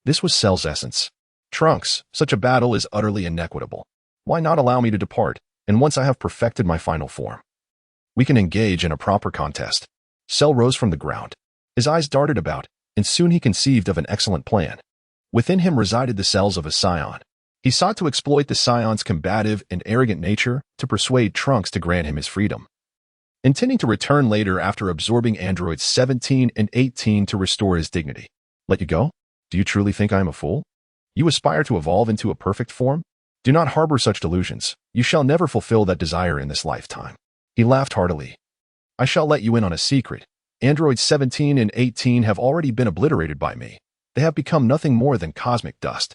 This was Cell's essence. Trunks, such a battle is utterly inequitable. Why not allow me to depart, and once I have perfected my final form, we can engage in a proper contest. Cell rose from the ground. His eyes darted about, and soon he conceived of an excellent plan. Within him resided the cells of a Saiyan. He sought to exploit the Saiyans' combative and arrogant nature to persuade Trunks to grant him his freedom. Intending to return later after absorbing androids 17 and 18 to restore his dignity. Let you go? Do you truly think I am a fool? You aspire to evolve into a perfect form? Do not harbor such delusions. You shall never fulfill that desire in this lifetime. He laughed heartily. I shall let you in on a secret. Androids 17 and 18 have already been obliterated by me. They have become nothing more than cosmic dust.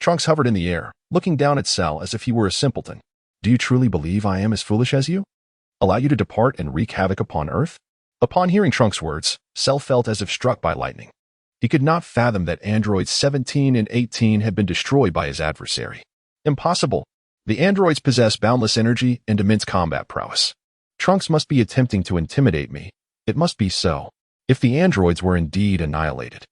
Trunks hovered in the air, looking down at Cell as if he were a simpleton. Do you truly believe I am as foolish as you? Allow you to depart and wreak havoc upon Earth? Upon hearing Trunks' words, Cell felt as if struck by lightning. He could not fathom that androids 17 and 18 had been destroyed by his adversary. Impossible. The androids possess boundless energy and immense combat prowess. Trunks must be attempting to intimidate me. It must be so. If the androids were indeed annihilated,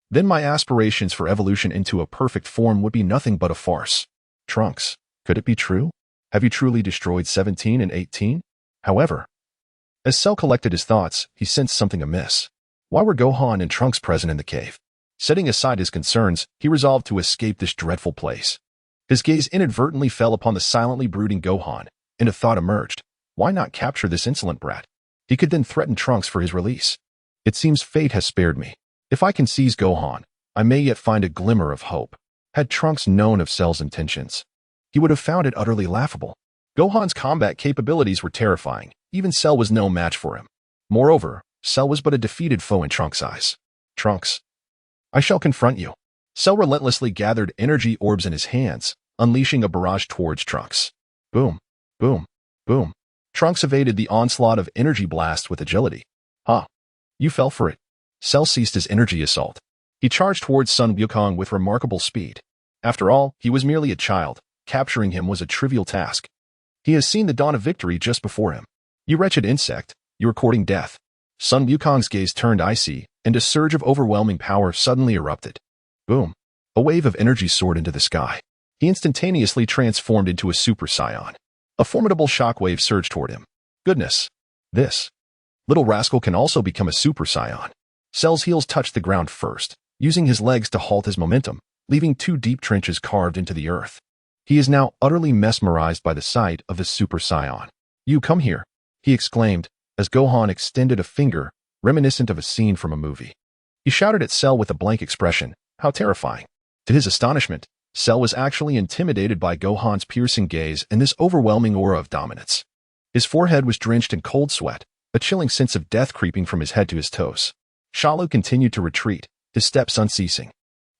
then my aspirations for evolution into a perfect form would be nothing but a farce. Trunks, could it be true? Have you truly destroyed 17 and 18? However, as Cell collected his thoughts, he sensed something amiss. Why were Gohan and Trunks present in the cave? Setting aside his concerns, he resolved to escape this dreadful place. His gaze inadvertently fell upon the silently brooding Gohan, and a thought emerged. Why not capture this insolent brat? He could then threaten Trunks for his release. It seems fate has spared me. If I can seize Gohan, I may yet find a glimmer of hope. Had Trunks known of Cell's intentions, he would have found it utterly laughable. Gohan's combat capabilities were terrifying. Even Cell was no match for him. Moreover, Cell was but a defeated foe in Trunks' eyes. Trunks, I shall confront you. Cell relentlessly gathered energy orbs in his hands, unleashing a barrage towards Trunks. Boom, boom, boom. Trunks evaded the onslaught of energy blasts with agility. You fell for it. Cell ceased his energy assault. He charged towards Son Wukong with remarkable speed. After all, he was merely a child. Capturing him was a trivial task. He has seen the dawn of victory just before him. You wretched insect, you are courting death. Son Wukong's gaze turned icy, and a surge of overwhelming power suddenly erupted. Boom. A wave of energy soared into the sky. He instantaneously transformed into a Super Saiyan. A formidable shockwave surged toward him. Goodness! This little rascal can also become a Super Saiyan. Cell's heels touched the ground first, using his legs to halt his momentum, leaving 2 deep trenches carved into the earth. He is now utterly mesmerized by the sight of his Super Saiyan. "You come here," he exclaimed, as Gohan extended a finger, reminiscent of a scene from a movie. He shouted at Cell with a blank expression. How terrifying! To his astonishment, Cell was actually intimidated by Gohan's piercing gaze and this overwhelming aura of dominance. His forehead was drenched in cold sweat, a chilling sense of death creeping from his head to his toes. Shalu continued to retreat, his steps unceasing.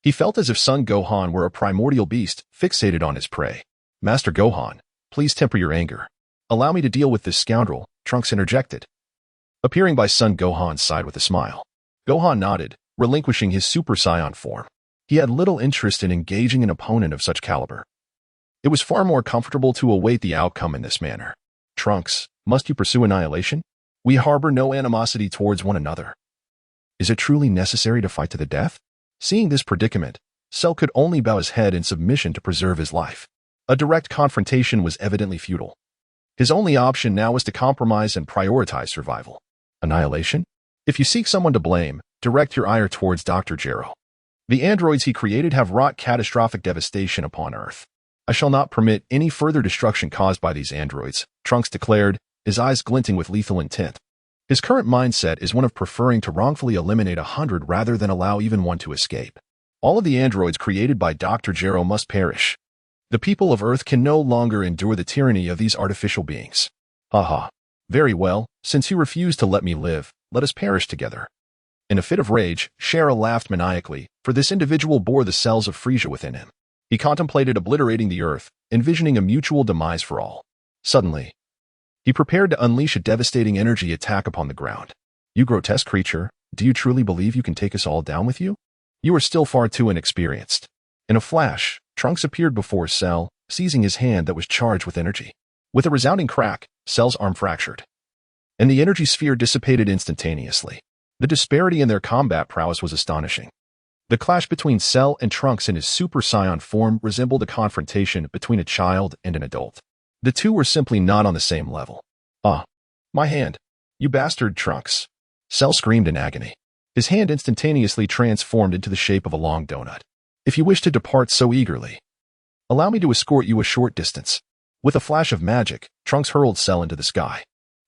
He felt as if Son Gohan were a primordial beast fixated on his prey. "Master Gohan, please temper your anger. Allow me to deal with this scoundrel," Trunks interjected, appearing by Son Gohan's side with a smile. Gohan nodded, relinquishing his Super Saiyan form. He had little interest in engaging an opponent of such caliber. It was far more comfortable to await the outcome in this manner. "Trunks, must you pursue annihilation? We harbor no animosity towards one another. Is it truly necessary to fight to the death?" Seeing this predicament, Cell could only bow his head in submission to preserve his life. A direct confrontation was evidently futile. His only option now was to compromise and prioritize survival. Annihilation? If you seek someone to blame, direct your ire towards Dr. Gero. The androids he created have wrought catastrophic devastation upon Earth. I shall not permit any further destruction caused by these androids, Trunks declared, his eyes glinting with lethal intent. His current mindset is one of preferring to wrongfully eliminate 100 rather than allow even one to escape. All of the androids created by Dr. Gero must perish. The people of Earth can no longer endure the tyranny of these artificial beings. Haha. Very well, since you refuse to let me live, let us perish together. In a fit of rage, Shara laughed maniacally, for this individual bore the cells of Frisia within him. He contemplated obliterating the Earth, envisioning a mutual demise for all. Suddenly, he prepared to unleash a devastating energy attack upon the ground. "You grotesque creature, do you truly believe you can take us all down with you? You are still far too inexperienced." In a flash, Trunks appeared before Cell, seizing his hand that was charged with energy. With a resounding crack, Cell's arm fractured, and the energy sphere dissipated instantaneously. The disparity in their combat prowess was astonishing. The clash between Cell and Trunks in his Super Saiyan form resembled a confrontation between a child and an adult. The two were simply not on the same level. "Ah, my hand! You bastard, Trunks!" Cell screamed in agony. His hand instantaneously transformed into the shape of a long donut. "If you wish to depart so eagerly, allow me to escort you a short distance." With a flash of magic, Trunks hurled Cell into the sky.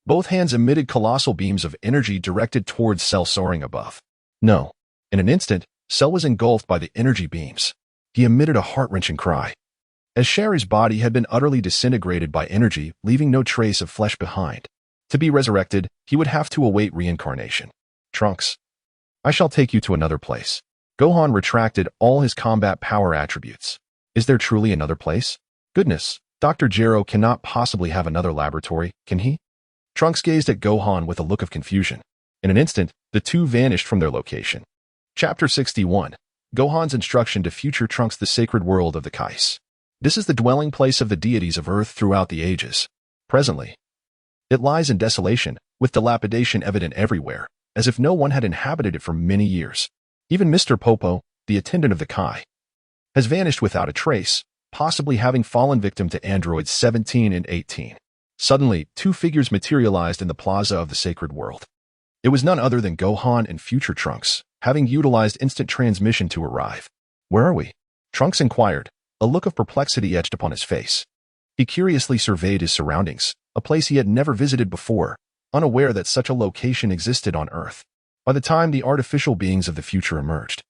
Both hands emitted colossal beams of energy directed towards Cell soaring above. No. In an instant, Cell was engulfed by the energy beams. He emitted a heart-wrenching cry. As Sherry's body had been utterly disintegrated by energy, leaving no trace of flesh behind. To be resurrected, he would have to await reincarnation. "Trunks, I shall take you to another place." Gohan retracted all his combat power attributes. "Is there truly another place? Goodness, Dr. Gero cannot possibly have another laboratory, can he?" Trunks gazed at Gohan with a look of confusion. In an instant, the two vanished from their location. Chapter 61. Gohan's Instruction to Future Trunks. The Sacred World of the Kais. This is the dwelling place of the deities of Earth throughout the ages. Presently, it lies in desolation, with dilapidation evident everywhere, as if no one had inhabited it for many years. Even Mr. Popo, the attendant of the Kai, has vanished without a trace, possibly having fallen victim to androids 17 and 18. Suddenly, 2 figures materialized in the plaza of the sacred world. It was none other than Gohan and future Trunks, having utilized instant transmission to arrive. "Where are we?" Trunks inquired, a look of perplexity etched upon his face. He curiously surveyed his surroundings, a place he had never visited before, unaware that such a location existed on Earth. By the time the artificial beings of the future emerged,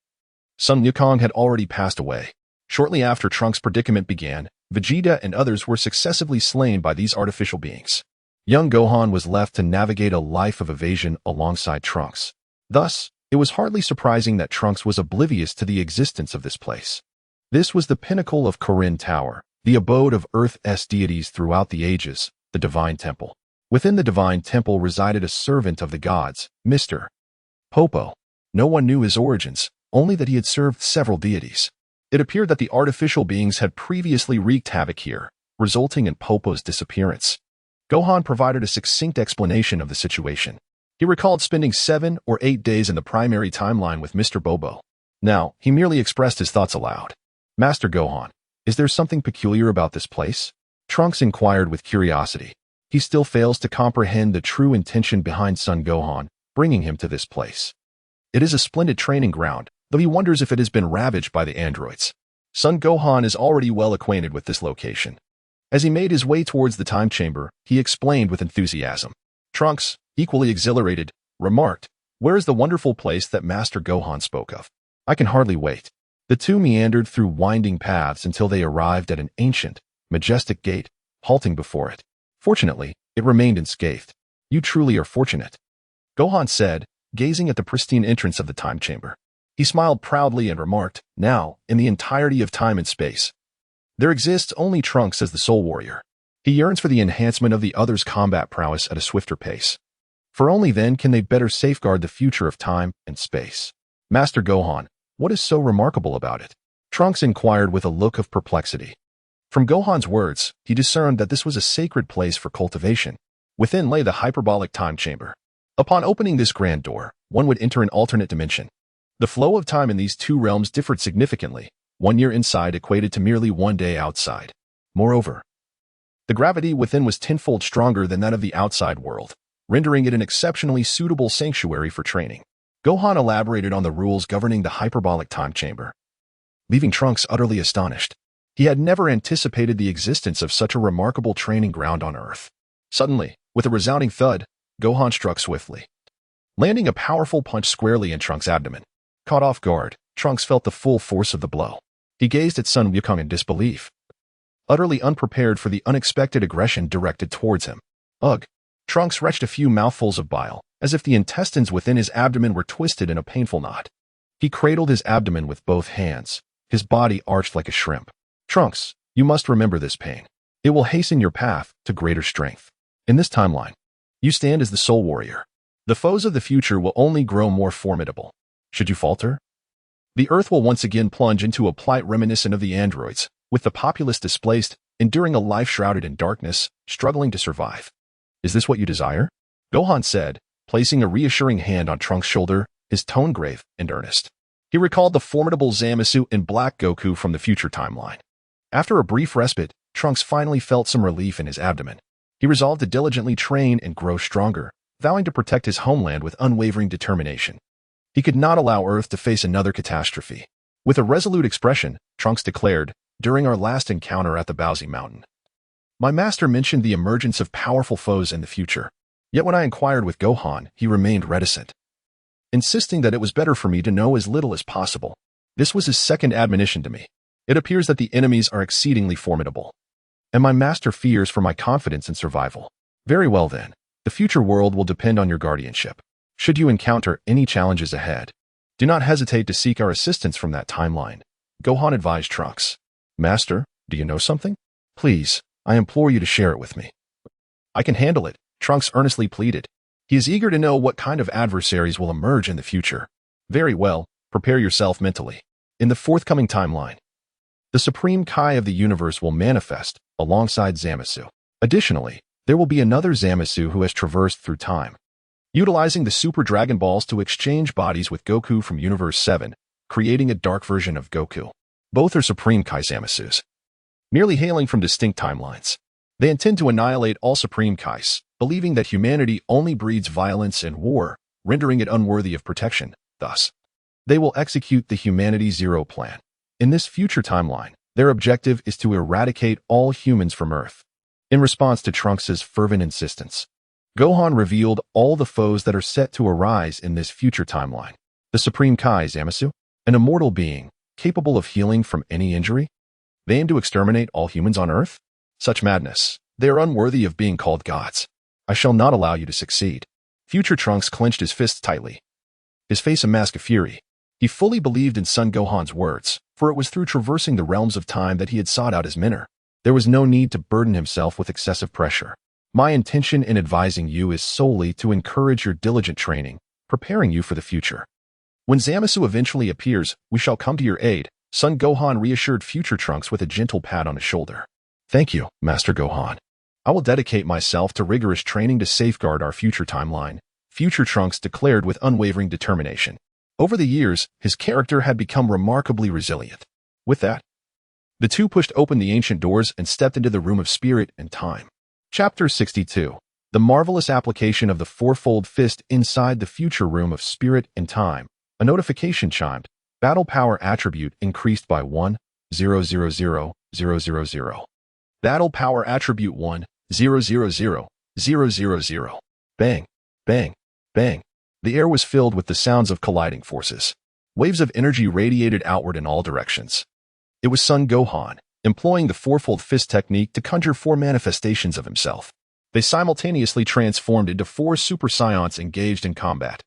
Sun Wukong had already passed away. Shortly after Trunks' predicament began, Vegeta and others were successively slain by these artificial beings. Young Gohan was left to navigate a life of evasion alongside Trunks. Thus, it was hardly surprising that Trunks was oblivious to the existence of this place. This was the pinnacle of Korin Tower, the abode of Earth's deities throughout the ages, the Divine Temple. Within the Divine Temple resided a servant of the gods, Mr. Popo. No one knew his origins, only that he had served several deities. It appeared that the artificial beings had previously wreaked havoc here, resulting in Popo's disappearance. Gohan provided a succinct explanation of the situation. He recalled spending 7 or 8 days in the primary timeline with Mr. Bobo. Now, he merely expressed his thoughts aloud. "Master Gohan, Is there something peculiar about this place? Trunks inquired with curiosity. He still fails to comprehend the true intention behind Son Gohan, bringing him to this place. It is a splendid training ground, though he wonders if it has been ravaged by the androids. Son Gohan is already well acquainted with this location. As he made his way towards the time chamber, he explained with enthusiasm. Trunks, equally exhilarated, remarked, "Where is the wonderful place that Master Gohan spoke of? I can hardly wait." The two meandered through winding paths until they arrived at an ancient, majestic gate, halting before it. Fortunately, it remained unscathed. "You truly are fortunate," Gohan said, gazing at the pristine entrance of the time chamber. He smiled proudly and remarked, "Now, in the entirety of time and space, there exists only Trunks as the sole warrior. He yearns for the enhancement of the others' combat prowess at a swifter pace. For only then can they better safeguard the future of time and space." "Master Gohan, what is so remarkable about it?" Trunks inquired with a look of perplexity. From Gohan's words, he discerned that this was a sacred place for cultivation. Within lay the hyperbolic time chamber. Upon opening this grand door, one would enter an alternate dimension. The flow of time in these two realms differed significantly. 1 year inside equated to merely 1 day outside. Moreover, the gravity within was tenfold stronger than that of the outside world, rendering it an exceptionally suitable sanctuary for training. Gohan elaborated on the rules governing the hyperbolic time chamber, leaving Trunks utterly astonished. He had never anticipated the existence of such a remarkable training ground on Earth. Suddenly, with a resounding thud, Gohan struck swiftly, landing a powerful punch squarely in Trunks' abdomen. Caught off guard, Trunks felt the full force of the blow. He gazed at Son Wukong in disbelief, utterly unprepared for the unexpected aggression directed towards him. Ugh! Trunks retched a few mouthfuls of bile, as if the intestines within his abdomen were twisted in a painful knot. He cradled his abdomen with both hands, his body arched like a shrimp. "Trunks, you must remember this pain. It will hasten your path to greater strength. In this timeline, you stand as the sole warrior. The foes of the future will only grow more formidable. Should you falter, the Earth will once again plunge into a plight reminiscent of the androids, with the populace displaced, enduring a life shrouded in darkness, struggling to survive. Is this what you desire?" Gohan said, placing a reassuring hand on Trunks' shoulder, his tone grave and earnest. He recalled the formidable Zamasu and Black Goku from the future timeline. After a brief respite, Trunks finally felt some relief in his abdomen. He resolved to diligently train and grow stronger, vowing to protect his homeland with unwavering determination. He could not allow Earth to face another catastrophe. With a resolute expression, Trunks declared, "During our last encounter at the Bowsy Mountain, my master mentioned the emergence of powerful foes in the future. Yet when I inquired with Gohan, he remained reticent, insisting that it was better for me to know as little as possible. This was his second admonition to me. It appears that the enemies are exceedingly formidable, and my master fears for my confidence and survival. Very well then, the future world will depend on your guardianship. Should you encounter any challenges ahead, do not hesitate to seek our assistance from that timeline," Gohan advised Trunks. "Master, do you know something? Please, I implore you to share it with me." "I can handle it," Trunks earnestly pleaded. He is eager to know what kind of adversaries will emerge in the future. "Very well, prepare yourself mentally. In the forthcoming timeline, the Supreme Kai of the universe will manifest alongside Zamasu. Additionally, there will be another Zamasu who has traversed through time, utilizing the Super Dragon Balls to exchange bodies with Goku from Universe 7, creating a dark version of Goku. Both are Supreme Kai Zamasus, merely hailing from distinct timelines. They intend to annihilate all Supreme Kais, believing that humanity only breeds violence and war, rendering it unworthy of protection. Thus, they will execute the Humanity Zero plan. In this future timeline, their objective is to eradicate all humans from Earth. In response to Trunks' fervent insistence, Gohan revealed all the foes that are set to arise in this future timeline. The Supreme Kai Zamasu, an immortal being, capable of healing from any injury. They aim to exterminate all humans on Earth? Such madness. They are unworthy of being called gods. I shall not allow you to succeed. Future Trunks clenched his fists tightly, his face a mask of fury. He fully believed in Son Gohan's words, for it was through traversing the realms of time that he had sought out his mentor. There was no need to burden himself with excessive pressure. My intention in advising you is solely to encourage your diligent training, preparing you for the future. When Zamasu eventually appears, we shall come to your aid, Son Gohan reassured future Trunks with a gentle pat on his shoulder. Thank you, Master Gohan. I will dedicate myself to rigorous training to safeguard our future timeline, future Trunks declared with unwavering determination. Over the years, his character had become remarkably resilient. With that, The two pushed open the ancient doors and stepped into the room of spirit and time. Chapter 62. The marvelous application of the fourfold fist inside the future room of spirit and time. A notification chimed. Battle power attribute increased by 1,000,000. Battle power attribute 1,000,000. Bang, bang, bang. The air was filled with the sounds of colliding forces. Waves of energy radiated outward in all directions. It was Son Gohan, employing the fourfold fist technique to conjure 4 manifestations of himself. They simultaneously transformed into 4 Super Saiyans engaged in combat.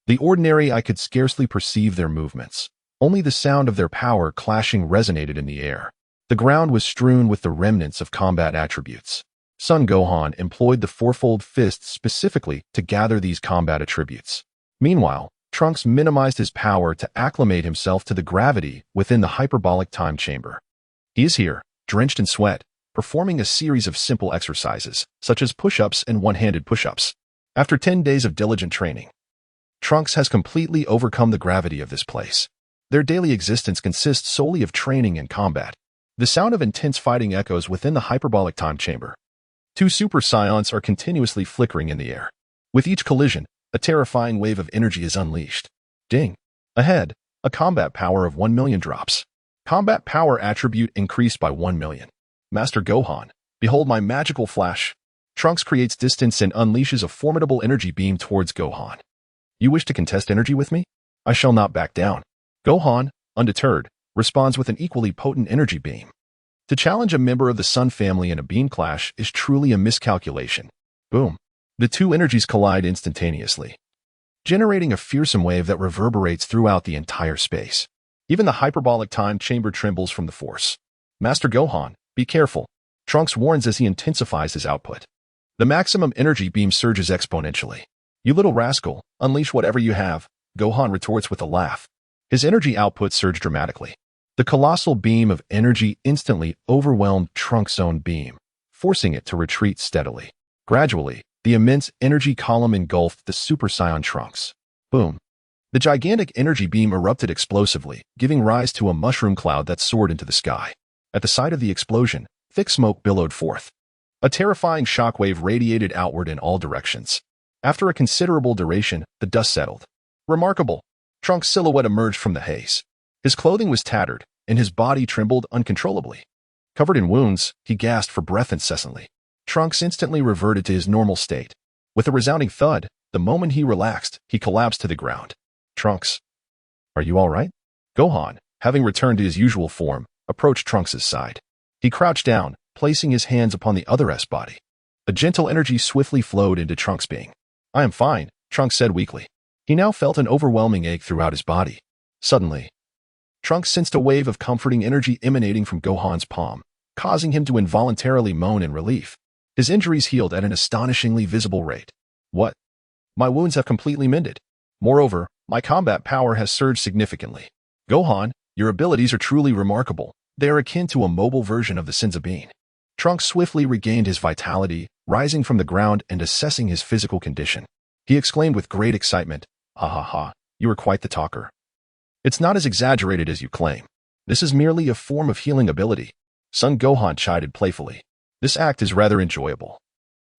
The ordinary eye could scarcely perceive their movements. Only the sound of their power clashing resonated in the air. The ground was strewn with the remnants of combat attributes. Son Gohan employed the fourfold fist specifically to gather these combat attributes. Meanwhile, Trunks minimized his power to acclimate himself to the gravity within the hyperbolic time chamber. He is here, drenched in sweat, performing a series of simple exercises, such as push-ups and one-handed push-ups. After 10 days of diligent training, Trunks has completely overcome the gravity of this place. Their daily existence consists solely of training and combat. The sound of intense fighting echoes within the hyperbolic time chamber. 2 Super Saiyans are continuously flickering in the air. With each collision, a terrifying wave of energy is unleashed. Ding! Ahead, a combat power of 1,000,000 drops. Combat power attribute increased by 1,000,000. Master Gohan, behold my magical flash. Trunks creates distance and unleashes a formidable energy beam towards Gohan. You wish to contest energy with me? I shall not back down. Gohan, undeterred, responds with an equally potent energy beam. To challenge a member of the Sun family in a beam clash is truly a miscalculation. Boom. The 2 energies collide instantaneously, generating a fearsome wave that reverberates throughout the entire space. Even the hyperbolic time chamber trembles from the force. Master Gohan, be careful. Trunks warns as he intensifies his output. The maximum energy beam surges exponentially. You little rascal, unleash whatever you have, Gohan retorts with a laugh. His energy output surged dramatically. The colossal beam of energy instantly overwhelmed Trunks' own beam, forcing it to retreat steadily. Gradually, the immense energy column engulfed the Super Saiyan Trunks. Boom. The gigantic energy beam erupted explosively, giving rise to a mushroom cloud that soared into the sky. At the sight of the explosion, thick smoke billowed forth. A terrifying shockwave radiated outward in all directions. After a considerable duration, the dust settled. Remarkable! Trunks' silhouette emerged from the haze. His clothing was tattered, and his body trembled uncontrollably. Covered in wounds, he gasped for breath incessantly. Trunks instantly reverted to his normal state. With a resounding thud, the moment he relaxed, he collapsed to the ground. Trunks, are you all right? Gohan, having returned to his usual form, approached Trunks' side. He crouched down, placing his hands upon the other's body. A gentle energy swiftly flowed into Trunks' being. I am fine, Trunks said weakly. He now felt an overwhelming ache throughout his body. Suddenly, Trunks sensed a wave of comforting energy emanating from Gohan's palm, causing him to involuntarily moan in relief. His injuries healed at an astonishingly visible rate. What? My wounds have completely mended. Moreover, my combat power has surged significantly. Gohan, your abilities are truly remarkable. They are akin to a mobile version of the Senzu Bean. Trunks swiftly regained his vitality, rising from the ground and assessing his physical condition. He exclaimed with great excitement, "Ha ha ha, you are quite the talker. It's not as exaggerated as you claim. This is merely a form of healing ability." Son Gohan chided playfully. This act is rather enjoyable.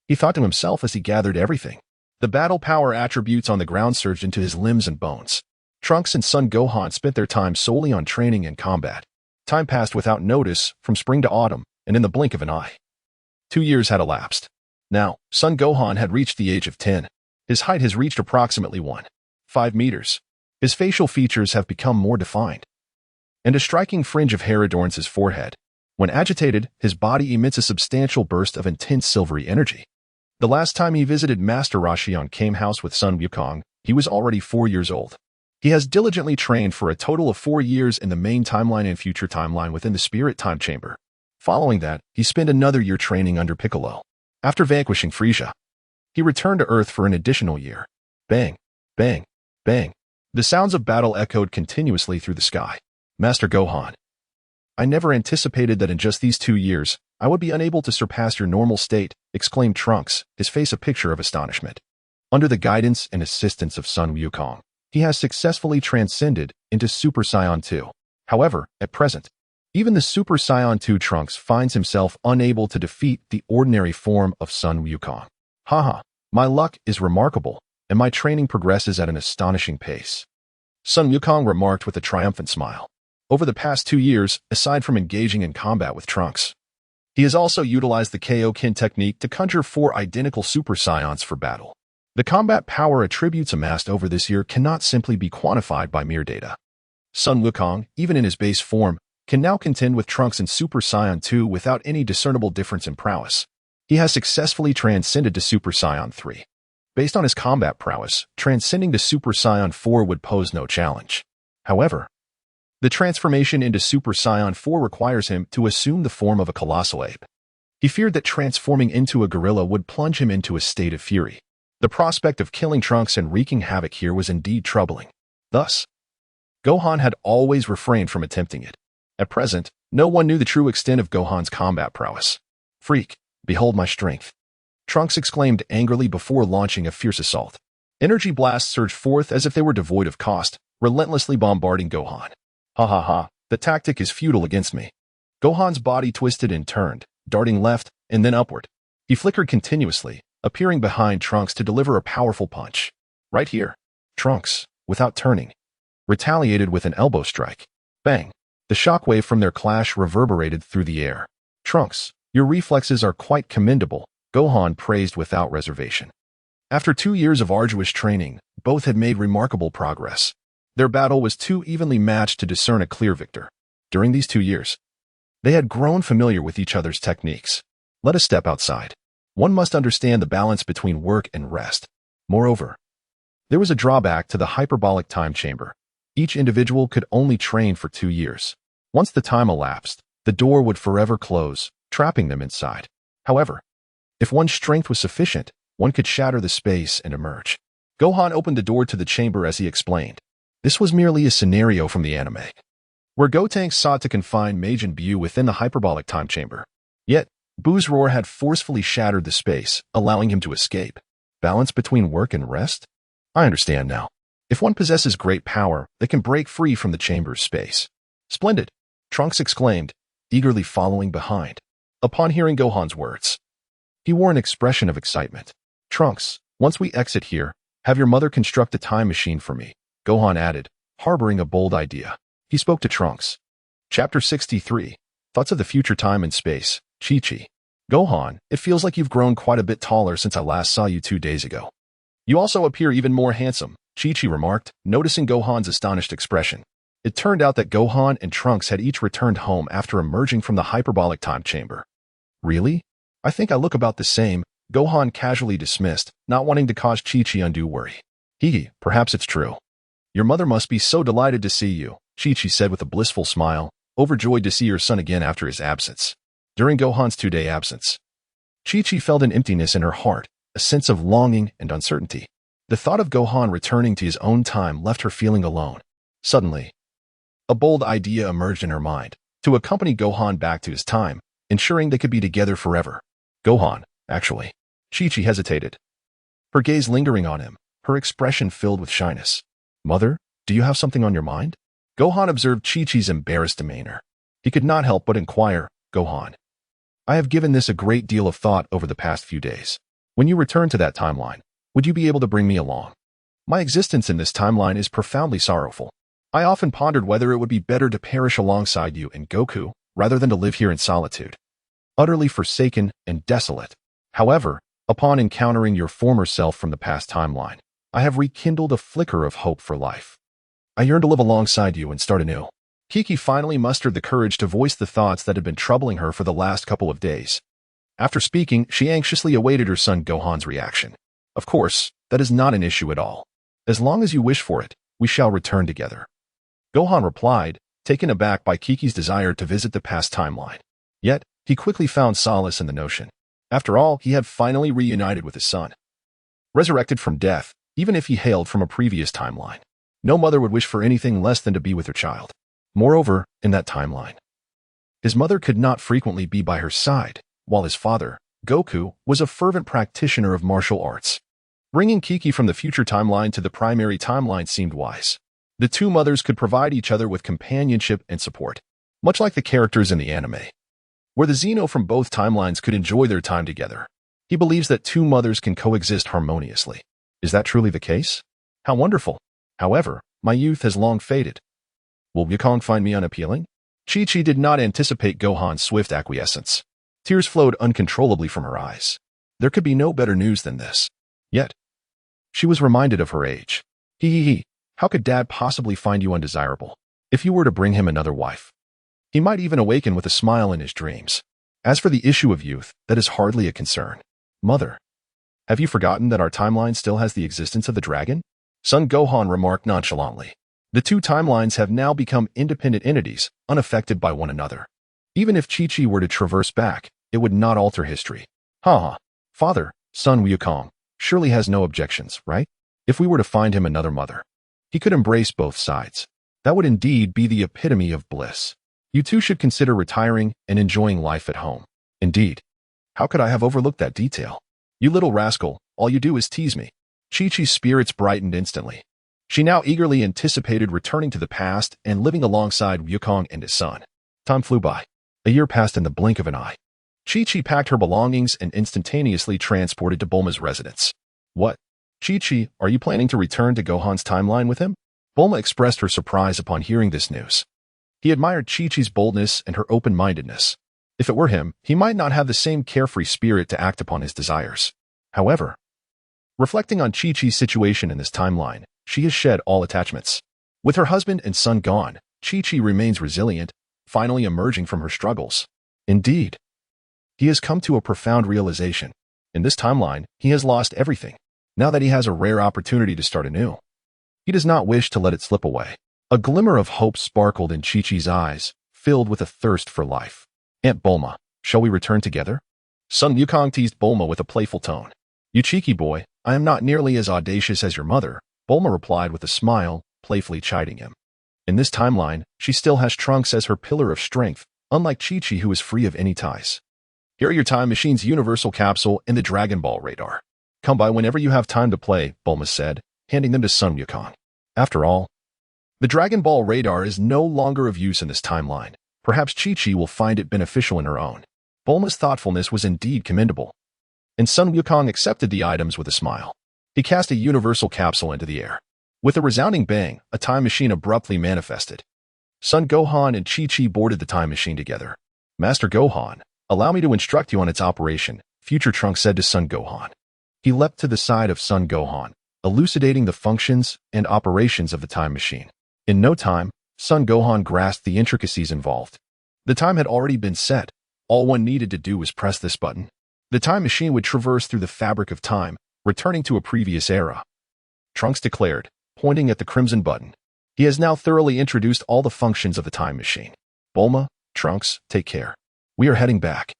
He thought to himself as he gathered everything. The battle power attributes on the ground surged into his limbs and bones. Trunks and Son Gohan spent their time solely on training and combat. Time passed without notice, from spring to autumn, and in the blink of an eye. 2 years had elapsed. Now, Son Gohan had reached the age of 10. His height has reached approximately 1.5 meters. His facial features have become more defined, and a striking fringe of hair adorns his forehead. When agitated, his body emits a substantial burst of intense silvery energy. The last time he visited Master Roshi on Kame House with Sun Wukong, he was already 4 years old. He has diligently trained for a total of 4 years in the main timeline and future timeline within the Spirit Time Chamber. Following that, he spent another year training under Piccolo. After vanquishing Frieza, he returned to Earth for an additional year. Bang, bang, bang. The sounds of battle echoed continuously through the sky. Master Gohan, I never anticipated that in just these 2 years, I would be unable to surpass your normal state, exclaimed Trunks, his face a picture of astonishment. Under the guidance and assistance of Sun Wukong, he has successfully transcended into Super Saiyan 2. However, at present, Even the Super Saiyan 2 Trunks finds himself unable to defeat the ordinary form of Sun Wukong. Haha, my luck is remarkable, and my training progresses at an astonishing pace. Sun Wukong remarked with a triumphant smile. Over the past 2 years, aside from engaging in combat with Trunks, he has also utilized the Kaio-ken technique to conjure 4 identical Super Saiyans for battle. The combat power attributes amassed over this year cannot simply be quantified by mere data. Sun Wukong, even in his base form, can now contend with Trunks in Super Saiyan 2 without any discernible difference in prowess. He has successfully transcended to Super Saiyan 3. Based on his combat prowess, transcending to Super Saiyan 4 would pose no challenge. However, the transformation into Super Saiyan 4 requires him to assume the form of a colossal ape. He feared that transforming into a gorilla would plunge him into a state of fury. The prospect of killing Trunks and wreaking havoc here was indeed troubling. Thus, Gohan had always refrained from attempting it. At present, no one knew the true extent of Gohan's combat prowess. "Freak, behold my strength," Trunks exclaimed angrily before launching a fierce assault. Energy blasts surged forth as if they were devoid of cost, relentlessly bombarding Gohan. Ha ha ha, the tactic is futile against me. Gohan's body twisted and turned, darting left and then upward. He flickered continuously, appearing behind Trunks to deliver a powerful punch. Right here, Trunks, without turning, retaliated with an elbow strike. Bang! The shockwave from their clash reverberated through the air. "Trunks, your reflexes are quite commendable," Gohan praised without reservation. After 2 years of arduous training, both had made remarkable progress. Their battle was too evenly matched to discern a clear victor. During these 2 years, they had grown familiar with each other's techniques. Let us step outside. One must understand the balance between work and rest. Moreover, there was a drawback to the hyperbolic time chamber. Each individual could only train for 2 years. Once the time elapsed, the door would forever close, trapping them inside. However, if one's strength was sufficient, one could shatter the space and emerge. Gohan opened the door to the chamber as he explained. This was merely a scenario from the anime, where Gotenks sought to confine Majin Buu within the hyperbolic time chamber. Yet, Buu's roar had forcefully shattered the space, allowing him to escape. Balance between work and rest? I understand now. If one possesses great power, they can break free from the chamber's space. Splendid, Trunks exclaimed, eagerly following behind. Upon hearing Gohan's words, he wore an expression of excitement. "Trunks, once we exit here, have your mother construct a time machine for me," Gohan added, harboring a bold idea. He spoke to Trunks. Chapter 63, Thoughts of the Future Time and Space, Chi-Chi. "Gohan, it feels like you've grown quite a bit taller since I last saw you 2 days ago. You also appear even more handsome," Chi-Chi remarked, noticing Gohan's astonished expression. It turned out that Gohan and Trunks had each returned home after emerging from the hyperbolic time chamber. "Really? I think I look about the same," Gohan casually dismissed, not wanting to cause Chi-Chi undue worry. "Hee, perhaps it's true. Your mother must be so delighted to see you," Chi-Chi said with a blissful smile, overjoyed to see her son again after his absence. During Gohan's 2-day absence, Chi-Chi felt an emptiness in her heart, a sense of longing and uncertainty. The thought of Gohan returning to his own time left her feeling alone. Suddenly, a bold idea emerged in her mind, to accompany Gohan back to his time, ensuring they could be together forever. "Gohan, actually." Chi-Chi hesitated, her gaze lingering on him, her expression filled with shyness. "Mother, do you have something on your mind?" Gohan observed Chi-Chi's embarrassed demeanor. He could not help but inquire, "Gohan, I have given this a great deal of thought over the past few days. When you return to that timeline, would you be able to bring me along? My existence in this timeline is profoundly sorrowful. I often pondered whether it would be better to perish alongside you and Goku, rather than to live here in solitude, utterly forsaken and desolate. However, upon encountering your former self from the past timeline, I have rekindled a flicker of hope for life. I yearn to live alongside you and start anew." Kiki finally mustered the courage to voice the thoughts that had been troubling her for the last couple of days. After speaking, she anxiously awaited her son Gohan's reaction. "Of course, that is not an issue at all. As long as you wish for it, we shall return together." Gohan replied, taken aback by Kiki's desire to visit the past timeline. Yet, he quickly found solace in the notion. After all, he had finally reunited with his son. Resurrected from death, even if he hailed from a previous timeline, no mother would wish for anything less than to be with her child. Moreover, in that timeline, his mother could not frequently be by her side, while his father, Goku, was a fervent practitioner of martial arts. Bringing Kiki from the future timeline to the primary timeline seemed wise. The two mothers could provide each other with companionship and support. much like the characters in the anime, where the Xeno from both timelines could enjoy their time together. He believes that two mothers can coexist harmoniously. Is that truly the case? How wonderful. However, my youth has long faded. Will Wukong find me unappealing? Chi-Chi did not anticipate Gohan's swift acquiescence. Tears flowed uncontrollably from her eyes. There could be no better news than this. Yet, she was reminded of her age. He. How could Dad possibly find you undesirable? If you were to bring him another wife, he might even awaken with a smile in his dreams. As for the issue of youth, that is hardly a concern. Mother, have you forgotten that our timeline still has the existence of the dragon? Son Gohan remarked nonchalantly. The two timelines have now become independent entities, unaffected by one another. Even if Chi-Chi were to traverse back, it would not alter history. Father, son Wukong, surely has no objections, right? If we were to find him another mother, he could embrace both sides. That would indeed be the epitome of bliss. You two should consider retiring and enjoying life at home. Indeed. How could I have overlooked that detail? You little rascal, all you do is tease me. Chi-Chi's spirits brightened instantly. She now eagerly anticipated returning to the past and living alongside Wukong and his son. Time flew by. A year passed in the blink of an eye. Chi-Chi packed her belongings and instantaneously transported to Bulma's residence. What? Chi-Chi, are you planning to return to Gohan's timeline with him? Bulma expressed her surprise upon hearing this news. He admired Chi-Chi's boldness and her open-mindedness. If it were him, he might not have the same carefree spirit to act upon his desires. However, reflecting on Chi-Chi's situation in this timeline, she has shed all attachments. With her husband and son gone, Chi-Chi remains resilient, finally emerging from her struggles. Indeed, he has come to a profound realization. In this timeline, he has lost everything. Now that he has a rare opportunity to start anew, he does not wish to let it slip away. A glimmer of hope sparkled in Chi-Chi's eyes, filled with a thirst for life. Aunt Bulma, shall we return together? Son Wukong teased Bulma with a playful tone. You cheeky boy, I am not nearly as audacious as your mother, Bulma replied with a smile, playfully chiding him. In this timeline, she still has Trunks as her pillar of strength, unlike Chi-Chi who is free of any ties. Here are your time machine's universal capsule and the Dragon Ball radar. Come by whenever you have time to play, Bulma said, handing them to Son Wukong. After all, the Dragon Ball radar is no longer of use in this timeline. Perhaps Chi-Chi will find it beneficial in her own. Bulma's thoughtfulness was indeed commendable, and Son Wukong accepted the items with a smile. He cast a universal capsule into the air. With a resounding bang, a time machine abruptly manifested. Son Gohan and Chi-Chi boarded the time machine together. Master Gohan, allow me to instruct you on its operation, future Trunks said to Son Gohan. He leapt to the side of Son Gohan, elucidating the functions and operations of the time machine. In no time, Son Gohan grasped the intricacies involved. The time had already been set. All one needed to do was press this button. The time machine would traverse through the fabric of time, returning to a previous era. Trunks declared, pointing at the crimson button. He has now thoroughly introduced all the functions of the time machine. Bulma, Trunks, take care. We are heading back.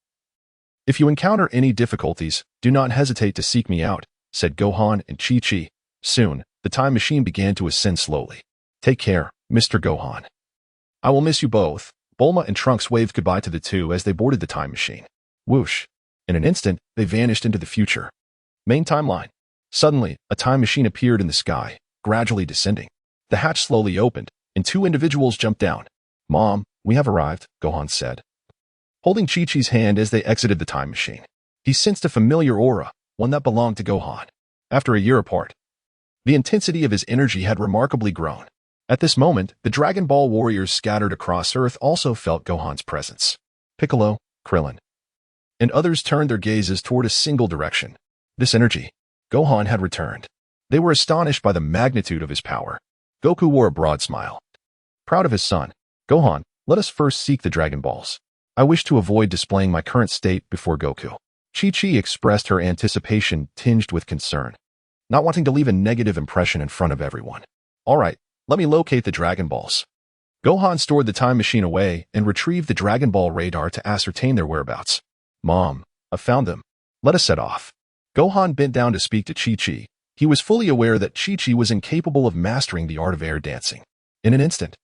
If you encounter any difficulties, do not hesitate to seek me out, said Gohan and Chi-Chi. Soon, the time machine began to ascend slowly. Take care, Mr. Gohan. I will miss you both. Bulma and Trunks waved goodbye to the two as they boarded the time machine. Whoosh. In an instant, they vanished into the future. Main timeline. Suddenly, a time machine appeared in the sky, gradually descending. The hatch slowly opened, and two individuals jumped down. Mom, we have arrived, Gohan said, holding Chi-Chi's hand as they exited the time machine. He sensed a familiar aura, one that belonged to Gohan. After a year apart, the intensity of his energy had remarkably grown. At this moment, the Dragon Ball warriors scattered across Earth also felt Gohan's presence. Piccolo, Krillin, and others turned their gazes toward a single direction. This energy. Gohan had returned. They were astonished by the magnitude of his power. Goku wore a broad smile. Proud of his son, Gohan, let us first seek the Dragon Balls. I wish to avoid displaying my current state before Goku. Chi-Chi expressed her anticipation tinged with concern, not wanting to leave a negative impression in front of everyone. All right, let me locate the Dragon Balls. Gohan stored the time machine away and retrieved the Dragon Ball radar to ascertain their whereabouts. Mom, I found them. Let us set off. Gohan bent down to speak to Chi-Chi. He was fully aware that Chi-Chi was incapable of mastering the art of air dancing. In an instant,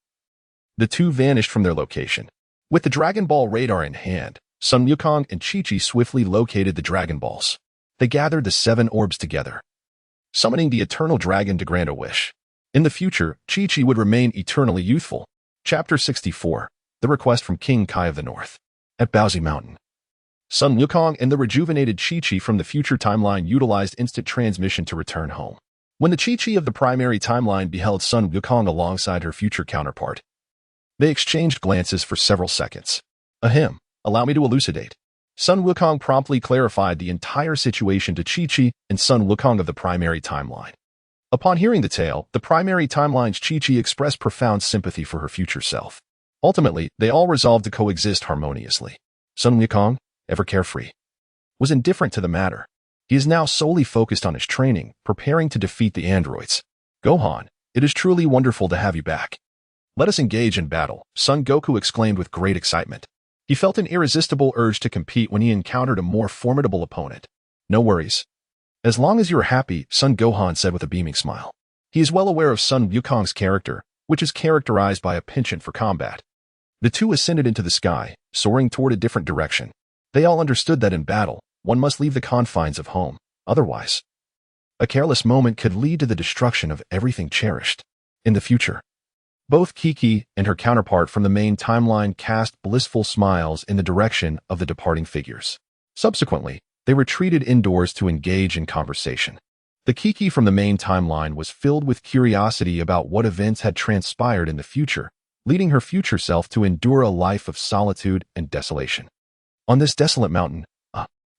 the two vanished from their location. With the Dragon Ball radar in hand, Son Wukong and Chi-Chi swiftly located the Dragon Balls. They gathered the 7 orbs together, summoning the Eternal Dragon to grant a wish. In the future, Chi-Chi would remain eternally youthful. Chapter 64. The request from King Kai of the North. At Baozi Mountain. Sun Wukong and the rejuvenated Chi-Chi from the future timeline utilized instant transmission to return home. When the Chi-Chi of the primary timeline beheld Sun Wukong alongside her future counterpart, they exchanged glances for several seconds. Ahem, allow me to elucidate. Sun Wukong promptly clarified the entire situation to Chi-Chi and Sun Wukong of the primary timeline. Upon hearing the tale, the primary timeline's Chi-Chi expressed profound sympathy for her future self. Ultimately, they all resolved to coexist harmoniously. Sun Wukong, ever carefree, was indifferent to the matter. He is now solely focused on his training, preparing to defeat the androids. Gohan, it is truly wonderful to have you back. Let us engage in battle, Son Goku exclaimed with great excitement. He felt an irresistible urge to compete when he encountered a more formidable opponent. No worries. As long as you are happy, Son Gohan said with a beaming smile. He is well aware of Sun Wukong's character, which is characterized by a penchant for combat. The two ascended into the sky, soaring toward a different direction. They all understood that in battle, one must leave the confines of home. Otherwise, a careless moment could lead to the destruction of everything cherished. In the future, both Kiki and her counterpart from the main timeline cast blissful smiles in the direction of the departing figures. Subsequently, they retreated indoors to engage in conversation. The Kiki from the main timeline was filled with curiosity about what events had transpired in the future, leading her future self to endure a life of solitude and desolation. On this desolate mountain,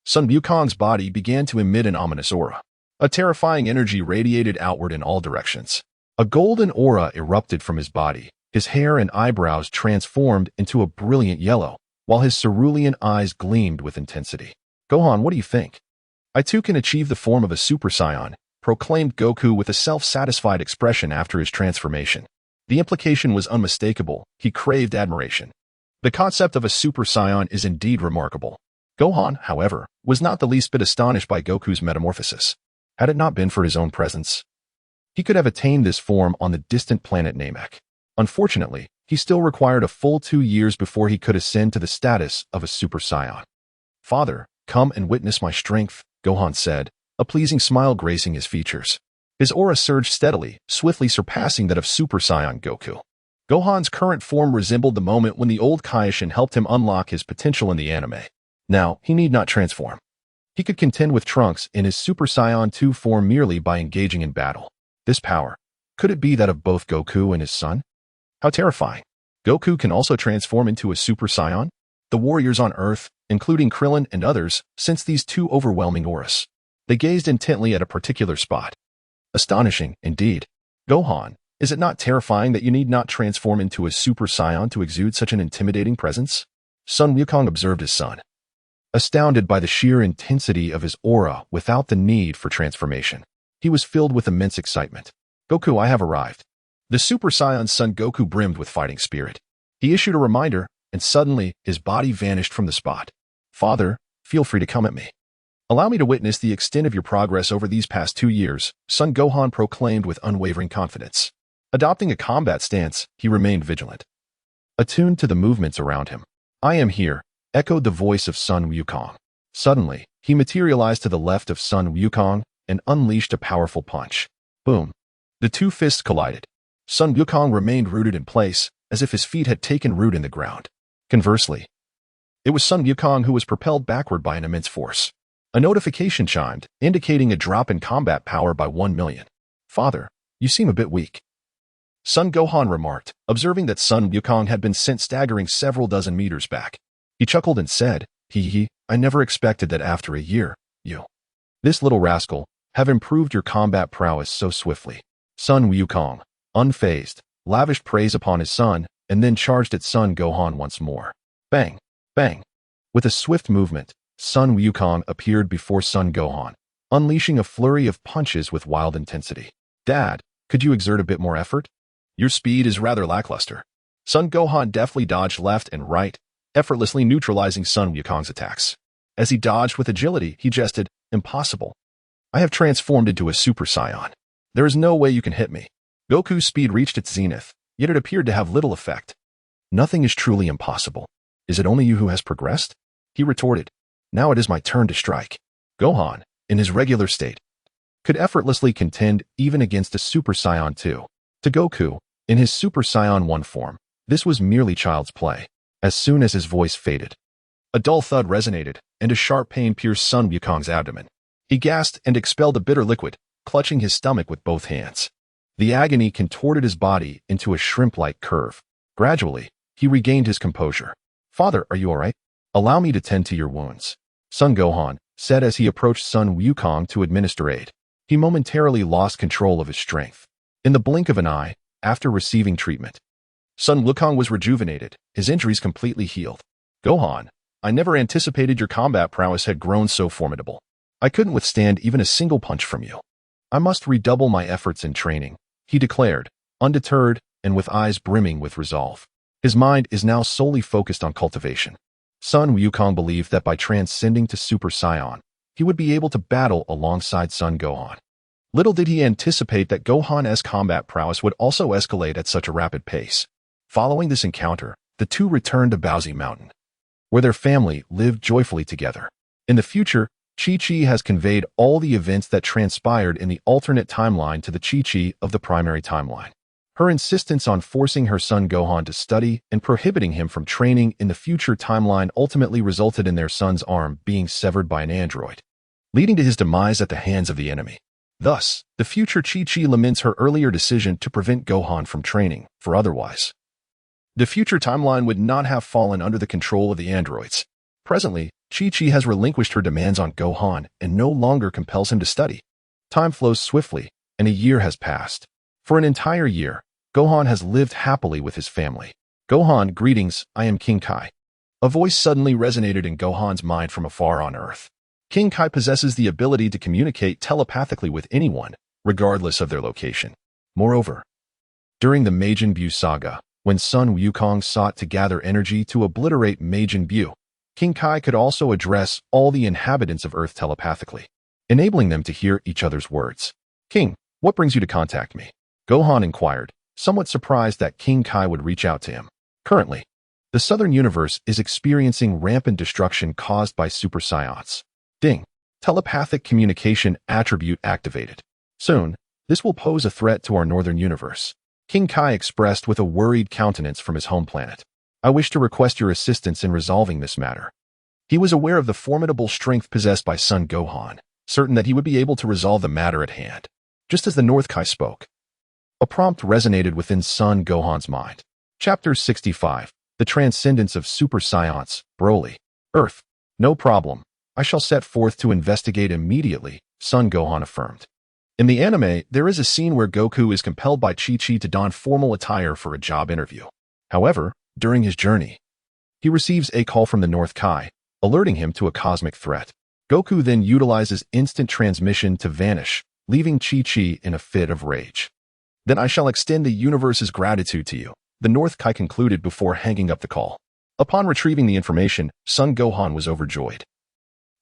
Sun Wukong's body began to emit an ominous aura. A terrifying energy radiated outward in all directions. A golden aura erupted from his body. His hair and eyebrows transformed into a brilliant yellow, while his cerulean eyes gleamed with intensity. Gohan, what do you think? I too can achieve the form of a Super Saiyan, proclaimed Goku with a self-satisfied expression after his transformation. The implication was unmistakable. He craved admiration. The concept of a Super Saiyan is indeed remarkable. Gohan, however, was not the least bit astonished by Goku's metamorphosis. Had it not been for his own presence, he could have attained this form on the distant planet Namek. Unfortunately, he still required a full 2 years before he could ascend to the status of a Super Saiyan. Father, come and witness my strength, Gohan said, a pleasing smile gracing his features. His aura surged steadily, swiftly surpassing that of Super Saiyan Goku. Gohan's current form resembled the moment when the old Kaio-ken helped him unlock his potential in the anime. Now, he need not transform. He could contend with Trunks in his Super Saiyan 2 form merely by engaging in battle. This power, could it be that of both Goku and his son? How terrifying. Goku can also transform into a Super Saiyan? The warriors on Earth, including Krillin and others, sensed these two overwhelming auras. They gazed intently at a particular spot. Astonishing, indeed. Gohan, is it not terrifying that you need not transform into a Super Saiyan to exude such an intimidating presence? Sun Wukong observed his son, astounded by the sheer intensity of his aura without the need for transformation. He was filled with immense excitement. Goku, I have arrived. The Super Saiyan's son Goku brimmed with fighting spirit. He issued a reminder, and suddenly his body vanished from the spot. Father, feel free to come at me. Allow me to witness the extent of your progress over these past 2 years, Son Gohan proclaimed with unwavering confidence. Adopting a combat stance, he remained vigilant, attuned to the movements around him. I am here, echoed the voice of Sun Wukong. Suddenly, he materialized to the left of Sun Wukong and unleashed a powerful punch. Boom. The two fists collided. Sun Wukong remained rooted in place, as if his feet had taken root in the ground. Conversely, it was Sun Wukong who was propelled backward by an immense force. A notification chimed, indicating a drop in combat power by 1 million. Father, you seem a bit weak. Sun Gohan remarked, observing that Sun Wukong had been sent staggering several dozen meters back. He chuckled and said, I never expected that after a year, you, this little rascal, have improved your combat prowess so swiftly. Sun Wukong, unfazed, lavished praise upon his son, and then charged at Sun Gohan once more. Bang! Bang! With a swift movement, Sun Wukong appeared before Sun Gohan, unleashing a flurry of punches with wild intensity. Dad, could you exert a bit more effort? Your speed is rather lackluster. Sun Gohan deftly dodged left and right, effortlessly neutralizing Sun Wukong's attacks. As he dodged with agility, he jested, Impossible. I have transformed into a Super Saiyan. There is no way you can hit me. Goku's speed reached its zenith, yet it appeared to have little effect. Nothing is truly impossible. Is it only you who has progressed? He retorted. Now it is my turn to strike. Gohan, in his regular state, could effortlessly contend even against a Super Saiyan 2. To Goku, in his Super Saiyan 1 form, this was merely child's play. As soon as his voice faded, a dull thud resonated, and a sharp pain pierced Sun Wukong's abdomen. He gasped and expelled a bitter liquid, clutching his stomach with both hands. The agony contorted his body into a shrimp-like curve. Gradually, he regained his composure. "Father, are you all right? Allow me to tend to your wounds," Son Gohan said as he approached Sun Wukong to administer aid. He momentarily lost control of his strength. In the blink of an eye, after receiving treatment, Sun Wukong was rejuvenated, his injuries completely healed. "Gohan, I never anticipated your combat prowess had grown so formidable. I couldn't withstand even a single punch from you. I must redouble my efforts in training," he declared, undeterred and with eyes brimming with resolve. His mind is now solely focused on cultivation. Sun Wukong believed that by transcending to Super Saiyan, he would be able to battle alongside Son Gohan. Little did he anticipate that Gohan's combat prowess would also escalate at such a rapid pace. Following this encounter, the two returned to Baozi Mountain, where their family lived joyfully together. In the future, Chi-Chi has conveyed all the events that transpired in the alternate timeline to the Chi-Chi of the primary timeline. Her insistence on forcing her son Gohan to study and prohibiting him from training in the future timeline ultimately resulted in their son's arm being severed by an android, leading to his demise at the hands of the enemy. Thus, the future Chi-Chi laments her earlier decision to prevent Gohan from training, for otherwise, the future timeline would not have fallen under the control of the androids. Presently, Chi-Chi has relinquished her demands on Gohan and no longer compels him to study. Time flows swiftly, and a year has passed. For an entire year, Gohan has lived happily with his family. "Gohan, greetings, I am King Kai." A voice suddenly resonated in Gohan's mind from afar on Earth. King Kai possesses the ability to communicate telepathically with anyone, regardless of their location. Moreover, during the Majin Buu saga, when Sun Wukong sought to gather energy to obliterate Majin Buu, King Kai could also address all the inhabitants of Earth telepathically, enabling them to hear each other's words. "King, what brings you to contact me?" Gohan inquired, somewhat surprised that King Kai would reach out to him. Currently, the Southern Universe is experiencing rampant destruction caused by Super Saiyans. Ding. Telepathic communication attribute activated. Soon, this will pose a threat to our Northern Universe, King Kai expressed with a worried countenance from his home planet. "I wish to request your assistance in resolving this matter." He was aware of the formidable strength possessed by Son Gohan, certain that he would be able to resolve the matter at hand. Just as the North Kai spoke, a prompt resonated within Son Gohan's mind. Chapter 65. The Transcendence of Super Saiyans, Broly. Earth. "No problem. I shall set forth to investigate immediately," Son Gohan affirmed. In the anime, there is a scene where Goku is compelled by Chi-Chi to don formal attire for a job interview. However, during his journey, he receives a call from the North Kai, alerting him to a cosmic threat. Goku then utilizes instant transmission to vanish, leaving Chi-Chi in a fit of rage. "Then I shall extend the universe's gratitude to you," the North Kai concluded before hanging up the call. Upon retrieving the information, Son Gohan was overjoyed,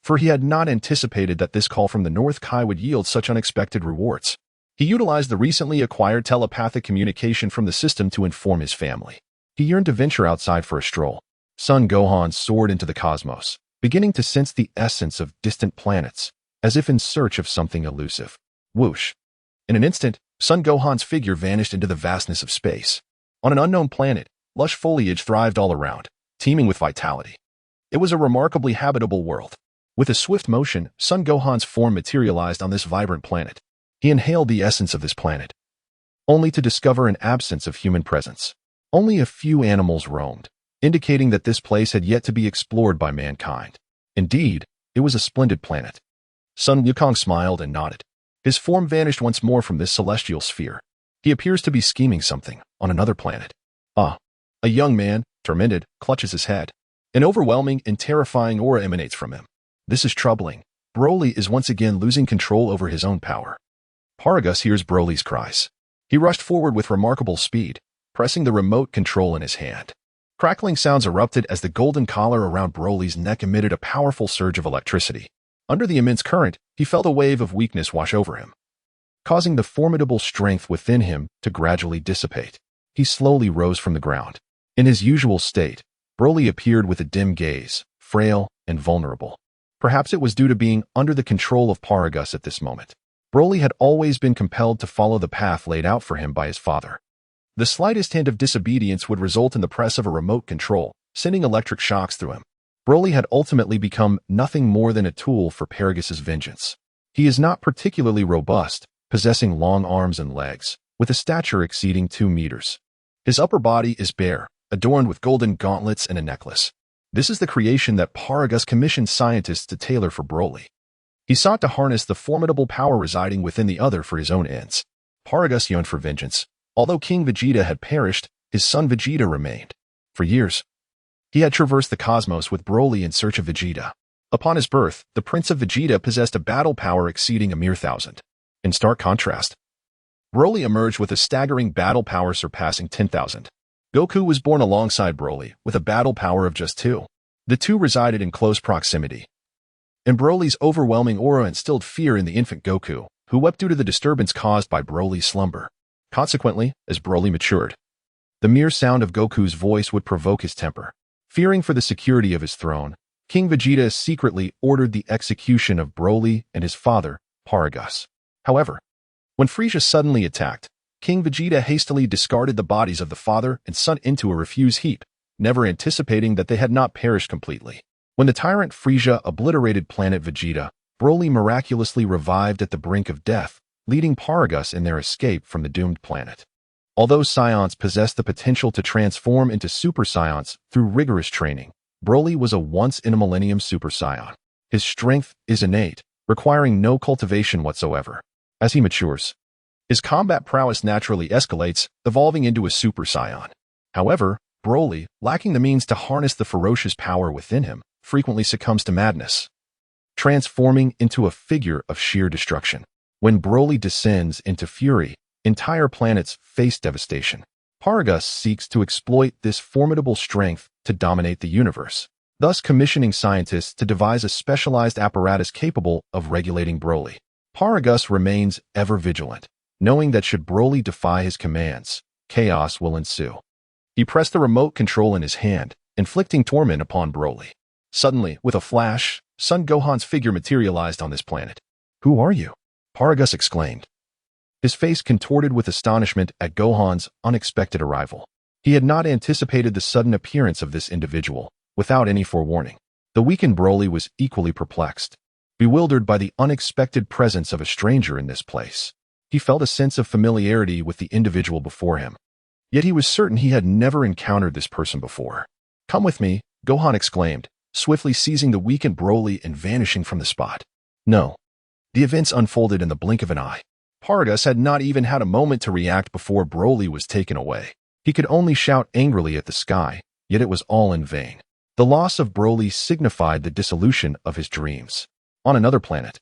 for he had not anticipated that this call from the North Kai would yield such unexpected rewards. He utilized the recently acquired telepathic communication from the system to inform his family. He yearned to venture outside for a stroll. Son Gohan soared into the cosmos, beginning to sense the essence of distant planets, as if in search of something elusive. Whoosh! In an instant, Son Gohan's figure vanished into the vastness of space. On an unknown planet, lush foliage thrived all around, teeming with vitality. It was a remarkably habitable world. With a swift motion, Son Gohan's form materialized on this vibrant planet. He inhaled the essence of this planet, only to discover an absence of human presence. Only a few animals roamed, indicating that this place had yet to be explored by mankind. Indeed, it was a splendid planet. Son Wukong smiled and nodded. His form vanished once more from this celestial sphere. He appears to be scheming something on another planet. Ah, a young man, tormented, clutches his head. An overwhelming and terrifying aura emanates from him. This is troubling. Broly is once again losing control over his own power. Paragus hears Broly's cries. He rushed forward with remarkable speed, pressing the remote control in his hand. Crackling sounds erupted as the golden collar around Broly's neck emitted a powerful surge of electricity. Under the immense current, he felt a wave of weakness wash over him, causing the formidable strength within him to gradually dissipate. He slowly rose from the ground. In his usual state, Broly appeared with a dim gaze, frail and vulnerable. Perhaps it was due to being under the control of Paragus at this moment. Broly had always been compelled to follow the path laid out for him by his father. The slightest hint of disobedience would result in the press of a remote control, sending electric shocks through him. Broly had ultimately become nothing more than a tool for Paragus' vengeance. He is not particularly robust, possessing long arms and legs, with a stature exceeding 2 meters. His upper body is bare, adorned with golden gauntlets and a necklace. This is the creation that Paragus commissioned scientists to tailor for Broly. He sought to harness the formidable power residing within the other for his own ends. Paragus yearned for vengeance. Although King Vegeta had perished, his son Vegeta remained. For years, he had traversed the cosmos with Broly in search of Vegeta. Upon his birth, the Prince of Vegeta possessed a battle power exceeding a mere 1,000. In stark contrast, Broly emerged with a staggering battle power surpassing 10,000. Goku was born alongside Broly, with a battle power of just 2. The two resided in close proximity. And Broly's overwhelming aura instilled fear in the infant Goku, who wept due to the disturbance caused by Broly's slumber. Consequently, as Broly matured, the mere sound of Goku's voice would provoke his temper. Fearing for the security of his throne, King Vegeta secretly ordered the execution of Broly and his father, Paragus. However, when Frieza suddenly attacked, King Vegeta hastily discarded the bodies of the father and son into a refuse heap, never anticipating that they had not perished completely. When the tyrant Frieza obliterated planet Vegeta, Broly miraculously revived at the brink of death, leading Paragus in their escape from the doomed planet. Although Scions possessed the potential to transform into Super Scions through rigorous training, Broly was a once-in-a-millennium Super Saiyan. His strength is innate, requiring no cultivation whatsoever. As he matures, his combat prowess naturally escalates, evolving into a Super Saiyan. However, Broly, lacking the means to harness the ferocious power within him, frequently succumbs to madness, transforming into a figure of sheer destruction. When Broly descends into fury, entire planets face devastation. Paragus seeks to exploit this formidable strength to dominate the universe, thus commissioning scientists to devise a specialized apparatus capable of regulating Broly. Paragus remains ever vigilant, knowing that should Broly defy his commands, chaos will ensue. He pressed the remote control in his hand, inflicting torment upon Broly. Suddenly, with a flash, Son Gohan's figure materialized on this planet. "Who are you?" Paragus exclaimed, his face contorted with astonishment at Gohan's unexpected arrival. He had not anticipated the sudden appearance of this individual, without any forewarning. The weakened Broly was equally perplexed, bewildered by the unexpected presence of a stranger in this place. He felt a sense of familiarity with the individual before him. Yet he was certain he had never encountered this person before. "Come with me," Gohan exclaimed, swiftly seizing the weakened Broly and vanishing from the spot. No. The events unfolded in the blink of an eye. Paragus had not even had a moment to react before Broly was taken away. He could only shout angrily at the sky, yet it was all in vain. The loss of Broly signified the dissolution of his dreams. On another planet,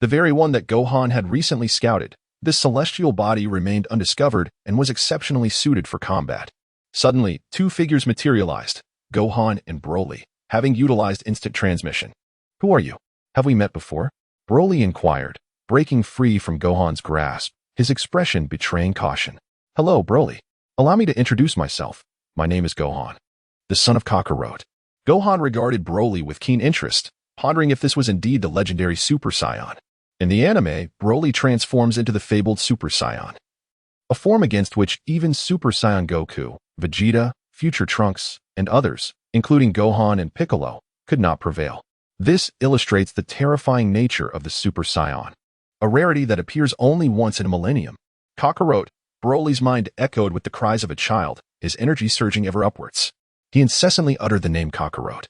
the very one that Gohan had recently scouted, this celestial body remained undiscovered and was exceptionally suited for combat. Suddenly, 2 figures materialized, Gohan and Broly, having utilized instant transmission. "Who are you? Have we met before?" Broly inquired, breaking free from Gohan's grasp, his expression betraying caution. "Hello, Broly. Allow me to introduce myself. My name is Gohan, the son of Kakarot." Gohan regarded Broly with keen interest, pondering if this was indeed the legendary Super Saiyan. In the anime, Broly transforms into the fabled Super Saiyan, a form against which even Super Saiyan Goku, Vegeta, future Trunks, and others, including Gohan and Piccolo, could not prevail. This illustrates the terrifying nature of the Super Saiyan, a rarity that appears only once in a millennium. Kakarot, Broly's mind echoed with the cries of a child, his energy surging ever upwards. He incessantly uttered the name Kakarot.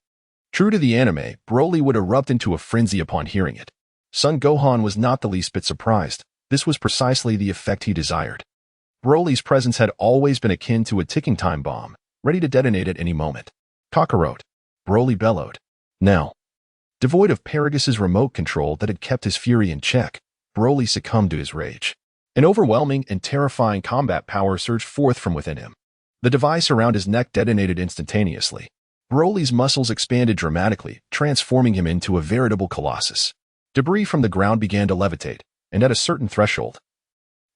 True to the anime, Broly would erupt into a frenzy upon hearing it. Son Gohan was not the least bit surprised. This was precisely the effect he desired. Broly's presence had always been akin to a ticking time bomb, ready to detonate at any moment. "Kakarot," Broly bellowed. Now, devoid of Paragus's remote control that had kept his fury in check, Broly succumbed to his rage. An overwhelming and terrifying combat power surged forth from within him. The device around his neck detonated instantaneously. Broly's muscles expanded dramatically, transforming him into a veritable colossus. Debris from the ground began to levitate, and at a certain threshold,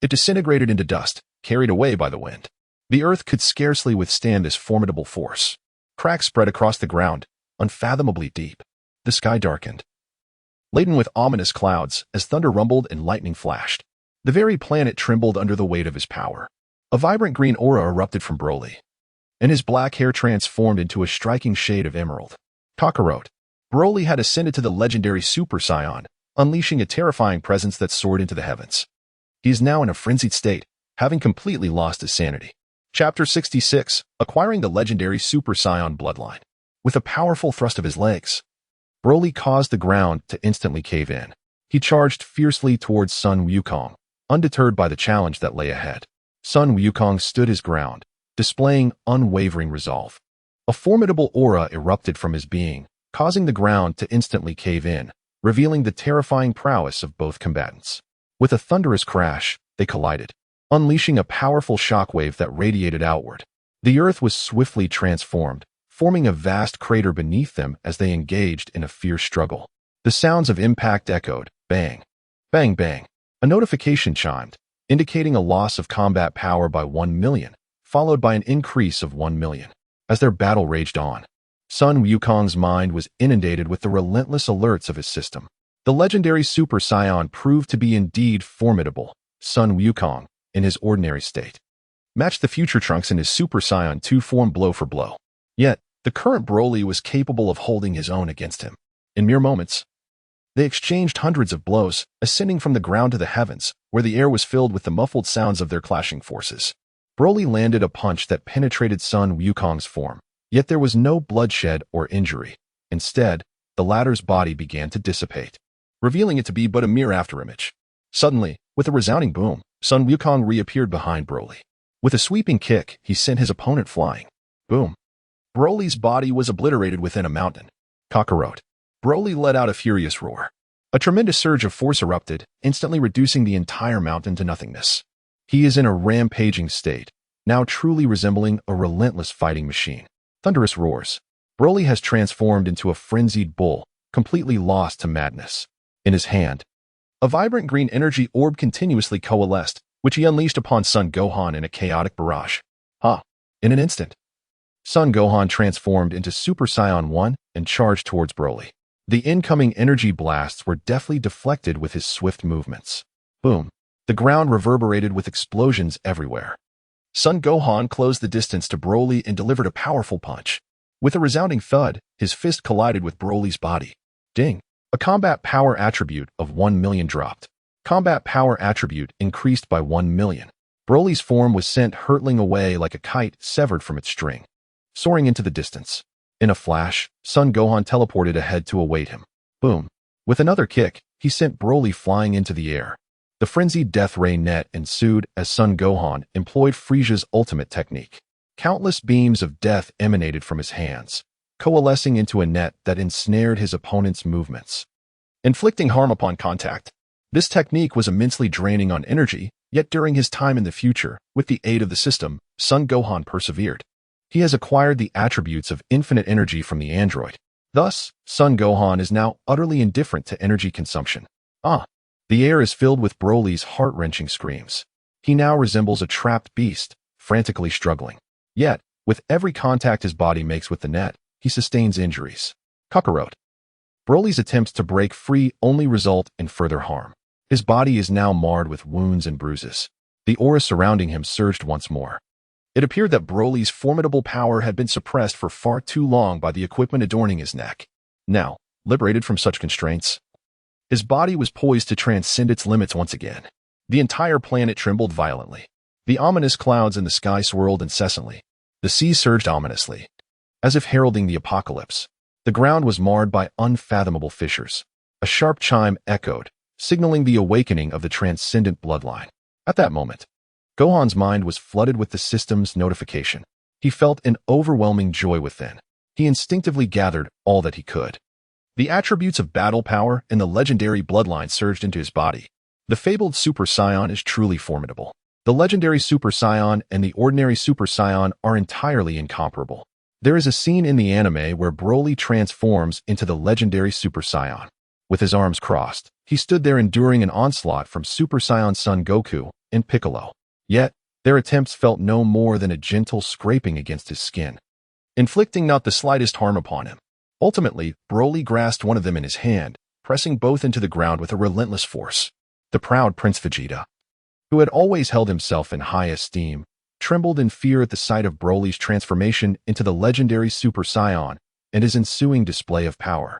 it disintegrated into dust, carried away by the wind. The earth could scarcely withstand this formidable force. Cracks spread across the ground, unfathomably deep. The sky darkened, laden with ominous clouds, as thunder rumbled and lightning flashed. The very planet trembled under the weight of his power. A vibrant green aura erupted from Broly, and his black hair transformed into a striking shade of emerald. Kakarot. Broly had ascended to the legendary Super Saiyan, unleashing a terrifying presence that soared into the heavens. He is now in a frenzied state, having completely lost his sanity. Chapter 66, Acquiring the Legendary Super Saiyan Bloodline. With a powerful thrust of his legs, Broly caused the ground to instantly cave in. He charged fiercely towards Sun Wukong, undeterred by the challenge that lay ahead. Sun Wukong stood his ground, displaying unwavering resolve. A formidable aura erupted from his being, causing the ground to instantly cave in, revealing the terrifying prowess of both combatants. With a thunderous crash, they collided, unleashing a powerful shockwave that radiated outward. The earth was swiftly transformed, forming a vast crater beneath them as they engaged in a fierce struggle. The sounds of impact echoed, bang, bang, bang. A notification chimed, indicating a loss of combat power by 1 million, followed by an increase of 1 million. As their battle raged on, Sun Wukong's mind was inundated with the relentless alerts of his system. The legendary Super Saiyan proved to be indeed formidable. Sun Wukong, in his ordinary state, matched the future Trunks in his Super Saiyan 2 form blow for blow. Yet, the current Broly was capable of holding his own against him. In mere moments, they exchanged hundreds of blows, ascending from the ground to the heavens, where the air was filled with the muffled sounds of their clashing forces. Broly landed a punch that penetrated Sun Wukong's form, yet there was no bloodshed or injury. Instead, the latter's body began to dissipate, revealing it to be but a mere afterimage. Suddenly, with a resounding boom, Sun Wukong reappeared behind Broly. With a sweeping kick, he sent his opponent flying. Boom. Broly's body was obliterated within a mountain. Kakarot. Broly let out a furious roar. A tremendous surge of force erupted, instantly reducing the entire mountain to nothingness. He is in a rampaging state, now truly resembling a relentless fighting machine. Thunderous roars. Broly has transformed into a frenzied bull, completely lost to madness. In his hand, a vibrant green energy orb continuously coalesced, which he unleashed upon Son Gohan in a chaotic barrage. In an instant, Son Gohan transformed into Super Saiyan 1 and charged towards Broly. The incoming energy blasts were deftly deflected with his swift movements. Boom. The ground reverberated with explosions everywhere. Son Gohan closed the distance to Broly and delivered a powerful punch. With a resounding thud, his fist collided with Broly's body. Ding. A combat power attribute of 1 million dropped. Combat power attribute increased by 1 million. Broly's form was sent hurtling away like a kite severed from its string, soaring into the distance. In a flash, Son Gohan teleported ahead to await him. Boom. With another kick, he sent Broly flying into the air. The frenzied death ray net ensued as Son Gohan employed Frieza's ultimate technique. Countless beams of death emanated from his hands, coalescing into a net that ensnared his opponent's movements, inflicting harm upon contact. This technique was immensely draining on energy, yet during his time in the future, with the aid of the system, Son Gohan persevered. He has acquired the attributes of infinite energy from the android. Thus, Son Gohan is now utterly indifferent to energy consumption. The air is filled with Broly's heart-wrenching screams. He now resembles a trapped beast, frantically struggling. Yet, with every contact his body makes with the net, he sustains injuries. Kakarot. Broly's attempts to break free only result in further harm. His body is now marred with wounds and bruises. The aura surrounding him surged once more. It appeared that Broly's formidable power had been suppressed for far too long by the equipment adorning his neck. Now, liberated from such constraints, his body was poised to transcend its limits once again. The entire planet trembled violently. The ominous clouds in the sky swirled incessantly. The sea surged ominously, as if heralding the apocalypse. The ground was marred by unfathomable fissures. A sharp chime echoed, signaling the awakening of the transcendent bloodline. At that moment, Gohan's mind was flooded with the system's notification. He felt an overwhelming joy within. He instinctively gathered all that he could. The attributes of battle power and the legendary bloodline surged into his body. The fabled Super Saiyan is truly formidable. The legendary Super Saiyan and the ordinary Super Saiyan are entirely incomparable. There is a scene in the anime where Broly transforms into the legendary Super Saiyan. With his arms crossed, he stood there enduring an onslaught from Super Saiyan Son Goku and Piccolo. Yet, their attempts felt no more than a gentle scraping against his skin, inflicting not the slightest harm upon him. Ultimately, Broly grasped one of them in his hand, pressing both into the ground with a relentless force. The proud Prince Vegeta, who had always held himself in high esteem, trembled in fear at the sight of Broly's transformation into the legendary Super Saiyan and his ensuing display of power.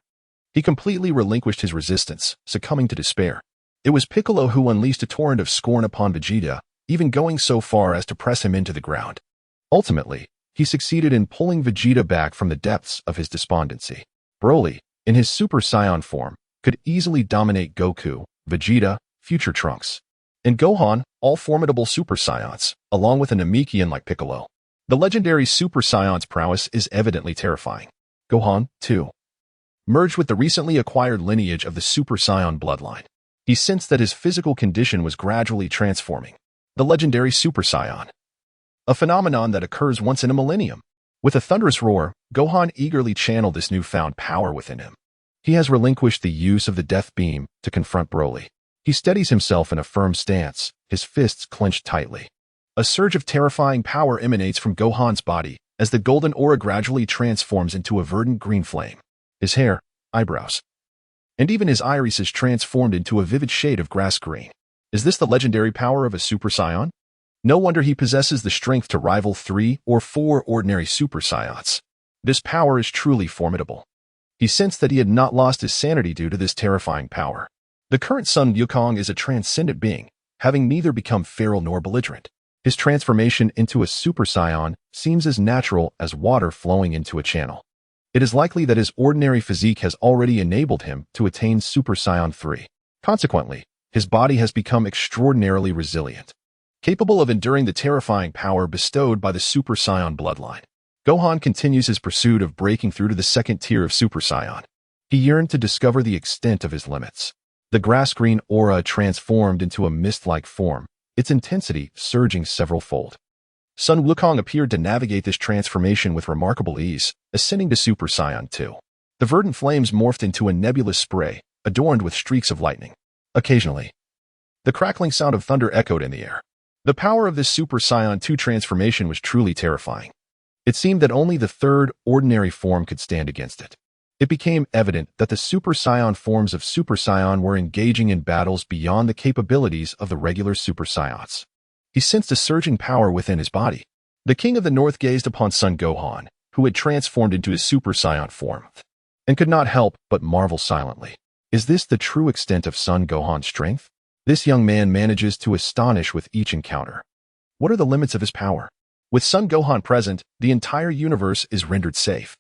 He completely relinquished his resistance, succumbing to despair. It was Piccolo who unleashed a torrent of scorn upon Vegeta, even going so far as to press him into the ground. Ultimately, he succeeded in pulling Vegeta back from the depths of his despondency. Broly, in his Super Saiyan form, could easily dominate Goku, Vegeta, future Trunks, and Gohan, all formidable Super Saiyans, along with a Namekian like Piccolo. The legendary Super Saiyan's prowess is evidently terrifying. Gohan, too, merged with the recently acquired lineage of the Super Saiyan bloodline. He sensed that his physical condition was gradually transforming. The legendary Super Saiyan, a phenomenon that occurs once in a millennium. With a thunderous roar, Gohan eagerly channeled this newfound power within him. He has relinquished the use of the Death Beam to confront Broly. He steadies himself in a firm stance, his fists clenched tightly. A surge of terrifying power emanates from Gohan's body as the golden aura gradually transforms into a verdant green flame. His hair, eyebrows, and even his iris is transformed into a vivid shade of grass green. Is this the legendary power of a Super Saiyan? No wonder he possesses the strength to rival 3 or 4 ordinary Super Saiyans. This power is truly formidable. He sensed that he had not lost his sanity due to this terrifying power. The current Sun Wukong is a transcendent being, having neither become feral nor belligerent. His transformation into a Super Saiyan seems as natural as water flowing into a channel. It is likely that his ordinary physique has already enabled him to attain Super Saiyan 3. Consequently, his body has become extraordinarily resilient, capable of enduring the terrifying power bestowed by the Super Saiyan bloodline. Gohan continues his pursuit of breaking through to the second tier of Super Saiyan. He yearned to discover the extent of his limits. The grass-green aura transformed into a mist-like form, its intensity surging several-fold. Sun Wukong appeared to navigate this transformation with remarkable ease, ascending to Super Saiyan 2. The verdant flames morphed into a nebulous spray, adorned with streaks of lightning. Occasionally, the crackling sound of thunder echoed in the air. The power of this Super Saiyan 2 transformation was truly terrifying. It seemed that only the third, ordinary form could stand against it. It became evident that the Super Saiyan forms of Super Saiyan were engaging in battles beyond the capabilities of the regular Super Saiyans. He sensed a surging power within his body. The King of the North gazed upon Son Gohan, who had transformed into his Super Saiyan form, and could not help but marvel silently. Is this the true extent of Son Gohan's strength? This young man manages to astonish with each encounter. What are the limits of his power? With Son Gohan present, the entire universe is rendered safe.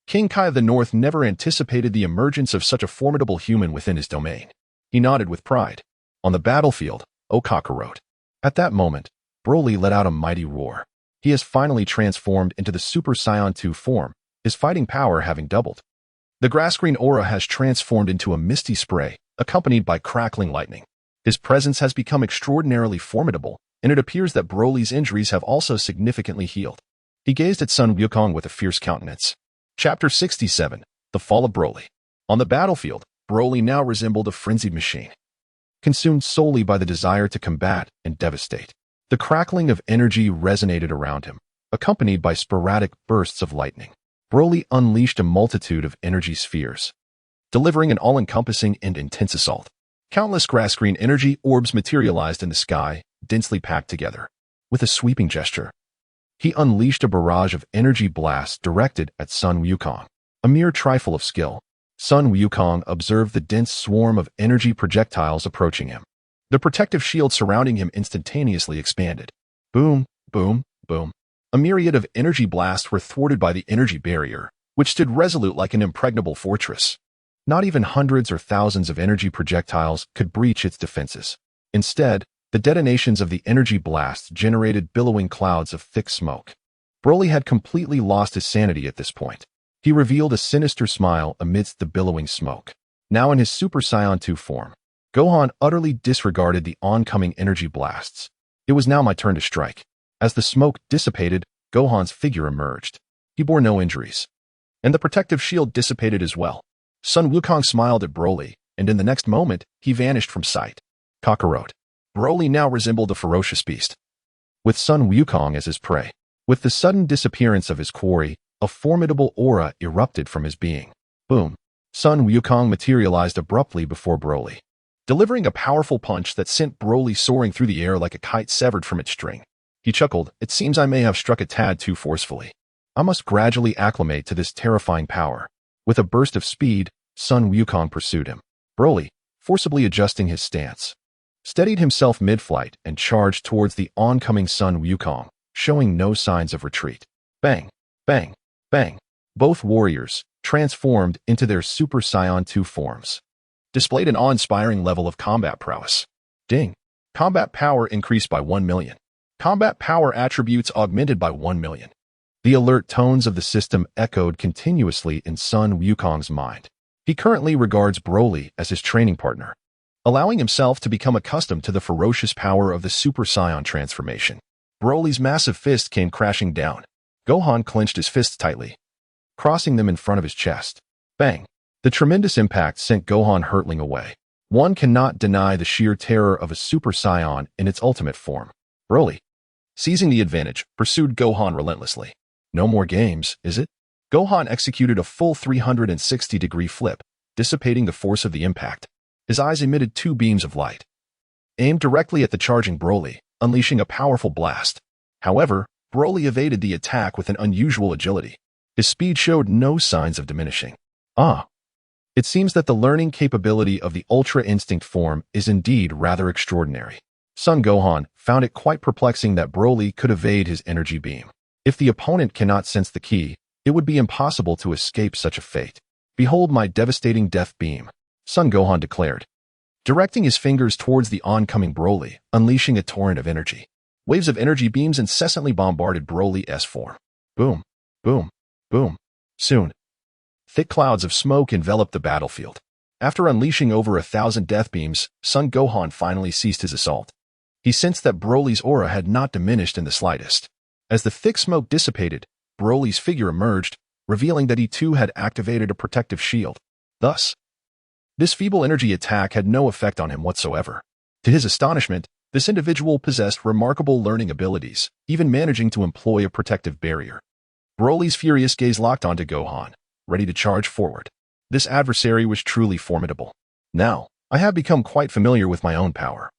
King Kai of the North never anticipated the emergence of such a formidable human within his domain. He nodded with pride. On the battlefield, O Kakarot. At that moment, Broly let out a mighty roar. He has finally transformed into the Super Saiyan 2 form, his fighting power having doubled. The grass-green aura has transformed into a misty spray, accompanied by crackling lightning. His presence has become extraordinarily formidable, and it appears that Broly's injuries have also significantly healed. He gazed at Sun Wukong with a fierce countenance. Chapter 67, The Fall of Broly. On the battlefield, Broly now resembled a frenzied machine, consumed solely by the desire to combat and devastate. The crackling of energy resonated around him, accompanied by sporadic bursts of lightning. Broly unleashed a multitude of energy spheres, delivering an all-encompassing and intense assault. Countless grass-green energy orbs materialized in the sky, densely packed together. With a sweeping gesture, he unleashed a barrage of energy blasts directed at Sun Wukong. A mere trifle of skill, Sun Wukong observed the dense swarm of energy projectiles approaching him. The protective shield surrounding him instantaneously expanded. Boom, boom, boom. A myriad of energy blasts were thwarted by the energy barrier, which stood resolute like an impregnable fortress. Not even hundreds or thousands of energy projectiles could breach its defenses. Instead, the detonations of the energy blasts generated billowing clouds of thick smoke. Broly had completely lost his sanity at this point. He revealed a sinister smile amidst the billowing smoke. Now in his Super Saiyan 2 form, Gohan utterly disregarded the oncoming energy blasts. It was now my turn to strike. As the smoke dissipated, Gohan's figure emerged. He bore no injuries, and the protective shield dissipated as well. Sun Wukong smiled at Broly, and in the next moment, he vanished from sight. Kakarot. Broly now resembled a ferocious beast, with Sun Wukong as his prey. With the sudden disappearance of his quarry, a formidable aura erupted from his being. Boom. Sun Wukong materialized abruptly before Broly, delivering a powerful punch that sent Broly soaring through the air like a kite severed from its string. He chuckled. It seems I may have struck a tad too forcefully. I must gradually acclimate to this terrifying power. With a burst of speed, Sun Wukong pursued him. Broly, forcibly adjusting his stance, steadied himself mid-flight and charged towards the oncoming Sun Wukong, showing no signs of retreat. Bang, bang, bang. Both warriors, transformed into their Super Saiyan 2 forms, displayed an awe-inspiring level of combat prowess. Ding. Combat power increased by 1 million. Combat power attributes augmented by 1 million. The alert tones of the system echoed continuously in Sun Wukong's mind. He currently regards Broly as his training partner, allowing himself to become accustomed to the ferocious power of the Super Saiyan transformation. Broly's massive fist came crashing down. Gohan clenched his fists tightly, crossing them in front of his chest. Bang! The tremendous impact sent Gohan hurtling away. One cannot deny the sheer terror of a Super Saiyan in its ultimate form. Broly, seizing the advantage, pursued Gohan relentlessly. No more games, is it? Gohan executed a full 360-degree flip, dissipating the force of the impact. His eyes emitted 2 beams of light, aimed directly at the charging Broly, unleashing a powerful blast. However, Broly evaded the attack with an unusual agility. His speed showed no signs of diminishing. It seems that the learning capability of the Ultra Instinct form is indeed rather extraordinary. Son Gohan found it quite perplexing that Broly could evade his energy beam. If the opponent cannot sense the ki, it would be impossible to escape such a fate. Behold my devastating death beam, Son Gohan declared, directing his fingers towards the oncoming Broly, unleashing a torrent of energy. Waves of energy beams incessantly bombarded Broly's form. Boom, boom, boom. Soon, thick clouds of smoke enveloped the battlefield. After unleashing over 1,000 death beams, Son Gohan finally ceased his assault. He sensed that Broly's aura had not diminished in the slightest. As the thick smoke dissipated, Broly's figure emerged, revealing that he too had activated a protective shield. Thus, this feeble energy attack had no effect on him whatsoever. To his astonishment, this individual possessed remarkable learning abilities, even managing to employ a protective barrier. Broly's furious gaze locked onto Gohan, ready to charge forward. This adversary was truly formidable. Now, I have become quite familiar with my own power,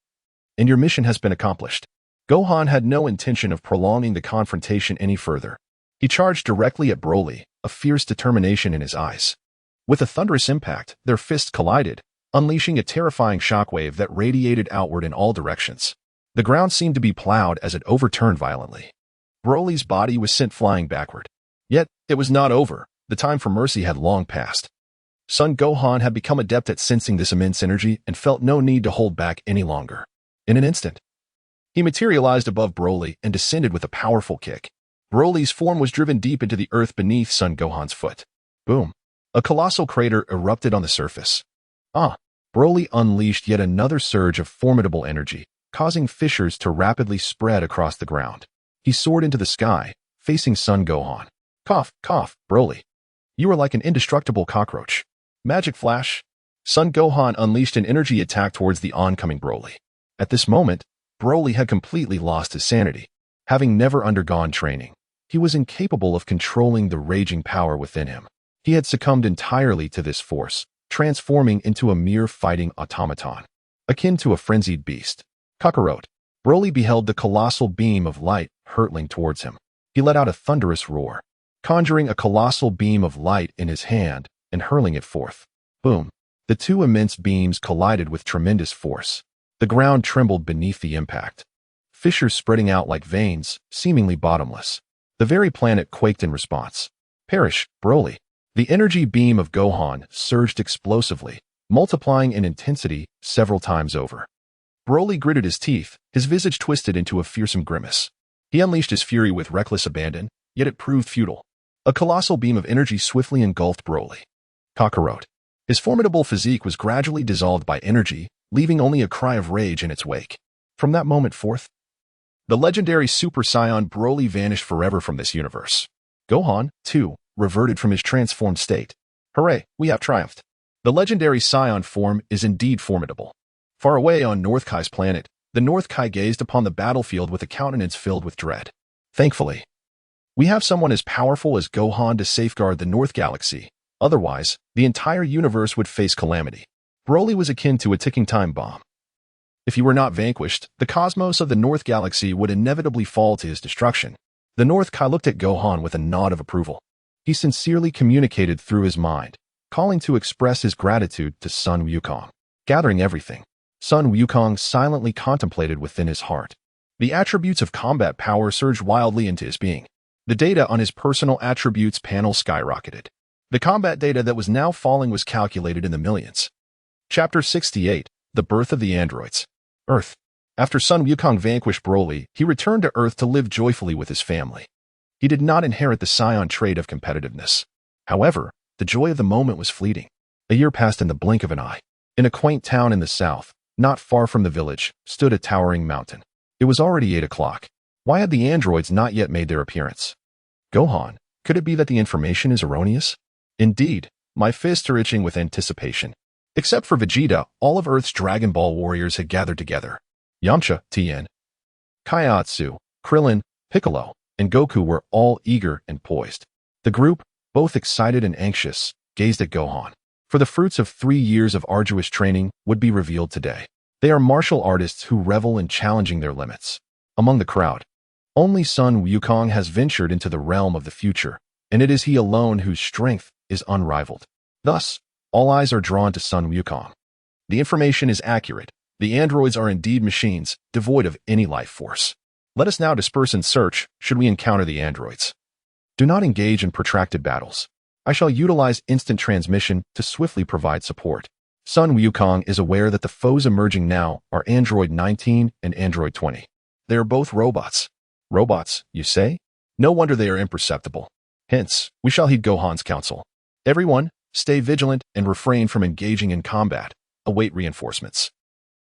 and your mission has been accomplished. Gohan had no intention of prolonging the confrontation any further. He charged directly at Broly, a fierce determination in his eyes. With a thunderous impact, their fists collided, unleashing a terrifying shockwave that radiated outward in all directions. The ground seemed to be plowed as it overturned violently. Broly's body was sent flying backward. Yet, it was not over. The time for mercy had long passed. Son Gohan had become adept at sensing this immense energy and felt no need to hold back any longer. In an instant, he materialized above Broly and descended with a powerful kick. Broly's form was driven deep into the earth beneath Son Gohan's foot. Boom! A colossal crater erupted on the surface. Broly unleashed yet another surge of formidable energy, causing fissures to rapidly spread across the ground. He soared into the sky, facing Son Gohan. Cough, cough, Broly. You are like an indestructible cockroach. Magic Flash. Son Gohan unleashed an energy attack towards the oncoming Broly. At this moment, Broly had completely lost his sanity. Having never undergone training, he was incapable of controlling the raging power within him. He had succumbed entirely to this force, transforming into a mere fighting automaton, akin to a frenzied beast. Kakarot. Broly beheld the colossal beam of light hurtling towards him. He let out a thunderous roar, conjuring a colossal beam of light in his hand and hurling it forth. Boom! The 2 immense beams collided with tremendous force. The ground trembled beneath the impact, fissures spreading out like veins, seemingly bottomless. The very planet quaked in response. Perish, Broly! The energy beam of Gohan surged explosively, multiplying in intensity several times over. Broly gritted his teeth, his visage twisted into a fearsome grimace. He unleashed his fury with reckless abandon, yet it proved futile. A colossal beam of energy swiftly engulfed Broly. Kakarot. His formidable physique was gradually dissolved by energy, leaving only a cry of rage in its wake. From that moment forth, the legendary Super Saiyan Broly vanished forever from this universe. Gohan, too, reverted from his transformed state. Hooray, we have triumphed. The legendary Saiyan form is indeed formidable. Far away on North Kai's planet, the North Kai gazed upon the battlefield with a countenance filled with dread. Thankfully, we have someone as powerful as Gohan to safeguard the North Galaxy. Otherwise, the entire universe would face calamity. Broly was akin to a ticking time bomb. If he were not vanquished, the cosmos of the North Galaxy would inevitably fall to his destruction. The North Kai looked at Gohan with a nod of approval. He sincerely communicated through his mind, calling to express his gratitude to Sun Wukong. Gathering everything, Sun Wukong silently contemplated within his heart. The attributes of combat power surged wildly into his being. The data on his personal attributes panel skyrocketed. The combat data that was now falling was calculated in the millions. Chapter 68, The Birth of the Androids. Earth. After Sun Wukong vanquished Broly, he returned to Earth to live joyfully with his family. He did not inherit the scion trait of competitiveness. However, the joy of the moment was fleeting. A year passed in the blink of an eye. In a quaint town in the south, not far from the village, stood a towering mountain. It was already 8 o'clock. Why had the androids not yet made their appearance? Gohan, could it be that the information is erroneous? Indeed, my fists are itching with anticipation. Except for Vegeta, all of Earth's Dragon Ball warriors had gathered together. Yamcha, Tien, Kaiotsu, Krillin, Piccolo, and Goku were all eager and poised. The group, both excited and anxious, gazed at Gohan. For the fruits of 3 years of arduous training would be revealed today. They are martial artists who revel in challenging their limits. Among the crowd, only Sun Wukong has ventured into the realm of the future, and it is he alone whose strength is unrivaled. Thus, all eyes are drawn to Sun Wukong. The information is accurate. The androids are indeed machines, devoid of any life force. Let us now disperse and search, should we encounter the androids. Do not engage in protracted battles. I shall utilize instant transmission to swiftly provide support. Sun Wukong is aware that the foes emerging now are Android 19 and Android 20. They are both robots. Robots, you say? No wonder they are imperceptible. Hence, we shall heed Gohan's counsel. Everyone, stay vigilant and refrain from engaging in combat. Await reinforcements.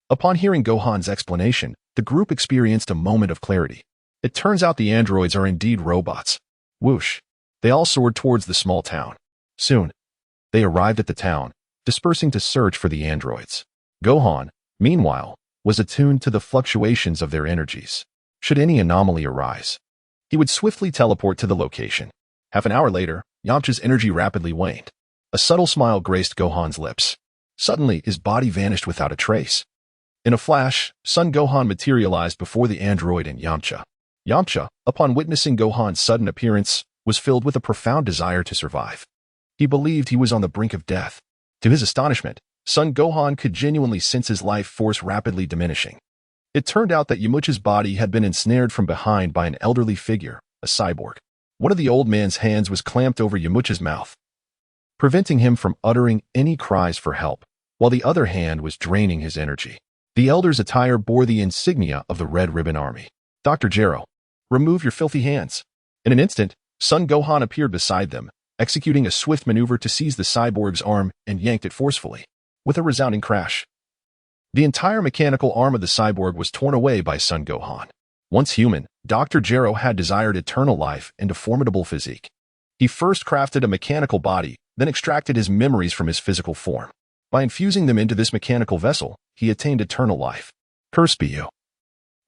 Upon hearing Gohan's explanation, the group experienced a moment of clarity. It turns out the androids are indeed robots. Whoosh. They all soared towards the small town. Soon, they arrived at the town, dispersing to search for the androids. Gohan, meanwhile, was attuned to the fluctuations of their energies. Should any anomaly arise, he would swiftly teleport to the location. Half an hour later, Yamcha's energy rapidly waned. A subtle smile graced Gohan's lips. Suddenly, his body vanished without a trace. In a flash, Son Gohan materialized before the android and Yamcha. Yamcha, upon witnessing Gohan's sudden appearance, was filled with a profound desire to survive. He believed he was on the brink of death. To his astonishment, Son Gohan could genuinely sense his life force rapidly diminishing. It turned out that Yamcha's body had been ensnared from behind by an elderly figure, a cyborg. One of the old man's hands was clamped over Yamcha's mouth, preventing him from uttering any cries for help, while the other hand was draining his energy. The elder's attire bore the insignia of the Red Ribbon Army. Dr. Gero, remove your filthy hands. In an instant, Son Gohan appeared beside them, executing a swift maneuver to seize the cyborg's arm and yanked it forcefully. With a resounding crash, the entire mechanical arm of the cyborg was torn away by Son Gohan. Once human, Dr. Gero had desired eternal life and a formidable physique. He first crafted a mechanical body, then extracted his memories from his physical form. By infusing them into this mechanical vessel, he attained eternal life. Curse be you.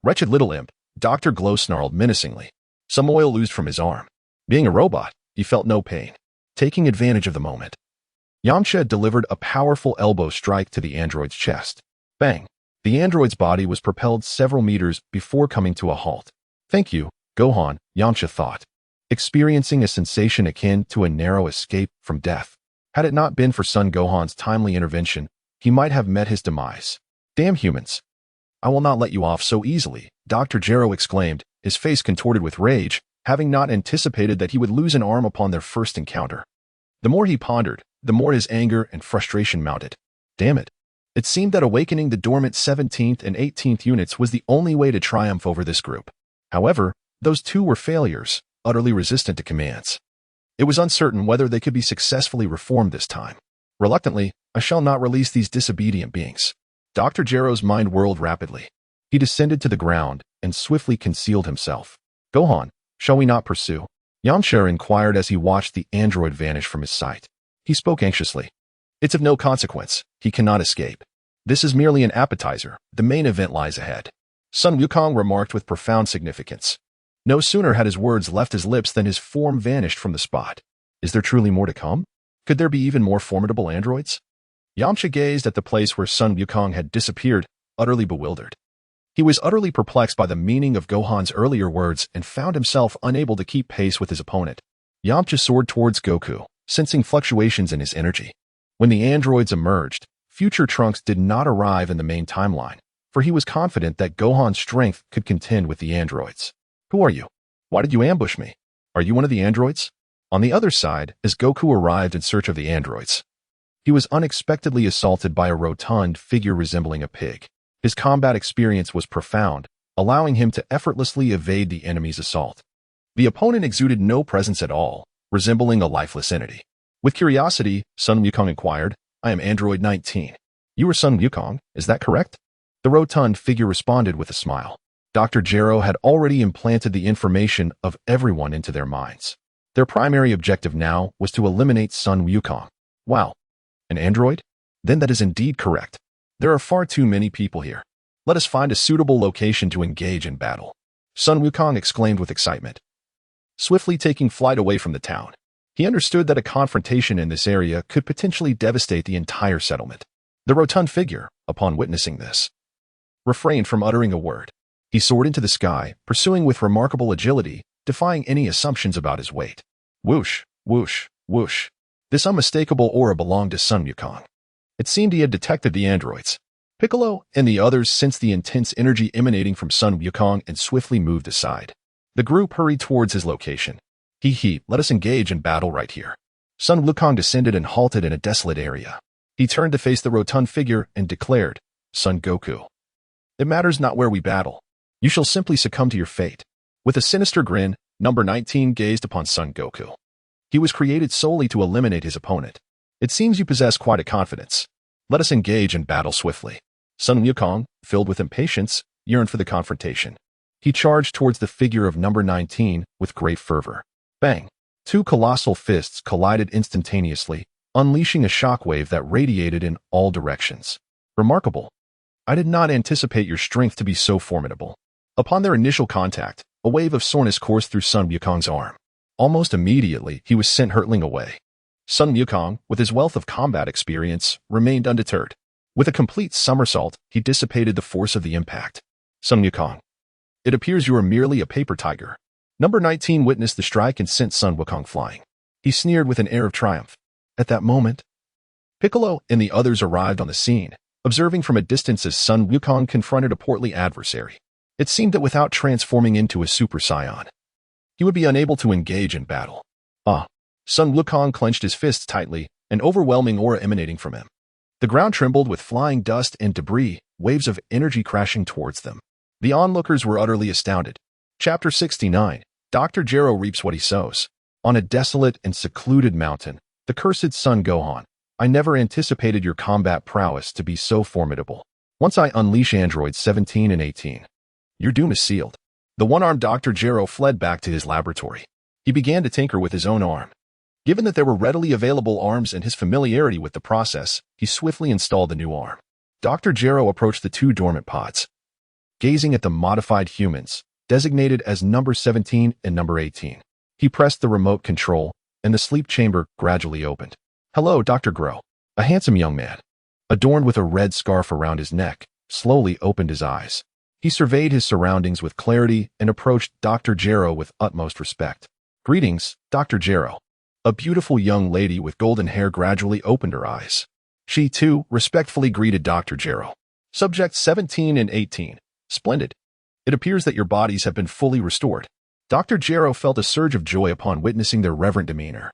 Wretched little imp, Dr. Glow snarled menacingly. Some oil oozed from his arm. Being a robot, he felt no pain. Taking advantage of the moment, Yamcha delivered a powerful elbow strike to the android's chest. Bang! The android's body was propelled several meters before coming to a halt. Thank you, Gohan, Yamcha thought, experiencing a sensation akin to a narrow escape from death. Had it not been for Son Gohan's timely intervention, he might have met his demise. Damn humans! I will not let you off so easily, Dr. Gero exclaimed, his face contorted with rage, having not anticipated that he would lose an arm upon their first encounter. The more he pondered, the more his anger and frustration mounted. Damn it. It seemed that awakening the dormant 17th and 18th units was the only way to triumph over this group. However, those two were failures, utterly resistant to commands. It was uncertain whether they could be successfully reformed this time. Reluctantly, I shall not release these disobedient beings. Dr. Gero's mind whirled rapidly. He descended to the ground and swiftly concealed himself. Gohan, shall we not pursue? Yamcha inquired as he watched the android vanish from his sight. He spoke anxiously. It's of no consequence. He cannot escape. This is merely an appetizer. The main event lies ahead. Sun Wukong remarked with profound significance. No sooner had his words left his lips than his form vanished from the spot. Is there truly more to come? Could there be even more formidable androids? Yamcha gazed at the place where Sun Wukong had disappeared, utterly bewildered. He was utterly perplexed by the meaning of Gohan's earlier words and found himself unable to keep pace with his opponent. Yamcha soared towards Goku, sensing fluctuations in his energy. When the androids emerged, future Trunks did not arrive in the main timeline, for he was confident that Gohan's strength could contend with the androids. Who are you? Why did you ambush me? Are you one of the androids? On the other side, as Goku arrived in search of the androids, he was unexpectedly assaulted by a rotund figure resembling a pig. His combat experience was profound, allowing him to effortlessly evade the enemy's assault. The opponent exuded no presence at all, resembling a lifeless entity. With curiosity, Sun Wukong inquired, I am Android 19. You are Sun Wukong, is that correct? The rotund figure responded with a smile. Dr. Gero had already implanted the information of everyone into their minds. Their primary objective now was to eliminate Sun Wukong. Wow, an android? Then that is indeed correct. There are far too many people here. Let us find a suitable location to engage in battle. Sun Wukong exclaimed with excitement, swiftly taking flight away from the town. He understood that a confrontation in this area could potentially devastate the entire settlement. The rotund figure, upon witnessing this, refrained from uttering a word. He soared into the sky, pursuing with remarkable agility, defying any assumptions about his weight. Whoosh, whoosh, whoosh. This unmistakable aura belonged to Sun Wukong. It seemed he had detected the androids. Piccolo and the others sensed the intense energy emanating from Sun Wukong and swiftly moved aside. The group hurried towards his location. He, let us engage in battle right here. Sun Wukong descended and halted in a desolate area. He turned to face the rotund figure and declared, Son Goku, it matters not where we battle. You shall simply succumb to your fate. With a sinister grin, number 19 gazed upon Son Goku. He was created solely to eliminate his opponent. It seems you possess quite a confidence. Let us engage in battle swiftly. Sun Wukong, filled with impatience, yearned for the confrontation. He charged towards the figure of number 19 with great fervor. Bang! Two colossal fists collided instantaneously, unleashing a shockwave that radiated in all directions. Remarkable. I did not anticipate your strength to be so formidable. Upon their initial contact, a wave of soreness coursed through Sun Wukong's arm. Almost immediately, he was sent hurtling away. Sun Wukong, with his wealth of combat experience, remained undeterred. With a complete somersault, he dissipated the force of the impact. Sun Wukong, it appears you are merely a paper tiger. Number 19 witnessed the strike and sent Sun Wukong flying. He sneered with an air of triumph. At that moment, Piccolo and the others arrived on the scene, observing from a distance as Sun Wukong confronted a portly adversary. It seemed that without transforming into a Super Saiyan, he would be unable to engage in battle. Sun Wukong clenched his fists tightly, an overwhelming aura emanating from him. The ground trembled with flying dust and debris, waves of energy crashing towards them. The onlookers were utterly astounded. Chapter 69. Dr. Gero reaps what he sows. On a desolate and secluded mountain, the cursed sun Gohan, I never anticipated your combat prowess to be so formidable. Once I unleash androids 17 and 18, your doom is sealed. The one-armed Dr. Gero fled back to his laboratory. He began to tinker with his own arm. Given that there were readily available arms and his familiarity with the process, he swiftly installed the new arm. Dr. Gero approached the two dormant pods. Gazing at the modified humans, designated as number 17 and number 18, he pressed the remote control, and the sleep chamber gradually opened. Hello, Dr. Gro. A handsome young man, adorned with a red scarf around his neck, slowly opened his eyes. He surveyed his surroundings with clarity and approached Dr. Gero with utmost respect. Greetings, Dr. Gero. A beautiful young lady with golden hair gradually opened her eyes. She, too, respectfully greeted Dr. Gero. Subjects 17 and 18. Splendid. It appears that your bodies have been fully restored. Dr. Gero felt a surge of joy upon witnessing their reverent demeanor.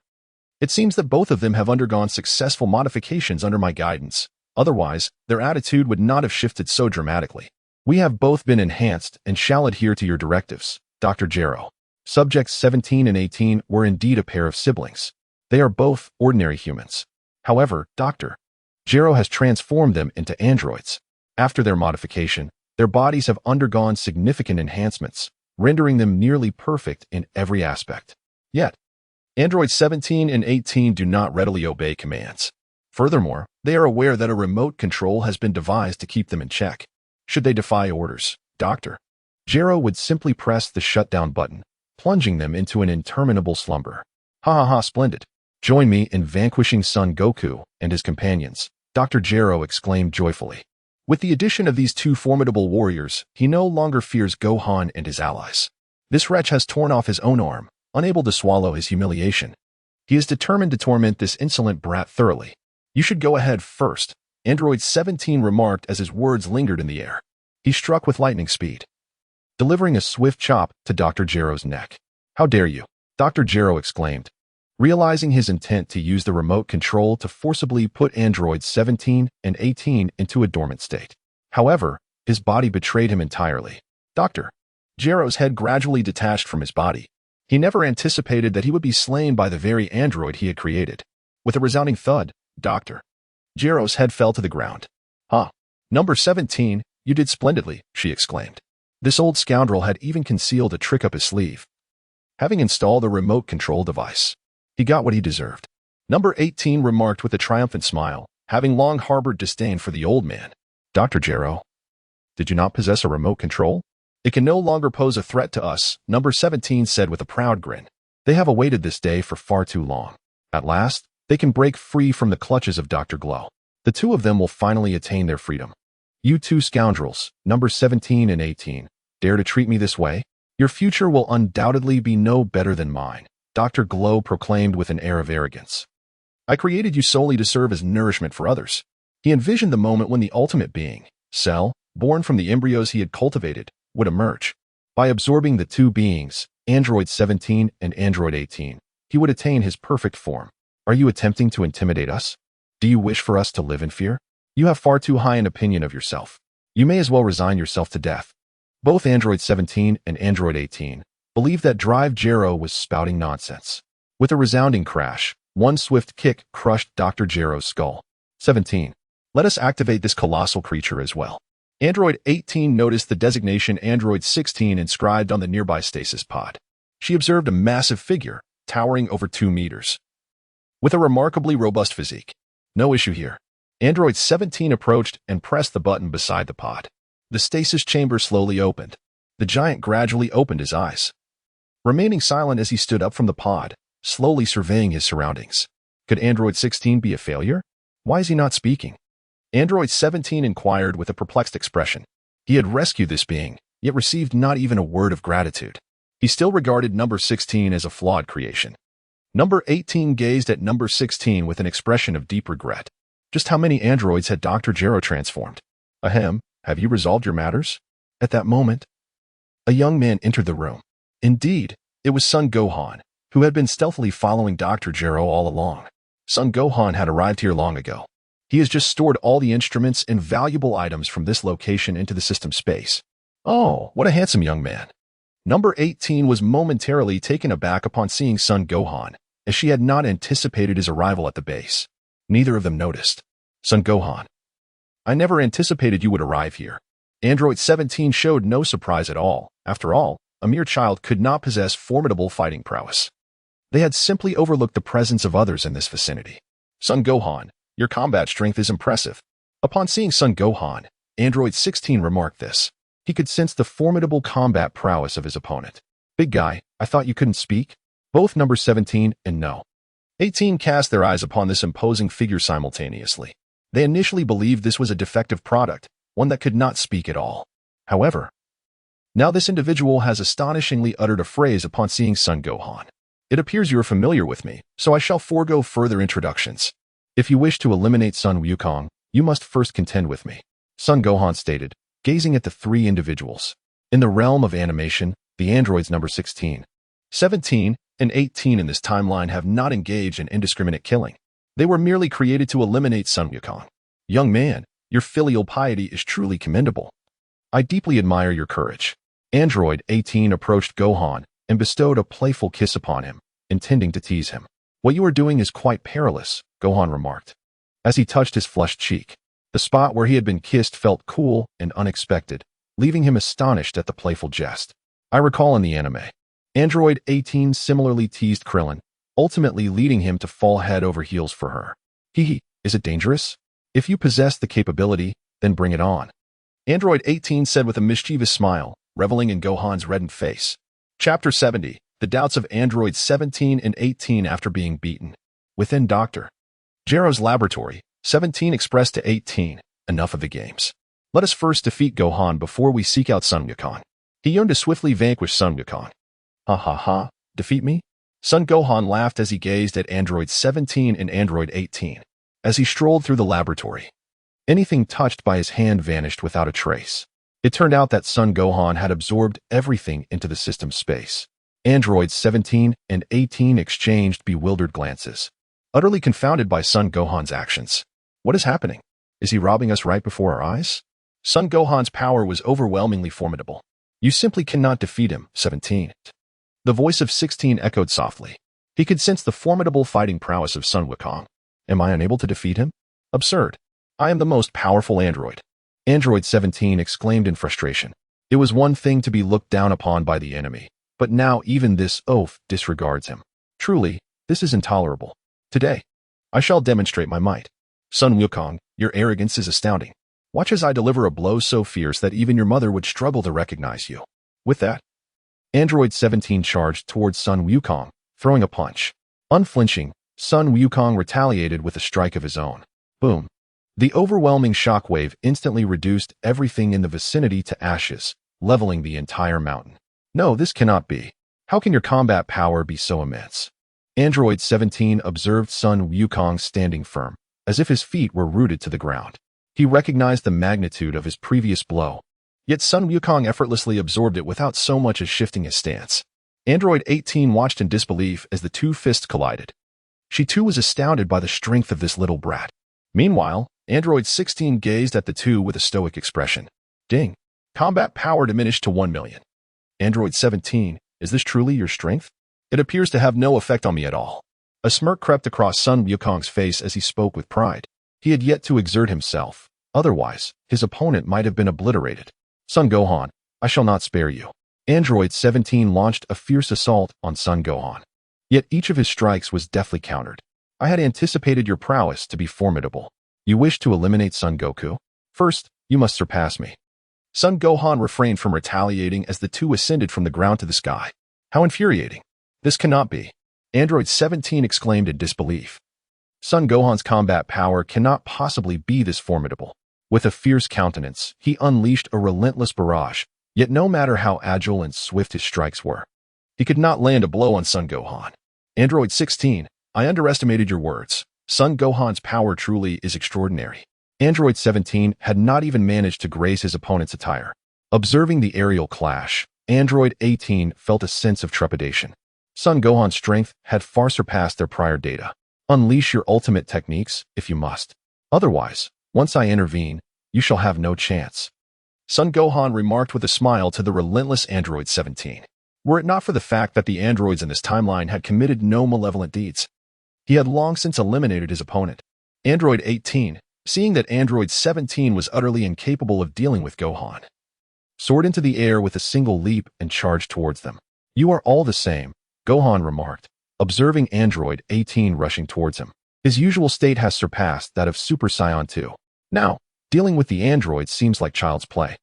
It seems that both of them have undergone successful modifications under my guidance. Otherwise, their attitude would not have shifted so dramatically. We have both been enhanced and shall adhere to your directives, Dr. Gero. Subjects 17 and 18 were indeed a pair of siblings. They are both ordinary humans. However, Dr. Gero has transformed them into androids. After their modification, their bodies have undergone significant enhancements, rendering them nearly perfect in every aspect. Yet, androids 17 and 18 do not readily obey commands. Furthermore, they are aware that a remote control has been devised to keep them in check. Should they defy orders, Dr. Gero would simply press the shutdown button, plunging them into an interminable slumber. Splendid. Join me in vanquishing Son Goku and his companions, Dr. Gero exclaimed joyfully. With the addition of these two formidable warriors, he no longer fears Gohan and his allies. This wretch has torn off his own arm, unable to swallow his humiliation. He is determined to torment this insolent brat thoroughly. You should go ahead first, Android 17 remarked as his words lingered in the air. He struck with lightning speed, delivering a swift chop to Dr. Gero's neck. How dare you? Dr. Gero exclaimed, realizing his intent to use the remote control to forcibly put Androids 17 and 18 into a dormant state. However, his body betrayed him entirely. Dr. Gero's head gradually detached from his body. He never anticipated that he would be slain by the very android he had created. With a resounding thud, Dr. Gero's head fell to the ground. Huh. Number 17, you did splendidly, she exclaimed. This old scoundrel had even concealed a trick up his sleeve. Having installed a remote control device, he got what he deserved. Number 18 remarked with a triumphant smile, having long harbored disdain for the old man. Dr. Gero, did you not possess a remote control? It can no longer pose a threat to us, Number 17 said with a proud grin. They have awaited this day for far too long. At last, they can break free from the clutches of Dr. Glow. The two of them will finally attain their freedom. You two scoundrels, Number 17 and 18, dare to treat me this way? Your future will undoubtedly be no better than mine, Dr. Glow proclaimed with an air of arrogance. I created you solely to serve as nourishment for others. He envisioned the moment when the ultimate being, Cell, born from the embryos he had cultivated, would emerge. By absorbing the two beings, Android 17 and Android 18, he would attain his perfect form. Are you attempting to intimidate us? Do you wish for us to live in fear? You have far too high an opinion of yourself. You may as well resign yourself to death. Both Android 17 and Android 18 believed that Drive Gero was spouting nonsense. With a resounding crash, one swift kick crushed Dr. Gero's skull. 17. Let us activate this colossal creature as well. Android 18 noticed the designation Android 16 inscribed on the nearby stasis pod. She observed a massive figure, towering over 2 meters. With a remarkably robust physique. No issue here. Android 17 approached and pressed the button beside the pod. The stasis chamber slowly opened. The giant gradually opened his eyes, remaining silent as he stood up from the pod, slowly surveying his surroundings. Could Android 16 be a failure? Why is he not speaking? Android 17 inquired with a perplexed expression. He had rescued this being, yet received not even a word of gratitude. He still regarded Number 16 as a flawed creation. Number 18 gazed at Number 16 with an expression of deep regret. Just how many androids had Dr. Gero transformed? Ahem, have you resolved your matters? At that moment, a young man entered the room. Indeed, it was Son Gohan, who had been stealthily following Dr. Gero all along. Son Gohan had arrived here long ago. He has just stored all the instruments and valuable items from this location into the system space. Oh, what a handsome young man. Number 18 was momentarily taken aback upon seeing Son Gohan, as she had not anticipated his arrival at the base. Neither of them noticed. Son Gohan, I never anticipated you would arrive here. Android 17 showed no surprise at all. After all, a mere child could not possess formidable fighting prowess. They had simply overlooked the presence of others in this vicinity. Son Gohan, your combat strength is impressive. Upon seeing Son Gohan, Android 16 remarked this. He could sense the formidable combat prowess of his opponent. Big guy, I thought you couldn't speak? Both Number 17 and No. 18 cast their eyes upon this imposing figure simultaneously. They initially believed this was a defective product, one that could not speak at all. However, now this individual has astonishingly uttered a phrase upon seeing Son Gohan. It appears you are familiar with me, so I shall forego further introductions. If you wish to eliminate Sun Wukong, you must first contend with me, Son Gohan stated, gazing at the three individuals. In the realm of animation, the androids Number 16, 17, and 18 in this timeline have not engaged in indiscriminate killing. They were merely created to eliminate Sun Wukong. Young man, your filial piety is truly commendable. I deeply admire your courage. Android 18 approached Gohan and bestowed a playful kiss upon him, intending to tease him. What you are doing is quite perilous, Gohan remarked. As he touched his flushed cheek, the spot where he had been kissed felt cool and unexpected, leaving him astonished at the playful jest. I recall in the anime, Android 18 similarly teased Krillin, ultimately leading him to fall head over heels for her. Hee, is it dangerous? If you possess the capability, then bring it on. Android 18 said with a mischievous smile, reveling in Gohan's reddened face. Chapter 70, The Doubts of Androids 17 and 18 After Being Beaten. Within Dr. Gero's laboratory, 17 expressed to 18, enough of the games. Let us first defeat Gohan before we seek out Son Gohan. He yearned to swiftly vanquish Son Gohan. Ha ha ha, defeat me? Son Gohan laughed as he gazed at Android 17 and Android 18. As he strolled through the laboratory, anything touched by his hand vanished without a trace. It turned out that Son Gohan had absorbed everything into the system's space. Androids 17 and 18 exchanged bewildered glances, utterly confounded by Son Gohan's actions. What is happening? Is he robbing us right before our eyes? Son Gohan's power was overwhelmingly formidable. You simply cannot defeat him, 17. The voice of 16 echoed softly. He could sense the formidable fighting prowess of Son Wukong. Am I unable to defeat him? Absurd. I am the most powerful android. Android 17 exclaimed in frustration. It was one thing to be looked down upon by the enemy, but now even this oaf disregards him. Truly, this is intolerable. Today, I shall demonstrate my might. Son Wukong, your arrogance is astounding. Watch as I deliver a blow so fierce that even your mother would struggle to recognize you. With that, Android 17 charged towards Son Wukong, throwing a punch. Unflinching, Son Wukong retaliated with a strike of his own. Boom. The overwhelming shockwave instantly reduced everything in the vicinity to ashes, leveling the entire mountain. No, this cannot be. How can your combat power be so immense? Android 17 observed Son Wukong standing firm, as if his feet were rooted to the ground. He recognized the magnitude of his previous blow. Yet Son Wukong effortlessly absorbed it without so much as shifting his stance. Android 18 watched in disbelief as the two fists collided. She too was astounded by the strength of this little brat. Meanwhile, Android 16 gazed at the two with a stoic expression. Ding. Combat power diminished to 1 million. Android 17, is this truly your strength? It appears to have no effect on me at all. A smirk crept across Son Wukong's face as he spoke with pride. He had yet to exert himself. Otherwise, his opponent might have been obliterated. Son Gohan, I shall not spare you. Android 17 launched a fierce assault on Son Gohan. Yet each of his strikes was deftly countered. I had anticipated your prowess to be formidable. You wish to eliminate Son Goku? First, you must surpass me. Son Gohan refrained from retaliating as the two ascended from the ground to the sky. How infuriating. This cannot be. Android 17 exclaimed in disbelief. Son Gohan's combat power cannot possibly be this formidable. With a fierce countenance, he unleashed a relentless barrage, yet no matter how agile and swift his strikes were, he could not land a blow on Son Gohan. Android 16, I underestimated your words. Son Gohan's power truly is extraordinary. Android 17 had not even managed to graze his opponent's attire. Observing the aerial clash, Android 18 felt a sense of trepidation. Son Gohan's strength had far surpassed their prior data. Unleash your ultimate techniques, if you must. Otherwise, once I intervene, you shall have no chance. Son Gohan remarked with a smile to the relentless Android 17. Were it not for the fact that the androids in this timeline had committed no malevolent deeds, he had long since eliminated his opponent. Android 18, seeing that Android 17 was utterly incapable of dealing with Gohan, soared into the air with a single leap and charged towards them. You are all the same, Gohan remarked, observing Android 18 rushing towards him. His usual state has surpassed that of Super Saiyan 2. Now, dealing with the androids seems like child's play.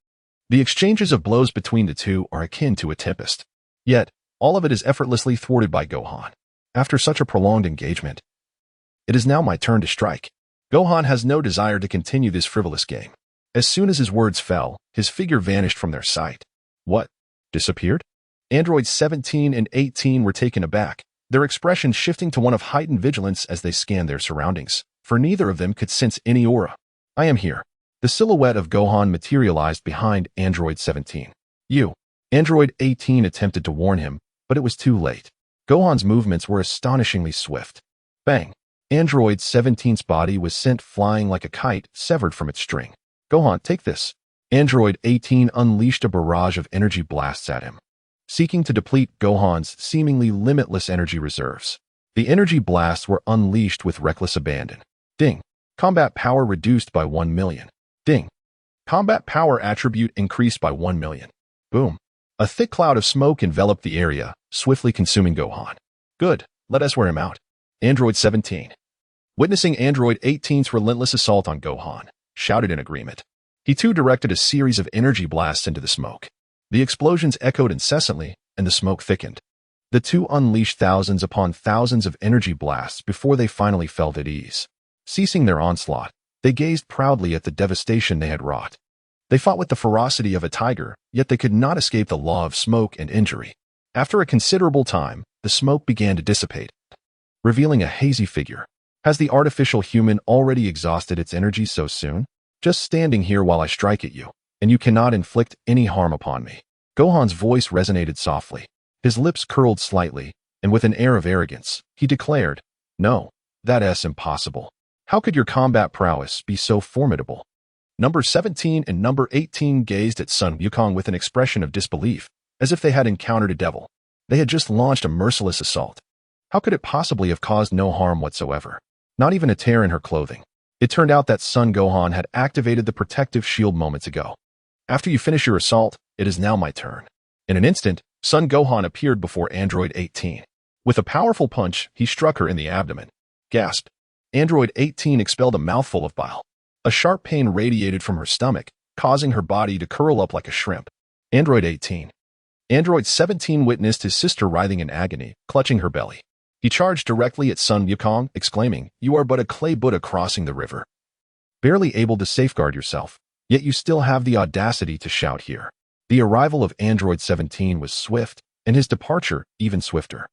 The exchanges of blows between the two are akin to a tempest. Yet, all of it is effortlessly thwarted by Gohan. After such a prolonged engagement, it is now my turn to strike. Gohan has no desire to continue this frivolous game. As soon as his words fell, his figure vanished from their sight. What? Disappeared? Androids 17 and 18 were taken aback, their expressions shifting to one of heightened vigilance as they scanned their surroundings, for neither of them could sense any aura. I am here. The silhouette of Gohan materialized behind Android 17. You. Android 18 attempted to warn him, but it was too late. Gohan's movements were astonishingly swift. Bang. Android 17's body was sent flying like a kite severed from its string. Gohan, take this. Android 18 unleashed a barrage of energy blasts at him, seeking to deplete Gohan's seemingly limitless energy reserves. The energy blasts were unleashed with reckless abandon. Ding. Combat power reduced by 1 million. Ding. Combat power attribute increased by 1 million. Boom. A thick cloud of smoke enveloped the area, swiftly consuming Gohan. Good, let us wear him out. Android 17, witnessing Android 18's relentless assault on Gohan, shouted in agreement. He too directed a series of energy blasts into the smoke. The explosions echoed incessantly, and the smoke thickened. The two unleashed thousands upon thousands of energy blasts before they finally felt at ease. Ceasing their onslaught, they gazed proudly at the devastation they had wrought. They fought with the ferocity of a tiger, yet they could not escape the law of smoke and injury. After a considerable time, the smoke began to dissipate, revealing a hazy figure. Has the artificial human already exhausted its energy so soon? Just standing here while I strike at you, and you cannot inflict any harm upon me. Gohan's voice resonated softly. His lips curled slightly, and with an air of arrogance, he declared, "No, that's impossible. How could your combat prowess be so formidable?" Number 17 and number 18 gazed at Sun Wukong with an expression of disbelief, as if they had encountered a devil. They had just launched a merciless assault. How could it possibly have caused no harm whatsoever? Not even a tear in her clothing. It turned out that Son Gohan had activated the protective shield moments ago. After you finish your assault, it is now my turn. In an instant, Son Gohan appeared before Android 18. With a powerful punch, he struck her in the abdomen. Gasped. Android 18 expelled a mouthful of bile. A sharp pain radiated from her stomach, causing her body to curl up like a shrimp. Android 18. Android 17 witnessed his sister writhing in agony, clutching her belly. He charged directly at Sun Wukong, exclaiming, "You are but a clay Buddha crossing the river. Barely able to safeguard yourself, yet you still have the audacity to shout here." The arrival of Android 17 was swift, and his departure even swifter.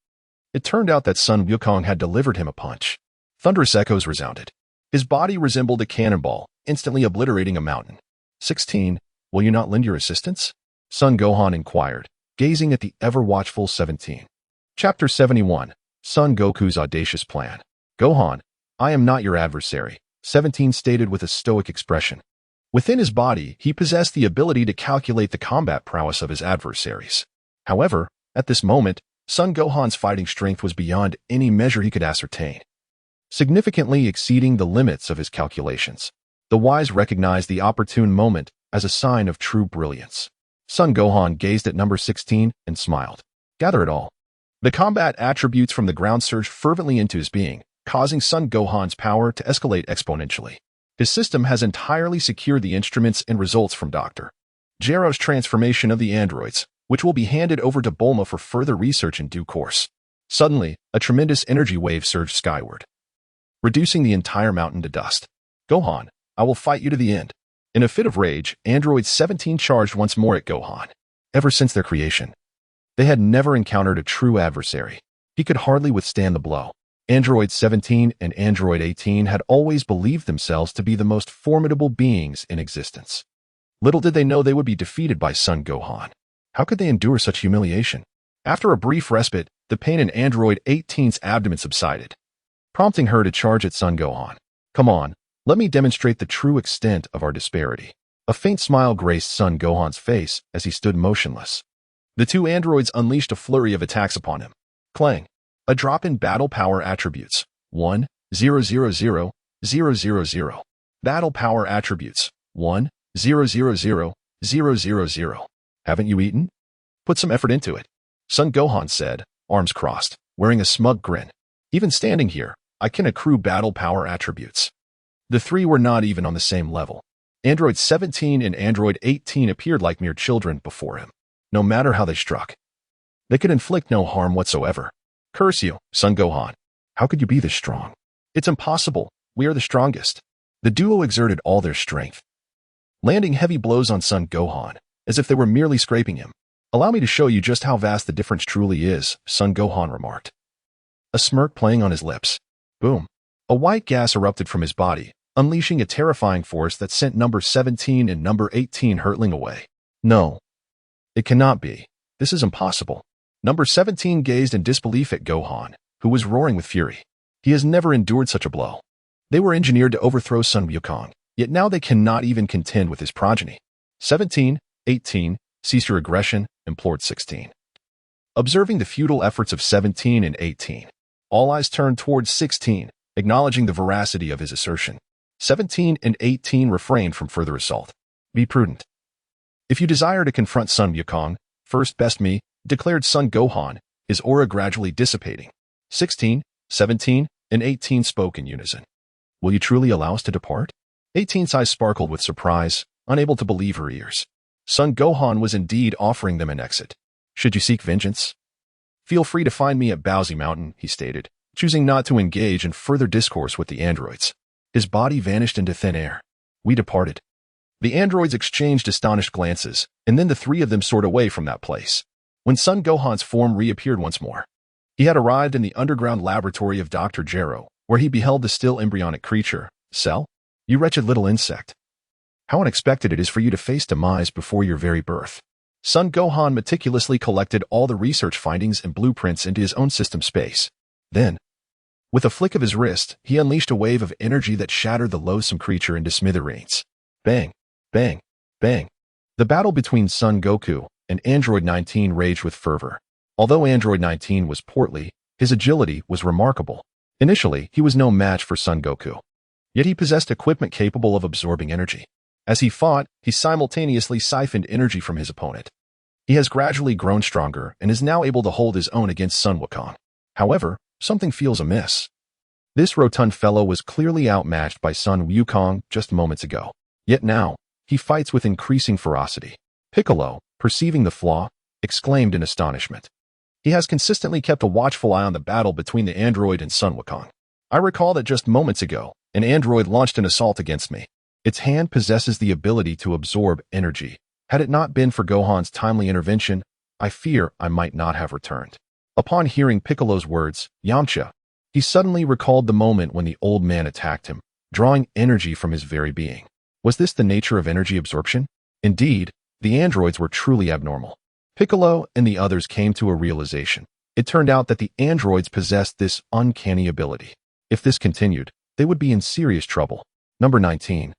It turned out that Sun Wukong had delivered him a punch. Thunderous echoes resounded. His body resembled a cannonball, instantly obliterating a mountain. 16, will you not lend your assistance? Son Gohan inquired, gazing at the ever-watchful 17. Chapter 71. Son Goku's Audacious Plan. Gohan, I am not your adversary, 17 stated with a stoic expression. Within his body, he possessed the ability to calculate the combat prowess of his adversaries. However, at this moment, Son Gohan's fighting strength was beyond any measure he could ascertain, significantly exceeding the limits of his calculations. The wise recognized the opportune moment as a sign of true brilliance. Son Gohan gazed at number 16 and smiled. Gather it all. The combat attributes from the ground surged fervently into his being, causing Son Gohan's power to escalate exponentially. His system has entirely secured the instruments and results from Dr. Gero's transformation of the androids, which will be handed over to Bulma for further research in due course. Suddenly, a tremendous energy wave surged skyward, reducing the entire mountain to dust. Gohan, I will fight you to the end. In a fit of rage, Android 17 charged once more at Gohan. Ever since their creation, they had never encountered a true adversary. He could hardly withstand the blow. Android 17 and Android 18 had always believed themselves to be the most formidable beings in existence. Little did they know they would be defeated by Son Gohan. How could they endure such humiliation? After a brief respite, the pain in Android 18's abdomen subsided, prompting her to charge at Son Gohan. Come on, let me demonstrate the true extent of our disparity. A faint smile graced Son Gohan's face as he stood motionless. The two androids unleashed a flurry of attacks upon him. Clang. A drop in battle power attributes. 1, 0, 0, 0, 0, 0, 0. Battle power attributes. 1, 0, 0, 0, 0, 0, 0. Haven't you eaten? Put some effort into it. Son Gohan said, arms crossed, wearing a smug grin. Even standing here, I can accrue battle power attributes. The three were not even on the same level. Android 17 and Android 18 appeared like mere children before him. No matter how they struck, they could inflict no harm whatsoever. Curse you, Son Gohan. How could you be this strong? It's impossible. We are the strongest. The duo exerted all their strength, landing heavy blows on Son Gohan, as if they were merely scraping him. Allow me to show you just how vast the difference truly is, Son Gohan remarked, a smirk playing on his lips. Boom. A white gas erupted from his body, unleashing a terrifying force that sent number 17 and number 18 hurtling away. No. It cannot be. This is impossible. Number 17 gazed in disbelief at Gohan, who was roaring with fury. He has never endured such a blow. They were engineered to overthrow Sun Wukong, yet now they cannot even contend with his progeny. 17, 18, cease your aggression, implored 16. Observing the futile efforts of 17 and 18, all eyes turned towards 16, acknowledging the veracity of his assertion. 17 and 18 refrained from further assault. Be prudent. If you desire to confront Sun Wukong, first best me, declared Son Gohan, his aura gradually dissipating. 16, 17, and 18 spoke in unison. Will you truly allow us to depart? 18's eyes sparkled with surprise, unable to believe her ears. Son Gohan was indeed offering them an exit. Should you seek vengeance? Feel free to find me at Bowsy Mountain, he stated, choosing not to engage in further discourse with the androids. His body vanished into thin air. We departed. The androids exchanged astonished glances, and then the three of them soared away from that place. When Son Gohan's form reappeared once more, he had arrived in the underground laboratory of Dr. Gero, where he beheld the still embryonic creature. Cell? You wretched little insect. How unexpected it is for you to face demise before your very birth. Son Gohan meticulously collected all the research findings and blueprints into his own system space. Then, with a flick of his wrist, he unleashed a wave of energy that shattered the loathsome creature into smithereens. Bang, bang, bang. The battle between Son Goku and Android 19 raged with fervor. Although Android 19 was portly, his agility was remarkable. Initially, he was no match for Son Goku. Yet he possessed equipment capable of absorbing energy. As he fought, he simultaneously siphoned energy from his opponent. He has gradually grown stronger and is now able to hold his own against Sun Wukong. However, something feels amiss. This rotund fellow was clearly outmatched by Sun Wukong just moments ago. Yet now, he fights with increasing ferocity. Piccolo, perceiving the flaw, exclaimed in astonishment. He has consistently kept a watchful eye on the battle between the android and Sun Wukong. I recall that just moments ago, an android launched an assault against me. Its hand possesses the ability to absorb energy. Had it not been for Gohan's timely intervention, I fear I might not have returned. Upon hearing Piccolo's words, Yamcha, he suddenly recalled the moment when the old man attacked him, drawing energy from his very being. Was this the nature of energy absorption? Indeed, the androids were truly abnormal. Piccolo and the others came to a realization. It turned out that the androids possessed this uncanny ability. If this continued, they would be in serious trouble. Number 19.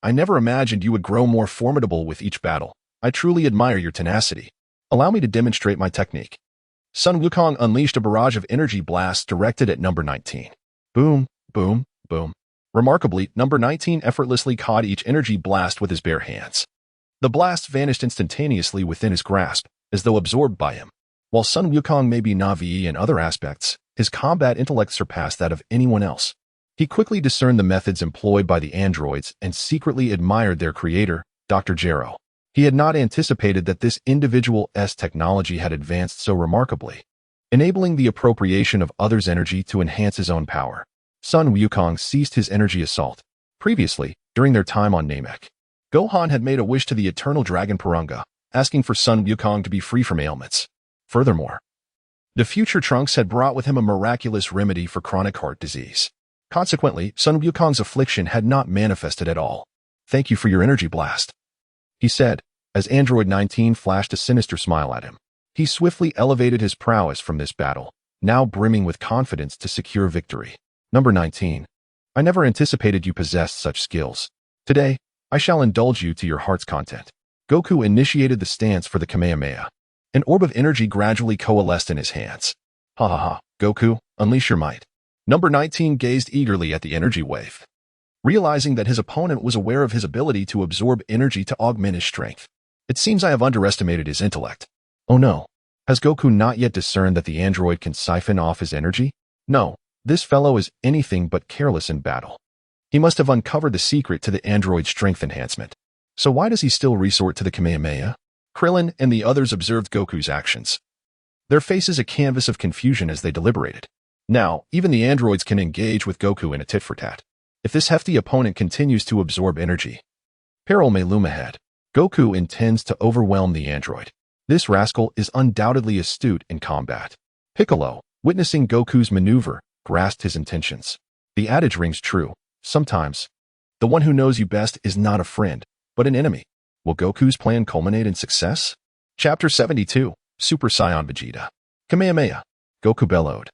I never imagined you would grow more formidable with each battle. I truly admire your tenacity. Allow me to demonstrate my technique. Sun Wukong unleashed a barrage of energy blasts directed at number 19. Boom, boom, boom. Remarkably, number 19 effortlessly caught each energy blast with his bare hands. The blasts vanished instantaneously within his grasp, as though absorbed by him. While Sun Wukong may be Navi in other aspects, his combat intellect surpassed that of anyone else. He quickly discerned the methods employed by the androids and secretly admired their creator, Dr. Gero. He had not anticipated that this individual's technology had advanced so remarkably, enabling the appropriation of others' energy to enhance his own power. Sun Wukong ceased his energy assault. Previously, during their time on Namek, Gohan had made a wish to the eternal dragon Purunga, asking for Sun Wukong to be free from ailments. Furthermore, the future Trunks had brought with him a miraculous remedy for chronic heart disease. Consequently, Sun Wukong's affliction had not manifested at all. Thank you for your energy blast, he said, as Android 19 flashed a sinister smile at him. He swiftly elevated his prowess from this battle, now brimming with confidence to secure victory. Number 19. I never anticipated you possessed such skills. Today, I shall indulge you to your heart's content. Goku initiated the stance for the Kamehameha. An orb of energy gradually coalesced in his hands. Ha ha ha, Goku, unleash your might. Number 19 gazed eagerly at the energy wave, realizing that his opponent was aware of his ability to absorb energy to augment his strength. It seems I have underestimated his intellect. Oh no, has Goku not yet discerned that the android can siphon off his energy? No, this fellow is anything but careless in battle. He must have uncovered the secret to the android's strength enhancement. So why does he still resort to the Kamehameha? Krillin and the others observed Goku's actions, their faces a canvas of confusion as they deliberated. Now, even the androids can engage with Goku in a tit-for-tat. If this hefty opponent continues to absorb energy, peril may loom ahead. Goku intends to overwhelm the android. This rascal is undoubtedly astute in combat. Piccolo, witnessing Goku's maneuver, grasped his intentions. The adage rings true. Sometimes, the one who knows you best is not a friend, but an enemy. Will Goku's plan culminate in success? Chapter 72, Super Saiyan Vegeta. Kamehameha. Goku bellowed,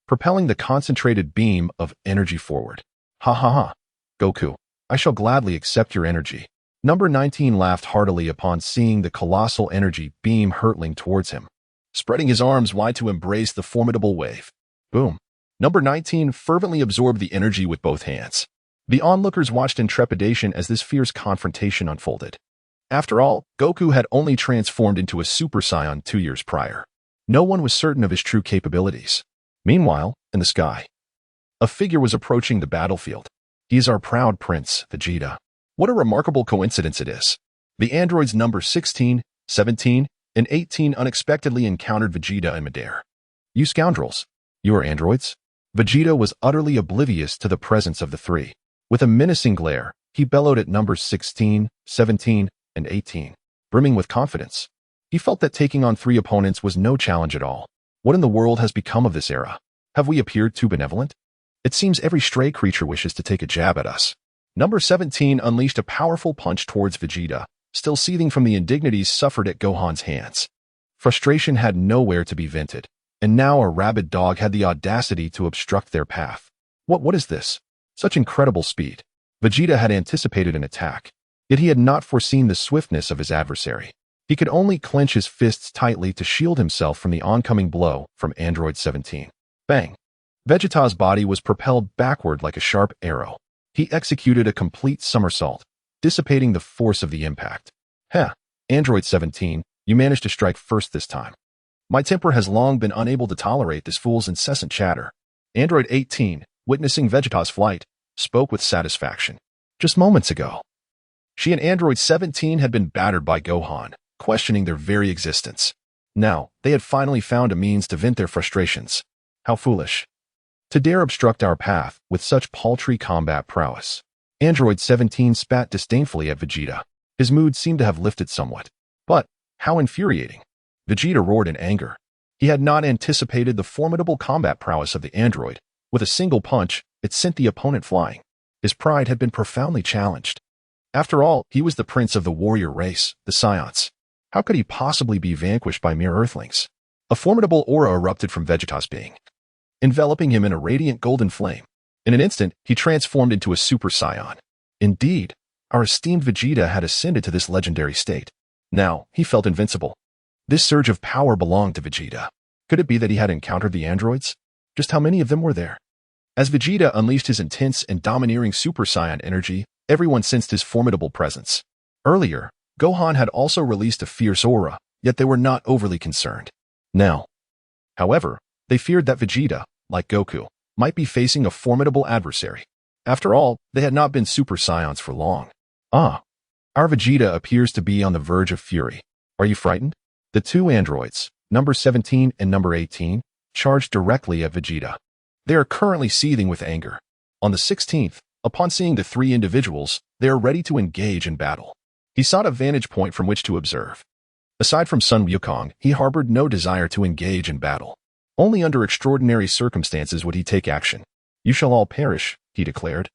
propelling the concentrated beam of energy forward. Ha ha ha. Goku, I shall gladly accept your energy. Number 19 laughed heartily upon seeing the colossal energy beam hurtling towards him, spreading his arms wide to embrace the formidable wave. Boom. Number 19 fervently absorbed the energy with both hands. The onlookers watched in trepidation as this fierce confrontation unfolded. After all, Goku had only transformed into a Super Saiyan 2 years prior. No one was certain of his true capabilities. Meanwhile, in the sky, a figure was approaching the battlefield. He is our proud prince, Vegeta. What a remarkable coincidence it is. The androids number 16, 17, and 18 unexpectedly encountered Vegeta in midair. You scoundrels. You are androids? Vegeta was utterly oblivious to the presence of the three. With a menacing glare, He bellowed at numbers 16, 17, and 18, brimming with confidence. He felt that taking on 3 opponents was no challenge at all. What in the world has become of this era? Have we appeared too benevolent? It seems every stray creature wishes to take a jab at us. Number 17 unleashed a powerful punch towards Vegeta, still seething from the indignities suffered at Gohan's hands. Frustration had nowhere to be vented, and now a rabid dog had the audacity to obstruct their path. What is this? Such incredible speed. Vegeta had anticipated an attack, yet he had not foreseen the swiftness of his adversary. He could only clench his fists tightly to shield himself from the oncoming blow from Android 17. Bang! Vegeta's body was propelled backward like a sharp arrow. He executed a complete somersault, dissipating the force of the impact. Heh, Android 17, you managed to strike first this time. My temper has long been unable to tolerate this fool's incessant chatter. Android 18, witnessing Vegeta's flight, spoke with satisfaction. Just moments ago, she and Android 17 had been battered by Gohan, questioning their very existence. Now, they had finally found a means to vent their frustrations. How foolish. To dare obstruct our path with such paltry combat prowess. Android 17 spat disdainfully at Vegeta. His mood seemed to have lifted somewhat. But, how infuriating. Vegeta roared in anger. He had not anticipated the formidable combat prowess of the android. With a single punch, it sent the opponent flying. His pride had been profoundly challenged. After all, he was the prince of the warrior race, the Scions. How could he possibly be vanquished by mere earthlings? A formidable aura erupted from Vegeta's being, enveloping him in a radiant golden flame. In an instant, he transformed into a Super Saiyan. Indeed, our esteemed Vegeta had ascended to this legendary state. Now, he felt invincible. This surge of power belonged to Vegeta. Could it be that he had encountered the androids? Just how many of them were there? As Vegeta unleashed his intense and domineering Super Saiyan energy, everyone sensed his formidable presence. Earlier, Gohan had also released a fierce aura, yet they were not overly concerned. Now, however, they feared that Vegeta, like Goku, might be facing a formidable adversary. After all, they had not been Super Saiyans for long. Our Vegeta appears to be on the verge of fury. Are you frightened? The 2 androids, number 17 and number 18, charged directly at Vegeta. They are currently seething with anger. On the 16th, upon seeing the 3 individuals, they are ready to engage in battle. He sought a vantage point from which to observe. Aside from Sun Wukong, he harbored no desire to engage in battle. Only under extraordinary circumstances would he take action. You shall all perish, he declared.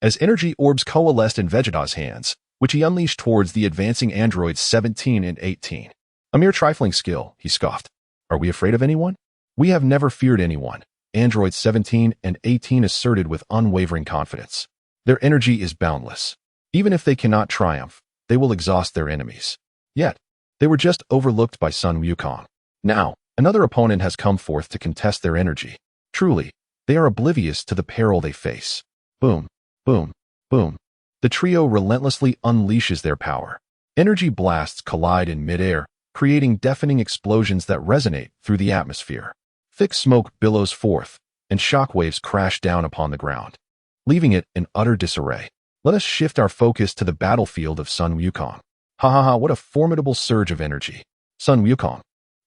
As energy orbs coalesced in Vegeta's hands, which he unleashed towards the advancing androids 17 and 18. A mere trifling skill, he scoffed. Are we afraid of anyone? We have never feared anyone, androids 17 and 18 asserted with unwavering confidence. Their energy is boundless. Even if they cannot triumph, they will exhaust their enemies. Yet, they were just overlooked by Sun Wukong. Now, another opponent has come forth to contest their energy. Truly, they are oblivious to the peril they face. Boom, boom, boom. The trio relentlessly unleashes their power. Energy blasts collide in midair, creating deafening explosions that resonate through the atmosphere. Thick smoke billows forth, and shockwaves crash down upon the ground, leaving it in utter disarray. Let us shift our focus to the battlefield of Sun Wukong. What a formidable surge of energy. Sun Wukong,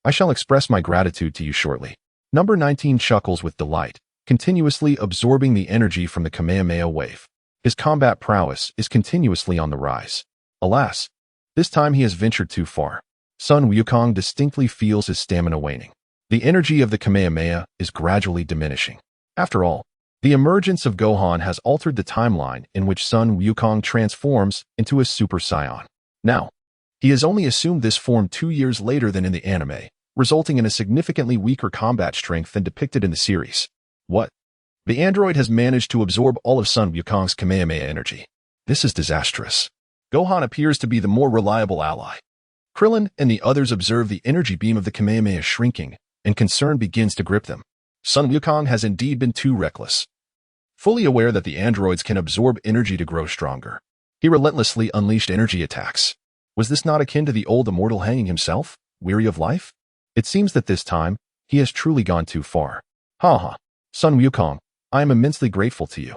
I shall express my gratitude to you shortly. Number 19 chuckles with delight, continuously absorbing the energy from the Kamehameha wave. His combat prowess is continuously on the rise. Alas, this time he has ventured too far. Sun Wukong distinctly feels his stamina waning. The energy of the Kamehameha is gradually diminishing. After all, the emergence of Gohan has altered the timeline in which Sun Wukong transforms into a Super Saiyan. Now, he has only assumed this form 2 years later than in the anime, resulting in a significantly weaker combat strength than depicted in the series. What? The android has managed to absorb all of Sun Wukong's Kamehameha energy. This is disastrous. Gohan appears to be the more reliable ally. Krillin and the others observe the energy beam of the Kamehameha shrinking, and concern begins to grip them. Sun Wukong has indeed been too reckless. Fully aware that the androids can absorb energy to grow stronger, he relentlessly unleashed energy attacks. Was this not akin to the old immortal hanging himself, weary of life? It seems that this time, he has truly gone too far. Sun Wukong, I am immensely grateful to you.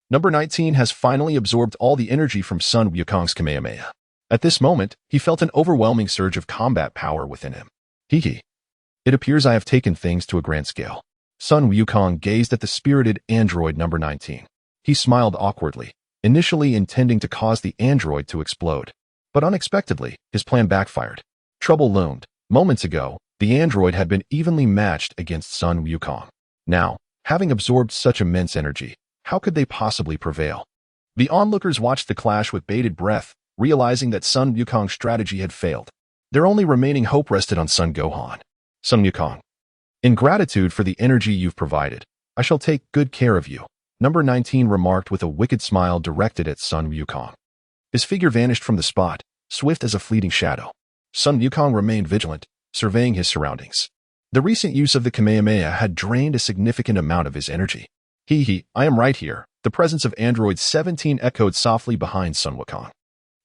Number 19 has finally absorbed all the energy from Sun Wukong's Kamehameha. At this moment, he felt an overwhelming surge of combat power within him. It appears I have taken things to a grand scale. Sun Wukong gazed at the spirited android number 19. He smiled awkwardly, initially intending to cause the android to explode. But unexpectedly, his plan backfired. Trouble loomed. Moments ago, the android had been evenly matched against Sun Wukong. Now, having absorbed such immense energy, how could they possibly prevail? The onlookers watched the clash with bated breath, realizing that Sun Wukong's strategy had failed. Their only remaining hope rested on Sun Gohan. Sun Wukong, in gratitude for the energy you've provided, I shall take good care of you, Number 19 remarked with a wicked smile directed at Sun Wukong. His figure vanished from the spot, swift as a fleeting shadow. Sun Wukong remained vigilant, surveying his surroundings. The recent use of the Kamehameha had drained a significant amount of his energy. He, I am right here. The presence of Android 17 echoed softly behind Sun Wukong.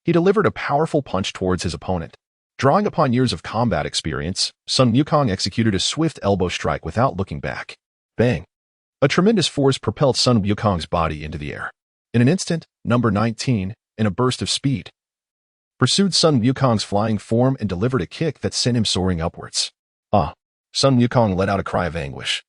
He delivered a powerful punch towards his opponent. Drawing upon years of combat experience, Sun Wukong executed a swift elbow strike without looking back. Bang! A tremendous force propelled Sun Wukong's body into the air. In an instant, Number 19, in a burst of speed, pursued Sun Wukong's flying form and delivered a kick that sent him soaring upwards. Sun Wukong let out a cry of anguish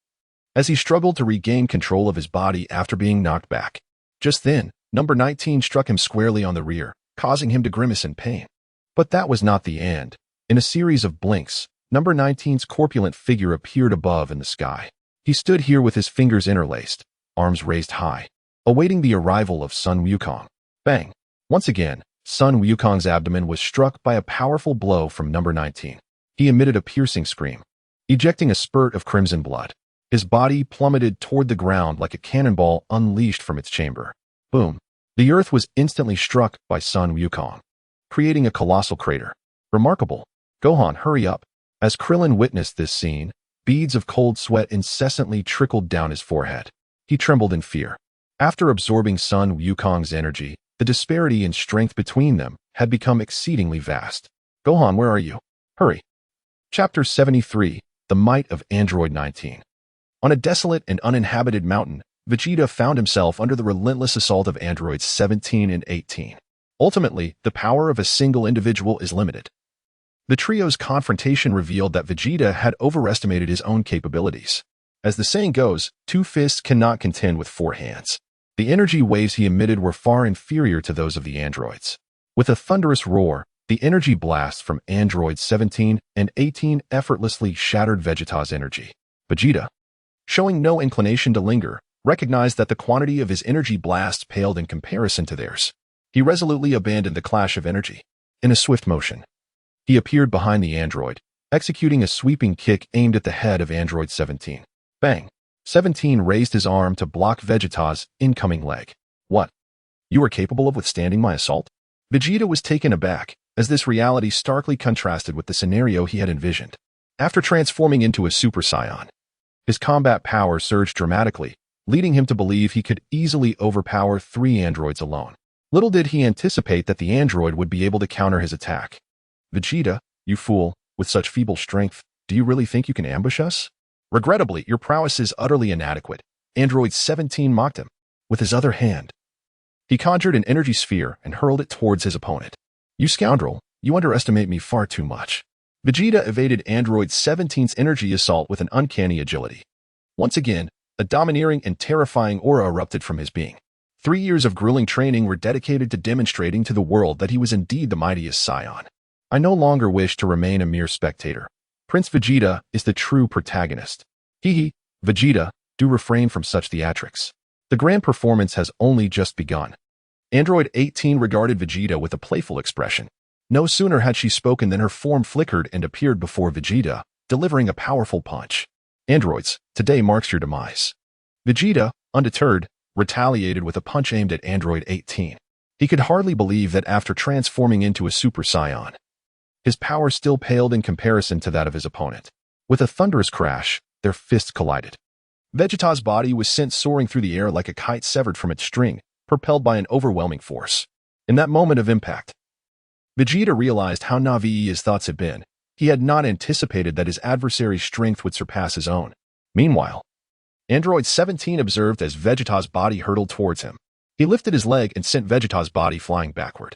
as he struggled to regain control of his body after being knocked back. Just then, Number 19 struck him squarely on the rear, causing him to grimace in pain. But that was not the end. In a series of blinks, Number 19's corpulent figure appeared above in the sky. He stood here with his fingers interlaced, arms raised high, awaiting the arrival of Sun Wukong. Bang! Once again, Sun Wukong's abdomen was struck by a powerful blow from Number 19. He emitted a piercing scream, ejecting a spurt of crimson blood. His body plummeted toward the ground like a cannonball unleashed from its chamber. Boom! The earth was instantly struck by Sun Wukong, creating a colossal crater. Remarkable. Gohan, hurry up. As Krillin witnessed this scene, beads of cold sweat incessantly trickled down his forehead. He trembled in fear. After absorbing Sun Wukong's energy, the disparity in strength between them had become exceedingly vast. Gohan, where are you? Hurry. Chapter 73, The Might of Android 19. On a desolate and uninhabited mountain, Vegeta found himself under the relentless assault of androids 17 and 18. Ultimately, the power of a single individual is limited. The trio's confrontation revealed that Vegeta had overestimated his own capabilities. As the saying goes, 2 fists cannot contend with 4 hands. The energy waves he emitted were far inferior to those of the androids. With a thunderous roar, the energy blasts from androids 17 and 18 effortlessly shattered Vegeta's energy. Vegeta, showing no inclination to linger, recognized that the quantity of his energy blasts paled in comparison to theirs. He resolutely abandoned the clash of energy. In a swift motion, he appeared behind the android, executing a sweeping kick aimed at the head of android 17. Bang! 17 raised his arm to block Vegeta's incoming leg. What? You are capable of withstanding my assault? Vegeta was taken aback, as this reality starkly contrasted with the scenario he had envisioned. After transforming into a Super Saiyan, his combat power surged dramatically, leading him to believe he could easily overpower 3 androids alone. Little did he anticipate that the android would be able to counter his attack. Vegeta, you fool, with such feeble strength, do you really think you can ambush us? Regrettably, your prowess is utterly inadequate. Android 17 mocked him. With his other hand, he conjured an energy sphere and hurled it towards his opponent. You scoundrel, you underestimate me far too much. Vegeta evaded Android 17's energy assault with an uncanny agility. Once again, a domineering and terrifying aura erupted from his being. 3 years of grueling training were dedicated to demonstrating to the world that he was indeed the mightiest Saiyan. I no longer wish to remain a mere spectator. Prince Vegeta is the true protagonist. Vegeta, do refrain from such theatrics. The grand performance has only just begun. Android 18 regarded Vegeta with a playful expression. No sooner had she spoken than her form flickered and appeared before Vegeta, delivering a powerful punch. Androids, today marks your demise. Vegeta, undeterred, retaliated with a punch aimed at Android 18. He could hardly believe that after transforming into a Super Saiyan, his power still paled in comparison to that of his opponent. With a thunderous crash, their fists collided. Vegeta's body was sent soaring through the air like a kite severed from its string, propelled by an overwhelming force. In that moment of impact, Vegeta realized how naive his thoughts had been. He had not anticipated that his adversary's strength would surpass his own. Meanwhile, Android 17 observed as Vegeta's body hurtled towards him. He lifted his leg and sent Vegeta's body flying backward.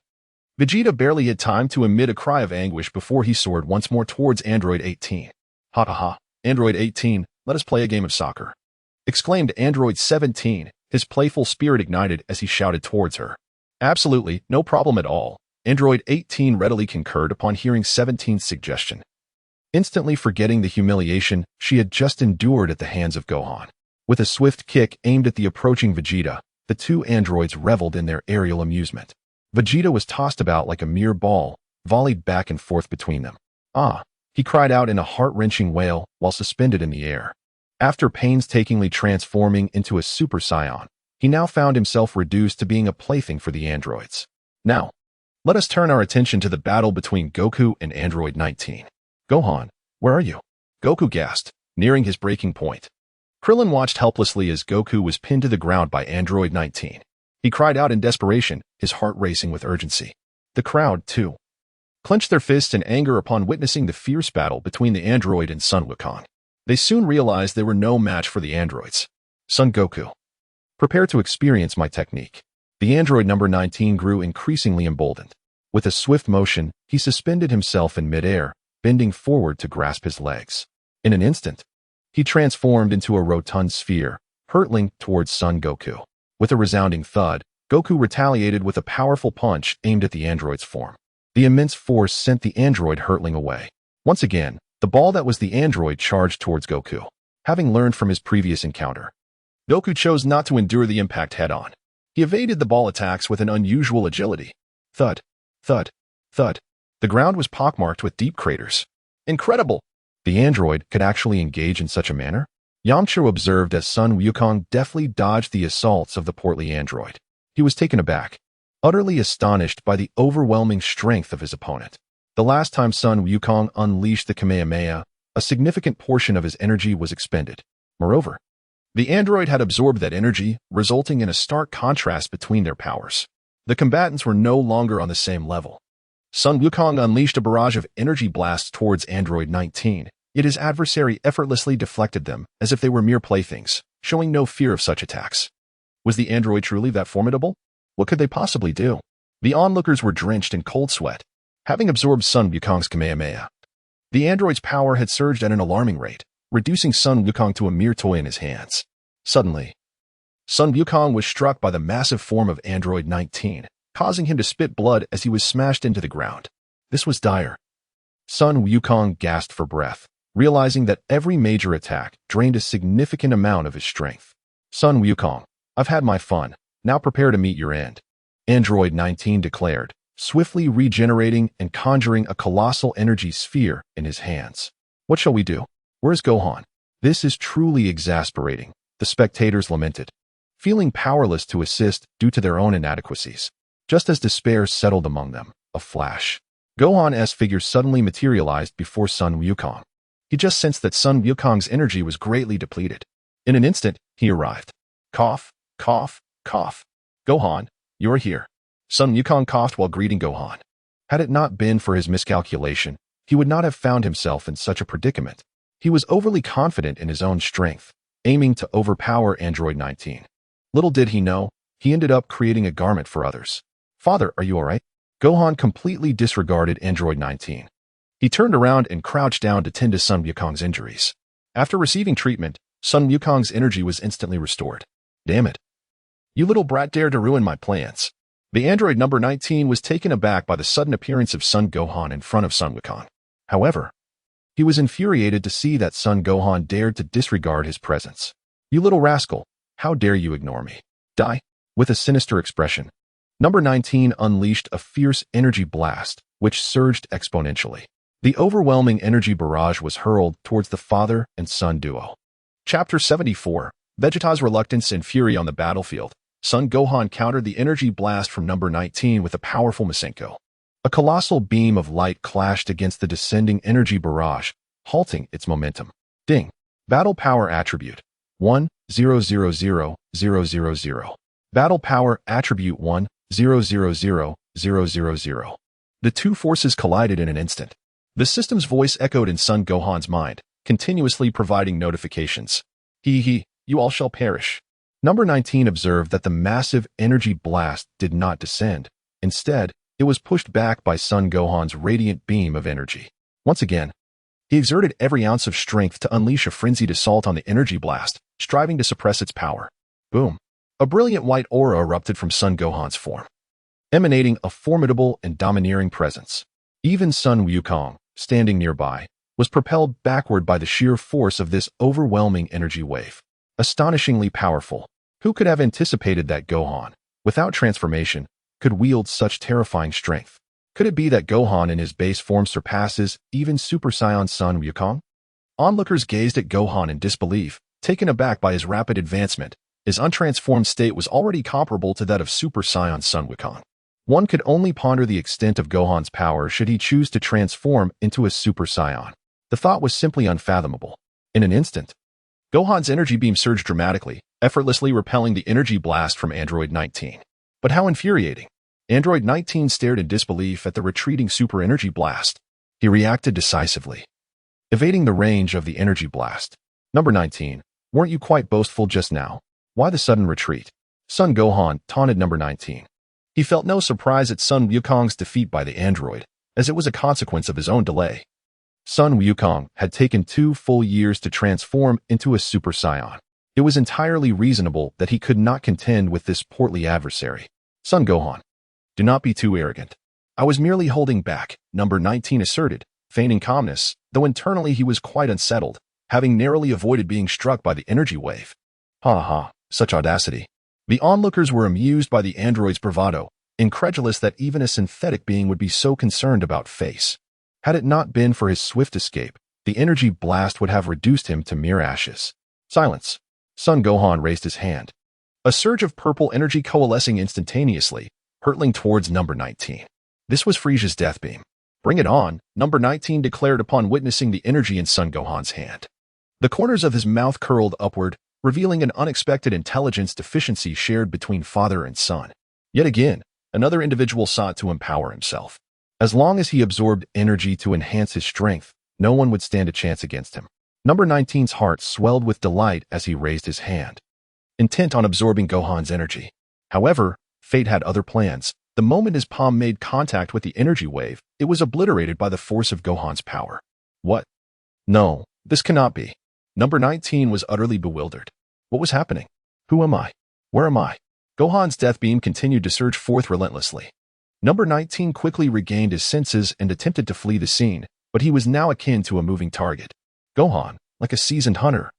Vegeta barely had time to emit a cry of anguish before he soared once more towards Android 18. Ha ha ha, Android 18, let us play a game of soccer, exclaimed Android 17, His playful spirit ignited as he shouted towards her. Absolutely, no problem at all. Android 18 readily concurred upon hearing 17's suggestion, instantly forgetting the humiliation she had just endured at the hands of Gohan. With a swift kick aimed at the approaching Vegeta, the two androids reveled in their aerial amusement. Vegeta was tossed about like a mere ball, volleyed back and forth between them. Ah! He cried out in a heart-wrenching wail while suspended in the air. After painstakingly transforming into a Super Saiyan, he now found himself reduced to being a plaything for the androids. Now, let us turn our attention to the battle between Goku and Android 19. Gohan, where are you? Goku gasped, nearing his breaking point. Krillin watched helplessly as Goku was pinned to the ground by Android 19. He cried out in desperation, his heart racing with urgency. The crowd, too, clenched their fists in anger upon witnessing the fierce battle between the android and Son Wukong. They soon realized they were no match for the androids. Son Goku, prepare to experience my technique. The android number 19 grew increasingly emboldened. With a swift motion, he suspended himself in midair, bending forward to grasp his legs. In an instant, he transformed into a rotund sphere, hurtling towards Son Goku. With a resounding thud, Goku retaliated with a powerful punch aimed at the android's form. The immense force sent the android hurtling away. Once again, the ball that was the android charged towards Goku. Having learned from his previous encounter, Goku chose not to endure the impact head-on. He evaded the ball attacks with an unusual agility. Thud, thud, thud. The ground was pockmarked with deep craters. Incredible! The android could actually engage in such a manner? Yamcha observed as Son Wukong deftly dodged the assaults of the portly android. He was taken aback, utterly astonished by the overwhelming strength of his opponent. The last time Son Wukong unleashed the Kamehameha, a significant portion of his energy was expended. Moreover, the android had absorbed that energy, resulting in a stark contrast between their powers. The combatants were no longer on the same level. Son Wukong unleashed a barrage of energy blasts towards Android 19, yet his adversary effortlessly deflected them as if they were mere playthings, showing no fear of such attacks. Was the android truly that formidable? What could they possibly do? The onlookers were drenched in cold sweat, having absorbed Son Wukong's Kamehameha. The android's power had surged at an alarming rate, reducing Son Wukong to a mere toy in his hands. Suddenly, Son Wukong was struck by the massive form of Android 19, causing him to spit blood as he was smashed into the ground. This was dire. Son Wukong gasped for breath, realizing that every major attack drained a significant amount of his strength. Son Wukong, I've had my fun. Now prepare to meet your end. Android 19 declared, swiftly regenerating and conjuring a colossal energy sphere in his hands. What shall we do? Where's Gohan? This is truly exasperating, the spectators lamented, feeling powerless to assist due to their own inadequacies. Just as despair settled among them, a flash, Gohan-esque figure suddenly materialized before Son Wukong. He just sensed that Son Wukong's energy was greatly depleted. In an instant, he arrived. Cough, cough, cough. Gohan, you're here. Son Wukong coughed while greeting Gohan. Had it not been for his miscalculation, he would not have found himself in such a predicament. He was overly confident in his own strength, aiming to overpower Android 19. Little did he know, he ended up creating a garment for others. Father, are you all right? Gohan completely disregarded Android 19. He turned around and crouched down to tend to Son Wukong's injuries. After receiving treatment, Son Wukong's energy was instantly restored. Damn it. You little brat dared to ruin my plans. The android number 19 was taken aback by the sudden appearance of Son Gohan in front of Son Wukong. However, he was infuriated to see that Son Gohan dared to disregard his presence. You little rascal, how dare you ignore me? Die. With a sinister expression, number 19 unleashed a fierce energy blast, which surged exponentially. The overwhelming energy barrage was hurled towards the father and son duo. Chapter 74, Vegeta's Reluctance and Fury on the Battlefield. Son Gohan countered the energy blast from number 19 with a powerful Masenko. A colossal beam of light clashed against the descending energy barrage, halting its momentum. Ding. Battle Power Attribute 1-0-0-0-0-0-0. Battle Power Attribute 1-0-0-0-0-0-0. The two forces collided in an instant. The system's voice echoed in Son Gohan's mind, continuously providing notifications. He, you all shall perish. Number 19 observed that the massive energy blast did not descend. Instead, it was pushed back by Son Gohan's radiant beam of energy. Once again, he exerted every ounce of strength to unleash a frenzied assault on the energy blast, striving to suppress its power. Boom. A brilliant white aura erupted from Son Gohan's form, emanating a formidable and domineering presence. Even Sun Wukong, standing nearby, was propelled backward by the sheer force of this overwhelming energy wave. Astonishingly powerful. Who could have anticipated that Gohan, without transformation, could wield such terrifying strength? Could it be that Gohan in his base form surpasses even Super Saiyan Sun Wukong? Onlookers gazed at Gohan in disbelief, taken aback by his rapid advancement. His untransformed state was already comparable to that of Super Saiyan Sun Wukong. One could only ponder the extent of Gohan's power should he choose to transform into a Super Saiyan. The thought was simply unfathomable. In an instant, Gohan's energy beam surged dramatically, effortlessly repelling the energy blast from Android 19. But how infuriating! Android 19 stared in disbelief at the retreating super energy blast. He reacted decisively, evading the range of the energy blast. Number 19, weren't you quite boastful just now? Why the sudden retreat? Son Gohan taunted number 19. He felt no surprise at Sun Wukong's defeat by the android, as it was a consequence of his own delay. Sun Wukong had taken 2 full years to transform into a Super Saiyan. It was entirely reasonable that he could not contend with this portly adversary. Son Gohan, do not be too arrogant. I was merely holding back, number 19 asserted, feigning calmness, though internally he was quite unsettled, having narrowly avoided being struck by the energy wave. Ha ha, such audacity. The onlookers were amused by the android's bravado, incredulous that even a synthetic being would be so concerned about face. Had it not been for his swift escape, the energy blast would have reduced him to mere ashes. Silence. Son Gohan raised his hand. A surge of purple energy coalescing instantaneously, hurtling towards number 19. This was Frieza's death beam. Bring it on, number 19 declared upon witnessing the energy in Son Gohan's hand. The corners of his mouth curled upward, revealing an unexpected intelligence deficiency shared between father and son. Yet again, another individual sought to empower himself. As long as he absorbed energy to enhance his strength, no one would stand a chance against him. Number 19's heart swelled with delight as he raised his hand, intent on absorbing Gohan's energy. However, fate had other plans. The moment his palm made contact with the energy wave, it was obliterated by the force of Gohan's power. What? No, this cannot be. Number 19 was utterly bewildered. What was happening? Who am I? Where am I? Gohan's death beam continued to surge forth relentlessly. Number 19 quickly regained his senses and attempted to flee the scene, but he was now akin to a moving target. Gohan, like a seasoned hunter,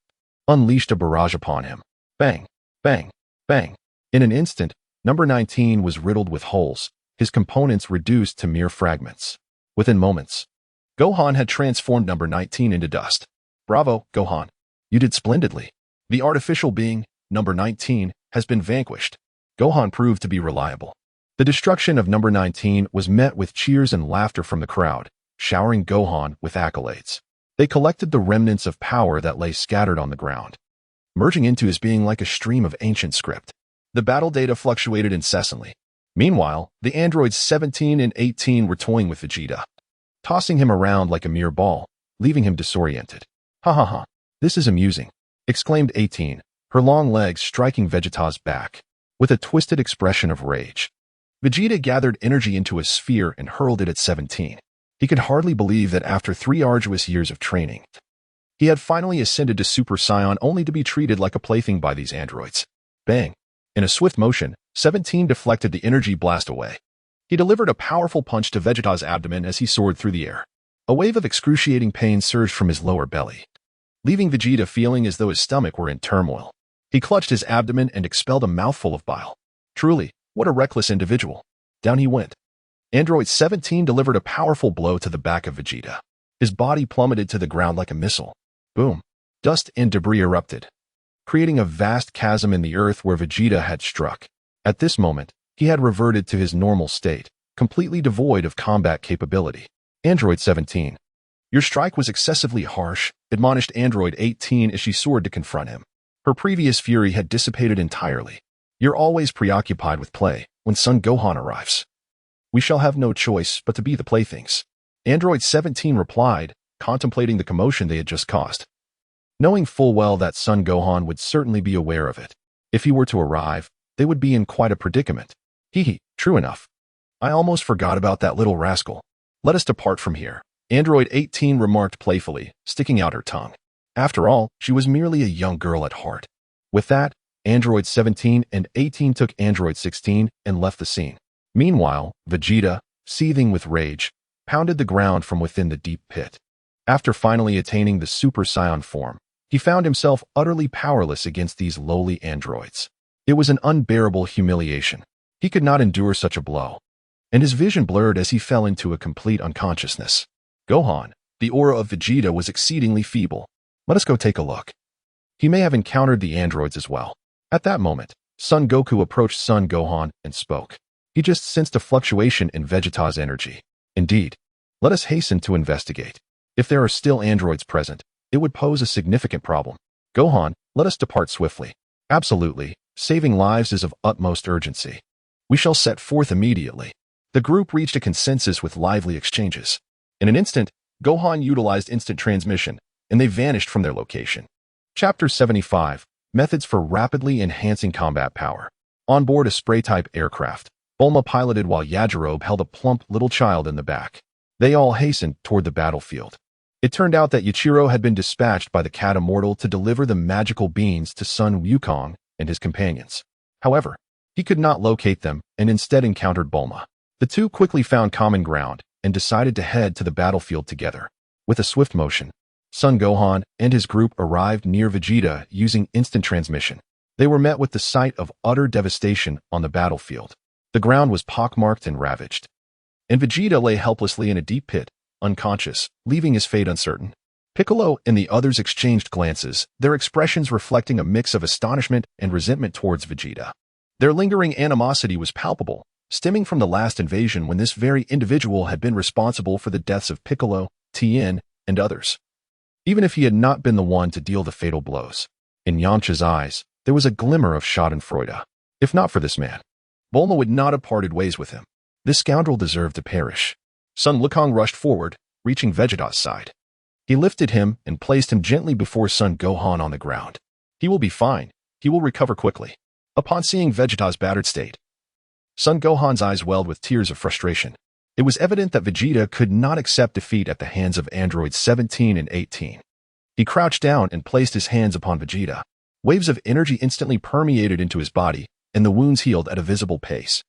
unleashed a barrage upon him. Bang, bang, bang. In an instant, number 19 was riddled with holes, his components reduced to mere fragments. Within moments, Gohan had transformed number 19 into dust. Bravo, Gohan. You did splendidly. The artificial being, number 19, has been vanquished. Gohan proved to be reliable. The destruction of number 19 was met with cheers and laughter from the crowd, showering Gohan with accolades. They collected the remnants of power that lay scattered on the ground, merging into his being like a stream of ancient script. The battle data fluctuated incessantly. Meanwhile, the androids 17 and 18 were toying with Vegeta, tossing him around like a mere ball, leaving him disoriented. Ha ha ha, this is amusing, exclaimed 18, her long legs striking Vegeta's back, with a twisted expression of rage. Vegeta gathered energy into a sphere and hurled it at 17. He could hardly believe that after 3 arduous years of training, he had finally ascended to Super Saiyan only to be treated like a plaything by these androids. Bang! In a swift motion, 17 deflected the energy blast away. He delivered a powerful punch to Vegeta's abdomen as he soared through the air. A wave of excruciating pain surged from his lower belly, leaving Vegeta feeling as though his stomach were in turmoil. He clutched his abdomen and expelled a mouthful of bile. Truly, what a reckless individual. Down he went. Android 17 delivered a powerful blow to the back of Vegeta. His body plummeted to the ground like a missile. Boom. Dust and debris erupted, creating a vast chasm in the earth where Vegeta had struck. At this moment, he had reverted to his normal state, completely devoid of combat capability. Android 17. Your strike was excessively harsh, admonished Android 18 as she soared to confront him. Her previous fury had dissipated entirely. You're always preoccupied with play when Son Gohan arrives. We shall have no choice but to be the playthings. Android 17 replied, contemplating the commotion they had just caused, knowing full well that Son Gohan would certainly be aware of it. If he were to arrive, they would be in quite a predicament. Hee, true enough. I almost forgot about that little rascal. Let us depart from here, Android 18 remarked playfully, sticking out her tongue. After all, she was merely a young girl at heart. With that, Android 17 and 18 took Android 16 and left the scene. Meanwhile, Vegeta, seething with rage, pounded the ground from within the deep pit. After finally attaining the Super Saiyan form, he found himself utterly powerless against these lowly androids. It was an unbearable humiliation. He could not endure such a blow, and his vision blurred as he fell into a complete unconsciousness. Gohan, the aura of Vegeta was exceedingly feeble. Let us go take a look. He may have encountered the androids as well. At that moment, Son Goku approached Son Gohan and spoke. He just sensed a fluctuation in Vegeta's energy. Indeed, let us hasten to investigate. If there are still androids present, it would pose a significant problem. Gohan, let us depart swiftly. Absolutely, saving lives is of utmost urgency. We shall set forth immediately. The group reached a consensus with lively exchanges. In an instant, Gohan utilized instant transmission, and they vanished from their location. Chapter 75, Methods for Rapidly Enhancing Combat Power. On board a spray-type aircraft, Bulma piloted while Yajirobe held a plump little child in the back. They all hastened toward the battlefield. It turned out that Yajirobe had been dispatched by the Cat Immortal to deliver the magical beans to Son Wukong and his companions. However, he could not locate them and instead encountered Bulma. The two quickly found common ground and decided to head to the battlefield together. With a swift motion, Son Gohan and his group arrived near Vegeta using instant transmission. They were met with the sight of utter devastation on the battlefield. The ground was pockmarked and ravaged, and Vegeta lay helplessly in a deep pit, unconscious, leaving his fate uncertain. Piccolo and the others exchanged glances, their expressions reflecting a mix of astonishment and resentment towards Vegeta. Their lingering animosity was palpable, stemming from the last invasion when this very individual had been responsible for the deaths of Piccolo, Tien, and others. Even if he had not been the one to deal the fatal blows. In Yamcha's eyes, there was a glimmer of schadenfreude. If not for this man, Bulma would not have parted ways with him. This scoundrel deserved to perish. Son Wukong rushed forward, reaching Vegeta's side. He lifted him and placed him gently before Son Gohan on the ground. He will be fine. He will recover quickly. Upon seeing Vegeta's battered state, Son Gohan's eyes welled with tears of frustration. It was evident that Vegeta could not accept defeat at the hands of androids 17 and 18. He crouched down and placed his hands upon Vegeta. Waves of energy instantly permeated into his body, and the wounds healed at a visible pace.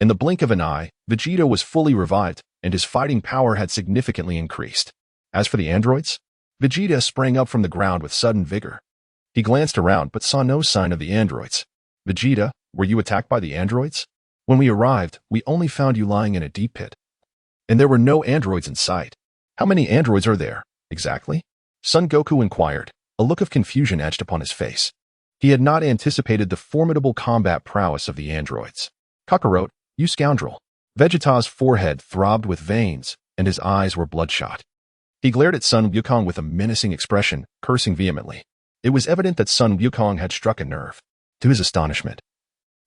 In the blink of an eye, Vegeta was fully revived, and his fighting power had significantly increased. As for the androids, Vegeta sprang up from the ground with sudden vigor. He glanced around but saw no sign of the androids. Vegeta, were you attacked by the androids? When we arrived, we only found you lying in a deep pit. And there were no androids in sight. How many androids are there, exactly? Son Goku inquired, a look of confusion etched upon his face. He had not anticipated the formidable combat prowess of the androids. Kakarot, you scoundrel. Vegeta's forehead throbbed with veins, and his eyes were bloodshot. He glared at Son Wukong with a menacing expression, cursing vehemently. It was evident that Son Wukong had struck a nerve. To his astonishment,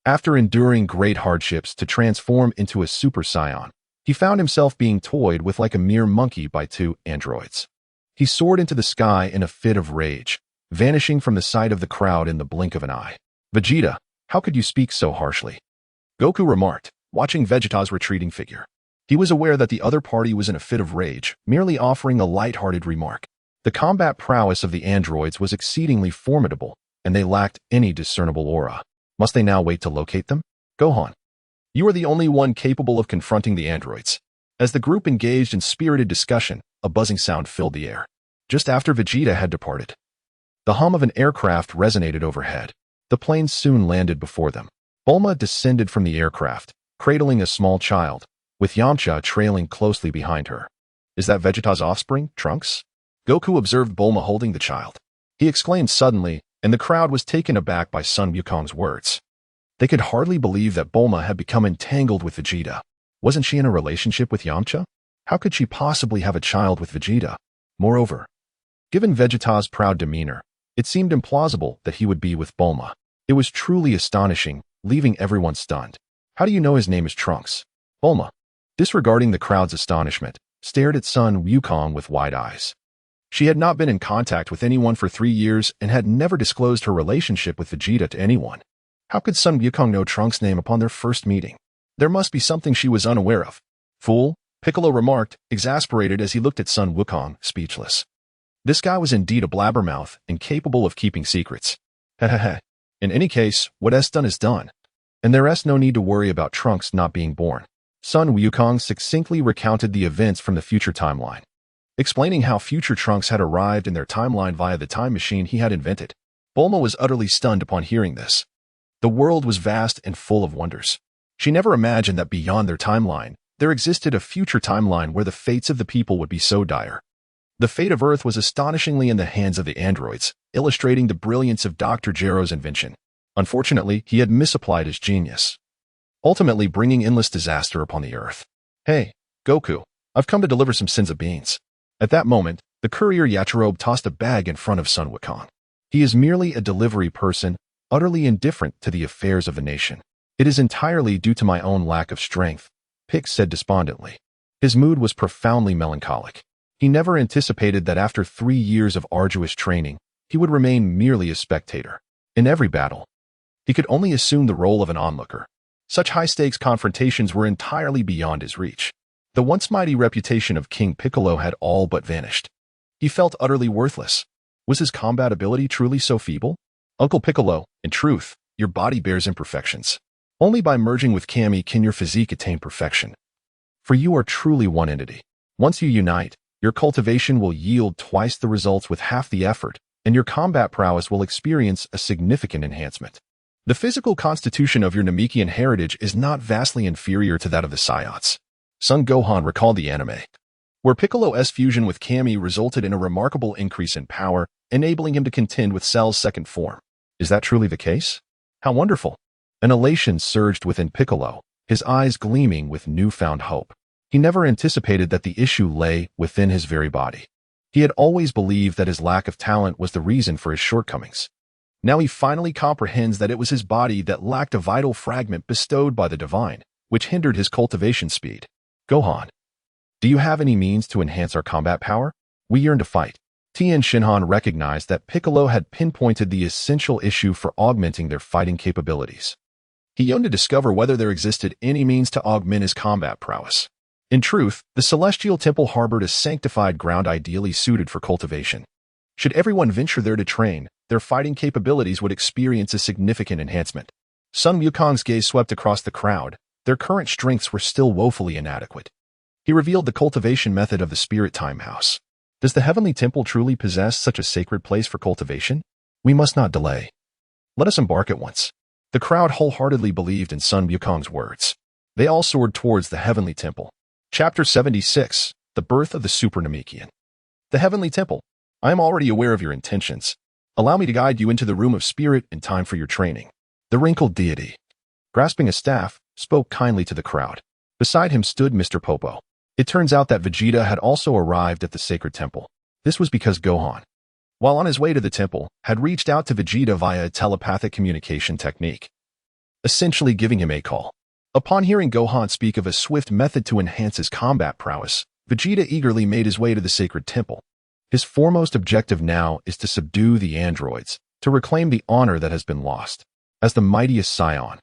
after enduring great hardships to transform into a Super Saiyan, he found himself being toyed with like a mere monkey by two androids. He soared into the sky in a fit of rage, vanishing from the sight of the crowd in the blink of an eye. Vegeta, how could you speak so harshly? Goku remarked, watching Vegeta's retreating figure. He was aware that the other party was in a fit of rage, merely offering a light-hearted remark. The combat prowess of the androids was exceedingly formidable, and they lacked any discernible aura. Must they now wait to locate them? Gohan, you are the only one capable of confronting the androids. As the group engaged in spirited discussion, a buzzing sound filled the air. Just after Vegeta had departed, the hum of an aircraft resonated overhead. The plane soon landed before them. Bulma descended from the aircraft, cradling a small child, with Yamcha trailing closely behind her. Is that Vegeta's offspring, Trunks? Goku observed Bulma holding the child. He exclaimed suddenly, and the crowd was taken aback by Son Wukong's words. They could hardly believe that Bulma had become entangled with Vegeta. Wasn't she in a relationship with Yamcha? How could she possibly have a child with Vegeta? Moreover, given Vegeta's proud demeanor, it seemed implausible that he would be with Bulma. It was truly astonishing, leaving everyone stunned. How do you know his name is Trunks? Bulma, disregarding the crowd's astonishment, stared at Son Wukong with wide eyes. She had not been in contact with anyone for 3 years and had never disclosed her relationship with Vegeta to anyone. How could Son Wukong know Trunks' name upon their first meeting? There must be something she was unaware of. Fool, Piccolo remarked, exasperated as he looked at Son Wukong, speechless. This guy was indeed a blabbermouth and capable of keeping secrets. Hehehe. In any case, what is done is done, and there is no need to worry about Trunks not being born. Sun Wukong succinctly recounted the events from the future timeline, explaining how future Trunks had arrived in their timeline via the time machine he had invented. Bulma was utterly stunned upon hearing this. The world was vast and full of wonders. She never imagined that beyond their timeline, there existed a future timeline where the fates of the people would be so dire. The fate of Earth was astonishingly in the hands of the androids, illustrating the brilliance of Dr. Gero's invention. Unfortunately, he had misapplied his genius, ultimately bringing endless disaster upon the Earth. "Hey, Goku, I've come to deliver some sins of beans." At that moment, the courier Yachirobe tossed a bag in front of Sun Wukong. He is merely a delivery person, utterly indifferent to the affairs of the nation. "It is entirely due to my own lack of strength," Pix said despondently. His mood was profoundly melancholic. He never anticipated that after 3 years of arduous training, he would remain merely a spectator. In every battle, he could only assume the role of an onlooker. Such high-stakes confrontations were entirely beyond his reach. The once mighty reputation of King Piccolo had all but vanished. He felt utterly worthless. Was his combat ability truly so feeble? "Uncle Piccolo, in truth, your body bears imperfections. Only by merging with Kami can your physique attain perfection. For you are truly one entity. Once you unite, your cultivation will yield twice the results with half the effort, and your combat prowess will experience a significant enhancement. The physical constitution of your Namekian heritage is not vastly inferior to that of the Saiyans." Son Gohan recalled the anime, where Piccolo's fusion with Kami resulted in a remarkable increase in power, enabling him to contend with Cell's second form. Is that truly the case? How wonderful! An elation surged within Piccolo, his eyes gleaming with newfound hope. He never anticipated that the issue lay within his very body. He had always believed that his lack of talent was the reason for his shortcomings. Now he finally comprehends that it was his body that lacked a vital fragment bestowed by the divine, which hindered his cultivation speed. "Gohan, do you have any means to enhance our combat power? We yearn to fight." Tien Shinhan recognized that Piccolo had pinpointed the essential issue for augmenting their fighting capabilities. He yearned to discover whether there existed any means to augment his combat prowess. In truth, the Celestial Temple harbored a sanctified ground ideally suited for cultivation. Should everyone venture there to train, their fighting capabilities would experience a significant enhancement. Sun Wukong's gaze swept across the crowd. Their current strengths were still woefully inadequate. He revealed the cultivation method of the Spirit Time House. Does the Heavenly Temple truly possess such a sacred place for cultivation? We must not delay. Let us embark at once. The crowd wholeheartedly believed in Sun Wukong's words. They all soared towards the Heavenly Temple. Chapter 76, The Birth of the Super Namekian. The Heavenly Temple. I am already aware of your intentions. Allow me to guide you into the room of spirit in time for your training. The wrinkled deity, grasping a staff, spoke kindly to the crowd. Beside him stood Mr. Popo. It turns out that Vegeta had also arrived at the sacred temple. This was because Gohan, while on his way to the temple, had reached out to Vegeta via a telepathic communication technique, essentially giving him a call. Upon hearing Gohan speak of a swift method to enhance his combat prowess, Vegeta eagerly made his way to the sacred temple. His foremost objective now is to subdue the androids, to reclaim the honor that has been lost. As the mightiest Scion,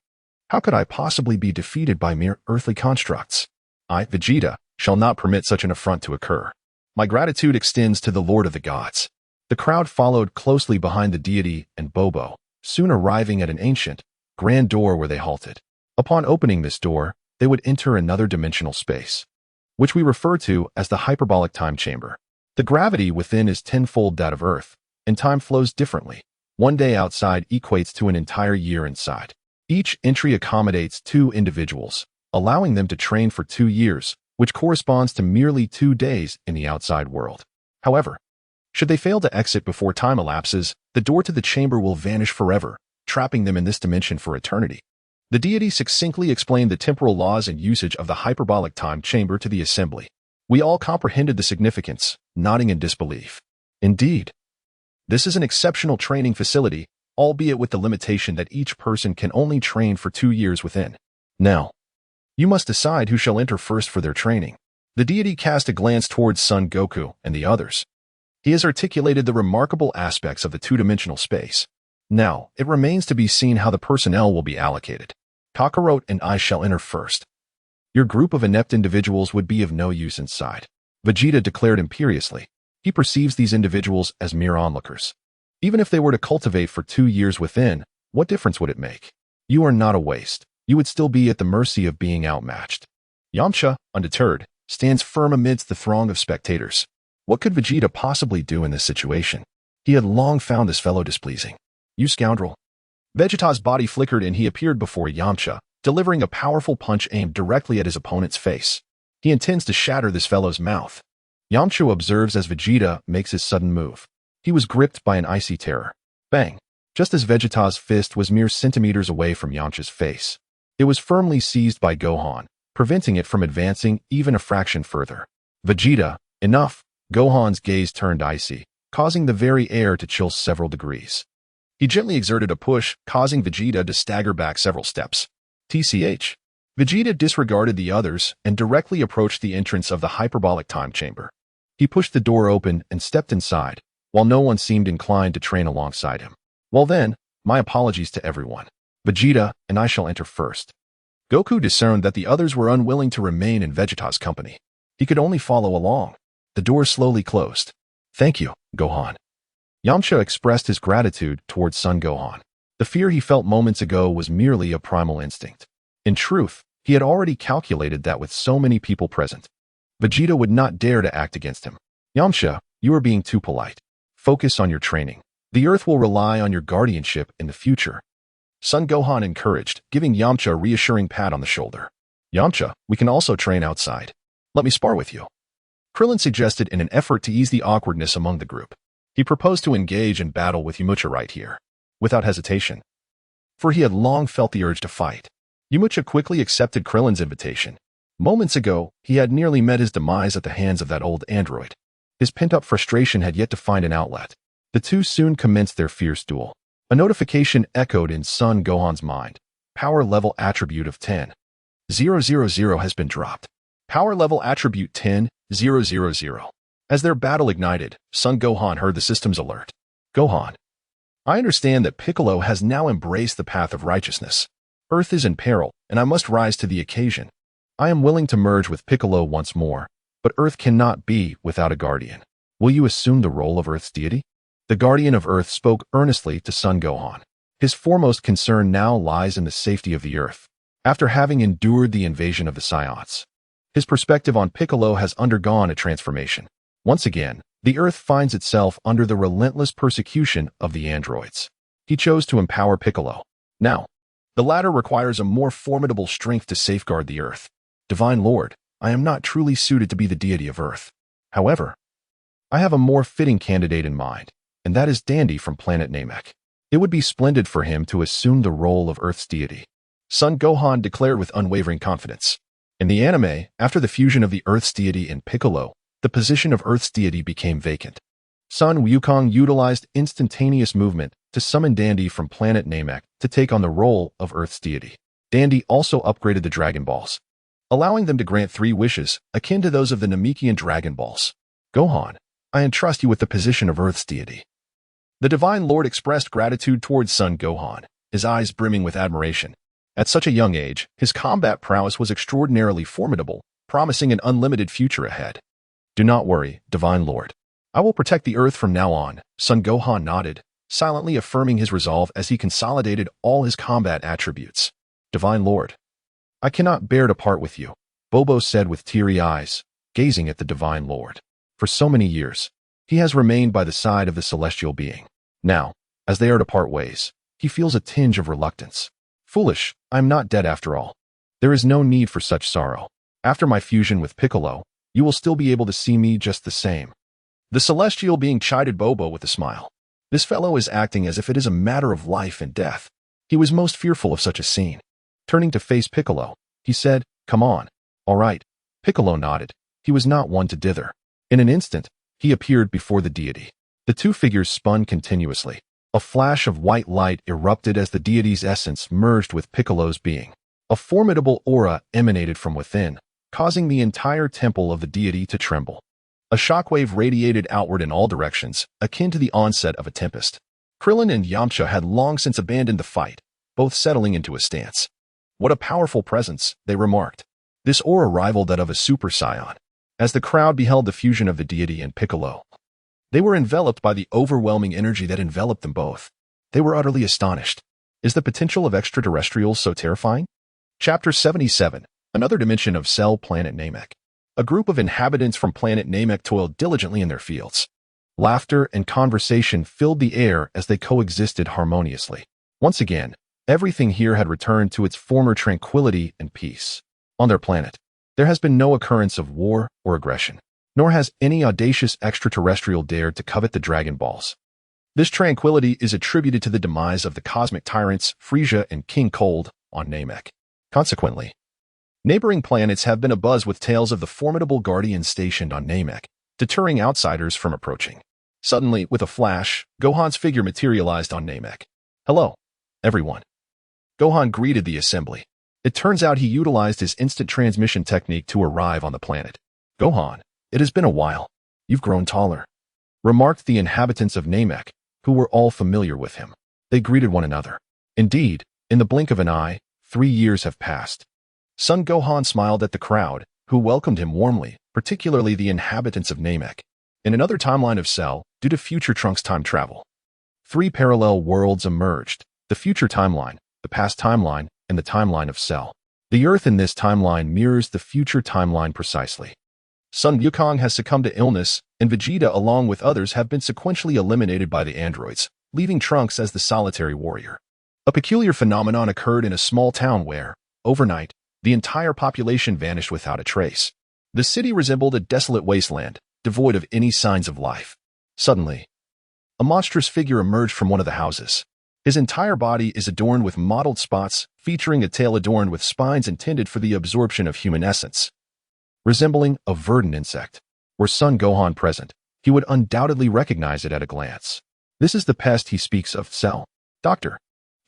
how could I possibly be defeated by mere earthly constructs? I, Vegeta, shall not permit such an affront to occur. My gratitude extends to the Lord of the Gods. The crowd followed closely behind the deity and Bobo, soon arriving at an ancient, grand door where they halted. Upon opening this door, they would enter another dimensional space, which we refer to as the hyperbolic time chamber. The gravity within is tenfold that of Earth, and time flows differently. 1 day outside equates to an entire year inside. Each entry accommodates 2 individuals, allowing them to train for 2 years, which corresponds to merely 2 days in the outside world. However, should they fail to exit before time elapses, the door to the chamber will vanish forever, trapping them in this dimension for eternity. The deity succinctly explained the temporal laws and usage of the hyperbolic time chamber to the assembly. We all comprehended the significance, nodding in disbelief. Indeed, this is an exceptional training facility, albeit with the limitation that each person can only train for 2 years within. Now, you must decide who shall enter first for their training. The deity cast a glance towards Son Goku and the others. He has articulated the remarkable aspects of the 2-dimensional space. Now, it remains to be seen how the personnel will be allocated. Kakarot and I shall enter first. Your group of inept individuals would be of no use inside, Vegeta declared imperiously. He perceives these individuals as mere onlookers. Even if they were to cultivate for 2 years within, What difference would it make? You are not a waste. You would still be at the mercy of being outmatched. Yamcha, undeterred, stands firm amidst the throng of spectators. What could Vegeta possibly do in this situation? He had long found this fellow displeasing. You scoundrel. Vegeta's body flickered and he appeared before Yamcha, delivering a powerful punch aimed directly at his opponent's face. He intends to shatter this fellow's mouth. Yamcha observes as Vegeta makes his sudden move. He was gripped by an icy terror. Bang! Just as Vegeta's fist was mere centimeters away from Yamcha's face. It was firmly seized by Gohan, preventing it from advancing even a fraction further. Vegeta, enough! Gohan's gaze turned icy, causing the very air to chill several degrees. He gently exerted a push, causing Vegeta to stagger back several steps. TCH. Vegeta disregarded the others and directly approached the entrance of the hyperbolic time chamber. He pushed the door open and stepped inside, while no one seemed inclined to train alongside him. Well then, my apologies to everyone. Vegeta and I shall enter first. Goku discerned that the others were unwilling to remain in Vegeta's company. He could only follow along. The door slowly closed. Thank you, Gohan. Yamcha expressed his gratitude towards Son Gohan. The fear he felt moments ago was merely a primal instinct. In truth, he had already calculated that with so many people present, Vegeta would not dare to act against him. Yamcha, you are being too polite. Focus on your training. The Earth will rely on your guardianship in the future. Son Gohan encouraged, giving Yamcha a reassuring pat on the shoulder. Yamcha, we can also train outside. Let me spar with you. Krillin suggested in an effort to ease the awkwardness among the group. He proposed to engage in battle with Yamcha right here, without hesitation. For he had long felt the urge to fight. Yamcha quickly accepted Krillin's invitation. Moments ago, he had nearly met his demise at the hands of that old android. His pent-up frustration had yet to find an outlet. The two soon commenced their fierce duel. A notification echoed in Son Gohan's mind. Power level attribute of 10,000 has been dropped. Power level attribute 10,000. As their battle ignited, Son Gohan heard the system's alert. Gohan. I understand that Piccolo has now embraced the path of righteousness. Earth is in peril, and I must rise to the occasion. I am willing to merge with Piccolo once more, but Earth cannot be without a guardian. Will you assume the role of Earth's deity? The guardian of Earth spoke earnestly to Son Gohan. His foremost concern now lies in the safety of the Earth. After having endured the invasion of the Saiyans, his perspective on Piccolo has undergone a transformation. Once again, the Earth finds itself under the relentless persecution of the androids. He chose to empower Piccolo. Now, the latter requires a more formidable strength to safeguard the Earth. Divine Lord, I am not truly suited to be the deity of Earth. However, I have a more fitting candidate in mind, and that is Dandy from planet Namek. It would be splendid for him to assume the role of Earth's deity. Son Gohan declared with unwavering confidence. In the anime, after the fusion of the Earth's deity and Piccolo, the position of Earth's deity became vacant. Son Wukong utilized instantaneous movement to summon Dandy from planet Namek to take on the role of Earth's deity. Dandy also upgraded the Dragon Balls, allowing them to grant 3 wishes, akin to those of the Namekian Dragon Balls. Gohan, I entrust you with the position of Earth's deity. The Divine Lord expressed gratitude towards Son Gohan, his eyes brimming with admiration. At such a young age, his combat prowess was extraordinarily formidable, promising an unlimited future ahead. Do not worry, Divine Lord. I will protect the Earth from now on. Son Gohan nodded, silently affirming his resolve as he consolidated all his combat attributes. Divine Lord, I cannot bear to part with you, Bobo said with teary eyes, gazing at the Divine Lord. For so many years, he has remained by the side of the celestial being. Now, as they are to part ways, he feels a tinge of reluctance. Foolish, I am not dead after all. There is no need for such sorrow. After my fusion with Piccolo, you will still be able to see me just the same. The celestial being chided Bobo with a smile. This fellow is acting as if it is a matter of life and death. He was most fearful of such a scene. Turning to face Piccolo, he said, Come on. All right. Piccolo nodded. He was not one to dither. In an instant, he appeared before the deity. The two figures spun continuously. A flash of white light erupted as the deity's essence merged with Piccolo's being. A formidable aura emanated from within, causing the entire temple of the deity to tremble. A shockwave radiated outward in all directions, akin to the onset of a tempest. Krillin and Yamcha had long since abandoned the fight, both settling into a stance. What a powerful presence, they remarked. This aura rivaled that of a Super Saiyan. As the crowd beheld the fusion of the deity and Piccolo, they were enveloped by the overwhelming energy that enveloped them both. They were utterly astonished. Is the potential of extraterrestrials so terrifying? Chapter 77. Another dimension of Cell Planet Namek. A group of inhabitants from planet Namek toiled diligently in their fields. Laughter and conversation filled the air as they coexisted harmoniously. Once again, everything here had returned to its former tranquility and peace. On their planet, there has been no occurrence of war or aggression, nor has any audacious extraterrestrial dared to covet the Dragon Balls. This tranquility is attributed to the demise of the cosmic tyrants Frisia and King Cold on Namek. Consequently, neighboring planets have been abuzz with tales of the formidable guardians stationed on Namek, deterring outsiders from approaching. Suddenly, with a flash, Gohan's figure materialized on Namek. "Hello, everyone." Gohan greeted the assembly. It turns out he utilized his instant transmission technique to arrive on the planet. "Gohan, it has been a while. You've grown taller," remarked the inhabitants of Namek, who were all familiar with him. They greeted one another. Indeed, in the blink of an eye, 3 years have passed. Son Gohan smiled at the crowd, who welcomed him warmly, particularly the inhabitants of Namek. In another timeline of Cell, due to future Trunks time travel, 3 parallel worlds emerged: the future timeline, the past timeline, and the timeline of Cell. The Earth in this timeline mirrors the future timeline precisely. Son Wukong has succumbed to illness, and Vegeta along with others have been sequentially eliminated by the androids, leaving Trunks as the solitary warrior. A peculiar phenomenon occurred in a small town where, overnight, the entire population vanished without a trace. The city resembled a desolate wasteland, devoid of any signs of life. Suddenly, a monstrous figure emerged from one of the houses. His entire body is adorned with mottled spots, featuring a tail adorned with spines intended for the absorption of human essence. Resembling a verdant insect, were Son Gohan present, he would undoubtedly recognize it at a glance. This is the pest he speaks of, Cell. Dr.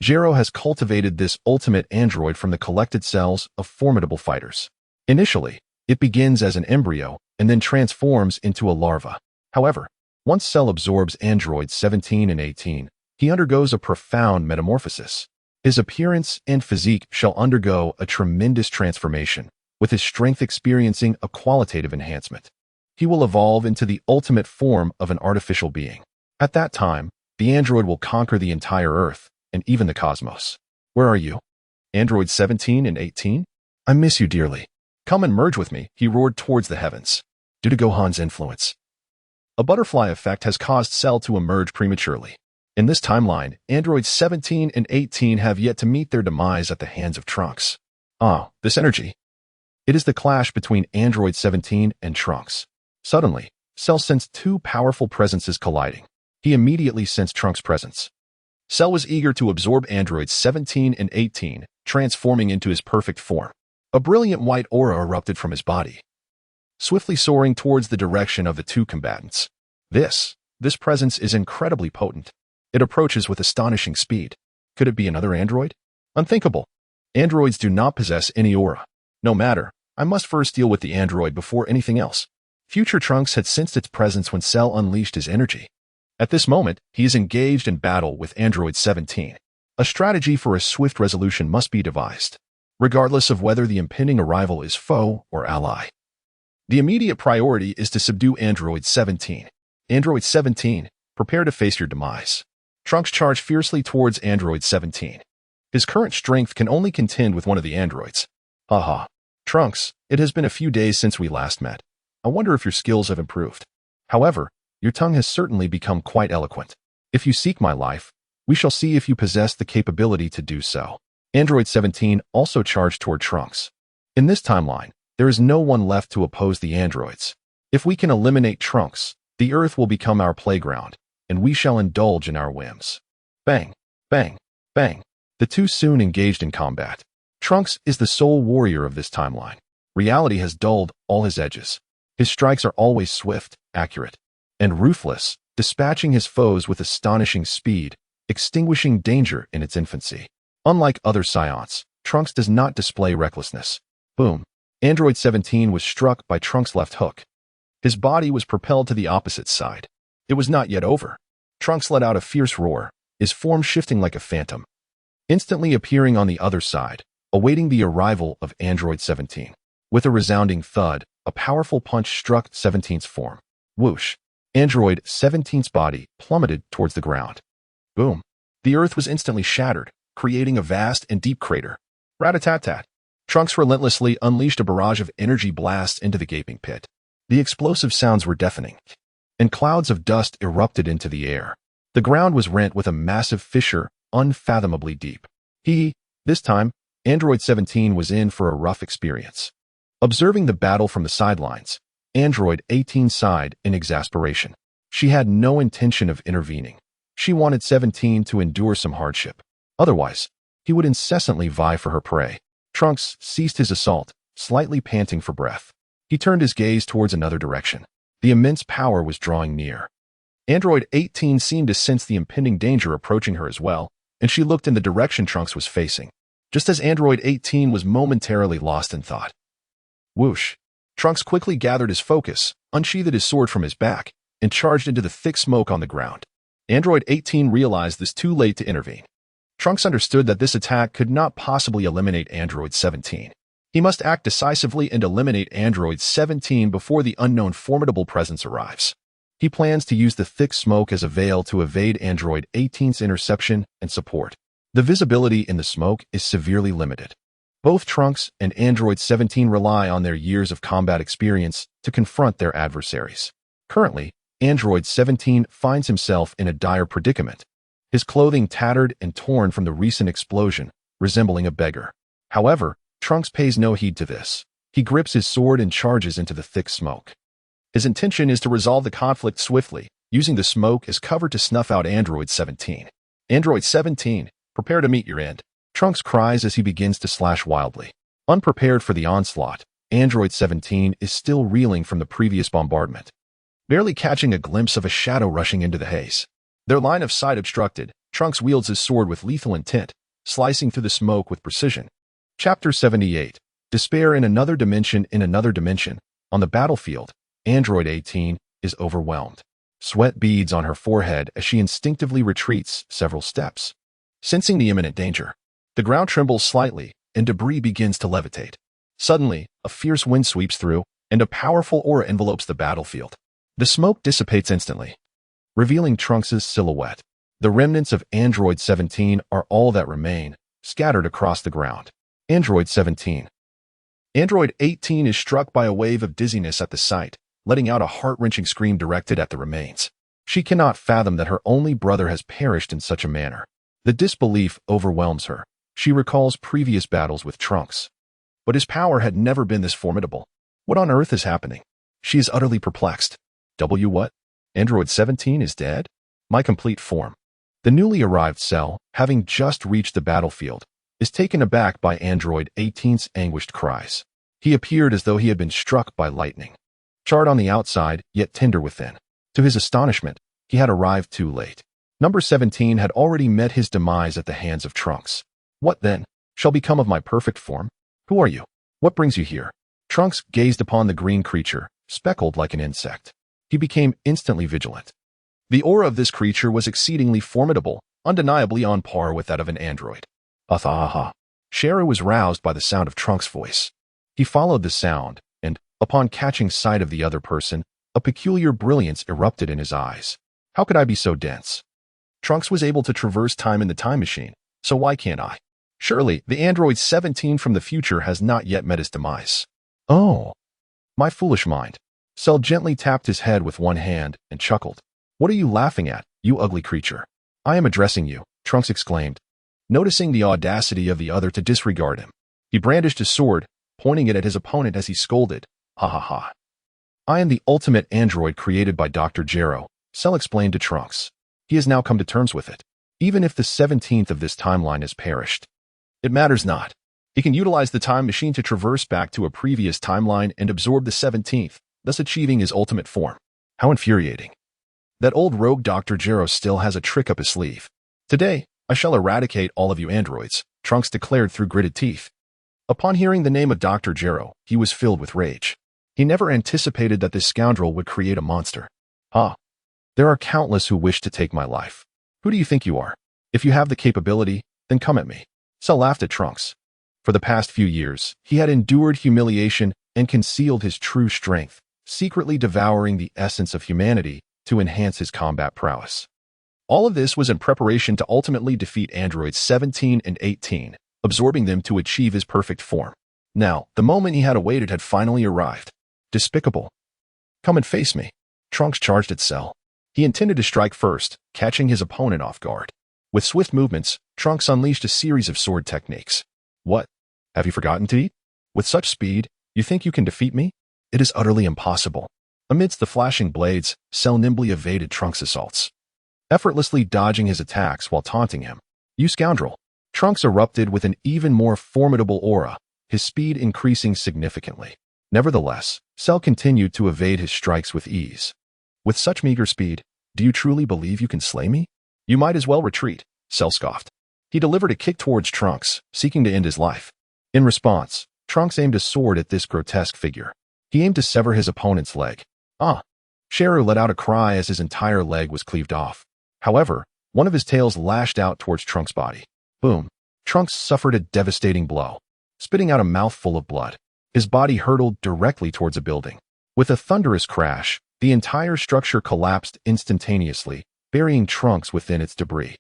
Gero has cultivated this ultimate android from the collected cells of formidable fighters. Initially, it begins as an embryo and then transforms into a larva. However, once Cell absorbs androids 17 and 18, he undergoes a profound metamorphosis. His appearance and physique shall undergo a tremendous transformation, with his strength experiencing a qualitative enhancement. He will evolve into the ultimate form of an artificial being. At that time, the android will conquer the entire Earth and even the cosmos. "Where are you? Androids 17 and 18? I miss you dearly. Come and merge with me," he roared towards the heavens. Due to Gohan's influence, a butterfly effect has caused Cell to emerge prematurely. In this timeline, androids 17 and 18 have yet to meet their demise at the hands of Trunks. This energy. It is the clash between Android 17 and Trunks. Suddenly, Cell sensed 2 powerful presences colliding. He immediately sensed Trunks' presence. Cell was eager to absorb Androids 17 and 18, transforming into his perfect form. A brilliant white aura erupted from his body, swiftly soaring towards the direction of the 2 combatants. This presence is incredibly potent. It approaches with astonishing speed. Could it be another android? Unthinkable. Androids do not possess any aura. No matter, I must first deal with the android before anything else. Future Trunks had sensed its presence when Cell unleashed his energy. At this moment, he is engaged in battle with Android 17. A strategy for a swift resolution must be devised, regardless of whether the impending arrival is foe or ally. The immediate priority is to subdue Android 17. Android 17, prepare to face your demise. Trunks charged fiercely towards Android 17. His current strength can only contend with one of the androids. Haha. Trunks, it has been a few days since we last met. I wonder if your skills have improved. However, your tongue has certainly become quite eloquent. If you seek my life, we shall see if you possess the capability to do so. Android 17 also charged toward Trunks. In this timeline, there is no one left to oppose the androids. If we can eliminate Trunks, the Earth will become our playground, and we shall indulge in our whims. Bang, bang, bang. The 2 soon engaged in combat. Trunks is the sole warrior of this timeline. Reality has dulled all his edges. His strikes are always swift, accurate, and ruthless, dispatching his foes with astonishing speed, extinguishing danger in its infancy. Unlike other Scions, Trunks does not display recklessness. Boom. Android 17 was struck by Trunks' left hook. His body was propelled to the opposite side. It was not yet over. Trunks let out a fierce roar, his form shifting like a phantom, instantly appearing on the other side, awaiting the arrival of Android 17. With a resounding thud, a powerful punch struck 17's form. Whoosh! Android 17's body plummeted towards the ground. Boom! The Earth was instantly shattered, creating a vast and deep crater. Rat-a-tat-tat. Trunks relentlessly unleashed a barrage of energy blasts into the gaping pit. The explosive sounds were deafening, and clouds of dust erupted into the air. The ground was rent with a massive fissure, unfathomably deep. This time, Android 17 was in for a rough experience. Observing the battle from the sidelines, Android 18 sighed in exasperation. She had no intention of intervening. She wanted 17 to endure some hardship. Otherwise, he would incessantly vie for her prey. Trunks ceased his assault, slightly panting for breath. He turned his gaze towards another direction. The immense power was drawing near. Android 18 seemed to sense the impending danger approaching her as well, and she looked in the direction Trunks was facing. Just as Android 18 was momentarily lost in thought. Whoosh! Trunks quickly gathered his focus, unsheathed his sword from his back, and charged into the thick smoke on the ground. Android 18 realized this too late to intervene. Trunks understood that this attack could not possibly eliminate Android 17. He must act decisively and eliminate Android 17 before the unknown formidable presence arrives. He plans to use the thick smoke as a veil to evade Android 18's interception and support. The visibility in the smoke is severely limited. Both Trunks and Android 17 rely on their years of combat experience to confront their adversaries. Currently, Android 17 finds himself in a dire predicament. His clothing tattered and torn from the recent explosion, resembling a beggar. However, Trunks pays no heed to this. He grips his sword and charges into the thick smoke. His intention is to resolve the conflict swiftly, using the smoke as cover to snuff out Android 17. Android 17, prepare to meet your end. Trunks cries as he begins to slash wildly. Unprepared for the onslaught, Android 17 is still reeling from the previous bombardment, barely catching a glimpse of a shadow rushing into the haze. Their line of sight obstructed, Trunks wields his sword with lethal intent, slicing through the smoke with precision. Chapter 78. Despair in another dimension. On the battlefield, Android 18 is overwhelmed. Sweat beads on her forehead as she instinctively retreats several steps. Sensing the imminent danger, the ground trembles slightly and debris begins to levitate. Suddenly, a fierce wind sweeps through and a powerful aura envelopes the battlefield. The smoke dissipates instantly, revealing Trunks' silhouette. The remnants of Android 17 are all that remain, scattered across the ground. Android 17. Android 18 is struck by a wave of dizziness at the sight, letting out a heart-wrenching scream directed at the remains. She cannot fathom that her only brother has perished in such a manner. The disbelief overwhelms her. She recalls previous battles with Trunks. But his power had never been this formidable. What on earth is happening? She is utterly perplexed. What? Android 17 is dead? My complete form. The newly arrived cell, having just reached the battlefield, is taken aback by Android 18's anguished cries. He appeared as though he had been struck by lightning. Charred on the outside, yet tender within. To his astonishment, he had arrived too late. Number 17 had already met his demise at the hands of Trunks. What then shall become of my perfect form? Who are you? What brings you here? Trunks gazed upon the green creature, speckled like an insect. He became instantly vigilant. The aura of this creature was exceedingly formidable, undeniably on par with that of an android. Athaha. Sharu was roused by the sound of Trunks' voice. He followed the sound, and, upon catching sight of the other person, a peculiar brilliance erupted in his eyes. How could I be so dense? Trunks was able to traverse time in the time machine, so why can't I? Surely, the android 17 from the future has not yet met his demise. Oh, my foolish mind. Cell gently tapped his head with one hand and chuckled. What are you laughing at, you ugly creature? I am addressing you, Trunks exclaimed, noticing the audacity of the other to disregard him. He brandished his sword, pointing it at his opponent as he scolded. Ha ha ha. I am the ultimate android created by Dr. Gero, Cell explained to Trunks. He has now come to terms with it. Even if the 17th of this timeline has perished, it matters not. He can utilize the time machine to traverse back to a previous timeline and absorb the 17th, thus achieving his ultimate form. How infuriating. That old rogue Dr. Gero still has a trick up his sleeve. Today, I shall eradicate all of you androids, Trunks declared through gritted teeth. Upon hearing the name of Dr. Gero, he was filled with rage. He never anticipated that this scoundrel would create a monster. There are countless who wish to take my life. Who do you think you are? If you have the capability, then come at me. Cell laughed at Trunks. For the past few years, he had endured humiliation and concealed his true strength, secretly devouring the essence of humanity to enhance his combat prowess. All of this was in preparation to ultimately defeat androids 17 and 18, absorbing them to achieve his perfect form. Now, the moment he had awaited had finally arrived. Despicable. Come and face me. Trunks charged at Cell. He intended to strike first, catching his opponent off guard. With swift movements, Trunks unleashed a series of sword techniques. What? Have you forgotten to eat? With such speed, you think you can defeat me? It is utterly impossible. Amidst the flashing blades, Cell nimbly evaded Trunks' assaults, effortlessly dodging his attacks while taunting him. You scoundrel! Trunks erupted with an even more formidable aura, his speed increasing significantly. Nevertheless, Cell continued to evade his strikes with ease. With such meager speed, do you truly believe you can slay me? You might as well retreat, Cell scoffed. He delivered a kick towards Trunks, seeking to end his life. In response, Trunks aimed a sword at this grotesque figure. He aimed to sever his opponent's leg. Ah! Sheru let out a cry as his entire leg was cleaved off. However, one of his tails lashed out towards Trunks' body. Boom! Trunks suffered a devastating blow, spitting out a mouthful of blood. His body hurtled directly towards a building. With a thunderous crash, the entire structure collapsed instantaneously, burying Trunks within its debris.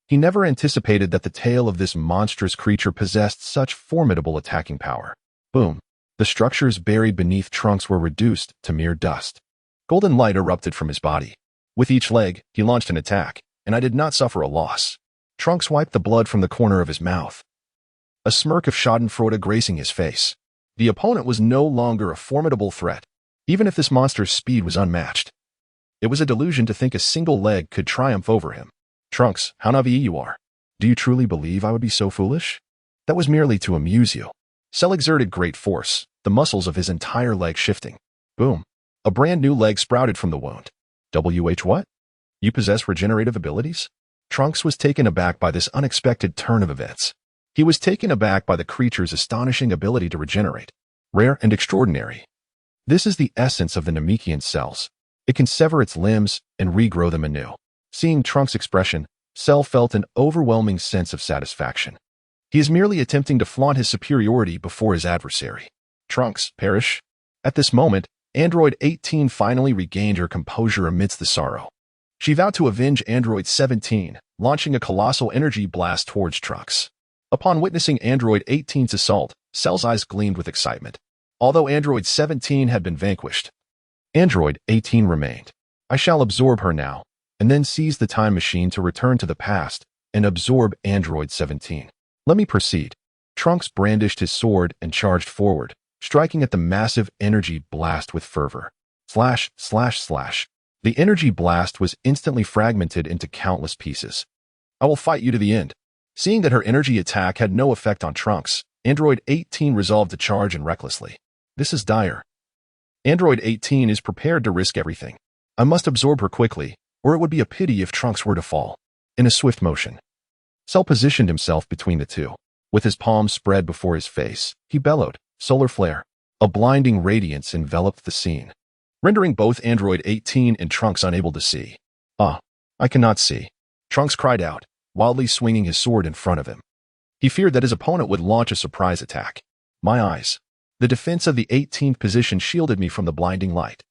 He never anticipated that the tail of this monstrous creature possessed such formidable attacking power. Boom! The structures buried beneath Trunks were reduced to mere dust. Golden light erupted from his body. With each leg, he launched an attack, and I did not suffer a loss. Trunks wiped the blood from the corner of his mouth, a smirk of schadenfreude gracing his face. The opponent was no longer a formidable threat, even if this monster's speed was unmatched. It was a delusion to think a single leg could triumph over him. Trunks, how naive you are. Do you truly believe I would be so foolish? That was merely to amuse you. Cell exerted great force, the muscles of his entire leg shifting. Boom! A brand new leg sprouted from the wound. What? You possess regenerative abilities? Trunks was taken aback by this unexpected turn of events. He was taken aback by the creature's astonishing ability to regenerate. Rare and extraordinary. This is the essence of the Namekian cells. It can sever its limbs and regrow them anew. Seeing Trunks' expression, Cell felt an overwhelming sense of satisfaction. He is merely attempting to flaunt his superiority before his adversary. Trunks, perish. At this moment, Android 18 finally regained her composure amidst the sorrow. She vowed to avenge Android 17, launching a colossal energy blast towards Trunks. Upon witnessing Android 18's assault, Cell's eyes gleamed with excitement. Although Android 17 had been vanquished, Android 18 remained. I shall absorb her now, and then seize the time machine to return to the past and absorb Android 17. Let me proceed. Trunks brandished his sword and charged forward, striking at the massive energy blast with fervor. Slash, slash, slash. The energy blast was instantly fragmented into countless pieces. I will fight you to the end. Seeing that her energy attack had no effect on Trunks, Android 18 resolved to charge in recklessly. This is dire. Android 18 is prepared to risk everything. I must absorb her quickly, or it would be a pity if Trunks were to fall. In a swift motion, Cell positioned himself between the two. With his palms spread before his face, he bellowed, solar flare. A blinding radiance enveloped the scene, rendering both Android 18 and Trunks unable to see. Ah, I cannot see. Trunks cried out, wildly swinging his sword in front of him. He feared that his opponent would launch a surprise attack. My eyes. The defense of the 18th position shielded me from the blinding light.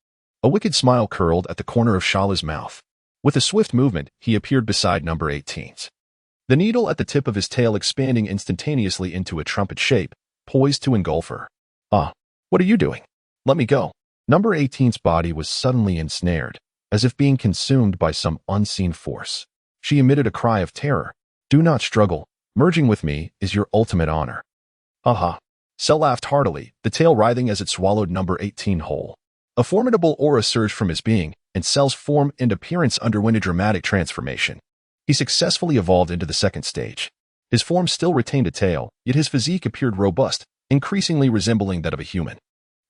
A wicked smile curled at the corner of Shala's mouth. With a swift movement, he appeared beside number 18's. The needle at the tip of his tail expanding instantaneously into a trumpet shape, poised to engulf her. Ah, what are you doing? Let me go. Number 18's body was suddenly ensnared, as if being consumed by some unseen force. She emitted a cry of terror. Do not struggle. Merging with me is your ultimate honor. Haha. Cell laughed heartily, the tail writhing as it swallowed number 18 whole. A formidable aura surged from his being, and Cell's form and appearance underwent a dramatic transformation. He successfully evolved into the second stage. His form still retained a tail, yet his physique appeared robust, increasingly resembling that of a human.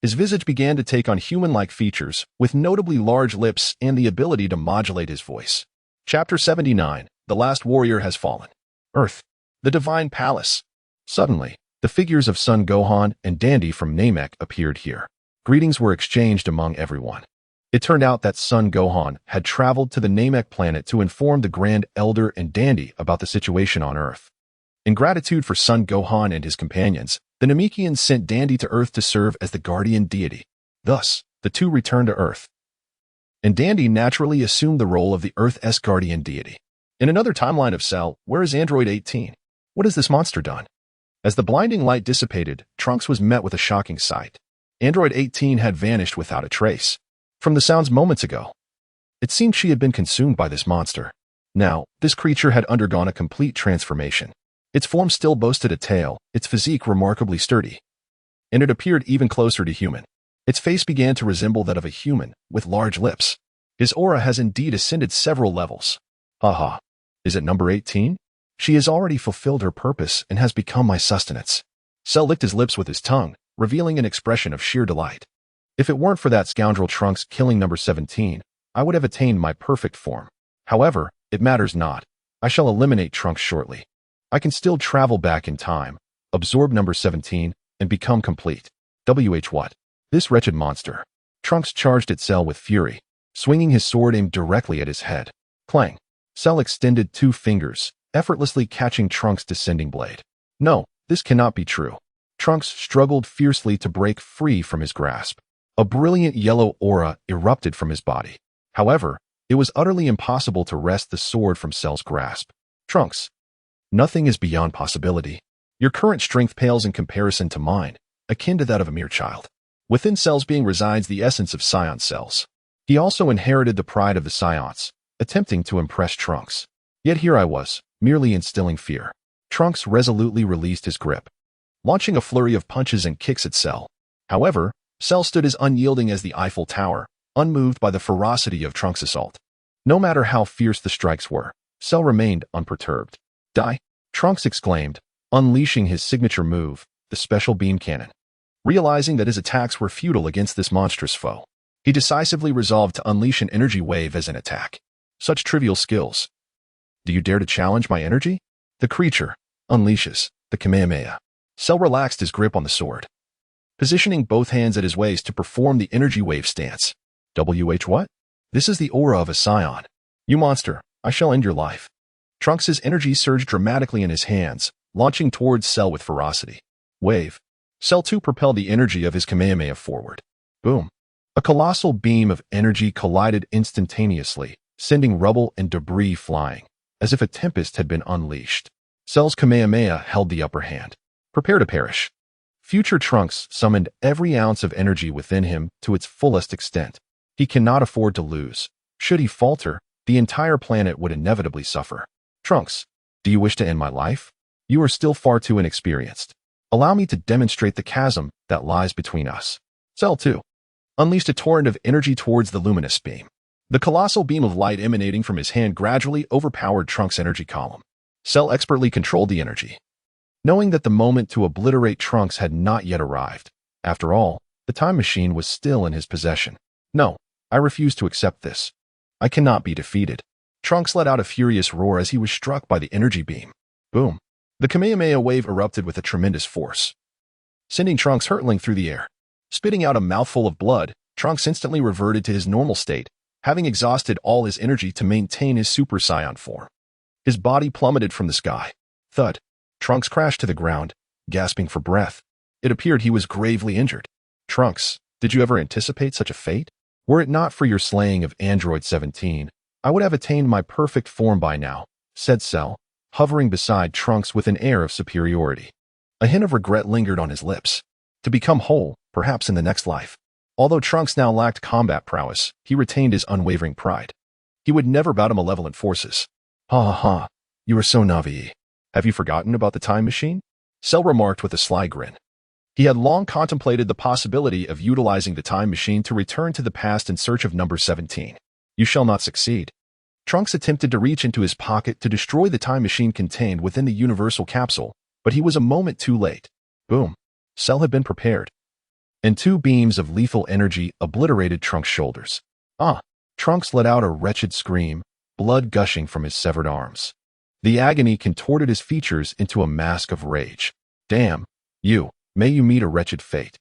His visage began to take on human-like features, with notably large lips and the ability to modulate his voice. Chapter 79. The Last Warrior Has Fallen. Earth. The Divine Palace. Suddenly, the figures of Son Gohan and Dandy from Namek appeared here. Greetings were exchanged among everyone. It turned out that Son Gohan had traveled to the Namek planet to inform the Grand Elder and Dandy about the situation on Earth. In gratitude for Son Gohan and his companions, the Namekians sent Dandy to Earth to serve as the guardian deity. Thus, the two returned to Earth, and Dandy naturally assumed the role of the Earth's guardian deity. In another timeline of Cell, where is Android 18? What has this monster done? As the blinding light dissipated, Trunks was met with a shocking sight. Android 18 had vanished without a trace. From the sounds moments ago, it seemed she had been consumed by this monster. Now, this creature had undergone a complete transformation. Its form still boasted a tail, its physique remarkably sturdy, and it appeared even closer to human. Its face began to resemble that of a human, with large lips. His aura has indeed ascended several levels. Haha. Is it number 18? She has already fulfilled her purpose and has become my sustenance. Cell licked his lips with his tongue, revealing an expression of sheer delight. If it weren't for that scoundrel Trunks killing number 17, I would have attained my perfect form. However, it matters not. I shall eliminate Trunks shortly. I can still travel back in time, absorb number 17, and become complete. What? This wretched monster. Trunks charged at Cell with fury, swinging his sword aimed directly at his head. Clang. Cell extended 2 fingers, effortlessly catching Trunks' descending blade. No, this cannot be true. Trunks struggled fiercely to break free from his grasp. A brilliant yellow aura erupted from his body. However, it was utterly impossible to wrest the sword from Cell's grasp. Trunks. Nothing is beyond possibility. Your current strength pales in comparison to mine, akin to that of a mere child. Within Cell's being resides the essence of Scion cells. He also inherited the pride of the Scions, attempting to impress Trunks. Yet here I was, merely instilling fear. Trunks resolutely released his grip, launching a flurry of punches and kicks at Cell. However, Cell stood as unyielding as the Eiffel Tower, unmoved by the ferocity of Trunks' assault. No matter how fierce the strikes were, Cell remained unperturbed. Die! Trunks exclaimed, unleashing his signature move, the special beam cannon. Realizing that his attacks were futile against this monstrous foe, he decisively resolved to unleash an energy wave as an attack. Such trivial skills. Do you dare to challenge my energy? The creature unleashes the Kamehameha. Cell relaxed his grip on the sword, positioning both hands at his waist to perform the energy wave stance. What? This is the aura of a Scion. You monster, I shall end your life. Trunks' energy surged dramatically in his hands, launching towards Cell with ferocity. Wave. Cell too propelled the energy of his Kamehameha forward. Boom. A colossal beam of energy collided instantaneously, sending rubble and debris flying, as if a tempest had been unleashed. Cell's Kamehameha held the upper hand. Prepare to perish. Future Trunks summoned every ounce of energy within him to its fullest extent. He cannot afford to lose. Should he falter, the entire planet would inevitably suffer. Trunks, do you wish to end my life? You are still far too inexperienced. Allow me to demonstrate the chasm that lies between us. Cell 2 unleashed a torrent of energy towards the luminous beam. The colossal beam of light emanating from his hand gradually overpowered Trunks' energy column. Cell expertly controlled the energy, knowing that the moment to obliterate Trunks had not yet arrived. After all, the time machine was still in his possession. No, I refuse to accept this. I cannot be defeated. Trunks let out a furious roar as he was struck by the energy beam. Boom. The Kamehameha wave erupted with a tremendous force, sending Trunks hurtling through the air. Spitting out a mouthful of blood, Trunks instantly reverted to his normal state, having exhausted all his energy to maintain his Super Saiyan form. His body plummeted from the sky. Thud. Trunks crashed to the ground, gasping for breath. It appeared he was gravely injured. Trunks, did you ever anticipate such a fate? Were it not for your slaying of Android 17, I would have attained my perfect form by now, said Cell, hovering beside Trunks with an air of superiority. A hint of regret lingered on his lips. To become whole, perhaps in the next life. Although Trunks now lacked combat prowess, he retained his unwavering pride. He would never bow to malevolent forces. Ha ha ha, you are so Navi. Have you forgotten about the time machine? Cell remarked with a sly grin. He had long contemplated the possibility of utilizing the time machine to return to the past in search of number 17. You shall not succeed. Trunks attempted to reach into his pocket to destroy the time machine contained within the universal capsule, but he was a moment too late. Boom. Cell had been prepared, and 2 beams of lethal energy obliterated Trunks' shoulders. Trunks let out a wretched scream, blood gushing from his severed arms. The agony contorted his features into a mask of rage. Damn, you, may you meet a wretched fate.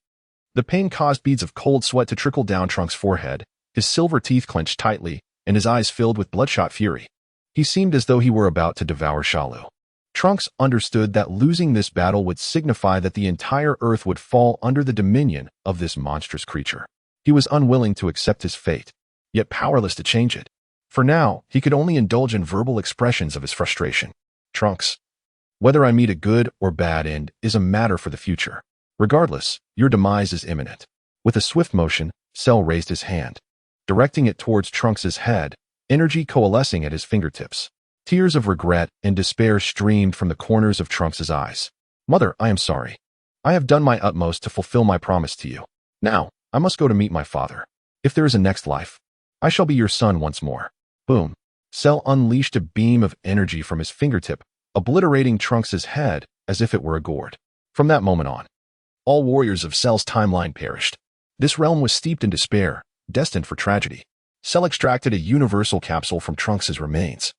The pain caused beads of cold sweat to trickle down Trunks' forehead, his silver teeth clenched tightly, and his eyes filled with bloodshot fury. He seemed as though he were about to devour Shalu. Trunks understood that losing this battle would signify that the entire Earth would fall under the dominion of this monstrous creature. He was unwilling to accept his fate, yet powerless to change it. For now, he could only indulge in verbal expressions of his frustration. Trunks, whether I meet a good or bad end is a matter for the future. Regardless, your demise is imminent. With a swift motion, Cell raised his hand, directing it towards Trunks' head, energy coalescing at his fingertips. Tears of regret and despair streamed from the corners of Trunks' eyes. Mother, I am sorry. I have done my utmost to fulfill my promise to you. Now, I must go to meet my father. If there is a next life, I shall be your son once more. Boom. Cell unleashed a beam of energy from his fingertip, obliterating Trunks' head as if it were a gourd. From that moment on, all warriors of Cell's timeline perished. This realm was steeped in despair, destined for tragedy. Cell extracted a universal capsule from Trunks' remains,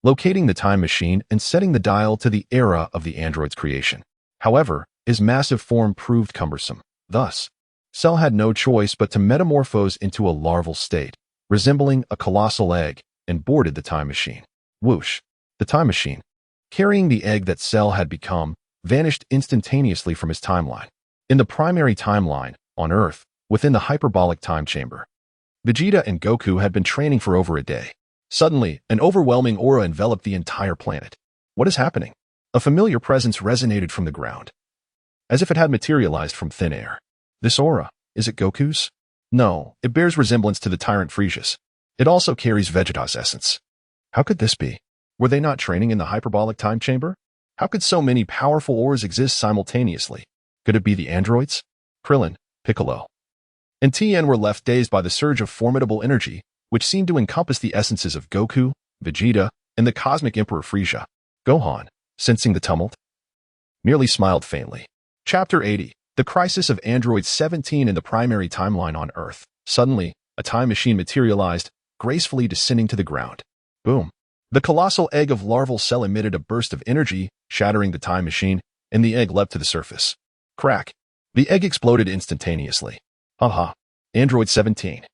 locating the time machine and setting the dial to the era of the android's creation. However, his massive form proved cumbersome. Thus, Cell had no choice but to metamorphose into a larval state, resembling a colossal egg, and boarded the time machine. Whoosh! The time machine, carrying the egg that Cell had become, vanished instantaneously from his timeline. In the primary timeline, on Earth, within the hyperbolic time chamber, Vegeta and Goku had been training for over a day. Suddenly, an overwhelming aura enveloped the entire planet. What is happening? A familiar presence resonated from the ground, as if it had materialized from thin air. This aura, is it Goku's? No, it bears resemblance to the tyrant Frisia's. It also carries Vegeta's essence. How could this be? Were they not training in the hyperbolic time chamber? How could so many powerful auras exist simultaneously? Could it be the androids? Krillin, Piccolo, and Tien were left dazed by the surge of formidable energy, which seemed to encompass the essences of Goku, Vegeta, and the cosmic Emperor Frieza. Gohan, sensing the tumult, merely smiled faintly. Chapter 80. The Crisis of Android 17 in the Primary Timeline on Earth. Suddenly, a time machine materialized, gracefully descending to the ground. Boom. The colossal egg of larval Cell emitted a burst of energy, shattering the time machine, and the egg leapt to the surface. Crack. The egg exploded instantaneously. Haha. Android 17.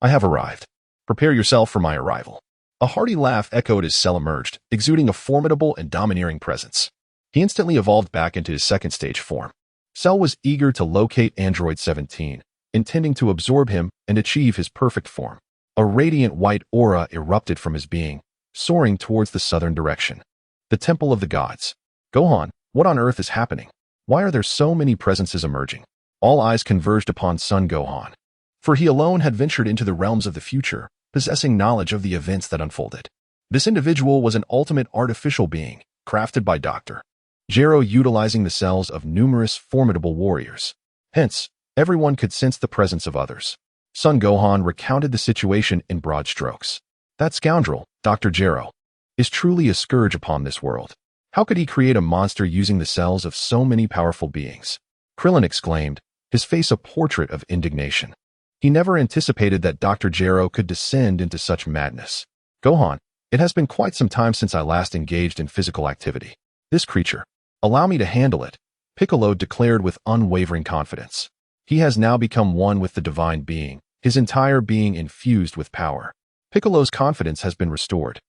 I have arrived. Prepare yourself for my arrival. A hearty laugh echoed as Cell emerged, exuding a formidable and domineering presence. He instantly evolved back into his second stage form. Cell was eager to locate Android 17, intending to absorb him and achieve his perfect form. A radiant white aura erupted from his being, soaring towards the southern direction. The Temple of the Gods. Gohan, what on earth is happening? Why are there so many presences emerging? All eyes converged upon Son Gohan, for he alone had ventured into the realms of the future, possessing knowledge of the events that unfolded. This individual was an ultimate artificial being, crafted by Dr. Gero, utilizing the cells of numerous formidable warriors. Hence, everyone could sense the presence of others. Son Gohan recounted the situation in broad strokes. That scoundrel, Dr. Gero, is truly a scourge upon this world. How could he create a monster using the cells of so many powerful beings? Krillin exclaimed, his face a portrait of indignation. He never anticipated that Dr. Gero could descend into such madness. Gohan, it has been quite some time since I last engaged in physical activity. This creature, allow me to handle it, Piccolo declared with unwavering confidence. He has now become one with the divine being, his entire being infused with power. Piccolo's confidence has been restored.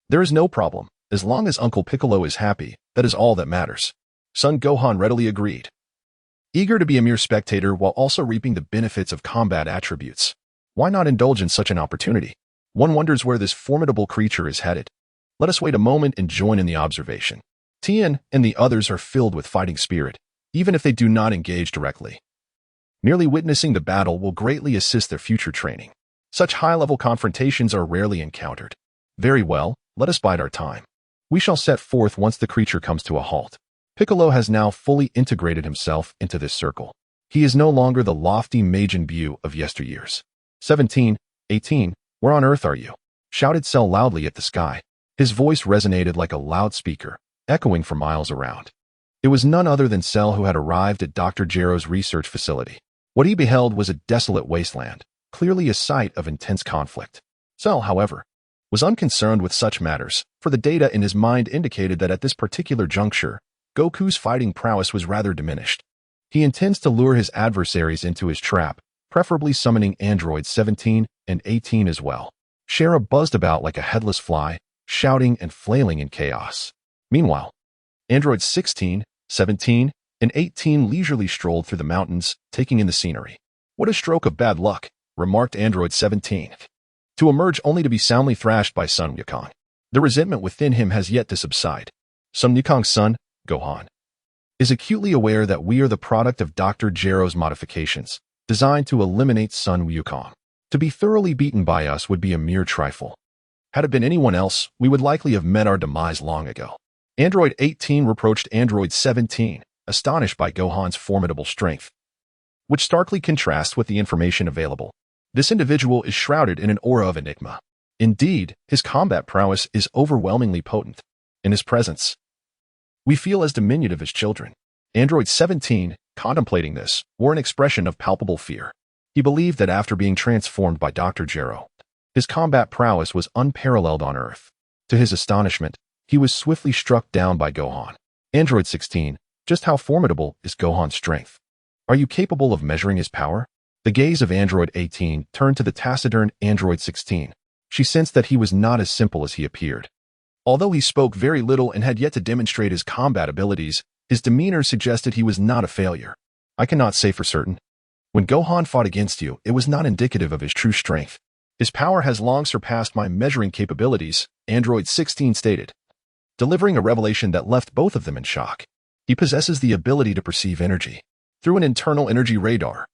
There is no problem. As long as Uncle Piccolo is happy, that is all that matters. Son Gohan readily agreed, eager to be a mere spectator while also reaping the benefits of combat attributes. Why not indulge in such an opportunity? One wonders where this formidable creature is headed. Let us wait a moment and join in the observation. Tien and the others are filled with fighting spirit, even if they do not engage directly. Merely witnessing the battle will greatly assist their future training. Such high-level confrontations are rarely encountered. Very well, let us bide our time. We shall set forth once the creature comes to a halt. Piccolo has now fully integrated himself into this circle. He is no longer the lofty Majin Buu of yesteryears. 17, 18, where on earth are you? Shouted Cell loudly at the sky. His voice resonated like a loudspeaker, echoing for miles around. It was none other than Cell who had arrived at Dr. Gero's research facility. What he beheld was a desolate wasteland, clearly a site of intense conflict. Cell, however, was unconcerned with such matters, for the data in his mind indicated that at this particular juncture, Goku's fighting prowess was rather diminished. He intends to lure his adversaries into his trap, preferably summoning androids 17 and 18 as well. Shara buzzed about like a headless fly, shouting and flailing in chaos. Meanwhile, androids 16, 17, and 18 leisurely strolled through the mountains, taking in the scenery. What a stroke of bad luck, remarked android 17. to emerge only to be soundly thrashed by Sun Wukong. The resentment within him has yet to subside. Sun Wukong's son, Gohan, is acutely aware that we are the product of Dr. Gero's modifications, designed to eliminate Sun Wukong. To be thoroughly beaten by us would be a mere trifle. Had it been anyone else, we would likely have met our demise long ago. Android 18 reproached Android 17, astonished by Gohan's formidable strength, which starkly contrasts with the information available. This individual is shrouded in an aura of enigma. Indeed, his combat prowess is overwhelmingly potent. In his presence, we feel as diminutive as children. Android 17, contemplating this, wore an expression of palpable fear. He believed that after being transformed by Dr. Gero, his combat prowess was unparalleled on Earth. To his astonishment, he was swiftly struck down by Gohan. Android 16, just how formidable is Gohan's strength? Are you capable of measuring his power? The gaze of Android 18 turned to the taciturn Android 16. She sensed that he was not as simple as he appeared. Although he spoke very little and had yet to demonstrate his combat abilities, his demeanor suggested he was not a failure. I cannot say for certain. When Gohan fought against you, it was not indicative of his true strength. His power has long surpassed my measuring capabilities, Android 16 stated, delivering a revelation that left both of them in shock. He possesses the ability to perceive energy. Through an internal energy radar,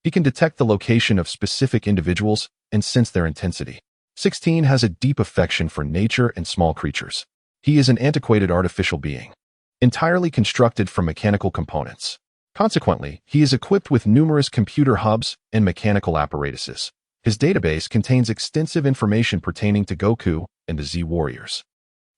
he can detect the location of specific individuals and sense their intensity. 16 has a deep affection for nature and small creatures. He is an antiquated artificial being, entirely constructed from mechanical components. Consequently, he is equipped with numerous computer hubs and mechanical apparatuses. His database contains extensive information pertaining to Goku and the Z Warriors.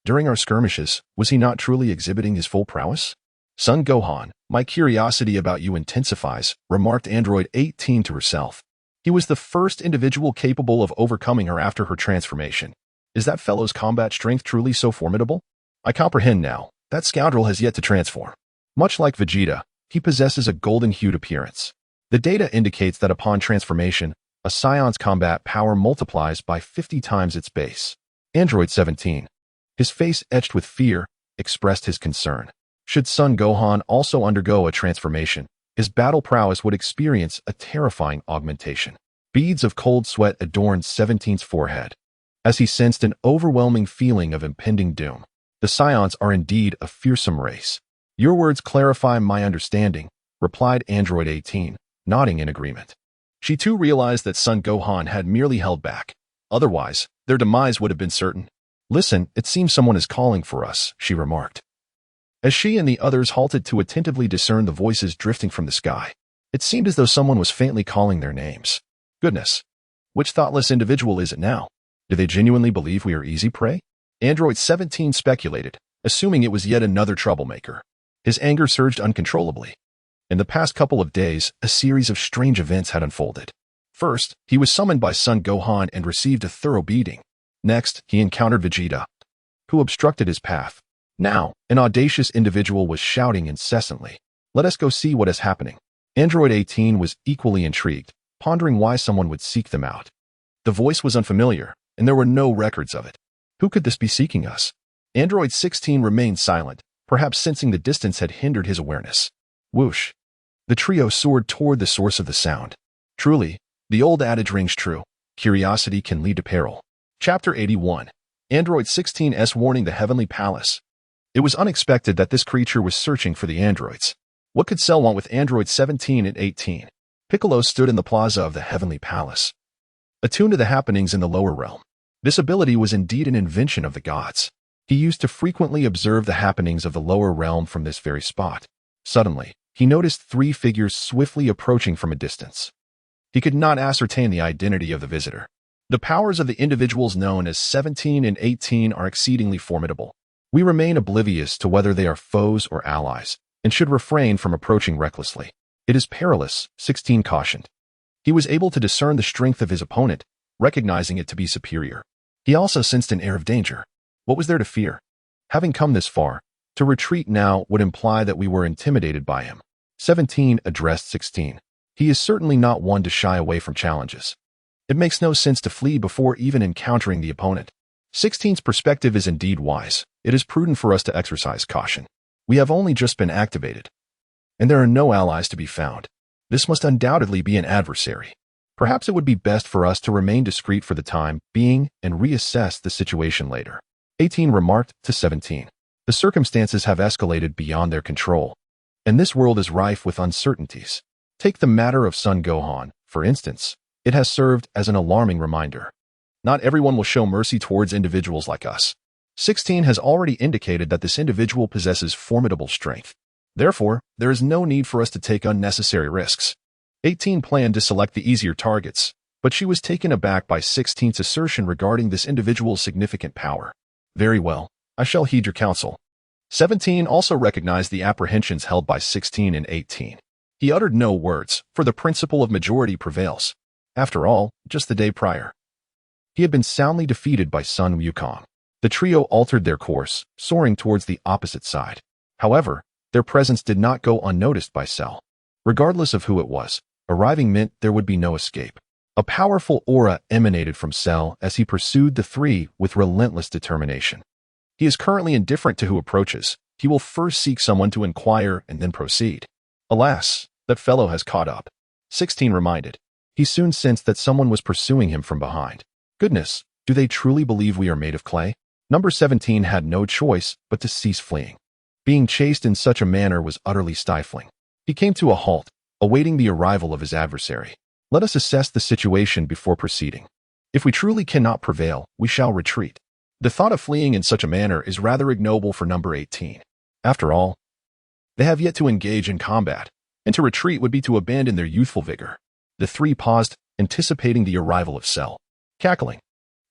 During our skirmishes, was he not truly exhibiting his full prowess? Son Gohan, my curiosity about you intensifies, remarked Android 18 to herself. He was the first individual capable of overcoming her after her transformation. Is that fellow's combat strength truly so formidable? I comprehend now. That scoundrel has yet to transform. Much like Vegeta, he possesses a golden-hued appearance. The data indicates that upon transformation, a Scion's combat power multiplies by 50 times its base. Android 17, his face etched with fear, expressed his concern. Should Son Gohan also undergo a transformation, his battle prowess would experience a terrifying augmentation. Beads of cold sweat adorned 17's forehead, as he sensed an overwhelming feeling of impending doom. The Scions are indeed a fearsome race. Your words clarify my understanding, replied Android 18, nodding in agreement. She too realized that Son Gohan had merely held back. Otherwise, their demise would have been certain. Listen, it seems someone is calling for us, she remarked, as she and the others halted to attentively discern the voices drifting from the sky. It seemed as though someone was faintly calling their names. Goodness, which thoughtless individual is it now? Do they genuinely believe we are easy prey? Android 17 speculated, assuming it was yet another troublemaker. His anger surged uncontrollably. In the past couple of days, a series of strange events had unfolded. First, he was summoned by Son Gohan and received a thorough beating. Next, he encountered Vegeta, who obstructed his path. Now, an audacious individual was shouting incessantly. Let us go see what is happening. Android 18 was equally intrigued, pondering why someone would seek them out. The voice was unfamiliar, and there were no records of it. Who could this be seeking us? Android 16 remained silent, perhaps sensing the distance had hindered his awareness. Whoosh! The trio soared toward the source of the sound. Truly, the old adage rings true. Curiosity can lead to peril. Chapter 81. Android 16's warning the Heavenly Palace. It was unexpected that this creature was searching for the androids. What could Cell want with Android 17 and 18? Piccolo stood in the plaza of the Heavenly Palace, attuned to the happenings in the lower realm. This ability was indeed an invention of the gods. He used to frequently observe the happenings of the lower realm from this very spot. Suddenly, he noticed 3 figures swiftly approaching from a distance. He could not ascertain the identity of the visitor. The powers of the individuals known as 17 and 18 are exceedingly formidable. We remain oblivious to whether they are foes or allies, and should refrain from approaching recklessly. It is perilous, 16 cautioned. He was able to discern the strength of his opponent, recognizing it to be superior. He also sensed an air of danger. What was there to fear? Having come this far, to retreat now would imply that we were intimidated by him. 17 addressed 16. He is certainly not one to shy away from challenges. It makes no sense to flee before even encountering the opponent. 16's perspective is indeed wise. It is prudent for us to exercise caution. We have only just been activated, and there are no allies to be found. This must undoubtedly be an adversary. Perhaps it would be best for us to remain discreet for the time being and reassess the situation later. 18 remarked to 17. The circumstances have escalated beyond their control, and this world is rife with uncertainties. Take the matter of son Gohan, for instance. It has served as an alarming reminder. Not everyone will show mercy towards individuals like us. 16 has already indicated that this individual possesses formidable strength. Therefore, there is no need for us to take unnecessary risks. 18 planned to select the easier targets, but she was taken aback by 16's assertion regarding this individual's significant power. Very well, I shall heed your counsel. 17 also recognized the apprehensions held by 16 and 18. He uttered no words, for the principle of majority prevails. After all, just the day prior, he had been soundly defeated by Sun Wukong. The trio altered their course, soaring towards the opposite side. However, their presence did not go unnoticed by Cell. Regardless of who it was, arriving meant there would be no escape. A powerful aura emanated from Cell as he pursued the three with relentless determination. He is currently indifferent to who approaches. He will first seek someone to inquire and then proceed. Alas, that fellow has caught up. 16 reminded. He soon sensed that someone was pursuing him from behind. Goodness, do they truly believe we are made of clay? Number 17 had no choice but to cease fleeing. Being chased in such a manner was utterly stifling. He came to a halt, awaiting the arrival of his adversary. Let us assess the situation before proceeding. If we truly cannot prevail, we shall retreat. The thought of fleeing in such a manner is rather ignoble for number 18. After all, they have yet to engage in combat, and to retreat would be to abandon their youthful vigor. The three paused, anticipating the arrival of Cell. Cackling.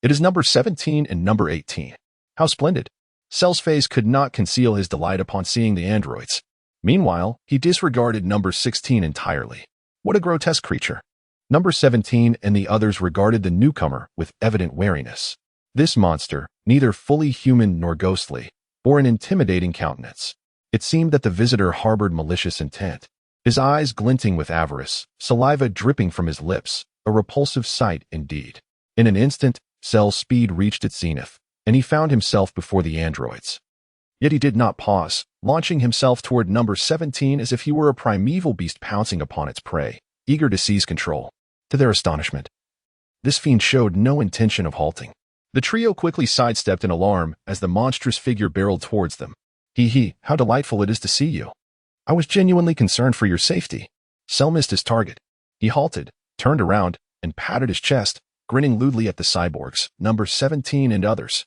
It is number 17 and number 18. How splendid. Cell's face could not conceal his delight upon seeing the androids. Meanwhile, he disregarded number 16 entirely. What a grotesque creature. Number 17 and the others regarded the newcomer with evident wariness. This monster, neither fully human nor ghostly, bore an intimidating countenance. It seemed that the visitor harbored malicious intent. His eyes glinting with avarice, saliva dripping from his lips, a repulsive sight indeed. In an instant, Cell's speed reached its zenith, and he found himself before the androids. Yet he did not pause, launching himself toward number 17 as if he were a primeval beast pouncing upon its prey, eager to seize control. To their astonishment, this fiend showed no intention of halting. The trio quickly sidestepped in alarm as the monstrous figure barreled towards them. He, how delightful it is to see you. I was genuinely concerned for your safety. Cell missed his target. He halted, turned around, and patted his chest, grinning lewdly at the cyborgs, number 17 and others.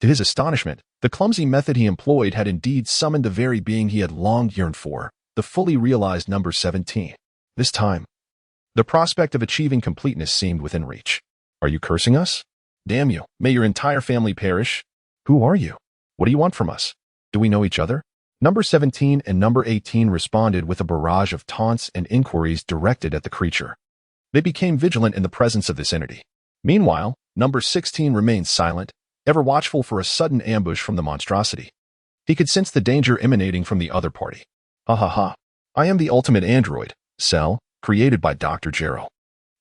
To his astonishment, the clumsy method he employed had indeed summoned the very being he had long yearned for, the fully realized number 17. This time, the prospect of achieving completeness seemed within reach. Are you cursing us? Damn you, may your entire family perish. Who are you? What do you want from us? Do we know each other? Number 17 and number 18 responded with a barrage of taunts and inquiries directed at the creature. They became vigilant in the presence of this entity. Meanwhile, number 16 remained silent, ever watchful for a sudden ambush from the monstrosity. He could sense the danger emanating from the other party. Ha ha ha. I am the ultimate android, Cell, created by Dr. Gero.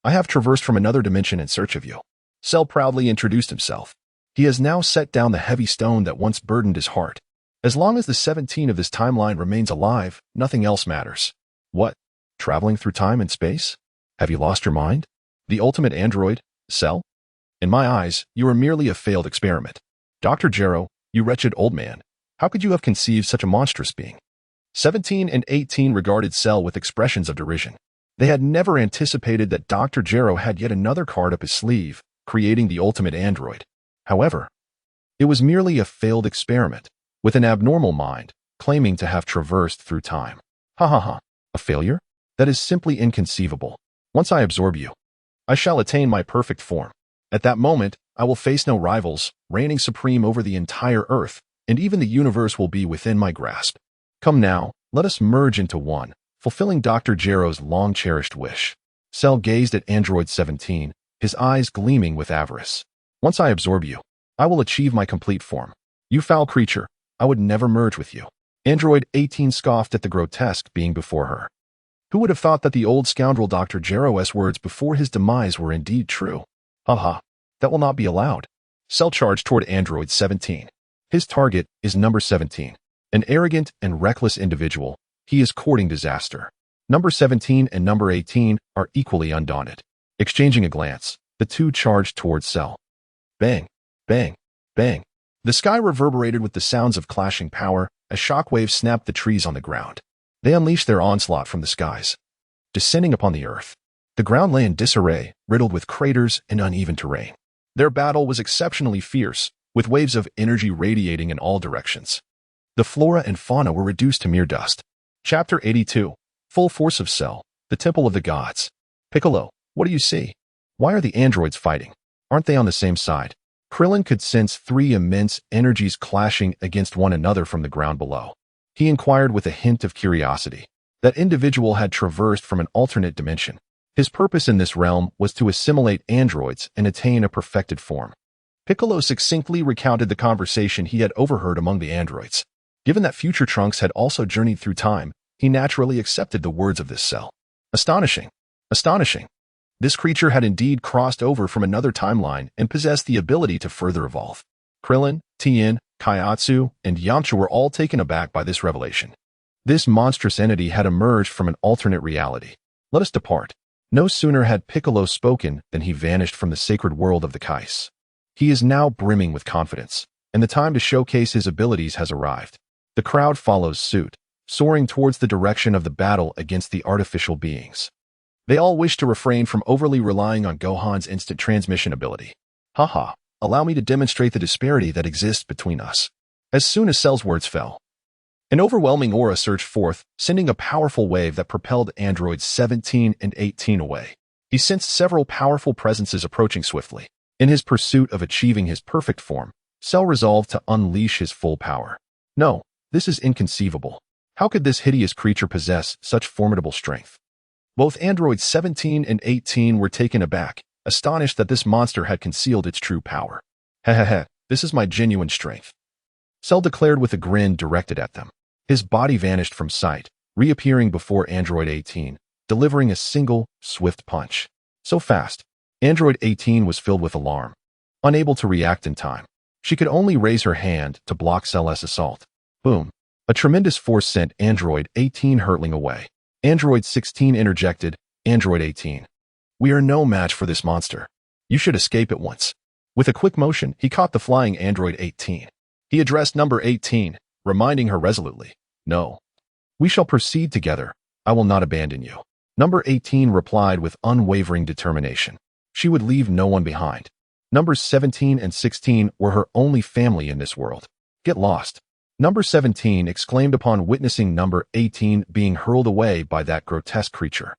I have traversed from another dimension in search of you. Cell proudly introduced himself. He has now set down the heavy stone that once burdened his heart. As long as the 17 of this timeline remains alive, nothing else matters. What? Traveling through time and space? Have you lost your mind? The ultimate android, Cell? In my eyes, you are merely a failed experiment. Dr. Gero, you wretched old man, how could you have conceived such a monstrous being? 17 and 18 regarded Cell with expressions of derision. They had never anticipated that Dr. Gero had yet another card up his sleeve, creating the ultimate android. However, it was merely a failed experiment, with an abnormal mind, claiming to have traversed through time. Ha ha ha. A failure? That is simply inconceivable. Once I absorb you, I shall attain my perfect form. At that moment, I will face no rivals, reigning supreme over the entire earth, and even the universe will be within my grasp. Come now, let us merge into one, fulfilling Dr. Gero's long-cherished wish. Cell gazed at Android 17, his eyes gleaming with avarice. Once I absorb you, I will achieve my complete form. You foul creature, I would never merge with you. Android 18 scoffed at the grotesque being before her. Who would have thought that the old scoundrel Dr. Gero's words before his demise were indeed true? Haha, that will not be allowed. Cell charged toward Android 17. His target is number 17. An arrogant and reckless individual, he is courting disaster. Number 17 and number 18 are equally undaunted. Exchanging a glance, the two charged towards Cell. Bang, bang, bang. The sky reverberated with the sounds of clashing power as shockwaves snapped the trees on the ground. They unleashed their onslaught from the skies. Descending upon the earth, the ground lay in disarray, riddled with craters and uneven terrain. Their battle was exceptionally fierce, with waves of energy radiating in all directions. The flora and fauna were reduced to mere dust. Chapter 82. Full Force of Cell, the Temple of the Gods. Piccolo, what do you see? Why are the androids fighting? Aren't they on the same side? Krillin could sense three immense energies clashing against one another from the ground below. He inquired with a hint of curiosity. That individual had traversed from an alternate dimension. His purpose in this realm was to assimilate androids and attain a perfected form. Piccolo succinctly recounted the conversation he had overheard among the androids. Given that future Trunks had also journeyed through time, he naturally accepted the words of this Cell. Astonishing. Astonishing. This creature had indeed crossed over from another timeline and possessed the ability to further evolve. Krillin, Tien, Kaiatsu, and Yamcha were all taken aback by this revelation. This monstrous entity had emerged from an alternate reality. Let us depart. No sooner had Piccolo spoken than he vanished from the sacred world of the Kais. He is now brimming with confidence, and the time to showcase his abilities has arrived. The crowd follows suit, soaring towards the direction of the battle against the artificial beings. They all wish to refrain from overly relying on Gohan's instant transmission ability. Haha, allow me to demonstrate the disparity that exists between us. As soon as Cell's words fell, an overwhelming aura surged forth, sending a powerful wave that propelled androids 17 and 18 away. He sensed several powerful presences approaching swiftly. In his pursuit of achieving his perfect form, Cell resolved to unleash his full power. No, this is inconceivable. How could this hideous creature possess such formidable strength? Both androids 17 and 18 were taken aback, astonished that this monster had concealed its true power. Hehehe, this is my genuine strength, Cell declared with a grin directed at them. His body vanished from sight, reappearing before Android 18, delivering a single, swift punch. So fast, Android 18 was filled with alarm. Unable to react in time, she could only raise her hand to block Cell's assault. Boom. A tremendous force sent Android 18 hurtling away. Android 16 interjected, Android 18. We are no match for this monster. You should escape at once. With a quick motion, he caught the flying Android 18. He addressed number 18, reminding her resolutely, No. We shall proceed together. I will not abandon you. Number 18 replied with unwavering determination. She would leave no one behind. Numbers 17 and 16 were her only family in this world. Get lost. Number 17 exclaimed upon witnessing number 18 being hurled away by that grotesque creature.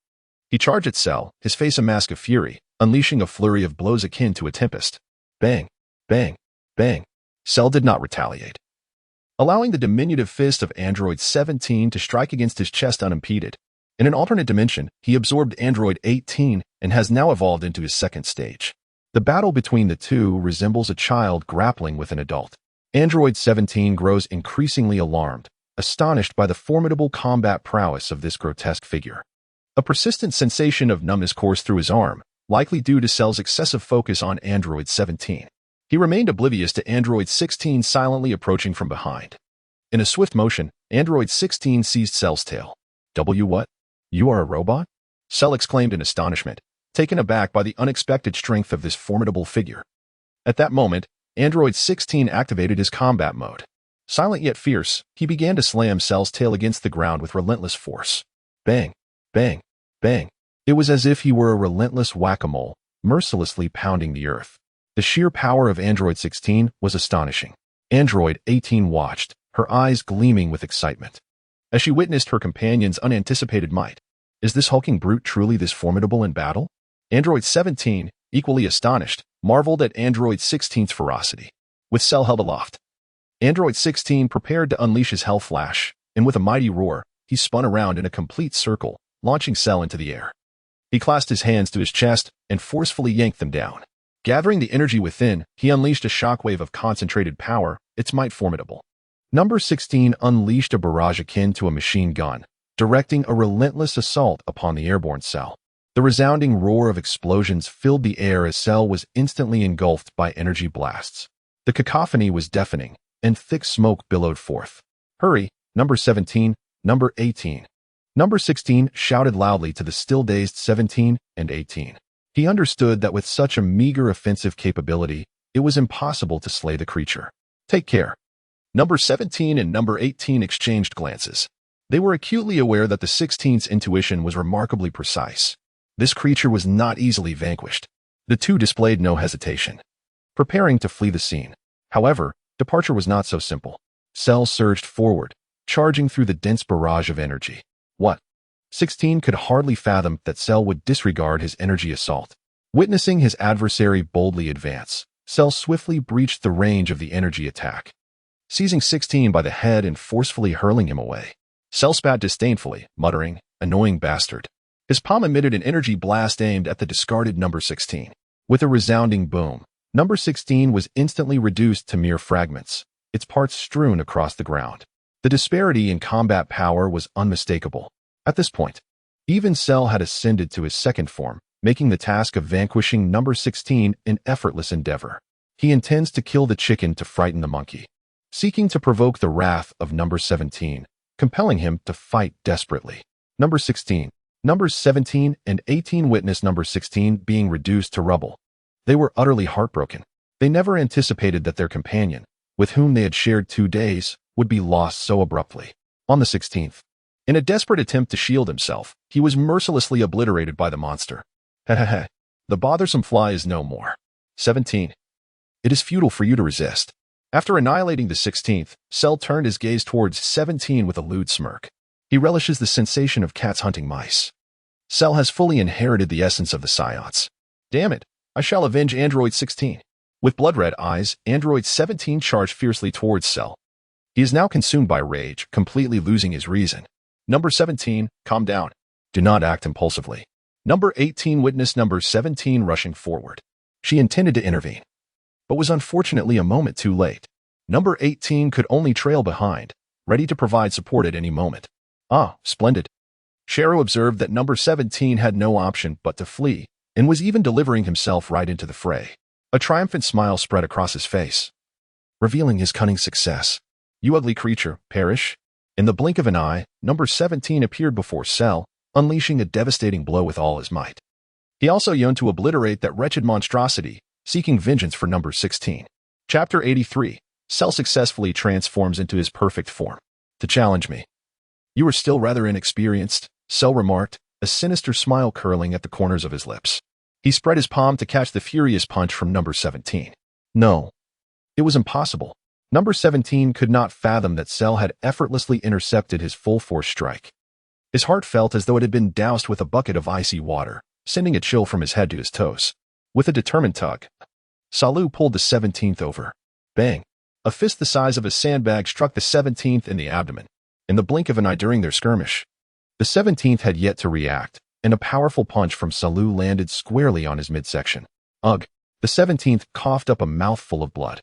He charged at Cell, his face a mask of fury, unleashing a flurry of blows akin to a tempest. Bang, bang, bang. Cell did not retaliate, allowing the diminutive fist of Android 17 to strike against his chest unimpeded. In an alternate dimension, he absorbed Android 18 and has now evolved into his second stage. The battle between the two resembles a child grappling with an adult. Android 17 grows increasingly alarmed, astonished by the formidable combat prowess of this grotesque figure. A persistent sensation of numbness coursed through his arm, likely due to Cell's excessive focus on Android 17. He remained oblivious to Android 16 silently approaching from behind. In a swift motion, Android 16 seized Cell's tail. What? You are a robot? Cell exclaimed in astonishment, taken aback by the unexpected strength of this formidable figure. At that moment, Android 16 activated his combat mode. Silent yet fierce, he began to slam Cell's tail against the ground with relentless force. Bang, bang, bang. It was as if he were a relentless whack-a-mole, mercilessly pounding the earth. The sheer power of Android 16 was astonishing. Android 18 watched, her eyes gleaming with excitement, as she witnessed her companion's unanticipated might. Is this hulking brute truly this formidable in battle? Android 17, equally astonished, marveled at Android 16's ferocity. With Cell held aloft, Android 16 prepared to unleash his hell flash, and with a mighty roar, he spun around in a complete circle, launching Cell into the air. He clasped his hands to his chest and forcefully yanked them down. Gathering the energy within, he unleashed a shockwave of concentrated power, its might formidable. Number 16 unleashed a barrage akin to a machine gun, directing a relentless assault upon the airborne Cell. The resounding roar of explosions filled the air as Cell was instantly engulfed by energy blasts. The cacophony was deafening, and thick smoke billowed forth. Hurry, number 17, number 18. Number 16 shouted loudly to the still-dazed 17 and 18. He understood that with such a meager offensive capability, it was impossible to slay the creature. Take care. Number 17 and number 18 exchanged glances. They were acutely aware that the 16th's intuition was remarkably precise. This creature was not easily vanquished. The two displayed no hesitation, preparing to flee the scene. However, departure was not so simple. Cell surged forward, charging through the dense barrage of energy. What? 16 could hardly fathom that Cell would disregard his energy assault. Witnessing his adversary boldly advance, Cell swiftly breached the range of the energy attack, seizing 16 by the head and forcefully hurling him away. Cell spat disdainfully, muttering, "Annoying bastard." His palm emitted an energy blast aimed at the discarded number 16. With a resounding boom, number 16 was instantly reduced to mere fragments, its parts strewn across the ground. The disparity in combat power was unmistakable. At this point, even Cell had ascended to his second form, making the task of vanquishing number 16 an effortless endeavor. He intends to kill the chicken to frighten the monkey, seeking to provoke the wrath of number 17, compelling him to fight desperately. Number 16. Numbers 17 and 18 witnessed number 16 being reduced to rubble. They were utterly heartbroken. They never anticipated that their companion, with whom they had shared 2 days, would be lost so abruptly. On the 16th, in a desperate attempt to shield himself, he was mercilessly obliterated by the monster. Hehehe. The bothersome fly is no more. 17. It is futile for you to resist. After annihilating the 16th, Cell turned his gaze towards 17 with a lewd smirk. He relishes the sensation of cats hunting mice. Cell has fully inherited the essence of the Psiots. Damn it, I shall avenge Android 16. With blood-red eyes, Android 17 charged fiercely towards Cell. He is now consumed by rage, completely losing his reason. Number 17, calm down. Do not act impulsively. Number 18 witnessed number 17 rushing forward. She intended to intervene, but was unfortunately a moment too late. Number 18 could only trail behind, ready to provide support at any moment. Ah, splendid. Shero observed that number 17 had no option but to flee, and was even delivering himself right into the fray. A triumphant smile spread across his face, revealing his cunning success. You ugly creature, perish. In the blink of an eye, number 17 appeared before Cell, unleashing a devastating blow with all his might. He also yearned to obliterate that wretched monstrosity, seeking vengeance for number 16. Chapter 83. Cell successfully transforms into his perfect form. To challenge me. You are still rather inexperienced, Cell remarked, a sinister smile curling at the corners of his lips. He spread his palm to catch the furious punch from number 17. No. It was impossible. Number 17 could not fathom that Cell had effortlessly intercepted his full-force strike. His heart felt as though it had been doused with a bucket of icy water, sending a chill from his head to his toes. With a determined tug, Salu pulled the 17th over. Bang! A fist the size of a sandbag struck the 17th in the abdomen. In the blink of an eye during their skirmish, the 17th had yet to react, and a powerful punch from Salu landed squarely on his midsection. Ugh! The 17th coughed up a mouthful of blood.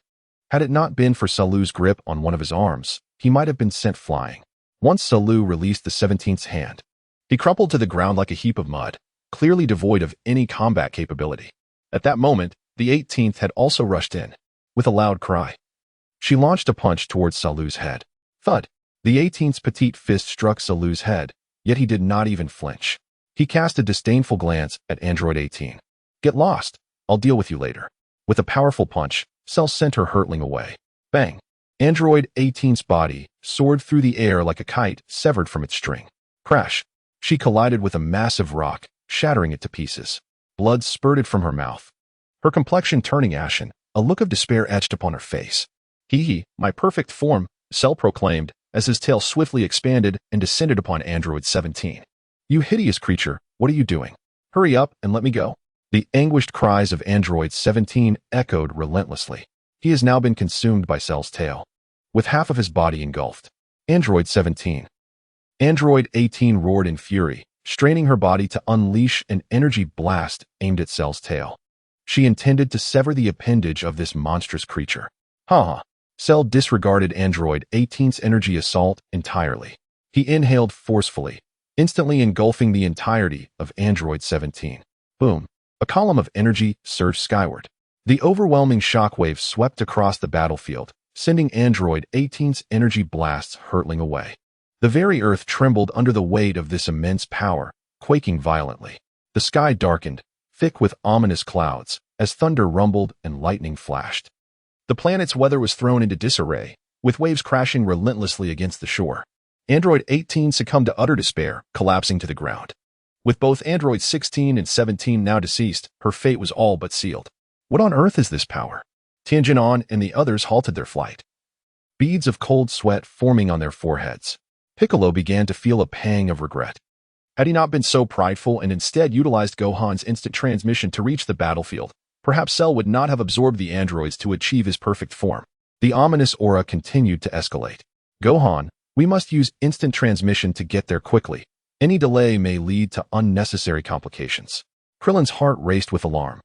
Had it not been for Salu's grip on one of his arms, he might have been sent flying. Once Salu released the 17th's hand, he crumpled to the ground like a heap of mud, clearly devoid of any combat capability. At that moment, the 18th had also rushed in. With a loud cry, she launched a punch towards Salu's head. Thud! The 18th's petite fist struck Salu's head, yet he did not even flinch. He cast a disdainful glance at Android 18. Get lost. I'll deal with you later. With a powerful punch, Cell sent her hurtling away. Bang! Android 18's body soared through the air like a kite severed from its string. Crash! She collided with a massive rock, shattering it to pieces. Blood spurted from her mouth, her complexion turning ashen, a look of despair etched upon her face. He, my perfect form, Cell proclaimed, as his tail swiftly expanded and descended upon Android 17. You hideous creature, what are you doing? Hurry up and let me go. The anguished cries of Android 17 echoed relentlessly. He has now been consumed by Cell's tail, with half of his body engulfed. Android 17. Android 18 roared in fury, straining her body to unleash an energy blast aimed at Cell's tail. She intended to sever the appendage of this monstrous creature. Ha! Cell disregarded Android 18's energy assault entirely. He inhaled forcefully, instantly engulfing the entirety of Android 17. Boom! A column of energy surged skyward. The overwhelming shockwave swept across the battlefield, sending Android 18's energy blasts hurtling away. The very earth trembled under the weight of this immense power, quaking violently. The sky darkened, thick with ominous clouds, as thunder rumbled and lightning flashed. The planet's weather was thrown into disarray, with waves crashing relentlessly against the shore. Android 18 succumbed to utter despair, collapsing to the ground. With both Androids 16 and 17 now deceased, her fate was all but sealed. What on earth is this power? Tianjin and the others halted their flight. Beads of cold sweat forming on their foreheads. Piccolo began to feel a pang of regret. Had he not been so prideful and instead utilized Gohan's instant transmission to reach the battlefield, perhaps Cell would not have absorbed the androids to achieve his perfect form. The ominous aura continued to escalate. Gohan, we must use instant transmission to get there quickly. Any delay may lead to unnecessary complications. Krillin's heart raced with alarm.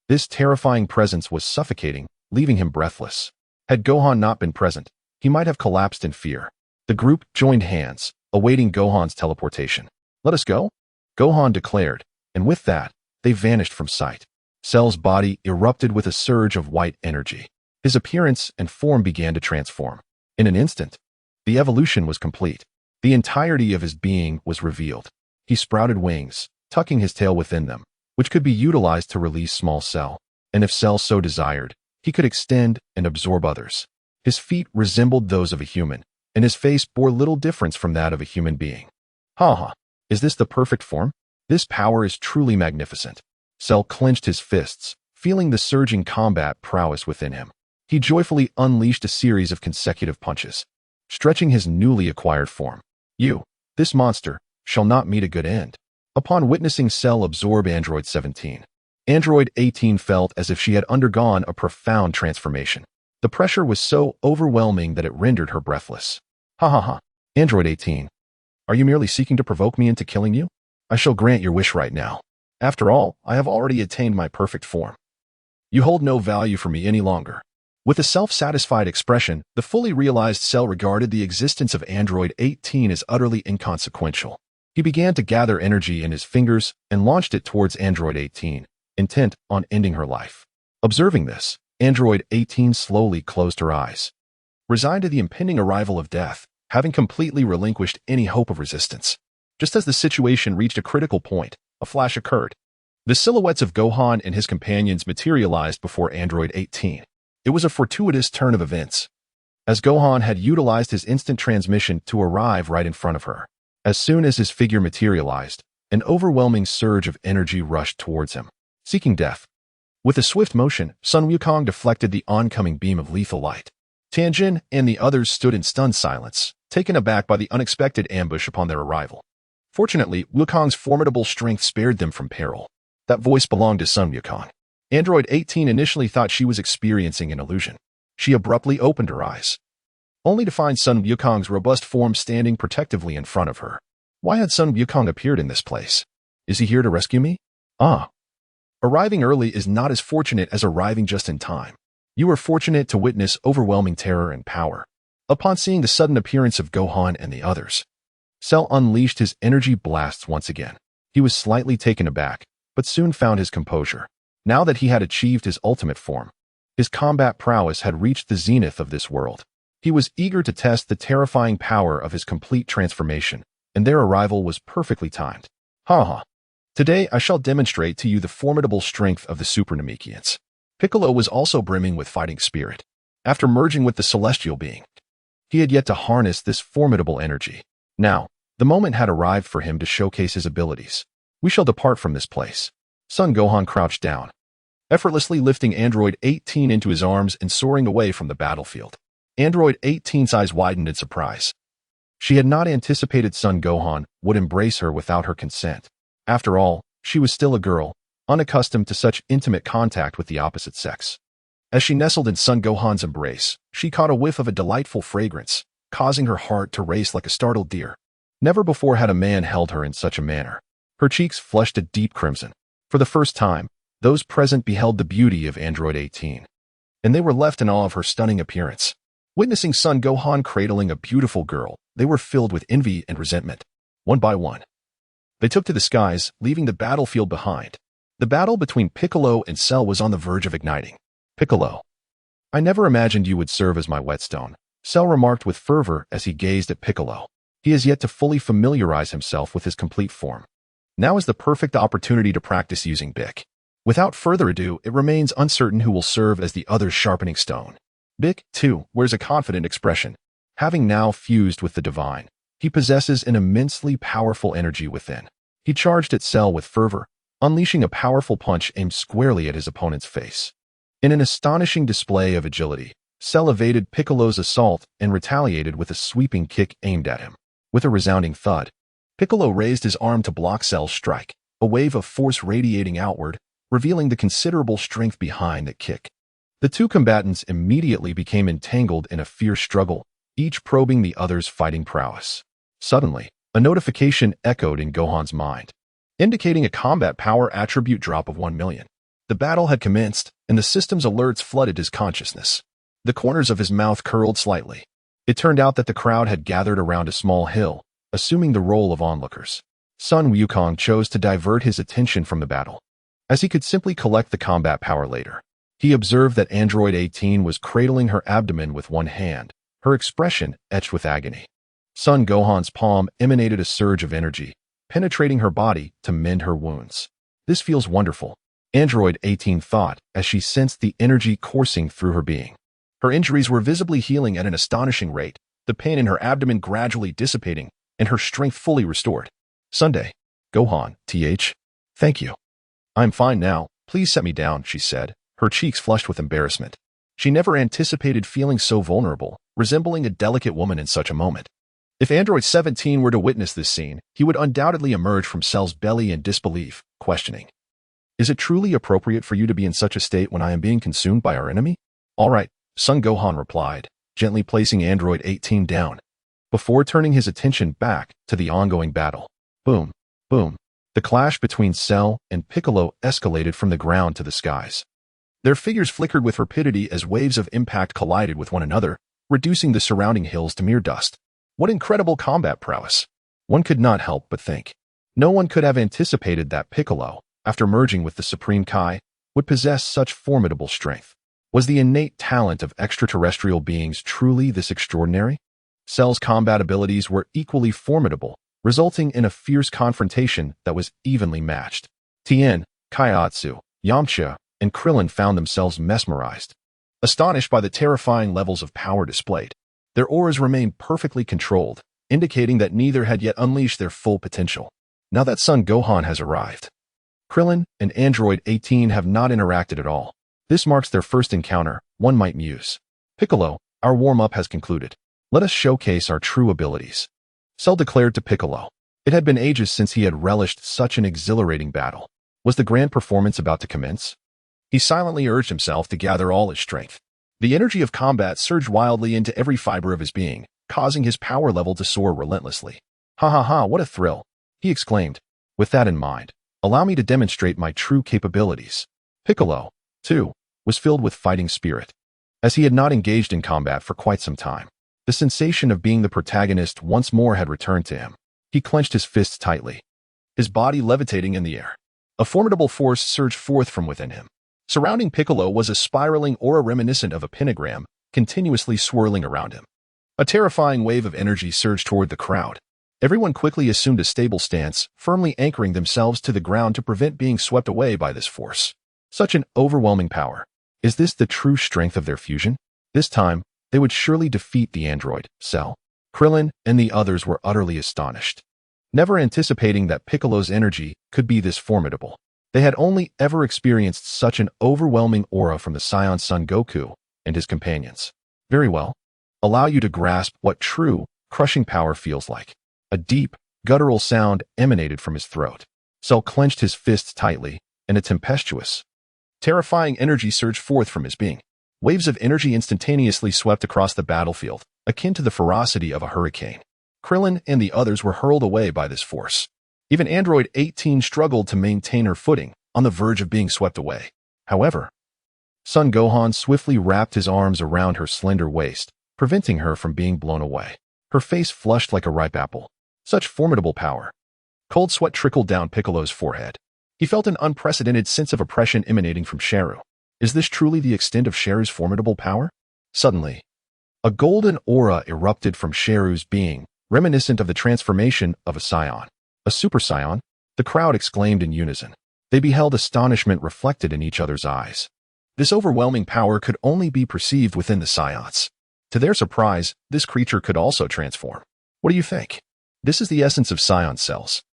This terrifying presence was suffocating, leaving him breathless. Had Gohan not been present, he might have collapsed in fear. The group joined hands, awaiting Gohan's teleportation. Let us go, Gohan declared, and with that, they vanished from sight. Cell's body erupted with a surge of white energy. His appearance and form began to transform. In an instant, the evolution was complete. The entirety of his being was revealed. He sprouted wings, tucking his tail within them, which could be utilized to release small Cell. And if Cell so desired, he could extend and absorb others. His feet resembled those of a human, and his face bore little difference from that of a human being. Ha! Is this the perfect form? This power is truly magnificent. Cell clenched his fists, feeling the surging combat prowess within him. He joyfully unleashed a series of consecutive punches, stretching his newly acquired form. This monster, shall not meet a good end. Upon witnessing Cell absorb Android 17, Android 18 felt as if she had undergone a profound transformation. The pressure was so overwhelming that it rendered her breathless. Ha! Android 18. Are you merely seeking to provoke me into killing you? I shall grant your wish right now. After all, I have already attained my perfect form. You hold no value for me any longer. With a self-satisfied expression, the fully realized Cell regarded the existence of Android 18 as utterly inconsequential. He began to gather energy in his fingers and launched it towards Android 18, intent on ending her life. Observing this, Android 18 slowly closed her eyes. Resigned to the impending arrival of death, having completely relinquished any hope of resistance. Just as the situation reached a critical point, a flash occurred. The silhouettes of Gohan and his companions materialized before Android 18. It was a fortuitous turn of events, as Gohan had utilized his instant transmission to arrive right in front of her. As soon as his figure materialized, an overwhelming surge of energy rushed towards him, seeking death. With a swift motion, Sun Wukong deflected the oncoming beam of lethal light. Tianjin and the others stood in stunned silence, taken aback by the unexpected ambush upon their arrival. Fortunately, Wukong's formidable strength spared them from peril. That voice belonged to Sun Wukong. Android 18 initially thought she was experiencing an illusion. She abruptly opened her eyes, only to find Sun Wukong's robust form standing protectively in front of her. Why had Sun Wukong appeared in this place? Is he here to rescue me? Arriving early is not as fortunate as arriving just in time. You are fortunate to witness overwhelming terror and power. Upon seeing the sudden appearance of Gohan and the others, Cell unleashed his energy blasts once again. He was slightly taken aback, but soon found his composure. Now that he had achieved his ultimate form, his combat prowess had reached the zenith of this world. He was eager to test the terrifying power of his complete transformation, and their arrival was perfectly timed. Today I shall demonstrate to you the formidable strength of the Super Namekians. Piccolo was also brimming with fighting spirit. After merging with the celestial being, he had yet to harness this formidable energy. Now, the moment had arrived for him to showcase his abilities. We shall depart from this place. Son Gohan crouched down, effortlessly lifting Android 18 into his arms and soaring away from the battlefield. Android 18's eyes widened in surprise. She had not anticipated Son Gohan would embrace her without her consent. After all, she was still a girl, unaccustomed to such intimate contact with the opposite sex. As she nestled in Son Gohan's embrace, she caught a whiff of a delightful fragrance, causing her heart to race like a startled deer. Never before had a man held her in such a manner. Her cheeks flushed a deep crimson. For the first time, those present beheld the beauty of Android 18, and they were left in awe of her stunning appearance. Witnessing Son Gohan cradling a beautiful girl, they were filled with envy and resentment. One by one, they took to the skies, leaving the battlefield behind. The battle between Piccolo and Cell was on the verge of igniting. Piccolo, I never imagined you would serve as my whetstone, Cell remarked with fervor as he gazed at Piccolo. He has yet to fully familiarize himself with his complete form. Now is the perfect opportunity to practice using Bic. Without further ado, it remains uncertain who will serve as the other's sharpening stone. Bick, too, wears a confident expression. Having now fused with the divine, he possesses an immensely powerful energy within. He charged at Cell with fervor, unleashing a powerful punch aimed squarely at his opponent's face. In an astonishing display of agility, Cell evaded Piccolo's assault and retaliated with a sweeping kick aimed at him. With a resounding thud, Piccolo raised his arm to block Cell's strike, a wave of force radiating outward, revealing the considerable strength behind the kick. The two combatants immediately became entangled in a fierce struggle, each probing the other's fighting prowess. Suddenly, a notification echoed in Gohan's mind, indicating a combat power attribute drop of 1 million. The battle had commenced, and the system's alerts flooded his consciousness. The corners of his mouth curled slightly. It turned out that the crowd had gathered around a small hill, assuming the role of onlookers. Sun Wukong chose to divert his attention from the battle, as he could simply collect the combat power later. He observed that Android 18 was cradling her abdomen with one hand, her expression etched with agony. Son Gohan's palm emanated a surge of energy, penetrating her body to mend her wounds. This feels wonderful, Android 18 thought as she sensed the energy coursing through her being. Her injuries were visibly healing at an astonishing rate, the pain in her abdomen gradually dissipating, and her strength fully restored. Sunday. Gohan.Th. Thank you. I'm fine now, please set me down, she said, her cheeks flushed with embarrassment. She never anticipated feeling so vulnerable, resembling a delicate woman in such a moment. If Android 17 were to witness this scene, he would undoubtedly emerge from Cell's belly in disbelief, questioning. Is it truly appropriate for you to be in such a state when I am being consumed by our enemy? All right, Son Gohan replied, gently placing Android 18 down, before turning his attention back to the ongoing battle. Boom, boom. The clash between Cell and Piccolo escalated from the ground to the skies. Their figures flickered with rapidity as waves of impact collided with one another, reducing the surrounding hills to mere dust. What incredible combat prowess! One could not help but think. No one could have anticipated that Piccolo, after merging with the Supreme Kai, would possess such formidable strength. Was the innate talent of extraterrestrial beings truly this extraordinary? Cell's combat abilities were equally formidable, resulting in a fierce confrontation that was evenly matched. Tien, Kaiotsu, Yamcha, and Krillin found themselves mesmerized, astonished by the terrifying levels of power displayed. Their auras remained perfectly controlled, indicating that neither had yet unleashed their full potential. Now that Son Gohan has arrived, Krillin and Android 18 have not interacted at all. This marks their first encounter, one might muse. Piccolo, our warm-up has concluded. Let us showcase our true abilities. Cell declared to Piccolo. It had been ages since he had relished such an exhilarating battle. Was the grand performance about to commence? He silently urged himself to gather all his strength. The energy of combat surged wildly into every fiber of his being, causing his power level to soar relentlessly. Ha ha ha, what a thrill, he exclaimed. With that in mind, allow me to demonstrate my true capabilities. Piccolo, too, was filled with fighting spirit. As he had not engaged in combat for quite some time, the sensation of being the protagonist once more had returned to him. He clenched his fists tightly, his body levitating in the air. A formidable force surged forth from within him. Surrounding Piccolo was a spiraling aura reminiscent of a pentagram, continuously swirling around him. A terrifying wave of energy surged toward the crowd. Everyone quickly assumed a stable stance, firmly anchoring themselves to the ground to prevent being swept away by this force. Such an overwhelming power. Is this the true strength of their fusion? This time, they would surely defeat the android, Cell. Krillin and the others were utterly astonished, never anticipating that Piccolo's energy could be this formidable. They had only ever experienced such an overwhelming aura from the Saiyan Son Goku and his companions. Very well. Allow you to grasp what true, crushing power feels like. A deep, guttural sound emanated from his throat. Cell clenched his fists tightly, and a tempestuous, terrifying energy surged forth from his being. Waves of energy instantaneously swept across the battlefield, akin to the ferocity of a hurricane. Krillin and the others were hurled away by this force. Even Android 18 struggled to maintain her footing, on the verge of being swept away. However, Son Gohan swiftly wrapped his arms around her slender waist, preventing her from being blown away. Her face flushed like a ripe apple. Such formidable power. Cold sweat trickled down Piccolo's forehead. He felt an unprecedented sense of oppression emanating from Sharu. Is this truly the extent of Sharu's formidable power? Suddenly, a golden aura erupted from Sharu's being, reminiscent of the transformation of a Saiyan. A Super Saiyan? The crowd exclaimed in unison. They beheld astonishment reflected in each other's eyes. This overwhelming power could only be perceived within the Scions. To their surprise, this creature could also transform. What do you think? This is the essence of Scion cells.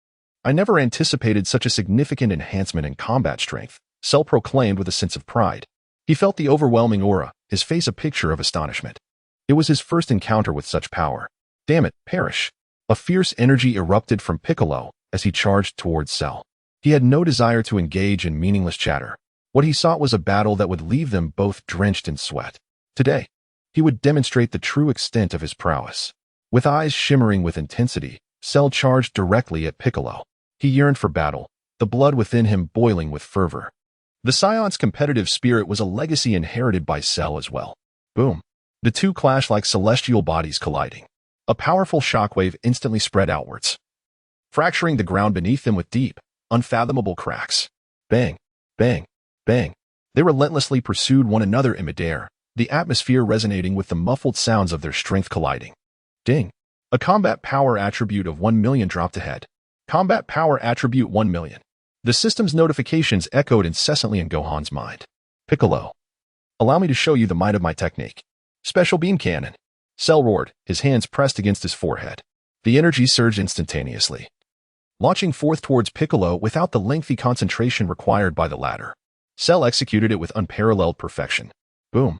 I never anticipated such a significant enhancement in combat strength, Cell proclaimed with a sense of pride. He felt the overwhelming aura, his face a picture of astonishment. It was his first encounter with such power. Damn it, perish. A fierce energy erupted from Piccolo as he charged towards Cell. He had no desire to engage in meaningless chatter. What he sought was a battle that would leave them both drenched in sweat. Today, he would demonstrate the true extent of his prowess. With eyes shimmering with intensity, Cell charged directly at Piccolo. He yearned for battle, the blood within him boiling with fervor. The Scion's competitive spirit was a legacy inherited by Cell as well. Boom. The two clashed like celestial bodies colliding. A powerful shockwave instantly spread outwards, fracturing the ground beneath them with deep, unfathomable cracks. Bang, bang, bang. They relentlessly pursued one another in midair, the atmosphere resonating with the muffled sounds of their strength colliding. Ding. A combat power attribute of 1 million dropped ahead. Combat power attribute 1 million. The system's notifications echoed incessantly in Gohan's mind. Piccolo. Allow me to show you the might of my technique. Special beam cannon. Cell roared, his hands pressed against his forehead. The energy surged instantaneously, launching forth towards Piccolo without the lengthy concentration required by the latter. Cell executed it with unparalleled perfection. Boom.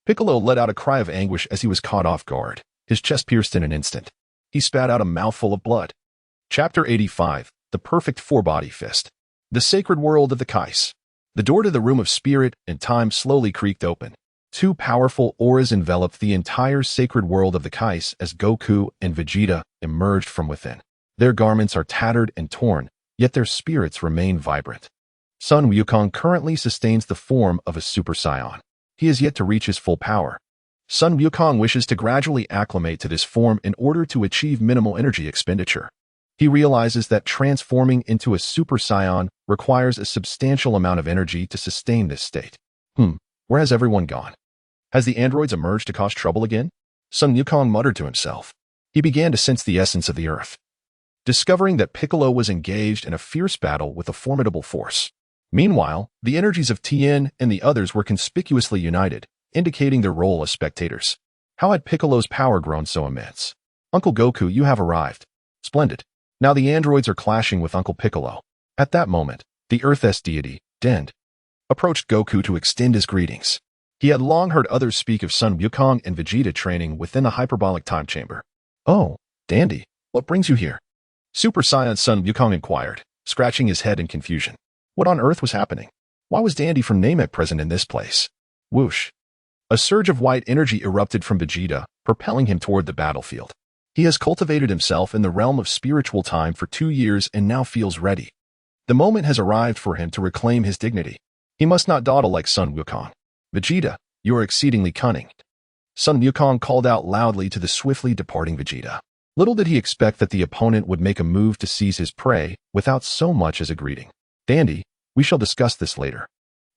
Piccolo let out a cry of anguish as he was caught off guard, his chest pierced in an instant. He spat out a mouthful of blood. Chapter 85, The Perfect Four-Body Fist. The Sacred World of the Kais. The door to the Room of Spirit and Time slowly creaked open. Two powerful auras enveloped the entire sacred world of the Kais as Goku and Vegeta emerged from within. Their garments are tattered and torn, yet their spirits remain vibrant. Sun Wukong currently sustains the form of a Super Saiyan. He is yet to reach his full power. Sun Wukong wishes to gradually acclimate to this form in order to achieve minimal energy expenditure. He realizes that transforming into a Super Saiyan requires a substantial amount of energy to sustain this state. Where has everyone gone? Has the androids emerged to cause trouble again? Sun Wukong muttered to himself. He began to sense the essence of the earth, discovering that Piccolo was engaged in a fierce battle with a formidable force. Meanwhile, the energies of Tien and the others were conspicuously united, indicating their role as spectators. How had Piccolo's power grown so immense? Uncle Goku, you have arrived. Splendid. Now the androids are clashing with Uncle Piccolo. At that moment, the Earth's deity, Dend, approached Goku to extend his greetings. He had long heard others speak of Sun Wukong and Vegeta training within the hyperbolic time chamber. Oh, Dandy, what brings you here? Super Saiyan Sun Wukong inquired, scratching his head in confusion. What on earth was happening? Why was Dandy from Namek present in this place? Whoosh. A surge of white energy erupted from Vegeta, propelling him toward the battlefield. He has cultivated himself in the realm of spiritual time for 2 years and now feels ready. The moment has arrived for him to reclaim his dignity. He must not dawdle like Sun Wukong. Vegeta, you are exceedingly cunning. Sun Wukong called out loudly to the swiftly departing Vegeta. Little did he expect that the opponent would make a move to seize his prey without so much as a greeting. Dandy, we shall discuss this later.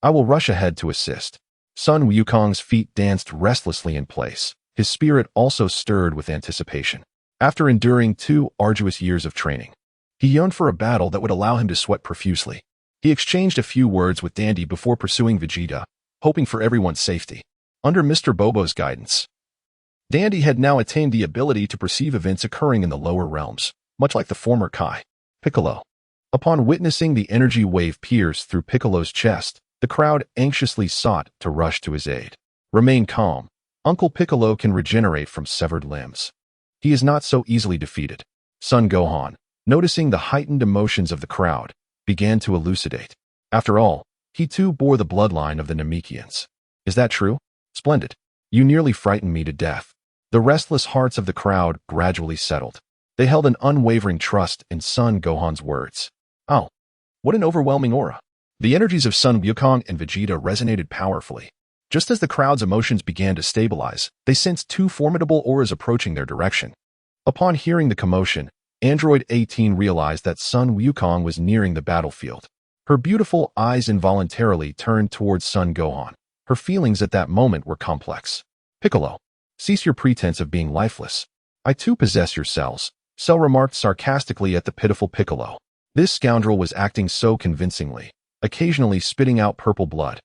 I will rush ahead to assist. Sun Wukong's feet danced restlessly in place. His spirit also stirred with anticipation. After enduring 2 arduous years of training, he yearned for a battle that would allow him to sweat profusely. He exchanged a few words with Dandy before pursuing Vegeta, hoping for everyone's safety. Under Mr. Bobo's guidance, Dandy had now attained the ability to perceive events occurring in the lower realms, much like the former Kai. Piccolo. Upon witnessing the energy wave pierce through Piccolo's chest, the crowd anxiously sought to rush to his aid. Remain calm. Uncle Piccolo can regenerate from severed limbs. He is not so easily defeated. Son Gohan, noticing the heightened emotions of the crowd, began to elucidate. After all, he too bore the bloodline of the Namekians. Is that true? Splendid. You nearly frightened me to death. The restless hearts of the crowd gradually settled. They held an unwavering trust in Son Gohan's words. Oh, what an overwhelming aura. The energies of Sun Wukong and Vegeta resonated powerfully. Just as the crowd's emotions began to stabilize, they sensed 2 formidable auras approaching their direction. Upon hearing the commotion, Android 18 realized that Sun Wukong was nearing the battlefield. Her beautiful eyes involuntarily turned towards Son Gohan. Her feelings at that moment were complex. Piccolo, cease your pretense of being lifeless. I too possess your cells, Cell remarked sarcastically at the pitiful Piccolo. This scoundrel was acting so convincingly. occasionally spitting out purple blood,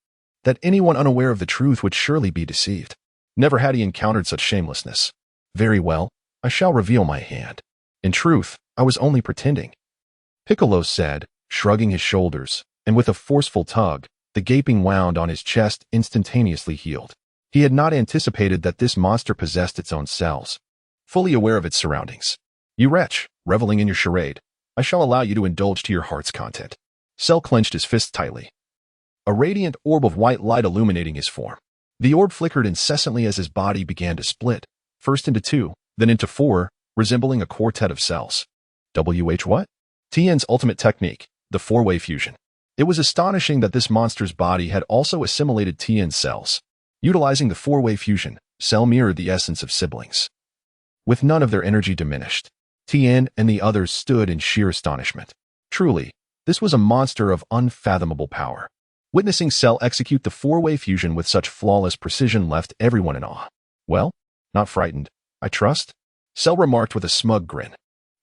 that anyone unaware of the truth would surely be deceived. Never had he encountered such shamelessness. Very well, I shall reveal my hand. In truth, I was only pretending, Piccolo said, shrugging his shoulders, and with a forceful tug, the gaping wound on his chest instantaneously healed. He had not anticipated that this monster possessed its own cells, fully aware of its surroundings. You wretch, reveling in your charade, I shall allow you to indulge to your heart's content. Cell clenched his fists tightly, a radiant orb of white light illuminating his form. The orb flickered incessantly as his body began to split, first into 2, then into 4, resembling a quartet of cells. What? Tien's ultimate technique, the 4-way fusion. It was astonishing that this monster's body had also assimilated Tien's cells. Utilizing the 4-way fusion, Cell mirrored the essence of siblings. With none of their energy diminished, Tien and the others stood in sheer astonishment. Truly, this was a monster of unfathomable power. Witnessing Cell execute the 4-way fusion with such flawless precision left everyone in awe. Well, not frightened, I trust? Cell remarked with a smug grin.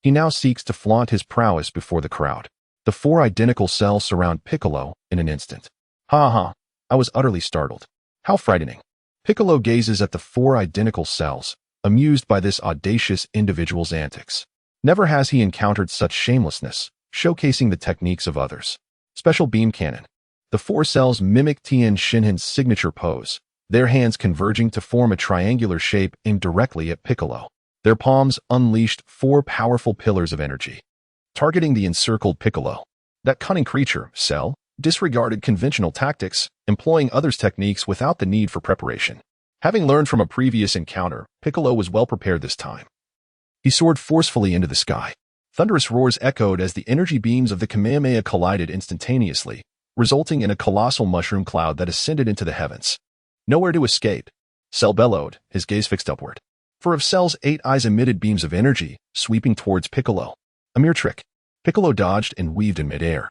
He now seeks to flaunt his prowess before the crowd. The 4 identical cells surround Piccolo in an instant. Ha ha, I was utterly startled. How frightening. Piccolo gazes at the 4 identical cells, amused by this audacious individual's antics. Never has he encountered such shamelessness, showcasing the techniques of others. Special beam cannon. The 4 cells mimic Tien Shinhan's signature pose, their hands converging to form a triangular shape aimed directly at Piccolo. Their palms unleashed 4 powerful pillars of energy, targeting the encircled Piccolo. That cunning creature, Cell, disregarded conventional tactics, employing others' techniques without the need for preparation. Having learned from a previous encounter, Piccolo was well prepared this time. He soared forcefully into the sky. Thunderous roars echoed as the energy beams of the Kamehameha collided instantaneously, resulting in a colossal mushroom cloud that ascended into the heavens. Nowhere to escape. Cell bellowed, his gaze fixed upward. For of Cell's 8 eyes emitted beams of energy, sweeping towards Piccolo. A mere trick. Piccolo dodged and weaved in midair,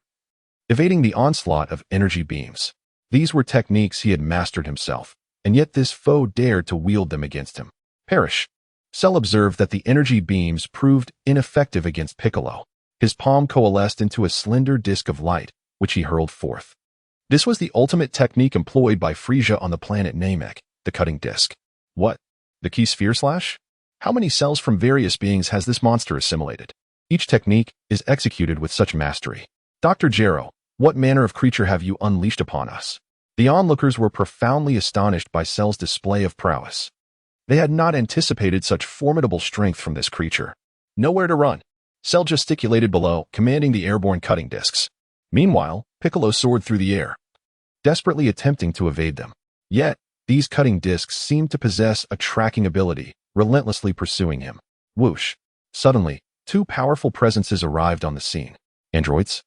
evading the onslaught of energy beams. These were techniques he had mastered himself, and yet this foe dared to wield them against him. Perish. Cell observed that the energy beams proved ineffective against Piccolo. His palm coalesced into a slender disk of light, which he hurled forth. This was the ultimate technique employed by Frisia on the planet Namek, the cutting disk. What? The key sphere slash? How many cells from various beings has this monster assimilated? Each technique is executed with such mastery. Dr. Jero, what manner of creature have you unleashed upon us? The onlookers were profoundly astonished by Cell's display of prowess. They had not anticipated such formidable strength from this creature. Nowhere to run. Cell gesticulated below, commanding the airborne cutting discs. Meanwhile, Piccolo soared through the air, desperately attempting to evade them. Yet, these cutting discs seemed to possess a tracking ability, relentlessly pursuing him. Whoosh. Suddenly, 2 powerful presences arrived on the scene. Androids?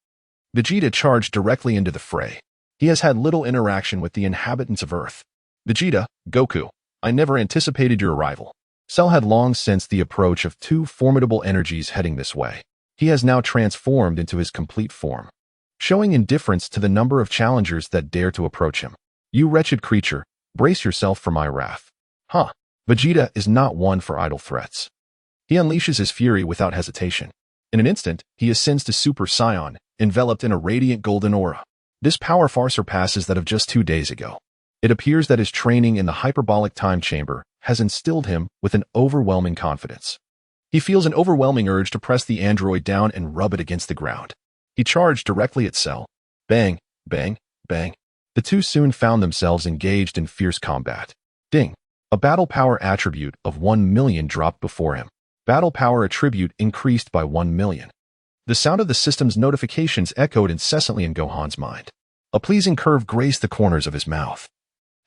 Vegeta charged directly into the fray. He has had little interaction with the inhabitants of Earth. Vegeta, Goku, I never anticipated your arrival. Cell had long sensed the approach of 2 formidable energies heading this way. He has now transformed into his complete form, showing indifference to the number of challengers that dare to approach him. You wretched creature, brace yourself for my wrath. Huh. Vegeta is not one for idle threats. He unleashes his fury without hesitation. In an instant, he ascends to Super Saiyan, enveloped in a radiant golden aura. This power far surpasses that of just 2 days ago. It appears that his training in the hyperbolic time chamber has instilled him with an overwhelming confidence. He feels an overwhelming urge to press the android down and rub it against the ground. He charged directly at Cell. Bang, bang, bang. The 2 soon found themselves engaged in fierce combat. Ding. A battle power attribute of 1 million dropped before him. Battle power attribute increased by 1 million. The sound of the system's notifications echoed incessantly in Gohan's mind. A pleasing curve graced the corners of his mouth,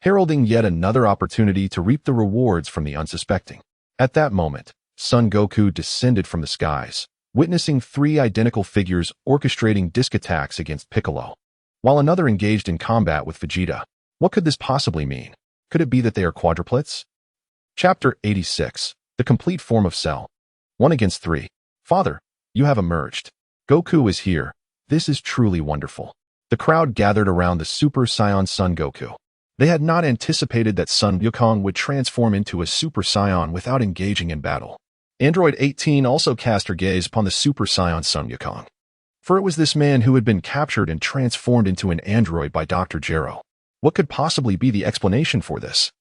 heralding yet another opportunity to reap the rewards from the unsuspecting. At that moment, Son Goku descended from the skies, witnessing 3 identical figures orchestrating disc attacks against Piccolo, while another engaged in combat with Vegeta. What could this possibly mean? Could it be that they are quadruplets? Chapter 86. The complete form of Cell. 1 against 3. Father, you have emerged. Goku is here. This is truly wonderful. The crowd gathered around the Super Saiyan Son Goku. They had not anticipated that Son Wukong would transform into a Super Saiyan without engaging in battle. Android 18 also cast her gaze upon the Super Saiyan Son Wukong. For it was this man who had been captured and transformed into an android by Dr. Gero. What could possibly be the explanation for this?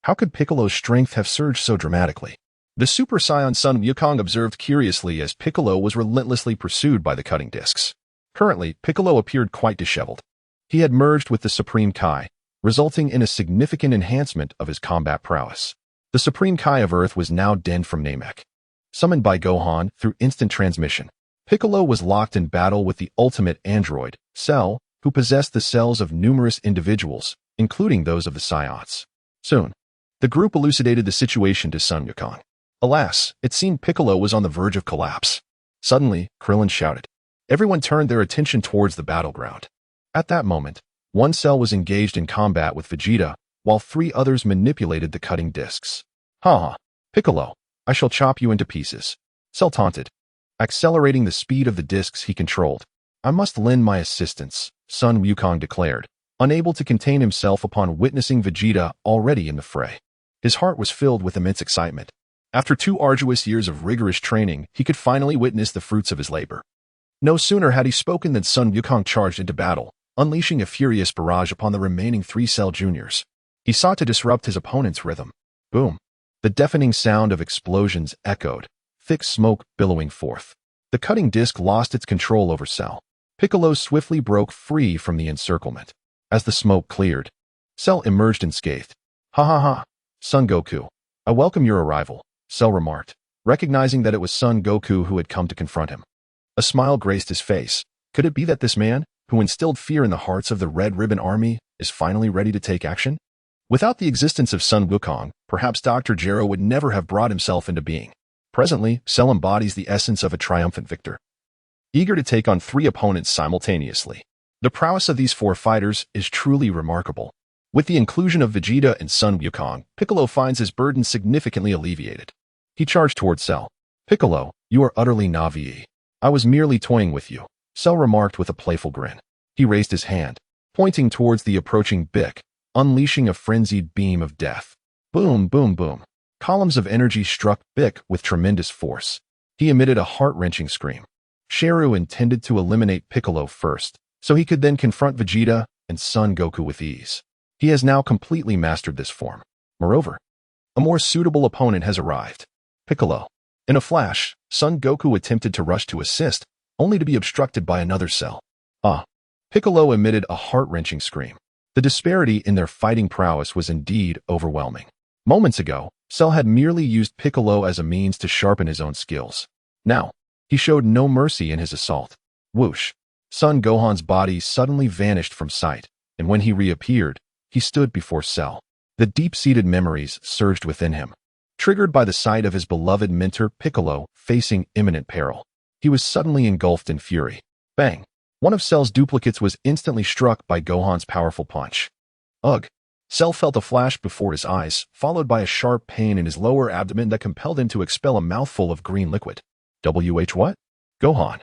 How could Piccolo's strength have surged so dramatically? The Super Saiyan Sun Wukong observed curiously as Piccolo was relentlessly pursued by the cutting discs. Currently, Piccolo appeared quite disheveled. He had merged with the Supreme Kai, resulting in a significant enhancement of his combat prowess. The Supreme Kai of Earth was now denned from Namek. Summoned by Gohan through instant transmission, Piccolo was locked in battle with the ultimate android, Cell, who possessed the cells of numerous individuals, including those of the Saiyans. Soon, the group elucidated the situation to Sun Wukong. Alas, it seemed Piccolo was on the verge of collapse. Suddenly, Krillin shouted. Everyone turned their attention towards the battleground. At that moment, one Cell was engaged in combat with Vegeta, while 3 others manipulated the cutting discs. Ha! Piccolo, I shall chop you into pieces. Cell taunted. Accelerating the speed of the discs he controlled. I must lend my assistance, Sun Wukong declared, unable to contain himself upon witnessing Vegeta already in the fray. His heart was filled with immense excitement. After 2 arduous years of rigorous training, he could finally witness the fruits of his labor. No sooner had he spoken than Sun Wukong charged into battle, unleashing a furious barrage upon the remaining 3 Cell Juniors. He sought to disrupt his opponent's rhythm. Boom! The deafening sound of explosions echoed, thick smoke billowing forth. The cutting disc lost its control over Cell. Piccolo swiftly broke free from the encirclement. As the smoke cleared, Cell emerged unscathed. Ha ha ha! Son Goku, I welcome your arrival, Cell remarked, recognizing that it was Son Goku who had come to confront him. A smile graced his face. Could it be that this man, who instilled fear in the hearts of the Red Ribbon Army, is finally ready to take action? Without the existence of Sun Wukong, perhaps Dr. Gero would never have brought himself into being. Presently, Cell embodies the essence of a triumphant victor, eager to take on 3 opponents simultaneously. The prowess of these 4 fighters is truly remarkable. With the inclusion of Vegeta and Sun Wukong, Piccolo finds his burden significantly alleviated. He charged toward Cell. Piccolo, you are utterly naive. I was merely toying with you, Cell remarked with a playful grin. He raised his hand, pointing towards the approaching Bic, unleashing a frenzied beam of death. Boom, boom, boom. Columns of energy struck Bic with tremendous force. He emitted a heart-wrenching scream. Sheru intended to eliminate Piccolo first, so he could then confront Vegeta and Son Goku with ease. He has now completely mastered this form. Moreover, a more suitable opponent has arrived. Piccolo. In a flash, Son Goku attempted to rush to assist, only to be obstructed by another Cell. Piccolo emitted a heart-wrenching scream. The disparity in their fighting prowess was indeed overwhelming. Moments ago, Cell had merely used Piccolo as a means to sharpen his own skills. Now, he showed no mercy in his assault. Whoosh! Son Gohan's body suddenly vanished from sight, and when he reappeared, he stood before Cell. The deep-seated memories surged within him. Triggered by the sight of his beloved mentor Piccolo facing imminent peril, he was suddenly engulfed in fury. Bang! One of Cell's duplicates was instantly struck by Gohan's powerful punch. Ugh! Cell felt a flash before his eyes, followed by a sharp pain in his lower abdomen that compelled him to expel a mouthful of green liquid. What? Gohan.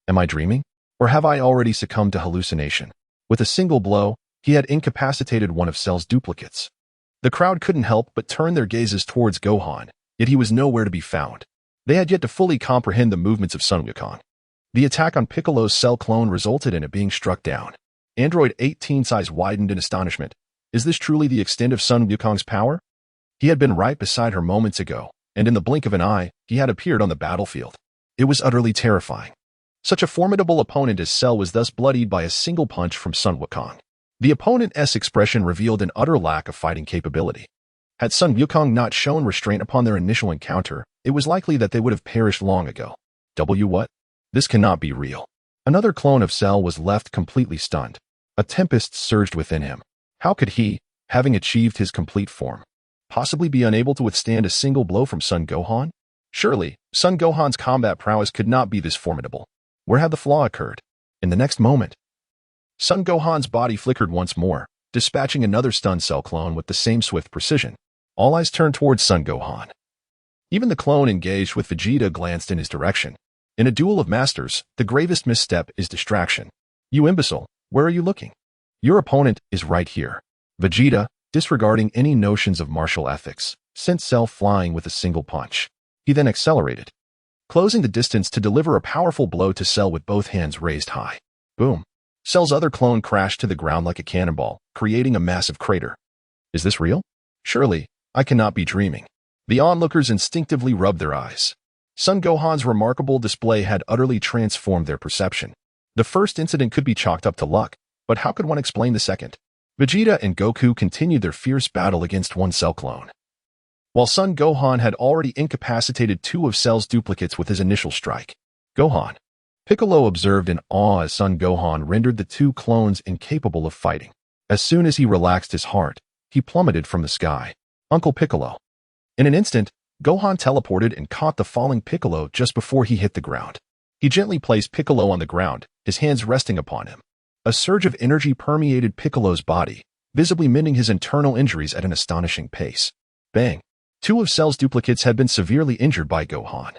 Am I dreaming? Or have I already succumbed to hallucination? With a single blow, he had incapacitated one of Cell's duplicates. The crowd couldn't help but turn their gazes towards Gohan, yet he was nowhere to be found. They had yet to fully comprehend the movements of Sun Wukong. The attack on Piccolo's Cell clone resulted in it being struck down. Android 18's eyes widened in astonishment. Is this truly the extent of Sun Wukong's power? He had been right beside her moments ago, and in the blink of an eye, he had appeared on the battlefield. It was utterly terrifying. Such a formidable opponent as Cell was thus bloodied by a single punch from Sun Wukong. The opponent's expression revealed an utter lack of fighting capability. Had Sun Wukong not shown restraint upon their initial encounter, it was likely that they would have perished long ago. What? This cannot be real. Another clone of Cell was left completely stunned. A tempest surged within him. How could he, having achieved his complete form, possibly be unable to withstand a single blow from Son Gohan? Surely, Son Gohan's combat prowess could not be this formidable. Where had the flaw occurred? In the next moment, Son Gohan's body flickered once more, dispatching another stun Cell clone with the same swift precision. All eyes turned towards Son Gohan. Even the clone engaged with Vegeta glanced in his direction. In a duel of masters, the gravest misstep is distraction. You imbecile, where are you looking? Your opponent is right here. Vegeta, disregarding any notions of martial ethics, sent Cell flying with a single punch. He then accelerated. closing the distance to deliver a powerful blow to Cell with both hands raised high. Boom. Cell's other clone crashed to the ground like a cannonball, creating a massive crater. Is this real? Surely, I cannot be dreaming. The onlookers instinctively rubbed their eyes. Son Gohan's remarkable display had utterly transformed their perception. The first incident could be chalked up to luck, but how could one explain the second? Vegeta and Goku continued their fierce battle against one Cell clone. While Son Gohan had already incapacitated two of Cell's duplicates with his initial strike. Gohan. Piccolo observed in awe as Son Gohan rendered the two clones incapable of fighting. As soon as he relaxed his heart, he plummeted from the sky. Uncle Piccolo. In an instant, Gohan teleported and caught the falling Piccolo just before he hit the ground. He gently placed Piccolo on the ground, his hands resting upon him. A surge of energy permeated Piccolo's body, visibly mending his internal injuries at an astonishing pace. Bang! Two of Cell's duplicates had been severely injured by Gohan,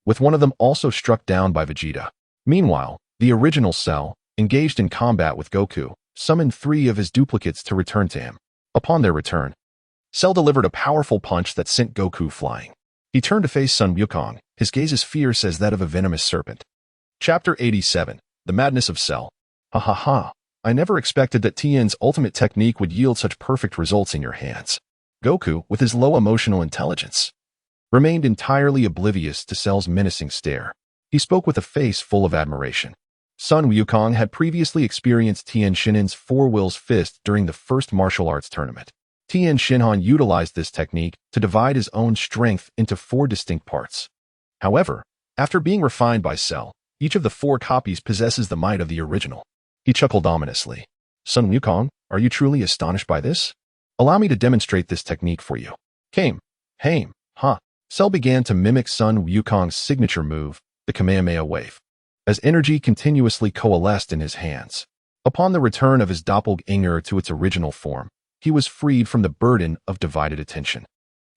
with one of them also struck down by Vegeta. Meanwhile, the original Cell, engaged in combat with Goku, summoned three of his duplicates to return to him. Upon their return, Cell delivered a powerful punch that sent Goku flying. He turned to face Son Wukong, his gaze as fierce as that of a venomous serpent. Chapter 87. The Madness of Cell. Ha ha ha. I never expected that Tien's ultimate technique would yield such perfect results in your hands. Goku, with his low emotional intelligence, remained entirely oblivious to Cell's menacing stare. He spoke with a face full of admiration. Son Wukong had previously experienced Tien Shinhan's Four Wills Fist during the first martial arts tournament. Tien Shinhan utilized this technique to divide his own strength into four distinct parts. However, after being refined by Cell, each of the four copies possesses the might of the original. He chuckled ominously. Son Wukong, are you truly astonished by this? Allow me to demonstrate this technique for you. Him.Ha. Cell began to mimic Son Wukong's signature move, the Kamehameha wave, as energy continuously coalesced in his hands. Upon the return of his doppelganger to its original form, he was freed from the burden of divided attention.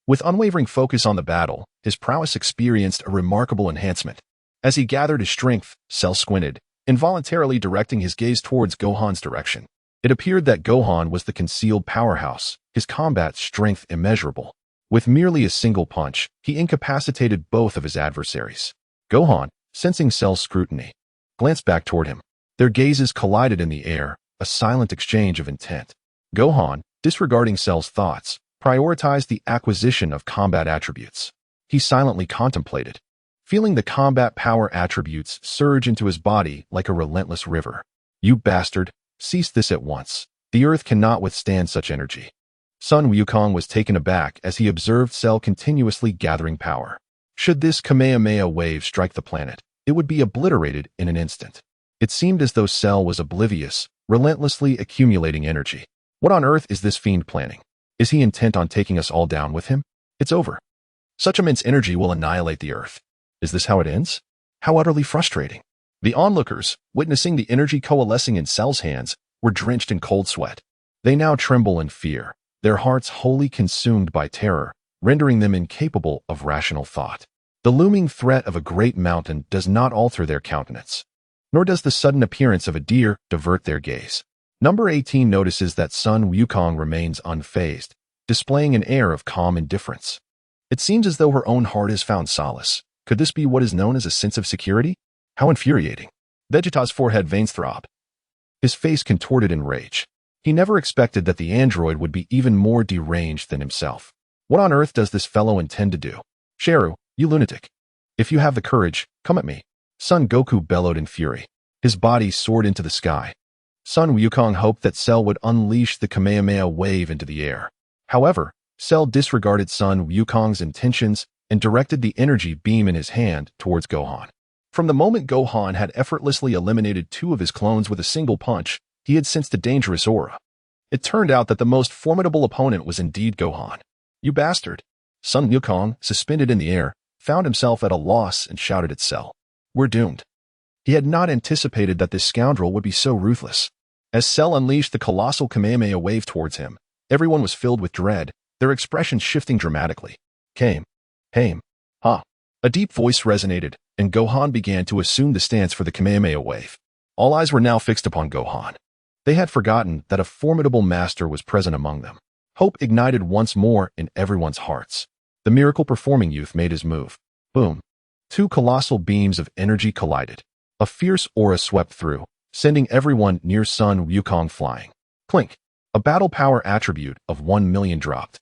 With unwavering focus on the battle, his prowess experienced a remarkable enhancement. As he gathered his strength, Cell squinted, involuntarily directing his gaze towards Gohan's direction. It appeared that Gohan was the concealed powerhouse, his combat strength immeasurable. With merely a single punch, he incapacitated both of his adversaries. Gohan, sensing Cell's scrutiny, glanced back toward him. Their gazes collided in the air, a silent exchange of intent. Gohan, disregarding Cell's thoughts, prioritized the acquisition of combat attributes. He silently contemplated, feeling the combat power attributes surge into his body like a relentless river. You bastard, cease this at once. The earth cannot withstand such energy. Son Wukong was taken aback as he observed Cell continuously gathering power. Should this Kamehameha wave strike the planet, it would be obliterated in an instant. It seemed as though Cell was oblivious, relentlessly accumulating energy. What on earth is this fiend planning? Is he intent on taking us all down with him? It's over. Such immense energy will annihilate the earth. Is this how it ends? How utterly frustrating. The onlookers, witnessing the energy coalescing in Cell's hands, were drenched in cold sweat. They now tremble in fear, their hearts wholly consumed by terror, rendering them incapable of rational thought. The looming threat of a great mountain does not alter their countenance, nor does the sudden appearance of a deer divert their gaze. Number 18 notices that Son Wukong remains unfazed, displaying an air of calm indifference. It seems as though her own heart has found solace. Could this be what is known as a sense of security? How infuriating. Vegeta's forehead veins throbbed. His face contorted in rage. He never expected that the android would be even more deranged than himself. What on earth does this fellow intend to do? Sheru, you lunatic. If you have the courage, come at me. Son Goku bellowed in fury. His body soared into the sky. Son Wukong hoped that Cell would unleash the Kamehameha wave into the air. However, Cell disregarded Son Wukong's intentions and directed the energy beam in his hand towards Gohan. From the moment Gohan had effortlessly eliminated two of his clones with a single punch, he had sensed a dangerous aura. It turned out that the most formidable opponent was indeed Gohan. You bastard! Son Wukong, suspended in the air, found himself at a loss and shouted at Cell. We're doomed. He had not anticipated that this scoundrel would be so ruthless. As Cell unleashed the colossal Kamehameha wave towards him, everyone was filled with dread, their expressions shifting dramatically. Him.Ha. A deep voice resonated, and Gohan began to assume the stance for the Kamehameha wave. All eyes were now fixed upon Gohan. They had forgotten that a formidable master was present among them. Hope ignited once more in everyone's hearts. The miracle-performing youth made his move. Boom. Two colossal beams of energy collided. A fierce aura swept through, sending everyone near Sun Wukong flying. Clink. A battle power attribute of 1 million dropped.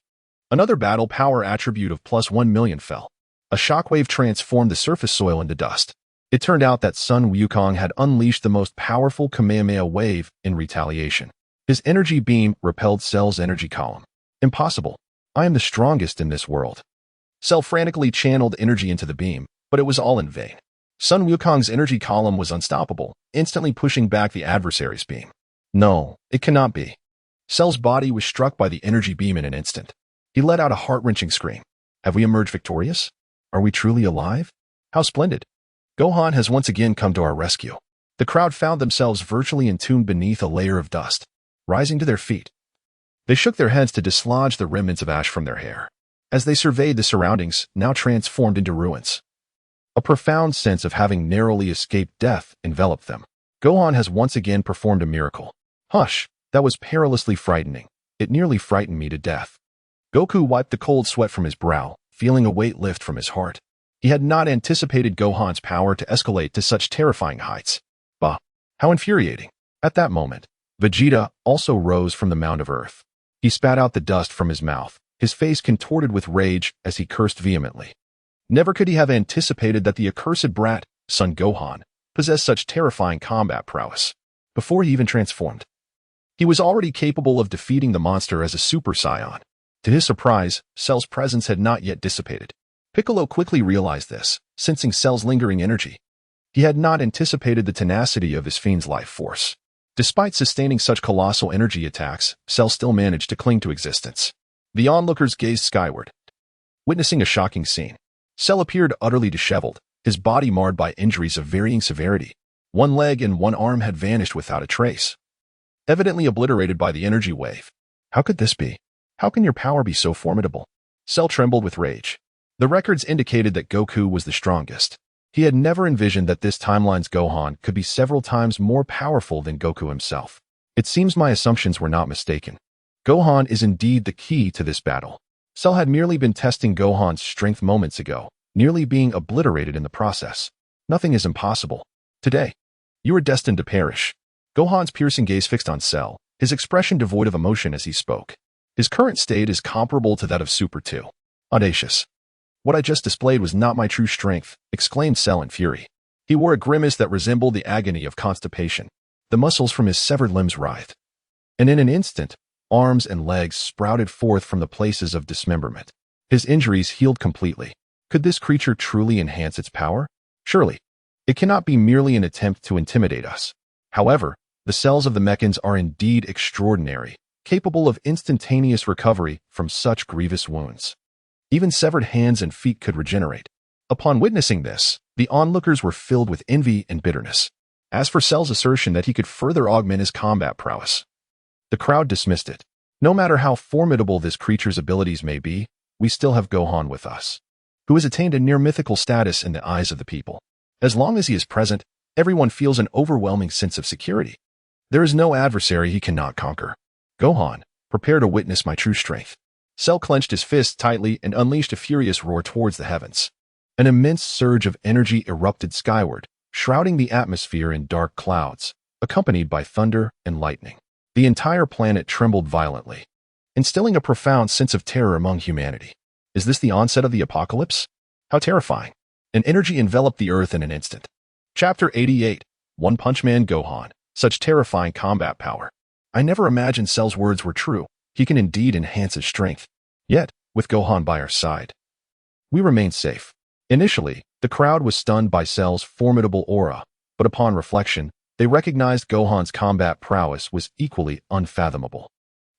Another battle power attribute of plus 1 million fell. A shockwave transformed the surface soil into dust. It turned out that Sun Wukong had unleashed the most powerful Kamehameha wave in retaliation. His energy beam repelled Cell's energy column. Impossible. I am the strongest in this world. Cell frantically channeled energy into the beam, but it was all in vain. Sun Wukong's energy column was unstoppable, instantly pushing back the adversary's beam. No, it cannot be. Cell's body was struck by the energy beam in an instant. He let out a heart-wrenching scream. Have we emerged victorious? Are we truly alive? How splendid. Gohan has once again come to our rescue. The crowd found themselves virtually entombed beneath a layer of dust. Rising to their feet, they shook their heads to dislodge the remnants of ash from their hair. As they surveyed the surroundings, now transformed into ruins, a profound sense of having narrowly escaped death enveloped them. Gohan has once again performed a miracle. Hush, that was perilously frightening. It nearly frightened me to death. Goku wiped the cold sweat from his brow, feeling a weight lift from his heart. He had not anticipated Gohan's power to escalate to such terrifying heights. Bah, how infuriating. At that moment, Vegeta also rose from the mound of earth. He spat out the dust from his mouth, his face contorted with rage as he cursed vehemently. Never could he have anticipated that the accursed brat, Son Gohan, possessed such terrifying combat prowess. Before he even transformed, he was already capable of defeating the monster as a Super Saiyan. To his surprise, Cell's presence had not yet dissipated. Piccolo quickly realized this, sensing Cell's lingering energy. He had not anticipated the tenacity of his fiend's life force. Despite sustaining such colossal energy attacks, Cell still managed to cling to existence. The onlookers gazed skyward, witnessing a shocking scene. Cell appeared utterly disheveled, his body marred by injuries of varying severity. One leg and one arm had vanished without a trace, evidently obliterated by the energy wave. How could this be? How can your power be so formidable? Cell trembled with rage. The records indicated that Goku was the strongest. He had never envisioned that this timeline's Gohan could be several times more powerful than Goku himself. It seems my assumptions were not mistaken. Gohan is indeed the key to this battle. Cell had merely been testing Gohan's strength moments ago, nearly being obliterated in the process. Nothing is impossible. Today, you are destined to perish. Gohan's piercing gaze fixed on Cell, his expression devoid of emotion as he spoke. His current state is comparable to that of Super 2. Audacious. What I just displayed was not my true strength, exclaimed Cell in fury. He wore a grimace that resembled the agony of constipation. The muscles from his severed limbs writhed. And in an instant, arms and legs sprouted forth from the places of dismemberment. His injuries healed completely. Could this creature truly enhance its power? Surely. It cannot be merely an attempt to intimidate us. However, the cells of the Mechans are indeed extraordinary, capable of instantaneous recovery from such grievous wounds. Even severed hands and feet could regenerate. Upon witnessing this, the onlookers were filled with envy and bitterness. As for Cell's assertion that he could further augment his combat prowess, the crowd dismissed it. No matter how formidable this creature's abilities may be, we still have Gohan with us, who has attained a near-mythical status in the eyes of the people. As long as he is present, everyone feels an overwhelming sense of security. There is no adversary he cannot conquer. Gohan, prepare to witness my true strength. Cell clenched his fists tightly and unleashed a furious roar towards the heavens. An immense surge of energy erupted skyward, shrouding the atmosphere in dark clouds, accompanied by thunder and lightning. The entire planet trembled violently, instilling a profound sense of terror among humanity. Is this the onset of the apocalypse? How terrifying. An energy enveloped the earth in an instant. Chapter 88. One Punch Man Gohan. Such terrifying combat power. I never imagined Cell's words were true. He can indeed enhance his strength. Yet, with Gohan by our side, we remain safe. Initially, the crowd was stunned by Cell's formidable aura, but upon reflection, they recognized Gohan's combat prowess was equally unfathomable.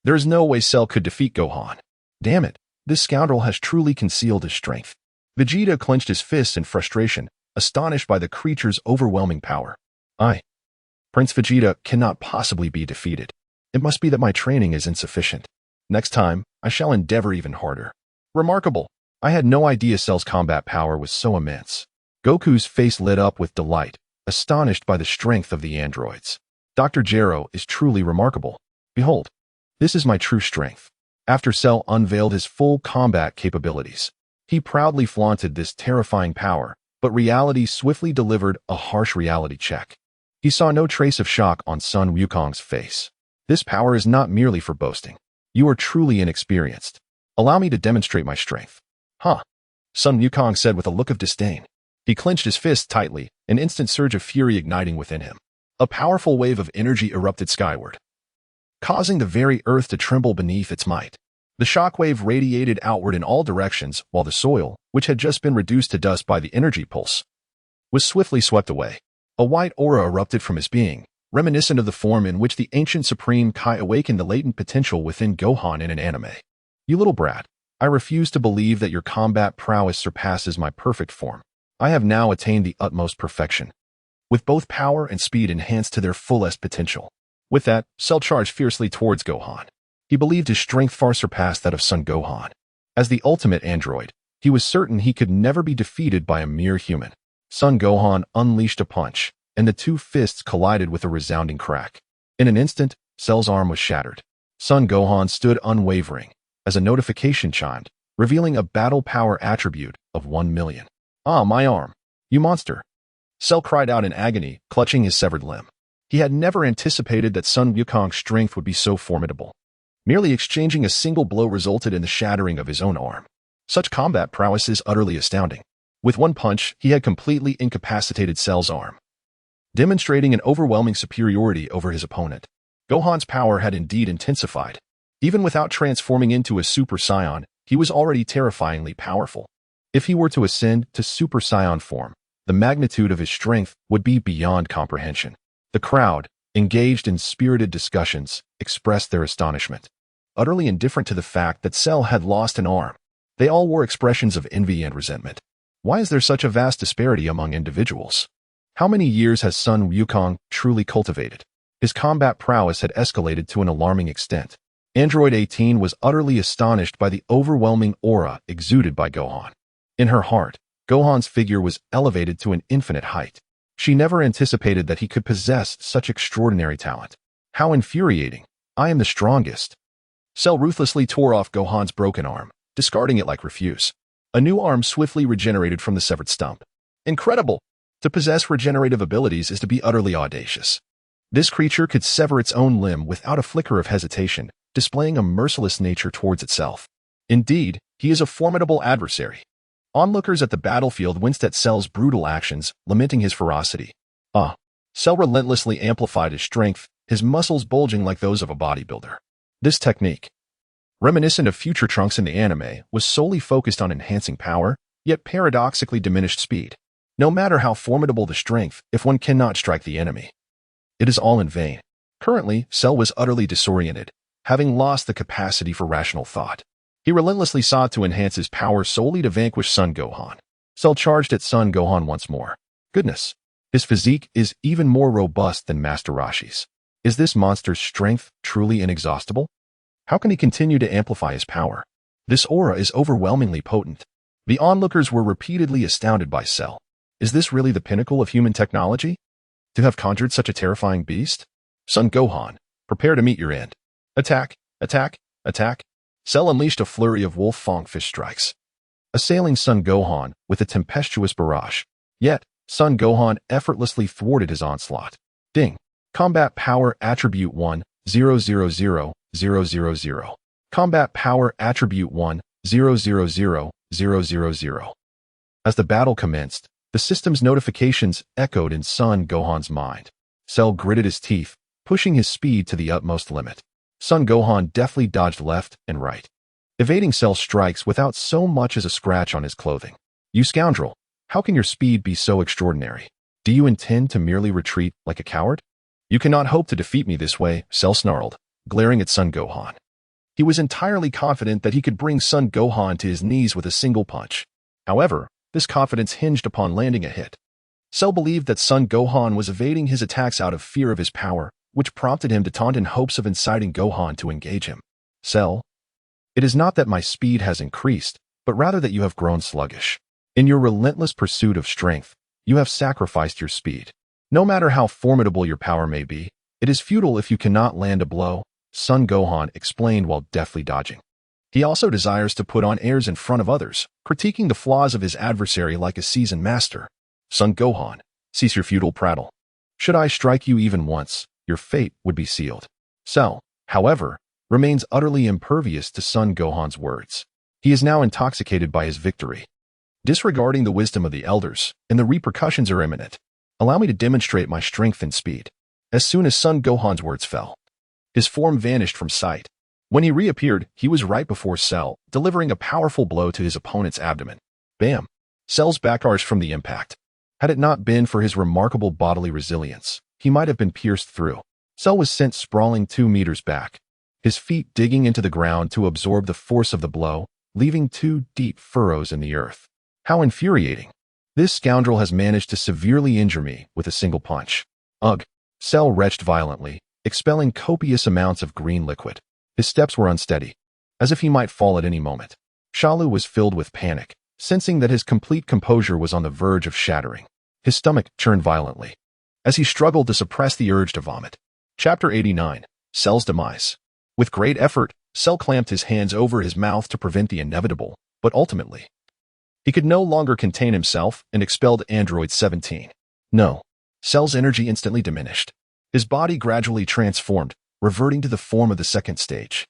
There is no way Cell could defeat Gohan. Damn it, this scoundrel has truly concealed his strength. Vegeta clenched his fists in frustration, astonished by the creature's overwhelming power. Prince Vegeta, cannot possibly be defeated. It must be that my training is insufficient. Next time, I shall endeavor even harder. Remarkable. I had no idea Cell's combat power was so immense. Goku's face lit up with delight, astonished by the strength of the androids. Dr. Gero is truly remarkable. Behold, this is my true strength. After Cell unveiled his full combat capabilities, he proudly flaunted this terrifying power, But reality swiftly delivered a harsh reality check. He saw no trace of shock on Sun Wukong's face. This power is not merely for boasting. You are truly inexperienced. Allow me to demonstrate my strength. Huh? Sun Wukong said with a look of disdain. He clenched his fist tightly, an instant surge of fury igniting within him. A powerful wave of energy erupted skyward, causing the very earth to tremble beneath its might. The shockwave radiated outward in all directions, while the soil, which had just been reduced to dust by the energy pulse, was swiftly swept away. A white aura erupted from his being, reminiscent of the form in which the ancient Supreme Kai awakened the latent potential within Gohan in an anime. You little brat, I refuse to believe that your combat prowess surpasses my perfect form. I have now attained the utmost perfection, with both power and speed enhanced to their fullest potential. With that, Cell charged fiercely towards Gohan. He believed his strength far surpassed that of Son Gohan. As the ultimate android, he was certain he could never be defeated by a mere human. Son Gohan unleashed a punch, and the two fists collided with a resounding crack. In an instant, Cell's arm was shattered. Son Gohan stood unwavering, as a notification chimed, revealing a battle power attribute of 1,000,000. Ah, my arm! You monster! Cell cried out in agony, clutching his severed limb. He had never anticipated that Sun Wukong's strength would be so formidable. Merely exchanging a single blow resulted in the shattering of his own arm. Such combat prowess is utterly astounding. With one punch, he had completely incapacitated Cell's arm, demonstrating an overwhelming superiority over his opponent. Gohan's power had indeed intensified. Even without transforming into a Super Saiyan, he was already terrifyingly powerful. If he were to ascend to Super Saiyan form, the magnitude of his strength would be beyond comprehension. The crowd, engaged in spirited discussions, expressed their astonishment. Utterly indifferent to the fact that Cell had lost an arm, they all wore expressions of envy and resentment. Why is there such a vast disparity among individuals? How many years has Sun Wukong truly cultivated? His combat prowess had escalated to an alarming extent. Android 18 was utterly astonished by the overwhelming aura exuded by Gohan. In her heart, Gohan's figure was elevated to an infinite height. She never anticipated that he could possess such extraordinary talent. How infuriating! I am the strongest. Cell ruthlessly tore off Gohan's broken arm, discarding it like refuse. A new arm swiftly regenerated from the severed stump. Incredible! To possess regenerative abilities is to be utterly audacious. This creature could sever its own limb without a flicker of hesitation, displaying a merciless nature towards itself. Indeed, he is a formidable adversary. Onlookers at the battlefield winced at Cell's brutal actions, lamenting his ferocity. Cell relentlessly amplified his strength, his muscles bulging like those of a bodybuilder. This technique, reminiscent of future Trunks in the anime, was solely focused on enhancing power, yet paradoxically diminished speed. No matter how formidable the strength, if one cannot strike the enemy, it is all in vain. Currently, Cell was utterly disoriented, having lost the capacity for rational thought. He relentlessly sought to enhance his power solely to vanquish Son Gohan. Cell charged at Son Gohan once more. Goodness, his physique is even more robust than Master Roshi's. Is this monster's strength truly inexhaustible? How can he continue to amplify his power? This aura is overwhelmingly potent. The onlookers were repeatedly astounded by Cell. Is this really the pinnacle of human technology? To have conjured such a terrifying beast? Son Gohan, prepare to meet your end. Attack, attack, attack. Cell unleashed a flurry of wolf-fang fish strikes, assailing Son Gohan with a tempestuous barrage. Yet, Son Gohan effortlessly thwarted his onslaught. Ding. Combat Power Attribute 1, 000, 000. Combat Power Attribute 1, 000, 000. As the battle commenced, the system's notifications echoed in Son Gohan's mind. Cell gritted his teeth, pushing his speed to the utmost limit. Son Gohan deftly dodged left and right, evading Cell's strikes without so much as a scratch on his clothing. You scoundrel, how can your speed be so extraordinary? Do you intend to merely retreat like a coward? You cannot hope to defeat me this way, Cell snarled, glaring at Son Gohan. He was entirely confident that he could bring Son Gohan to his knees with a single punch. However, this confidence hinged upon landing a hit. Cell believed that Son Gohan was evading his attacks out of fear of his power, which prompted him to taunt in hopes of inciting Gohan to engage him. Cell, it is not that my speed has increased, but rather that you have grown sluggish. In your relentless pursuit of strength, you have sacrificed your speed. No matter how formidable your power may be, it is futile if you cannot land a blow, Son Gohan explained while deftly dodging. He also desires to put on airs in front of others, critiquing the flaws of his adversary like a seasoned master. Son Gohan, cease your futile prattle. Should I strike you even once, your fate would be sealed. Cell, however, remains utterly impervious to Son Gohan's words. He is now intoxicated by his victory. Disregarding the wisdom of the elders, and the repercussions are imminent. Allow me to demonstrate my strength and speed. As soon as Son Gohan's words fell, his form vanished from sight. When he reappeared, he was right before Cell, delivering a powerful blow to his opponent's abdomen. Bam! Cell's back arched from the impact. Had it not been for his remarkable bodily resilience, he might have been pierced through. Cell was sent sprawling 2 meters back, his feet digging into the ground to absorb the force of the blow, leaving 2 deep furrows in the earth. How infuriating! This scoundrel has managed to severely injure me with a single punch. Ugh! Cell retched violently, expelling copious amounts of green liquid. His steps were unsteady, as if he might fall at any moment. Shalu was filled with panic, sensing that his complete composure was on the verge of shattering. His stomach churned violently, as he struggled to suppress the urge to vomit. Chapter 89. Cell's Demise. With great effort, Cell clamped his hands over his mouth to prevent the inevitable, but ultimately, he could no longer contain himself and expelled Android 17. No. Cell's energy instantly diminished. His body gradually transformed, reverting to the form of the second stage.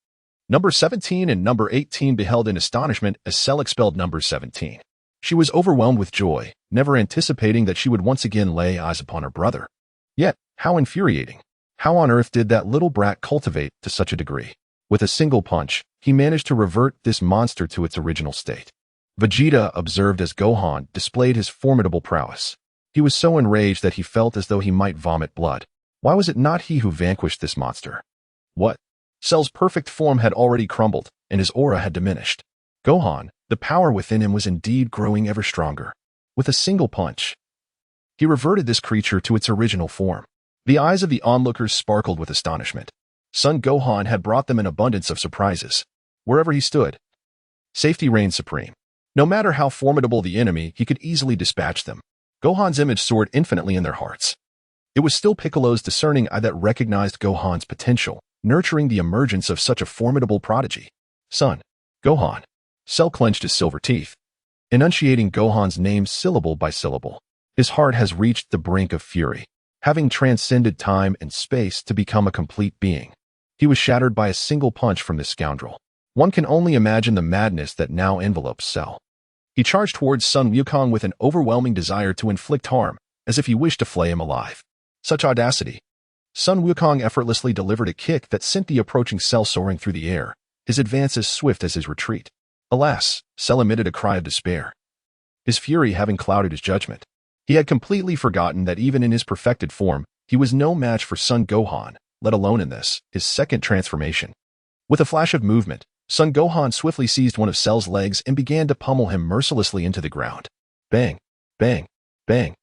Number 17 and number 18 beheld in astonishment as Cell expelled number 17. She was overwhelmed with joy, never anticipating that she would once again lay eyes upon her brother. Yet, how infuriating! How on earth did that little brat cultivate to such a degree? With a single punch, he managed to revert this monster to its original state. Vegeta observed as Gohan displayed his formidable prowess. He was so enraged that he felt as though he might vomit blood. Why was it not he who vanquished this monster? What? Cell's perfect form had already crumbled, and his aura had diminished. Gohan, the power within him was indeed growing ever stronger. With a single punch, he reverted this creature to its original form. The eyes of the onlookers sparkled with astonishment. Son Gohan had brought them an abundance of surprises. Wherever he stood, safety reigned supreme. No matter how formidable the enemy, he could easily dispatch them. Gohan's image soared infinitely in their hearts. It was still Piccolo's discerning eye that recognized Gohan's potential, nurturing the emergence of such a formidable prodigy. Son Gohan. Cell clenched his silver teeth, enunciating Gohan's name syllable by syllable. His heart has reached the brink of fury, having transcended time and space to become a complete being. He was shattered by a single punch from this scoundrel. One can only imagine the madness that now envelopes Cell. He charged towards Sun Wukong with an overwhelming desire to inflict harm, as if he wished to flay him alive. Such audacity! Sun Wukong effortlessly delivered a kick that sent the approaching Cell soaring through the air, his advance as swift as his retreat. Alas, Cell emitted a cry of despair, his fury having clouded his judgment. He had completely forgotten that even in his perfected form, he was no match for Son Gohan, let alone in this, his second transformation. With a flash of movement, Son Gohan swiftly seized one of Cell's legs and began to pummel him mercilessly into the ground. Bang! Bang! Bang!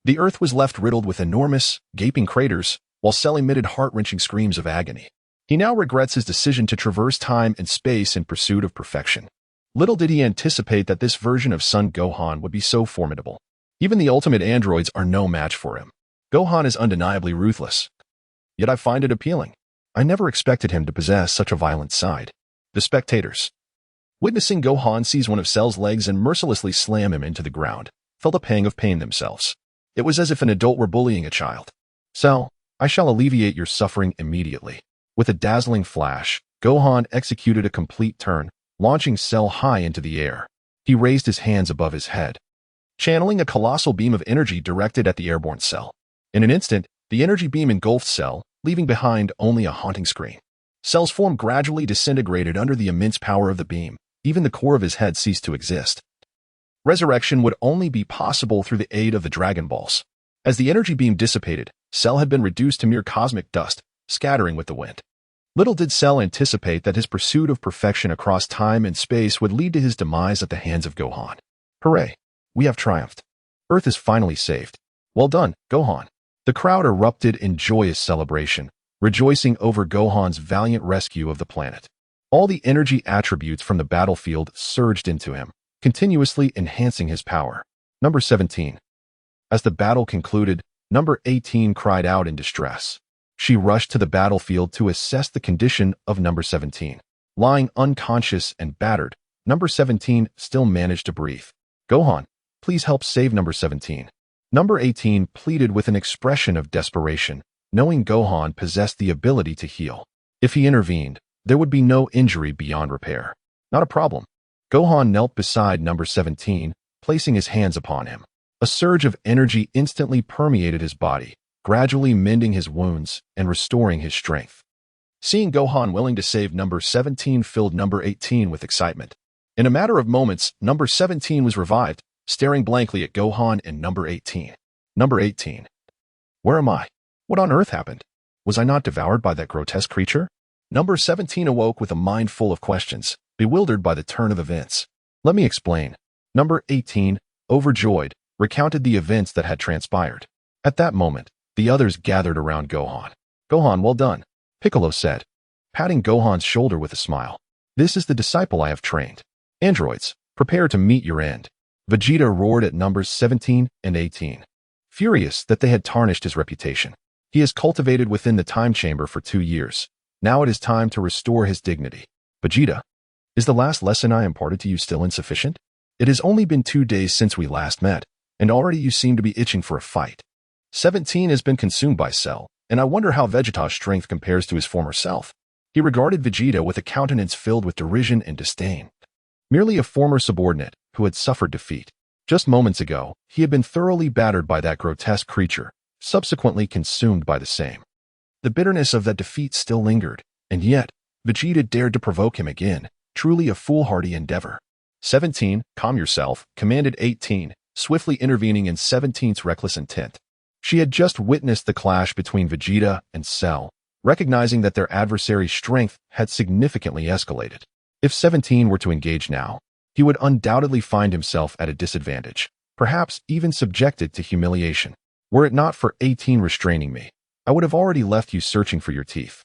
The earth was left riddled with enormous, gaping craters, while Cell emitted heart-wrenching screams of agony. He now regrets his decision to traverse time and space in pursuit of perfection. Little did he anticipate that this version of Son Gohan would be so formidable. Even the ultimate androids are no match for him. Gohan is undeniably ruthless. Yet I find it appealing. I never expected him to possess such a violent side. The spectators, witnessing Gohan seize one of Cell's legs and mercilessly slam him into the ground, felt a pang of pain themselves. It was as if an adult were bullying a child. Cell, I shall alleviate your suffering immediately. With a dazzling flash, Gohan executed a complete turn, launching Cell high into the air. He raised his hands above his head, channeling a colossal beam of energy directed at the airborne Cell. In an instant, the energy beam engulfed Cell, leaving behind only a haunting screen. Cell's form gradually disintegrated under the immense power of the beam. Even the core of his head ceased to exist. Resurrection would only be possible through the aid of the Dragon Balls. As the energy beam dissipated, Cell had been reduced to mere cosmic dust, scattering with the wind. Little did Cell anticipate that his pursuit of perfection across time and space would lead to his demise at the hands of Gohan. Hooray! We have triumphed. Earth is finally saved. Well done, Gohan. The crowd erupted in joyous celebration, rejoicing over Gohan's valiant rescue of the planet. All the energy attributes from the battlefield surged into him, continuously enhancing his power. Number 17. As the battle concluded, number 18 cried out in distress. She rushed to the battlefield to assess the condition of number 17. Lying unconscious and battered, number 17 still managed to breathe. Gohan, please help save number 17. Number 18 pleaded with an expression of desperation, knowing Gohan possessed the ability to heal. If he intervened, there would be no injury beyond repair. Not a problem. Gohan knelt beside number 17, placing his hands upon him. A surge of energy instantly permeated his body, gradually mending his wounds and restoring his strength. Seeing Gohan willing to save number 17 filled number 18 with excitement. In a matter of moments, number 17 was revived, staring blankly at Gohan and number 18. Number 18. Where am I? What on earth happened? Was I not devoured by that grotesque creature? Number 17 awoke with a mind full of questions, bewildered by the turn of events. Let me explain. Number 18, overjoyed, recounted the events that had transpired. At that moment, the others gathered around Gohan. Gohan, well done, Piccolo said, patting Gohan's shoulder with a smile. This is the disciple I have trained. Androids, prepare to meet your end. Vegeta roared at numbers 17 and 18, furious that they had tarnished his reputation. He has cultivated within the time chamber for 2 years. Now it is time to restore his dignity. Vegeta, is the last lesson I imparted to you still insufficient? It has only been 2 days since we last met, and already you seem to be itching for a fight. 17 has been consumed by Cell, and I wonder how Vegeta's strength compares to his former self. He regarded Vegeta with a countenance filled with derision and disdain. Merely a former subordinate who had suffered defeat. Just moments ago, he had been thoroughly battered by that grotesque creature, subsequently consumed by the same. The bitterness of that defeat still lingered, and yet, Vegeta dared to provoke him again, truly a foolhardy endeavor. 17, calm yourself, commanded 18, swiftly intervening in 17's reckless intent. She had just witnessed the clash between Vegeta and Cell, recognizing that their adversary's strength had significantly escalated. If 17 were to engage now, he would undoubtedly find himself at a disadvantage, perhaps even subjected to humiliation. Were it not for 18 restraining me, I would have already left you searching for your teeth.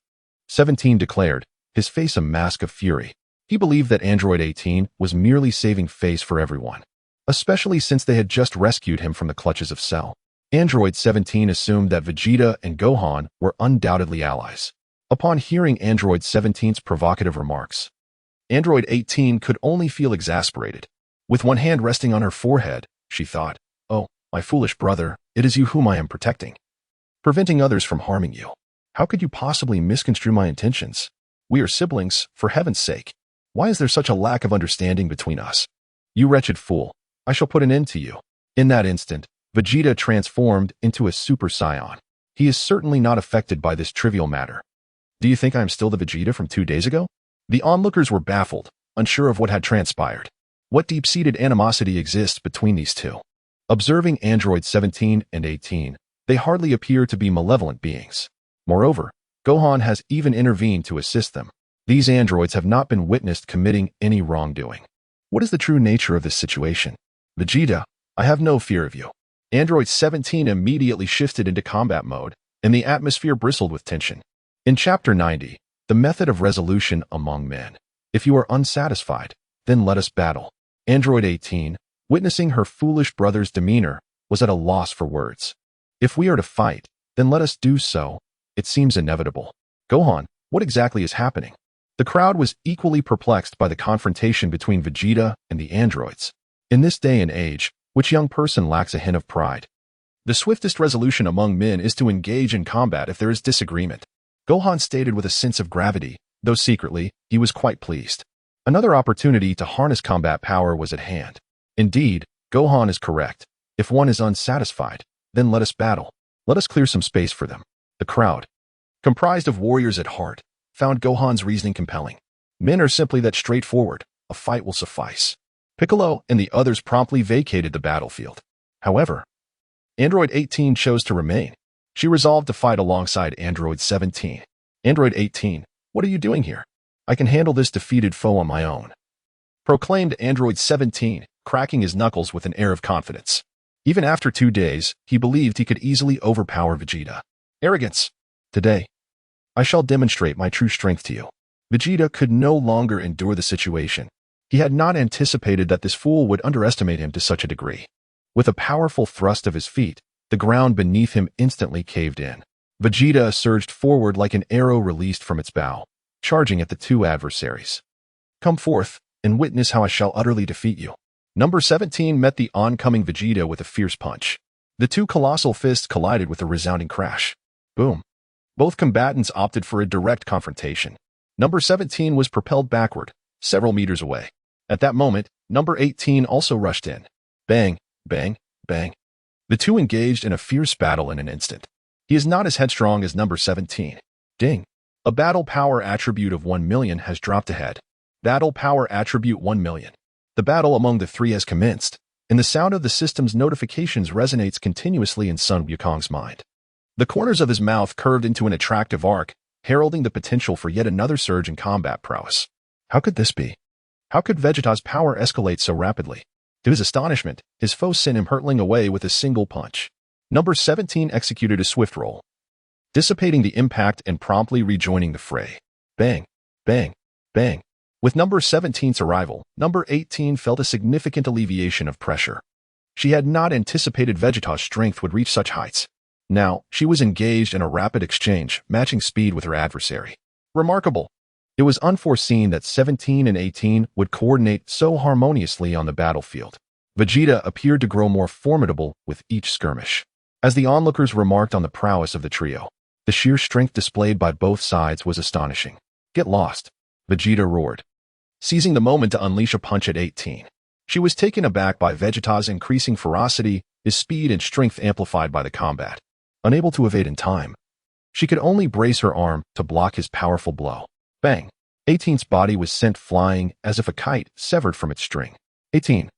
17 declared, his face a mask of fury. He believed that Android 18 was merely saving face for everyone, especially since they had just rescued him from the clutches of Cell. Android 17 assumed that Vegeta and Gohan were undoubtedly allies. Upon hearing Android 17's provocative remarks, Android 18 could only feel exasperated. With one hand resting on her forehead, she thought, oh, my foolish brother, it is you whom I am protecting, preventing others from harming you. How could you possibly misconstrue my intentions? We are siblings, for heaven's sake. Why is there such a lack of understanding between us? You wretched fool, I shall put an end to you. In that instant, Vegeta transformed into a Super Saiyan. He is certainly not affected by this trivial matter. Do you think I am still the Vegeta from 2 days ago? The onlookers were baffled, unsure of what had transpired. What deep-seated animosity exists between these two? Observing Android 17 and 18, they hardly appear to be malevolent beings. Moreover, Gohan has even intervened to assist them. These androids have not been witnessed committing any wrongdoing. What is the true nature of this situation? Vegeta, I have no fear of you. Android 17 immediately shifted into combat mode, and the atmosphere bristled with tension. In Chapter 90, the method of resolution among men. If you are unsatisfied, then let us battle. Android 18, witnessing her foolish brother's demeanor, was at a loss for words. If we are to fight, then let us do so. It seems inevitable. Gohan, what exactly is happening? The crowd was equally perplexed by the confrontation between Vegeta and the androids. In this day and age, which young person lacks a hint of pride? The swiftest resolution among men is to engage in combat if there is disagreement. Gohan stated with a sense of gravity, though secretly, he was quite pleased. Another opportunity to harness combat power was at hand. Indeed, Gohan is correct. If one is unsatisfied, then let us battle. Let us clear some space for them. The crowd, comprised of warriors at heart, found Gohan's reasoning compelling. Men are simply that straightforward. A fight will suffice. Piccolo and the others promptly vacated the battlefield. However, Android 18 chose to remain. She resolved to fight alongside Android 17. Android 18, what are you doing here? I can handle this defeated foe on my own, proclaimed Android 17, cracking his knuckles with an air of confidence. Even after 2 days, he believed he could easily overpower Vegeta. Arrogance. Today, I shall demonstrate my true strength to you. Vegeta could no longer endure the situation. He had not anticipated that this fool would underestimate him to such a degree. With a powerful thrust of his feet, the ground beneath him instantly caved in. Vegeta surged forward like an arrow released from its bow. charging at the two adversaries. Come forth, and witness how I shall utterly defeat you. Number 17 met the oncoming Vegeta with a fierce punch. The two colossal fists collided with a resounding crash. Boom. Both combatants opted for a direct confrontation. Number 17 was propelled backward, several meters away. At that moment, number 18 also rushed in. Bang, bang, bang. The two engaged in a fierce battle in an instant. He is not as headstrong as number 17. Ding. A battle power attribute of 1 million has dropped ahead. Battle power attribute 1 million. The battle among the three has commenced, and the sound of the system's notifications resonates continuously in Sun Wukong's mind. The corners of his mouth curved into an attractive arc, heralding the potential for yet another surge in combat prowess. How could this be? How could Vegeta's power escalate so rapidly? To his astonishment, his foe sent him hurtling away with a single punch. Number 17 executed a swift roll, dissipating the impact and promptly rejoining the fray. Bang, bang, bang. With number 17's arrival, number 18 felt a significant alleviation of pressure. She had not anticipated Vegeta's strength would reach such heights. Now, she was engaged in a rapid exchange, matching speed with her adversary. Remarkable. It was unforeseen that 17 and 18 would coordinate so harmoniously on the battlefield. Vegeta appeared to grow more formidable with each skirmish. As the onlookers remarked on the prowess of the trio, the sheer strength displayed by both sides was astonishing. Get lost, Vegeta roared, seizing the moment to unleash a punch at 18. She was taken aback by Vegeta's increasing ferocity, his speed and strength amplified by the combat. Unable to evade in time, she could only brace her arm to block his powerful blow. Bang! 18's body was sent flying as if a kite severed from its string. 18.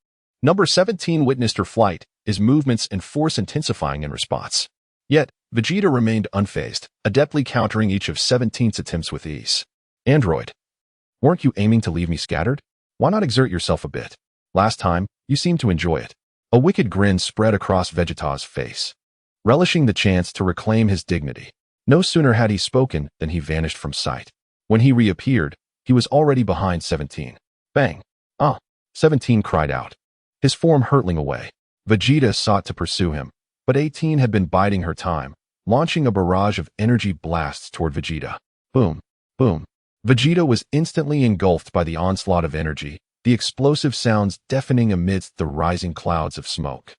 Number 17 witnessed her flight, his movements and force intensifying in response. Yet, Vegeta remained unfazed, adeptly countering each of 17's attempts with ease. Android, weren't you aiming to leave me scattered? Why not exert yourself a bit? Last time, you seemed to enjoy it. A wicked grin spread across Vegeta's face, relishing the chance to reclaim his dignity. No sooner had he spoken than he vanished from sight. When he reappeared, he was already behind 17. Bang! Ah! 17 cried out, his form hurtling away. Vegeta sought to pursue him, but 18 had been biding her time, launching a barrage of energy blasts toward Vegeta. Boom! Boom! Vegeta was instantly engulfed by the onslaught of energy, the explosive sounds deafening amidst the rising clouds of smoke.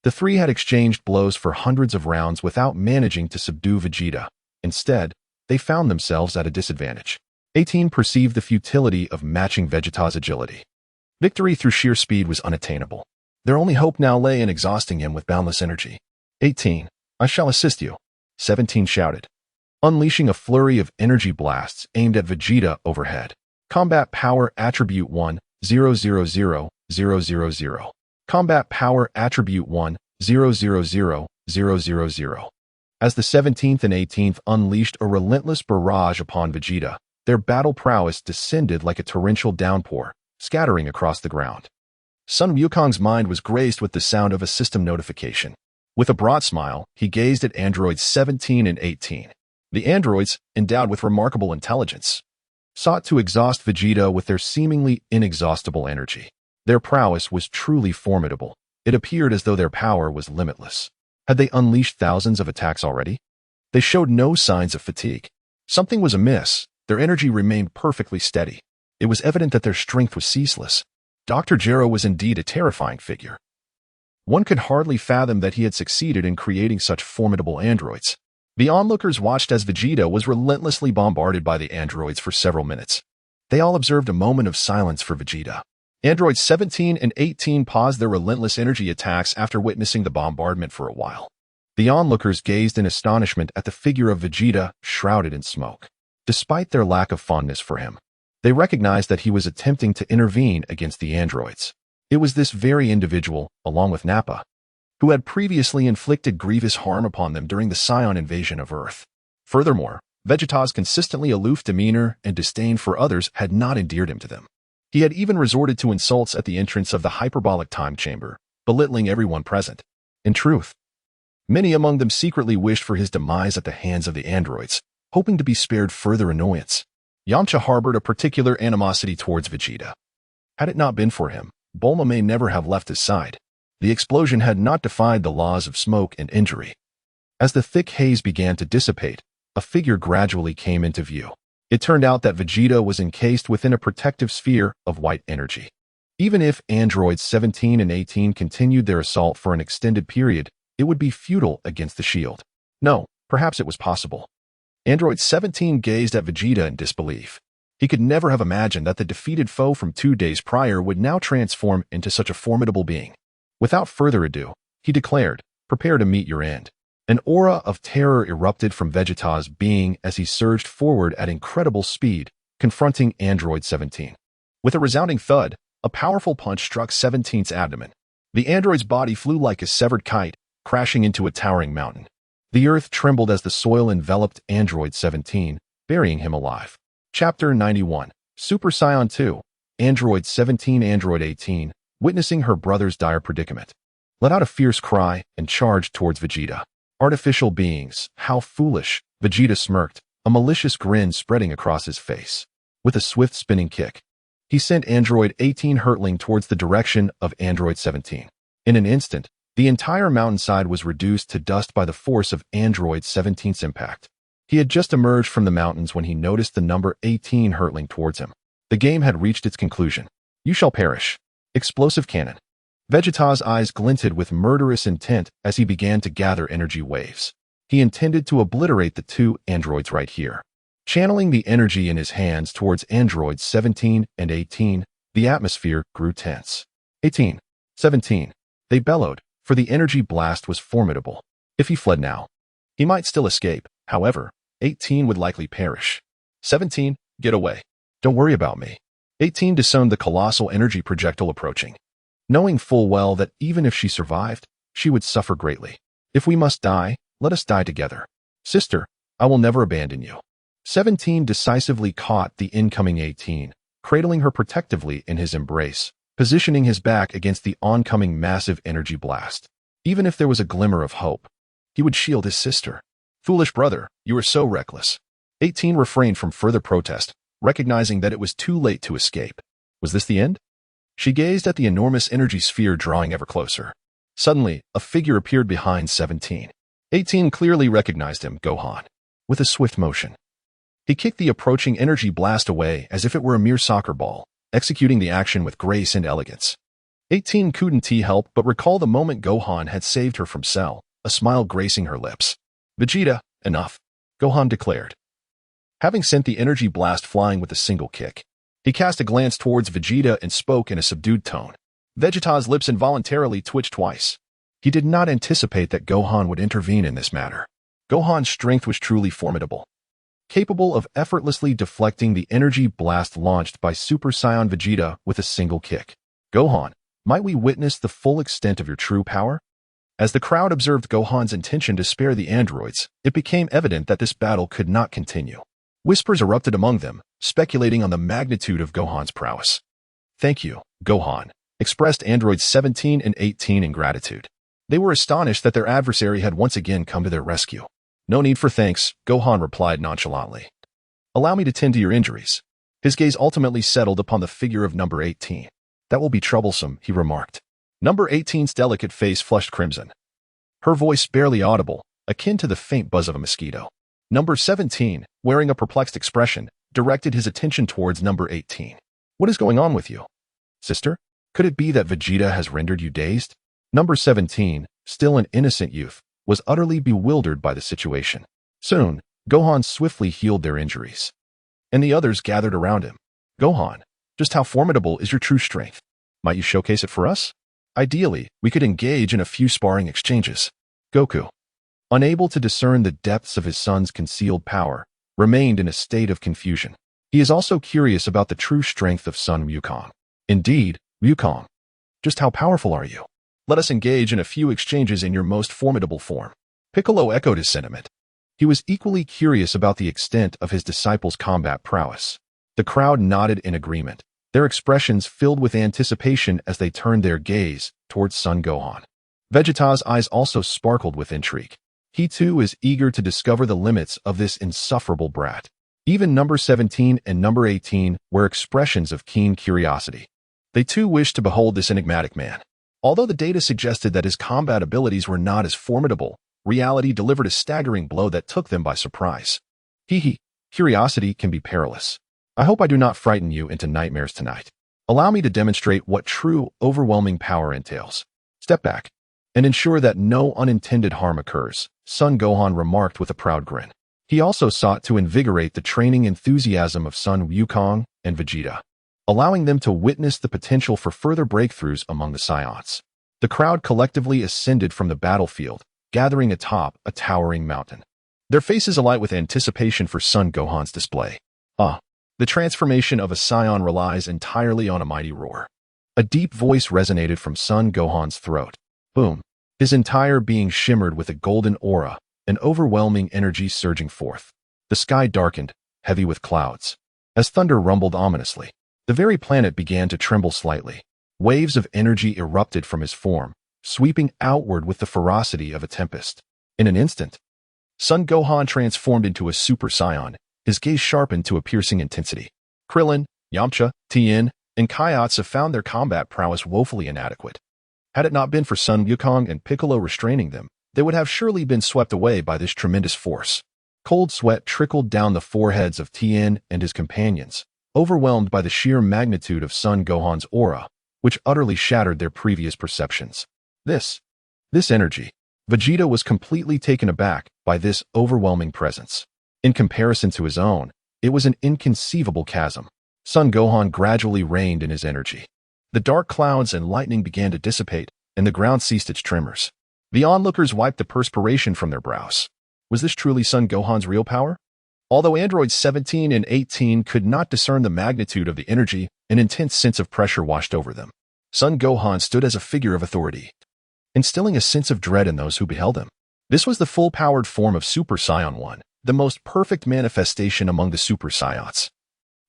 The three had exchanged blows for hundreds of rounds without managing to subdue Vegeta. Instead, they found themselves at a disadvantage. 18 perceived the futility of matching Vegeta's agility. Victory through sheer speed was unattainable. Their only hope now lay in exhausting him with boundless energy. 18. I shall assist you, 17 shouted, unleashing a flurry of energy blasts aimed at Vegeta overhead. Combat Power Attribute 1, 000, 000. Combat Power Attribute 1, 000, 000. As the 17th and 18th unleashed a relentless barrage upon Vegeta, their battle prowess descended like a torrential downpour, scattering across the ground. Sun Wukong's mind was graced with the sound of a system notification. With a broad smile, he gazed at androids 17 and 18. The androids, endowed with remarkable intelligence, sought to exhaust Vegeta with their seemingly inexhaustible energy. Their prowess was truly formidable. It appeared as though their power was limitless. Had they unleashed thousands of attacks already? They showed no signs of fatigue. Something was amiss. Their energy remained perfectly steady. It was evident that their strength was ceaseless. Dr. Gero was indeed a terrifying figure. One could hardly fathom that he had succeeded in creating such formidable androids. The onlookers watched as Vegeta was relentlessly bombarded by the androids for several minutes. They all observed a moment of silence for Vegeta. Androids 17 and 18 paused their relentless energy attacks after witnessing the bombardment for a while. The onlookers gazed in astonishment at the figure of Vegeta shrouded in smoke. Despite their lack of fondness for him, they recognized that he was attempting to intervene against the androids. It was this very individual, along with Nappa, who had previously inflicted grievous harm upon them during the Scion invasion of Earth. Furthermore, Vegeta's consistently aloof demeanor and disdain for others had not endeared him to them. He had even resorted to insults at the entrance of the hyperbolic time chamber, belittling everyone present. In truth, many among them secretly wished for his demise at the hands of the androids, hoping to be spared further annoyance. Yamcha harbored a particular animosity towards Vegeta. Had it not been for him, Bulma may never have left his side. The explosion had not defied the laws of smoke and injury. As the thick haze began to dissipate, a figure gradually came into view. It turned out that Vegeta was encased within a protective sphere of white energy. Even if androids 17 and 18 continued their assault for an extended period, it would be futile against the shield. No, perhaps it was possible. Android 17 gazed at Vegeta in disbelief. He could never have imagined that the defeated foe from 2 days prior would now transform into such a formidable being. Without further ado, he declared, "Prepare to meet your end." An aura of terror erupted from Vegeta's being as he surged forward at incredible speed, confronting Android 17. With a resounding thud, a powerful punch struck 17's abdomen. The android's body flew like a severed kite, crashing into a towering mountain. The earth trembled as the soil enveloped Android 17, burying him alive. Chapter 91, Super Saiyan 2, Android 17 Android 18, witnessing her brother's dire predicament, let out a fierce cry and charged towards Vegeta. Artificial beings, how foolish, Vegeta smirked, a malicious grin spreading across his face. With a swift spinning kick, he sent Android 18 hurtling towards the direction of Android 17. In an instant, the entire mountainside was reduced to dust by the force of Android 17's impact. He had just emerged from the mountains when he noticed the number 18 hurtling towards him. The game had reached its conclusion. You shall perish. Explosive cannon. Vegeta's eyes glinted with murderous intent as he began to gather energy waves. He intended to obliterate the 2 androids right here. Channeling the energy in his hands towards androids 17 and 18, the atmosphere grew tense. 18, 17. They bellowed, for the energy blast was formidable. If he fled now, he might still escape. However, 18 would likely perish. 17, get away. Don't worry about me. 18 discerned the colossal energy projectile approaching, knowing full well that even if she survived, she would suffer greatly. If we must die, let us die together. Sister, I will never abandon you. 17 decisively caught the incoming 18, cradling her protectively in his embrace, positioning his back against the oncoming massive energy blast. Even if there was a glimmer of hope, he would shield his sister. Foolish brother, you are so reckless. 18 refrained from further protest, recognizing that it was too late to escape. Was this the end? She gazed at the enormous energy sphere drawing ever closer. Suddenly, a figure appeared behind 17. 18 clearly recognized him, Gohan. With a swift motion, he kicked the approaching energy blast away as if it were a mere soccer ball, executing the action with grace and elegance. 18 couldn't help but recall the moment Gohan had saved her from Cell, a smile gracing her lips. Vegeta, enough, Gohan declared. Having sent the energy blast flying with a single kick, he cast a glance towards Vegeta and spoke in a subdued tone. Vegeta's lips involuntarily twitched twice. He did not anticipate that Gohan would intervene in this matter. Gohan's strength was truly formidable, capable of effortlessly deflecting the energy blast launched by Super Saiyan Vegeta with a single kick. Gohan, might we witness the full extent of your true power? As the crowd observed Gohan's intention to spare the androids, it became evident that this battle could not continue. Whispers erupted among them, speculating on the magnitude of Gohan's prowess. Thank you, Gohan, expressed androids 17 and 18 in gratitude. They were astonished that their adversary had once again come to their rescue. No need for thanks, Gohan replied nonchalantly. Allow me to tend to your injuries. His gaze ultimately settled upon the figure of number 18. That will be troublesome, he remarked. Number 18's delicate face flushed crimson, her voice barely audible, akin to the faint buzz of a mosquito. Number 17, wearing a perplexed expression, directed his attention towards number 18. What is going on with you? Sister, could it be that Vegeta has rendered you dazed? Number 17, still an innocent youth, was utterly bewildered by the situation. Soon, Gohan swiftly healed their injuries, and the others gathered around him. Gohan, just how formidable is your true strength? Might you showcase it for us? Ideally, we could engage in a few sparring exchanges. Goku, unable to discern the depths of his son's concealed power, remained in a state of confusion. He is also curious about the true strength of son Wukong. Indeed, Wukong, just how powerful are you? Let us engage in a few exchanges in your most formidable form. Piccolo echoed his sentiment. He was equally curious about the extent of his disciple's combat prowess. The crowd nodded in agreement, their expressions filled with anticipation as they turned their gaze towards Son Gohan. Vegeta's eyes also sparkled with intrigue. He too is eager to discover the limits of this insufferable brat. Even number 17 and number 18 were expressions of keen curiosity. They too wished to behold this enigmatic man. Although the data suggested that his combat abilities were not as formidable, reality delivered a staggering blow that took them by surprise. He Curiosity can be perilous. I hope I do not frighten you into nightmares tonight. Allow me to demonstrate what true, overwhelming power entails. Step back and ensure that no unintended harm occurs, Son Gohan remarked with a proud grin. He also sought to invigorate the training enthusiasm of Son Wukong and Vegeta, allowing them to witness the potential for further breakthroughs among the Saiyans. The crowd collectively ascended from the battlefield, gathering atop a towering mountain, their faces alight with anticipation for Son Gohan's display. The transformation of a Saiyan relies entirely on a mighty roar. A deep voice resonated from Son Gohan's throat. Boom. His entire being shimmered with a golden aura, an overwhelming energy surging forth. The sky darkened, heavy with clouds. As thunder rumbled ominously, the very planet began to tremble slightly. Waves of energy erupted from his form, sweeping outward with the ferocity of a tempest. In an instant, Son Gohan transformed into a Super Saiyan, his gaze sharpened to a piercing intensity. Krillin, Yamcha, Tien, and Kaiotsu found their combat prowess woefully inadequate. Had it not been for Son Wukong and Piccolo restraining them, they would have surely been swept away by this tremendous force. Cold sweat trickled down the foreheads of Tien and his companions, overwhelmed by the sheer magnitude of Son Gohan's aura, which utterly shattered their previous perceptions. This energy. Vegeta was completely taken aback by this overwhelming presence. In comparison to his own, it was an inconceivable chasm. Son Gohan gradually reigned in his energy. The dark clouds and lightning began to dissipate, and the ground ceased its tremors. The onlookers wiped the perspiration from their brows. Was this truly Son Gohan's real power? Although androids 17 and 18 could not discern the magnitude of the energy, an intense sense of pressure washed over them. Son Gohan stood as a figure of authority, instilling a sense of dread in those who beheld him. This was the full-powered form of Super Saiyan 1, the most perfect manifestation among the Super Saiyans,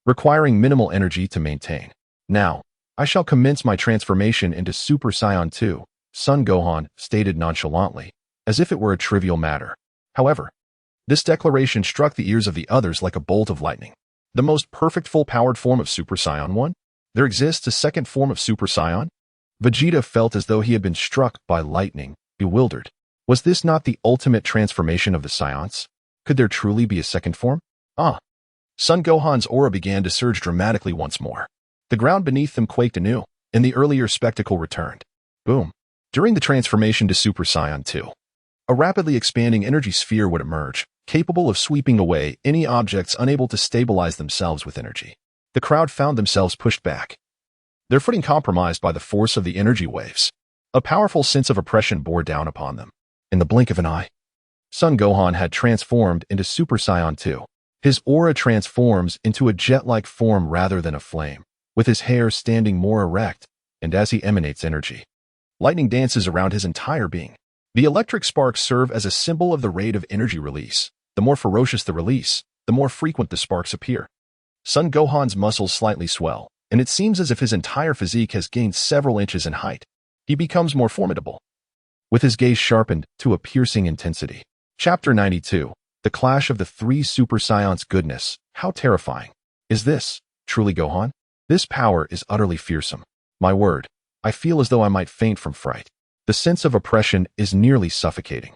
requiring minimal energy to maintain. Now, I shall commence my transformation into Super Saiyan 2, Son Gohan stated nonchalantly, as if it were a trivial matter. However, this declaration struck the ears of the others like a bolt of lightning. The most perfect full-powered form of Super Saiyan 1? There exists a second form of Super Saiyan? Vegeta felt as though he had been struck by lightning, bewildered. Was this not the ultimate transformation of the Saiyans? Could there truly be a second form? Son Gohan's aura began to surge dramatically once more. The ground beneath them quaked anew, and the earlier spectacle returned. Boom. During the transformation to Super Saiyan 2, a rapidly expanding energy sphere would emerge, capable of sweeping away any objects unable to stabilize themselves with energy. The crowd found themselves pushed back, their footing compromised by the force of the energy waves. A powerful sense of oppression bore down upon them. In the blink of an eye, Son Gohan had transformed into Super Saiyan 2. His aura transforms into a jet-like form rather than a flame, with his hair standing more erect, and as he emanates energy, lightning dances around his entire being. The electric sparks serve as a symbol of the rate of energy release. The more ferocious the release, the more frequent the sparks appear. Son Gohan's muscles slightly swell, and it seems as if his entire physique has gained several inches in height. He becomes more formidable, with his gaze sharpened to a piercing intensity. Chapter 92. The Clash of the Three Super Saiyans. Goodness, how terrifying. Is this truly Gohan? This power is utterly fearsome. My word, I feel as though I might faint from fright. The sense of oppression is nearly suffocating.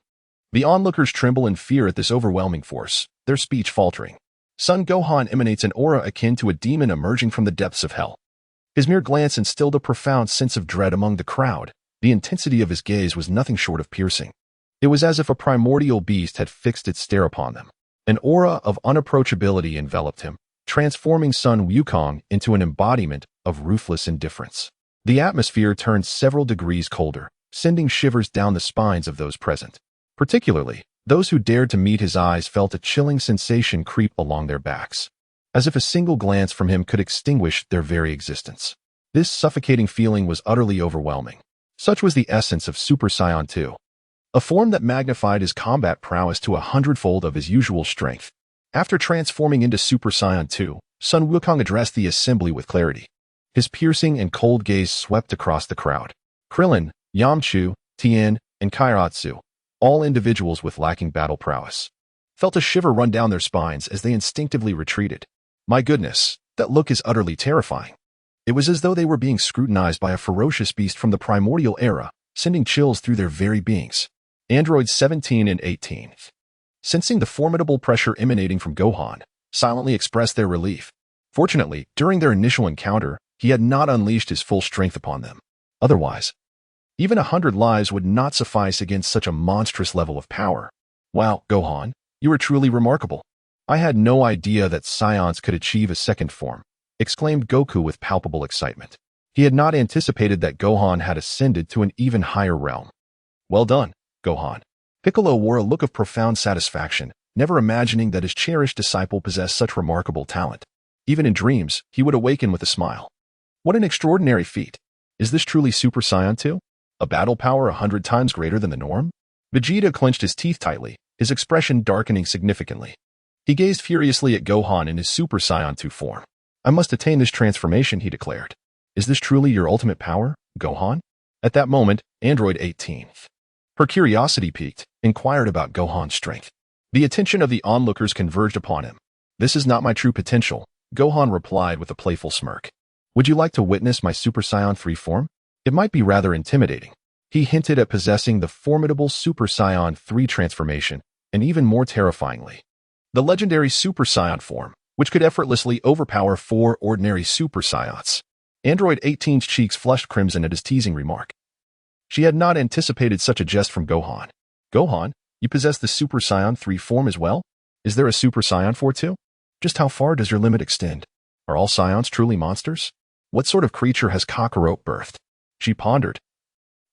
The onlookers tremble in fear at this overwhelming force, their speech faltering. Son Gohan emanates an aura akin to a demon emerging from the depths of hell. His mere glance instilled a profound sense of dread among the crowd. The intensity of his gaze was nothing short of piercing. It was as if a primordial beast had fixed its stare upon them. An aura of unapproachability enveloped him, transforming Son Wukong into an embodiment of ruthless indifference. The atmosphere turned several degrees colder, sending shivers down the spines of those present. Particularly, those who dared to meet his eyes felt a chilling sensation creep along their backs, as if a single glance from him could extinguish their very existence. This suffocating feeling was utterly overwhelming. Such was the essence of Super Saiyan 2, a form that magnified his combat prowess to 100-fold of his usual strength. After transforming into Super Saiyan 2, Son Wukong addressed the assembly with clarity. His piercing and cold gaze swept across the crowd. Krillin, Yamcha, Tien, and Kaiotsu, all individuals with lacking battle prowess, felt a shiver run down their spines as they instinctively retreated. My goodness, that look is utterly terrifying. It was as though they were being scrutinized by a ferocious beast from the primordial era, sending chills through their very beings. Androids 17 and 18, sensing the formidable pressure emanating from Gohan, silently expressed their relief. Fortunately, during their initial encounter, he had not unleashed his full strength upon them. Otherwise, even 100 lives would not suffice against such a monstrous level of power. Wow, Gohan, you are truly remarkable. I had no idea that Scions could achieve a second form, exclaimed Goku with palpable excitement. He had not anticipated that Gohan had ascended to an even higher realm. Well done, Gohan. Piccolo wore a look of profound satisfaction, never imagining that his cherished disciple possessed such remarkable talent. Even in dreams, he would awaken with a smile. What an extraordinary feat. Is this truly Super Saiyan 2? A battle power 100 times greater than the norm? Vegeta clenched his teeth tightly, his expression darkening significantly. He gazed furiously at Gohan in his Super Saiyan 2 form. I must attain this transformation, he declared. Is this truly your ultimate power, Gohan? At that moment, Android 18, her curiosity piqued, inquired about Gohan's strength. The attention of the onlookers converged upon him. This is not my true potential, Gohan replied with a playful smirk. Would you like to witness my Super Saiyan 3 form? It might be rather intimidating. He hinted at possessing the formidable Super Saiyan 3 transformation, and even more terrifyingly, the legendary Super Saiyan form, which could effortlessly overpower 4 ordinary Super Saiyans. Android 18's cheeks flushed crimson at his teasing remark. She had not anticipated such a jest from Gohan. Gohan, you possess the Super Saiyan 3 form as well? Is there a Super Saiyan 4 too? Just how far does your limit extend? Are all Saiyans truly monsters? What sort of creature has Kakarot birthed? She pondered,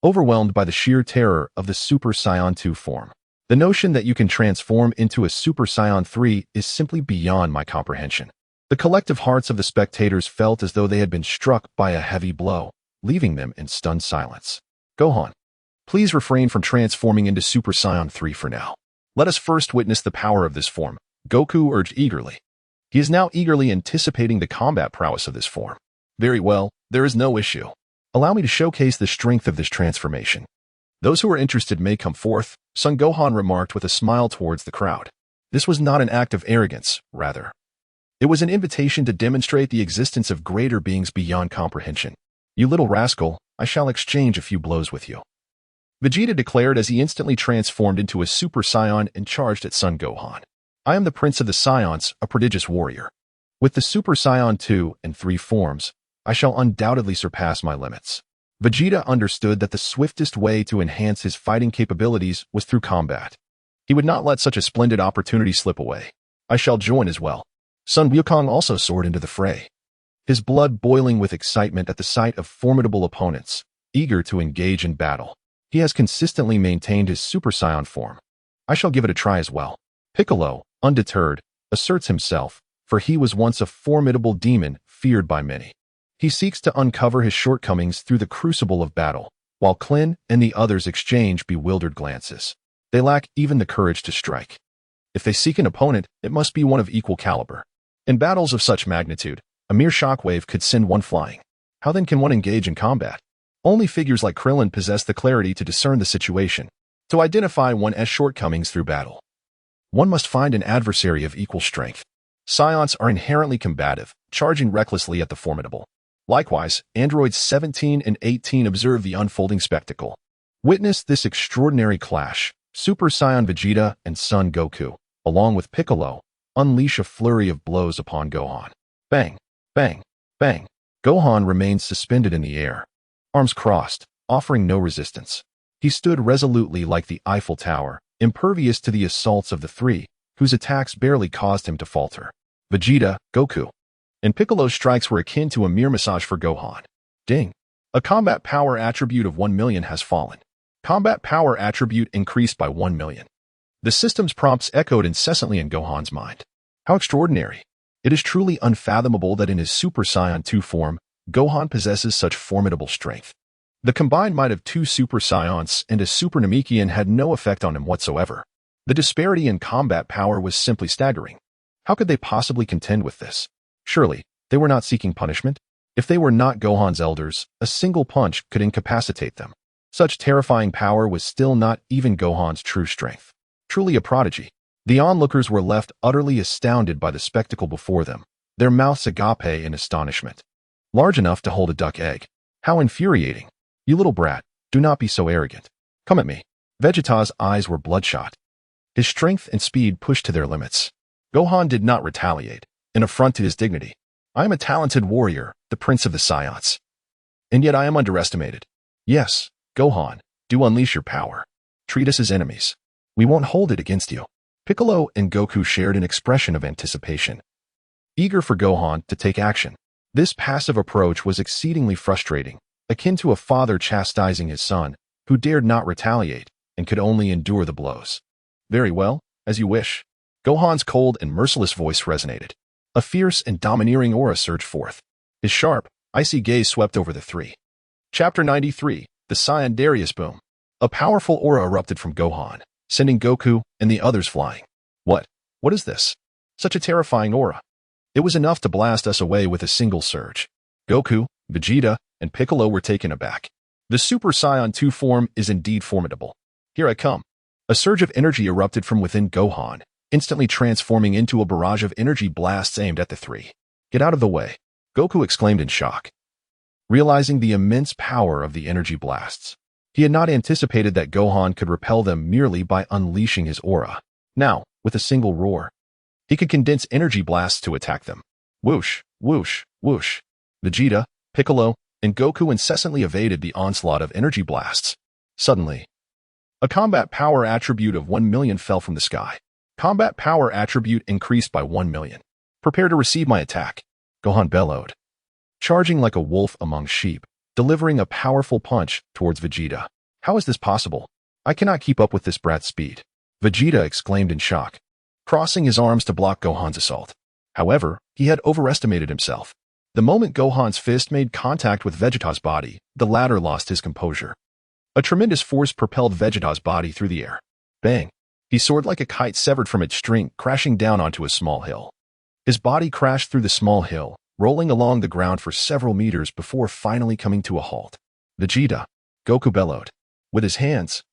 overwhelmed by the sheer terror of the Super Saiyan 2 form. The notion that you can transform into a Super Saiyan 3 is simply beyond my comprehension. The collective hearts of the spectators felt as though they had been struck by a heavy blow, leaving them in stunned silence. Gohan, please refrain from transforming into Super Saiyan 3 for now. Let us first witness the power of this form, Goku urged eagerly. He is now eagerly anticipating the combat prowess of this form. Very well, there is no issue. Allow me to showcase the strength of this transformation. Those who are interested may come forth, Son Gohan remarked with a smile towards the crowd. This was not an act of arrogance, rather. It was an invitation to demonstrate the existence of greater beings beyond comprehension. You little rascal, I shall exchange a few blows with you. Vegeta declared as he instantly transformed into a Super Saiyan and charged at Son Gohan. I am the Prince of the Saiyans, a prodigious warrior. With the Super Saiyan 2 and 3 forms, I shall undoubtedly surpass my limits. Vegeta understood that the swiftest way to enhance his fighting capabilities was through combat. He would not let such a splendid opportunity slip away. I shall join as well. Sun Wukong also soared into the fray, his blood boiling with excitement at the sight of formidable opponents, eager to engage in battle. He has consistently maintained his Super Saiyan form. I shall give it a try as well. Piccolo, undeterred, asserts himself, for he was once a formidable demon feared by many. He seeks to uncover his shortcomings through the crucible of battle, while Klin and the others exchange bewildered glances. They lack even the courage to strike. If they seek an opponent, it must be one of equal caliber. In battles of such magnitude, a mere shockwave could send one flying. How then can one engage in combat? Only figures like Krillin possess the clarity to discern the situation, to identify one's shortcomings through battle. One must find an adversary of equal strength. Saiyans are inherently combative, charging recklessly at the formidable. Likewise, androids 17 and 18 observe the unfolding spectacle. Witness this extraordinary clash. Super Saiyan Vegeta and Son Goku, along with Piccolo, unleash a flurry of blows upon Gohan. Bang, bang, bang. Gohan remained suspended in the air, arms crossed, offering no resistance. He stood resolutely like the Eiffel Tower, impervious to the assaults of the three, whose attacks barely caused him to falter. Vegeta, Goku, and Piccolo's strikes were akin to a mere massage for Gohan. Ding. A combat power attribute of 1 million has fallen. Combat power attribute increased by 1 million. The system's prompts echoed incessantly in Gohan's mind. How extraordinary. It is truly unfathomable that in his Super Saiyan 2 form, Gohan possesses such formidable strength. The combined might of 2 Super Saiyans and a Super Namekian had no effect on him whatsoever. The disparity in combat power was simply staggering. How could they possibly contend with this? Surely, they were not seeking punishment. If they were not Gohan's elders, a single punch could incapacitate them. Such terrifying power was still not even Gohan's true strength. Truly a prodigy. The onlookers were left utterly astounded by the spectacle before them, their mouths agape in astonishment. Large enough to hold a duck egg. How infuriating. You little brat, do not be so arrogant. Come at me. Vegeta's eyes were bloodshot. His strength and speed pushed to their limits. Gohan did not retaliate, an affront to his dignity. I am a talented warrior, the prince of the Saiyans. And yet I am underestimated. Yes, Gohan, do unleash your power. Treat us as enemies. We won't hold it against you. Piccolo and Goku shared an expression of anticipation, eager for Gohan to take action. This passive approach was exceedingly frustrating, akin to a father chastising his son, who dared not retaliate and could only endure the blows. Very well, as you wish. Gohan's cold and merciless voice resonated. A fierce and domineering aura surged forth. His sharp, icy gaze swept over the three. Chapter 93, The Saiyan Darius Boom. A powerful aura erupted from Gohan, sending Goku and the others flying. What is this? Such a terrifying aura. It was enough to blast us away with a single surge. Goku, Vegeta, and Piccolo were taken aback. The Super Saiyan 2 form is indeed formidable. Here I come. A surge of energy erupted from within Gohan, instantly transforming into a barrage of energy blasts aimed at the three. Get out of the way, Goku exclaimed in shock, realizing the immense power of the energy blasts. He had not anticipated that Gohan could repel them merely by unleashing his aura. Now, with a single roar, he could condense energy blasts to attack them. Whoosh, whoosh, whoosh. Vegeta, Piccolo, and Goku incessantly evaded the onslaught of energy blasts. Suddenly, a combat power attribute of 1 million fell from the sky. Combat power attribute increased by 1 million. Prepare to receive my attack, Gohan bellowed, charging like a wolf among sheep, delivering a powerful punch towards Vegeta. How is this possible? I cannot keep up with this brat's speed, Vegeta exclaimed in shock, crossing his arms to block Gohan's assault. However, he had overestimated himself. The moment Gohan's fist made contact with Vegeta's body, the latter lost his composure. A tremendous force propelled Vegeta's body through the air. Bang! He soared like a kite severed from its string, crashing down onto a small hill. His body crashed through the small hill, rolling along the ground for several meters before finally coming to a halt. Vegeta, Goku bellowed. With his hands,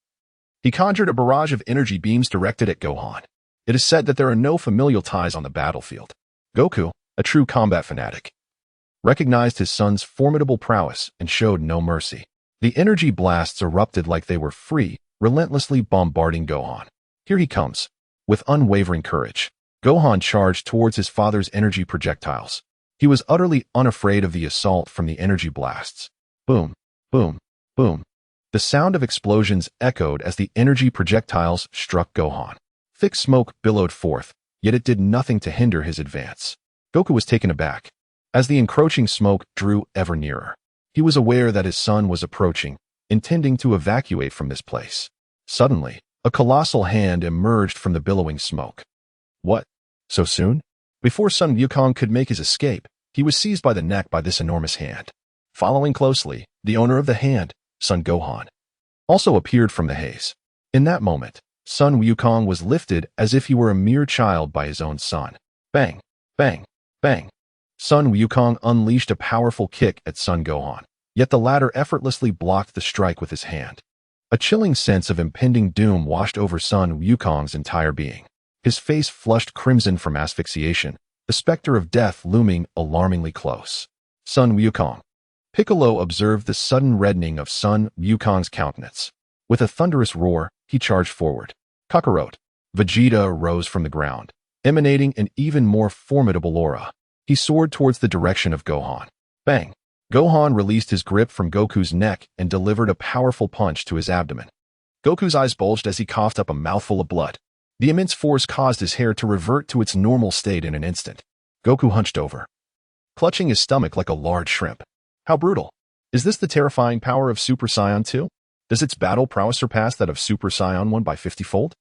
he conjured a barrage of energy beams directed at Gohan. It is said that there are no familial ties on the battlefield. Goku, a true combat fanatic, recognized his son's formidable prowess and showed no mercy. The energy blasts erupted like they were free, relentlessly bombarding Gohan. Here he comes. With unwavering courage, Gohan charged towards his father's energy projectiles. He was utterly unafraid of the assault from the energy blasts. Boom, boom, boom. The sound of explosions echoed as the energy projectiles struck Gohan. Thick smoke billowed forth, yet it did nothing to hinder his advance. Goku was taken aback. As the encroaching smoke drew ever nearer, he was aware that his son was approaching, intending to evacuate from this place. Suddenly, a colossal hand emerged from the billowing smoke. What? So soon? Before Son Wukong could make his escape, he was seized by the neck by this enormous hand. Following closely, the owner of the hand, Son Gohan, also appeared from the haze. In that moment, Son Wukong was lifted as if he were a mere child by his own son. Bang, bang, bang. Son Wukong unleashed a powerful kick at Son Gohan, yet the latter effortlessly blocked the strike with his hand. A chilling sense of impending doom washed over Son Wukong's entire being. His face flushed crimson from asphyxiation, the specter of death looming alarmingly close. Son Wukong. Piccolo observed the sudden reddening of Son Wukong's countenance. With a thunderous roar, he charged forward. Kakarot. Vegeta rose from the ground, emanating an even more formidable aura. He soared towards the direction of Gohan. Bang! Gohan released his grip from Goku's neck and delivered a powerful punch to his abdomen. Goku's eyes bulged as he coughed up a mouthful of blood. The immense force caused his hair to revert to its normal state in an instant. Goku hunched over, clutching his stomach like a large shrimp. How brutal! Is this the terrifying power of Super Saiyan 2? Does its battle prowess surpass that of Super Saiyan 1 by 50-fold?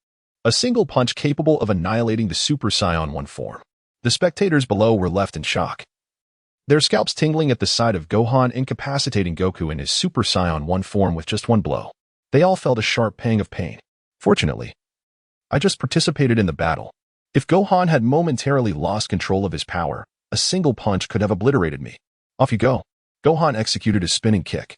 A single punch capable of annihilating the Super Saiyan 1 form. The spectators below were left in shock, their scalps tingling at the sight of Gohan incapacitating Goku in his Super Saiyan 1 form with just one blow. They all felt a sharp pang of pain. Fortunately, I just participated in the battle. If Gohan had momentarily lost control of his power, a single punch could have obliterated me. Off you go. Gohan executed a spinning kick,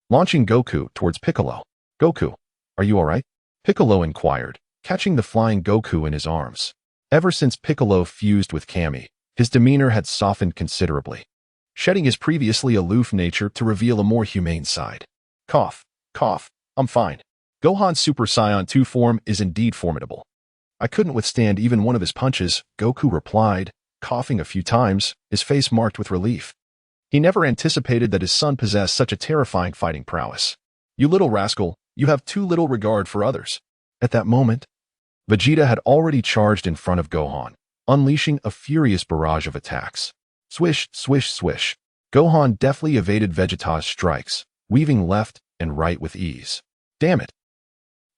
launching Goku towards Piccolo. Goku, are you alright? Piccolo inquired, catching the flying Goku in his arms. Ever since Piccolo fused with Kami, his demeanor had softened considerably, shedding his previously aloof nature to reveal a more humane side. Cough, cough, I'm fine. Gohan's Super Saiyan 2 form is indeed formidable. I couldn't withstand even one of his punches, Goku replied, coughing a few times, his face marked with relief. He never anticipated that his son possessed such a terrifying fighting prowess. You little rascal, you have too little regard for others. At that moment, Vegeta had already charged in front of Gohan, unleashing a furious barrage of attacks. Swish, swish, swish. Gohan deftly evaded Vegeta's strikes, weaving left and right with ease. Damn it!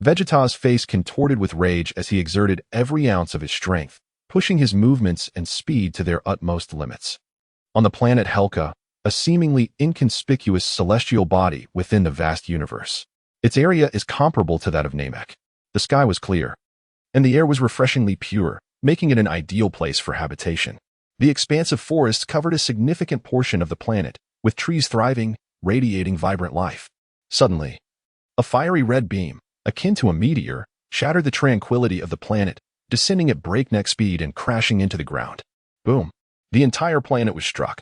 Vegeta's face contorted with rage as he exerted every ounce of his strength, pushing his movements and speed to their utmost limits. On the planet Helka, a seemingly inconspicuous celestial body within the vast universe. Its area is comparable to that of Namek. The sky was clear, and the air was refreshingly pure, making it an ideal place for habitation. The expansive forests covered a significant portion of the planet, with trees thriving, radiating vibrant life. Suddenly, a fiery red beam, akin to a meteor, shattered the tranquility of the planet, descending at breakneck speed and crashing into the ground. Boom! The entire planet was struck,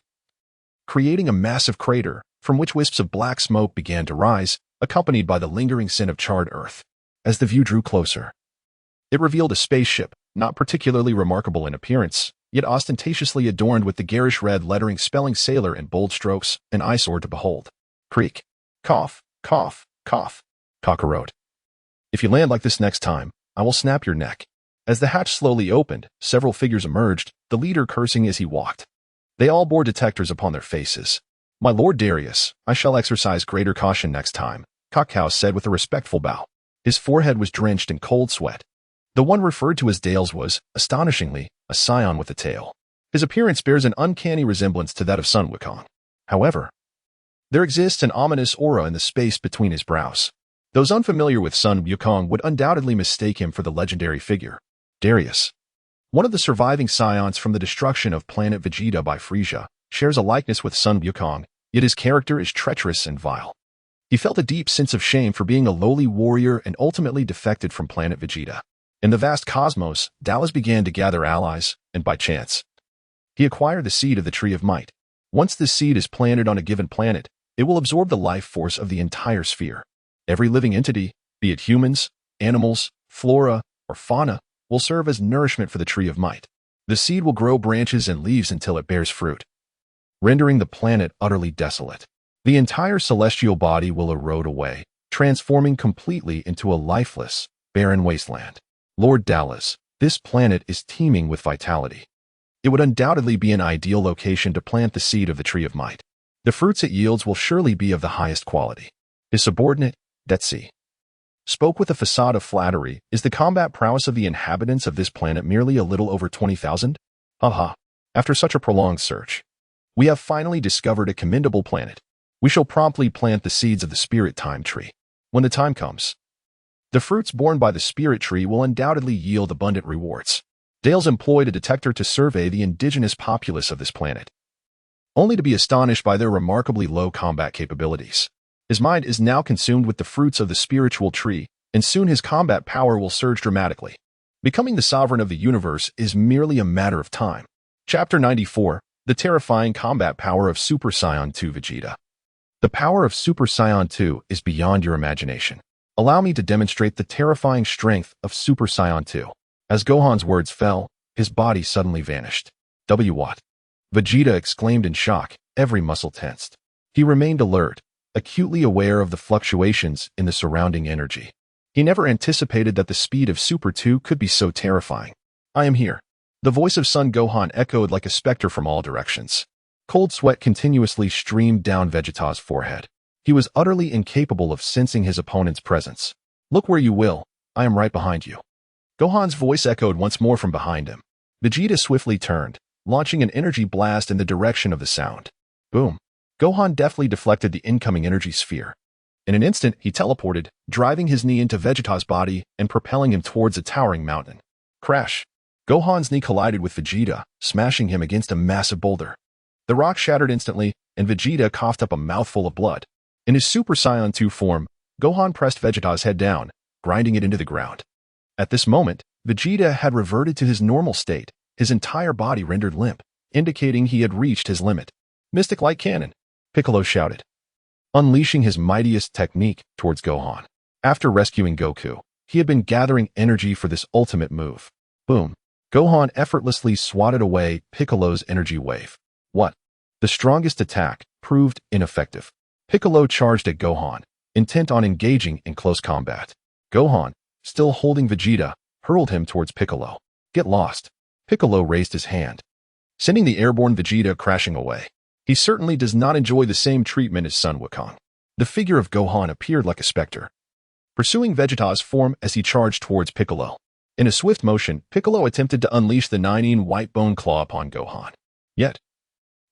creating a massive crater from which wisps of black smoke began to rise, accompanied by the lingering scent of charred earth. As the view drew closer, it revealed a spaceship, not particularly remarkable in appearance, yet ostentatiously adorned with the garish red lettering spelling sailor in bold strokes, an eyesore to behold. Creak. Cough, cough, cough. Kaka wrote. If you land like this next time, I will snap your neck. As the hatch slowly opened, several figures emerged, the leader cursing as he walked. They all bore detectors upon their faces. My Lord Darius, I shall exercise greater caution next time, Kakao said with a respectful bow. His forehead was drenched in cold sweat. The one referred to as Dales was, astonishingly, a scion with a tail. His appearance bears an uncanny resemblance to that of Sun Wukong. However, there exists an ominous aura in the space between his brows. Those unfamiliar with Sun Wukong would undoubtedly mistake him for the legendary figure, Darius. One of the surviving scions from the destruction of planet Vegeta by Frieza, shares a likeness with Sun Wukong, yet his character is treacherous and vile. He felt a deep sense of shame for being a lowly warrior and ultimately defected from planet Vegeta. In the vast cosmos, Dallas began to gather allies, and by chance, he acquired the seed of the Tree of Might. Once this seed is planted on a given planet, it will absorb the life force of the entire sphere. Every living entity, be it humans, animals, flora, or fauna, will serve as nourishment for the Tree of Might. The seed will grow branches and leaves until it bears fruit, rendering the planet utterly desolate. The entire celestial body will erode away, transforming completely into a lifeless, barren wasteland. Lord Dallas, this planet is teeming with vitality. It would undoubtedly be an ideal location to plant the seed of the Tree of Might. The fruits it yields will surely be of the highest quality. His subordinate, Detsi, spoke with a facade of flattery. Is the combat prowess of the inhabitants of this planet merely a little over 20,000? Haha. After such a prolonged search, we have finally discovered a commendable planet. We shall promptly plant the seeds of the Spirit Time Tree. When the time comes, the fruits borne by the Spirit Tree will undoubtedly yield abundant rewards. Dales employed a detector to survey the indigenous populace of this planet, only to be astonished by their remarkably low combat capabilities. His mind is now consumed with the fruits of the spiritual tree, and soon his combat power will surge dramatically. Becoming the sovereign of the universe is merely a matter of time. Chapter 94, The Terrifying Combat Power of Super Saiyan 2 Vegeta. The power of Super Saiyan 2 is beyond your imagination. Allow me to demonstrate the terrifying strength of Super Saiyan 2. As Gohan's words fell, his body suddenly vanished. What? Vegeta exclaimed in shock, every muscle tensed. He remained alert, acutely aware of the fluctuations in the surrounding energy. He never anticipated that the speed of Super 2 could be so terrifying. I am here. The voice of Son Gohan echoed like a specter from all directions. Cold sweat continuously streamed down Vegeta's forehead. He was utterly incapable of sensing his opponent's presence. Look where you will, I am right behind you. Gohan's voice echoed once more from behind him. Vegeta swiftly turned, launching an energy blast in the direction of the sound. Boom. Gohan deftly deflected the incoming energy sphere. In an instant, he teleported, driving his knee into Vegeta's body and propelling him towards a towering mountain. Crash. Gohan's knee collided with Vegeta, smashing him against a massive boulder. The rock shattered instantly, and Vegeta coughed up a mouthful of blood. In his Super Saiyan 2 form, Gohan pressed Vegeta's head down, grinding it into the ground. At this moment, Vegeta had reverted to his normal state, his entire body rendered limp, indicating he had reached his limit. Mystic Light Cannon, Piccolo shouted, unleashing his mightiest technique towards Gohan. After rescuing Goku, He had been gathering energy for this ultimate move. Boom. Gohan effortlessly swatted away Piccolo's energy wave. What? The strongest attack proved ineffective. Piccolo charged at Gohan, intent on engaging in close combat. Gohan, still holding Vegeta, hurled him towards Piccolo. Get lost. Piccolo raised his hand, sending the airborne Vegeta crashing away. He certainly does not enjoy the same treatment as Son Wukong. The figure of Gohan appeared like a specter, pursuing Vegeta's form as he charged towards Piccolo. In a swift motion, Piccolo attempted to unleash the nine white bone claw upon Gohan. Yet,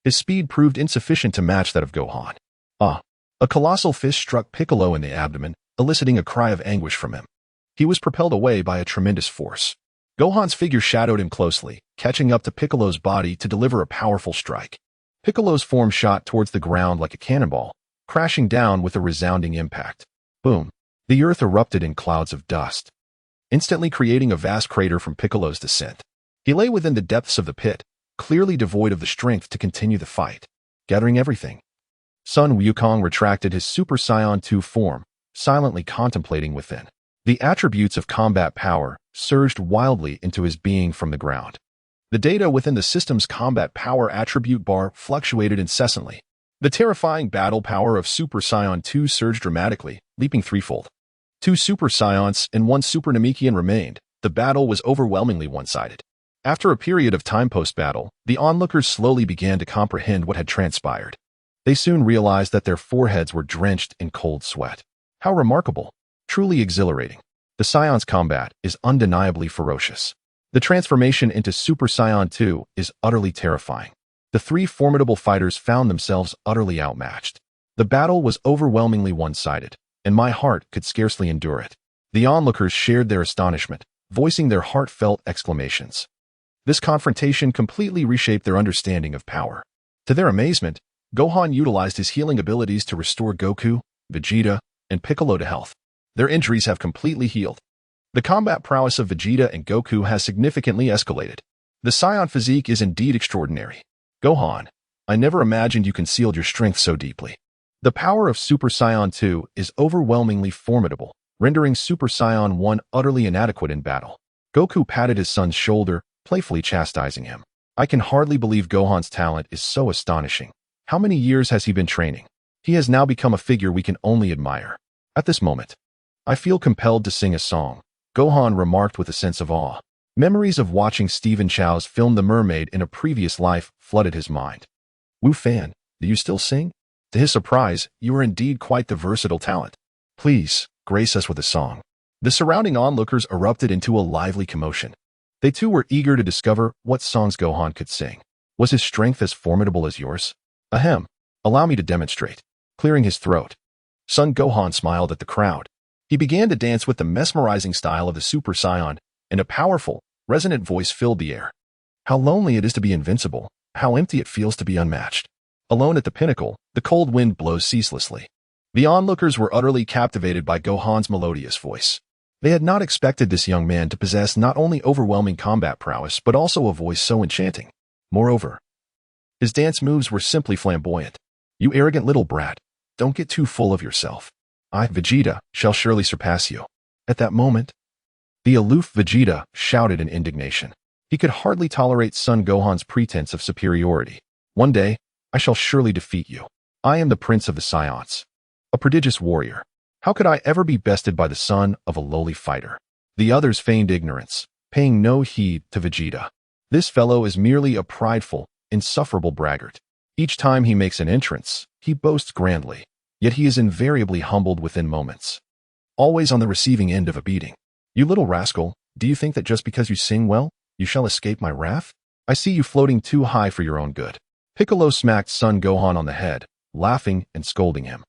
his speed proved insufficient to match that of Gohan. A colossal fist struck Piccolo in the abdomen, eliciting a cry of anguish from him. He was propelled away by a tremendous force. Gohan's figure shadowed him closely, catching up to Piccolo's body to deliver a powerful strike. Piccolo's form shot towards the ground like a cannonball, crashing down with a resounding impact. Boom. The earth erupted in clouds of dust, instantly creating a vast crater from Piccolo's descent. He lay within the depths of the pit, clearly devoid of the strength to continue the fight. Gathering everything, Son Wukong retracted his Super Saiyan 2 form, silently contemplating within. The attributes of combat power surged wildly into his being from the ground. The data within the system's combat power attribute bar fluctuated incessantly. The terrifying battle power of Super Saiyan 2 surged dramatically, leaping threefold. 2 Super Saiyans and 1 Super Namekian remained. The battle was overwhelmingly one-sided. After a period of time post-battle, the onlookers slowly began to comprehend what had transpired. They soon realized that their foreheads were drenched in cold sweat. How remarkable! Truly exhilarating. The Saiyans' combat is undeniably ferocious. The transformation into Super Saiyan 2 is utterly terrifying. The 3 formidable fighters found themselves utterly outmatched. The battle was overwhelmingly one-sided, and my heart could scarcely endure it. The onlookers shared their astonishment, voicing their heartfelt exclamations. This confrontation completely reshaped their understanding of power. To their amazement, Gohan utilized his healing abilities to restore Goku, Vegeta, and Piccolo to health. Their injuries have completely healed. The combat prowess of Vegeta and Goku has significantly escalated. The Saiyan physique is indeed extraordinary. Gohan, I never imagined you concealed your strength so deeply. The power of Super Saiyan 2 is overwhelmingly formidable, rendering Super Saiyan 1 utterly inadequate in battle. Goku patted his son's shoulder, playfully chastising him. I can hardly believe Gohan's talent is so astonishing. How many years has he been training? He has now become a figure we can only admire. At this moment, I feel compelled to sing a song, Gohan remarked with a sense of awe. Memories of watching Stephen Chow's film The Mermaid in a previous life flooded his mind. Wu Fan, do you still sing? To his surprise, you are indeed quite the versatile talent. Please, grace us with a song. The surrounding onlookers erupted into a lively commotion. They too were eager to discover what songs Gohan could sing. Was his strength as formidable as yours? Ahem. Allow me to demonstrate. Clearing his throat, Son Gohan smiled at the crowd. He began to dance with the mesmerizing style of the Super Saiyan, and a powerful, resonant voice filled the air. How lonely it is to be invincible, how empty it feels to be unmatched. Alone at the pinnacle, the cold wind blows ceaselessly. The onlookers were utterly captivated by Gohan's melodious voice. They had not expected this young man to possess not only overwhelming combat prowess but also a voice so enchanting. Moreover, his dance moves were simply flamboyant. You arrogant little brat, don't get too full of yourself. I, Vegeta, shall surely surpass you. At that moment, the aloof Vegeta shouted in indignation. He could hardly tolerate Son Gohan's pretense of superiority. One day, I shall surely defeat you. I am the Prince of the Saiyans, a prodigious warrior. How could I ever be bested by the son of a lowly fighter? The others feigned ignorance, paying no heed to Vegeta. This fellow is merely a prideful, insufferable braggart. Each time he makes an entrance, he boasts grandly, yet he is invariably humbled within moments. Always on the receiving end of a beating. You little rascal, do you think that just because you sing well, you shall escape my wrath? I see you floating too high for your own good. Piccolo smacked Son Gohan on the head, laughing and scolding him.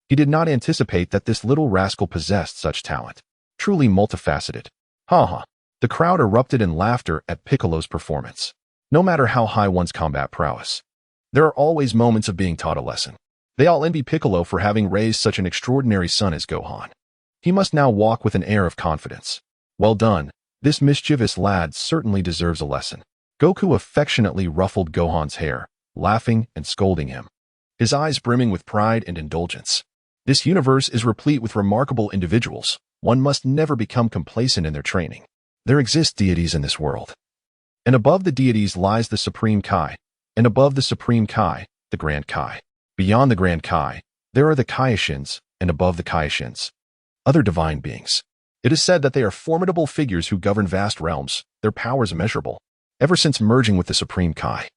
He did not anticipate that this little rascal possessed such talent. Truly multifaceted. Ha ha. The crowd erupted in laughter at Piccolo's performance. No matter how high one's combat prowess, there are always moments of being taught a lesson. They all envy Piccolo for having raised such an extraordinary son as Gohan. He must now walk with an air of confidence. Well done. This mischievous lad certainly deserves a lesson. Goku affectionately ruffled Gohan's hair, laughing and scolding him, his eyes brimming with pride and indulgence. This universe is replete with remarkable individuals. one must never become complacent in their training. There exist deities in this world. And above the deities lies the Supreme Kai, and above the Supreme Kai, the Grand Kai. Beyond the Grand Kai, there are the Kaioshins, and above the Kaioshins, other divine beings. It is said that they are formidable figures who govern vast realms, their powers immeasurable. Ever since merging with the Supreme Kai,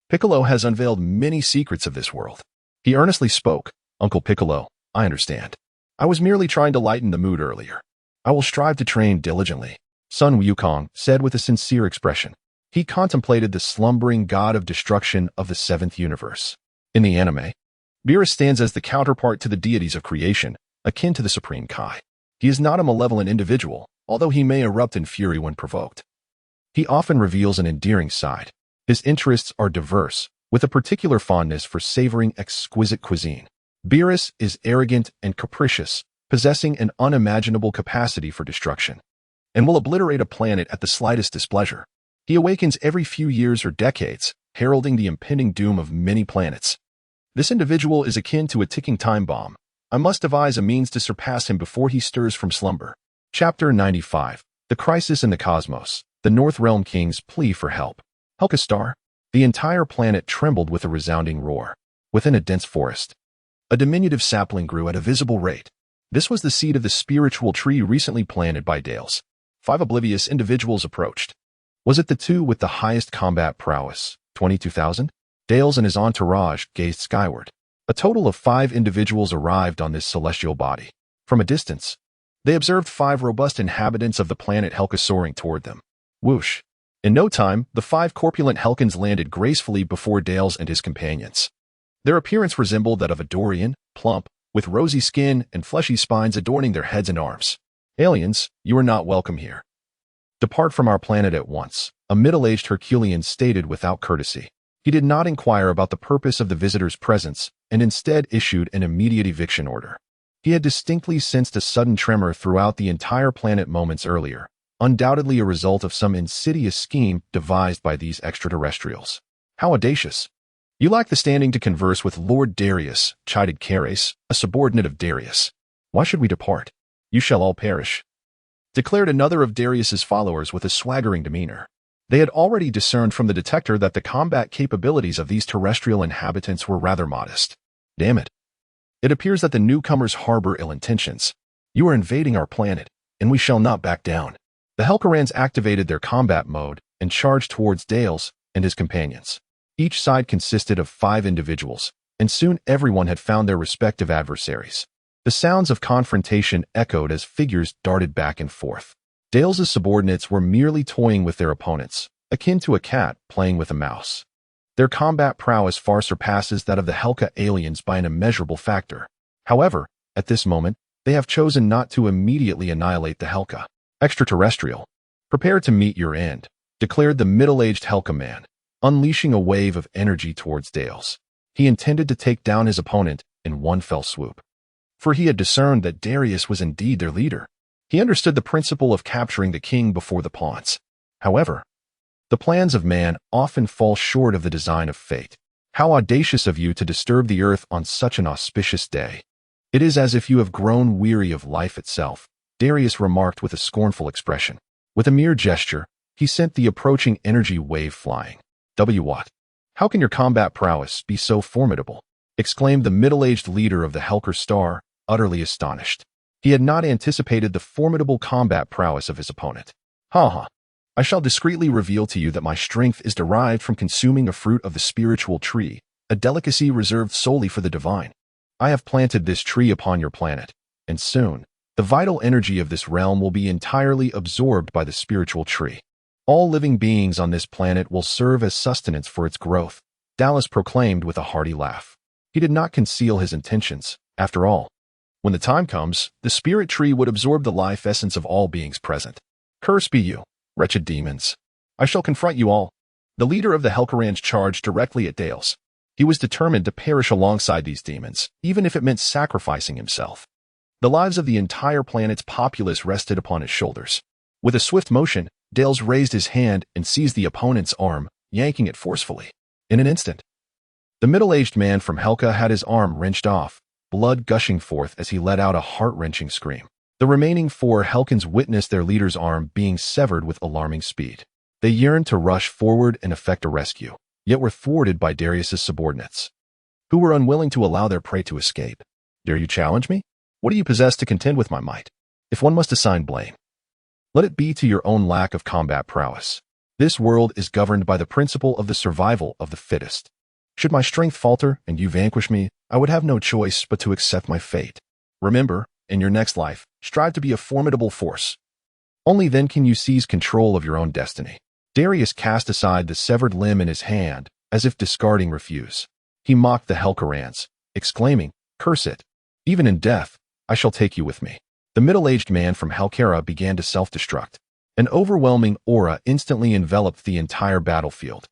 Piccolo has unveiled many secrets of this world. He earnestly spoke, "Uncle Piccolo, I understand. I was merely trying to lighten the mood earlier. I will strive to train diligently," Sun Wukong said with a sincere expression. He contemplated the slumbering god of destruction of the seventh universe. In the anime, Beerus stands as the counterpart to the deities of creation, akin to the Supreme Kai. He is not a malevolent individual, although he may erupt in fury when provoked. He often reveals an endearing side. His interests are diverse, with a particular fondness for savoring exquisite cuisine. Beerus is arrogant and capricious, possessing an unimaginable capacity for destruction, and will obliterate a planet at the slightest displeasure. He awakens every few years or decades, heralding the impending doom of many planets. This individual is akin to a ticking time bomb. I must devise a means to surpass him before he stirs from slumber. Chapter 95. The Crisis in the Cosmos. The North Realm King's Plea for Help. Helka Star. The entire planet trembled with a resounding roar. Within a dense forest, a diminutive sapling grew at a visible rate. This was the seed of the spiritual tree recently planted by Dales. 5 oblivious individuals approached. Was it the two with the highest combat prowess, 22,000? Dales and his entourage gazed skyward. A total of 5 individuals arrived on this celestial body. From a distance, they observed 5 robust inhabitants of the planet Helka soaring toward them. Whoosh! In no time, the 5 corpulent Helkans landed gracefully before Dales and his companions. Their appearance resembled that of a Dorian, plump, with rosy skin and fleshy spines adorning their heads and arms. "Aliens, you are not welcome here. Depart from our planet at once," a middle-aged Herculean stated without courtesy. He did not inquire about the purpose of the visitor's presence and instead issued an immediate eviction order. He had distinctly sensed a sudden tremor throughout the entire planet moments earlier, undoubtedly a result of some insidious scheme devised by these extraterrestrials. "How audacious! You lack the standing to converse with Lord Darius," chided Chares, a subordinate of Darius. "Why should we depart? You shall all perish," declared another of Darius's followers with a swaggering demeanor. They had already discerned from the detector that the combat capabilities of these terrestrial inhabitants were rather modest. "Damn it. It appears that the newcomers harbor ill intentions. You are invading our planet, and we shall not back down." The Helkarans activated their combat mode and charged towards Dales and his companions. Each side consisted of 5 individuals, and soon everyone had found their respective adversaries. The sounds of confrontation echoed as figures darted back and forth. Dales' subordinates were merely toying with their opponents, akin to a cat playing with a mouse. Their combat prowess far surpasses that of the Helka aliens by an immeasurable factor. However, at this moment, they have chosen not to immediately annihilate the Helka. "Extraterrestrial, prepare to meet your end," declared the middle-aged Helka man, unleashing a wave of energy towards Dales. He intended to take down his opponent in one fell swoop, for he had discerned that Darius was indeed their leader. He understood the principle of capturing the king before the pawns. However, the plans of man often fall short of the design of fate. "How audacious of you to disturb the earth on such an auspicious day. It is as if you have grown weary of life itself," Darius remarked with a scornful expression. With a mere gesture, he sent the approaching energy wave flying. "What? How can your combat prowess be so formidable?" exclaimed the middle-aged leader of the Helker Star, utterly astonished. He had not anticipated the formidable combat prowess of his opponent. "Ha! I shall discreetly reveal to you that my strength is derived from consuming a fruit of the spiritual tree, a delicacy reserved solely for the divine. I have planted this tree upon your planet, and soon, the vital energy of this realm will be entirely absorbed by the spiritual tree. All living beings on this planet will serve as sustenance for its growth," Dallas proclaimed with a hearty laugh. He did not conceal his intentions. After all, when the time comes, the spirit tree would absorb the life essence of all beings present. "Curse be you, wretched demons. I shall confront you all." The leader of the Helkarans charged directly at Dales. He was determined to perish alongside these demons, even if it meant sacrificing himself. The lives of the entire planet's populace rested upon his shoulders. With a swift motion, Dales raised his hand and seized the opponent's arm, yanking it forcefully. In an instant, the middle-aged man from Helka had his arm wrenched off, blood gushing forth as he let out a heart-wrenching scream. The remaining 4 Helkins witnessed their leader's arm being severed with alarming speed. They yearned to rush forward and effect a rescue, yet were thwarted by Darius's subordinates, who were unwilling to allow their prey to escape. Dare you challenge me? What do you possess to contend with my might? If one must assign blame, let it be to your own lack of combat prowess. This world is governed by the principle of the survival of the fittest. Should my strength falter and you vanquish me, I would have no choice but to accept my fate. Remember, in your next life, strive to be a formidable force. Only then can you seize control of your own destiny. Darius cast aside the severed limb in his hand, as if discarding refuse. He mocked the Helkarans, exclaiming, "Curse it! Even in death, I shall take you with me." The middle-aged man from Helkara began to self-destruct. An overwhelming aura instantly enveloped the entire battlefield.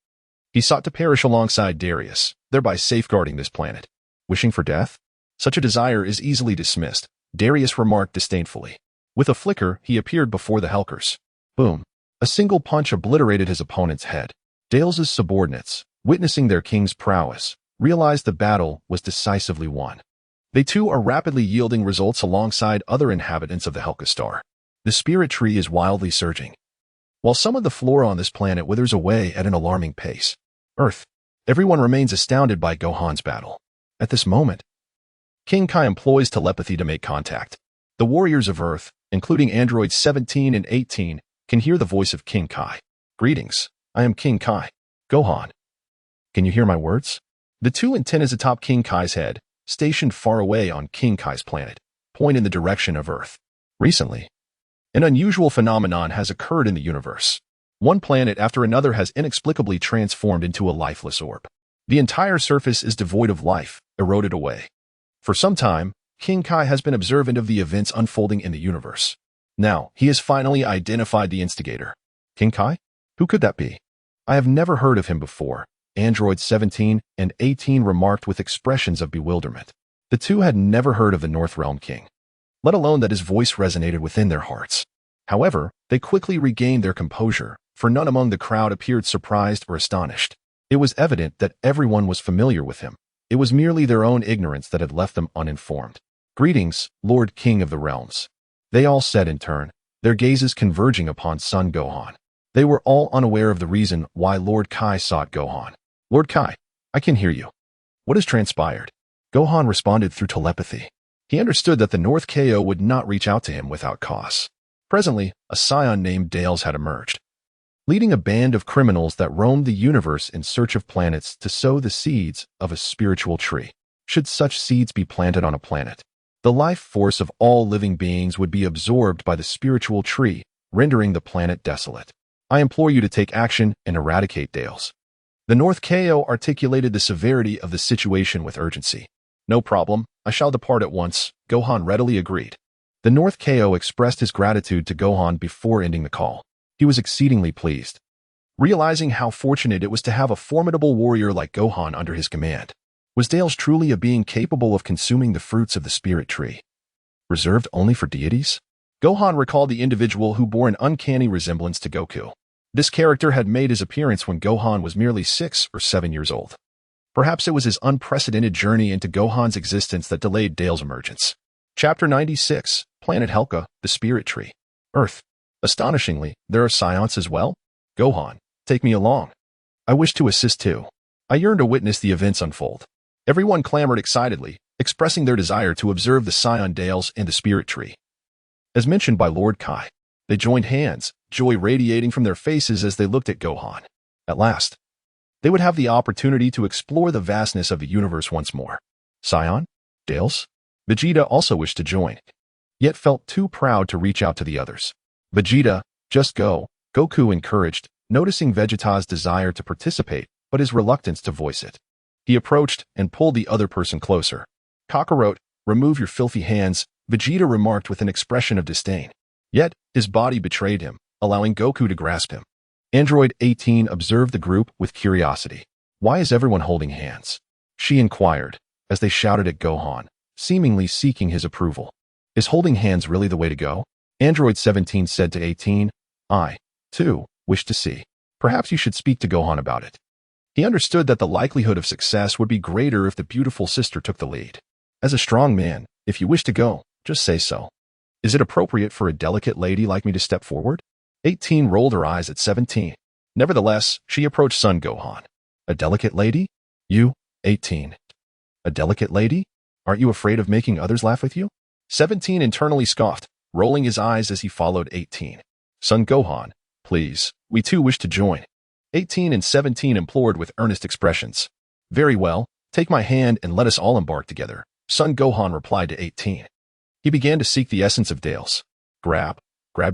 He sought to perish alongside Darius, thereby safeguarding this planet. Wishing for death? Such a desire is easily dismissed, Darius remarked disdainfully. With a flicker, he appeared before the Helkers. Boom! A single punch obliterated his opponent's head. Dales's subordinates, witnessing their king's prowess, realized the battle was decisively won. They too are rapidly yielding results alongside other inhabitants of the Helkastar. The spirit tree is wildly surging, while some of the flora on this planet withers away at an alarming pace. Earth. Everyone remains astounded by Gohan's battle. At this moment, King Kai employs telepathy to make contact. The warriors of Earth, including androids 17 and 18, can hear the voice of King Kai. Greetings, I am King Kai. Gohan. Can you hear my words? The 2 antennas atop King Kai's head, stationed far away on King Kai's planet, point in the direction of Earth. Recently, an unusual phenomenon has occurred in the universe. One planet after another has inexplicably transformed into a lifeless orb. The entire surface is devoid of life, eroded away. For some time, King Kai has been observant of the events unfolding in the universe. Now, he has finally identified the instigator. King Kai? Who could that be? I have never heard of him before, androids 17 and 18 remarked with expressions of bewilderment. The 2 had never heard of the North Realm King, let alone that his voice resonated within their hearts. However, they quickly regained their composure, for none among the crowd appeared surprised or astonished. It was evident that everyone was familiar with him. It was merely their own ignorance that had left them uninformed. Greetings, Lord King of the Realms. They all said in turn, their gazes converging upon son Gohan. They were all unaware of the reason why Lord Kai sought Gohan. Lord Kai, I can hear you. What has transpired? Gohan responded through telepathy. He understood that the North Ko would not reach out to him without cause. Presently, a scion named Dales had emerged, leading a band of criminals that roamed the universe in search of planets to sow the seeds of a spiritual tree. Should such seeds be planted on a planet, the life force of all living beings would be absorbed by the spiritual tree, rendering the planet desolate. I implore you to take action and eradicate Dales. The North Ko articulated the severity of the situation with urgency. No problem, I shall depart at once, Gohan readily agreed. The North Ko expressed his gratitude to Gohan before ending the call. He was exceedingly pleased, realizing how fortunate it was to have a formidable warrior like Gohan under his command. Was Dales truly a being capable of consuming the fruits of the spirit tree, reserved only for deities? Gohan recalled the individual who bore an uncanny resemblance to Goku. This character had made his appearance when Gohan was merely 6 or 7 years old. Perhaps it was his unprecedented journey into Gohan's existence that delayed Dale's emergence. Chapter 96, Planet Helka, the Spirit Tree. Earth. Astonishingly, there are scions as well? Gohan, take me along. I wish to assist too. I yearn to witness the events unfold. Everyone clamored excitedly, expressing their desire to observe the scion Dales and the Spirit Tree. As mentioned by Lord Kai, they joined hands, joy radiating from their faces as they looked at Gohan. At last, they would have the opportunity to explore the vastness of the universe once more. Scion? Dales? Vegeta also wished to join, yet felt too proud to reach out to the others. Vegeta, just go, Goku encouraged, noticing Vegeta's desire to participate, but his reluctance to voice it. He approached and pulled the other person closer. Kakarot, remove your filthy hands, Vegeta remarked with an expression of disdain. Yet, his body betrayed him, allowing Goku to grasp him. Android 18 observed the group with curiosity. Why is everyone holding hands? She inquired, as they shouted at Gohan, seemingly seeking his approval. Is holding hands really the way to go? Android 17 said to 18, I, too, wish to see. Perhaps you should speak to Gohan about it. He understood that the likelihood of success would be greater if the beautiful sister took the lead. As a strong man, if you wish to go, just say so. Is it appropriate for a delicate lady like me to step forward? 18 rolled her eyes at 17. Nevertheless, she approached Son Gohan. A delicate lady? You, 18. A delicate lady? Aren't you afraid of making others laugh with you? 17 internally scoffed, rolling his eyes as he followed 18. Son Gohan, please, we too wish to join. 18 and 17 implored with earnest expressions. Very well, take my hand and let us all embark together, Son Gohan replied to 18. He began to seek the essence of Dale's. Grab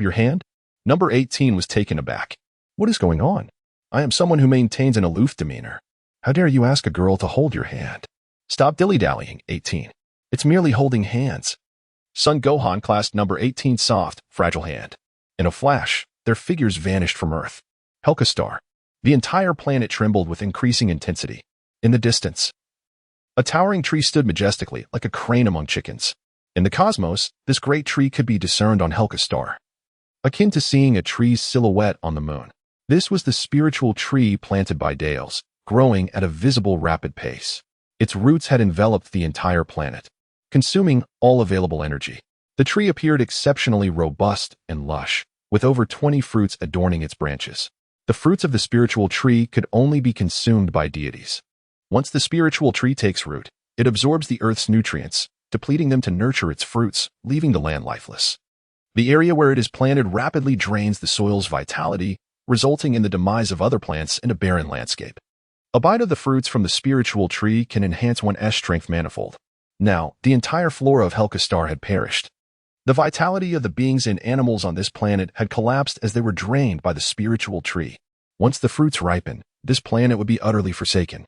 your hand? Number 18 was taken aback. What is going on? I am someone who maintains an aloof demeanor. How dare you ask a girl to hold your hand? Stop dilly-dallying, 18. It's merely holding hands. Son Gohan clasped number 18's soft, fragile hand. In a flash, their figures vanished from Earth. Helkastar. The entire planet trembled with increasing intensity. In the distance, a towering tree stood majestically, like a crane among chickens. In the cosmos, this great tree could be discerned on Helkastar, akin to seeing a tree's silhouette on the moon. This was the spiritual tree planted by Dales, growing at a visible rapid pace. Its roots had enveloped the entire planet, consuming all available energy. The tree appeared exceptionally robust and lush, with over 20 fruits adorning its branches. The fruits of the spiritual tree could only be consumed by deities. Once the spiritual tree takes root, it absorbs the earth's nutrients, depleting them to nurture its fruits, leaving the land lifeless. The area where it is planted rapidly drains the soil's vitality, resulting in the demise of other plants in a barren landscape. A bite of the fruits from the spiritual tree can enhance one's strength manifold. Now, the entire flora of Helkastar had perished. The vitality of the beings and animals on this planet had collapsed as they were drained by the spiritual tree. Once the fruits ripen, this planet would be utterly forsaken.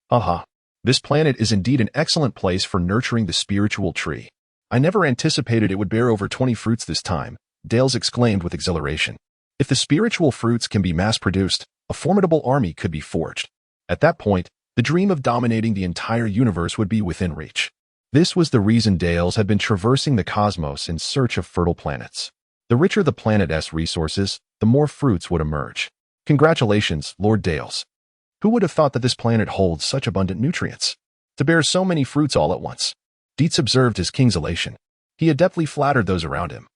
Haha. This planet is indeed an excellent place for nurturing the spiritual tree. I never anticipated it would bear over 20 fruits this time, Dales exclaimed with exhilaration. If the spiritual fruits can be mass-produced, a formidable army could be forged. At that point, the dream of dominating the entire universe would be within reach. This was the reason Dales had been traversing the cosmos in search of fertile planets. The richer the planet's resources, the more fruits would emerge. Congratulations, Lord Dales. Who would have thought that this planet holds such abundant nutrients? To bear so many fruits all at once. Dietz observed his king's elation. He adeptly flattered those around him,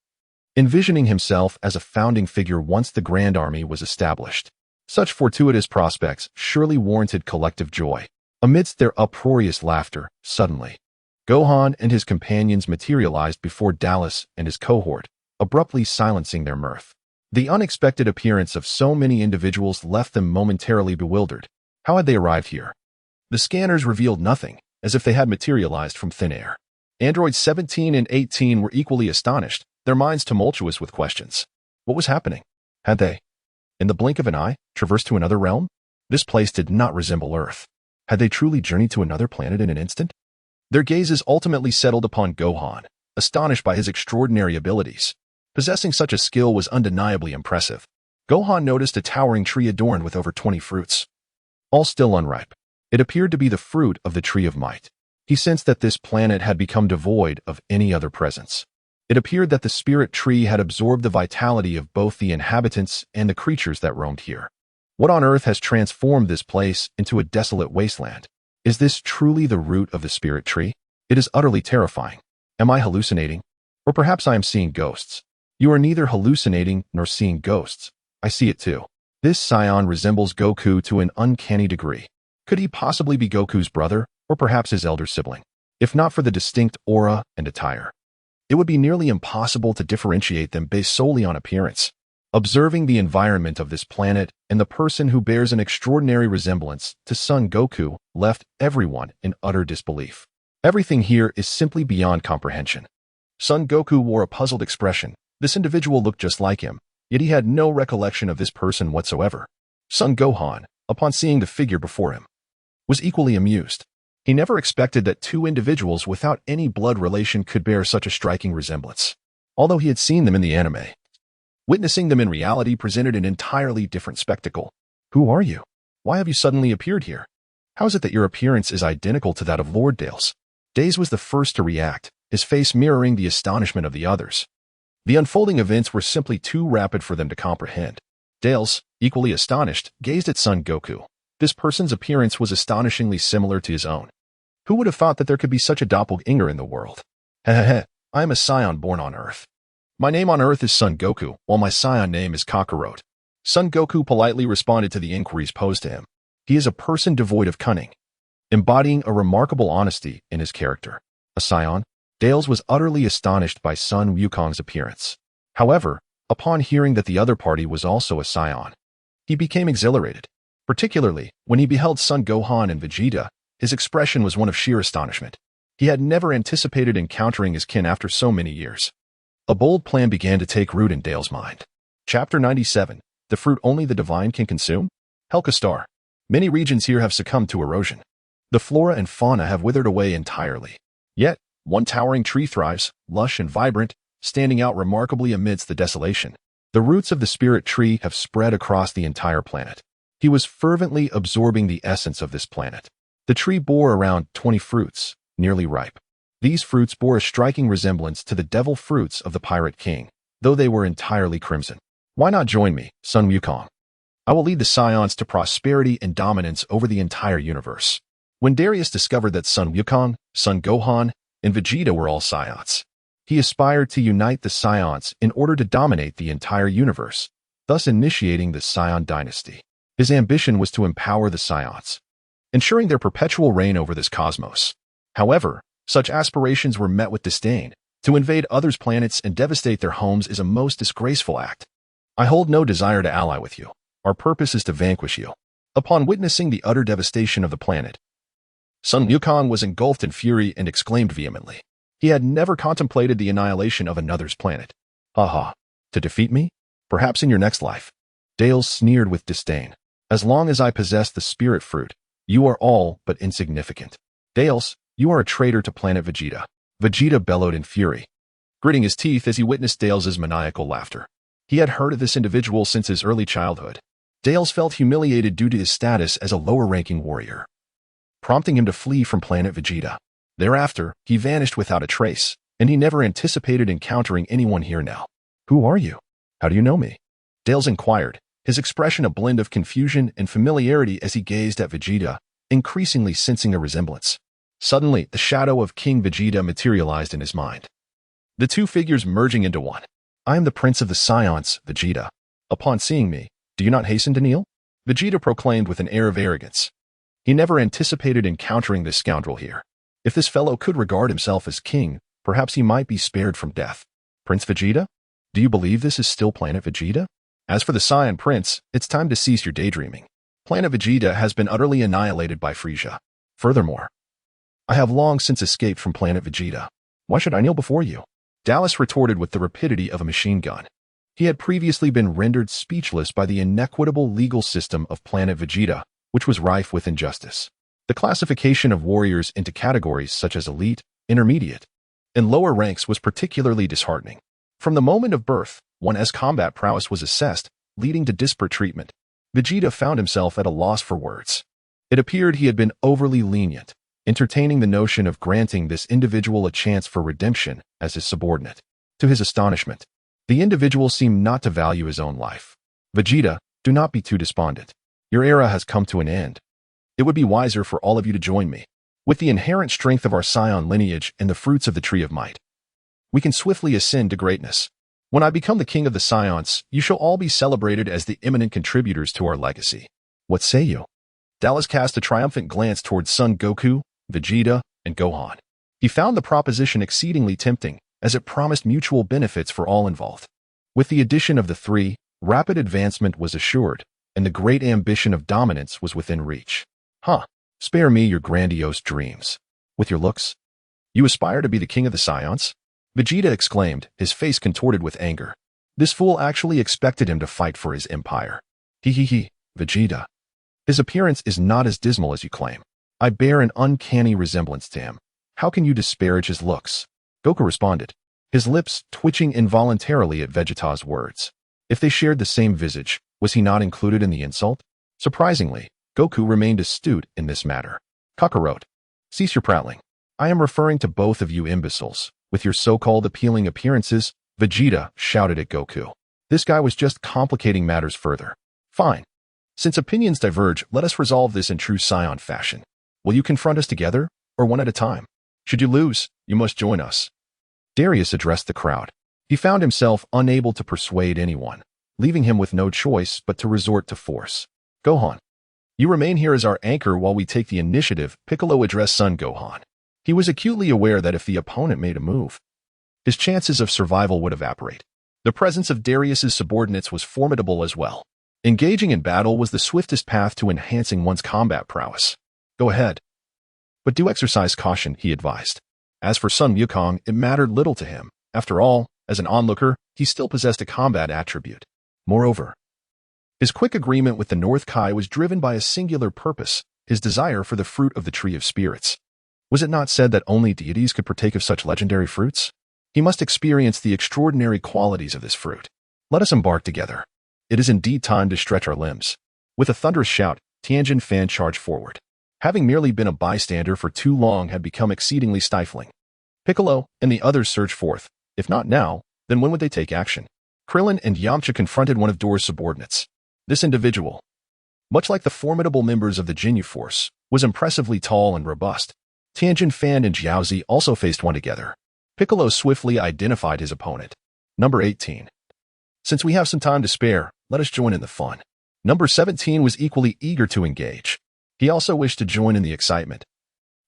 envisioning himself as a founding figure once the Grand Army was established. Such fortuitous prospects surely warranted collective joy. Amidst their uproarious laughter, suddenly, Gohan and his companions materialized before Dallas and his cohort, abruptly silencing their mirth. The unexpected appearance of so many individuals left them momentarily bewildered. How had they arrived here? The scanners revealed nothing, as if they had materialized from thin air. Androids 17 and 18 were equally astonished, their minds tumultuous with questions. What was happening? Had they, in the blink of an eye, traversed to another realm? This place did not resemble Earth. Had they truly journeyed to another planet in an instant? Their gazes ultimately settled upon Gohan, astonished by his extraordinary abilities. Possessing such a skill was undeniably impressive. Gohan noticed a towering tree adorned with over 20 fruits, all still unripe. It appeared to be the fruit of the Tree of Might. He sensed that this planet had become devoid of any other presence. It appeared that the spirit tree had absorbed the vitality of both the inhabitants and the creatures that roamed here. What on earth has transformed this place into a desolate wasteland? Is this truly the root of the spirit tree? It is utterly terrifying. Am I hallucinating? Or perhaps I am seeing ghosts. You are neither hallucinating nor seeing ghosts. I see it too. This scion resembles Goku to an uncanny degree. Could he possibly be Goku's brother, or perhaps his elder sibling? If not for the distinct aura and attire, it would be nearly impossible to differentiate them based solely on appearance. Observing the environment of this planet and the person who bears an extraordinary resemblance to Son Goku left everyone in utter disbelief. Everything here is simply beyond comprehension. Son Goku wore a puzzled expression. This individual looked just like him, yet he had no recollection of this person whatsoever. Son Gohan, upon seeing the figure before him, was equally amused. He never expected that two individuals without any blood relation could bear such a striking resemblance. Although he had seen them in the anime, witnessing them in reality presented an entirely different spectacle. Who are you? Why have you suddenly appeared here? How is it that your appearance is identical to that of Lord Dales? Daze was the first to react, his face mirroring the astonishment of the others. The unfolding events were simply too rapid for them to comprehend. Dales, equally astonished, gazed at Son Goku. This person's appearance was astonishingly similar to his own. Who would have thought that there could be such a doppelganger in the world? Hehehe, I am a scion born on Earth. My name on Earth is Son Goku, while my scion name is Kakarot. Son Goku politely responded to the inquiries posed to him. He is a person devoid of cunning, embodying a remarkable honesty in his character. A scion, Dales was utterly astonished by Sun Wukong's appearance. However, upon hearing that the other party was also a scion, he became exhilarated. Particularly, when he beheld Son Gohan and Vegeta, his expression was one of sheer astonishment. He had never anticipated encountering his kin after so many years. A bold plan began to take root in Dale's mind. Chapter 97. The fruit only the divine can consume? Helkastar. Many regions here have succumbed to erosion. The flora and fauna have withered away entirely. Yet, one towering tree thrives, lush and vibrant, standing out remarkably amidst the desolation. The roots of the spirit tree have spread across the entire planet. He was fervently absorbing the essence of this planet. The tree bore around 20 fruits, nearly ripe. These fruits bore a striking resemblance to the devil fruits of the Pirate King, though they were entirely crimson. Why not join me, Sun Wukong? I will lead the Scions to prosperity and dominance over the entire universe. When Darius discovered that Sun Wukong, Son Gohan, and Vegeta were all Scions, he aspired to unite the Scions in order to dominate the entire universe, thus initiating the Scion dynasty. His ambition was to empower the Scions, ensuring their perpetual reign over this cosmos. However, such aspirations were met with disdain. To invade others' planets and devastate their homes is a most disgraceful act. I hold no desire to ally with you. Our purpose is to vanquish you. Upon witnessing the utter devastation of the planet, Sun Wukong was engulfed in fury and exclaimed vehemently. He had never contemplated the annihilation of another's planet. Ha! To defeat me? Perhaps in your next life. Dales sneered with disdain. As long as I possess the spirit fruit, you are all but insignificant. Dales, you are a traitor to planet Vegeta. Vegeta bellowed in fury, gritting his teeth as he witnessed Dales' maniacal laughter. He had heard of this individual since his early childhood. Dales felt humiliated due to his status as a lower-ranking warrior, prompting him to flee from planet Vegeta. Thereafter, he vanished without a trace, and he never anticipated encountering anyone here now. Who are you? How do you know me? Dales inquired, his expression a blend of confusion and familiarity as he gazed at Vegeta, increasingly sensing a resemblance. Suddenly, the shadow of King Vegeta materialized in his mind, the two figures merging into one. I am the Prince of the Scions, Vegeta. Upon seeing me, do you not hasten to kneel? Vegeta proclaimed with an air of arrogance. He never anticipated encountering this scoundrel here. If this fellow could regard himself as king, perhaps he might be spared from death. Prince Vegeta? Do you believe this is still planet Vegeta? As for the Saiyan Prince, it's time to cease your daydreaming. Planet Vegeta has been utterly annihilated by Frieza. Furthermore, I have long since escaped from planet Vegeta. Why should I kneel before you? Dallas retorted with the rapidity of a machine gun. He had previously been rendered speechless by the inequitable legal system of planet Vegeta, which was rife with injustice. The classification of warriors into categories such as elite, intermediate, and lower ranks was particularly disheartening. From the moment of birth, one's combat prowess was assessed, leading to disparate treatment. Vegeta found himself at a loss for words. It appeared he had been overly lenient, entertaining the notion of granting this individual a chance for redemption as his subordinate. To his astonishment, the individual seemed not to value his own life. Vegeta, do not be too despondent. Your era has come to an end. It would be wiser for all of you to join me. With the inherent strength of our Scion lineage and the fruits of the Tree of Might, we can swiftly ascend to greatness. When I become the king of the Scions, you shall all be celebrated as the eminent contributors to our legacy. What say you? Dallas cast a triumphant glance towards Son Goku, Vegeta, and Gohan. He found the proposition exceedingly tempting, as it promised mutual benefits for all involved. With the addition of the three, rapid advancement was assured, and the great ambition of dominance was within reach. Spare me your grandiose dreams. With your looks, you aspire to be the king of the Scions? Vegeta exclaimed, his face contorted with anger. This fool actually expected him to fight for his empire. Vegeta. His appearance is not as dismal as you claim. I bear an uncanny resemblance to him. How can you disparage his looks? Goku responded, his lips twitching involuntarily at Vegeta's words. If they shared the same visage, was he not included in the insult? Surprisingly, Goku remained astute in this matter. Kakarot, cease your prattling. I am referring to both of you imbeciles. With your so-called appealing appearances, Vegeta shouted at Goku. This guy was just complicating matters further. Fine. Since opinions diverge, let us resolve this in true Scion fashion. Will you confront us together, or one at a time? Should you lose, you must join us. Darius addressed the crowd. He found himself unable to persuade anyone, leaving him with no choice but to resort to force. Gohan, you remain here as our anchor while we take the initiative, Piccolo addressed son Gohan. He was acutely aware that if the opponent made a move, his chances of survival would evaporate. The presence of Darius's subordinates was formidable as well. Engaging in battle was the swiftest path to enhancing one's combat prowess. Go ahead, but do exercise caution, he advised. As for Sun Wukong, it mattered little to him. After all, as an onlooker, he still possessed a combat attribute. Moreover, his quick agreement with the North Kai was driven by a singular purpose, his desire for the fruit of the Tree of Spirits. Was it not said that only deities could partake of such legendary fruits? He must experience the extraordinary qualities of this fruit. Let us embark together. It is indeed time to stretch our limbs. With a thunderous shout, Tianjin Fan charged forward. Having merely been a bystander for too long had become exceedingly stifling. Piccolo and the others surged forth. If not now, then when would they take action? Krillin and Yamcha confronted one of Door's subordinates. This individual, much like the formidable members of the Jinyu Force, was impressively tall and robust. Tianjin Fan and Jiaozi also faced one together. Piccolo swiftly identified his opponent. Number 18. Since we have some time to spare, let us join in the fun. Number 17 was equally eager to engage. He also wished to join in the excitement,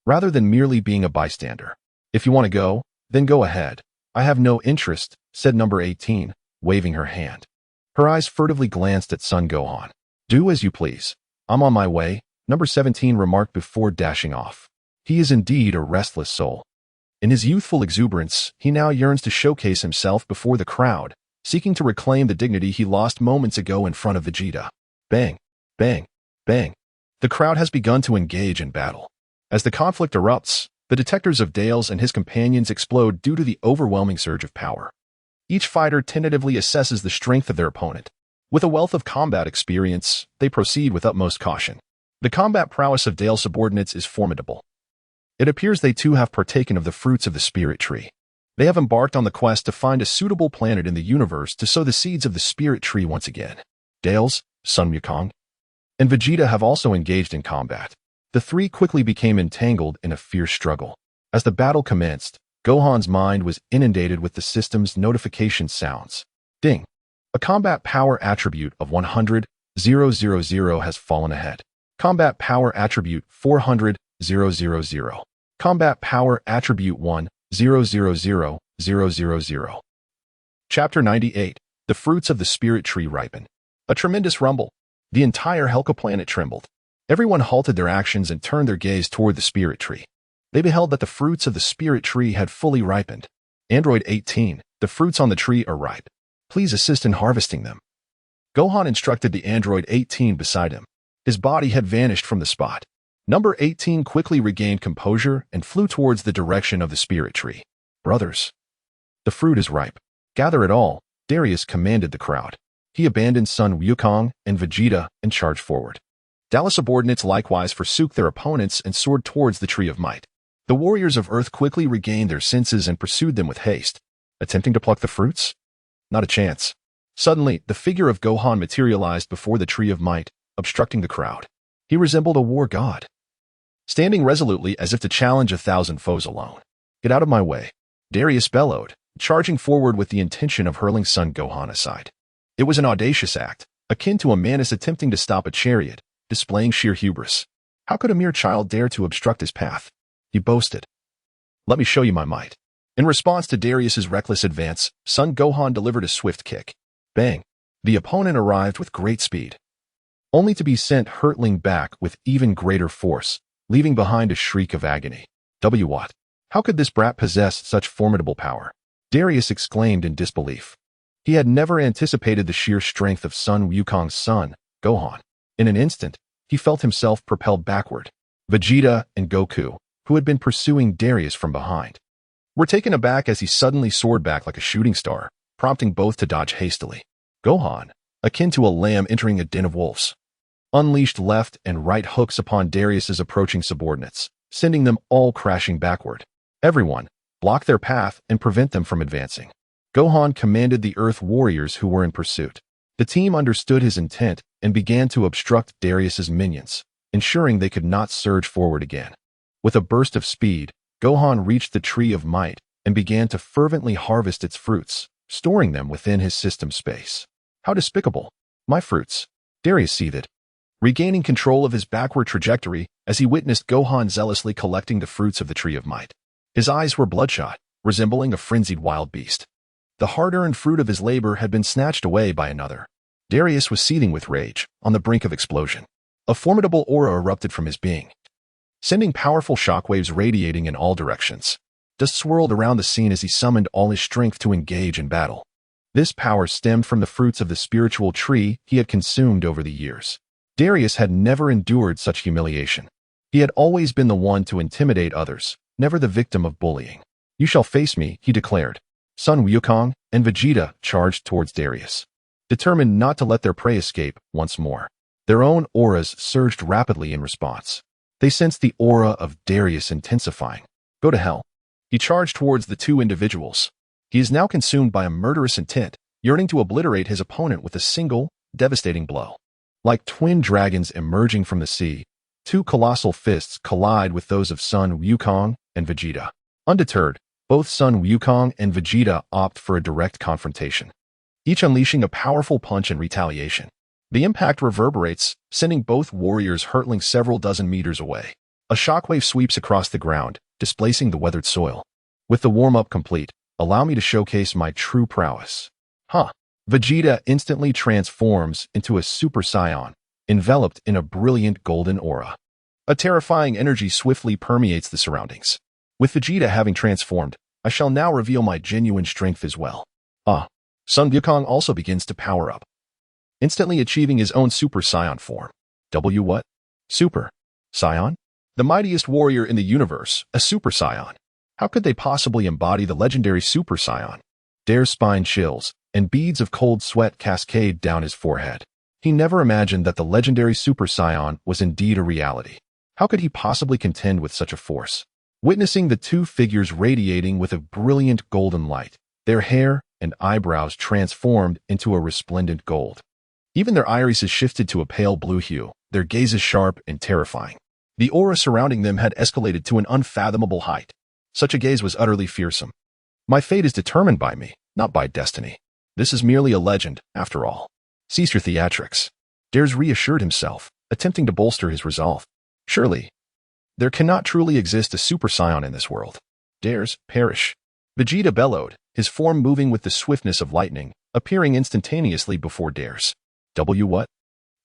rather than merely being a bystander. If you want to go, then go ahead. I have no interest, said number 18, waving her hand. Her eyes furtively glanced at son Gohan. Do as you please. I'm on my way, number 17 remarked before dashing off. He is indeed a restless soul. In his youthful exuberance, he now yearns to showcase himself before the crowd, seeking to reclaim the dignity he lost moments ago in front of Vegeta. Bang, bang, bang. The crowd has begun to engage in battle. As the conflict erupts, the detectors of Dales and his companions explode due to the overwhelming surge of power. Each fighter tentatively assesses the strength of their opponent. With a wealth of combat experience, they proceed with utmost caution. The combat prowess of Dale's subordinates is formidable. It appears they too have partaken of the fruits of the Spirit Tree. They have embarked on the quest to find a suitable planet in the universe to sow the seeds of the Spirit Tree once again. Dales, Sun Wukong, and Vegeta have also engaged in combat. The three quickly became entangled in a fierce struggle. As the battle commenced, Gohan's mind was inundated with the system's notification sounds. Ding! A combat power attribute of 100,000 has fallen ahead. Combat power attribute 400,000. Combat power attribute 1,000,000. Chapter 98. The Fruits of the Spirit Tree Ripen. A tremendous rumble. The entire Helka planet trembled. Everyone halted their actions and turned their gaze toward the Spirit Tree. They beheld that the fruits of the Spirit Tree had fully ripened. Android 18, the fruits on the tree are ripe. Please assist in harvesting them. Gohan instructed the Android 18 beside him. His body had vanished from the spot. Number 18 quickly regained composure and flew towards the direction of the Spirit Tree. Brothers, the fruit is ripe. Gather it all, Darius commanded the crowd. He abandoned Sun Wukong and Vegeta and charged forward. Dallas subordinates likewise forsook their opponents and soared towards the Tree of Might. The warriors of Earth quickly regained their senses and pursued them with haste. Attempting to pluck the fruits? Not a chance. Suddenly, the figure of Gohan materialized before the Tree of Might, obstructing the crowd. He resembled a war god, standing resolutely as if to challenge 1,000 foes alone. Get out of my way, Darius bellowed, charging forward with the intention of hurling son Gohan aside. It was an audacious act, akin to a Manus attempting to stop a chariot, displaying sheer hubris. How could a mere child dare to obstruct his path? He boasted. Let me show you my might. In response to Darius's reckless advance, son Gohan delivered a swift kick. Bang! The opponent arrived with great speed, only to be sent hurtling back with even greater force, leaving behind a shriek of agony. What? How could this brat possess such formidable power? Darius exclaimed in disbelief. He had never anticipated the sheer strength of Sun Wukong's son, Gohan. In an instant, he felt himself propelled backward. Vegeta and Goku, who had been pursuing Darius from behind, were taken aback as he suddenly soared back like a shooting star, prompting both to dodge hastily. Gohan, akin to a lamb entering a den of wolves, unleashed left and right hooks upon Darius's approaching subordinates, sending them all crashing backward. Everyone, block their path and prevent them from advancing. Gohan commanded the Earth warriors who were in pursuit. The team understood his intent and began to obstruct Darius's minions, ensuring they could not surge forward again. With a burst of speed, Gohan reached the Tree of Might and began to fervently harvest its fruits, storing them within his system space. How despicable. My fruits. Darius seethed, regaining control of his backward trajectory as he witnessed Gohan zealously collecting the fruits of the Tree of Might. His eyes were bloodshot, resembling a frenzied wild beast. The hard-earned fruit of his labor had been snatched away by another. Darius was seething with rage, on the brink of explosion. A formidable aura erupted from his being, sending powerful shockwaves radiating in all directions. Dust swirled around the scene as he summoned all his strength to engage in battle. This power stemmed from the fruits of the spiritual tree he had consumed over the years. Darius had never endured such humiliation. He had always been the one to intimidate others, never the victim of bullying. You shall face me, he declared. Son Wukong and Vegeta charged towards Darius, determined not to let their prey escape once more. Their own auras surged rapidly in response. They sensed the aura of Darius intensifying. Go to hell. He charged towards the two individuals. He is now consumed by a murderous intent, yearning to obliterate his opponent with a single, devastating blow. Like twin dragons emerging from the sea, two colossal fists collide with those of Son Wukong and Vegeta. Undeterred, both Son Wukong and Vegeta opt for a direct confrontation, each unleashing a powerful punch in retaliation. The impact reverberates, sending both warriors hurtling several dozen meters away. A shockwave sweeps across the ground, displacing the weathered soil. With the warm-up complete, allow me to showcase my true prowess. Vegeta instantly transforms into a Super Saiyan, enveloped in a brilliant golden aura. A terrifying energy swiftly permeates the surroundings. With Vegeta having transformed, I shall now reveal my genuine strength as well. Son Wukong also begins to power up, instantly achieving his own Super Saiyan form. What? Super Saiyan? The mightiest warrior in the universe, a Super Saiyan. How could they possibly embody the legendary Super Saiyan? Dare's spine chills, and beads of cold sweat cascade down his forehead. He never imagined that the legendary Super Saiyan was indeed a reality. How could he possibly contend with such a force? Witnessing the two figures radiating with a brilliant golden light, their hair and eyebrows transformed into a resplendent gold. Even their irises shifted to a pale blue hue, their gazes sharp and terrifying. The aura surrounding them had escalated to an unfathomable height. Such a gaze was utterly fearsome. My fate is determined by me, not by destiny. This is merely a legend, after all. Cease your theatrics. Dares reassured himself, attempting to bolster his resolve. Surely, there cannot truly exist a Super Saiyan in this world. Dares, perish. Vegeta bellowed, his form moving with the swiftness of lightning, appearing instantaneously before Dares. What?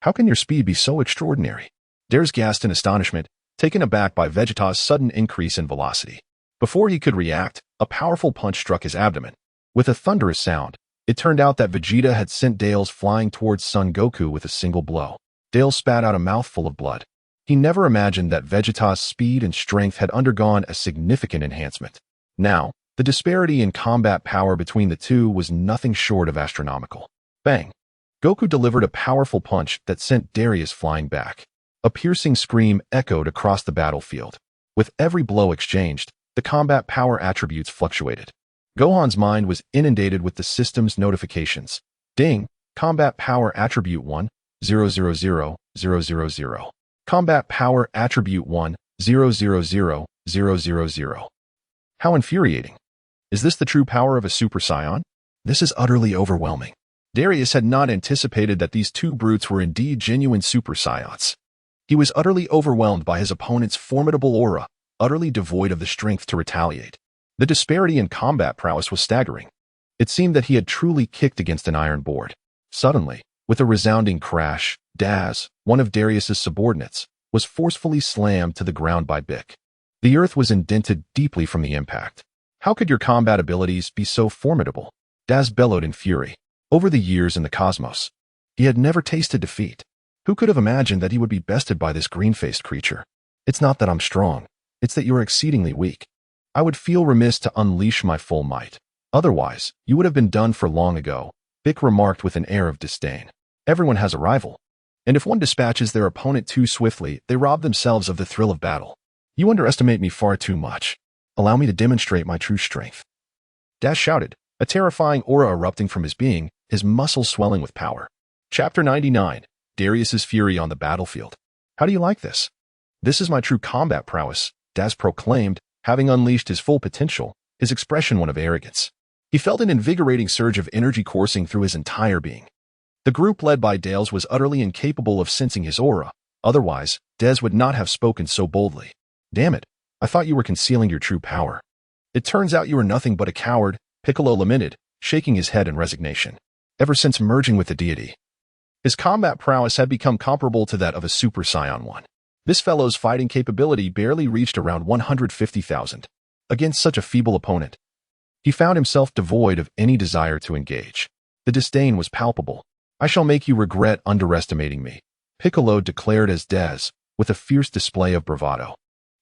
How can your speed be so extraordinary? Dares gasped in astonishment, taken aback by Vegeta's sudden increase in velocity. Before he could react, a powerful punch struck his abdomen. With a thunderous sound, it turned out that Vegeta had sent Dales flying towards Son Goku with a single blow. Dales spat out a mouthful of blood. He never imagined that Vegeta's speed and strength had undergone a significant enhancement. Now, the disparity in combat power between the two was nothing short of astronomical. Bang! Goku delivered a powerful punch that sent Darius flying back. A piercing scream echoed across the battlefield. With every blow exchanged, the combat power attributes fluctuated. Gohan's mind was inundated with the system's notifications. Ding! Combat power attribute 1, 000, 000. Combat power attribute 1, 000, 000. How infuriating. Is this the true power of a Super Saiyan? This is utterly overwhelming. Darius had not anticipated that these two brutes were indeed genuine Super Saiyans. He was utterly overwhelmed by his opponent's formidable aura, utterly devoid of the strength to retaliate. The disparity in combat prowess was staggering. It seemed that he had truly kicked against an iron board. Suddenly, with a resounding crash, Daz, one of Darius's subordinates, was forcefully slammed to the ground by Bick. The earth was indented deeply from the impact. How could your combat abilities be so formidable? Daz bellowed in fury. Over the years in the cosmos, he had never tasted defeat. Who could have imagined that he would be bested by this green-faced creature? It's not that I'm strong. It's that you're exceedingly weak. I would feel remiss to unleash my full might. Otherwise, you would have been done for long ago, Bick remarked with an air of disdain. Everyone has a rival. And if one dispatches their opponent too swiftly, they rob themselves of the thrill of battle. You underestimate me far too much. Allow me to demonstrate my true strength. Dash shouted, a terrifying aura erupting from his being, his muscles swelling with power. Chapter 99. Darius's Fury on the Battlefield. How do you like this? This is my true combat prowess, Daz proclaimed, having unleashed his full potential, his expression one of arrogance. He felt an invigorating surge of energy coursing through his entire being. The group led by Dales was utterly incapable of sensing his aura. Otherwise, Des would not have spoken so boldly. Damn it, I thought you were concealing your true power. It turns out you were nothing but a coward, Piccolo lamented, shaking his head in resignation. Ever since merging with the deity, his combat prowess had become comparable to that of a Super Saiyan 1. This fellow's fighting capability barely reached around 150,000. Against such a feeble opponent, he found himself devoid of any desire to engage. The disdain was palpable. I shall make you regret underestimating me, Piccolo declared as Des, with a fierce display of bravado,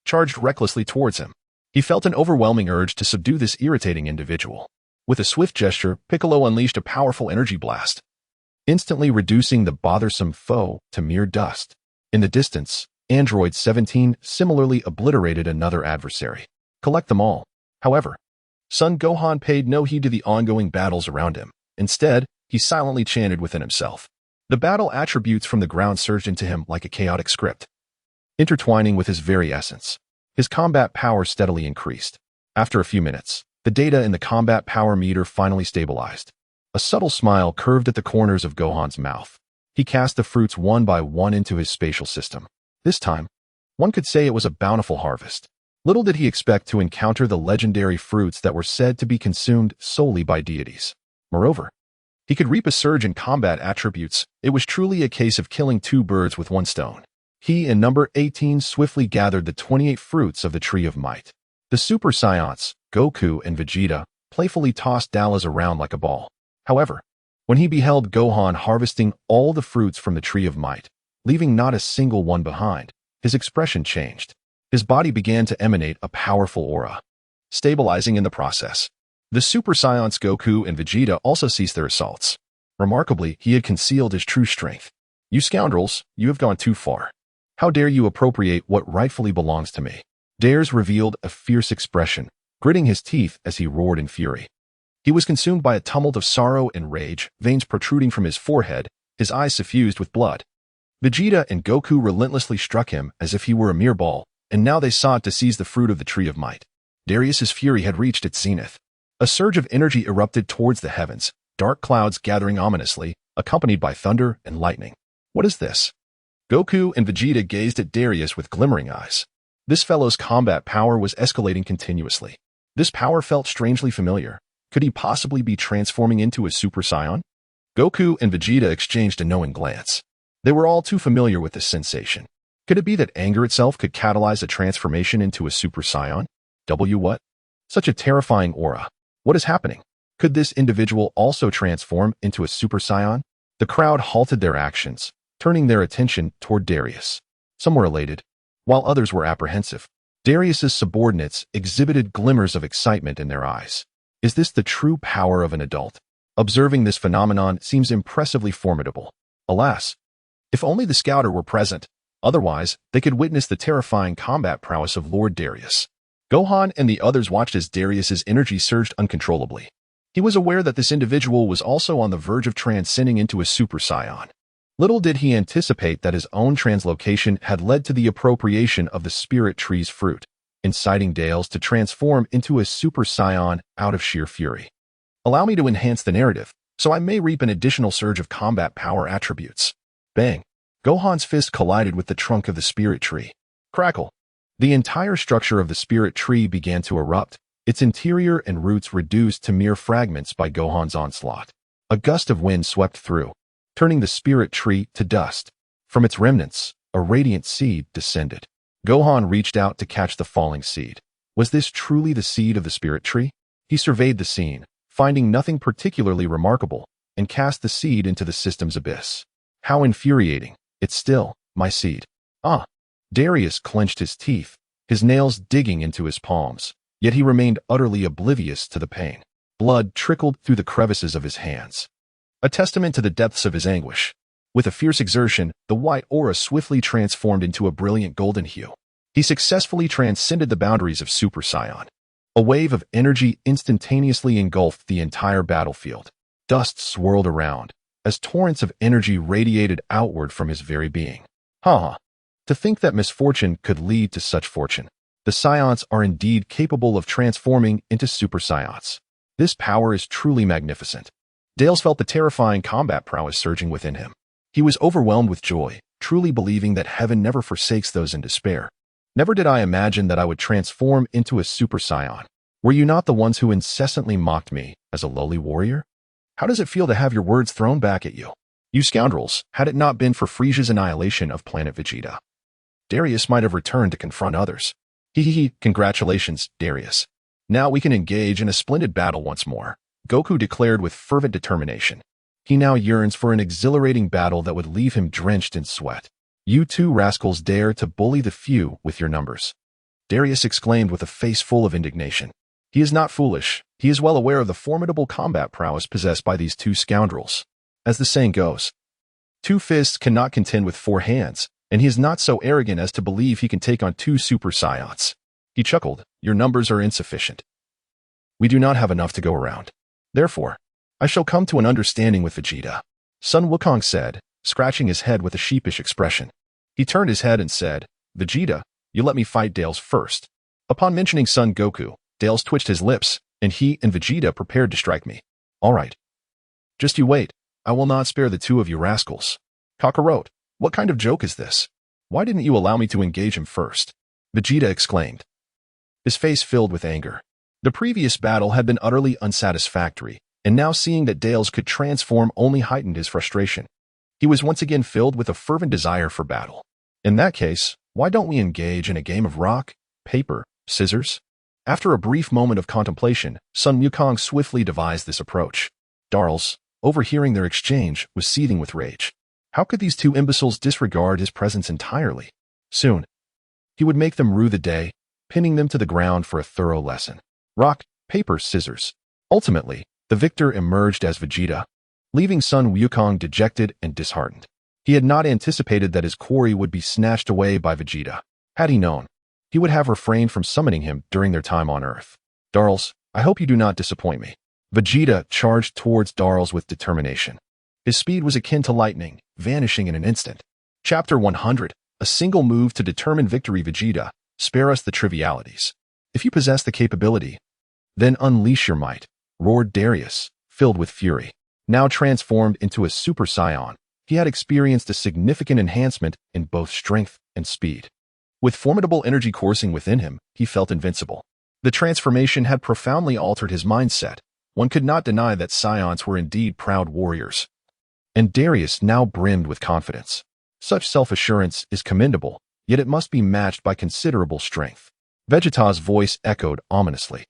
charged recklessly towards him. He felt an overwhelming urge to subdue this irritating individual. With a swift gesture, Piccolo unleashed a powerful energy blast, instantly reducing the bothersome foe to mere dust. In the distance, Android 17 similarly obliterated another adversary. Collect them all. However, Son Gohan paid no heed to the ongoing battles around him. Instead, he silently chanted within himself. The battle attributes from the ground surged into him like a chaotic script, intertwining with his very essence. His combat power steadily increased. After a few minutes, the data in the combat power meter finally stabilized. A subtle smile curved at the corners of Gohan's mouth. He cast the fruits one by one into his spatial system. This time, one could say it was a bountiful harvest. Little did he expect to encounter the legendary fruits that were said to be consumed solely by deities. Moreover, he could reap a surge in combat attributes. It was truly a case of killing two birds with one stone. He and number 18 swiftly gathered the 28 fruits of the Tree of Might. The Super Saiyans, Goku and Vegeta, playfully tossed Dallas around like a ball. However, when he beheld Gohan harvesting all the fruits from the Tree of Might, leaving not a single one behind, his expression changed. His body began to emanate a powerful aura, stabilizing in the process. The Super Saiyans Goku and Vegeta also ceased their assaults. Remarkably, he had concealed his true strength. You scoundrels, you have gone too far. How dare you appropriate what rightfully belongs to me? Dares revealed a fierce expression, gritting his teeth as he roared in fury. He was consumed by a tumult of sorrow and rage, veins protruding from his forehead, his eyes suffused with blood. Vegeta and Goku relentlessly struck him as if he were a mere ball, and now they sought to seize the fruit of the Tree of Might. Darius's fury had reached its zenith. A surge of energy erupted towards the heavens, dark clouds gathering ominously, accompanied by thunder and lightning. What is this? Goku and Vegeta gazed at Darius with glimmering eyes. This fellow's combat power was escalating continuously. This power felt strangely familiar. Could he possibly be transforming into a Super Saiyan? Goku and Vegeta exchanged a knowing glance. They were all too familiar with this sensation. Could it be that anger itself could catalyze a transformation into a Super Saiyan? What? Such a terrifying aura. What is happening? Could this individual also transform into a Super Saiyan? The crowd halted their actions, turning their attention toward Darius. Some were elated, while others were apprehensive. Darius's subordinates exhibited glimmers of excitement in their eyes. Is this the true power of an adult? Observing this phenomenon seems impressively formidable. Alas, if only the scouter were present. Otherwise, they could witness the terrifying combat prowess of Lord Darius. Gohan and the others watched as Darius's energy surged uncontrollably. He was aware that this individual was also on the verge of transcending into a Super Saiyan. Little did he anticipate that his own translocation had led to the appropriation of the Spirit Tree's fruit, inciting Dales to transform into a Super Saiyan out of sheer fury. Allow me to enhance the narrative, so I may reap an additional surge of combat power attributes. Bang! Gohan's fist collided with the trunk of the Spirit Tree. Crackle! The entire structure of the Spirit Tree began to erupt, its interior and roots reduced to mere fragments by Gohan's onslaught. A gust of wind swept through, turning the Spirit Tree to dust. From its remnants, a radiant seed descended. Gohan reached out to catch the falling seed. Was this truly the seed of the Spirit Tree? He surveyed the scene, finding nothing particularly remarkable, and cast the seed into the system's abyss. How infuriating. It's still my seed. Ah! Darius clenched his teeth, his nails digging into his palms, yet he remained utterly oblivious to the pain. Blood trickled through the crevices of his hands, a testament to the depths of his anguish. With a fierce exertion, the white aura swiftly transformed into a brilliant golden hue. He successfully transcended the boundaries of Super Saiyan. A wave of energy instantaneously engulfed the entire battlefield. Dust swirled around, as torrents of energy radiated outward from his very being. To think that misfortune could lead to such fortune. The Saiyans are indeed capable of transforming into Super Saiyans. This power is truly magnificent. Dales felt the terrifying combat prowess surging within him. He was overwhelmed with joy, truly believing that heaven never forsakes those in despair. Never did I imagine that I would transform into a Super Saiyan. Were you not the ones who incessantly mocked me as a lowly warrior? How does it feel to have your words thrown back at you? You scoundrels, had it not been for Frisia's annihilation of planet Vegeta, Darius might have returned to confront others. Congratulations, Darius. Now we can engage in a splendid battle once more, Goku declared with fervent determination. He now yearns for an exhilarating battle that would leave him drenched in sweat. You two rascals dare to bully the few with your numbers, Darius exclaimed with a face full of indignation. He is not foolish. He is well aware of the formidable combat prowess possessed by these two scoundrels. As the saying goes, 2 fists cannot contend with 4 hands, and he is not so arrogant as to believe he can take on 2 Super Saiyans. He chuckled, your numbers are insufficient. We do not have enough to go around. Therefore, I shall come to an understanding with Vegeta, Sun Wukong said, scratching his head with a sheepish expression. He turned his head and said, Vegeta, you let me fight Dales first. Upon mentioning Son Goku, Dales twitched his lips, and he and Vegeta prepared to strike me. All right. Just you wait. I will not spare the 2 of you rascals. Kakarot, what kind of joke is this? Why didn't you allow me to engage him first? Vegeta exclaimed. His face filled with anger. The previous battle had been utterly unsatisfactory, and now seeing that Dales could transform only heightened his frustration. He was once again filled with a fervent desire for battle. In that case, why don't we engage in a game of rock, paper, scissors? After a brief moment of contemplation, Sun Wukong swiftly devised this approach. Darls, overhearing their exchange, was seething with rage. How could these 2 imbeciles disregard his presence entirely? Soon, he would make them rue the day, pinning them to the ground for a thorough lesson. Rock, paper, scissors. Ultimately, the victor emerged as Vegeta, leaving Sun Wukong dejected and disheartened. He had not anticipated that his quarry would be snatched away by Vegeta. Had he known, he would have refrained from summoning him during their time on Earth. Darls, I hope you do not disappoint me. Vegeta charged towards Darls with determination. His speed was akin to lightning, vanishing in an instant. Chapter 100, a single move to determine victory. Vegeta, spare us the trivialities. If you possess the capability, then unleash your might, roared Darius, filled with fury. Now transformed into a Super Saiyan, he had experienced a significant enhancement in both strength and speed. With formidable energy coursing within him, he felt invincible. The transformation had profoundly altered his mindset. One could not deny that Saiyans were indeed proud warriors. And Darius now brimmed with confidence. Such self-assurance is commendable, yet it must be matched by considerable strength. Vegeta's voice echoed ominously,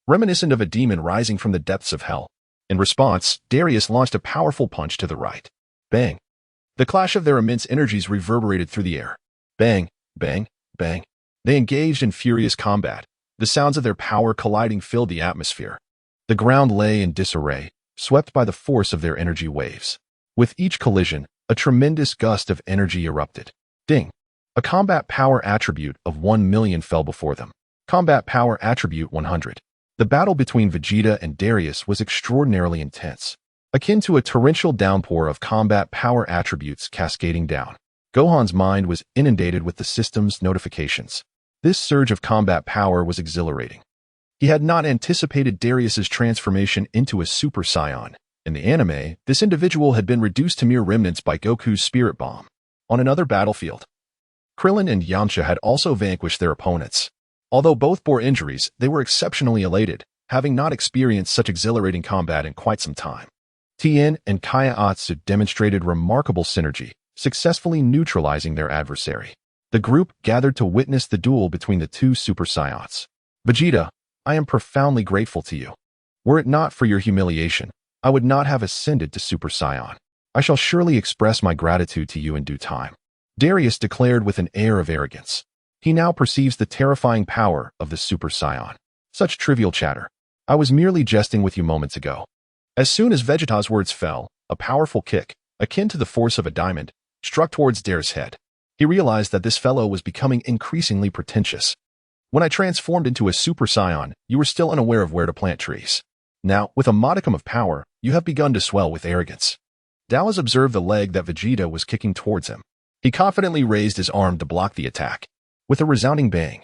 reminiscent of a demon rising from the depths of hell. In response, Darius launched a powerful punch to the right. Bang! The clash of their immense energies reverberated through the air. Bang, bang, bang. They engaged in furious combat. The sounds of their power colliding filled the atmosphere. The ground lay in disarray, swept by the force of their energy waves. With each collision, a tremendous gust of energy erupted. Ding! A combat power attribute of 1,000,000 fell before them. Combat power attribute 100. The battle between Vegeta and Darius was extraordinarily intense, akin to a torrential downpour of combat power attributes cascading down. Gohan's mind was inundated with the system's notifications. This surge of combat power was exhilarating. He had not anticipated Darius's transformation into a Super Saiyan. In the anime, this individual had been reduced to mere remnants by Goku's Spirit Bomb. On another battlefield, Krillin and Yamcha had also vanquished their opponents. Although both bore injuries, they were exceptionally elated, having not experienced such exhilarating combat in quite some time. Tien and Kaiatsu demonstrated remarkable synergy, successfully neutralizing their adversary. The group gathered to witness the duel between the 2 Super Saiyans. Vegeta, I am profoundly grateful to you. Were it not for your humiliation, I would not have ascended to Super Saiyan. I shall surely express my gratitude to you in due time, Darius declared with an air of arrogance. He now perceives the terrifying power of the Super Saiyan. Such trivial chatter. I was merely jesting with you moments ago. As soon as Vegeta's words fell, a powerful kick, akin to the force of a diamond, struck towards Darius' head. He realized that this fellow was becoming increasingly pretentious. When I transformed into a Super Saiyan, you were still unaware of where to plant trees. Now, with a modicum of power, you have begun to swell with arrogance. Dallas observed the leg that Vegeta was kicking towards him. He confidently raised his arm to block the attack. With a resounding bang,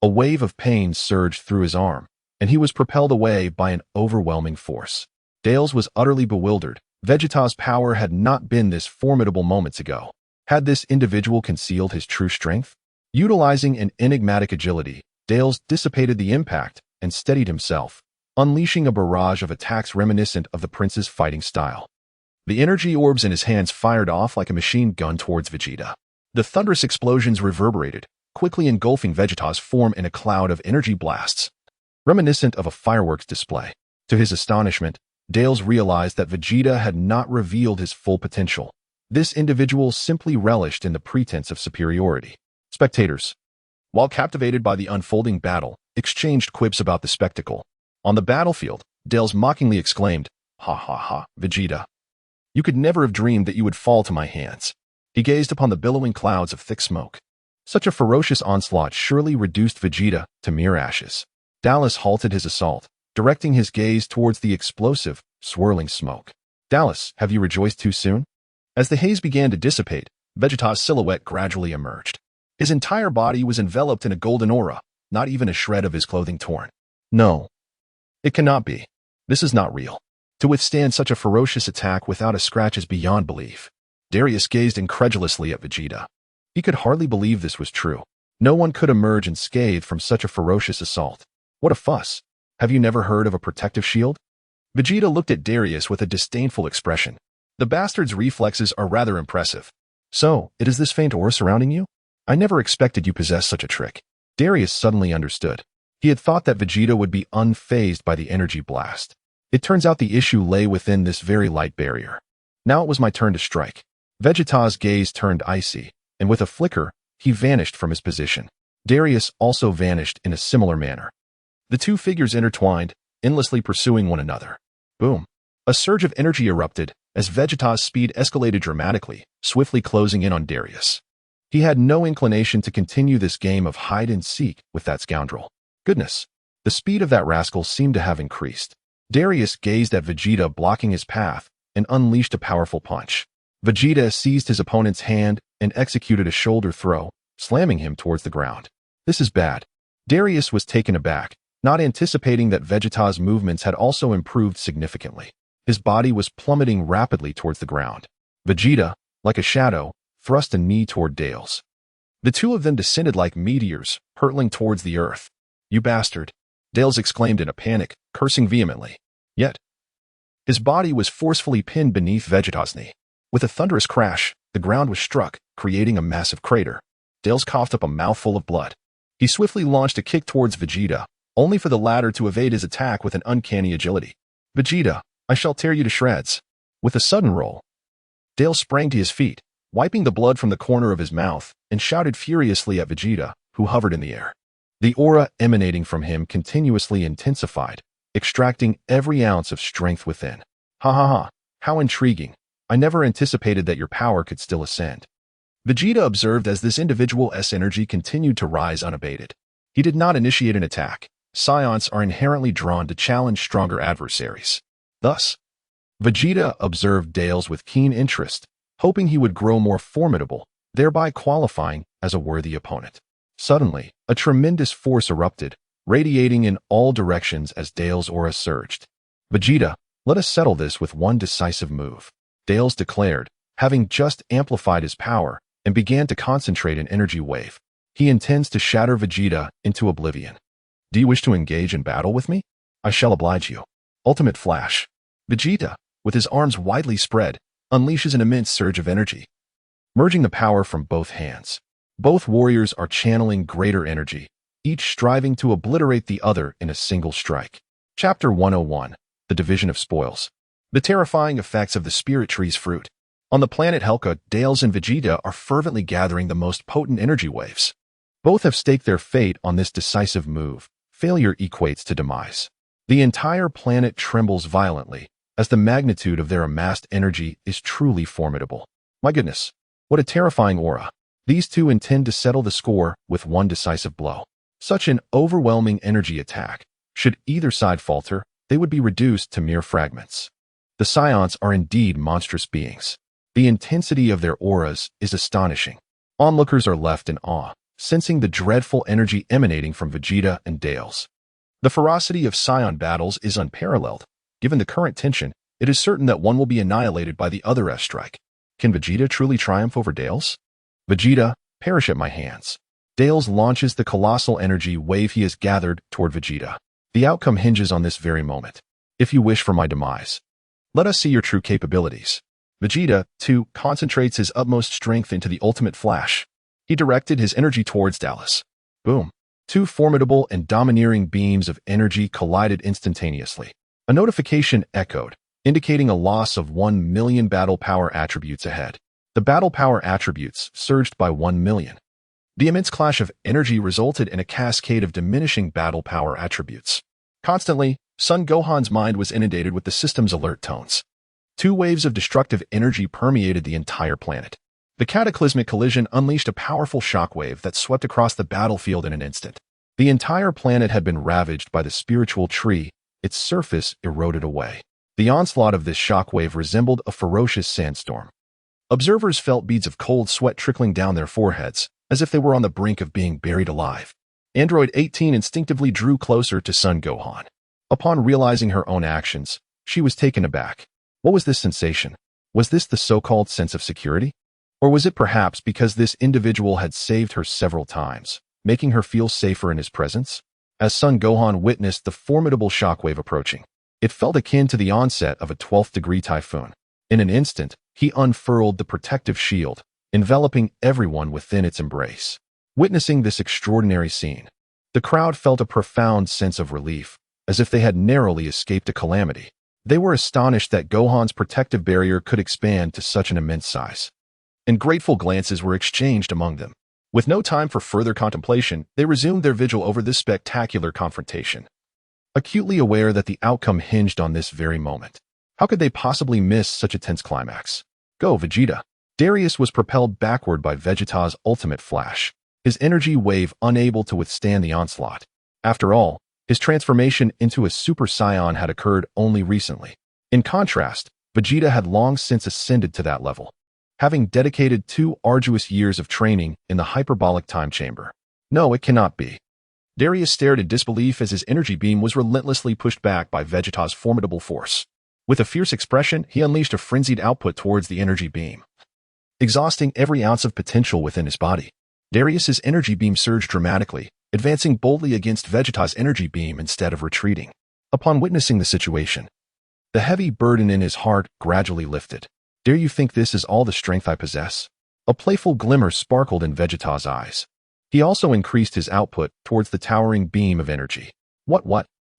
a wave of pain surged through his arm. and he was propelled away by an overwhelming force. Dales was utterly bewildered. Vegeta's power had not been this formidable moments ago. Had this individual concealed his true strength? Utilizing an enigmatic agility, Dales dissipated the impact and steadied himself, unleashing a barrage of attacks reminiscent of the prince's fighting style. The energy orbs in his hands fired off like a machine gun towards Vegeta. The thunderous explosions reverberated, quickly engulfing Vegeta's form in a cloud of energy blasts, reminiscent of a fireworks display. To his astonishment, Dales realized that Vegeta had not revealed his full potential. This individual simply relished in the pretense of superiority. Spectators, while captivated by the unfolding battle, exchanged quips about the spectacle. On the battlefield, Dales mockingly exclaimed, "Ha ha ha, Vegeta. You could never have dreamed that you would fall to my hands." He gazed upon the billowing clouds of thick smoke. Such a ferocious onslaught surely reduced Vegeta to mere ashes. Dallas halted his assault, directing his gaze towards the explosive, swirling smoke. "Dallas, have you rejoiced too soon?" As the haze began to dissipate, Vegeta's silhouette gradually emerged. His entire body was enveloped in a golden aura, not even a shred of his clothing torn. No, it cannot be. This is not real. To withstand such a ferocious attack without a scratch is beyond belief. Darius gazed incredulously at Vegeta. He could hardly believe this was true. No one could emerge unscathed from such a ferocious assault. What a fuss. Have you never heard of a protective shield? Vegeta looked at Darius with a disdainful expression. The bastard's reflexes are rather impressive. So, it is this faint aura surrounding you? I never expected you possessed such a trick. Darius suddenly understood. He had thought that Vegeta would be unfazed by the energy blast. It turns out the issue lay within this very light barrier. Now it was my turn to strike. Vegeta's gaze turned icy, and with a flicker, he vanished from his position. Darius also vanished in a similar manner. The two figures intertwined, endlessly pursuing one another. Boom. A surge of energy erupted as Vegeta's speed escalated dramatically, swiftly closing in on Darius. He had no inclination to continue this game of hide-and-seek with that scoundrel. Goodness, the speed of that rascal seemed to have increased. Darius gazed at Vegeta blocking his path and unleashed a powerful punch. Vegeta seized his opponent's hand and executed a shoulder throw, slamming him towards the ground. This is bad. Darius was taken aback, not anticipating that Vegeta's movements had also improved significantly. His body was plummeting rapidly towards the ground. Vegeta, like a shadow, thrust a knee toward Dales. The two of them descended like meteors, hurtling towards the earth. "You bastard!" Dales exclaimed in a panic, cursing vehemently. Yet, his body was forcefully pinned beneath Vegeta's knee. With a thunderous crash, the ground was struck, creating a massive crater. Dales coughed up a mouthful of blood. He swiftly launched a kick towards Vegeta, only for the latter to evade his attack with an uncanny agility. "Vegeta, I shall tear you to shreds." With a sudden roll, Dales sprang to his feet, wiping the blood from the corner of his mouth, and shouted furiously at Vegeta, who hovered in the air. The aura emanating from him continuously intensified, extracting every ounce of strength within. "Ha ha ha, how intriguing. I never anticipated that your power could still ascend." Vegeta observed as this individual's energy continued to rise unabated. He did not initiate an attack. Scions are inherently drawn to challenge stronger adversaries. Thus, Vegeta observed Dales with keen interest, hoping he would grow more formidable, thereby qualifying as a worthy opponent. Suddenly, a tremendous force erupted, radiating in all directions as Dales' aura surged. "Vegeta, let us settle this with one decisive move," Dales declared, having just amplified his power and began to concentrate an energy wave. He intends to shatter Vegeta into oblivion. "Do you wish to engage in battle with me? I shall oblige you." Ultimate Flash. Vegeta, with his arms widely spread, unleashes an immense surge of energy, merging the power from both hands. Both warriors are channeling greater energy, each striving to obliterate the other in a single strike. Chapter 101, The Division of Spoils. The terrifying effects of the Spirit Tree's fruit. On the planet Helka, Dales and Vegeta are fervently gathering the most potent energy waves. Both have staked their fate on this decisive move. Failure equates to demise. The entire planet trembles violently, as the magnitude of their amassed energy is truly formidable. My goodness, what a terrifying aura. These two intend to settle the score with one decisive blow. Such an overwhelming energy attack. Should either side falter, they would be reduced to mere fragments. The Scions are indeed monstrous beings. The intensity of their auras is astonishing. Onlookers are left in awe, sensing the dreadful energy emanating from Vegeta and Dales. The ferocity of Saiyan battles is unparalleled. Given the current tension, it is certain that one will be annihilated by the other F-strike. Can Vegeta truly triumph over Dales? Vegeta, perish at my hands. Dales launches the colossal energy wave he has gathered toward Vegeta. The outcome hinges on this very moment. If you wish for my demise, let us see your true capabilities. Vegeta, too, concentrates his utmost strength into the ultimate flash. He directed his energy towards Dallas. Boom. Two formidable and domineering beams of energy collided instantaneously. A notification echoed, indicating a loss of 1 million battle power attributes ahead. The battle power attributes surged by 1 million. The immense clash of energy resulted in a cascade of diminishing battle power attributes. Constantly, Son Gohan's mind was inundated with the system's alert tones. Two waves of destructive energy permeated the entire planet. The cataclysmic collision unleashed a powerful shockwave that swept across the battlefield in an instant. The entire planet had been ravaged by the spiritual tree, its surface eroded away. The onslaught of this shockwave resembled a ferocious sandstorm. Observers felt beads of cold sweat trickling down their foreheads, as if they were on the brink of being buried alive. Android 18 instinctively drew closer to Son Gohan. Upon realizing her own actions, she was taken aback. What was this sensation? Was this the so-called sense of security? Or was it perhaps because this individual had saved her several times, making her feel safer in his presence? As Son Gohan witnessed the formidable shockwave approaching, it felt akin to the onset of a 12th-degree typhoon. In an instant, he unfurled the protective shield, enveloping everyone within its embrace. Witnessing this extraordinary scene, the crowd felt a profound sense of relief, as if they had narrowly escaped a calamity. They were astonished that Gohan's protective barrier could expand to such an immense size. And grateful glances were exchanged among them. With no time for further contemplation, they resumed their vigil over this spectacular confrontation, acutely aware that the outcome hinged on this very moment. How could they possibly miss such a tense climax? Go, Vegeta! Darius was propelled backward by Vegeta's ultimate flash, his energy wave unable to withstand the onslaught. After all, his transformation into a Super Saiyan had occurred only recently. In contrast, Vegeta had long since ascended to that level, having dedicated 2 arduous years of training in the hyperbolic time chamber. No, it cannot be. Darius stared in disbelief as his energy beam was relentlessly pushed back by Vegeta's formidable force. With a fierce expression, he unleashed a frenzied output towards the energy beam, exhausting every ounce of potential within his body. Darius's energy beam surged dramatically, advancing boldly against Vegeta's energy beam instead of retreating. Upon witnessing the situation, the heavy burden in his heart gradually lifted. Dare you think this is all the strength I possess? A playful glimmer sparkled in Vegeta's eyes. He also increased his output towards the towering beam of energy. What?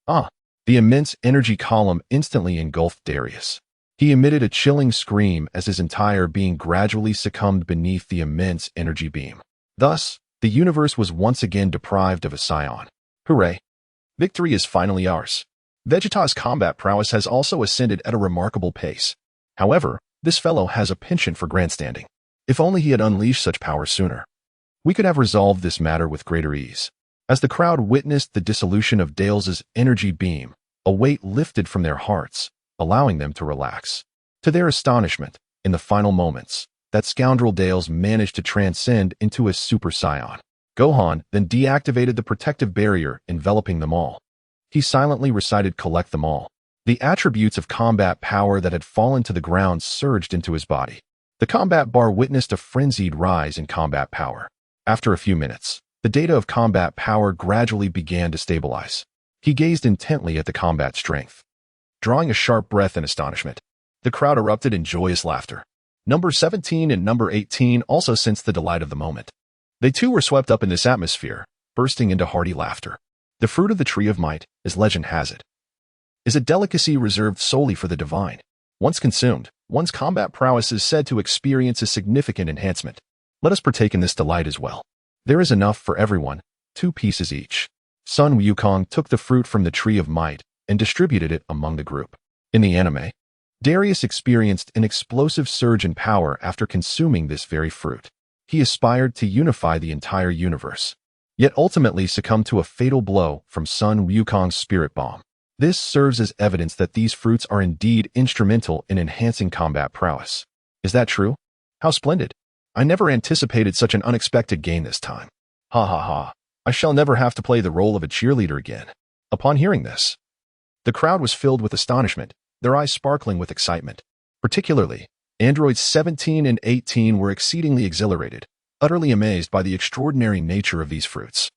The immense energy column instantly engulfed Darius. He emitted a chilling scream as his entire being gradually succumbed beneath the immense energy beam. Thus, the universe was once again deprived of a Saiyan. Hooray! Victory is finally ours. Vegeta's combat prowess has also ascended at a remarkable pace. However, this fellow has a penchant for grandstanding. If only he had unleashed such power sooner, we could have resolved this matter with greater ease. As the crowd witnessed the dissolution of Dales's energy beam, a weight lifted from their hearts, allowing them to relax. To their astonishment, in the final moments, that scoundrel Dales managed to transcend into a Super Saiyan. Gohan then deactivated the protective barrier enveloping them all. He silently recited "Collect them all." The attributes of combat power that had fallen to the ground surged into his body. The combat bar witnessed a frenzied rise in combat power. After a few minutes, the data of combat power gradually began to stabilize. He gazed intently at the combat strength. Drawing a sharp breath in astonishment, the crowd erupted in joyous laughter. Number 17 and number 18 also sensed the delight of the moment. They too were swept up in this atmosphere, bursting into hearty laughter. The fruit of the Tree of Might, as legend has it, is a delicacy reserved solely for the divine. Once consumed, one's combat prowess is said to experience a significant enhancement. Let us partake in this delight as well. There is enough for everyone, 2 pieces each. Son Wukong took the fruit from the Tree of Might and distributed it among the group. In the anime, Darius experienced an explosive surge in power after consuming this very fruit. He aspired to unify the entire universe, yet ultimately succumbed to a fatal blow from Son Wukong's spirit bomb. This serves as evidence that these fruits are indeed instrumental in enhancing combat prowess. Is that true? How splendid! I never anticipated such an unexpected gain this time. Ha ha ha. I shall never have to play the role of a cheerleader again. Upon hearing this, the crowd was filled with astonishment, their eyes sparkling with excitement. Particularly, androids 17 and 18 were exceedingly exhilarated, utterly amazed by the extraordinary nature of these fruits.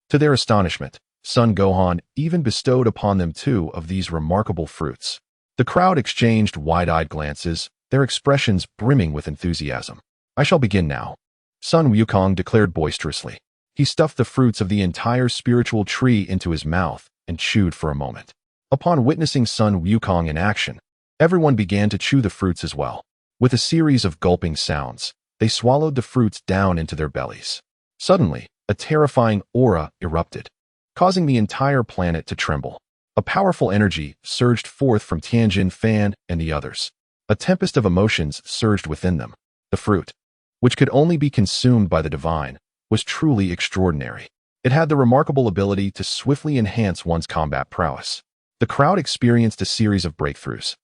To their astonishment, Son Gohan even bestowed upon them 2 of these remarkable fruits. The crowd exchanged wide-eyed glances, their expressions brimming with enthusiasm. "I shall begin now," Sun Wukong declared boisterously. He stuffed the fruits of the entire spiritual tree into his mouth and chewed for a moment. Upon witnessing Sun Wukong in action, everyone began to chew the fruits as well. With a series of gulping sounds, they swallowed the fruits down into their bellies. Suddenly, a terrifying aura erupted, causing the entire planet to tremble. A powerful energy surged forth from Tianjin Fan and the others. A tempest of emotions surged within them. The fruit, which could only be consumed by the divine, was truly extraordinary. It had the remarkable ability to swiftly enhance one's combat prowess. The crowd experienced a series of breakthroughs.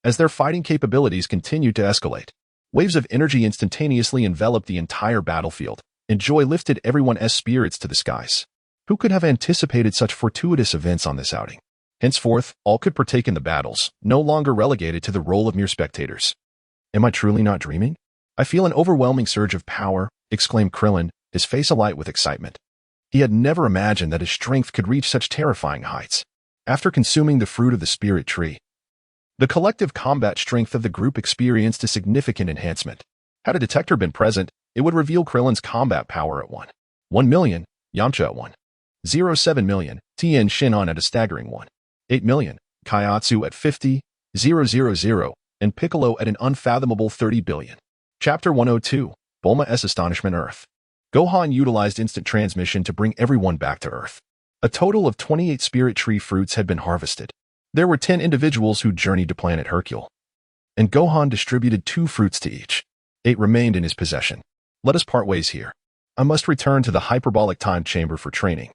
As their fighting capabilities continued to escalate, waves of energy instantaneously enveloped the entire battlefield, and joy lifted everyone's spirits to the skies. Who could have anticipated such fortuitous events on this outing? Henceforth, all could partake in the battles, no longer relegated to the role of mere spectators. "Am I truly not dreaming? I feel an overwhelming surge of power," exclaimed Krillin, his face alight with excitement. He had never imagined that his strength could reach such terrifying heights. After consuming the fruit of the spirit tree, the collective combat strength of the group experienced a significant enhancement. Had a detector been present, it would reveal Krillin's combat power at 1 million, Yamcha at 1.07 million, Tien Shinhan at a staggering 1.8 million, Kaiatsu at 50,000, and Piccolo at an unfathomable 30 billion. Chapter 102, Bulma's Astonishment Earth. Gohan utilized instant transmission to bring everyone back to Earth. A total of 28 spirit tree fruits had been harvested. There were 10 individuals who journeyed to planet Hercule, and Gohan distributed 2 fruits to each. 8 remained in his possession. "Let us part ways here. I must return to the hyperbolic time chamber for training."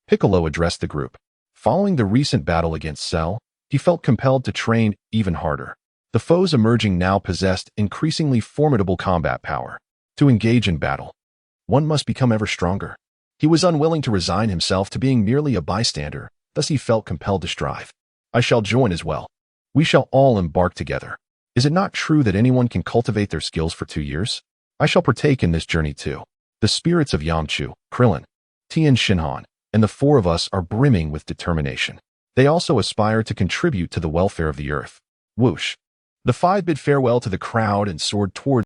Piccolo addressed the group. Following the recent battle against Cell, he felt compelled to train even harder. The foes emerging now possessed increasingly formidable combat power. To engage in battle, one must become ever stronger. He was unwilling to resign himself to being merely a bystander, thus he felt compelled to strive. "I shall join as well. We shall all embark together. Is it not true that anyone can cultivate their skills for 2 years? I shall partake in this journey too." The spirits of Yamcha, Krillin, Tien Shinhan, and the 4 of us are brimming with determination. They also aspire to contribute to the welfare of the earth. Whoosh. The 5 bid farewell to the crowd and soared toward